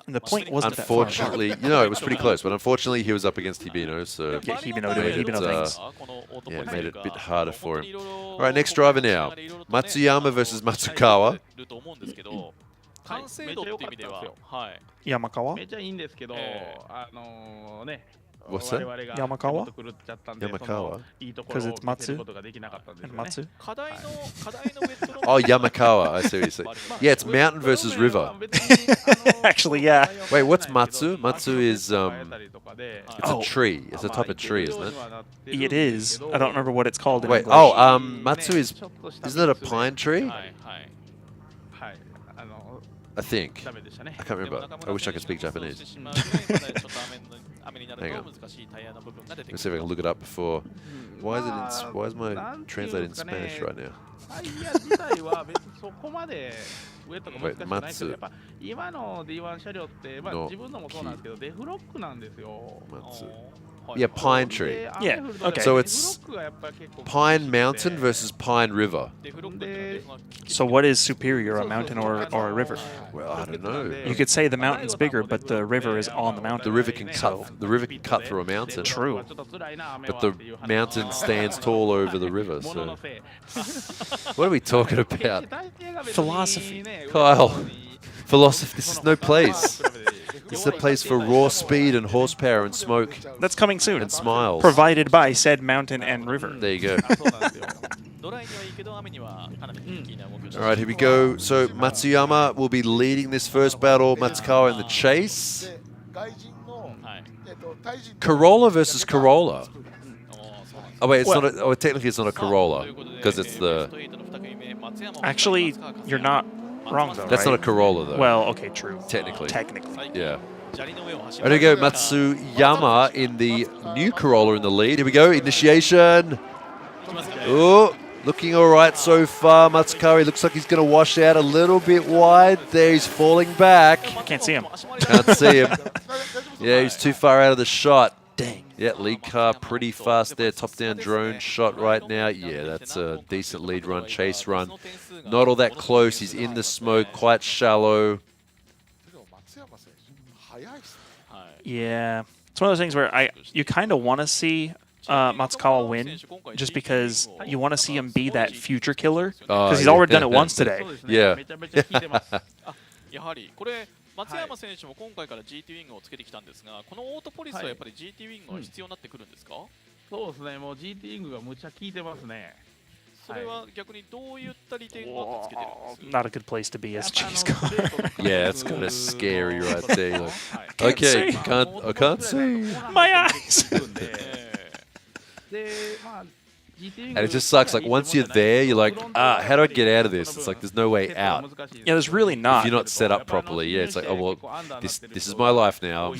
And the point wasn't unfortunately, that it was pretty close, but unfortunately he was up against Hibino, so yeah, Hibino doing Hibino things. Yeah, it made it a bit harder for him. All right, next driver now, Matsuyama versus Matsukawa. Yamakawa? What's that? Yamakawa? Yamakawa? Because it's Matsu and Matsu? Oh, Yamakawa, I see what you say. Yeah, it's mountain versus river. Actually, yeah. Wait, what's Matsu? Matsu is, it's a tree. It's a type of tree, isn't it? It is. I don't remember what it's called in Wait, English. Matsu isn't it a pine tree? I think. I can't remember. I wish I could speak Japanese. Hang on. Let me see if I can look it up before. Why is my translated in Spanish right now? Wait, Matsu. Matsu. Yeah, pine tree. Yeah, okay. So it's Pine Mountain versus Pine River. So what is superior, a mountain or a river? Well, I don't know. You could say the mountain's bigger, but the river is on the mountain. The river can cut through a mountain. True. But the mountain stands tall over the river. So what are we talking about? Philosophy. Kyle. Philosophy. This is no place. This is a place for raw speed and horsepower and smoke. That's coming soon. And smiles. Provided by said mountain and river. There you go. All right, here we go. So Matsuyama will be leading this first battle. Matsukawa in the chase. Corolla versus Corolla. Oh wait, it's not. Technically, it's not a Corolla because it's the. Actually, you're not wrong though. That's right? not a Corolla though. Well, okay, true. Technically. Technically. Yeah. There we go. Matsuyama in the new Corolla in the lead. Here we go. Initiation. Oh, looking all right so far. Matsukari looks like he's going to wash out a little bit wide. There, he's falling back. Can't see him. Can't see him. Yeah, he's too far out of the shot. Dang. Yeah, lead car pretty fast there. Top-down drone shot right now. Yeah, that's a decent lead run, chase run. Not all that close. He's in the smoke, quite shallow. Yeah, it's one of those things where you kind of want to see Matsukawa win, just because you want to see him be that future killer, because he's already done it once today. Yeah. やはりこれ松山選手も今回から GT ウィングをつけてきたんですが、このオートポリスはやっぱり GT ウィングは必要になってくるんですか？そうですね、もう GT ウィングがむちゃ効いてますね。それは逆にどういった利点があってつけてるんです？ Not a good place to be as a chase car. Yeah, it's kind of scary right there. Like, okay, I can't see. My eyes. And it just sucks. Like once you're there, you're like, how do I get out of this? It's like there's no way out. Yeah, there's really not. If you're not set up properly, yeah, it's like, oh well, this is my life now.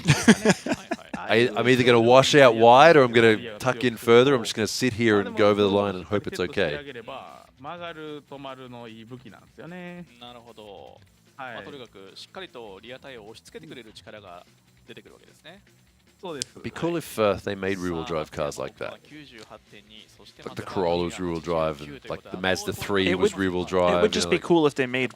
I'm either going to wash out wide or I'm going to tuck in further. I'm just going to sit here and go over the line and hope it's okay. 曲がる止まるのいい武器なんですよね。なるほど。まあとにかくしっかりとリアタイヤを押し付けてくれる力が出てくるわけですね。 It'd be cool if they made rear-wheel drive cars like that. Like the Corolla was rear-wheel drive, and like the Mazda 3 was rear-wheel drive. It would just be cool if they made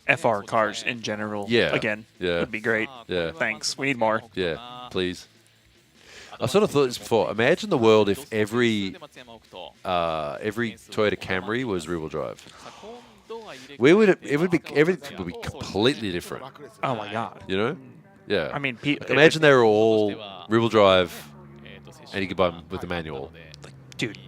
FR cars in general. Yeah. Again. Yeah. Would be great. Yeah. Thanks. We need more. Yeah. Please. I sort of thought this before. Imagine the world if every Toyota Camry was rear-wheel drive. Everything would be completely different. Oh my god. You know? Yeah. I mean, like imagine they were all rear-wheel drive, and you could buy them with the manual. Dude,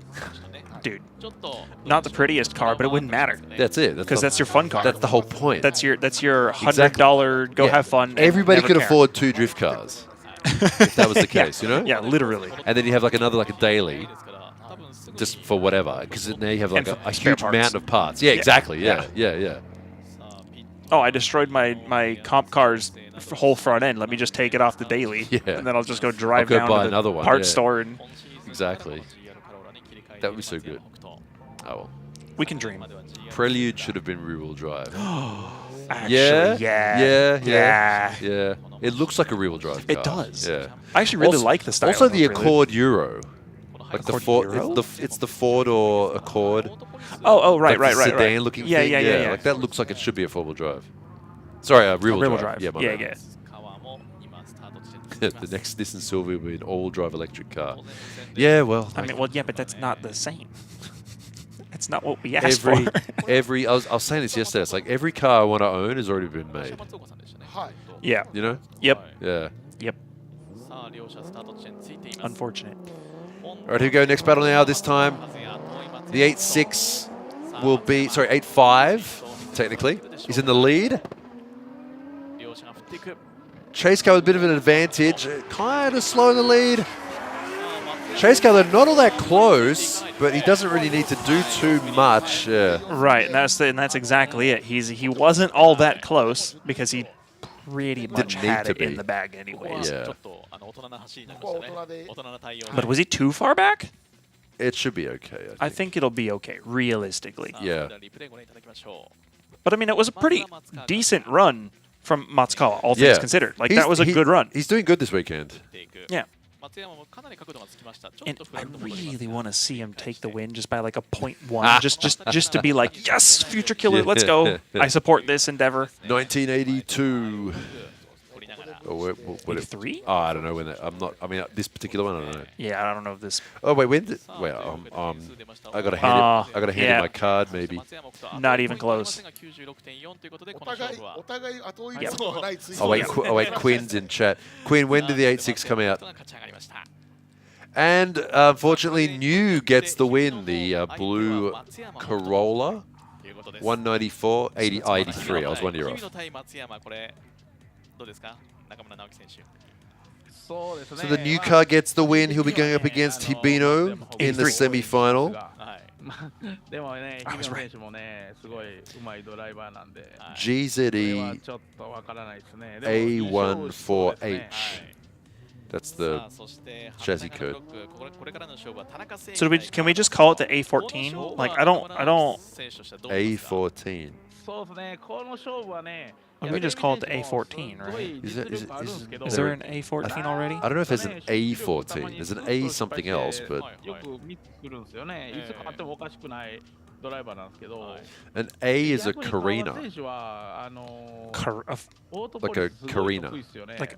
not the prettiest car, but it wouldn't matter. That's it. Because that's your fun car. That's the whole point. That's your $100 go have fun. Everybody could afford 2 drift cars if that was the case, you know? Yeah, literally. And then you have like another like a daily, just for whatever, because now you have like a huge mountain of parts. Yeah, exactly. Yeah. Oh, I destroyed my comp car's whole front end. Let me just take it off the daily, and then I'll just go drive down to the parts store. And exactly. That would be so good. Oh well. We can dream. Prelude should have been rear-wheel drive. Actually, yeah. It looks like a rear-wheel drive car. It does. Yeah. I actually really like the style. Also, the Prelude. Accord Euro. Like the Ford, Euro? it's the Ford or Accord. Oh, right, like right. Sedan-looking thing. Yeah. Like that looks like it should be a four-wheel drive. Sorry, rear-wheel drive. Yeah, my bad. The next Nissan Silvia will be an all-drive electric car. Yeah, well. I mean, but that's not the same. It's not what we asked for. I was saying this yesterday. It's like every car I want to own has already been made. Yeah. You know? Yep. Yeah. Yep. Unfortunate. All right, here we go. Next battle now. This time, the 8.6 will be, sorry, 8.5, technically. He's in the lead. Chase car with a bit of an advantage. Kind of slow in the lead. Chase car, they're not all that close, but he doesn't really need to do too much. Yeah. Right, and that's exactly it. He wasn't all that close because he pretty much had it in the bag anyways. Yeah. But was he too far back? It should be okay. I think it'll be okay, realistically. Yeah. But I mean, it was a pretty decent run from Matsukawa, all things considered. Like, that was a good run. He's doing good this weekend. Yeah. And I really want to see him take the win just by like a 0.1, just to be like, yes, future killer, let's go. I support this endeavor. 1982. Or what if 83? Oh, I don't know when that. I'm not. I mean, this particular one, I don't know. Yeah, I don't know if this. Oh wait, when did? Wait, I got to hand him. I got to hand him my card, maybe. Not even close. Oh wait, Quinn's in chat. Quinn, when did the 8.6 come out? And unfortunately, New gets the win. The blue Corolla, 194, 83. I was 1 year off. So the new car gets the win. He'll be going up against Hibino in the semi-final. GZE A14H. That's the chassis code. So can we just call it the A14? Like I don't. A14. Let me just call it the A14, right? Is there an A14 already? I don't know if there's an A14. There's an A something else, but an A is a Carina. Like a Carina. Like,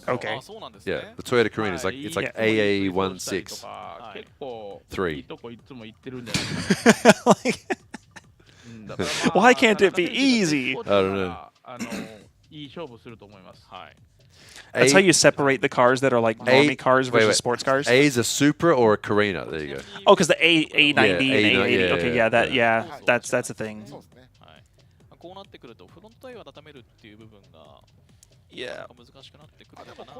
okay. Yeah, the Toyota Carina is like AA16. 3. Why can't it be easy? I don't know. That's how you separate the cars that are like normie cars versus sports cars. A is a Supra or a Carina. There you go. Oh, because the A90 and A80. Yeah, okay, that's a thing. Yeah.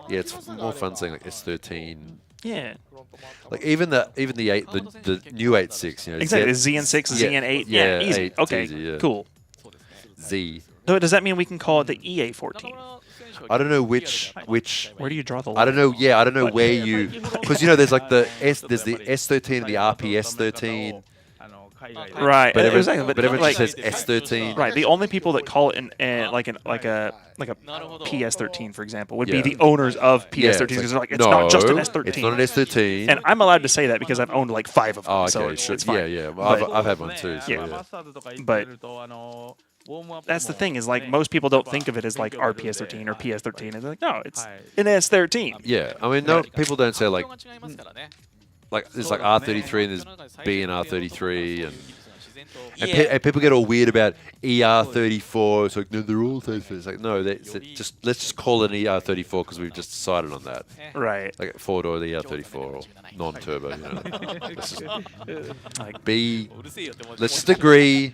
Yeah, it's more fun saying like S13. Yeah. Like even the new 8.6, you know. Exactly. ZN6, ZN8. Yeah, easy. 8, Okay, easy, yeah. cool. Z. So does that mean we can call it the EA14? I don't know which. Where do you draw the line? I don't know. Yeah, I don't know where you. Because you know, there's like the S13 and the RPS13. Right, but exactly. everyone like, just says S13. Right, the only people that call it like a PS13, for example, would be the owners of PS13 because they're like, it's not just an S13. It's not an S13. And I'm allowed to say that because I've owned like 5 of them. Oh, okay, so it's fine. Yeah. Well, I've had one too. So yeah. But that's the thing is like most people don't think of it as like RPS13 or PS13. And they're like, no, it's an S13. Yeah, I mean, no, people don't say like there's like R33 and there's B and R33 and people get all weird about ER34. It's like no, they're all 34. It's like no, let's just call it an ER34 because we've just decided on that. Right. Like 4-door the ER34 or non-turbo. You know, like B. Let's just agree.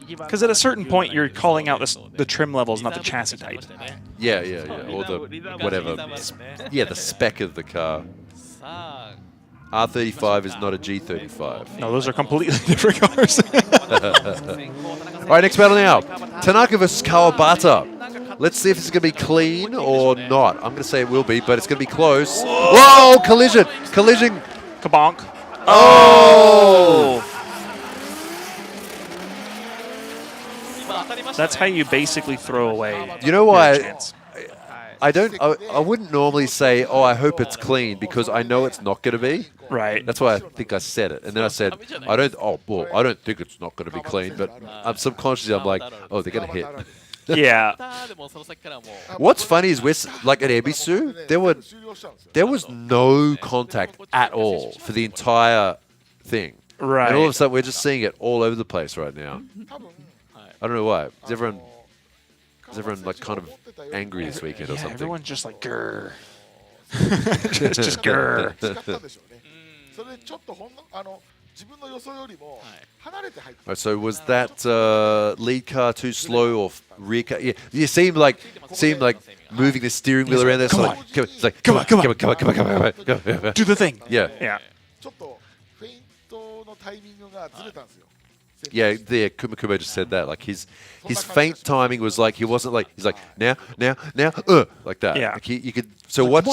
Because at a certain point, you're calling out the trim levels, not the chassis type. Yeah. Or the whatever. Yeah, the spec of the car. R35 is not a G35. No, those are completely different cars. All right, next battle now. Tanaka versus Kawabata. Let's see if it's going to be clean or not. I'm going to say it will be, but it's going to be close. Whoa, collision. Kabonk. Oh! That's how you basically throw away. You know why? I wouldn't normally say, "Oh, I hope it's clean," because I know it's not going to be. Right. That's why I think I said it, and then I said, "I don't." Oh, well, I don't think it's not going to be clean, but I'm subconsciously I'm like, "Oh, they're going to hit." Yeah. What's funny is like at Ebisu, there was no contact at all for the entire thing. Right. And all of a sudden, we're just seeing it all over the place right now. I don't know why. Is everyone like kind of angry this weekend or something? Everyone's just like grrr. just grrr. Right, so was that lead car too slow or rear car? Yeah, you seemed like moving the steering wheel around there. Come on. It's like, come on. Do the thing. Yeah. Yeah, Kumakuma just said that. Like his feint timing was like he's like now, like that. Yeah. Like you could. So watch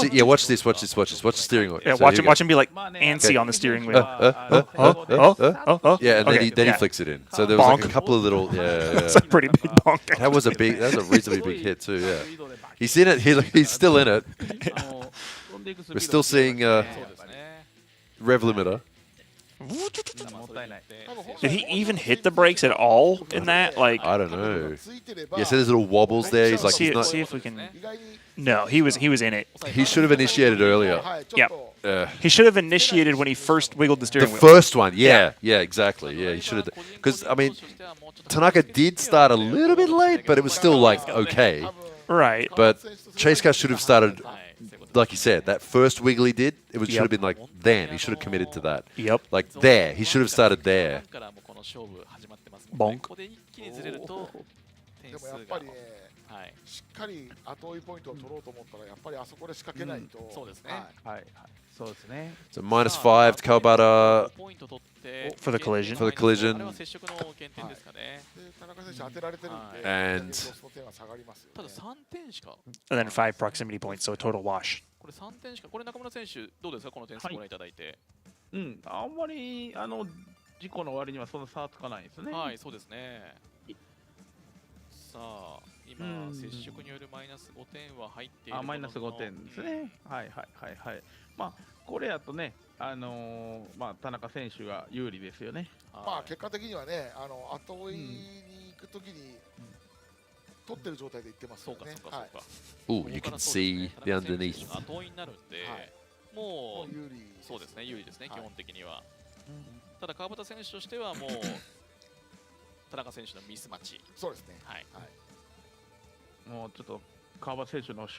this. Watch the steering wheel. Yeah, so watch him be like antsy on the steering wheel. Yeah, and then he flicks it in. So there was like a couple of little. Yeah. That's a pretty big bonk. That was a reasonably big hit too. Yeah. He's in it. He's still in it. We're still seeing rev limiter. Did he even hit the brakes at all in that? Like I don't know. Yeah, so there's little wobbles there. He's like, see if we can. No, he was in it. He should have initiated earlier. Yeah. He should have initiated when he first wiggled the steering wheel. The first one, yeah, exactly. Yeah, he should have. Because, I mean, Tanaka did start a little bit late, but it was still, like, okay. Right. But Chase Car should have started, like you said, that first wiggle he did, it should have been, like, then. He should have committed to that. Yep. Like, there. He should have started there. Bonk. でもやっぱりね、しっかり後追いポイントを取ろうと思ったら、やっぱりあそこで仕掛けないと。そうですね。はい。そうですね。 So -5 to Kawabata for the collision. For the collision. で、田中選手当てられてるんで、 And ロスの点は下がりますよね。 And then 5 proximity points, so a total wash. これ3点しか、これ中村選手どうですかこの点数ご覧いただいて。あんまり事故の割にはそんな差はつかないですね。はい、そうですね。さあ、今、接触によるマイナス5点は入っている。マイナス5点ですね。はい。まあ、これやとね、まあ、田中選手が有利ですよね。まあ、結果的にはね、後追いに行くときに、取ってる状態で行ってますよね。Oh, you can see the underneath. 後追いになるんで、もう有利。そうですね、有利ですね、基本的には。ただ川端選手としてはもう田中選手のミスマッチ。そうですね。はい。もうちょっと川端選手の表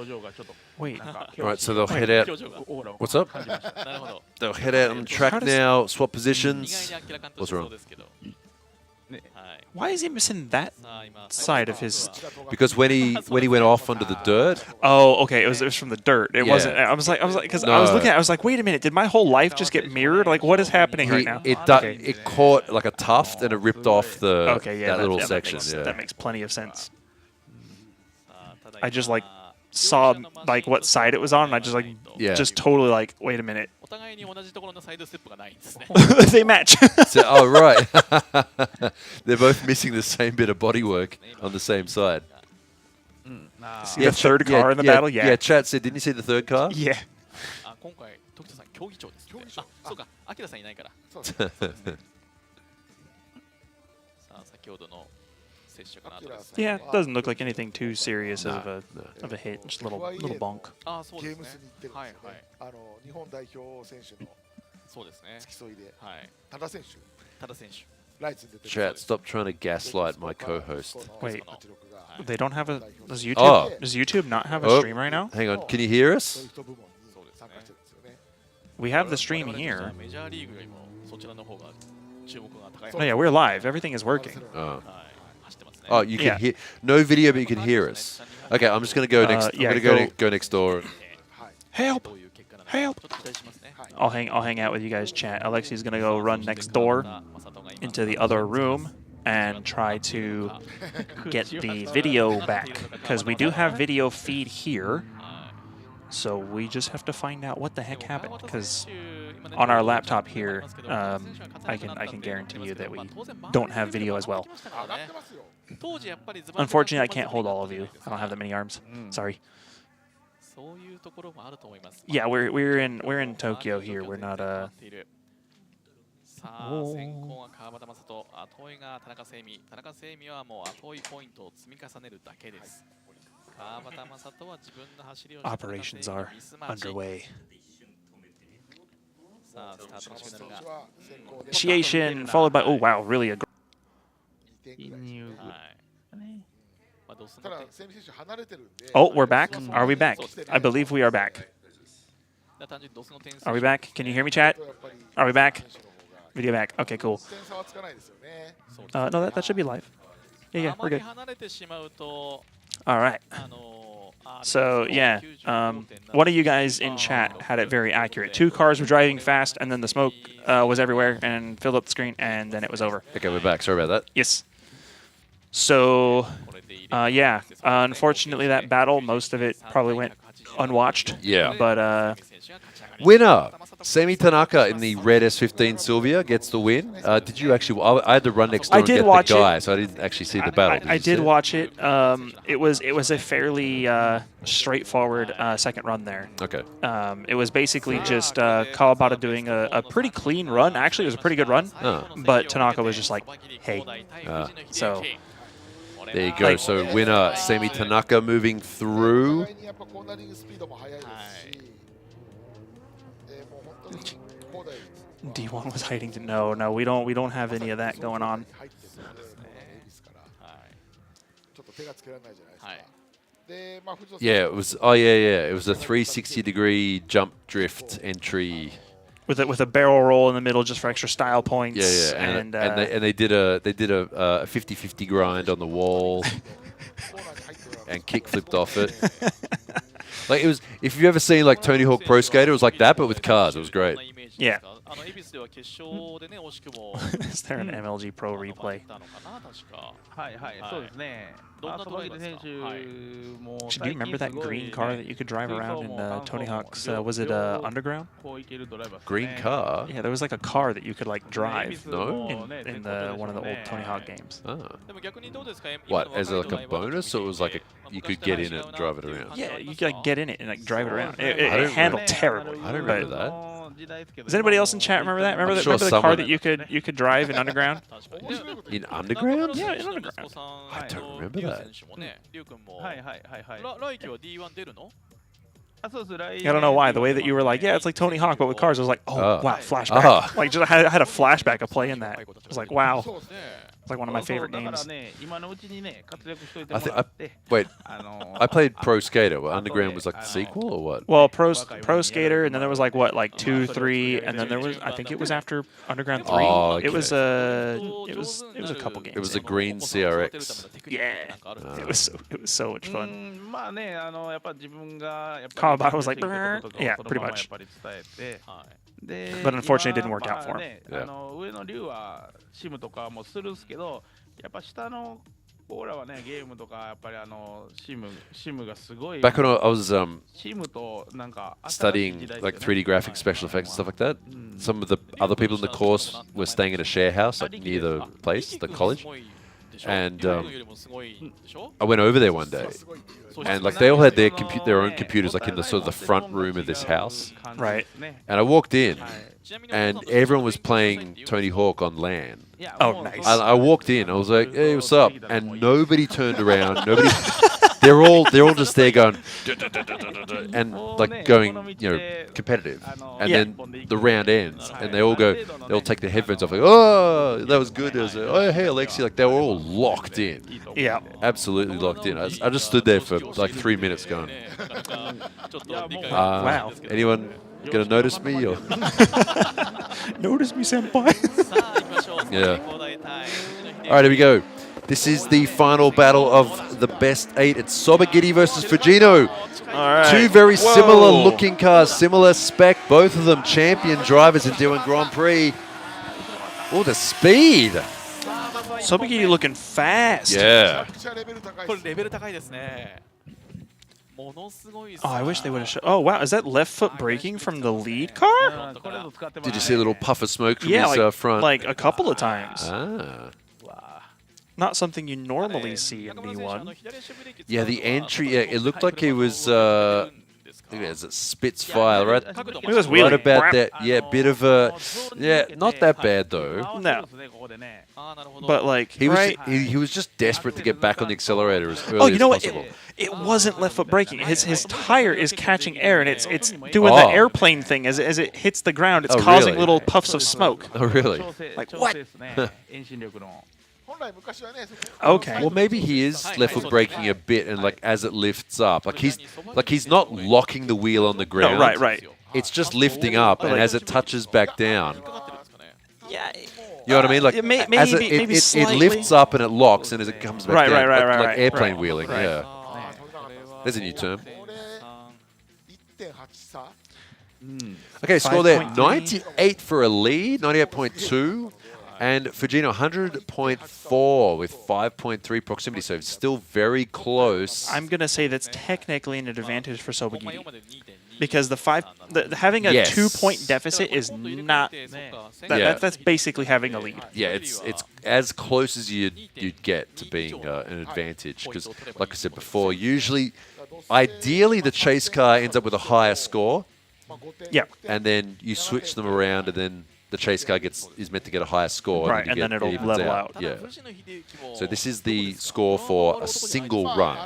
情がちょっと。Alright, so they'll head out. What's up? They'll head out on the track now. Swap positions. What's wrong? Why is he missing that side of his? Because when he went off onto the dirt. Oh, okay. It was from the dirt. It wasn't. I was like, because I was looking at. I was like, wait a minute. Did my whole life just get mirrored? Like, what is happening right now? It caught like a tuft and it ripped off the that little section. That makes plenty of sense. I just like saw like what side it was on, and I just like just totally like, wait a minute. They match. Oh right. They're both missing the same bit of bodywork on the same side. See the third car in the battle? Yeah. Yeah, chat said, didn't you see the third car? Yeah. 競技長ですね。そうか、アキラさんいないから。さあ、先ほどの Yeah, it doesn't look like anything too serious of a hit, just a little bonk. あ、そうですね。はいはい。日本代表選手のそうですね。付き添いで、はい。多田選手。多田選手。ライツに出てる。Chat, stop trying to gaslight my co-host. Wait, they don't have a. Does YouTube not have a stream right now? Hang on, can you hear us? We have the stream here. Oh yeah, we're live. Everything is working. Oh, you can hear no video, but you can hear us. Okay, I'm just gonna go next. I'm gonna go next door. Help! Help! I'll hang out with you guys. Chat. Alexi's gonna go run next door into the other room and try to get the video back because we do have video feed here. So we just have to find out what the heck happened because on our laptop here, I can guarantee you that we don't have video as well. Unfortunately, I can't hold all of you. I don't have that many arms. Sorry. Yeah, we're in Tokyo here. We're not さあ、先行が川端正人、後追いが田中聖美。田中聖美はもう後追いポイントを積み重ねるだけです。川端正人は自分の走りを Operations are underway. さあ、スタートが始まるが Initiation followed by oh wow, really a Oh, we're back? Are we back? I believe we are back. Are we back? Can you hear me, chat? Are we back? Video back. Okay, cool. No, that should be live. Yeah, we're good. All right. So, yeah, one of you guys in chat had it very accurate. 2 cars were driving fast, and then the smoke was everywhere and filled up the screen, and then it was over. Okay, we're back. Sorry about that. Yes. So, yeah, unfortunately, that battle, most of it probably went unwatched. Yeah. But winner! Semi Tanaka in the red S15 Sylvia gets the win. Did you actually? I had to run next door and get the guy, so I didn't actually see the battle. I did watch it. It was a fairly straightforward second run there. Okay. It was basically just Kawabata doing a pretty clean run. Actually, it was a pretty good run. But Tanaka was just like, hey. So There you go. So winner Semi Tanaka moving through. D1 was hiding. No, we don't have any of that going on. Yeah, it was. Oh yeah. It was a 360-degree jump drift entry. With a barrel roll in the middle just for extra style points. Yeah. And they did a 50-50 grind on the wall and kick flipped off it. Like it was. If you've ever seen like Tony Hawk Pro Skater, it was like that, but with cars. It was great. Yeah. Is there an MLG Pro replay? Do you remember that green car that you could drive around in Tony Hawk's? Was it Underground? Green car? Yeah, there was like a car that you could like drive. No. In one of the old Tony Hawk games. Oh. What, as like a bonus, or it was like you could get in it and drive it around? Yeah, you could like get in it and like drive it around. It handled terribly. I don't remember that. Does anybody else in chat remember that? Remember the car that you could drive in Underground? In Underground? Yeah, in Underground. I don't remember that. I don't know why. The way that you were like, yeah, it's like Tony Hawk, but with cars, I was like, oh, wow, flashback. Like, just, I had a flashback of playing that. I was like, wow. It's like one of my favorite games. Wait, I played Pro Skater. Well, Underground was like the sequel, or what? Well, Pro Skater, and then there was like what, like 2, 3, and then there was, I think it was after Underground 3. Oh, okay. It was a couple games. It was a green CRX. Yeah, it was so much fun. Kawabata was like, yeah, pretty much. But unfortunately, it didn't work out for him. Yeah. Back when I was studying like 3D graphics, special effects, and stuff like that, some of the other people in the course were staying in a share house, like near the place, the college. And I went over there one day, and like they all had their own computers, like in the sort of the front room of this house. Right. And I walked in, and everyone was playing Tony Hawk on LAN. Oh, nice. I walked in, I was like, "Hey, what's up?" And nobody turned around. Nobody. They're all just there going and like going, competitive. And then the round ends, and they all take their headphones off, like, "Oh, that was good." Like, "Oh, hey, Alexi!" Like they were all locked in. Yeah, absolutely locked in. I just stood there for like 3 minutes, going, "Wow, anyone gonna notice me?" Or notice me, senpai. Yeah. All right, here we go. This is the final battle of the best 8. It's Sobagiri versus Fujino. All right. Two very similar looking cars, similar spec. Both of them champion drivers in D1 Grand Prix. Oh, the speed. Sobagiri looking fast. Yeah. Oh, I wish they would have shown. Oh, wow. Is that left foot braking from the lead car? Did you see a little puff of smoke from his front? Like a couple of times. Ah. Not something you normally see in D1. Yeah, the entry, it looked like he was, is it Spitfire, right? It was wheeling. Right about that, yeah, bit of a, not that bad though. No. But like, he was just desperate to get back on the accelerator as early as possible. It wasn't left foot braking. His tire is catching air, and it's doing the airplane thing as it hits the ground. It's causing little puffs of smoke. Oh, really? Like, what? Okay. Well, maybe he is left foot braking a bit, and like as it lifts up, like he's not locking the wheel on the ground. No, right. It's just lifting up, and as it touches back down. Yeah. You know what I mean? Like as it lifts up and it locks, and as it comes back down, like airplane wheeling. Yeah. There's a new term. Okay, score there 98 for a lead, 98.2. And Fujino 100.4 with 5.3 proximity, so it's still very close. I'm going to say that's technically an advantage for Sobagiri. Because having a 2-point deficit is not... That's basically having a lead. Yeah, it's as close as you'd get to being an advantage. Because, like I said before, ideally the chase car ends up with a higher score. Yeah. And then you switch them around, and then the chase car is meant to get a higher score. Right, and then it'll level out. Yeah. So this is the score for a single run.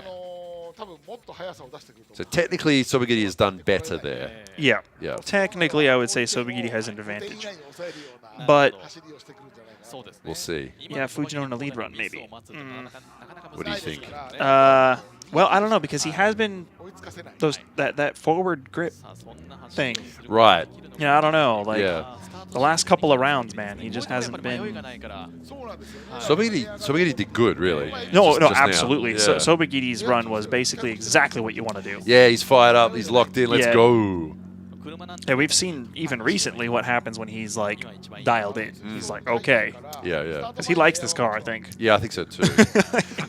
So technically, Sobagiri has done better there. Yeah. Yeah. Technically, I would say Sobagiri has an advantage. But we'll see. Yeah, Fujino in the lead run, maybe. What do you think? Well, I don't know, because he has been that forward grip thing. Right. Yeah, I don't know. Like the last couple of rounds, man, he just hasn't been. Sobagiri did good, really. No, just absolutely. Now. So Sobagiri's run was basically exactly what you want to do. Yeah, he's fired up. He's locked in. Let's go. Yeah, we've seen even recently what happens when he's like dialed in. He's like, okay. Yeah. Because he likes this car, I think. Yeah, I think so too.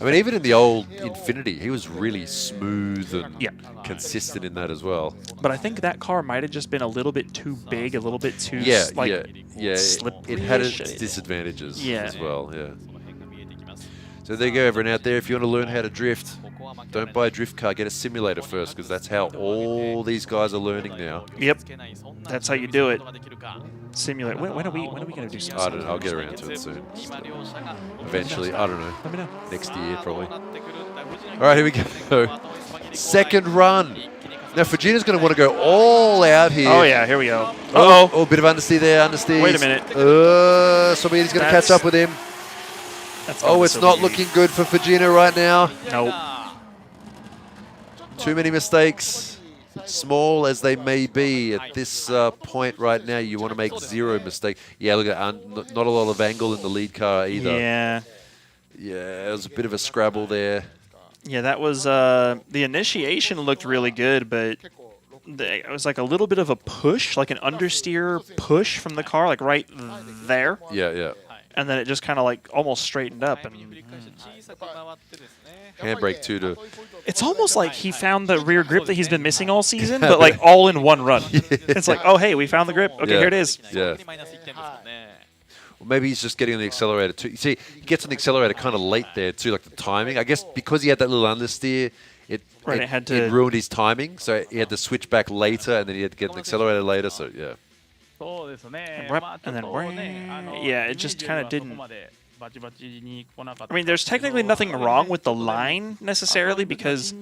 I mean, even in the old Infinity, he was really smooth and consistent in that as well. But I think that car might have just been a little bit too big, a little bit too slippery. It had its disadvantages as well. Yeah. So there you go, everyone out there. If you want to learn how to drift, don't buy a drift car. Get a simulator first, because that's how all these guys are learning now. Yep, that's how you do it. Simulate. When are we going to do something? I don't know. I'll get around to it soon. Eventually, I don't know. Let me know. Next year, probably. All right, here we go. Second run. Now Fujina's going to want to go all out here. Oh yeah, here we go. Oh, a bit of understeer there. Understeer. Wait a minute. Somebody's going to catch up with him. Oh, it's not looking good for Fujina right now. Nope. Too many mistakes. Small as they may be at this point right now, you want to make zero mistakes. Yeah, look at not a lot of angle in the lead car either. Yeah. Yeah, it was a bit of a scrabble there. Yeah, that was the initiation looked really good, but it was like a little bit of a push, like an understeer push from the car, like right there. Yeah. And then it just kind of like almost straightened up. And handbrake too to. It's almost like he found the rear grip that he's been missing all season, but like all in one run. It's like, oh hey, we found the grip. Okay, here it is. Yeah. Well, maybe he's just getting on the accelerator too. You see, he gets on the accelerator kind of late there too, like the timing. I guess because he had that little understeer, it ruined his timing. So he had to switch back later, and then he had to get an accelerator later. So yeah. And then yeah, it just kind of didn't. I mean, there's technically nothing wrong with the line necessarily, because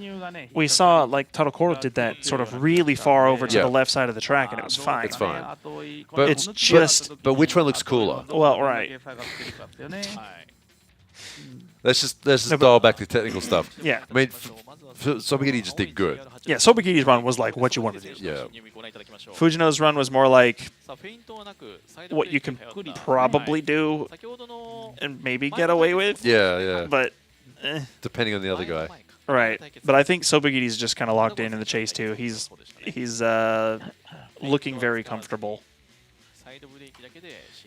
we saw like Tadokoro did that sort of really far over to the left side of the track, and it was fine. It's fine. But it's just. But which one looks cooler? Well, right. Let's just dial back the technical stuff. Yeah. I mean, Sobagiri just did good. Yeah, Sobagiri's run was like what you want to do. Yeah. Fujino's run was more like what you can probably do and maybe get away with. Yeah. But depending on the other guy. Right. But I think Sobagiri's just kind of locked in the chase too. He's looking very comfortable.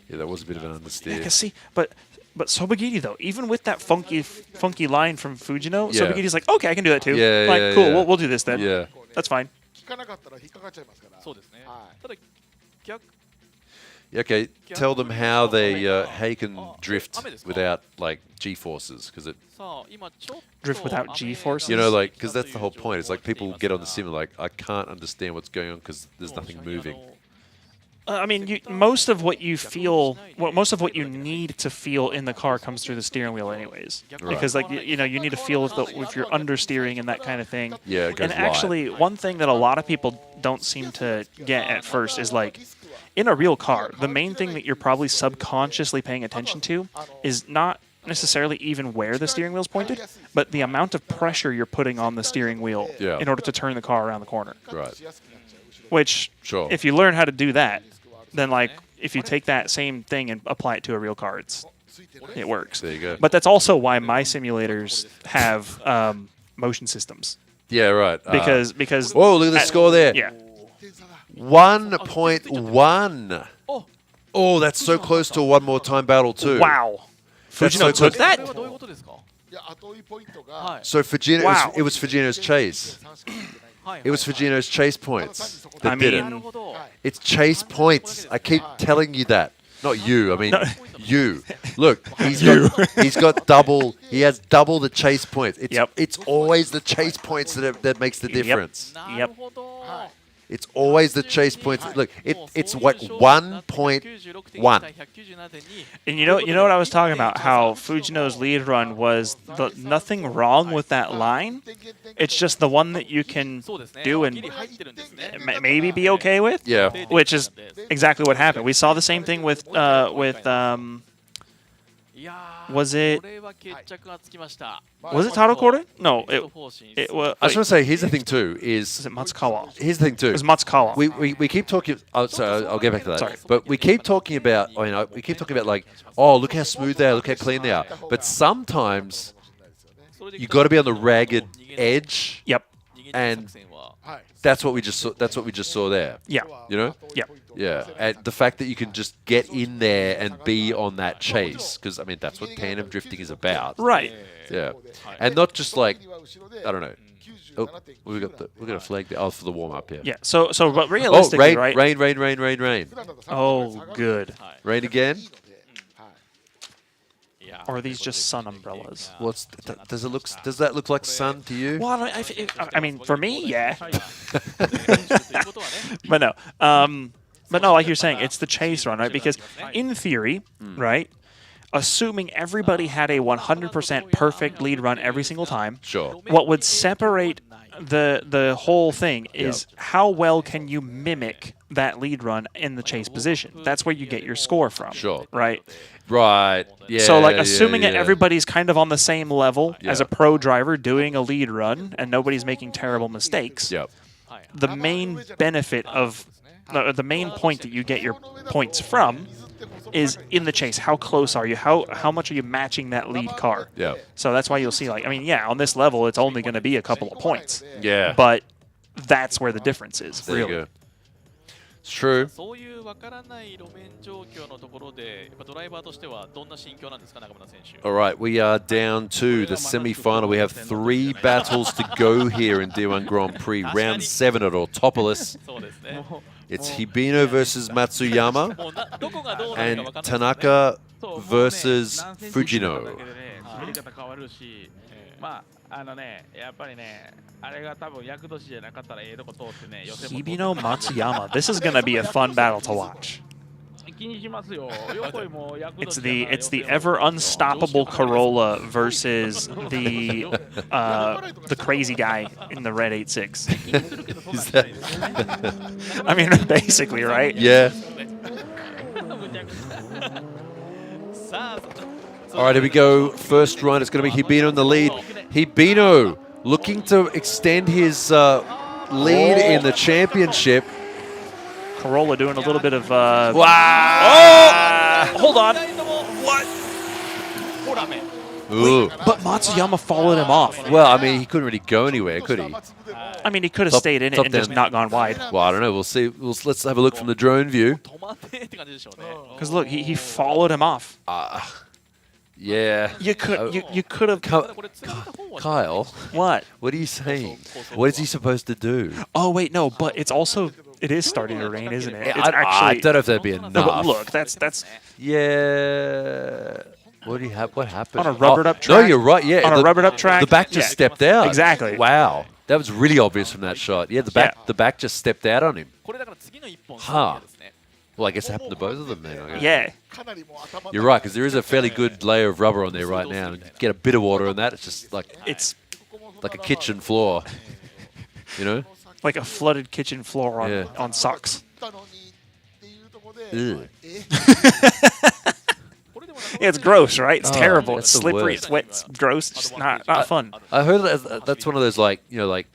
Yeah, that was a bit of an understeer. Yeah, 'cause see, but Sobagiri though, even with that funky line from Fujino, Sobagiri's like, okay, I can do that too. Yeah, like, cool, we'll do this then. Yeah. That's fine. Okay, tell them how you can drift without like G-forces, because it drift without G-forces. You know, like, because that's the whole point. It's like people get on the sim like, I can't understand what's going on because there's nothing moving. I mean, most of what you feel, most of what you need to feel in the car comes through the steering wheel, anyways. Right. Because, like, you know, you need to feel if you're understeering and that kind of thing. Yeah, it goes and actually, one thing that a lot of people don't seem to get at first is like, in a real car, the main thing that you're probably subconsciously paying attention to is not necessarily even where the steering wheel's pointed, but the amount of pressure you're putting on the steering wheel in order to turn the car around the corner. Right. Which, if you learn how to do that, then like if you take that same thing and apply it to a real car, it works. There you go. But that's also why my simulators have motion systems. Yeah, right. Because whoa, look at the score there. Yeah. 1.1. Oh, that's so close to a one more time battle too. Wow. Fujino took that? So Fujino, it was Fujino's chase. It was Fujino's chase points that did it. It's chase points. I keep telling you that. Not you. I mean, you. Look, he's got double. He has double the chase points. It's always the chase points that makes the difference. Yep. It's always the chase points. Look, it's what 1.1. And you know what I was talking about? How Fujino's lead run was nothing wrong with that line. It's just the one that you can do and maybe be okay with. Yeah. Which is exactly what happened. We saw the same thing with was it Taro Koren? No, it was. I just want to say, here's the thing too. Is it Matsukawa? Here's the thing too. It was Matsukawa. We keep talking. Oh, sorry, I'll get back to that. Sorry. But we keep talking about. We keep talking about like, oh, look how smooth they are, look how clean they are. But sometimes you got to be on the ragged edge. Yep. And that's what we just saw. That's what we just saw there. Yeah. You know. Yeah. Yeah, and the fact that you can just get in there and be on that chase, because I mean that's what tandem drifting is about. Right. Yeah, and not just like, I don't know. Oh, we got a flag there. Oh, for the warm up. Yeah. Yeah. So but realistically, rain, right? Rain. Oh, good. Rain again. Or are these just sun umbrellas? Does that look like sun to you? Well, I mean, for me, yeah. But no. But no, like you're saying, it's the chase run, right? Because in theory, right, assuming everybody had a 100% perfect lead run every single time, sure. What would separate the whole thing is how well can you mimic that lead run in the chase position? That's where you get your score from. Sure. Right? Right. Yeah. So, like, assuming that everybody's kind of on the same level as a pro driver doing a lead run and nobody's making terrible mistakes, the main benefit of the main point that you get your points from is in the chase. How close are you? How much are you matching that lead car? Yeah. So that's why you'll see, like, I mean, yeah, on this level, it's only going to be a couple of points. Yeah. But that's where the difference is. There really. you go. It's true. All right, we are down to the semi-final. We have 3 battles to go here in D1 Grand Prix. Round 7 at Autopolis. It's Hibino versus Matsuyama and Tanaka versus Fujino. Hibino Matsuyama. This is going to be a fun battle to watch. It's the ever unstoppable Corolla versus the crazy guy in the red 8.6. I mean, basically, right? Yeah. All right, here we go. First run. It's going to be Hibino in the lead. Hibino looking to extend his lead in the championship. Corolla doing a little bit of... Wow! Oh! Hold on. What? Ooh. But Matsuyama followed him off. Well, I mean, he couldn't really go anywhere, could he? I mean, he could have stayed in it and just not gone wide. Well, I don't know. We'll see. Let's have a look from the drone view. Because look, he followed him off. Yeah. You could have... Kyle? What? What are you saying? What is he supposed to do? Oh, wait, no, but it's also... It is starting to rain, isn't it? It's I don't know if that'd be enough. No, but look, that's... Yeah... What do you have? What happened? On a rubbered up track? No, you're right. Yeah, on a rubbered up track? The back just stepped out. Exactly. Wow. That was really obvious from that shot. Yeah, the back just stepped out on him. Huh. Well, I guess it happened to both of them then. I guess. Yeah. You're right, because there is a fairly good layer of rubber on there right now. And get a bit of water on that, it's just like... It's like a kitchen floor. You know? Like a flooded kitchen floor on socks. Ew. Yeah, it's gross, right? It's terrible. It's that's the slippery. worst. It's wet. It's gross. It's just not fun. I heard that's one of those, like, you know, like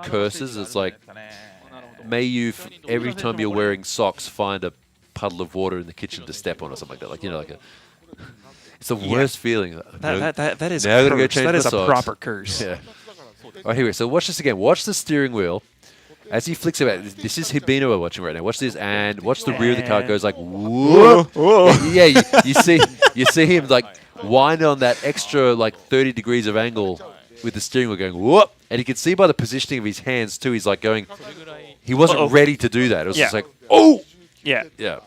curses. It's like, may you, every time you're wearing socks, find a puddle of water in the kitchen to step on or something like that. Like, you know, like a... It's the worst feeling. That is now a I'm gonna go curse. change That my is a socks. proper curse. Yeah. All right, here we go. So watch this again. Watch the steering wheel. As he flicks about, this is Hibino we're watching right now. Watch this, and watch the rear of the car goes like whoop. Yeah, you see him like wind on that extra like 30 degrees of angle with the steering wheel going whoop, and you can see by the positioning of his hands too. He's like going. He wasn't ready to do that. It was just like oh. Yeah. Yeah.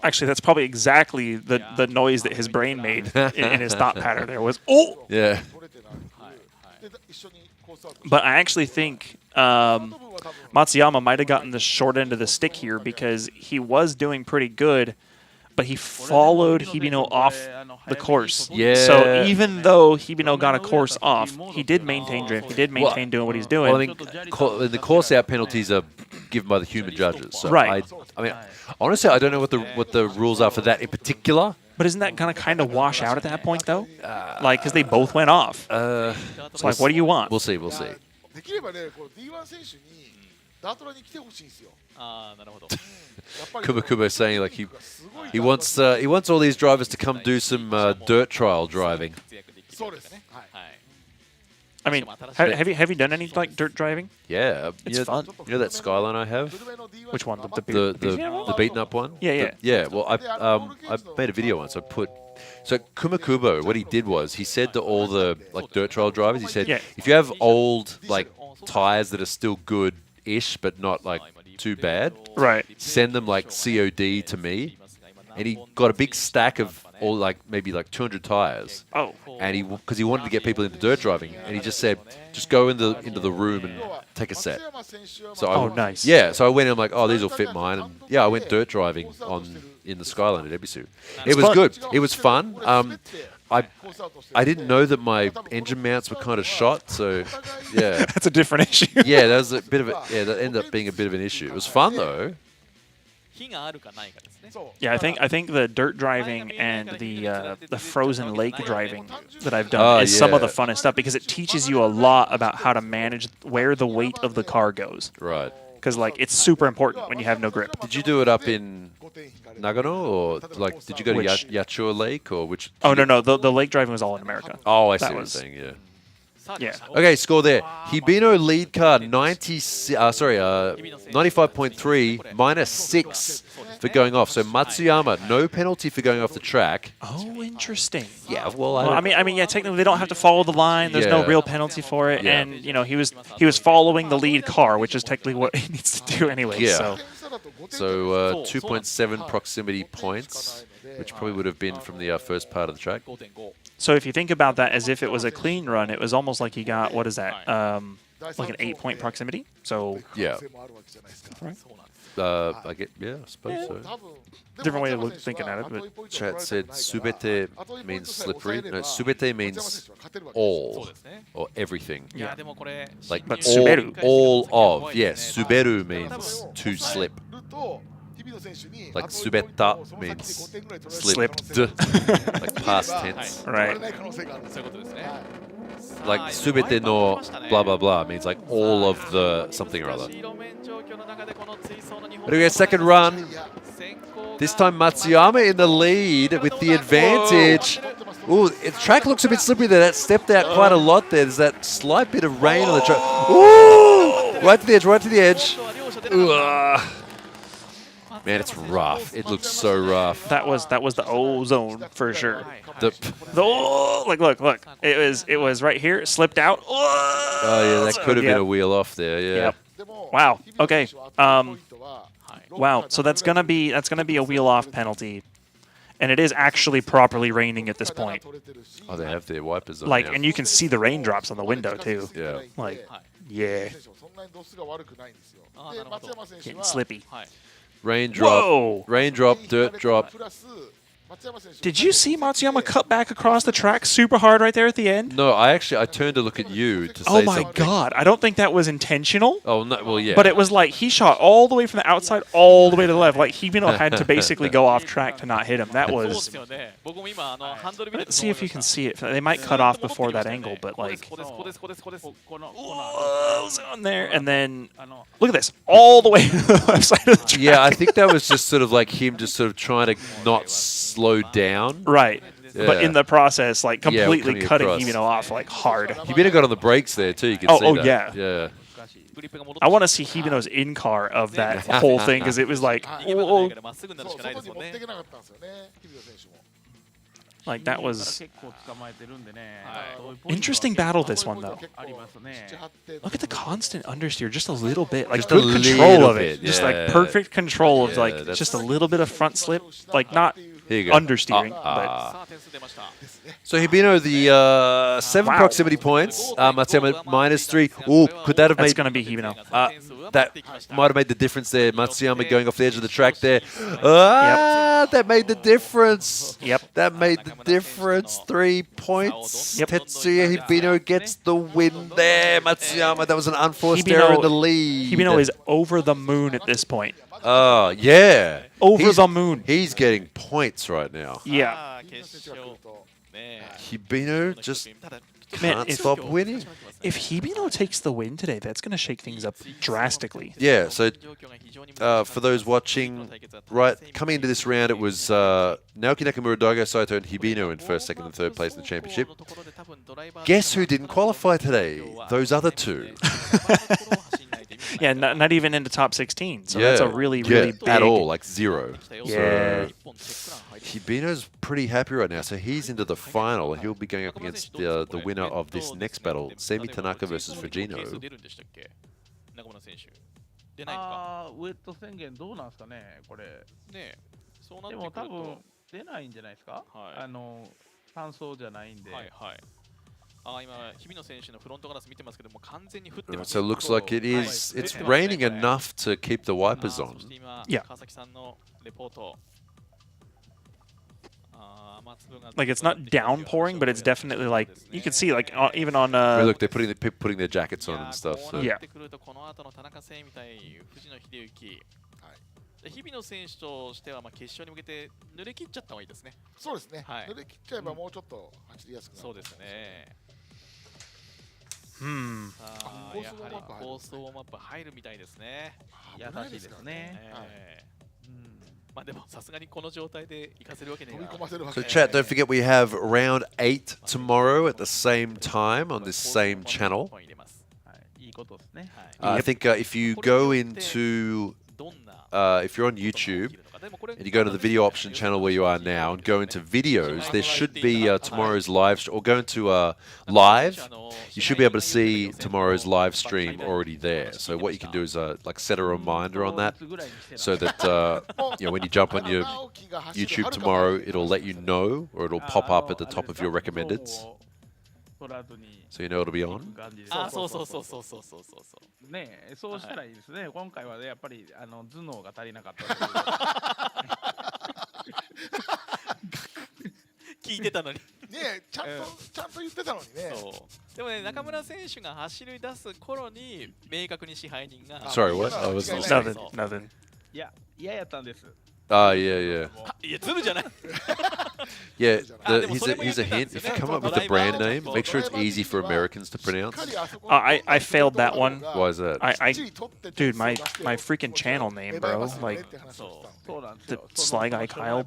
Actually, that's probably exactly the noise that his brain made in his thought pattern. There was oh. Yeah. But I actually think Matsuyama might have gotten the short end of the stick here because he was doing pretty good, but he followed Hibino off the course. Yeah. So even though Hibino got a course off, he did maintain drift. He did maintain doing what he's doing. Well, I think the course out penalties are given by the human judges. So Right. I mean, honestly, I don't know what the rules are for that in particular. But isn't that going to kind of wash out at that point, though? Like, because they both went off. It's like, what do you want? We'll see. We'll see. できればね、こう D1 選手にダートラに来てほしいんですよ。なるほど。Kuma Kuma saying like he wants all these drivers to come do some dirt trial driving. そうです。はい。 I mean, have you done any like dirt driving? Yeah, It's fun. You know that Skyline I have? Which one? The beaten up one? Yeah. Yeah. Well, I made a video once. I put so Kuma Kubo. What he did was he said to all the like dirt trial drivers, he said, if you have old like tires that are still good-ish but not like too bad, right? Send them like COD to me, and he got a big stack of all like maybe like 200 tires. Oh. And because he wanted to get people into dirt driving, and he just said, just go into the room and take a set. So nice. Yeah, so I went in, I'm like, oh, these will fit mine, and yeah, I went dirt driving in the Skyline at Ebisu. It was good. It was fun. I didn't know that my engine mounts were kind of shot, so yeah. That's a different issue. Yeah, that was a bit of that ended up being a bit of an issue. It was fun though. Yeah, I think the dirt driving and the frozen lake driving that I've done is some of the funnest stuff because it teaches you a lot about how to manage where the weight of the car goes. Right. Because like it's super important when you have no grip. Did you do it up in Nagano, or like did you go to Yachiyo Lake, or which? Oh no, the lake driving was all in America. Oh, I see what you're saying. Yeah. Yeah. Okay, score there. Hibino lead car 95.3 minus 6 for going off. So Matsuyama, no penalty for going off the track. Oh, interesting. Yeah, well, I mean, yeah, technically they don't have to follow the line. There's no real penalty for it, and you know he was following the lead car, which is technically what he needs to do anyway. Yeah. So 2.7 proximity points, which probably would have been from the first part of the track. So if you think about that as if it was a clean run, it was almost like he got, what is that, like an 8-point proximity? So yeah. Right. I suppose so. Different way of thinking at it. But Chat said subete means slippery. No, subete means all or everything. Yeah. Like but suberu. All of. Yes, suberu means to slip. Like subetta means slipped. Like past tense. Right. Like subete no blah blah blah means like all of the something or other. Okay, second run. This time Matsuyama in the lead with the advantage. Ooh, the track looks a bit slippery there. That stepped out quite a lot there. There's that slight bit of rain on the track. Ooh! Right to the edge, right to the edge. Ugh. Man, it's rough. It looks so rough. That was the O zone for sure. Look. It was right here. It slipped out. Oh yeah, that could have been a wheel off there. Yeah. Yep. Wow. Okay. Wow. So that's gonna be a wheel off penalty, and it is actually properly raining at this point. Oh, they have their wipers on. Like, now. and you can see the raindrops on the window too. Yeah. Like, yeah. Getting slippy. Raindrop. Whoa. Raindrop. Dirt drop. Did you see Matsuyama cut back across the track super hard right there at the end? No, I turned to look at you to say Oh my something. god, I don't think that was intentional. Oh, no, well, yeah. But it was like he shot all the way from the outside all the way to the left. Like Hibino had to basically go off track to not hit him. That was... Let's see if you can see it. They might cut off before that angle, but like... on there, and then... Look at this. All the way to the left side of the track. Yeah, I think that was just sort of like him just sort of trying to not slow down. Right. Yeah. But in the process, like completely cutting across. Hibino off like hard. Hibino got on the brakes there too. You can see that. Yeah. Yeah. I want to see Hibino's in-car of that whole thing because it was like... Like, that was... Interesting battle, this one, though. Look at the constant understeer, just a little bit. Like, Just a good control little of it. bit, Just, yeah. like, perfect control of, Yeah, like, that's- just a little bit of front slip. Like, not Here you go. understeering, but... So Hibino, the 7 proximity points, Matsuyama -3. Oh, could that have made... That's going to be Hibino. That might have made the difference there. Matsuyama going off the edge of the track there. That made the difference. That made the difference. 3 points. Tetsuya Hibino gets the win there. Matsuyama, that was an unforced error in the lead. Hibino is over the moon at this point. Oh, yeah. Over the moon. He's getting points right now. Yeah. Hibino just can't stop winning. If Hibino takes the win today, that's going to shake things up drastically. Yeah, so for those watching, right, coming into this round, it was Naoki Nakamura, Daigo Saito, and Hibino in first, second, and third place in the championship. Guess who didn't qualify today? Those other two. Yeah, not even in the top 16. So that's a really big... at all, like 0. Yeah. So Hibino's pretty happy right now, so he's into the final, and he'll be going up against the winner of this next battle, Semi Tanaka versus Fujino. ウェット宣言どうなんですかね、これ。でも多分出ないんじゃないですか。単走じゃないんで。So it looks like it's raining enough to keep the wipers on. Yeah. Like it's not downpouring, but it's definitely like you can see like even on look, they're putting their jackets on and stuff. So. Yeah. 日比野選手としては決勝に向けて濡れ切っちゃった方がいいですね。そうですね。濡れ切っちゃえばもうちょっと走りやすくなる。そうですね。やはりコースウォームアップ入るみたいですね。優しいですね。まあでもさすがにこの状態で行かせるわけには。So chat, don't forget we have round 8 tomorrow at the same time on this same channel. いいことですね。I think if you go into if you're on YouTube and you go to the video option channel where you are now and go into videos, there should be tomorrow's live, or go into live, you should be able to see tomorrow's live stream already there. So what you can do is like set a reminder on that, so that you know, when you jump on your YouTube tomorrow, it'll let you know, or it'll pop up at the top of your recommendeds. So you know it'll be on. そう。ねえ、そうしたらいいですね。今回はやっぱり頭脳が足りなかった。聞いてたのに。ねえ、ちゃんと言ってたのにね。そう。でもね、中村選手が走り出す頃に明確に支配人が。Sorry, what? I was nothing. いや、嫌やったんです。Yeah. いや、ズルじゃない。Yeah, here's a hint. If you come up with the brand name, make sure it's easy for Americans to pronounce. I failed that one. Why is that? Dude, my freaking channel name, bro. Like the Sly Guy Kyle.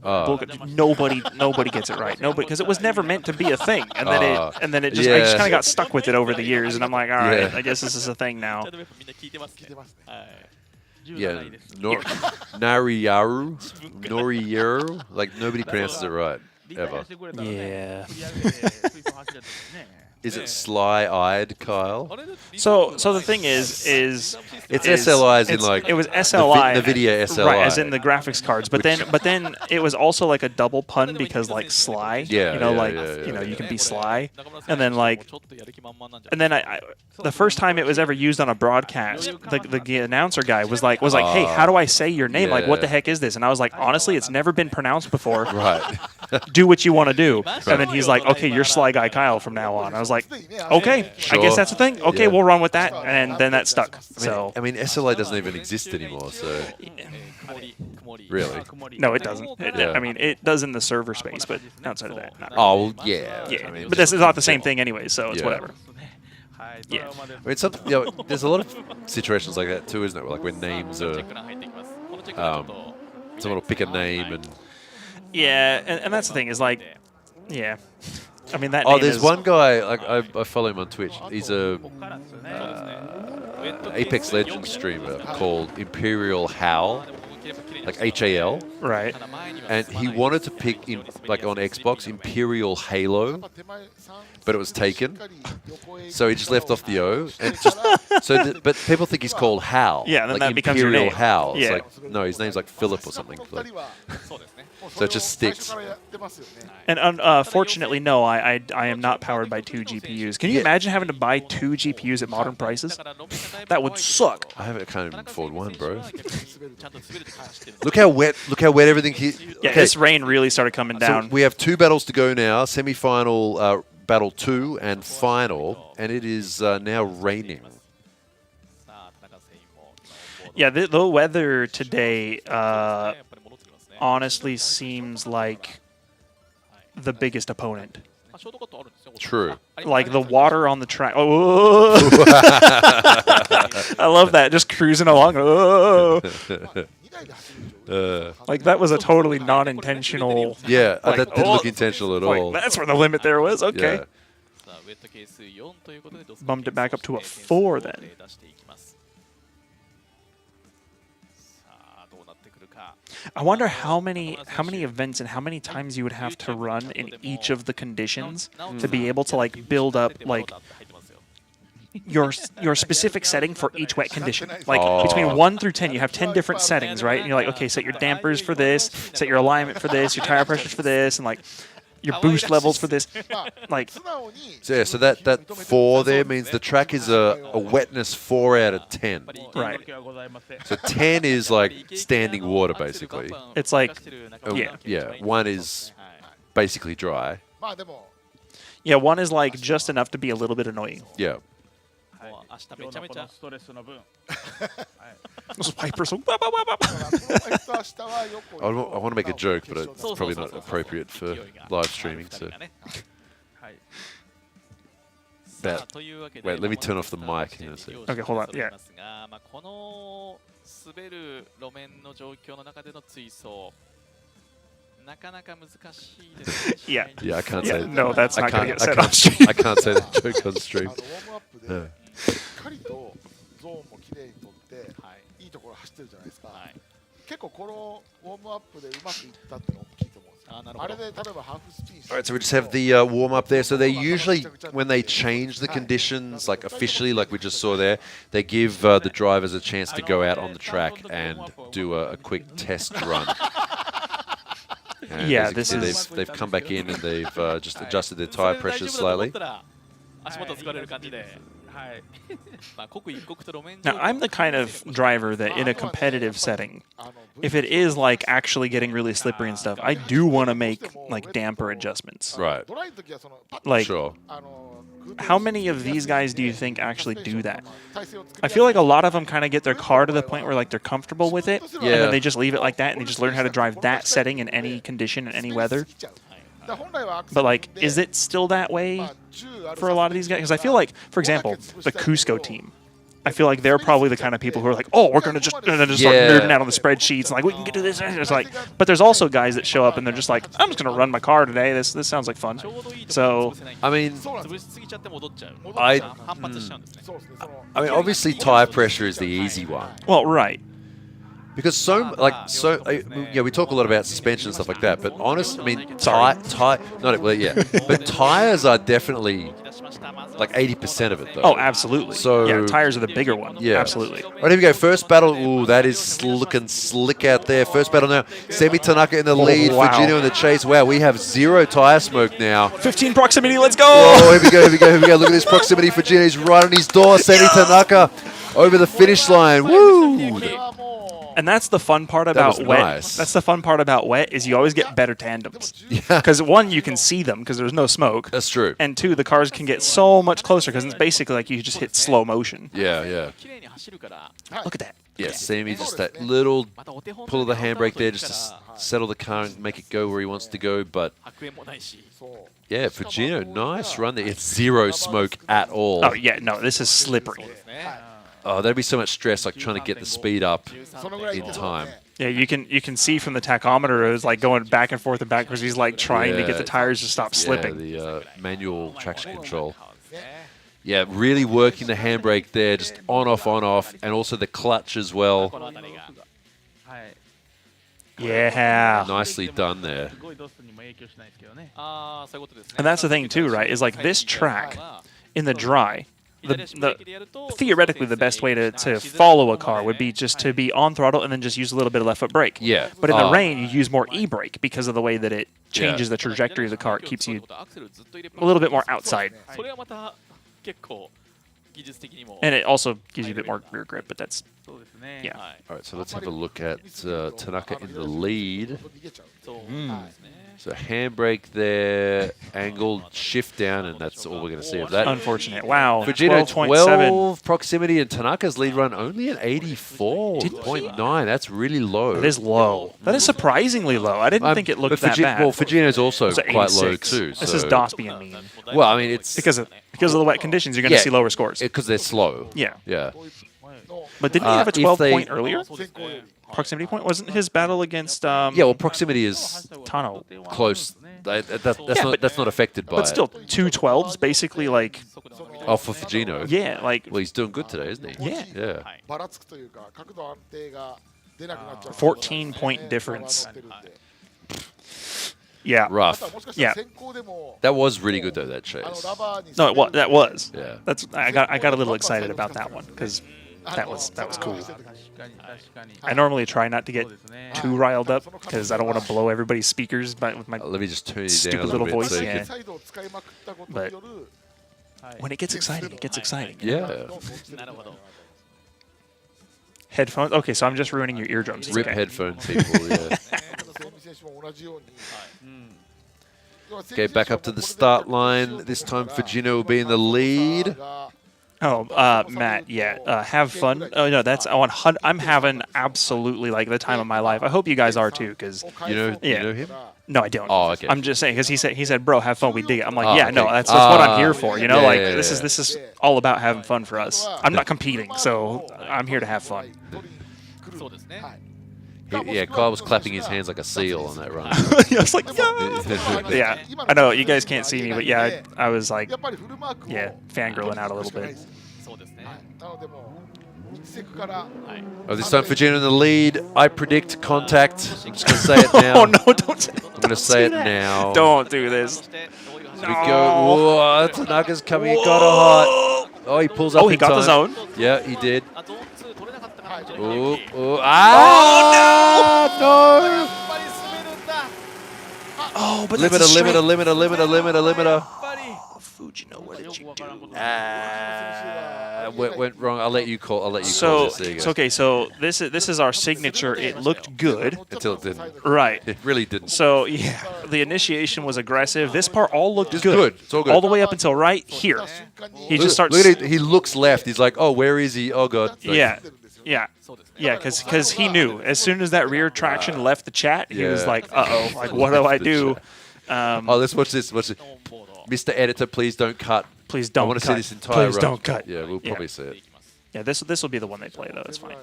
Nobody gets it right. Nobody, because it was never meant to be a thing, and then I just kind of got stuck with it over the years, and I'm like, all right, I guess this is a thing now. Yeah, NORIYARO, like nobody pronounces it right, ever. Yeah. Is it sly-eyed, Kyle? So the thing is it's SLI as in like it was SLI the video SLI, right, as in the graphics cards. But then it was also like a double pun because like Sly, you can be Sly, and then the first time it was ever used on a broadcast, the announcer guy was like, hey, how do I say your name? Like, what the heck is this? And I was like, honestly, it's never been pronounced before. Right. Do what you want to do. And then he's like, okay, you're Sly Guy Kyle from now on. I was like, okay, sure. I guess that's the thing. Okay, we'll run with that. And then that stuck. So I mean, SLI doesn't even exist anymore. So really, no, it doesn't. I mean, it does in the server space, but outside of that, not really. Oh well, yeah. I mean, but this is not the same thing anyway, so it's whatever. Yeah. I mean, there's a lot of situations like that too, isn't it? Like when names are, someone will pick a name and. Yeah, and that's the thing is like, yeah. I mean that. There's one guy like I follow him on Twitch. He's a Apex Legends streamer called Imperial Howl, like HAL. Right. And he wanted to pick, like on Xbox, Imperial Halo, but it was taken. So he just left off the O. And but people think he's called Hal. Yeah, then like that becomes your Imperial name. Hal. It's Yeah. like, no, his name's like Philip or something. So it just sticks. And unfortunately, no, I am not powered by 2 GPUs. Can you imagine having to buy 2 GPUs at modern prices? That would suck. I can't even afford one, bro. Look how wet everything here. Yeah, this rain really started coming down. So we have 2 battles to go now, semi-final battle 2 and final, and it is now raining. Yeah, the weather today honestly seems like the biggest opponent. True. Like the water on the track. Oh, I love that. Just cruising along. Oh. Like that was a totally non-intentional. Yeah, like, that didn't look intentional at all. That's where the limit there was. Okay. Yeah. Bumped it back up to a 4 then. I wonder how many events and how many times you would have to run in each of the conditions to be able to like build up like your specific setting for each wet condition. Like between 1 through 10, you have 10 different settings, right? And you're like, okay, set your dampers for this, set your alignment for this, your tire pressures for this, and like your boost levels for this. Like, so yeah, so that 4 there means the track is a wetness 4 out of 10. Right. So 10 is like standing water, basically. It's like, yeah. Yeah, 1 is basically dry. Yeah, 1 is like just enough to be a little bit annoying. Yeah. Those wipers. I want to make a joke, but it's probably not appropriate for live streaming. So, wait, let me turn off the mic. Okay, hold on. Yeah. Yeah. Yeah, I can't say that. No, that's not going to get said on stream. I can't say that joke on stream. Yeah. 結構このウォームアップでうまくいったっての大きいと思うんですよ。あれで例えばハーフスピン。All right, so we just have the warm up there. So they usually, when they change the conditions, like officially, like we just saw there, they give the drivers a chance to go out on the track and do a quick test run. And yeah, as you can see, they've come back in and they've just adjusted their tire pressures slightly. Now, I'm the kind of driver that in a competitive setting, if it is like actually getting really slippery and stuff, I do want to make like damper adjustments. Right. Like, sure. How many of these guys do you think actually do that? I feel like a lot of them kind of get their car to the point where like they're comfortable with it, and then they just leave it like that, and they just learn how to drive that setting in any condition, in any weather. But like, is it still that way for a lot of these guys? Because I feel like, for example, the Cusco team, I feel like they're probably the kind of people who are like, oh, we're gonna just start nerding out on the spreadsheets and like we can get to this. It's like, but there's also guys that show up and they're just like, I'm just gonna run my car today. This sounds like fun. So I mean, obviously tire pressure is the easy one. Well, right. Because yeah, we talk a lot about suspension and stuff like that, but honest, I mean, but tires are definitely like 80% of it, though. Oh, absolutely. So yeah, tires are the bigger one. Yeah, absolutely. All right, here we go. First battle. Ooh, that is looking slick out there. First battle now. Semi Tanaka in the lead. Wow. Fujino in the chase. Wow, we have 0 tire smoke now. 15 proximity. Let's go. Oh, here we go. Look at this proximity. Fujino's right on his door. Semi Tanaka over the finish line. Woo! And that's the fun part about wet. Nice. That's the fun part about wet is you always get better tandems. Yeah. Because 1, you can see them because there's no smoke. That's true. And 2, the cars can get so much closer because it's basically like you just hit slow motion. Yeah. Look at that. Yeah, Sammy just that little pull of the handbrake there just to settle the car and make it go where he wants to go. But yeah, Fujino, nice run there. It's 0 smoke at all. Oh yeah, no, this is slippery. Oh, there'd be so much stress, like trying to get the speed up in time. Yeah, you can see from the tachometer it's like going back and forth and back because he's like trying to get the tires to stop slipping. Yeah, the manual traction control. Yeah, really working the handbrake there, just on, off, and also the clutch as well. Yeah. Nicely done there. And that's the thing too, right? Is like this track in the dry. Theoretically, the best way to follow a car would be just to be on throttle and then just use a little bit of left foot brake. Yeah. But in the rain, you use more e-brake because of the way that it changes the trajectory of the car. It keeps you a little bit more outside. And it also gives you a bit more rear grip, but that's, yeah. All right, so let's have a look at Tanaka in the lead. So handbrake there, angled shift down, and that's all we're going to see of that. Unfortunate. Wow. Fujino 12 proximity, and Tanaka's lead run only an 84.9. That's really low. It is low. That is surprisingly low. I didn't think it looked that bad. Well, Fujino's also quite low too. This is DOS being mean. Well, I mean, it's because of the wet conditions, you're going to see lower scores. Because they're slow. Yeah. Yeah. But didn't he have a 12-point earlier? Proximity point? Wasn't his battle against... yeah, well, proximity is Tano. Close. That's not affected by But still, 2 12s, basically, like... Oh, for Fujino? Yeah, like... Well, he's doing good today, isn't he? Yeah. Yeah. 14-point difference. Yeah. Rough. Yeah. That was really good, though, that chase. No, that was. Yeah. I got a little excited about that one, because... That was cool. I normally try not to get too riled up because I don't want to blow everybody's speakers with my let me just turn you stupid down a little little bit voice. so Yeah. But when it gets exciting, it gets exciting. Yeah. Headphones? Okay, so I'm just ruining your eardrums. Rip okay. headphones, people, yeah. Okay, back up to the start line. This time Fujino will be in the lead. Oh, Matt, yeah. Have fun. Oh, no, that's 100. I'm having absolutely like the time of my life. I hope you guys are too, because you know him? No, I don't. Oh, okay. I'm just saying because he said, bro, have fun. We dig it. I'm like, Oh, yeah, okay. no, that's what I'm here for. You know, Yeah, like yeah, this is all about having fun for us. I'm not competing, so I'm here to have fun. Yeah, Kyle was clapping his hands like a seal on that run. I was like, yeah. I know you guys can't see me, but yeah, I was like, yeah, fangirling out a little bit. Oh, this time Fujino in the lead. I predict contact. I'm just going to say it now. Oh, no, don't say I'm going to say it now. Don't do this. Here we go. Whoa, Tanaka's coming. He got a hot. Oh, he pulls up. Oh, he got the zone? Yeah, he did. Oh, oh, ah! No! Oh, but limiter, that's a limiter. Fujino, what did you do? Went wrong. I'll let you call this. So, There you go. okay, so this is our signature. It looked good. Until it didn't. Right. It really didn't. So, yeah, the initiation was aggressive. This part all looked It's good. good. It's all good. All the way up until right here. He just starts... Look at it. He looks left. He's like, oh, where is he? Oh, God. Like, Yeah, because he knew. As soon as that rear traction left the chat, he was like, uh-oh, like, what do I do? Oh, let's watch this. Watch it. Mr. Editor, please don't cut. Please don't I want to cut. see this entire Please run. don't cut. Yeah, we'll probably see it. Yeah, this will be the one they play, though. It's fine.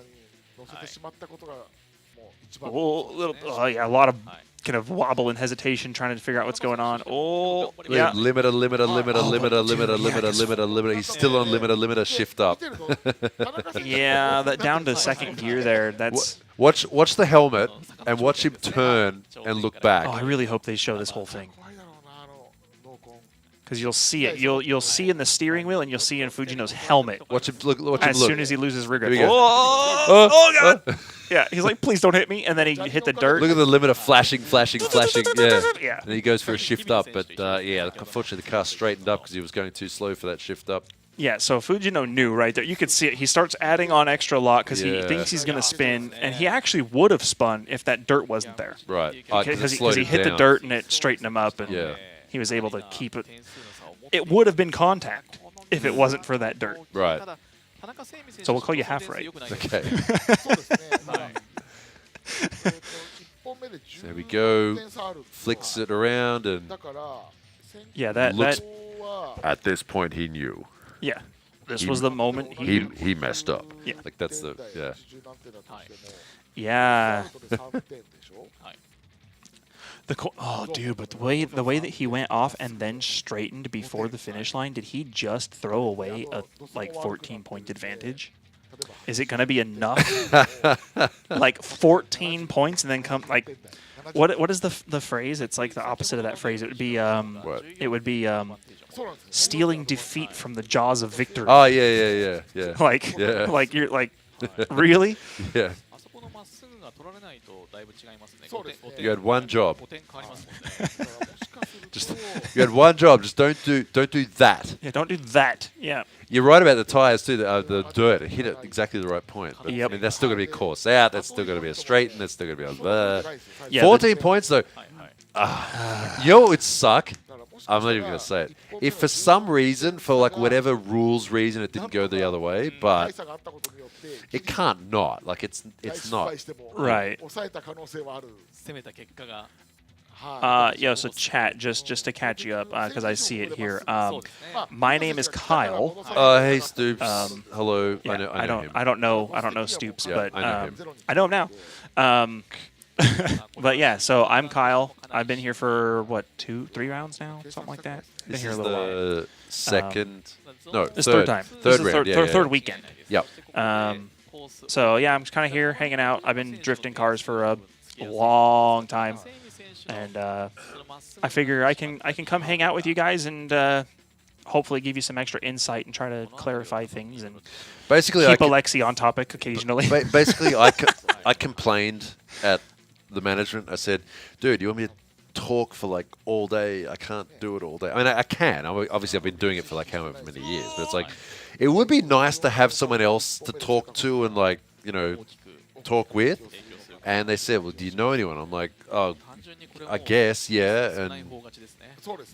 Oh, yeah, a lot of kind of wobble and hesitation trying to figure out what's going on. Oh, yeah. Limiter. He's still on limiter, shift up. Yeah, that down to second gear there. That's... Watch the helmet and watch him turn and look back. Oh, I really hope they show this whole thing. Because you'll see it. You'll see in the steering wheel and you'll see in Fujino's helmet. Watch him look. As soon as he loses rear grip. Here we go. Oh, God. Yeah, he's like, please don't hit me. And then he hit the dirt. Look at the limiter flashing. Yeah. Yeah. And he goes for a shift up, but yeah, unfortunately the car straightened up because he was going too slow for that shift up. Yeah, so Fujino knew right there. You could see it. He starts adding on extra lock because he thinks he's going to spin, and he actually would have spun if that dirt wasn't there. Right. Because he hit the dirt and it straightened him up, and he was able to keep it. It would have been contact if it wasn't for that dirt. Right. So we'll call you half right. Okay. There we go. Flicks it around and yeah, that looks. At this point, he knew. Yeah, this was the moment he messed up. Yeah, like that's the yeah. Oh, dude, but the way that he went off and then straightened before the finish line, did he just throw away a 14-point advantage? Is it going to be enough? Like 14 points and then come like what is the phrase? It's like the opposite of that phrase. It would be stealing defeat from the jaws of victory. Oh yeah. Like you're like really? Yeah. You had one job. You had one job. Just don't do that. Yeah, don't do that. Yeah. You're right about the tires too. The dirt, it hit at exactly the right point. But, yep. I mean, that's still going to be a course out. That's still going to be a straighten. That's still going to be a. Yeah, 14 points though. You know what would suck? I'm not even going to say it. If for some reason, for like whatever rules reason, it didn't go the other way, but it can't not. Like it's not. Right. So chat, just to catch you up, because I see it here. My name is Kyle. Hey Stoops. Hello. Yeah, I know him. I don't know Stoops, Yeah, but I know him. I know him now. But yeah, so I'm Kyle. I've been here for what, 2-3 rounds now, something like that. Been This here is a little while. the second. No, this third time. Third This is round. third weekend. Yep. So yeah, I'm just kind of here hanging out. I've been drifting cars for a long time, and I figure I can come hang out with you guys and hopefully give you some extra insight and try to clarify things and basically keep Alexi on topic occasionally. Basically, I complained at the management. I said, dude, you want me to talk for like all day? I can't do it all day. I mean, I can. Obviously, I've been doing it for like however many years, but it's like, it would be nice to have someone else to talk to and like, you know, talk with. And they said, well, do you know anyone? I'm like, oh, I guess, yeah. And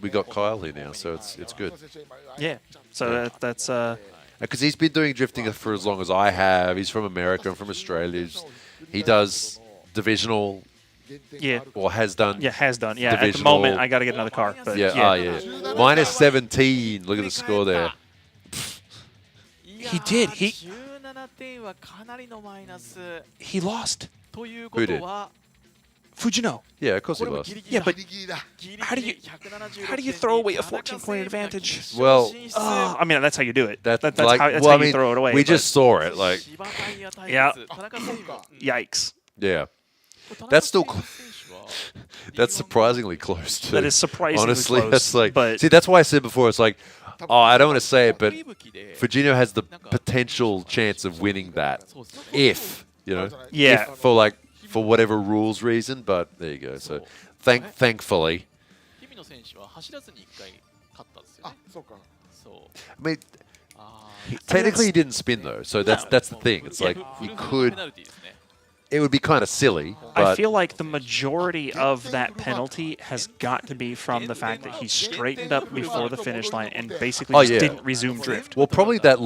we got Kyle here now, so it's good. Yeah. So that's because he's been doing drifting for as long as I have. He's from America. I'm from Australia. He does divisional. Yeah. Or has done. Yeah, has done. Yeah. At the divisional. moment, I got to get another car. But yeah. Yeah. Minus 17. Look at the score there. He did. He lost. Who did? Fujino. Yeah, of course he lost. Yeah, but how do you throw away a 14-point advantage? Well, I mean, that's how you do it. That's like, how well, you throw it away. We just saw it. Like, yeah. Yikes. Yeah. That's still. That's surprisingly close too. That is surprisingly honestly, close. That's like. But see, that's why I said before. It's like, oh, I don't want to say it, but Fujino has the potential chance of winning that if you know. Yeah. If, for whatever rules reason, but there you go. So, thankfully. I mean, technically he didn't spin though, so that's the thing. It's like you could. It would be kind of silly. But I feel like the majority of that penalty has got to be from the fact that he straightened up before the finish line and basically just didn't resume drift. Well, probably that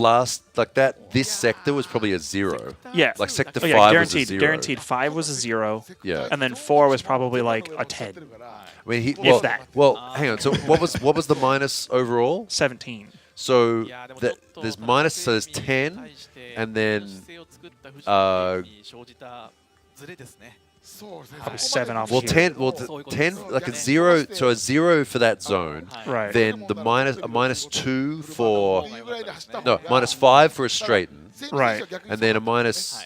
this sector was probably a 0. Yeah. Like sector 5 was a 0. Guaranteed 5 was a 0. Yeah. And then 4 was probably like a 10. I mean, if that. Well, hang on. So what was the minus overall? 17. So there's minus, so there's 10, and then probably 7 off. Well, 10, like a 0, so a 0 for that zone. Right. Then the minus 2 for minus 5 for a straighten. Right. And then a minus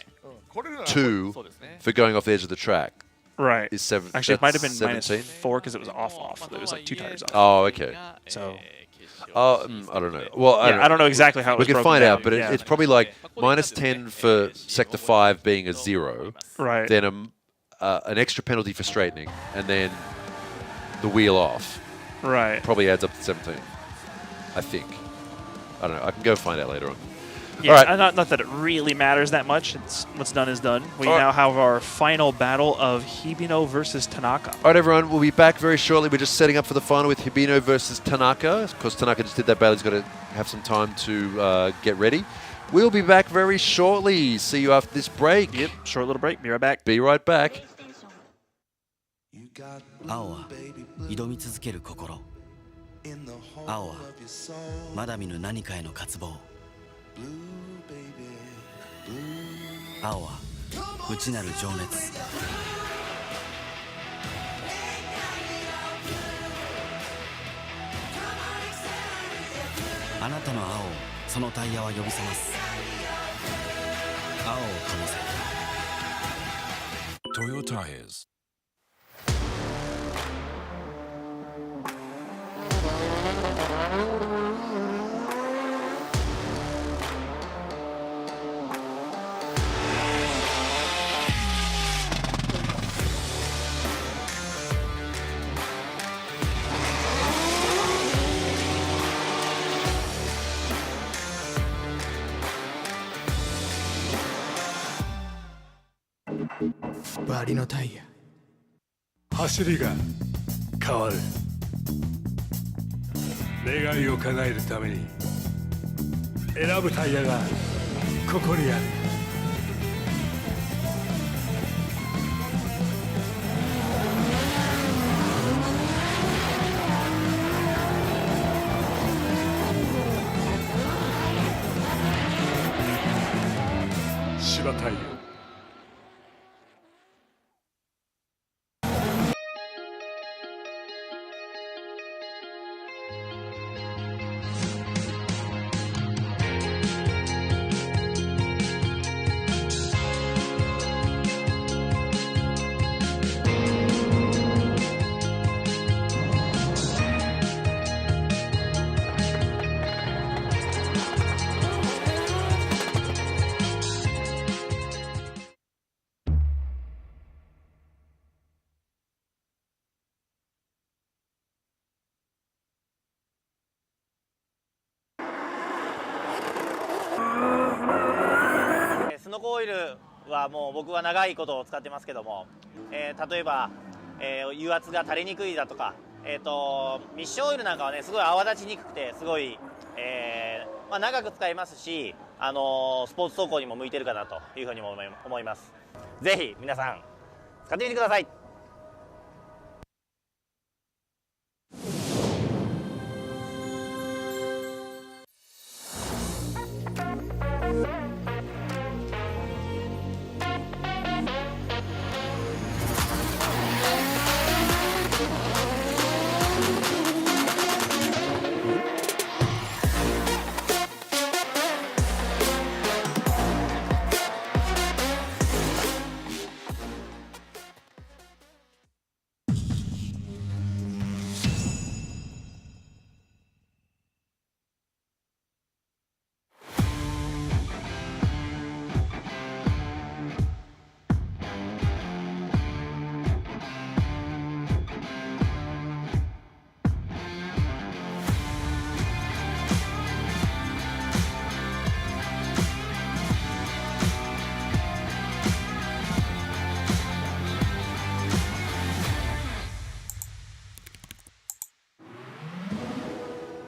2 for going off the edge of the track. Right. Is 7. Actually, it might have been 17? minus 4 because it was off. It was like 2 tires off. Oh, okay. So. I don't know. Well, I don't know exactly how it was we can broken find down, out, but yeah. it's probably like minus 10 for sector 5 being a 0. Right. Then an extra penalty for straightening, and then the wheel off. Right. Probably adds up to 17. I think. I don't know. I can go find out later on. Yeah, all right. not that it really matters that much. It's what's done is done. We now have our final battle of Hibino versus Tanaka. All right, everyone. We'll be back very shortly. We're just setting up for the final with Hibino versus Tanaka. Of course, Tanaka just did that battle. He's got to have some time to get ready. We'll be back very shortly. See you after this break. Yep, short little break. Be right back. Be right back. 青は挑み続ける心。青はまだ見ぬ何かへの渇望。青は内なる情熱。あなたの青をそのタイヤは呼び覚ます。青を灯せ Toyo Tires. Body バリのタイヤ。走りが変わる。願いを叶えるために選ぶタイヤがここにある。芝タイヤ。スノコオイルはもう僕は長いことを使ってますけども、例えば、油圧が垂れにくいだとか、ミッションオイルなんかはねすごい泡立ちにくくてすごい、長く使えますし、スポーツ走行にも向いてるかなというふうにも思います。ぜひ皆さん使ってみてください。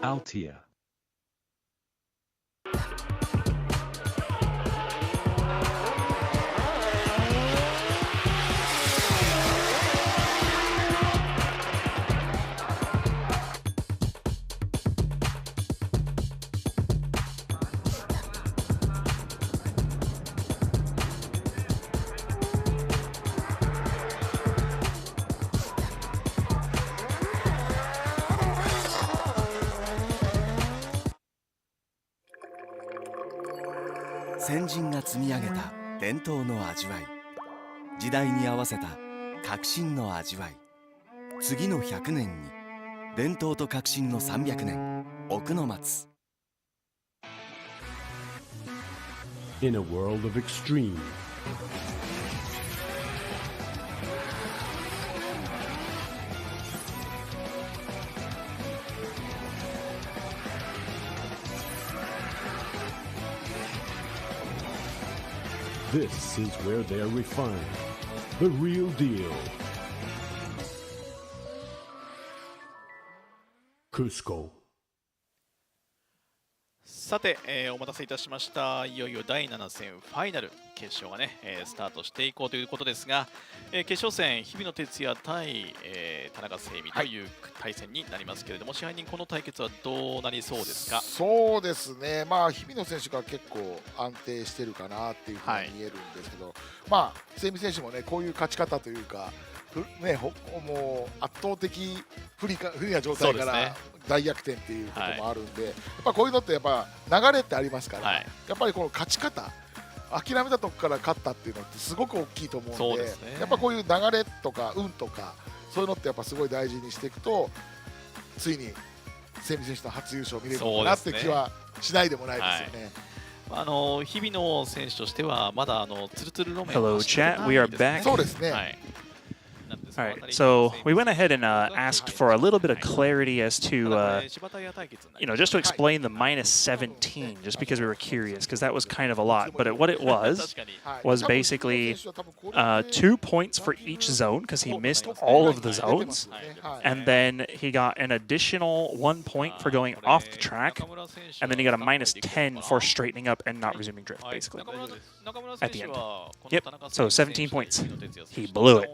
Altia.「先人が積み上げた伝統の味わい」「時代に合わせた革新の味わい」「次の100年に伝統と革新の300年奥の松」In a world of extreme, this is where they are refined. The real deal. Cusco. さて、お待たせいたしました。いよいよ第7戦ファイナル決勝がね、スタートしていこうということですが、決勝戦日比野哲也対、田中聖美という対戦になりますけれども、支配人この対決はどうなりそうですか？そうですね、まあ日比野選手が結構安定してるかなっていうふうに見えるんですけど、まあ聖美選手もねこういう勝ち方というか。ね、もう圧倒的不利な状態から大逆転っていうこともあるんで、やっぱこういうのってやっぱ流れってありますから、やっぱりこの勝ち方諦めたとこから勝ったっていうのってすごく大きいと思うんで、やっぱこういう流れとか運とかそういうのってやっぱすごい大事にしていくと、ついにセミ選手の初優勝を見れるのかなって気はしないでもないですよね。日々の選手としてはまだツルツル路面 Hello, chat. We are back. そうですね。All right, so we went ahead and asked for a little bit of clarity as to, just to explain the -17, just because we were curious, because that was kind of a lot. But what it was basically 2 points for each zone, because he missed all of the zones, and then he got an additional 1 point for going off the track, and then he got a -10 for straightening up and not resuming drift, basically, at the end. Yep, so 17 points. He blew it.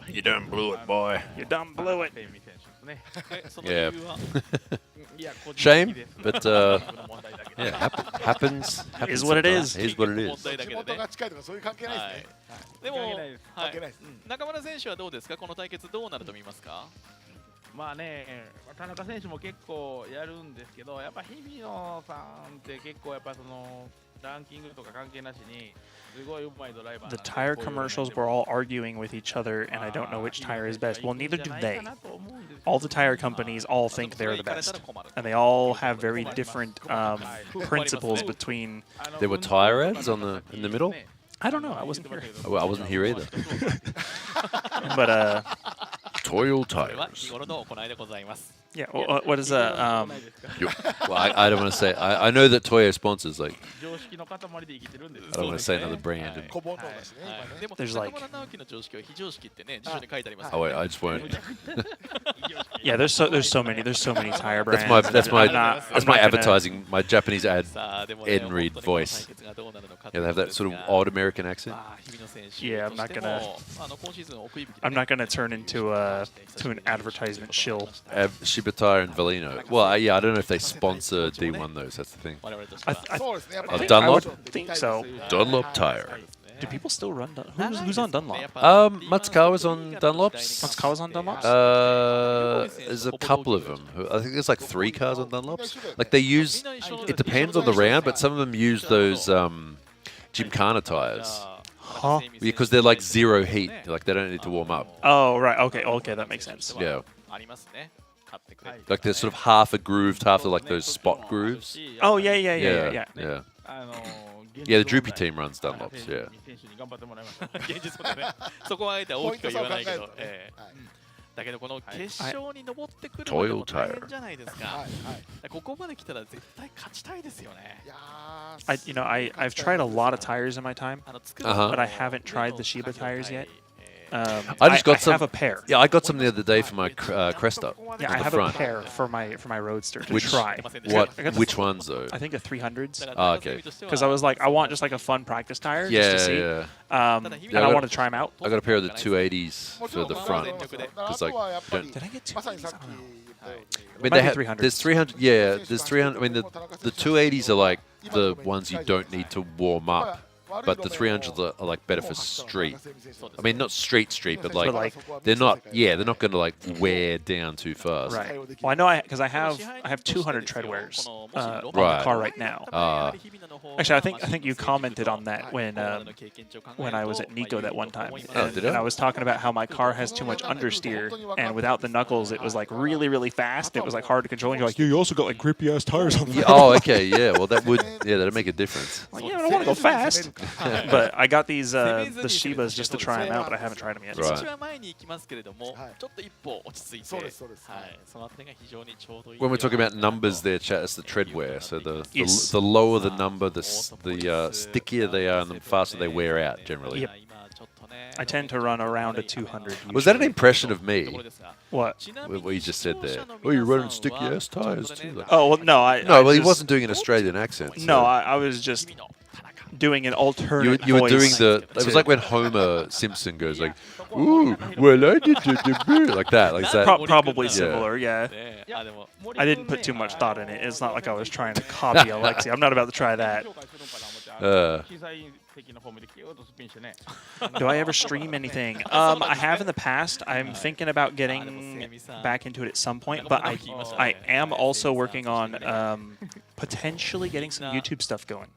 You done blew it, boy. You done blew it. Yeah. Shame, but yeah, happens. Is what it is. Is what it is. でも、中村選手はどうですか、この対決どうなると見ますか。まあね、田中選手も結構やるんですけど、やっぱ日比野さんって結構やっぱそのランキングとか関係なしに。The tire commercials were all arguing with each other, and I don't know which tire is best. Well, neither do they. All the tire companies all think they're the best, and they all have very different principles between. There were tire ads in the middle. I don't know. I wasn't here. Well, I wasn't here either. But Toyo tires. Yeah. What is that? Well, I don't want to say. I know that Toyo sponsors like. I don't want to say another brand. There's like. Oh wait, I just won't. Yeah, there's so many tire brands. That's my advertising. My Japanese ad Ed Reed voice. Yeah, they have that sort of odd American accent. Yeah, I'm not gonna turn into an advertisement shill. Shibatire and Velino. Well, yeah, I don't know if they sponsor D1 though. That's the thing. I Dunlop. think so. Dunlop tire. Do people still run Dunlop? Who's on Dunlop? Matsukawa's on Dunlops. Matsukawa's on Dunlops? There's a couple of them. I think there's like 3 cars on Dunlops. Like they use, it depends on the round, but some of them use those Gymkhana tires. Huh? Because they're like 0 heat. Like they don't need to warm up. Oh, right. Okay, that makes sense. Yeah. Like they're sort of half a grooved, half of like those spot grooves. Oh, yeah. Yeah, the Droopy team runs Dunlops, yeah. そこはあえて大きくは言わないけど、だけどこの決勝に登ってくるのも大変じゃないですか。ここまで来たら絶対勝ちたいですよね。I've tried a lot of tires in my time, but I haven't tried the Shiba tires yet. I just got some. I have a pair. Yeah, I got some the other day for my Cresta. Yeah, I have a pair for my Roadster to try. Which ones though? I think the 300s. Oh, okay. Because I was like, I want just like a fun practice tire just to see. Yeah. And I want to try them out. I got a pair of the 280s for the front. Because like, did I get 280s? I mean, there's 300. Yeah, there's 300. I mean, the 280s are like the ones you don't need to warm up. But the 300s are like better for street. I mean, not street, but like they're not. Yeah, they're not going to like wear down too fast. Right. Well, I know because I have 200 tread wears on the car right now. Actually, I think you commented on that when I was at Nico that one time. Oh, did I? And I was talking about how my car has too much understeer, and without the knuckles, it was like really fast. It was like hard to control. And you're like, you also got like grippy ass tires on. Yeah, oh, okay, yeah. Well, that'd make a difference. Like, yeah, I don't want to go fast. But I got these the Shibas just to try them out, but I haven't tried them yet. When we're talking about numbers there, chat, it's the tread wear. So the lower the number, the stickier they are and the faster they wear out generally. Yep. I tend to run around a 200. Usually. Was that an impression of me? What? What you just said there. Oh, you're running sticky ass tires too. Like, oh, well, no. Well, he wasn't doing an Australian accent. So. No, I was just doing an alternate you were voice. Doing it was like when Homer Simpson goes like, ooh, well, I did like that. Like that. Probably similar, yeah. I didn't put too much thought in it. It's not like I was trying to copy Alexi. I'm not about to try that. Do I ever stream anything? I have in the past. I'm thinking about getting back into it at some point, but I am also working on potentially getting some YouTube stuff going.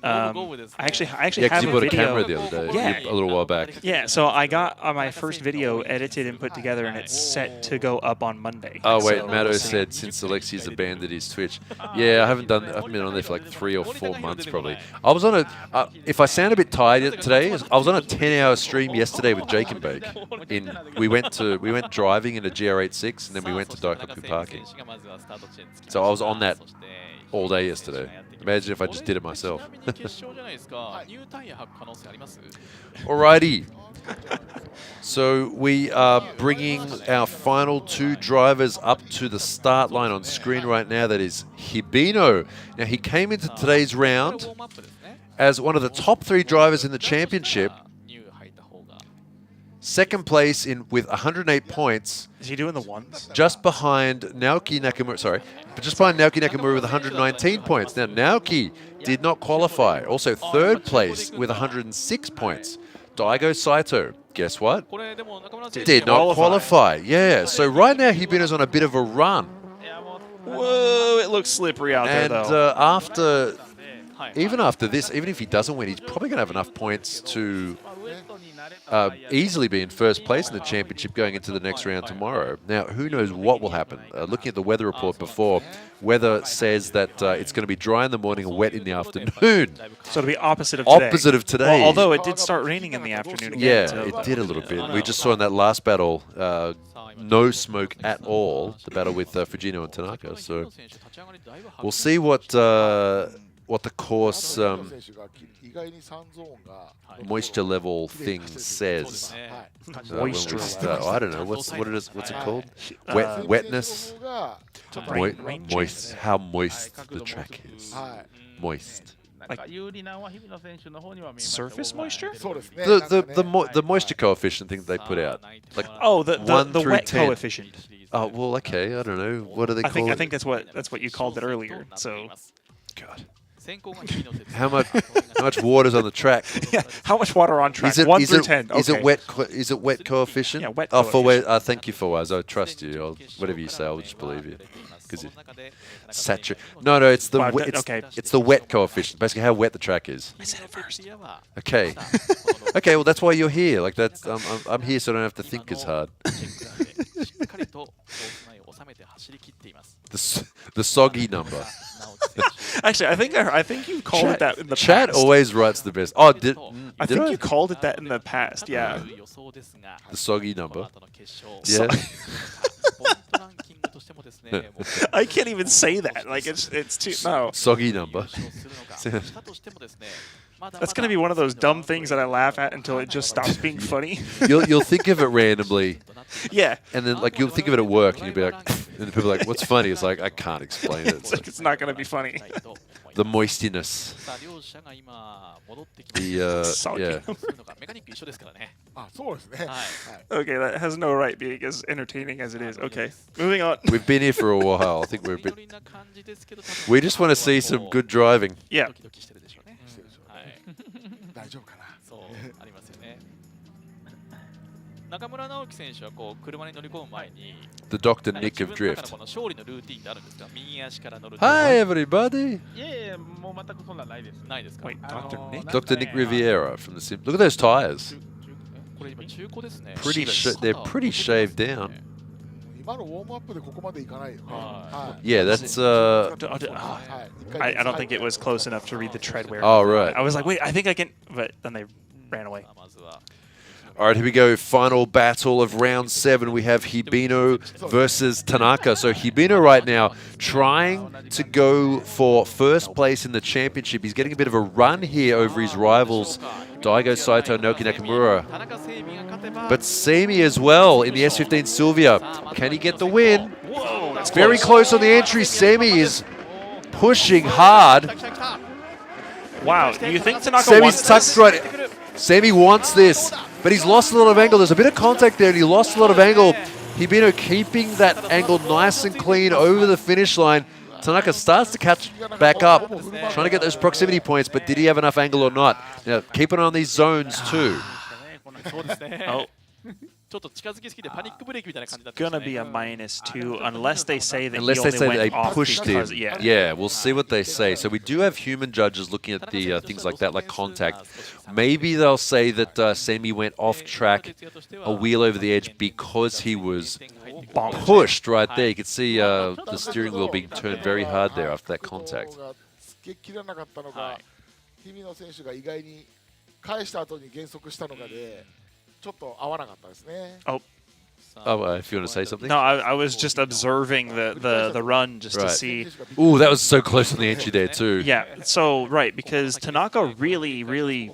I actually Yeah, have you a bought a video. camera the other day, a little while back. Yeah, so I got my first video edited and put together, and it's set to go up on Monday. Oh wait, So Matto we'll see. said since Alexi's abandoned his Twitch. Yeah, I haven't been on there for like 3 or 4 months probably. I was on a, if I sound a bit tired today, I was on a 10-hour stream yesterday with Jake and Bake. We went driving in a GR86 and then we went to Daikoku parking. So I was on that all day yesterday. Imagine if I just did it myself. Alrighty. So we are bringing our final 2 drivers up to the start line on screen right now. That is Hibino. Now he came into today's round as one of the top 3 drivers in the championship. Second place with 108 points. Is he doing the ones? Just behind Naoki Nakamura. Sorry, but just behind Naoki Nakamura with 119 points. Now Naoki did not qualify. Also third place with 106 points. Daigo Saito, guess what? Did not qualify. Yeah. So right now Hibino's on a bit of a run. Whoa! It looks slippery out there, though. Even after this, even if he doesn't win, he's probably going to have enough points to easily be in first place in the championship going into the next round tomorrow. Now, who knows what will happen? Looking at the weather report before, weather says that it's going to be dry in the morning and wet in the afternoon. So it'll be opposite of today. Opposite of today. Well, although it did start raining in the afternoon again. Yeah, so. it did a little bit. We just saw in that last battle, no smoke at all, the battle with Fujino and Tanaka. So we'll see what the course moisture level thing says. Moisture. I don't know what's it called? Wetness. Moist. How moist the track is. Moist. Like surface moisture? The moisture coefficient thing that they put out. Like the wet 10. coefficient. Oh well, okay. I don't know. What do they call it? I think that's what you called it earlier. So. God. How much water's on the track? Yeah, how much water on track? 1 through 10. Okay. Is it wet coefficient? Yeah, wet coefficient. Thank you, Fawaz. I trust you. Whatever you say, I'll just believe you. Because No, it's the it's the wet coefficient. Basically, how wet the track is. I said it first. Okay. Okay. Well, that's why you're here. Like that's I'm here, so I don't have to think as hard. The soggy number. Actually, I think you called it that in the past. Chat always writes the best. Oh, did I? You called it that in the past. Yeah. The soggy number. Yeah. I can't even say that. Like it's too no. Soggy number. That's gonna be one of those dumb things that I laugh at until it just stops being funny. You'll think of it randomly. Yeah. And then you'll think of it at work and you'll be like, and people are like, what's funny? It's like I can't explain it. It's not gonna be funny. The moistiness. Yeah. Okay, that has no right being as entertaining as it is. Okay, moving on. We've been here for a while. I think we just want to see some good driving. Yeah. The Dr. Nick of Drift. Hi, everybody. Wait, Dr. Nick? Dr. Nick Riviera from the Sim. Look at those tires. They're pretty shaved down. Yeah, that's. I don't think it was close enough to read the tread wear. Oh, right. I was like, wait, I think I can, but then they ran away. All right, here we go. Final battle of round 7. We have Hibino versus Tanaka. So Hibino right now trying to go for first place in the championship. He's getting a bit of a run here over his rivals, Daigo Saito and Naoki Nakamura. But Semi as well in the S15 Sylvia. Can he get the win? Whoa, that's very close on the entry. Semi is pushing hard. Wow, do you think Tanaka wants this? Right. Semi wants this, but he's lost a lot of angle. There's a bit of contact there, and he lost a lot of angle. Hibino keeping that angle nice and clean over the finish line. Tanaka starts to catch back up, trying to get those proximity points, but did he have enough angle or not? Now, keep an eye on these zones, too. Oh. ちょっと近づきすぎてパニックブレーキみたいな感じだった。 Gonna be a -2 unless they say that Unless he they only say went they off pushed because, him. yeah. We'll see what they say. So we do have human judges looking at the things like that, like contact. Maybe they'll say that Semi went off track, a wheel over the edge because he was pushed right there. You can see the steering wheel being turned very hard there after that contact. つけきらなかったのが、日比野選手が意外に返した後に減速したのがで、ちょっと合わなかったですね。Oh. If you want to say something? No, I was just observing the run just to see. Ooh, that was so close on the entry there too. Yeah, so right, because Tanaka really,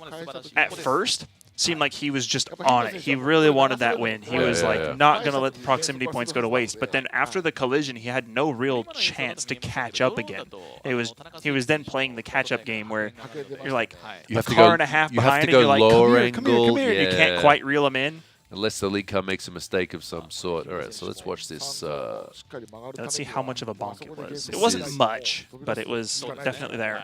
at first, seemed like he was just on it. He really wanted that win. He was not going to let the proximity points go to waste. But then after the collision, he had no real chance to catch up again. He was then playing the catch-up game where you're like a car and a half behind, and you're like, come here, and you can't quite reel him in. Unless the lead car makes a mistake of some sort. All right, so let's watch this. Let's see how much of a bonk it was. It wasn't much, but it was definitely there.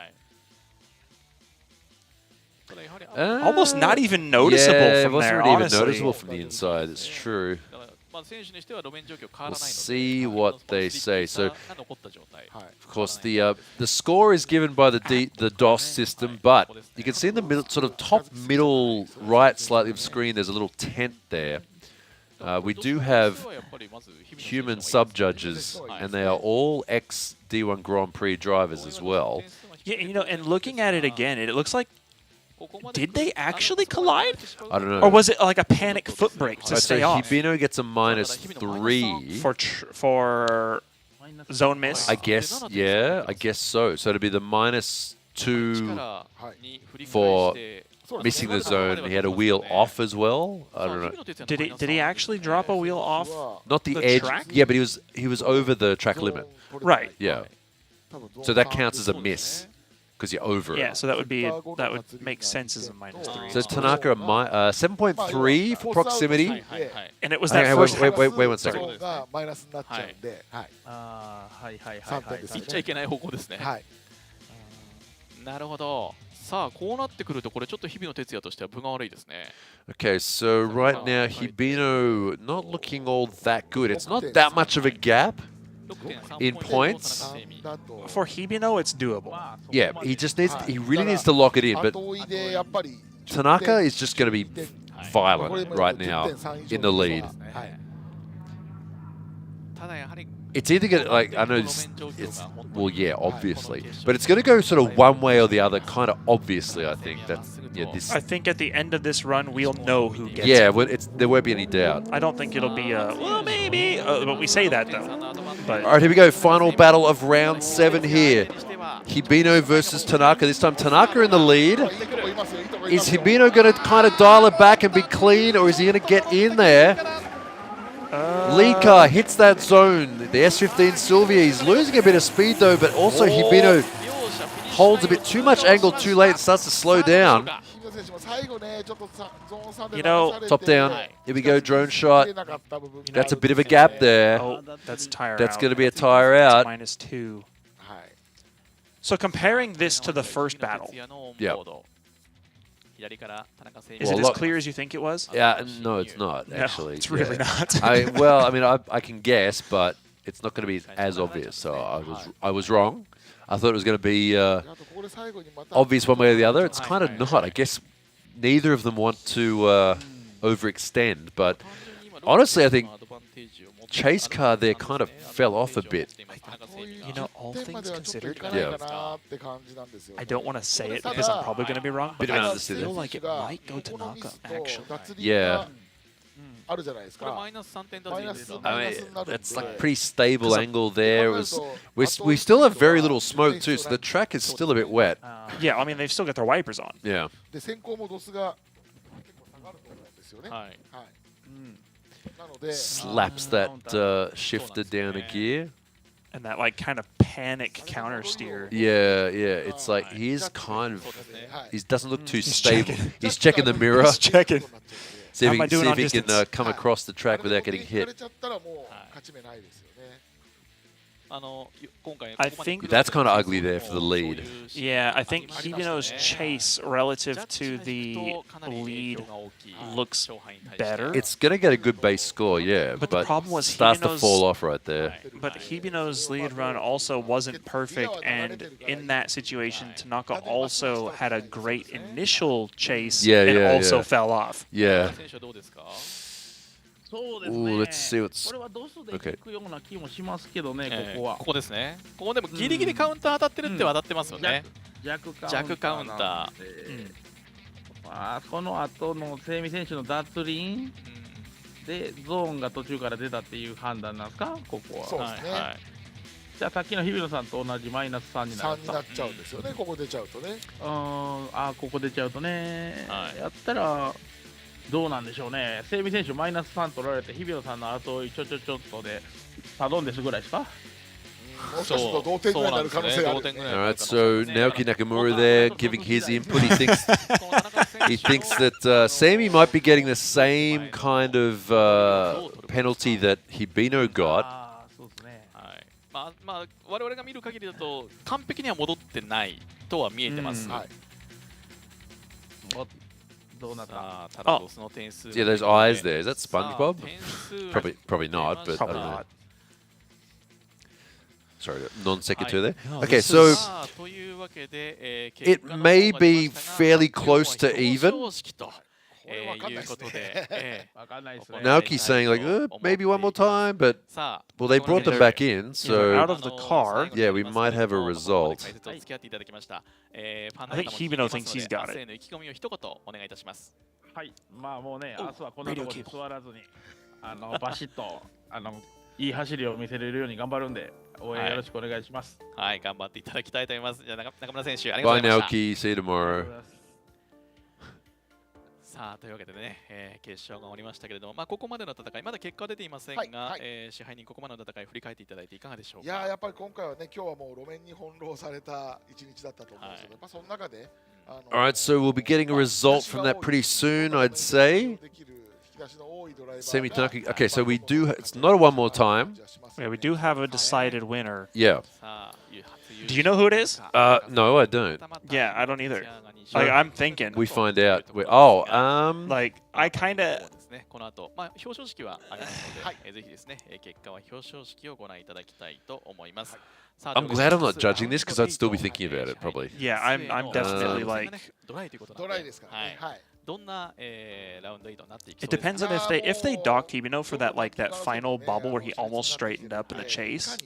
Almost not even noticeable from there, it wasn't honestly. even noticeable from the inside, it's true. We'll see what they say. So, of course, the score is given by the DOS system, but you can see in the middle, sort of top middle right slightly of screen, there's a little tent there. We do have human sub-judges, and they are all ex-D1 Grand Prix drivers as well. Yeah, you know, and looking at it again, it looks like, did they actually collide? I don't know. Or was it like a panic foot brake to stay so off? Hibino gets a -3 for zone miss. I guess, yeah, I guess so. So it'd be the -2 for missing the zone. He had a wheel off as well. I don't know. Did he actually drop a wheel off? Not the edge. Track? Yeah, but he was over the track limit. Right. Yeah. So that counts as a miss. Because you're over it. Yeah, so that would make sense as a -3. So Tanaka, 7.3 for proximity. And it was that first. Wait 1 second. 言っちゃいけない方向ですね。なるほど。さあ、こうなってくると、これちょっと日比野哲也としては分が悪いですね。Okay, so right now Hibino not looking all that good. It's not that much of a gap in points. For Hibino, it's doable. Yeah, he really needs to lock it in, but Tanaka is just going to be violent right now in the lead. It's either going to, like, I know it's, well, yeah, obviously, but it's going to go sort of one way or the other, kind of obviously, I think. I think at the end of this run, we'll know who gets it. Yeah, well, there won't be any doubt. I don't think it'll be well, maybe, but we say that, though. But all right, here we go. Final battle of round 7 here. Hibino versus Tanaka. This time Tanaka in the lead. Is Hibino going to kind of dial it back and be clean, or is he going to get in there? Lead car hits that zone. The S15 Sylvia, he's losing a bit of speed though, but also Hibino holds a bit too much angle too late, starts to slow down. You know, top down. Here we go, drone shot. That's a bit of a gap there. Oh, that's tire out. That's going to be a tire out. -2. So comparing this to the first battle. Yeah. Is it as clear as you think it was? Yeah, no, it's not, actually. No, it's really not. Well, I mean, I can guess, but it's not going to be as obvious. So I was wrong. I thought it was going to be obvious one way or the other. It's kind of not. I guess neither of them want to overextend. But honestly, I think chase car there kind of fell off a bit. You know, all things considered, yeah. I don't want to say it because I'm probably going to be wrong, but I understood feel like it might go to Naka, actually. Yeah. I mean, it's like pretty stable angle there. We still have very little smoke too, so the track is still a bit wet. Yeah, I mean, they've still got their wipers on. Yeah. Slaps that shifter down a gear. And that like kind of panic counter steer. Yeah, yeah. It's like he's kind of, he doesn't look too stable. He's checking the mirror. He's checking. See if he can come across the track without getting hit. I think That's kind of ugly there for the lead. Yeah, I think Hibino's chase relative to the lead looks better. It's going to get a good base score, yeah, But the problem was starts to Hibino's- fall off right there. But Hibino's lead run also wasn't perfect, and in that situation, Tanaka also had a great initial chase and also fell off. Yeah. そうです Ooh, ね。 let's see what's これはドスで okay. 効くような気もしますけどね、ここは。ここですね。ここでもギリギリカウンター当たってるっては当たってますよね。弱弱カウンター。まあ、この後のセミ選手の脱輪でゾーンが途中から出たっていう判断なんですか、ここは。そうですね。じゃあさっきの日比野さんと同じマイナス3になる3になっちゃうんですよね、ここ出ちゃうとね。ここ出ちゃうとね、やったらどうなんでしょうね。整備選手マイナス3取られて日比野さんの後追いちょっとで頼んですぐらいですか。もしかすると同点ぐらいになる可能性ある。All right, so Naoki Nakamura there giving his input. He thinks that Sami might be getting the same kind of penalty that Hibino got. まあ我々が見る限りだと完璧には戻ってないとは見えてます。どうなったただその点数 Yeah, those eyes there. Is that SpongeBob? Probably not, but I don't know. Sorry, non sequitur there. Okay, so it may be fairly close to even. Naoki's saying like maybe one more time, but well, they brought them back in, so out of the car. Yeah, we might have a result. I think Hibino thinks he's got it. はい、まあもうね、明日はこんなところに座らずに、バシッといい走りを見せれるように頑張るんで、応援よろしくお願いします。はい、頑張っていただきたいと思います。じゃあ中村選手、ありがとうございました。 Bye, Naoki. See you tomorrow. さあというわけでね、決勝が終わりましたけれども、ここまでの戦い、まだ結果は出ていませんが、支配人ここまでの戦い振り返っていただいていかがでしょうか。いややっぱり今回はね、今日はもう路面に翻弄された一日だったと思うんですけど、やっぱその中で。All right, so we'll be getting a result from that pretty soon, I'd say. Semi Tanaka. Okay, so we do. It's not a one more time. Yeah, we do have a decided winner. Yeah. Do you know who it is? No, I don't. Yeah, I don't either. Like, I'm thinking. We find out. Like, I kind of. この後、表彰式はありますので、ぜひですね、結果は表彰式をご覧いただきたいと思います。I'm glad I'm not judging this because I'd still be thinking about it probably. Yeah, I'm definitely like. ドライということなので。ドライですからね。はい。どんなラウンド8になっていきそ It うですか。 depends on if they docked Hibino for that final bobble where he almost straightened up in the chase.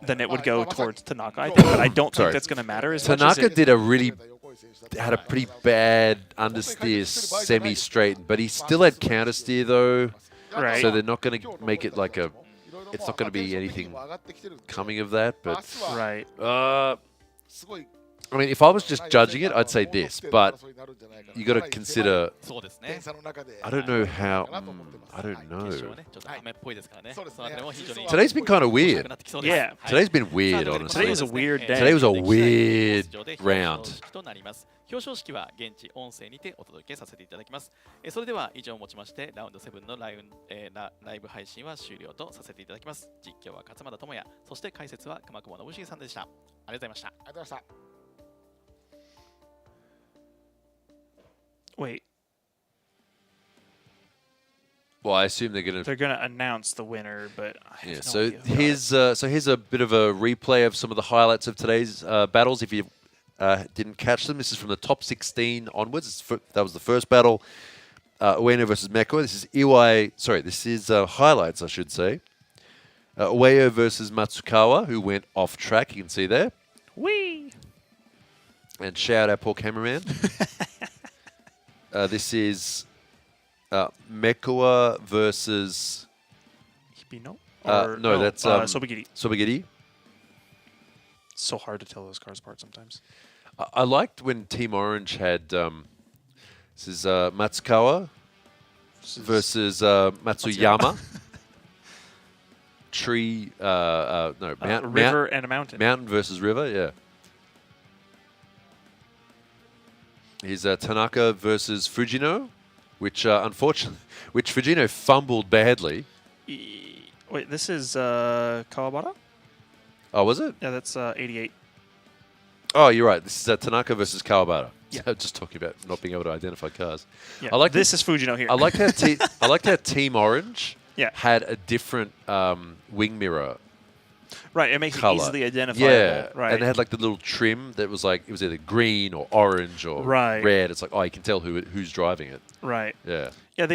Then it would go towards Tanaka, I think, but I don't think that's going to matter as much as Tanaka it... had a pretty bad understeer semi-straight, but he still had countersteer though. Right. So they're not going to make it like a. It's not going to be anything coming of that, but. Right. I mean, if I was just judging it, I'd say this, but you got to consider. I don't know how. I don't know. Today's been kind of weird. Yeah. Today's been weird, honestly. Today was a weird day. Today was a weird round. 表彰式は現地音声にてお届けさせていただきます。それでは以上をもちましてラウンド7のライブ配信は終了とさせていただきます。実況は勝俣智也、そして解説は熊久保信重さんでした。ありがとうございました。ありがとうございました。Wait. Well, I assume they're going to announce the winner, but I have no idea. Here's a bit of a replay of some of the highlights of today's battles. If you didn't catch them, this is from the top 16 onwards. That was the first battle, Ueno versus Meko. This is Iwai. Sorry, this is highlights, I should say. Ueno versus Matsukawa, who went off track. You can see there. Whee! And shout out poor cameraman. This is Mekua versus Hibino? No, that's Sobagiri. Sobagiri. It's so hard to tell those cars apart sometimes. I liked when Team Orange had this is Matsukawa versus Matsuyama. Tree, river and a mountain. Mountain versus river, yeah. Here's Tanaka versus Fujino, which unfortunately, Fujino fumbled badly. Wait, this is Kawabata? Oh, was it? Yeah, that's 88. Oh, you're right. This is Tanaka versus Kawabata. Yeah. So just talking about not being able to identify cars. Yeah, I like this is Fujino here. I liked how I liked how Team Orange Yeah. had a different wing mirror. Right, it makes color. it easily identifiable. Yeah, Right. and they had like the little trim that was like it was either green or orange or Right. red. It's like you can tell who's driving it. Right. Yeah. Yeah,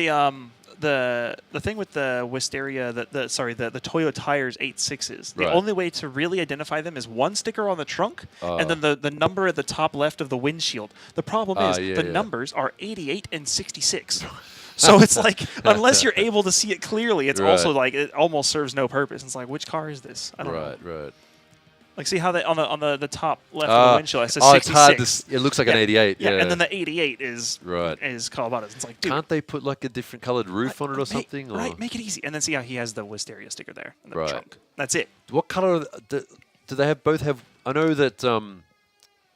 the thing with the Wisteria, the Toyo Tires 86s, the Right. only way to really identify them is one sticker on the trunk and then the number at the top left of the windshield. The problem is the numbers are 88 and 66. So it's like, unless you're able to see it clearly, it's also like, it almost serves no purpose. It's like, which car is this? I don't know. Right. Like, see how they on the top left of the windshield, it says 66. It's hard to it looks like an 88. Yeah, Yeah, and then the 88 is Kawabata's. It's like, dude, can't they put like a different colored roof on it or something? Right, make it easy. And then see how he has the Wisteria sticker there in the trunk. That's it. What color do they both have? I know that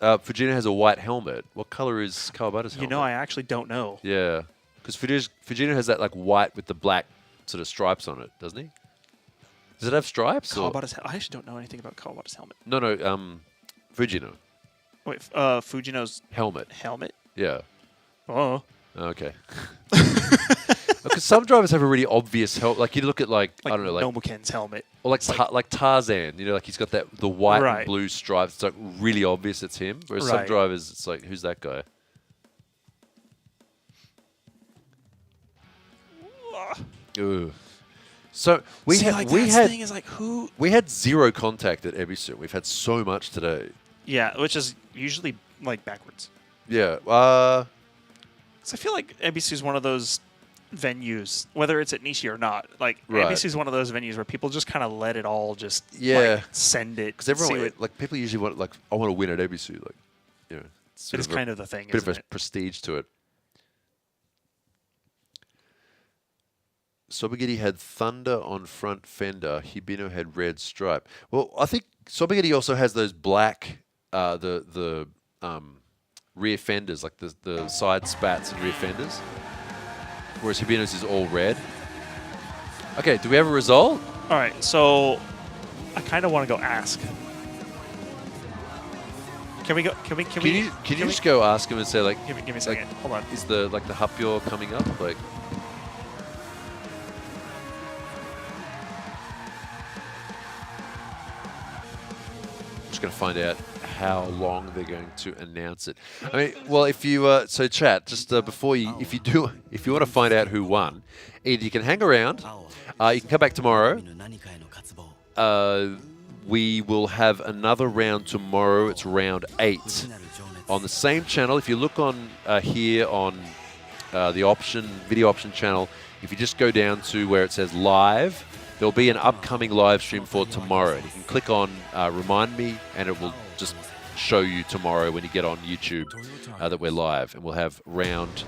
Fujino has a white helmet. What color is Kawabata's helmet? You know, I actually don't know. Yeah, because Fujino has that like white with the black sort of stripes on it, doesn't he? Does it have stripes? I actually don't know anything about Kawabata's helmet. No, Fujino. Wait, Fujino's helmet. Yeah. Oh. Okay. Because some drivers have a really obvious helmet. Like you look at I don't know, like Nobuken's helmet, or like Tarzan. You know, like he's got the white and blue stripes. It's like really obvious it's him. Whereas some drivers, it's like, who's that guy? Ugh. So we had zero contact at Ebisu. We've had so much today. Yeah, which is usually like backwards. Yeah. So I feel like Ebisu is one of those venues, whether it's at Nishi or not. Like Ebisu is one of those venues where people just kind of let it all just send it. Because everyone people usually want I want to win at Ebisu. Like, you know, it is kind of the thing. Bit of a prestige to it. Sobagiti had thunder on front fender. Hibino had red stripe. Well, I think Sobagiti also has those black, the rear fenders, like the side spats and rear fenders. Whereas Hibino's is all red. Okay, do we have a result? All right, so I kind of want to go ask. Can we go? Can you just go ask him and say like? Give me a second. Hold on. Is the Hapyo coming up like? Just going to find out how long they're going to announce it. I mean, well, if you so chat just before if you want to find out who won, either you can hang around, you can come back tomorrow. We will have another round tomorrow. It's round 8 on the same channel. If you look on here on the video option channel, if you just go down to where it says live, there'll be an upcoming live stream for tomorrow. You can click on Remind Me, and it will just show you tomorrow when you get on YouTube that we're live. And we'll have round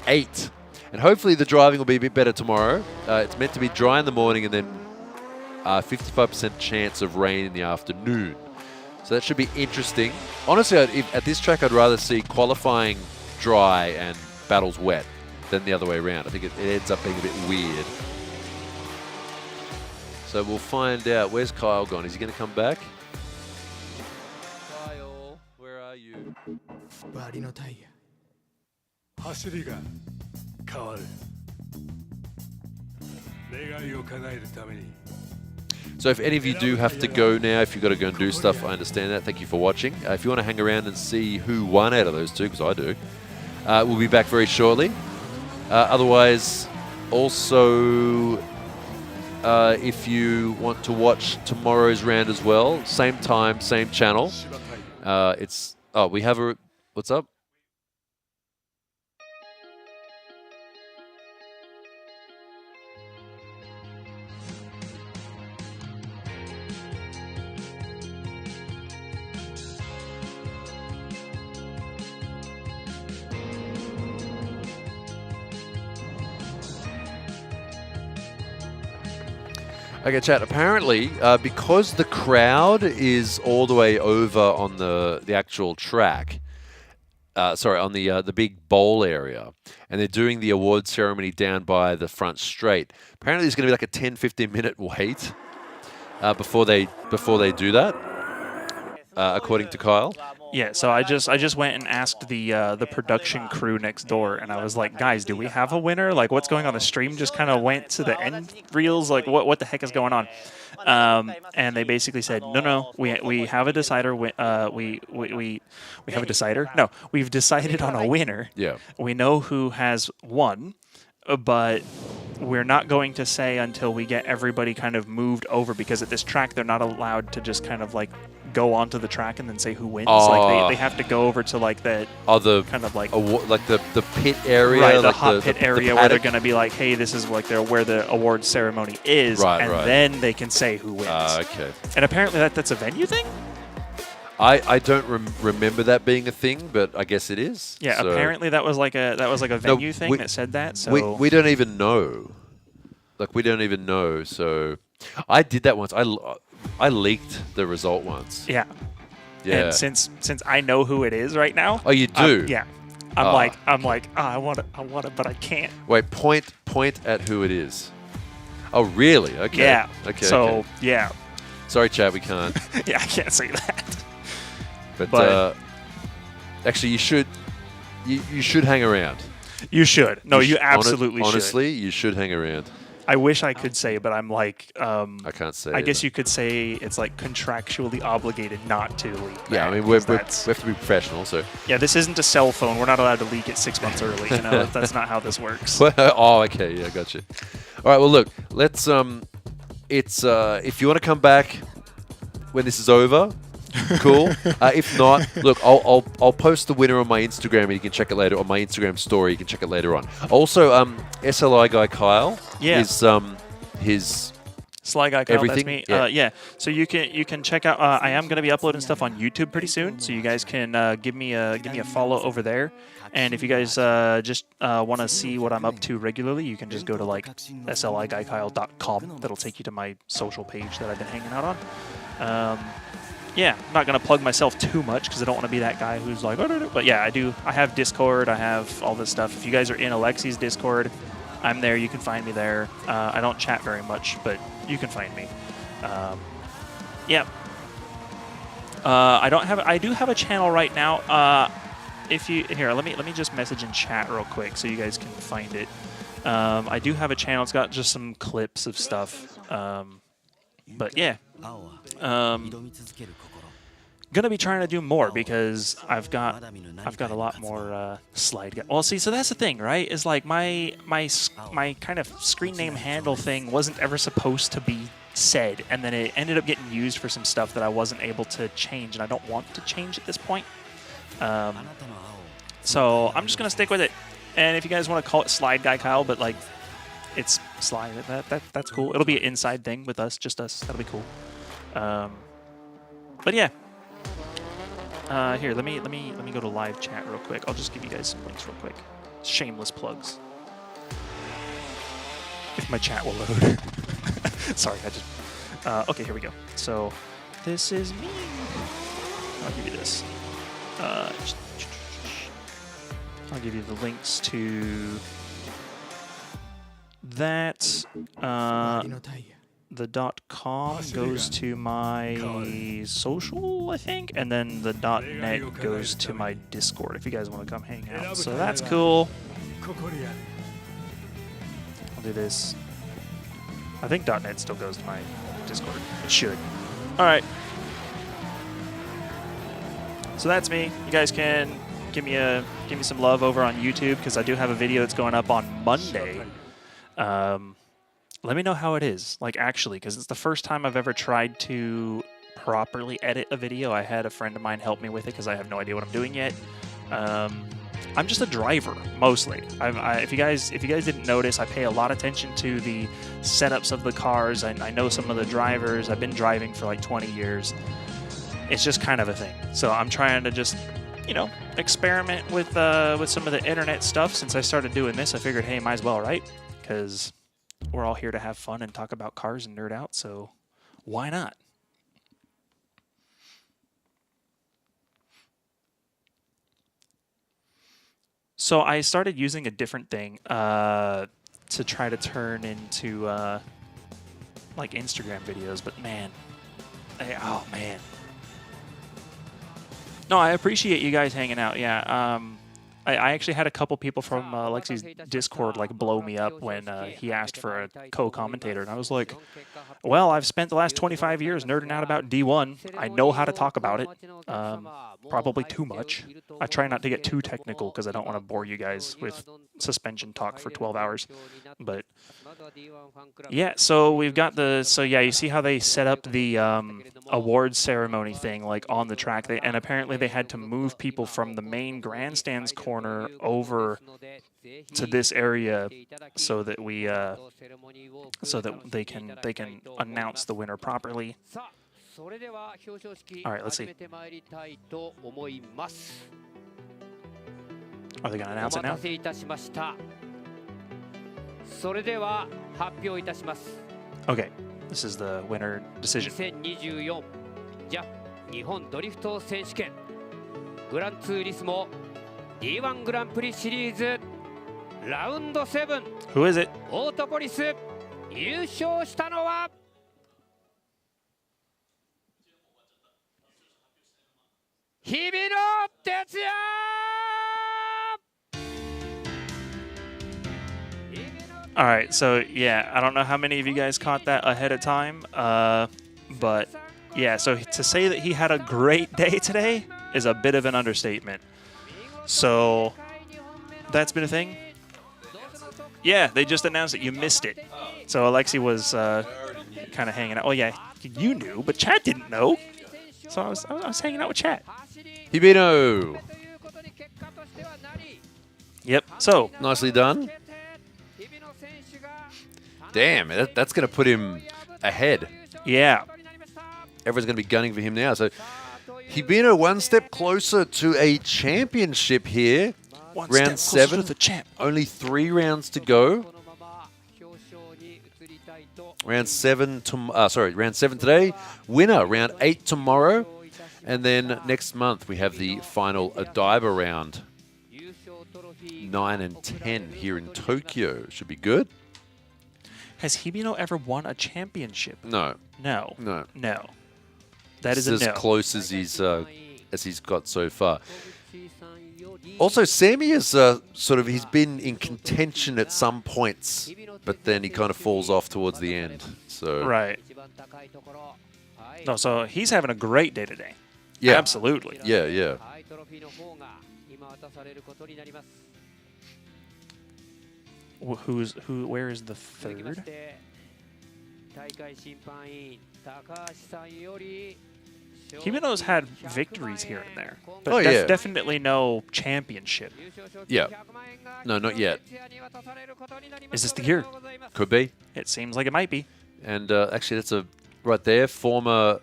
8. And hopefully the driving will be a bit better tomorrow. It's meant to be dry in the morning and then 55% chance of rain in the afternoon. So that should be interesting. Honestly, at this track, I'd rather see qualifying dry and battles wet than the other way around. I think it ends up being a bit weird. So we'll find out. Where's Kyle gone? Is he going to come back? Kyle, where are you? バリのタイヤ。走りが変わる。願いを叶えるために。 So if any of you do have to go now, if you've got to go and do stuff, I understand that. Thank you for watching. If you want to hang around and see who won out of those two, because I do, we'll be back very shortly. Otherwise, also, if you want to watch tomorrow's round as well, same time, same channel. We have a, what's up? Okay, chat. Apparently, because the crowd is all the way over on the actual track, on the big bowl area, and they're doing the award ceremony down by the front straight. Apparently, there's going to be like a 10-15 minute wait before they do that, according to Kyle. Yeah, so I just went and asked the production crew next door, and I was like, guys, do we have a winner? Like, what's going on? The stream just kind of went to the end reels. Like, what the heck is going on? And they basically said, no, we have a decider. We have a decider. No, we've decided on a winner. Yeah. We know who has won, but we're not going to say until we get everybody kind of moved over, because at this track they're not allowed to just kind of like go onto the track and then say who wins. Like they have to go over to like the kind of like the pit area, right? The like hot pit area where they're paddock. going to be like, hey, this is like where the award ceremony is, and then they can say who wins. Okay. And apparently that's a venue thing. I don't remember that being a thing, but I guess it is. Yeah, so. apparently that was like a venue thing that said that. So we don't even know. Like, we don't even know. So I did that once. I leaked the result once. Yeah. Yeah. And since I know who it is right now. Oh, you do? Yeah. I'm like, I want it, but I can't. Wait, point at who it is. Oh, really? Okay. Yeah. Okay. So okay. yeah. Sorry, chat, we can't. Yeah, I can't say that. But actually, you should hang around. You should. No, you absolutely should. Honestly, you should hang around. I wish I could say, but I'm like, I can't say. I guess you could say it's like contractually obligated not to leak. Yeah, I mean, we have to be professional, so. Yeah, this isn't a cell phone. We're not allowed to leak it 6 months early. You know, that's not how this works. Oh, okay, yeah, gotcha. All right, well, look, let's it's if you want to come back when this is over. Cool. If not, look, I'll post the winner on my Instagram, and you can check it later on my Instagram story. You can check it later on. Also, SLI guy Kyle is his Sly Guy Kyle, everything. that's me. Yeah. So you can check out. I am going to be uploading stuff on YouTube pretty soon, so you guys can give me a follow over there. And if you guys just want to see what I'm up to regularly, you can just go to like sliguyKyle.com. That'll take you to my social page that I've been hanging out on. Yeah, I'm not going to plug myself too much because I don't want to be that guy who's like, oh, but yeah, I have Discord. I have all this stuff. If you guys are in Alexi's Discord, I'm there. You can find me there. I don't chat very much, but you can find me. Yeah. I do have a channel right now. If you let me just message in chat real quick so you guys can find it. I do have a channel. It's got just some clips of stuff. But yeah. Gonna be trying to do more because I've got a lot more slide. Well, see, so that's the thing, right? Is like my kind of screen name handle thing wasn't ever supposed to be said, and then it ended up getting used for some stuff that I wasn't able to change, and I don't want to change at this point. So I'm just gonna stick with it. And if you guys want to call it Slide Guy Kyle, but like it's Slide, that's cool. It'll be an inside thing with us, just us. That'll be cool. But yeah. Here, let me go to live chat real quick. I'll just give you guys some links real quick. Shameless plugs. If my chat will load. Sorry, I just. Okay, here we go. So, this is me. I'll give you this. I'll give you the links to that. The .com goes to my social, I think, and then the .net goes to my Discord if you guys want to come hang out. So that's cool. I'll do this. I think .net still goes to my Discord. It should. All right. So that's me. You guys can give me some love over on YouTube because I do have a video that's going up on Monday. Let me know how it is, like actually, because it's the first time I've ever tried to properly edit a video. I had a friend of mine help me with it because I have no idea what I'm doing yet. I'm just a driver mostly. If you guys didn't notice, I pay a lot of attention to the setups of the cars. I know some of the drivers. I've been driving for like 20 years. It's just kind of a thing. So I'm trying to just, experiment with some of the internet stuff. Since I started doing this, I figured, hey, might as well, right? Because we're all here to have fun and talk about cars and nerd out, so why not? So I started using a different thing to try to turn into like Instagram videos, but man, oh man. No, I appreciate you guys hanging out. Yeah, I actually had a couple people from Lexi's Discord like blow me up when he asked for a co-commentator, and I was like, well, I've spent the last 25 years nerding out about D1. I know how to talk about it. Probably too much. I try not to get too technical because I don't want to bore you guys with suspension talk for 12 hours. But yeah, so we've got so yeah, you see how they set up the awards ceremony thing like on the track, and apparently they had to move people from the main grandstands corner over to this area so that they can announce the winner properly. All right, let's see. Are they going to announce it now? Okay, this is the winner decision. 2024ジャ日本ドリフト選手権グランツーリスモ D1 グランプリシリーズラウンド7 Who is it? オートポリス優勝したのは日比野哲也 All right, so yeah, I don't know how many of you guys caught that ahead of time, but yeah, so to say that he had a great day today is a bit of an understatement. So that's been a thing. Yeah, they just announced it. You missed it. So Alexi was kind of hanging out. Oh yeah, you knew, but Chat didn't know. So I was hanging out with Chat. Hibino. Yep. So nicely done. Damn, that's going to put him ahead. Yeah. Everyone's going to be gunning for him now. So Hibino one step closer to a championship here. Round 7. To the champ. Only 3 rounds to go. Round 7 today. Winner round 8 tomorrow. And then next month we have the final Odaiba round. 9 and 10 here in Tokyo. Should be good. Has Hibino ever won a championship? No. No. No. No. That is as a no. Close as he's got so far. Also, Sammy is he's been in contention at some points, but then he kind of falls off towards the end. So right. No, so he's having a great day today. Yeah. Absolutely. Yeah, yeah. Where is the third? Hibino's had victories here and there, but definitely no championship. Yeah. No, not yet. Is this the year? Could be. It seems like it might be. And actually, that's right there. Former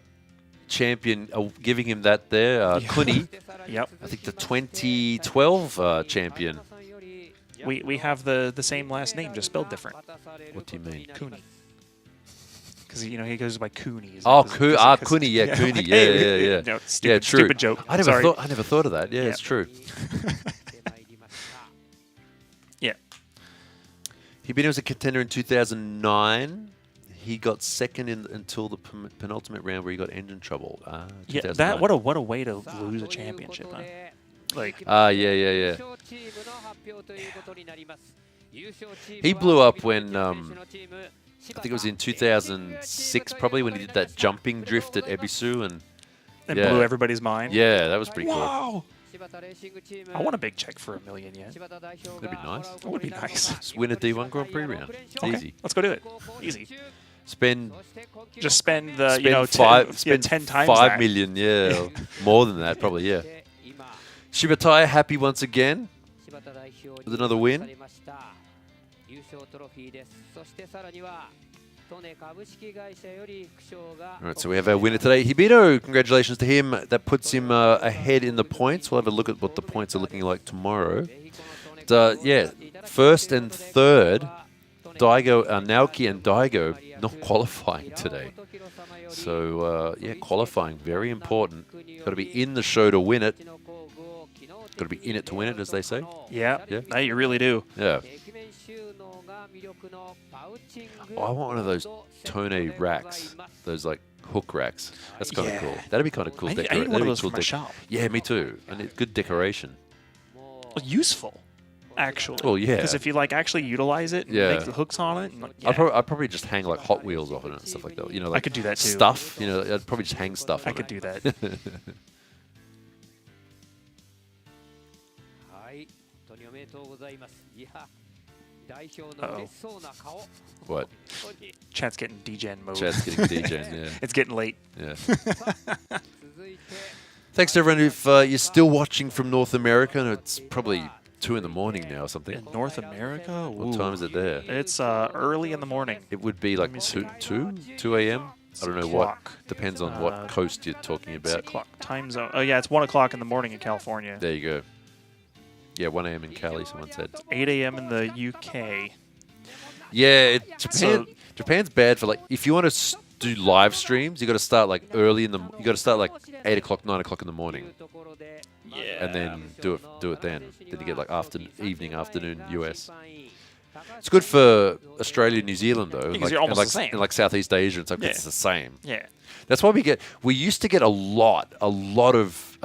champion, giving him that there, Kuni. Yep. I think the 2012 champion. We have the same last name, just spelled different. What do you mean? Kuni. Because he goes by Cooney. Oh, Cooney, yeah, Cooney, yeah. No, yeah, true. Stupid joke. I never thought of that. Yeah, it's true. Yeah. Hibino was a contender in 2009. He got second until the penultimate round where he got engine trouble. Yeah, what a way to lose a championship, huh? Like. Yeah. He blew up when. I think it was in 2006, probably, when he did that jumping drift at Ebisu and blew everybody's mind. Yeah, that was pretty cool. I want a big check for $1 million yet. That'd be nice. That would be nice. Just win a D1 Grand Prix round. It's easy. Let's go do it. Easy. Just spend the 10 times 5 million, yeah, more than that probably, yeah. Shibataya happy once again with another win. Alright, so we have our winner today, Hibino. Congratulations to him. That puts him ahead in the points. We'll have a look at what the points are looking like tomorrow. Yeah, first and third, Naoki and Daigo not qualifying today. So, yeah, qualifying, very important. Got to be in the show to win it. Got to be in it to win it, as they say. Yeah, yeah. No, you really do. Yeah. Oh, I want one of those Tone racks, those like hook racks. That's kind of cool. That'd be kind of cool. I need one of those for my shop. Yeah, me too. And it's good decoration. Well, useful, actually. Oh yeah. Because if you like actually utilize it, and make the hooks on it. And, like, I'd probably just hang like Hot Wheels off it and stuff like that. You know, like I could do that too. Stuff. You know, I'd probably just hang stuff. I on could it. do that. Uh-oh. What? Chat's getting DGen mode. Chat's getting DGen, yeah. It's getting late. Yeah. Thanks to everyone if you're still watching from North America. And it's probably 2 in the morning now or something. In North America? What time is it there? It's early in the morning. It would be like 2 a.m. I don't know what. Depends on what coast you're talking about. Time zone. Oh yeah, it's 1 o'clock in the morning in California. There you go. Yeah, 1 a.m. in Cali, someone said. 8 a.m. in the UK. Yeah, Japan's bad for like if you want to do live streams, you got to start like early in the. You got to start like 8 o'clock, 9 o'clock in the morning. Yeah. And then do it then. Then you get like evening, afternoon US. It's good for Australia, New Zealand though. Because you're almost the same. And like Southeast Asia and stuff. Yeah. It's the same. Yeah. That's why we used to get a lot of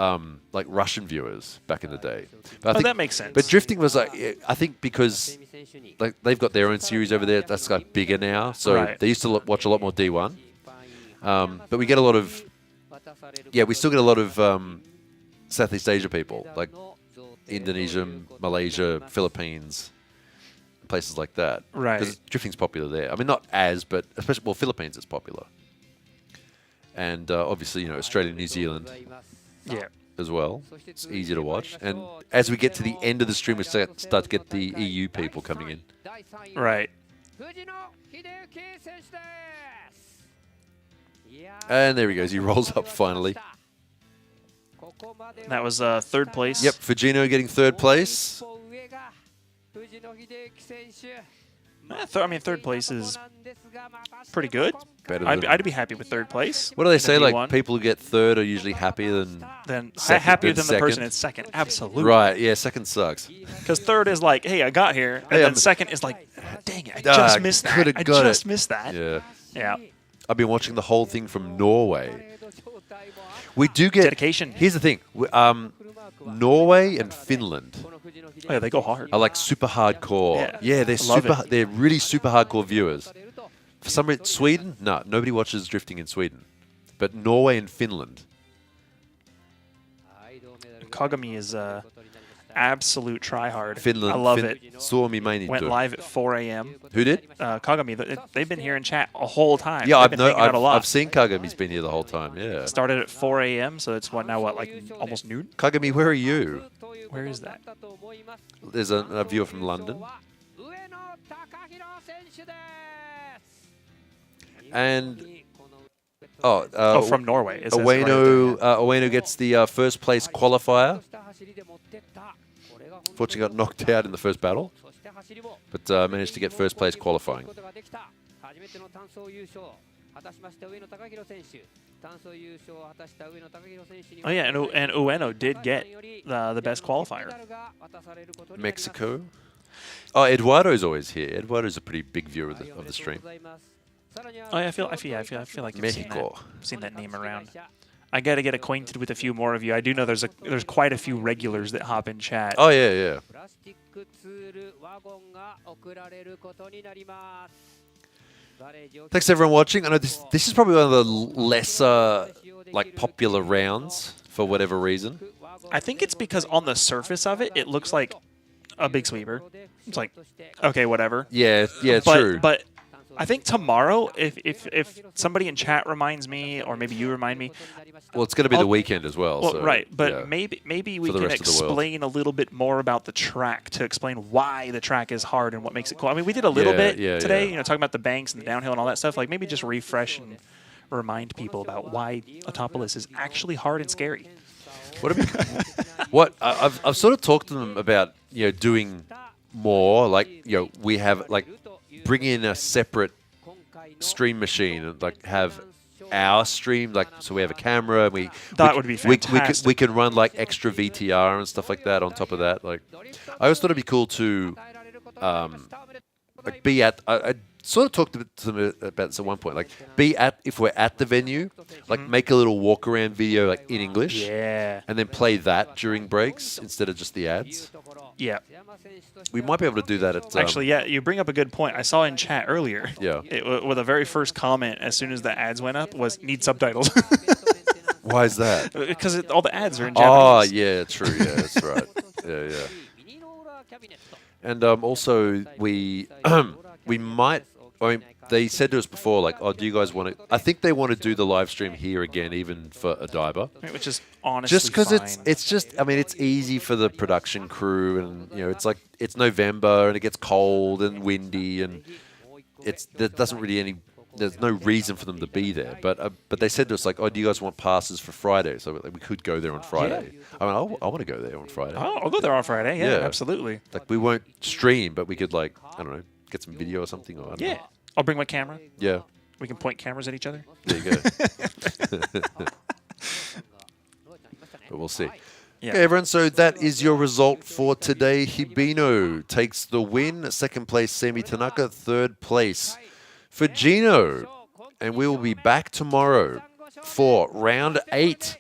like Russian viewers back in the day. But I think, that makes sense. But drifting was like, I think because like they've got their own series over there, that's like bigger now. So they used to watch a lot more D1. But we get a lot of, we still get a lot of Southeast Asia people, like Indonesia, Malaysia, Philippines, places like that. Right. Because drifting's popular there. I mean, not as, but especially, well, Philippines is popular. And obviously, you know, Australia, New Zealand as well. It's easy to watch. And as we get to the end of the stream, we start to get the EU people coming in. Right. And there he goes. He rolls up finally. That was third place. Yep, Fujino getting third place. I mean, third place is pretty good. Better I'd be happy with third place. What do they say? in Like D1. people who get third are usually happier than happier than the second? person in second. Absolutely. Right. Yeah. Second sucks. Because third is like, hey, I got here, and Hey, then I'm- second is like, dang it, I just missed that. Coulda I got just it. missed that. Yeah. Yeah. I've been watching the whole thing from Norway. We do get dedication. Here's the thing: Norway and Finland. Oh, yeah, they go hard. Are like super hardcore. Yeah. They're I love super. it. They're really super hardcore viewers. For some reason, Sweden, no, nobody watches drifting in Sweden, but Norway and Finland. Kagami is absolute tryhard. Finland. I love it. Suomi mainly Went do. live at 4 a.m. Who did? Kagami. They've been here in chat a whole time. Yeah, They've been hanging out a lot. I've seen Kagami's been here the whole time. Yeah. Started at 4 a.m., so it's what like almost noon? Kagami, where are you? Where is that? There's a viewer from London. And from Norway. It says right Ueno gets the first place qualifier. Fortunately, got knocked out in the first battle, but managed to get first place qualifying. Oh yeah, and Ueno did get the best qualifier. Mexico. Oh, Eduardo's always here. Eduardo's a pretty big viewer of the stream. Oh yeah, I feel like I've Mexico. seen that name around. I got to get acquainted with a few more of you. I do know there's quite a few regulars that hop in chat. Oh yeah. Thanks everyone watching. I know this is probably one of the lesser like popular rounds for whatever reason. I think it's because on the surface of it, it looks like a big sweeper. It's like, okay, whatever. Yeah, true. But I think tomorrow, if somebody in chat reminds me, or maybe you remind me. Well, it's going to be the weekend as well. So, right, but yeah. maybe we For the can rest of the world. explain a little bit more about the track to explain why the track is hard and what makes it cool. I mean, we did a little bit today, talking about the banks and the downhill and all that stuff. Like maybe just refresh and remind people about why AUTOPOLIS is actually hard and scary. What I've sort of talked to them about, doing more. Like, we have like bring in a separate stream machine and like have our stream, like so we have a camera and That would be fantastic. We can run like extra VTR and stuff like that on top of that. Like I always thought it'd be cool to like be at I sort of talked to them about this at one point, like be at, if we're at the venue, like make a little walk around video like in English, and then play that during breaks instead of just the ads. Yeah, we might be able to do that at actually, yeah, you bring up a good point. I saw in chat earlier, yeah, with the very first comment as soon as the ads went up was need subtitles. Why is that? Because all the ads are in Oh Japanese. yeah, true, yeah, that's right. Yeah. And also we we might, I mean, they said to us before, like, oh, do you guys want to? I think they want to do the live stream here again, even for Odaiba. Which is honestly just because fine. it's just, I mean, it's easy for the production crew, and you know, it's like it's November and it gets cold and windy, and there doesn't really there's no reason for them to be there. But they said to us like, oh, do you guys want passes for Friday? So like, we could go there on Friday. Yeah. I mean, I want to go there on Friday. Oh, I'll go there on Friday. Yeah, absolutely. Like we won't stream, but we could like, I don't know, get some video or something. Or I don't know. I'll bring my camera. Yeah. We can point cameras at each other. There you go. But we'll see. Yeah. Okay, everyone, so that is your result for today. Hibino takes the win. Second place, Semi Tanaka. Third place for Gino. And we will be back tomorrow for round 8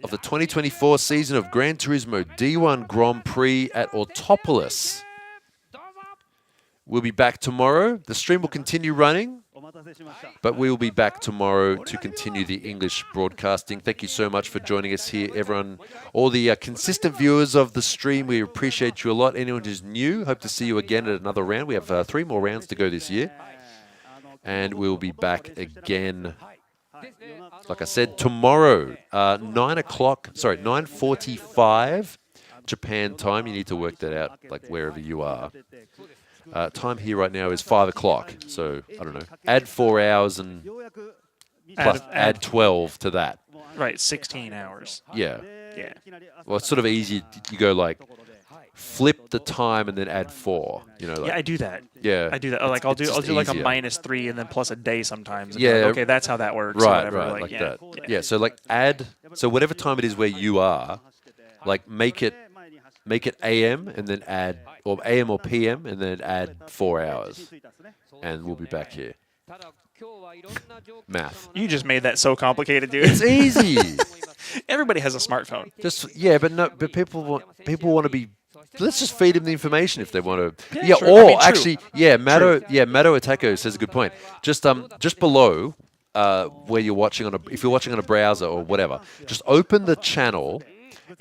of the 2024 season of Gran Turismo D1 Grand Prix at Autopolis. We'll be back tomorrow. The stream will continue running, but we will be back tomorrow to continue the English broadcasting. Thank you so much for joining us here, everyone. All the consistent viewers of the stream, we appreciate you a lot. Anyone who's new, hope to see you again at another round. We have 3 more rounds to go this year. And we'll be back again, like I said, tomorrow, 9:45 Japan time. You need to work that out, like wherever you are. Time here right now is 5 o'clock, so I don't know. Add 4 hours and plus add 12 to that. Right, 16 hours. Yeah. Yeah. Well, it's sort of easy. You go like flip the time and then add 4. You know. Like, yeah, I do that. Yeah. I do that. Like I'll do like a easier. -3 and then plus a day sometimes. And Yeah. like, okay, that's how that works. Right. Or whatever. Right. Like, Like that. Yeah. So like add. So whatever time it is where you are, like make it AM and then add, or AM or PM and then add 4 hours, and we'll be back here. Math. You just made that so complicated, dude. It's easy. Everybody has a smartphone. Just but people want to be. Let's just feed them the information if they want to. Yeah, Yeah. true. Or I mean, true. actually, Mato Atako says a good point. Just below where you're watching if you're watching on a browser or whatever, just open the channel.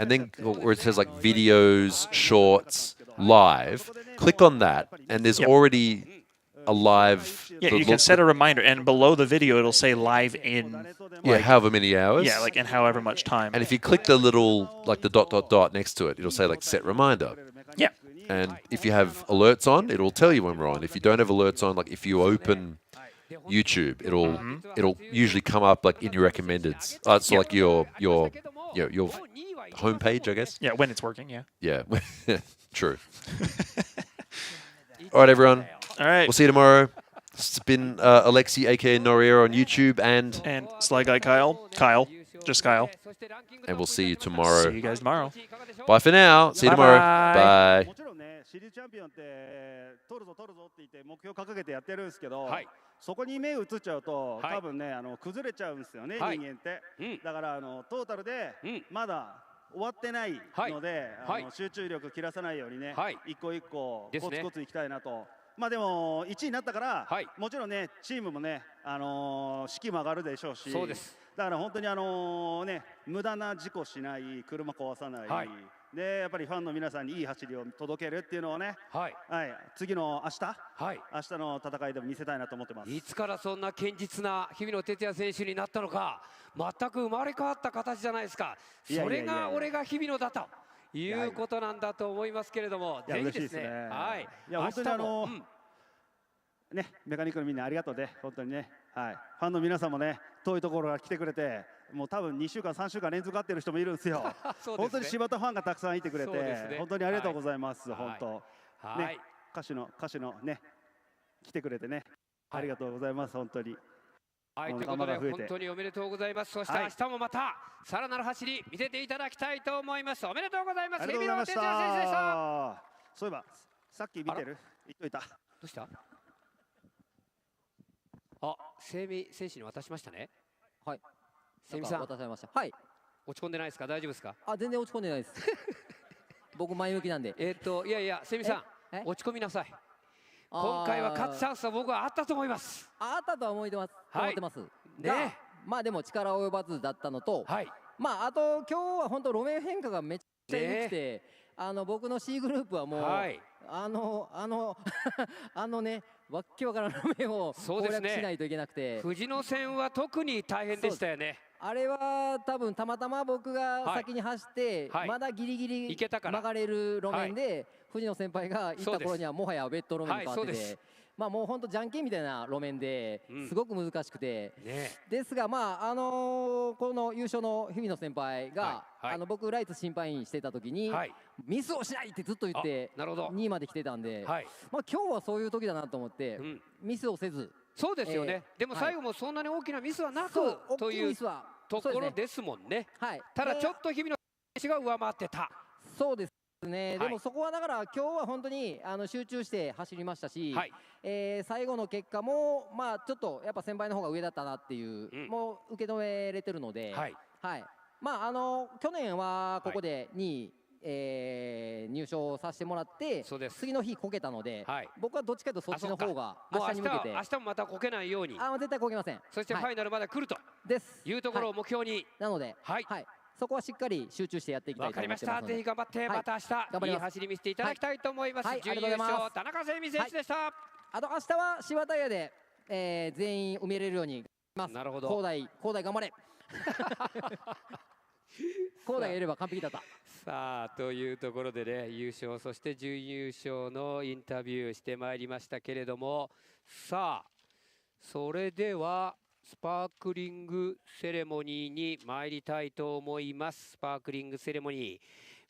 And then where it says like videos, shorts, live, click on that, and there's already a live. Yeah, you can set a reminder, and below the video it'll say live in. Yeah, however many hours. Yeah, like in however much time. And if you click the little like the ... next to it, it'll say like set reminder. Yeah. And if you have alerts on, it'll tell you when we're on. If you don't have alerts on, like if you open YouTube, it'll usually come up like in your recommendeds. So like your homepage, I guess. Yeah, when it's working, yeah. Yeah, true. All right, everyone. All right. We'll see you tomorrow. It's been Alexi, aka NORIYARO on YouTube, and Sly Guy Kyle, just Kyle. And we'll see you tomorrow. See you guys tomorrow. Bye for now. See you tomorrow. Bye. シリーズチャンピオンって取るぞって言って目標掲げてやってるんですけど、そこに目移っちゃうと多分ね崩れちゃうんですよね、人間って。だからトータルでまだ終わってないので、集中力切らさないようにね、一個一個コツコツいきたいなと。まあでも1位になったから、もちろんねチームもね士気も上がるでしょうし、だから本当に無駄な事故しない、車壊さない。でやっぱりファンの皆さんにいい走りを届けるっていうのをね、次の明日の戦いでも見せたいなと思ってます。いつからそんな堅実な日比野哲也選手になったのか、全く生まれ変わった形じゃないですか。それが俺が日比野だということなんだと思いますけれども、ぜひですね。いや本当にね、メカニックのみんなありがとうね、本当にね、ファンの皆さんもね、遠いところから来てくれて、もう多分2週間、3週間連続会ってる人もいるんですよ。本当に柴田ファンがたくさんいてくれて、本当にありがとうございます、本当。ね、歌手のね、来てくれてね、ありがとうございます、本当に。はい、ということで本当におめでとうございます。そして明日もまたさらなる走り見せていただきたいと思います。おめでとうございます。日比野哲也選手でした。そういえばさっき見てる言っといた。どうした？あ、セミ選手に渡しましたね。はい。セミさん渡されました。はい。落ち込んでないですか？大丈夫ですか？あ、全然落ち込んでないです。僕前向きなんで。いやいや、セミさん落ち込みなさい。今回は勝つチャンスは僕はあったと思います。あったとは思ってます。思ってます。ね。まあでも力及ばずだったのと、まああと今日は本当路面変化がめっちゃ良くて、僕の C グループはもう、ね、わっけわからん路面を攻略しないといけなくて、富士野線は特に大変でしたよね。あれは多分たまたま僕が先に走って、まだギリギリ曲がれる路面で、藤野先輩が行った頃にはもはやベッド路面に変わってて、まあもう本当じゃんけんみたいな路面ですごく難しくて、ですがまあこの優勝の日比野先輩が僕ライツ審判員してた時にミスをしないってずっと言って2位まで来てたんで、まあ今日はそういう時だなと思ってミスをせず。そうですよね。でも最後もそんなに大きなミスはなくというところですもんね。ただちょっと日比野選手が上回ってた。そうですね。でもそこはだから今日は本当に集中して走りましたし、最後の結果もまあちょっとやっぱ先輩の方が上だったなっていうもう受け止めれてるので、まあ去年はここで2位入賞させてもらって次の日こけたので、僕はどっちかというとそっちの方が明日に向けて、明日もまたこけないように、絶対こけません。そしてファイナルまで来るというところを目標に、なのでそこはしっかり集中してやっていきたいと思ってますので。わかりました。ぜひ頑張ってまた明日いい走り見せていただきたいと思います。準優勝田中聖美選手でした。あと明日は芝タイヤで全員埋めれるようにます。なるほど。高大頑張れ。高大がいれば完璧だった。さあというところでね、優勝そして準優勝のインタビューしてまいりましたけれども、さあそれではスパークリングセレモニーに参りたいと思います。スパークリングセレモニ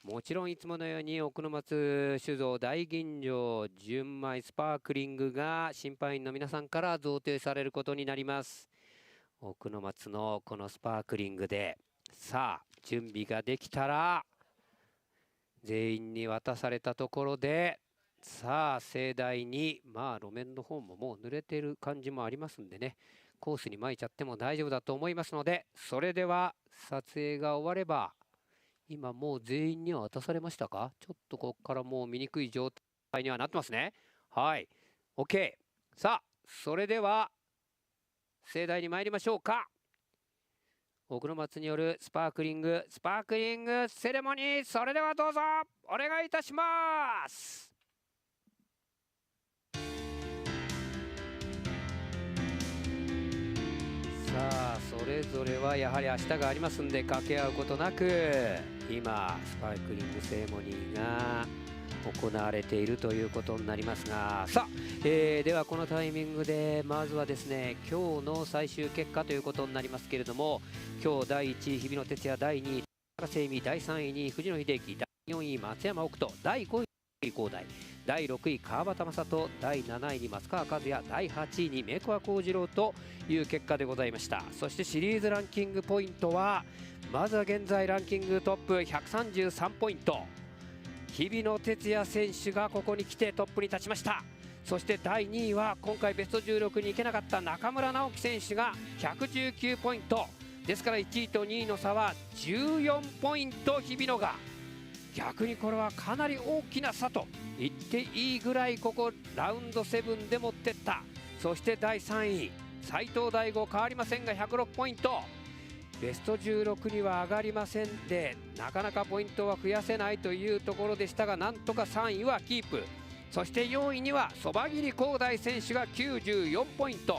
ー、もちろんいつものように奥の松酒造大吟醸純米スパークリングが審判員の皆さんから贈呈されることになります。奥の松のこのスパークリングで、さあ準備ができたら全員に渡されたところで、さあ盛大に路面の方ももう濡れてる感じもありますんでね、コースに撒いちゃっても大丈夫だと思いますので、それでは撮影が終われば、今もう全員には渡されましたか？ちょっとここからもう見にくい状態にはなってますね。はい OK。 さあそれでは盛大に参りましょうか。奥の松によるスパークリングセレモニー、それではどうぞお願いいたします。さあそれぞれはやはり明日がありますんで掛け合うことなく、今スパークリングセレモニーが行われているということになりますが、さあ、ではこのタイミングでまずはですね、今日の最終結果ということになりますけれども、今日第1位日比野哲也、第2位田中聖美、第3位に藤野秀樹、第4位松山奥斗、第5位高大、第6位川端正人、第7位に松川一也、第8位に明小幸次郎という結果でございました。そしてシリーズランキングポイントは、まずは現在ランキングトップ133ポイント、日比野哲也選手がここに来てトップに立ちました。そして第2位は今回ベスト16に行けなかった中村直樹選手が119ポイントですから、1位と2位の差は14ポイント。日比野が逆にこれはかなり大きな差と言っていいぐらい、ここラウンド7で持ってった。そして第3位斉藤大吾変わりませんが106ポイント、ベスト16には上がりませんで、なかなかポイントは増やせないというところでしたが、なんとか3位はキープ。そして4位にはそば切り光大選手が94ポイント、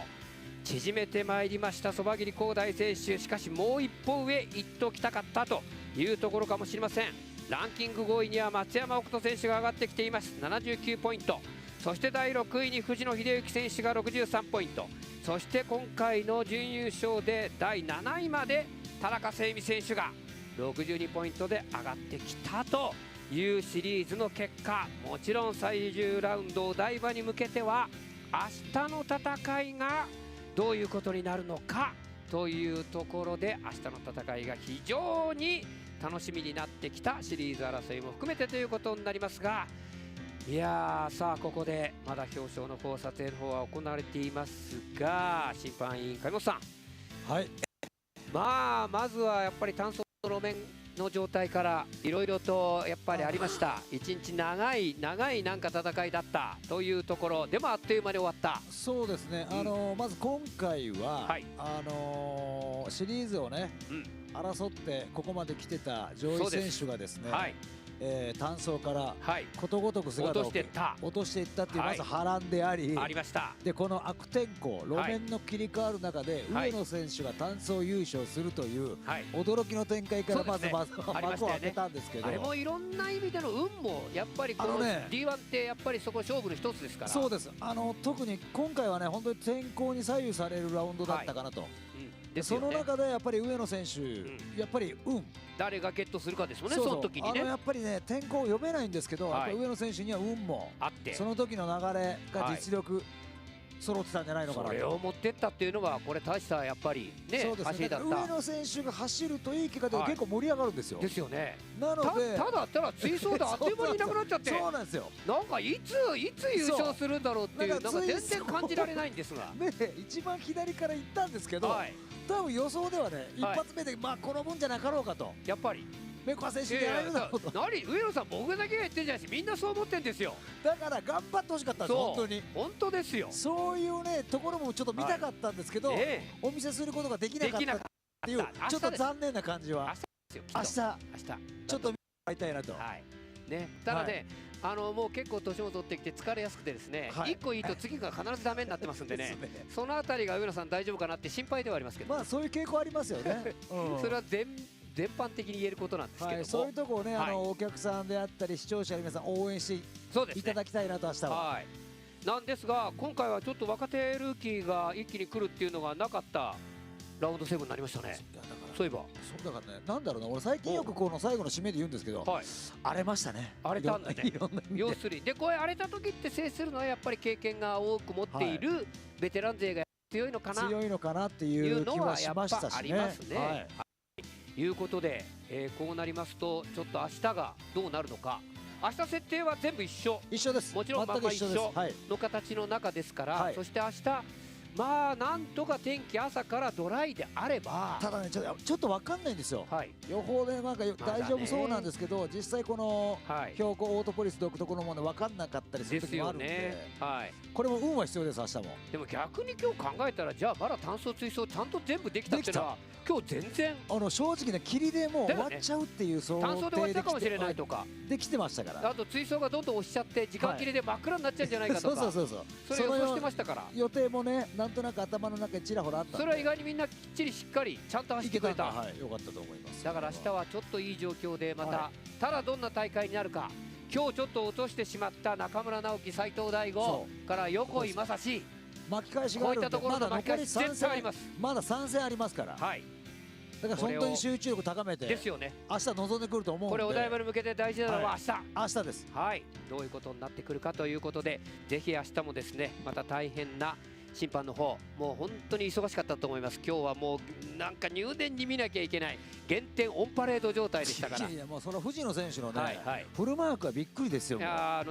縮めてまいりましたそば切り光大選手。しかしもう一歩上行っときたかったというところかもしれません。ランキング5位には松山奥斗選手が上がってきています、79ポイント。そして第6位に藤野秀幸選手が63ポイント。そして今回の準優勝で第7位まで田中聖美選手が62ポイントで上がってきたというシリーズの結果、もちろん最終ラウンドお台場に向けては明日の戦いがどういうことになるのかというところで、明日の戦いが非常に楽しみになってきたシリーズ争いも含めてということになりますが、いやー、さあここでまだ表彰の方、撮影の方は行われていますが、審判員上本さん、はい、まずはやっぱり単走の路面の状態からいろいろとやっぱりありました。一日長いなんか戦いだったというところでも、あっという間に終わった。そうですね、まず今回は、はい、シリーズをね、争ってここまで来てた上位選手がですね、単走からことごとく姿を落としていったっていう、まず波乱であり、でこの悪天候、路面の切り替わる中で上野選手が単走優勝するという驚きの展開からまず幕を開けたんですけど、あれもいろんな意味での運もやっぱりこの D1 ってやっぱりそこ勝負の一つですから。そうです、特に今回はね、本当に天候に左右されるラウンドだったかなと。その中でやっぱり上野選手、やっぱり誰がゲットするかですよね、その時にね。やっぱりね、天候読めないんですけど、やっぱり上野選手には運もあって、その時の流れが実力揃ってたんじゃないのかなと。それを持ってったっていうのが、これ大したやっぱりね、走りだった。上野選手が走るといい結果で結構盛り上がるんですよ。ですよね。なのでただ追走であっという間にいなくなっちゃって、そうなんですよ。なんかいつ優勝するんだろうっていう、なんか全然感じられないんですが。ね、一番左から行ったんですけど、多分予想ではね、一発目でこの分じゃなかろうかと。やっぱりメコア選手にやられるだろうと。上野さん、僕だけが言ってんじゃないし、みんなそう思ってんですよ。だから頑張ってほしかったんです、本当に。本当ですよ。そういうねところもちょっと見たかったんですけど、お見せすることができなかったっていう、ちょっと残念な感じは。明日ちょっと見てもらいたいなと。ただね、もう結構年も取ってきて疲れやすくてですね、1個いいと次が必ずダメになってますんでね、そのあたりが上野さん大丈夫かなって心配ではありますけど、まあそういう傾向ありますよね。それは全般的に言えることなんですけども、そういうところをね、お客さんであったり視聴者の皆さん応援していただきたいなと、明日は。なんですが、今回はちょっと若手ルーキーが一気に来るっていうのがなかったラウンド7になりましたね。そういえばそうだからね、なんだろうな、俺最近よくこの最後の締めで言うんですけど、荒れましたね。荒れたんだね。要するにで、これ荒れた時って制するのはやっぱり経験が多く持っているベテラン勢が強いのかなっていう気はしましたしね。ありますね。ということで、こうなりますとちょっと明日がどうなるのか。明日設定は全部一緒です。もちろん一緒の形の中ですから、そして明日なんとか天気朝からドライであれば、ただね、ちょっと分かんないんですよ。予報でなんか大丈夫そうなんですけど、実際この標高オートポリス独特のもの分かんなかったりする時もあるんで、これも運は必要です、明日も。でも逆に今日考えたら、じゃあまだ単走追走ちゃんと全部できたっていうのは、今日全然正直ね、霧でもう終わっちゃうっていう想定で単走で終わっちゃうかもしれないとかできてましたから。あと追走がどんどん押しちゃって時間切れで真っ暗になっちゃうんじゃないかとか、それ予想してましたから。予定もね、なんとなく頭の中にちらほらあったんで、それは意外にみんなきっちりしっかりちゃんと走ってくれた。よかったと思います。だから明日はちょっといい状況で、またただどんな大会になるか、今日ちょっと落としてしまった中村直樹、斉藤大吾から横井正史、巻き返しがあるんで、まだ残り3戦あります。まだ3戦ありますから。だから本当に集中力高めてですよね。明日臨んでくると思うんで、これお台場に向けて大事なのは明日です。どういうことになってくるかということで、ぜひ明日もですね、また大変な審判の方、もう本当に忙しかったと思います。今日はもうなんか入念に見なきゃいけない減点オンパレード状態でしたから。いや、もうその藤野選手のね、フルマークはびっくりですよ。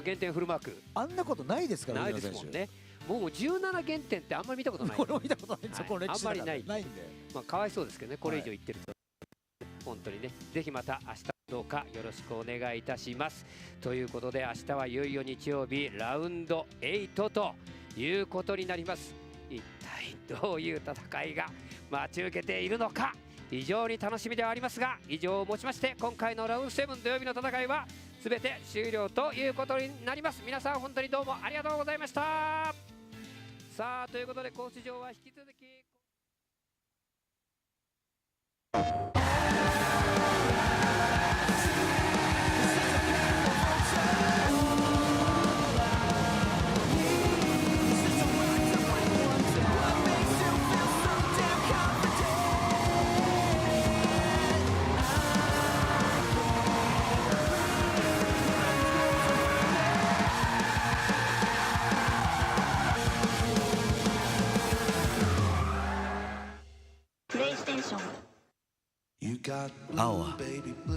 減点フルマーク、あんなことないですから。ないですもんね。もう17減点ってあんまり見たことない。俺も見たことないんですよ、この歴史の中で。あんまりないんで、かわいそうですけどね、これ以上言ってると。本当にね、ぜひまた明日どうかよろしくお願いいたします。ということで、明日はいよいよ日曜日ラウンド8ということになります。一体どういう戦いが待ち受けているのか、非常に楽しみではありますが、以上をもちまして今回のラウンド7土曜日の戦いは全て終了ということになります。皆さん本当にどうもありがとうございました。さあ、ということでコース上は引き続き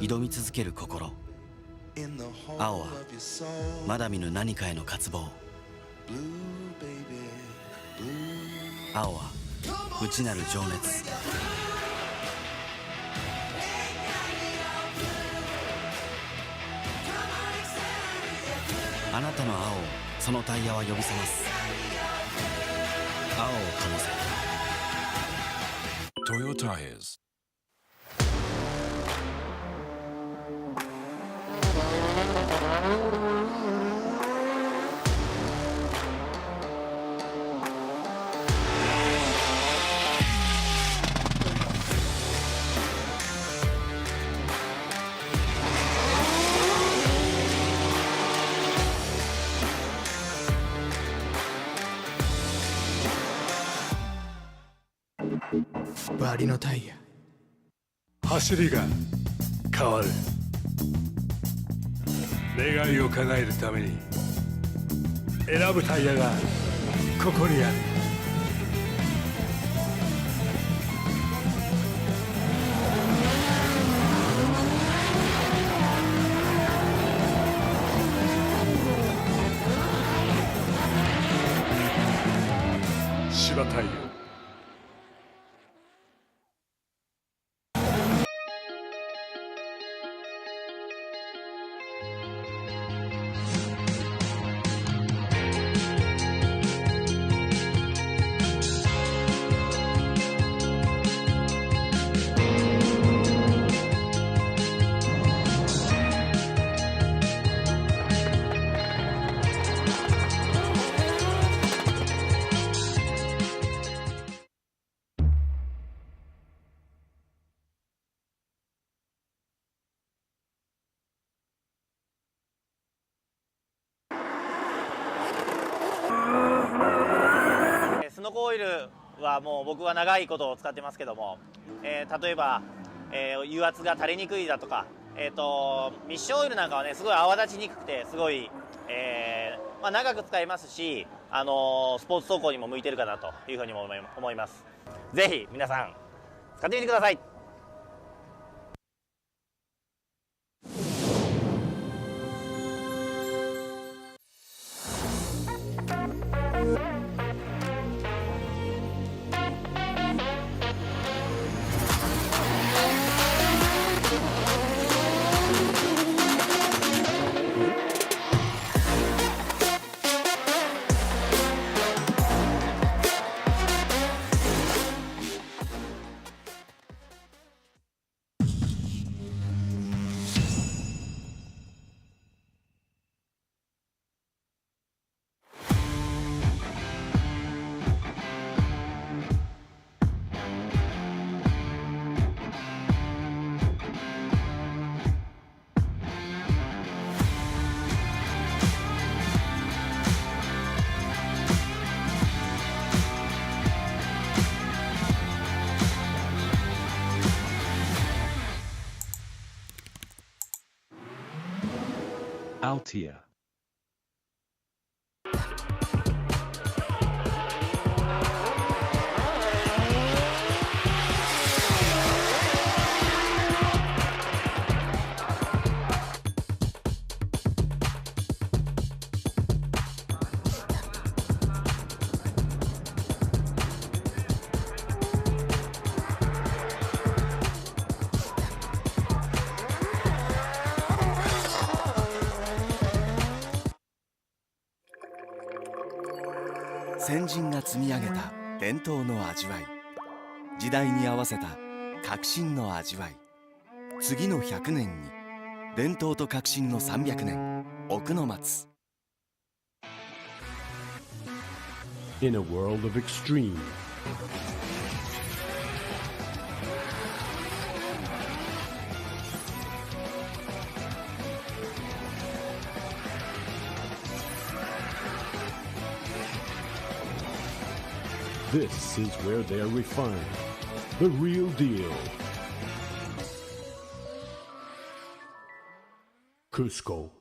挑み続ける心。青はまだ見ぬ何かへの渇望。青は内なる情熱。あなたの青をそのタイヤは呼び覚ます。青を灯せ。Toyo Tires.バリのタイヤ。走りが変わる。願いを叶えるために選ぶタイヤがここにある。芝タイヤ。スノコオイルはもう僕は長いことを使ってますけども、例えば、油圧が垂れにくいだとか、ミッションオイルなんかはねすごい泡立ちにくくてすごい、長く使えますし、スポーツ走行にも向いてるかなというふうにも思います。ぜひ皆さん使ってみてください。Altia. .先人が積み上げた伝統の味わい、時代に合わせた革新の味わい。次の100年に伝統と革新の300年、奥の松。 In a world of extreme, this is where they are refined, the real deal. Cusco.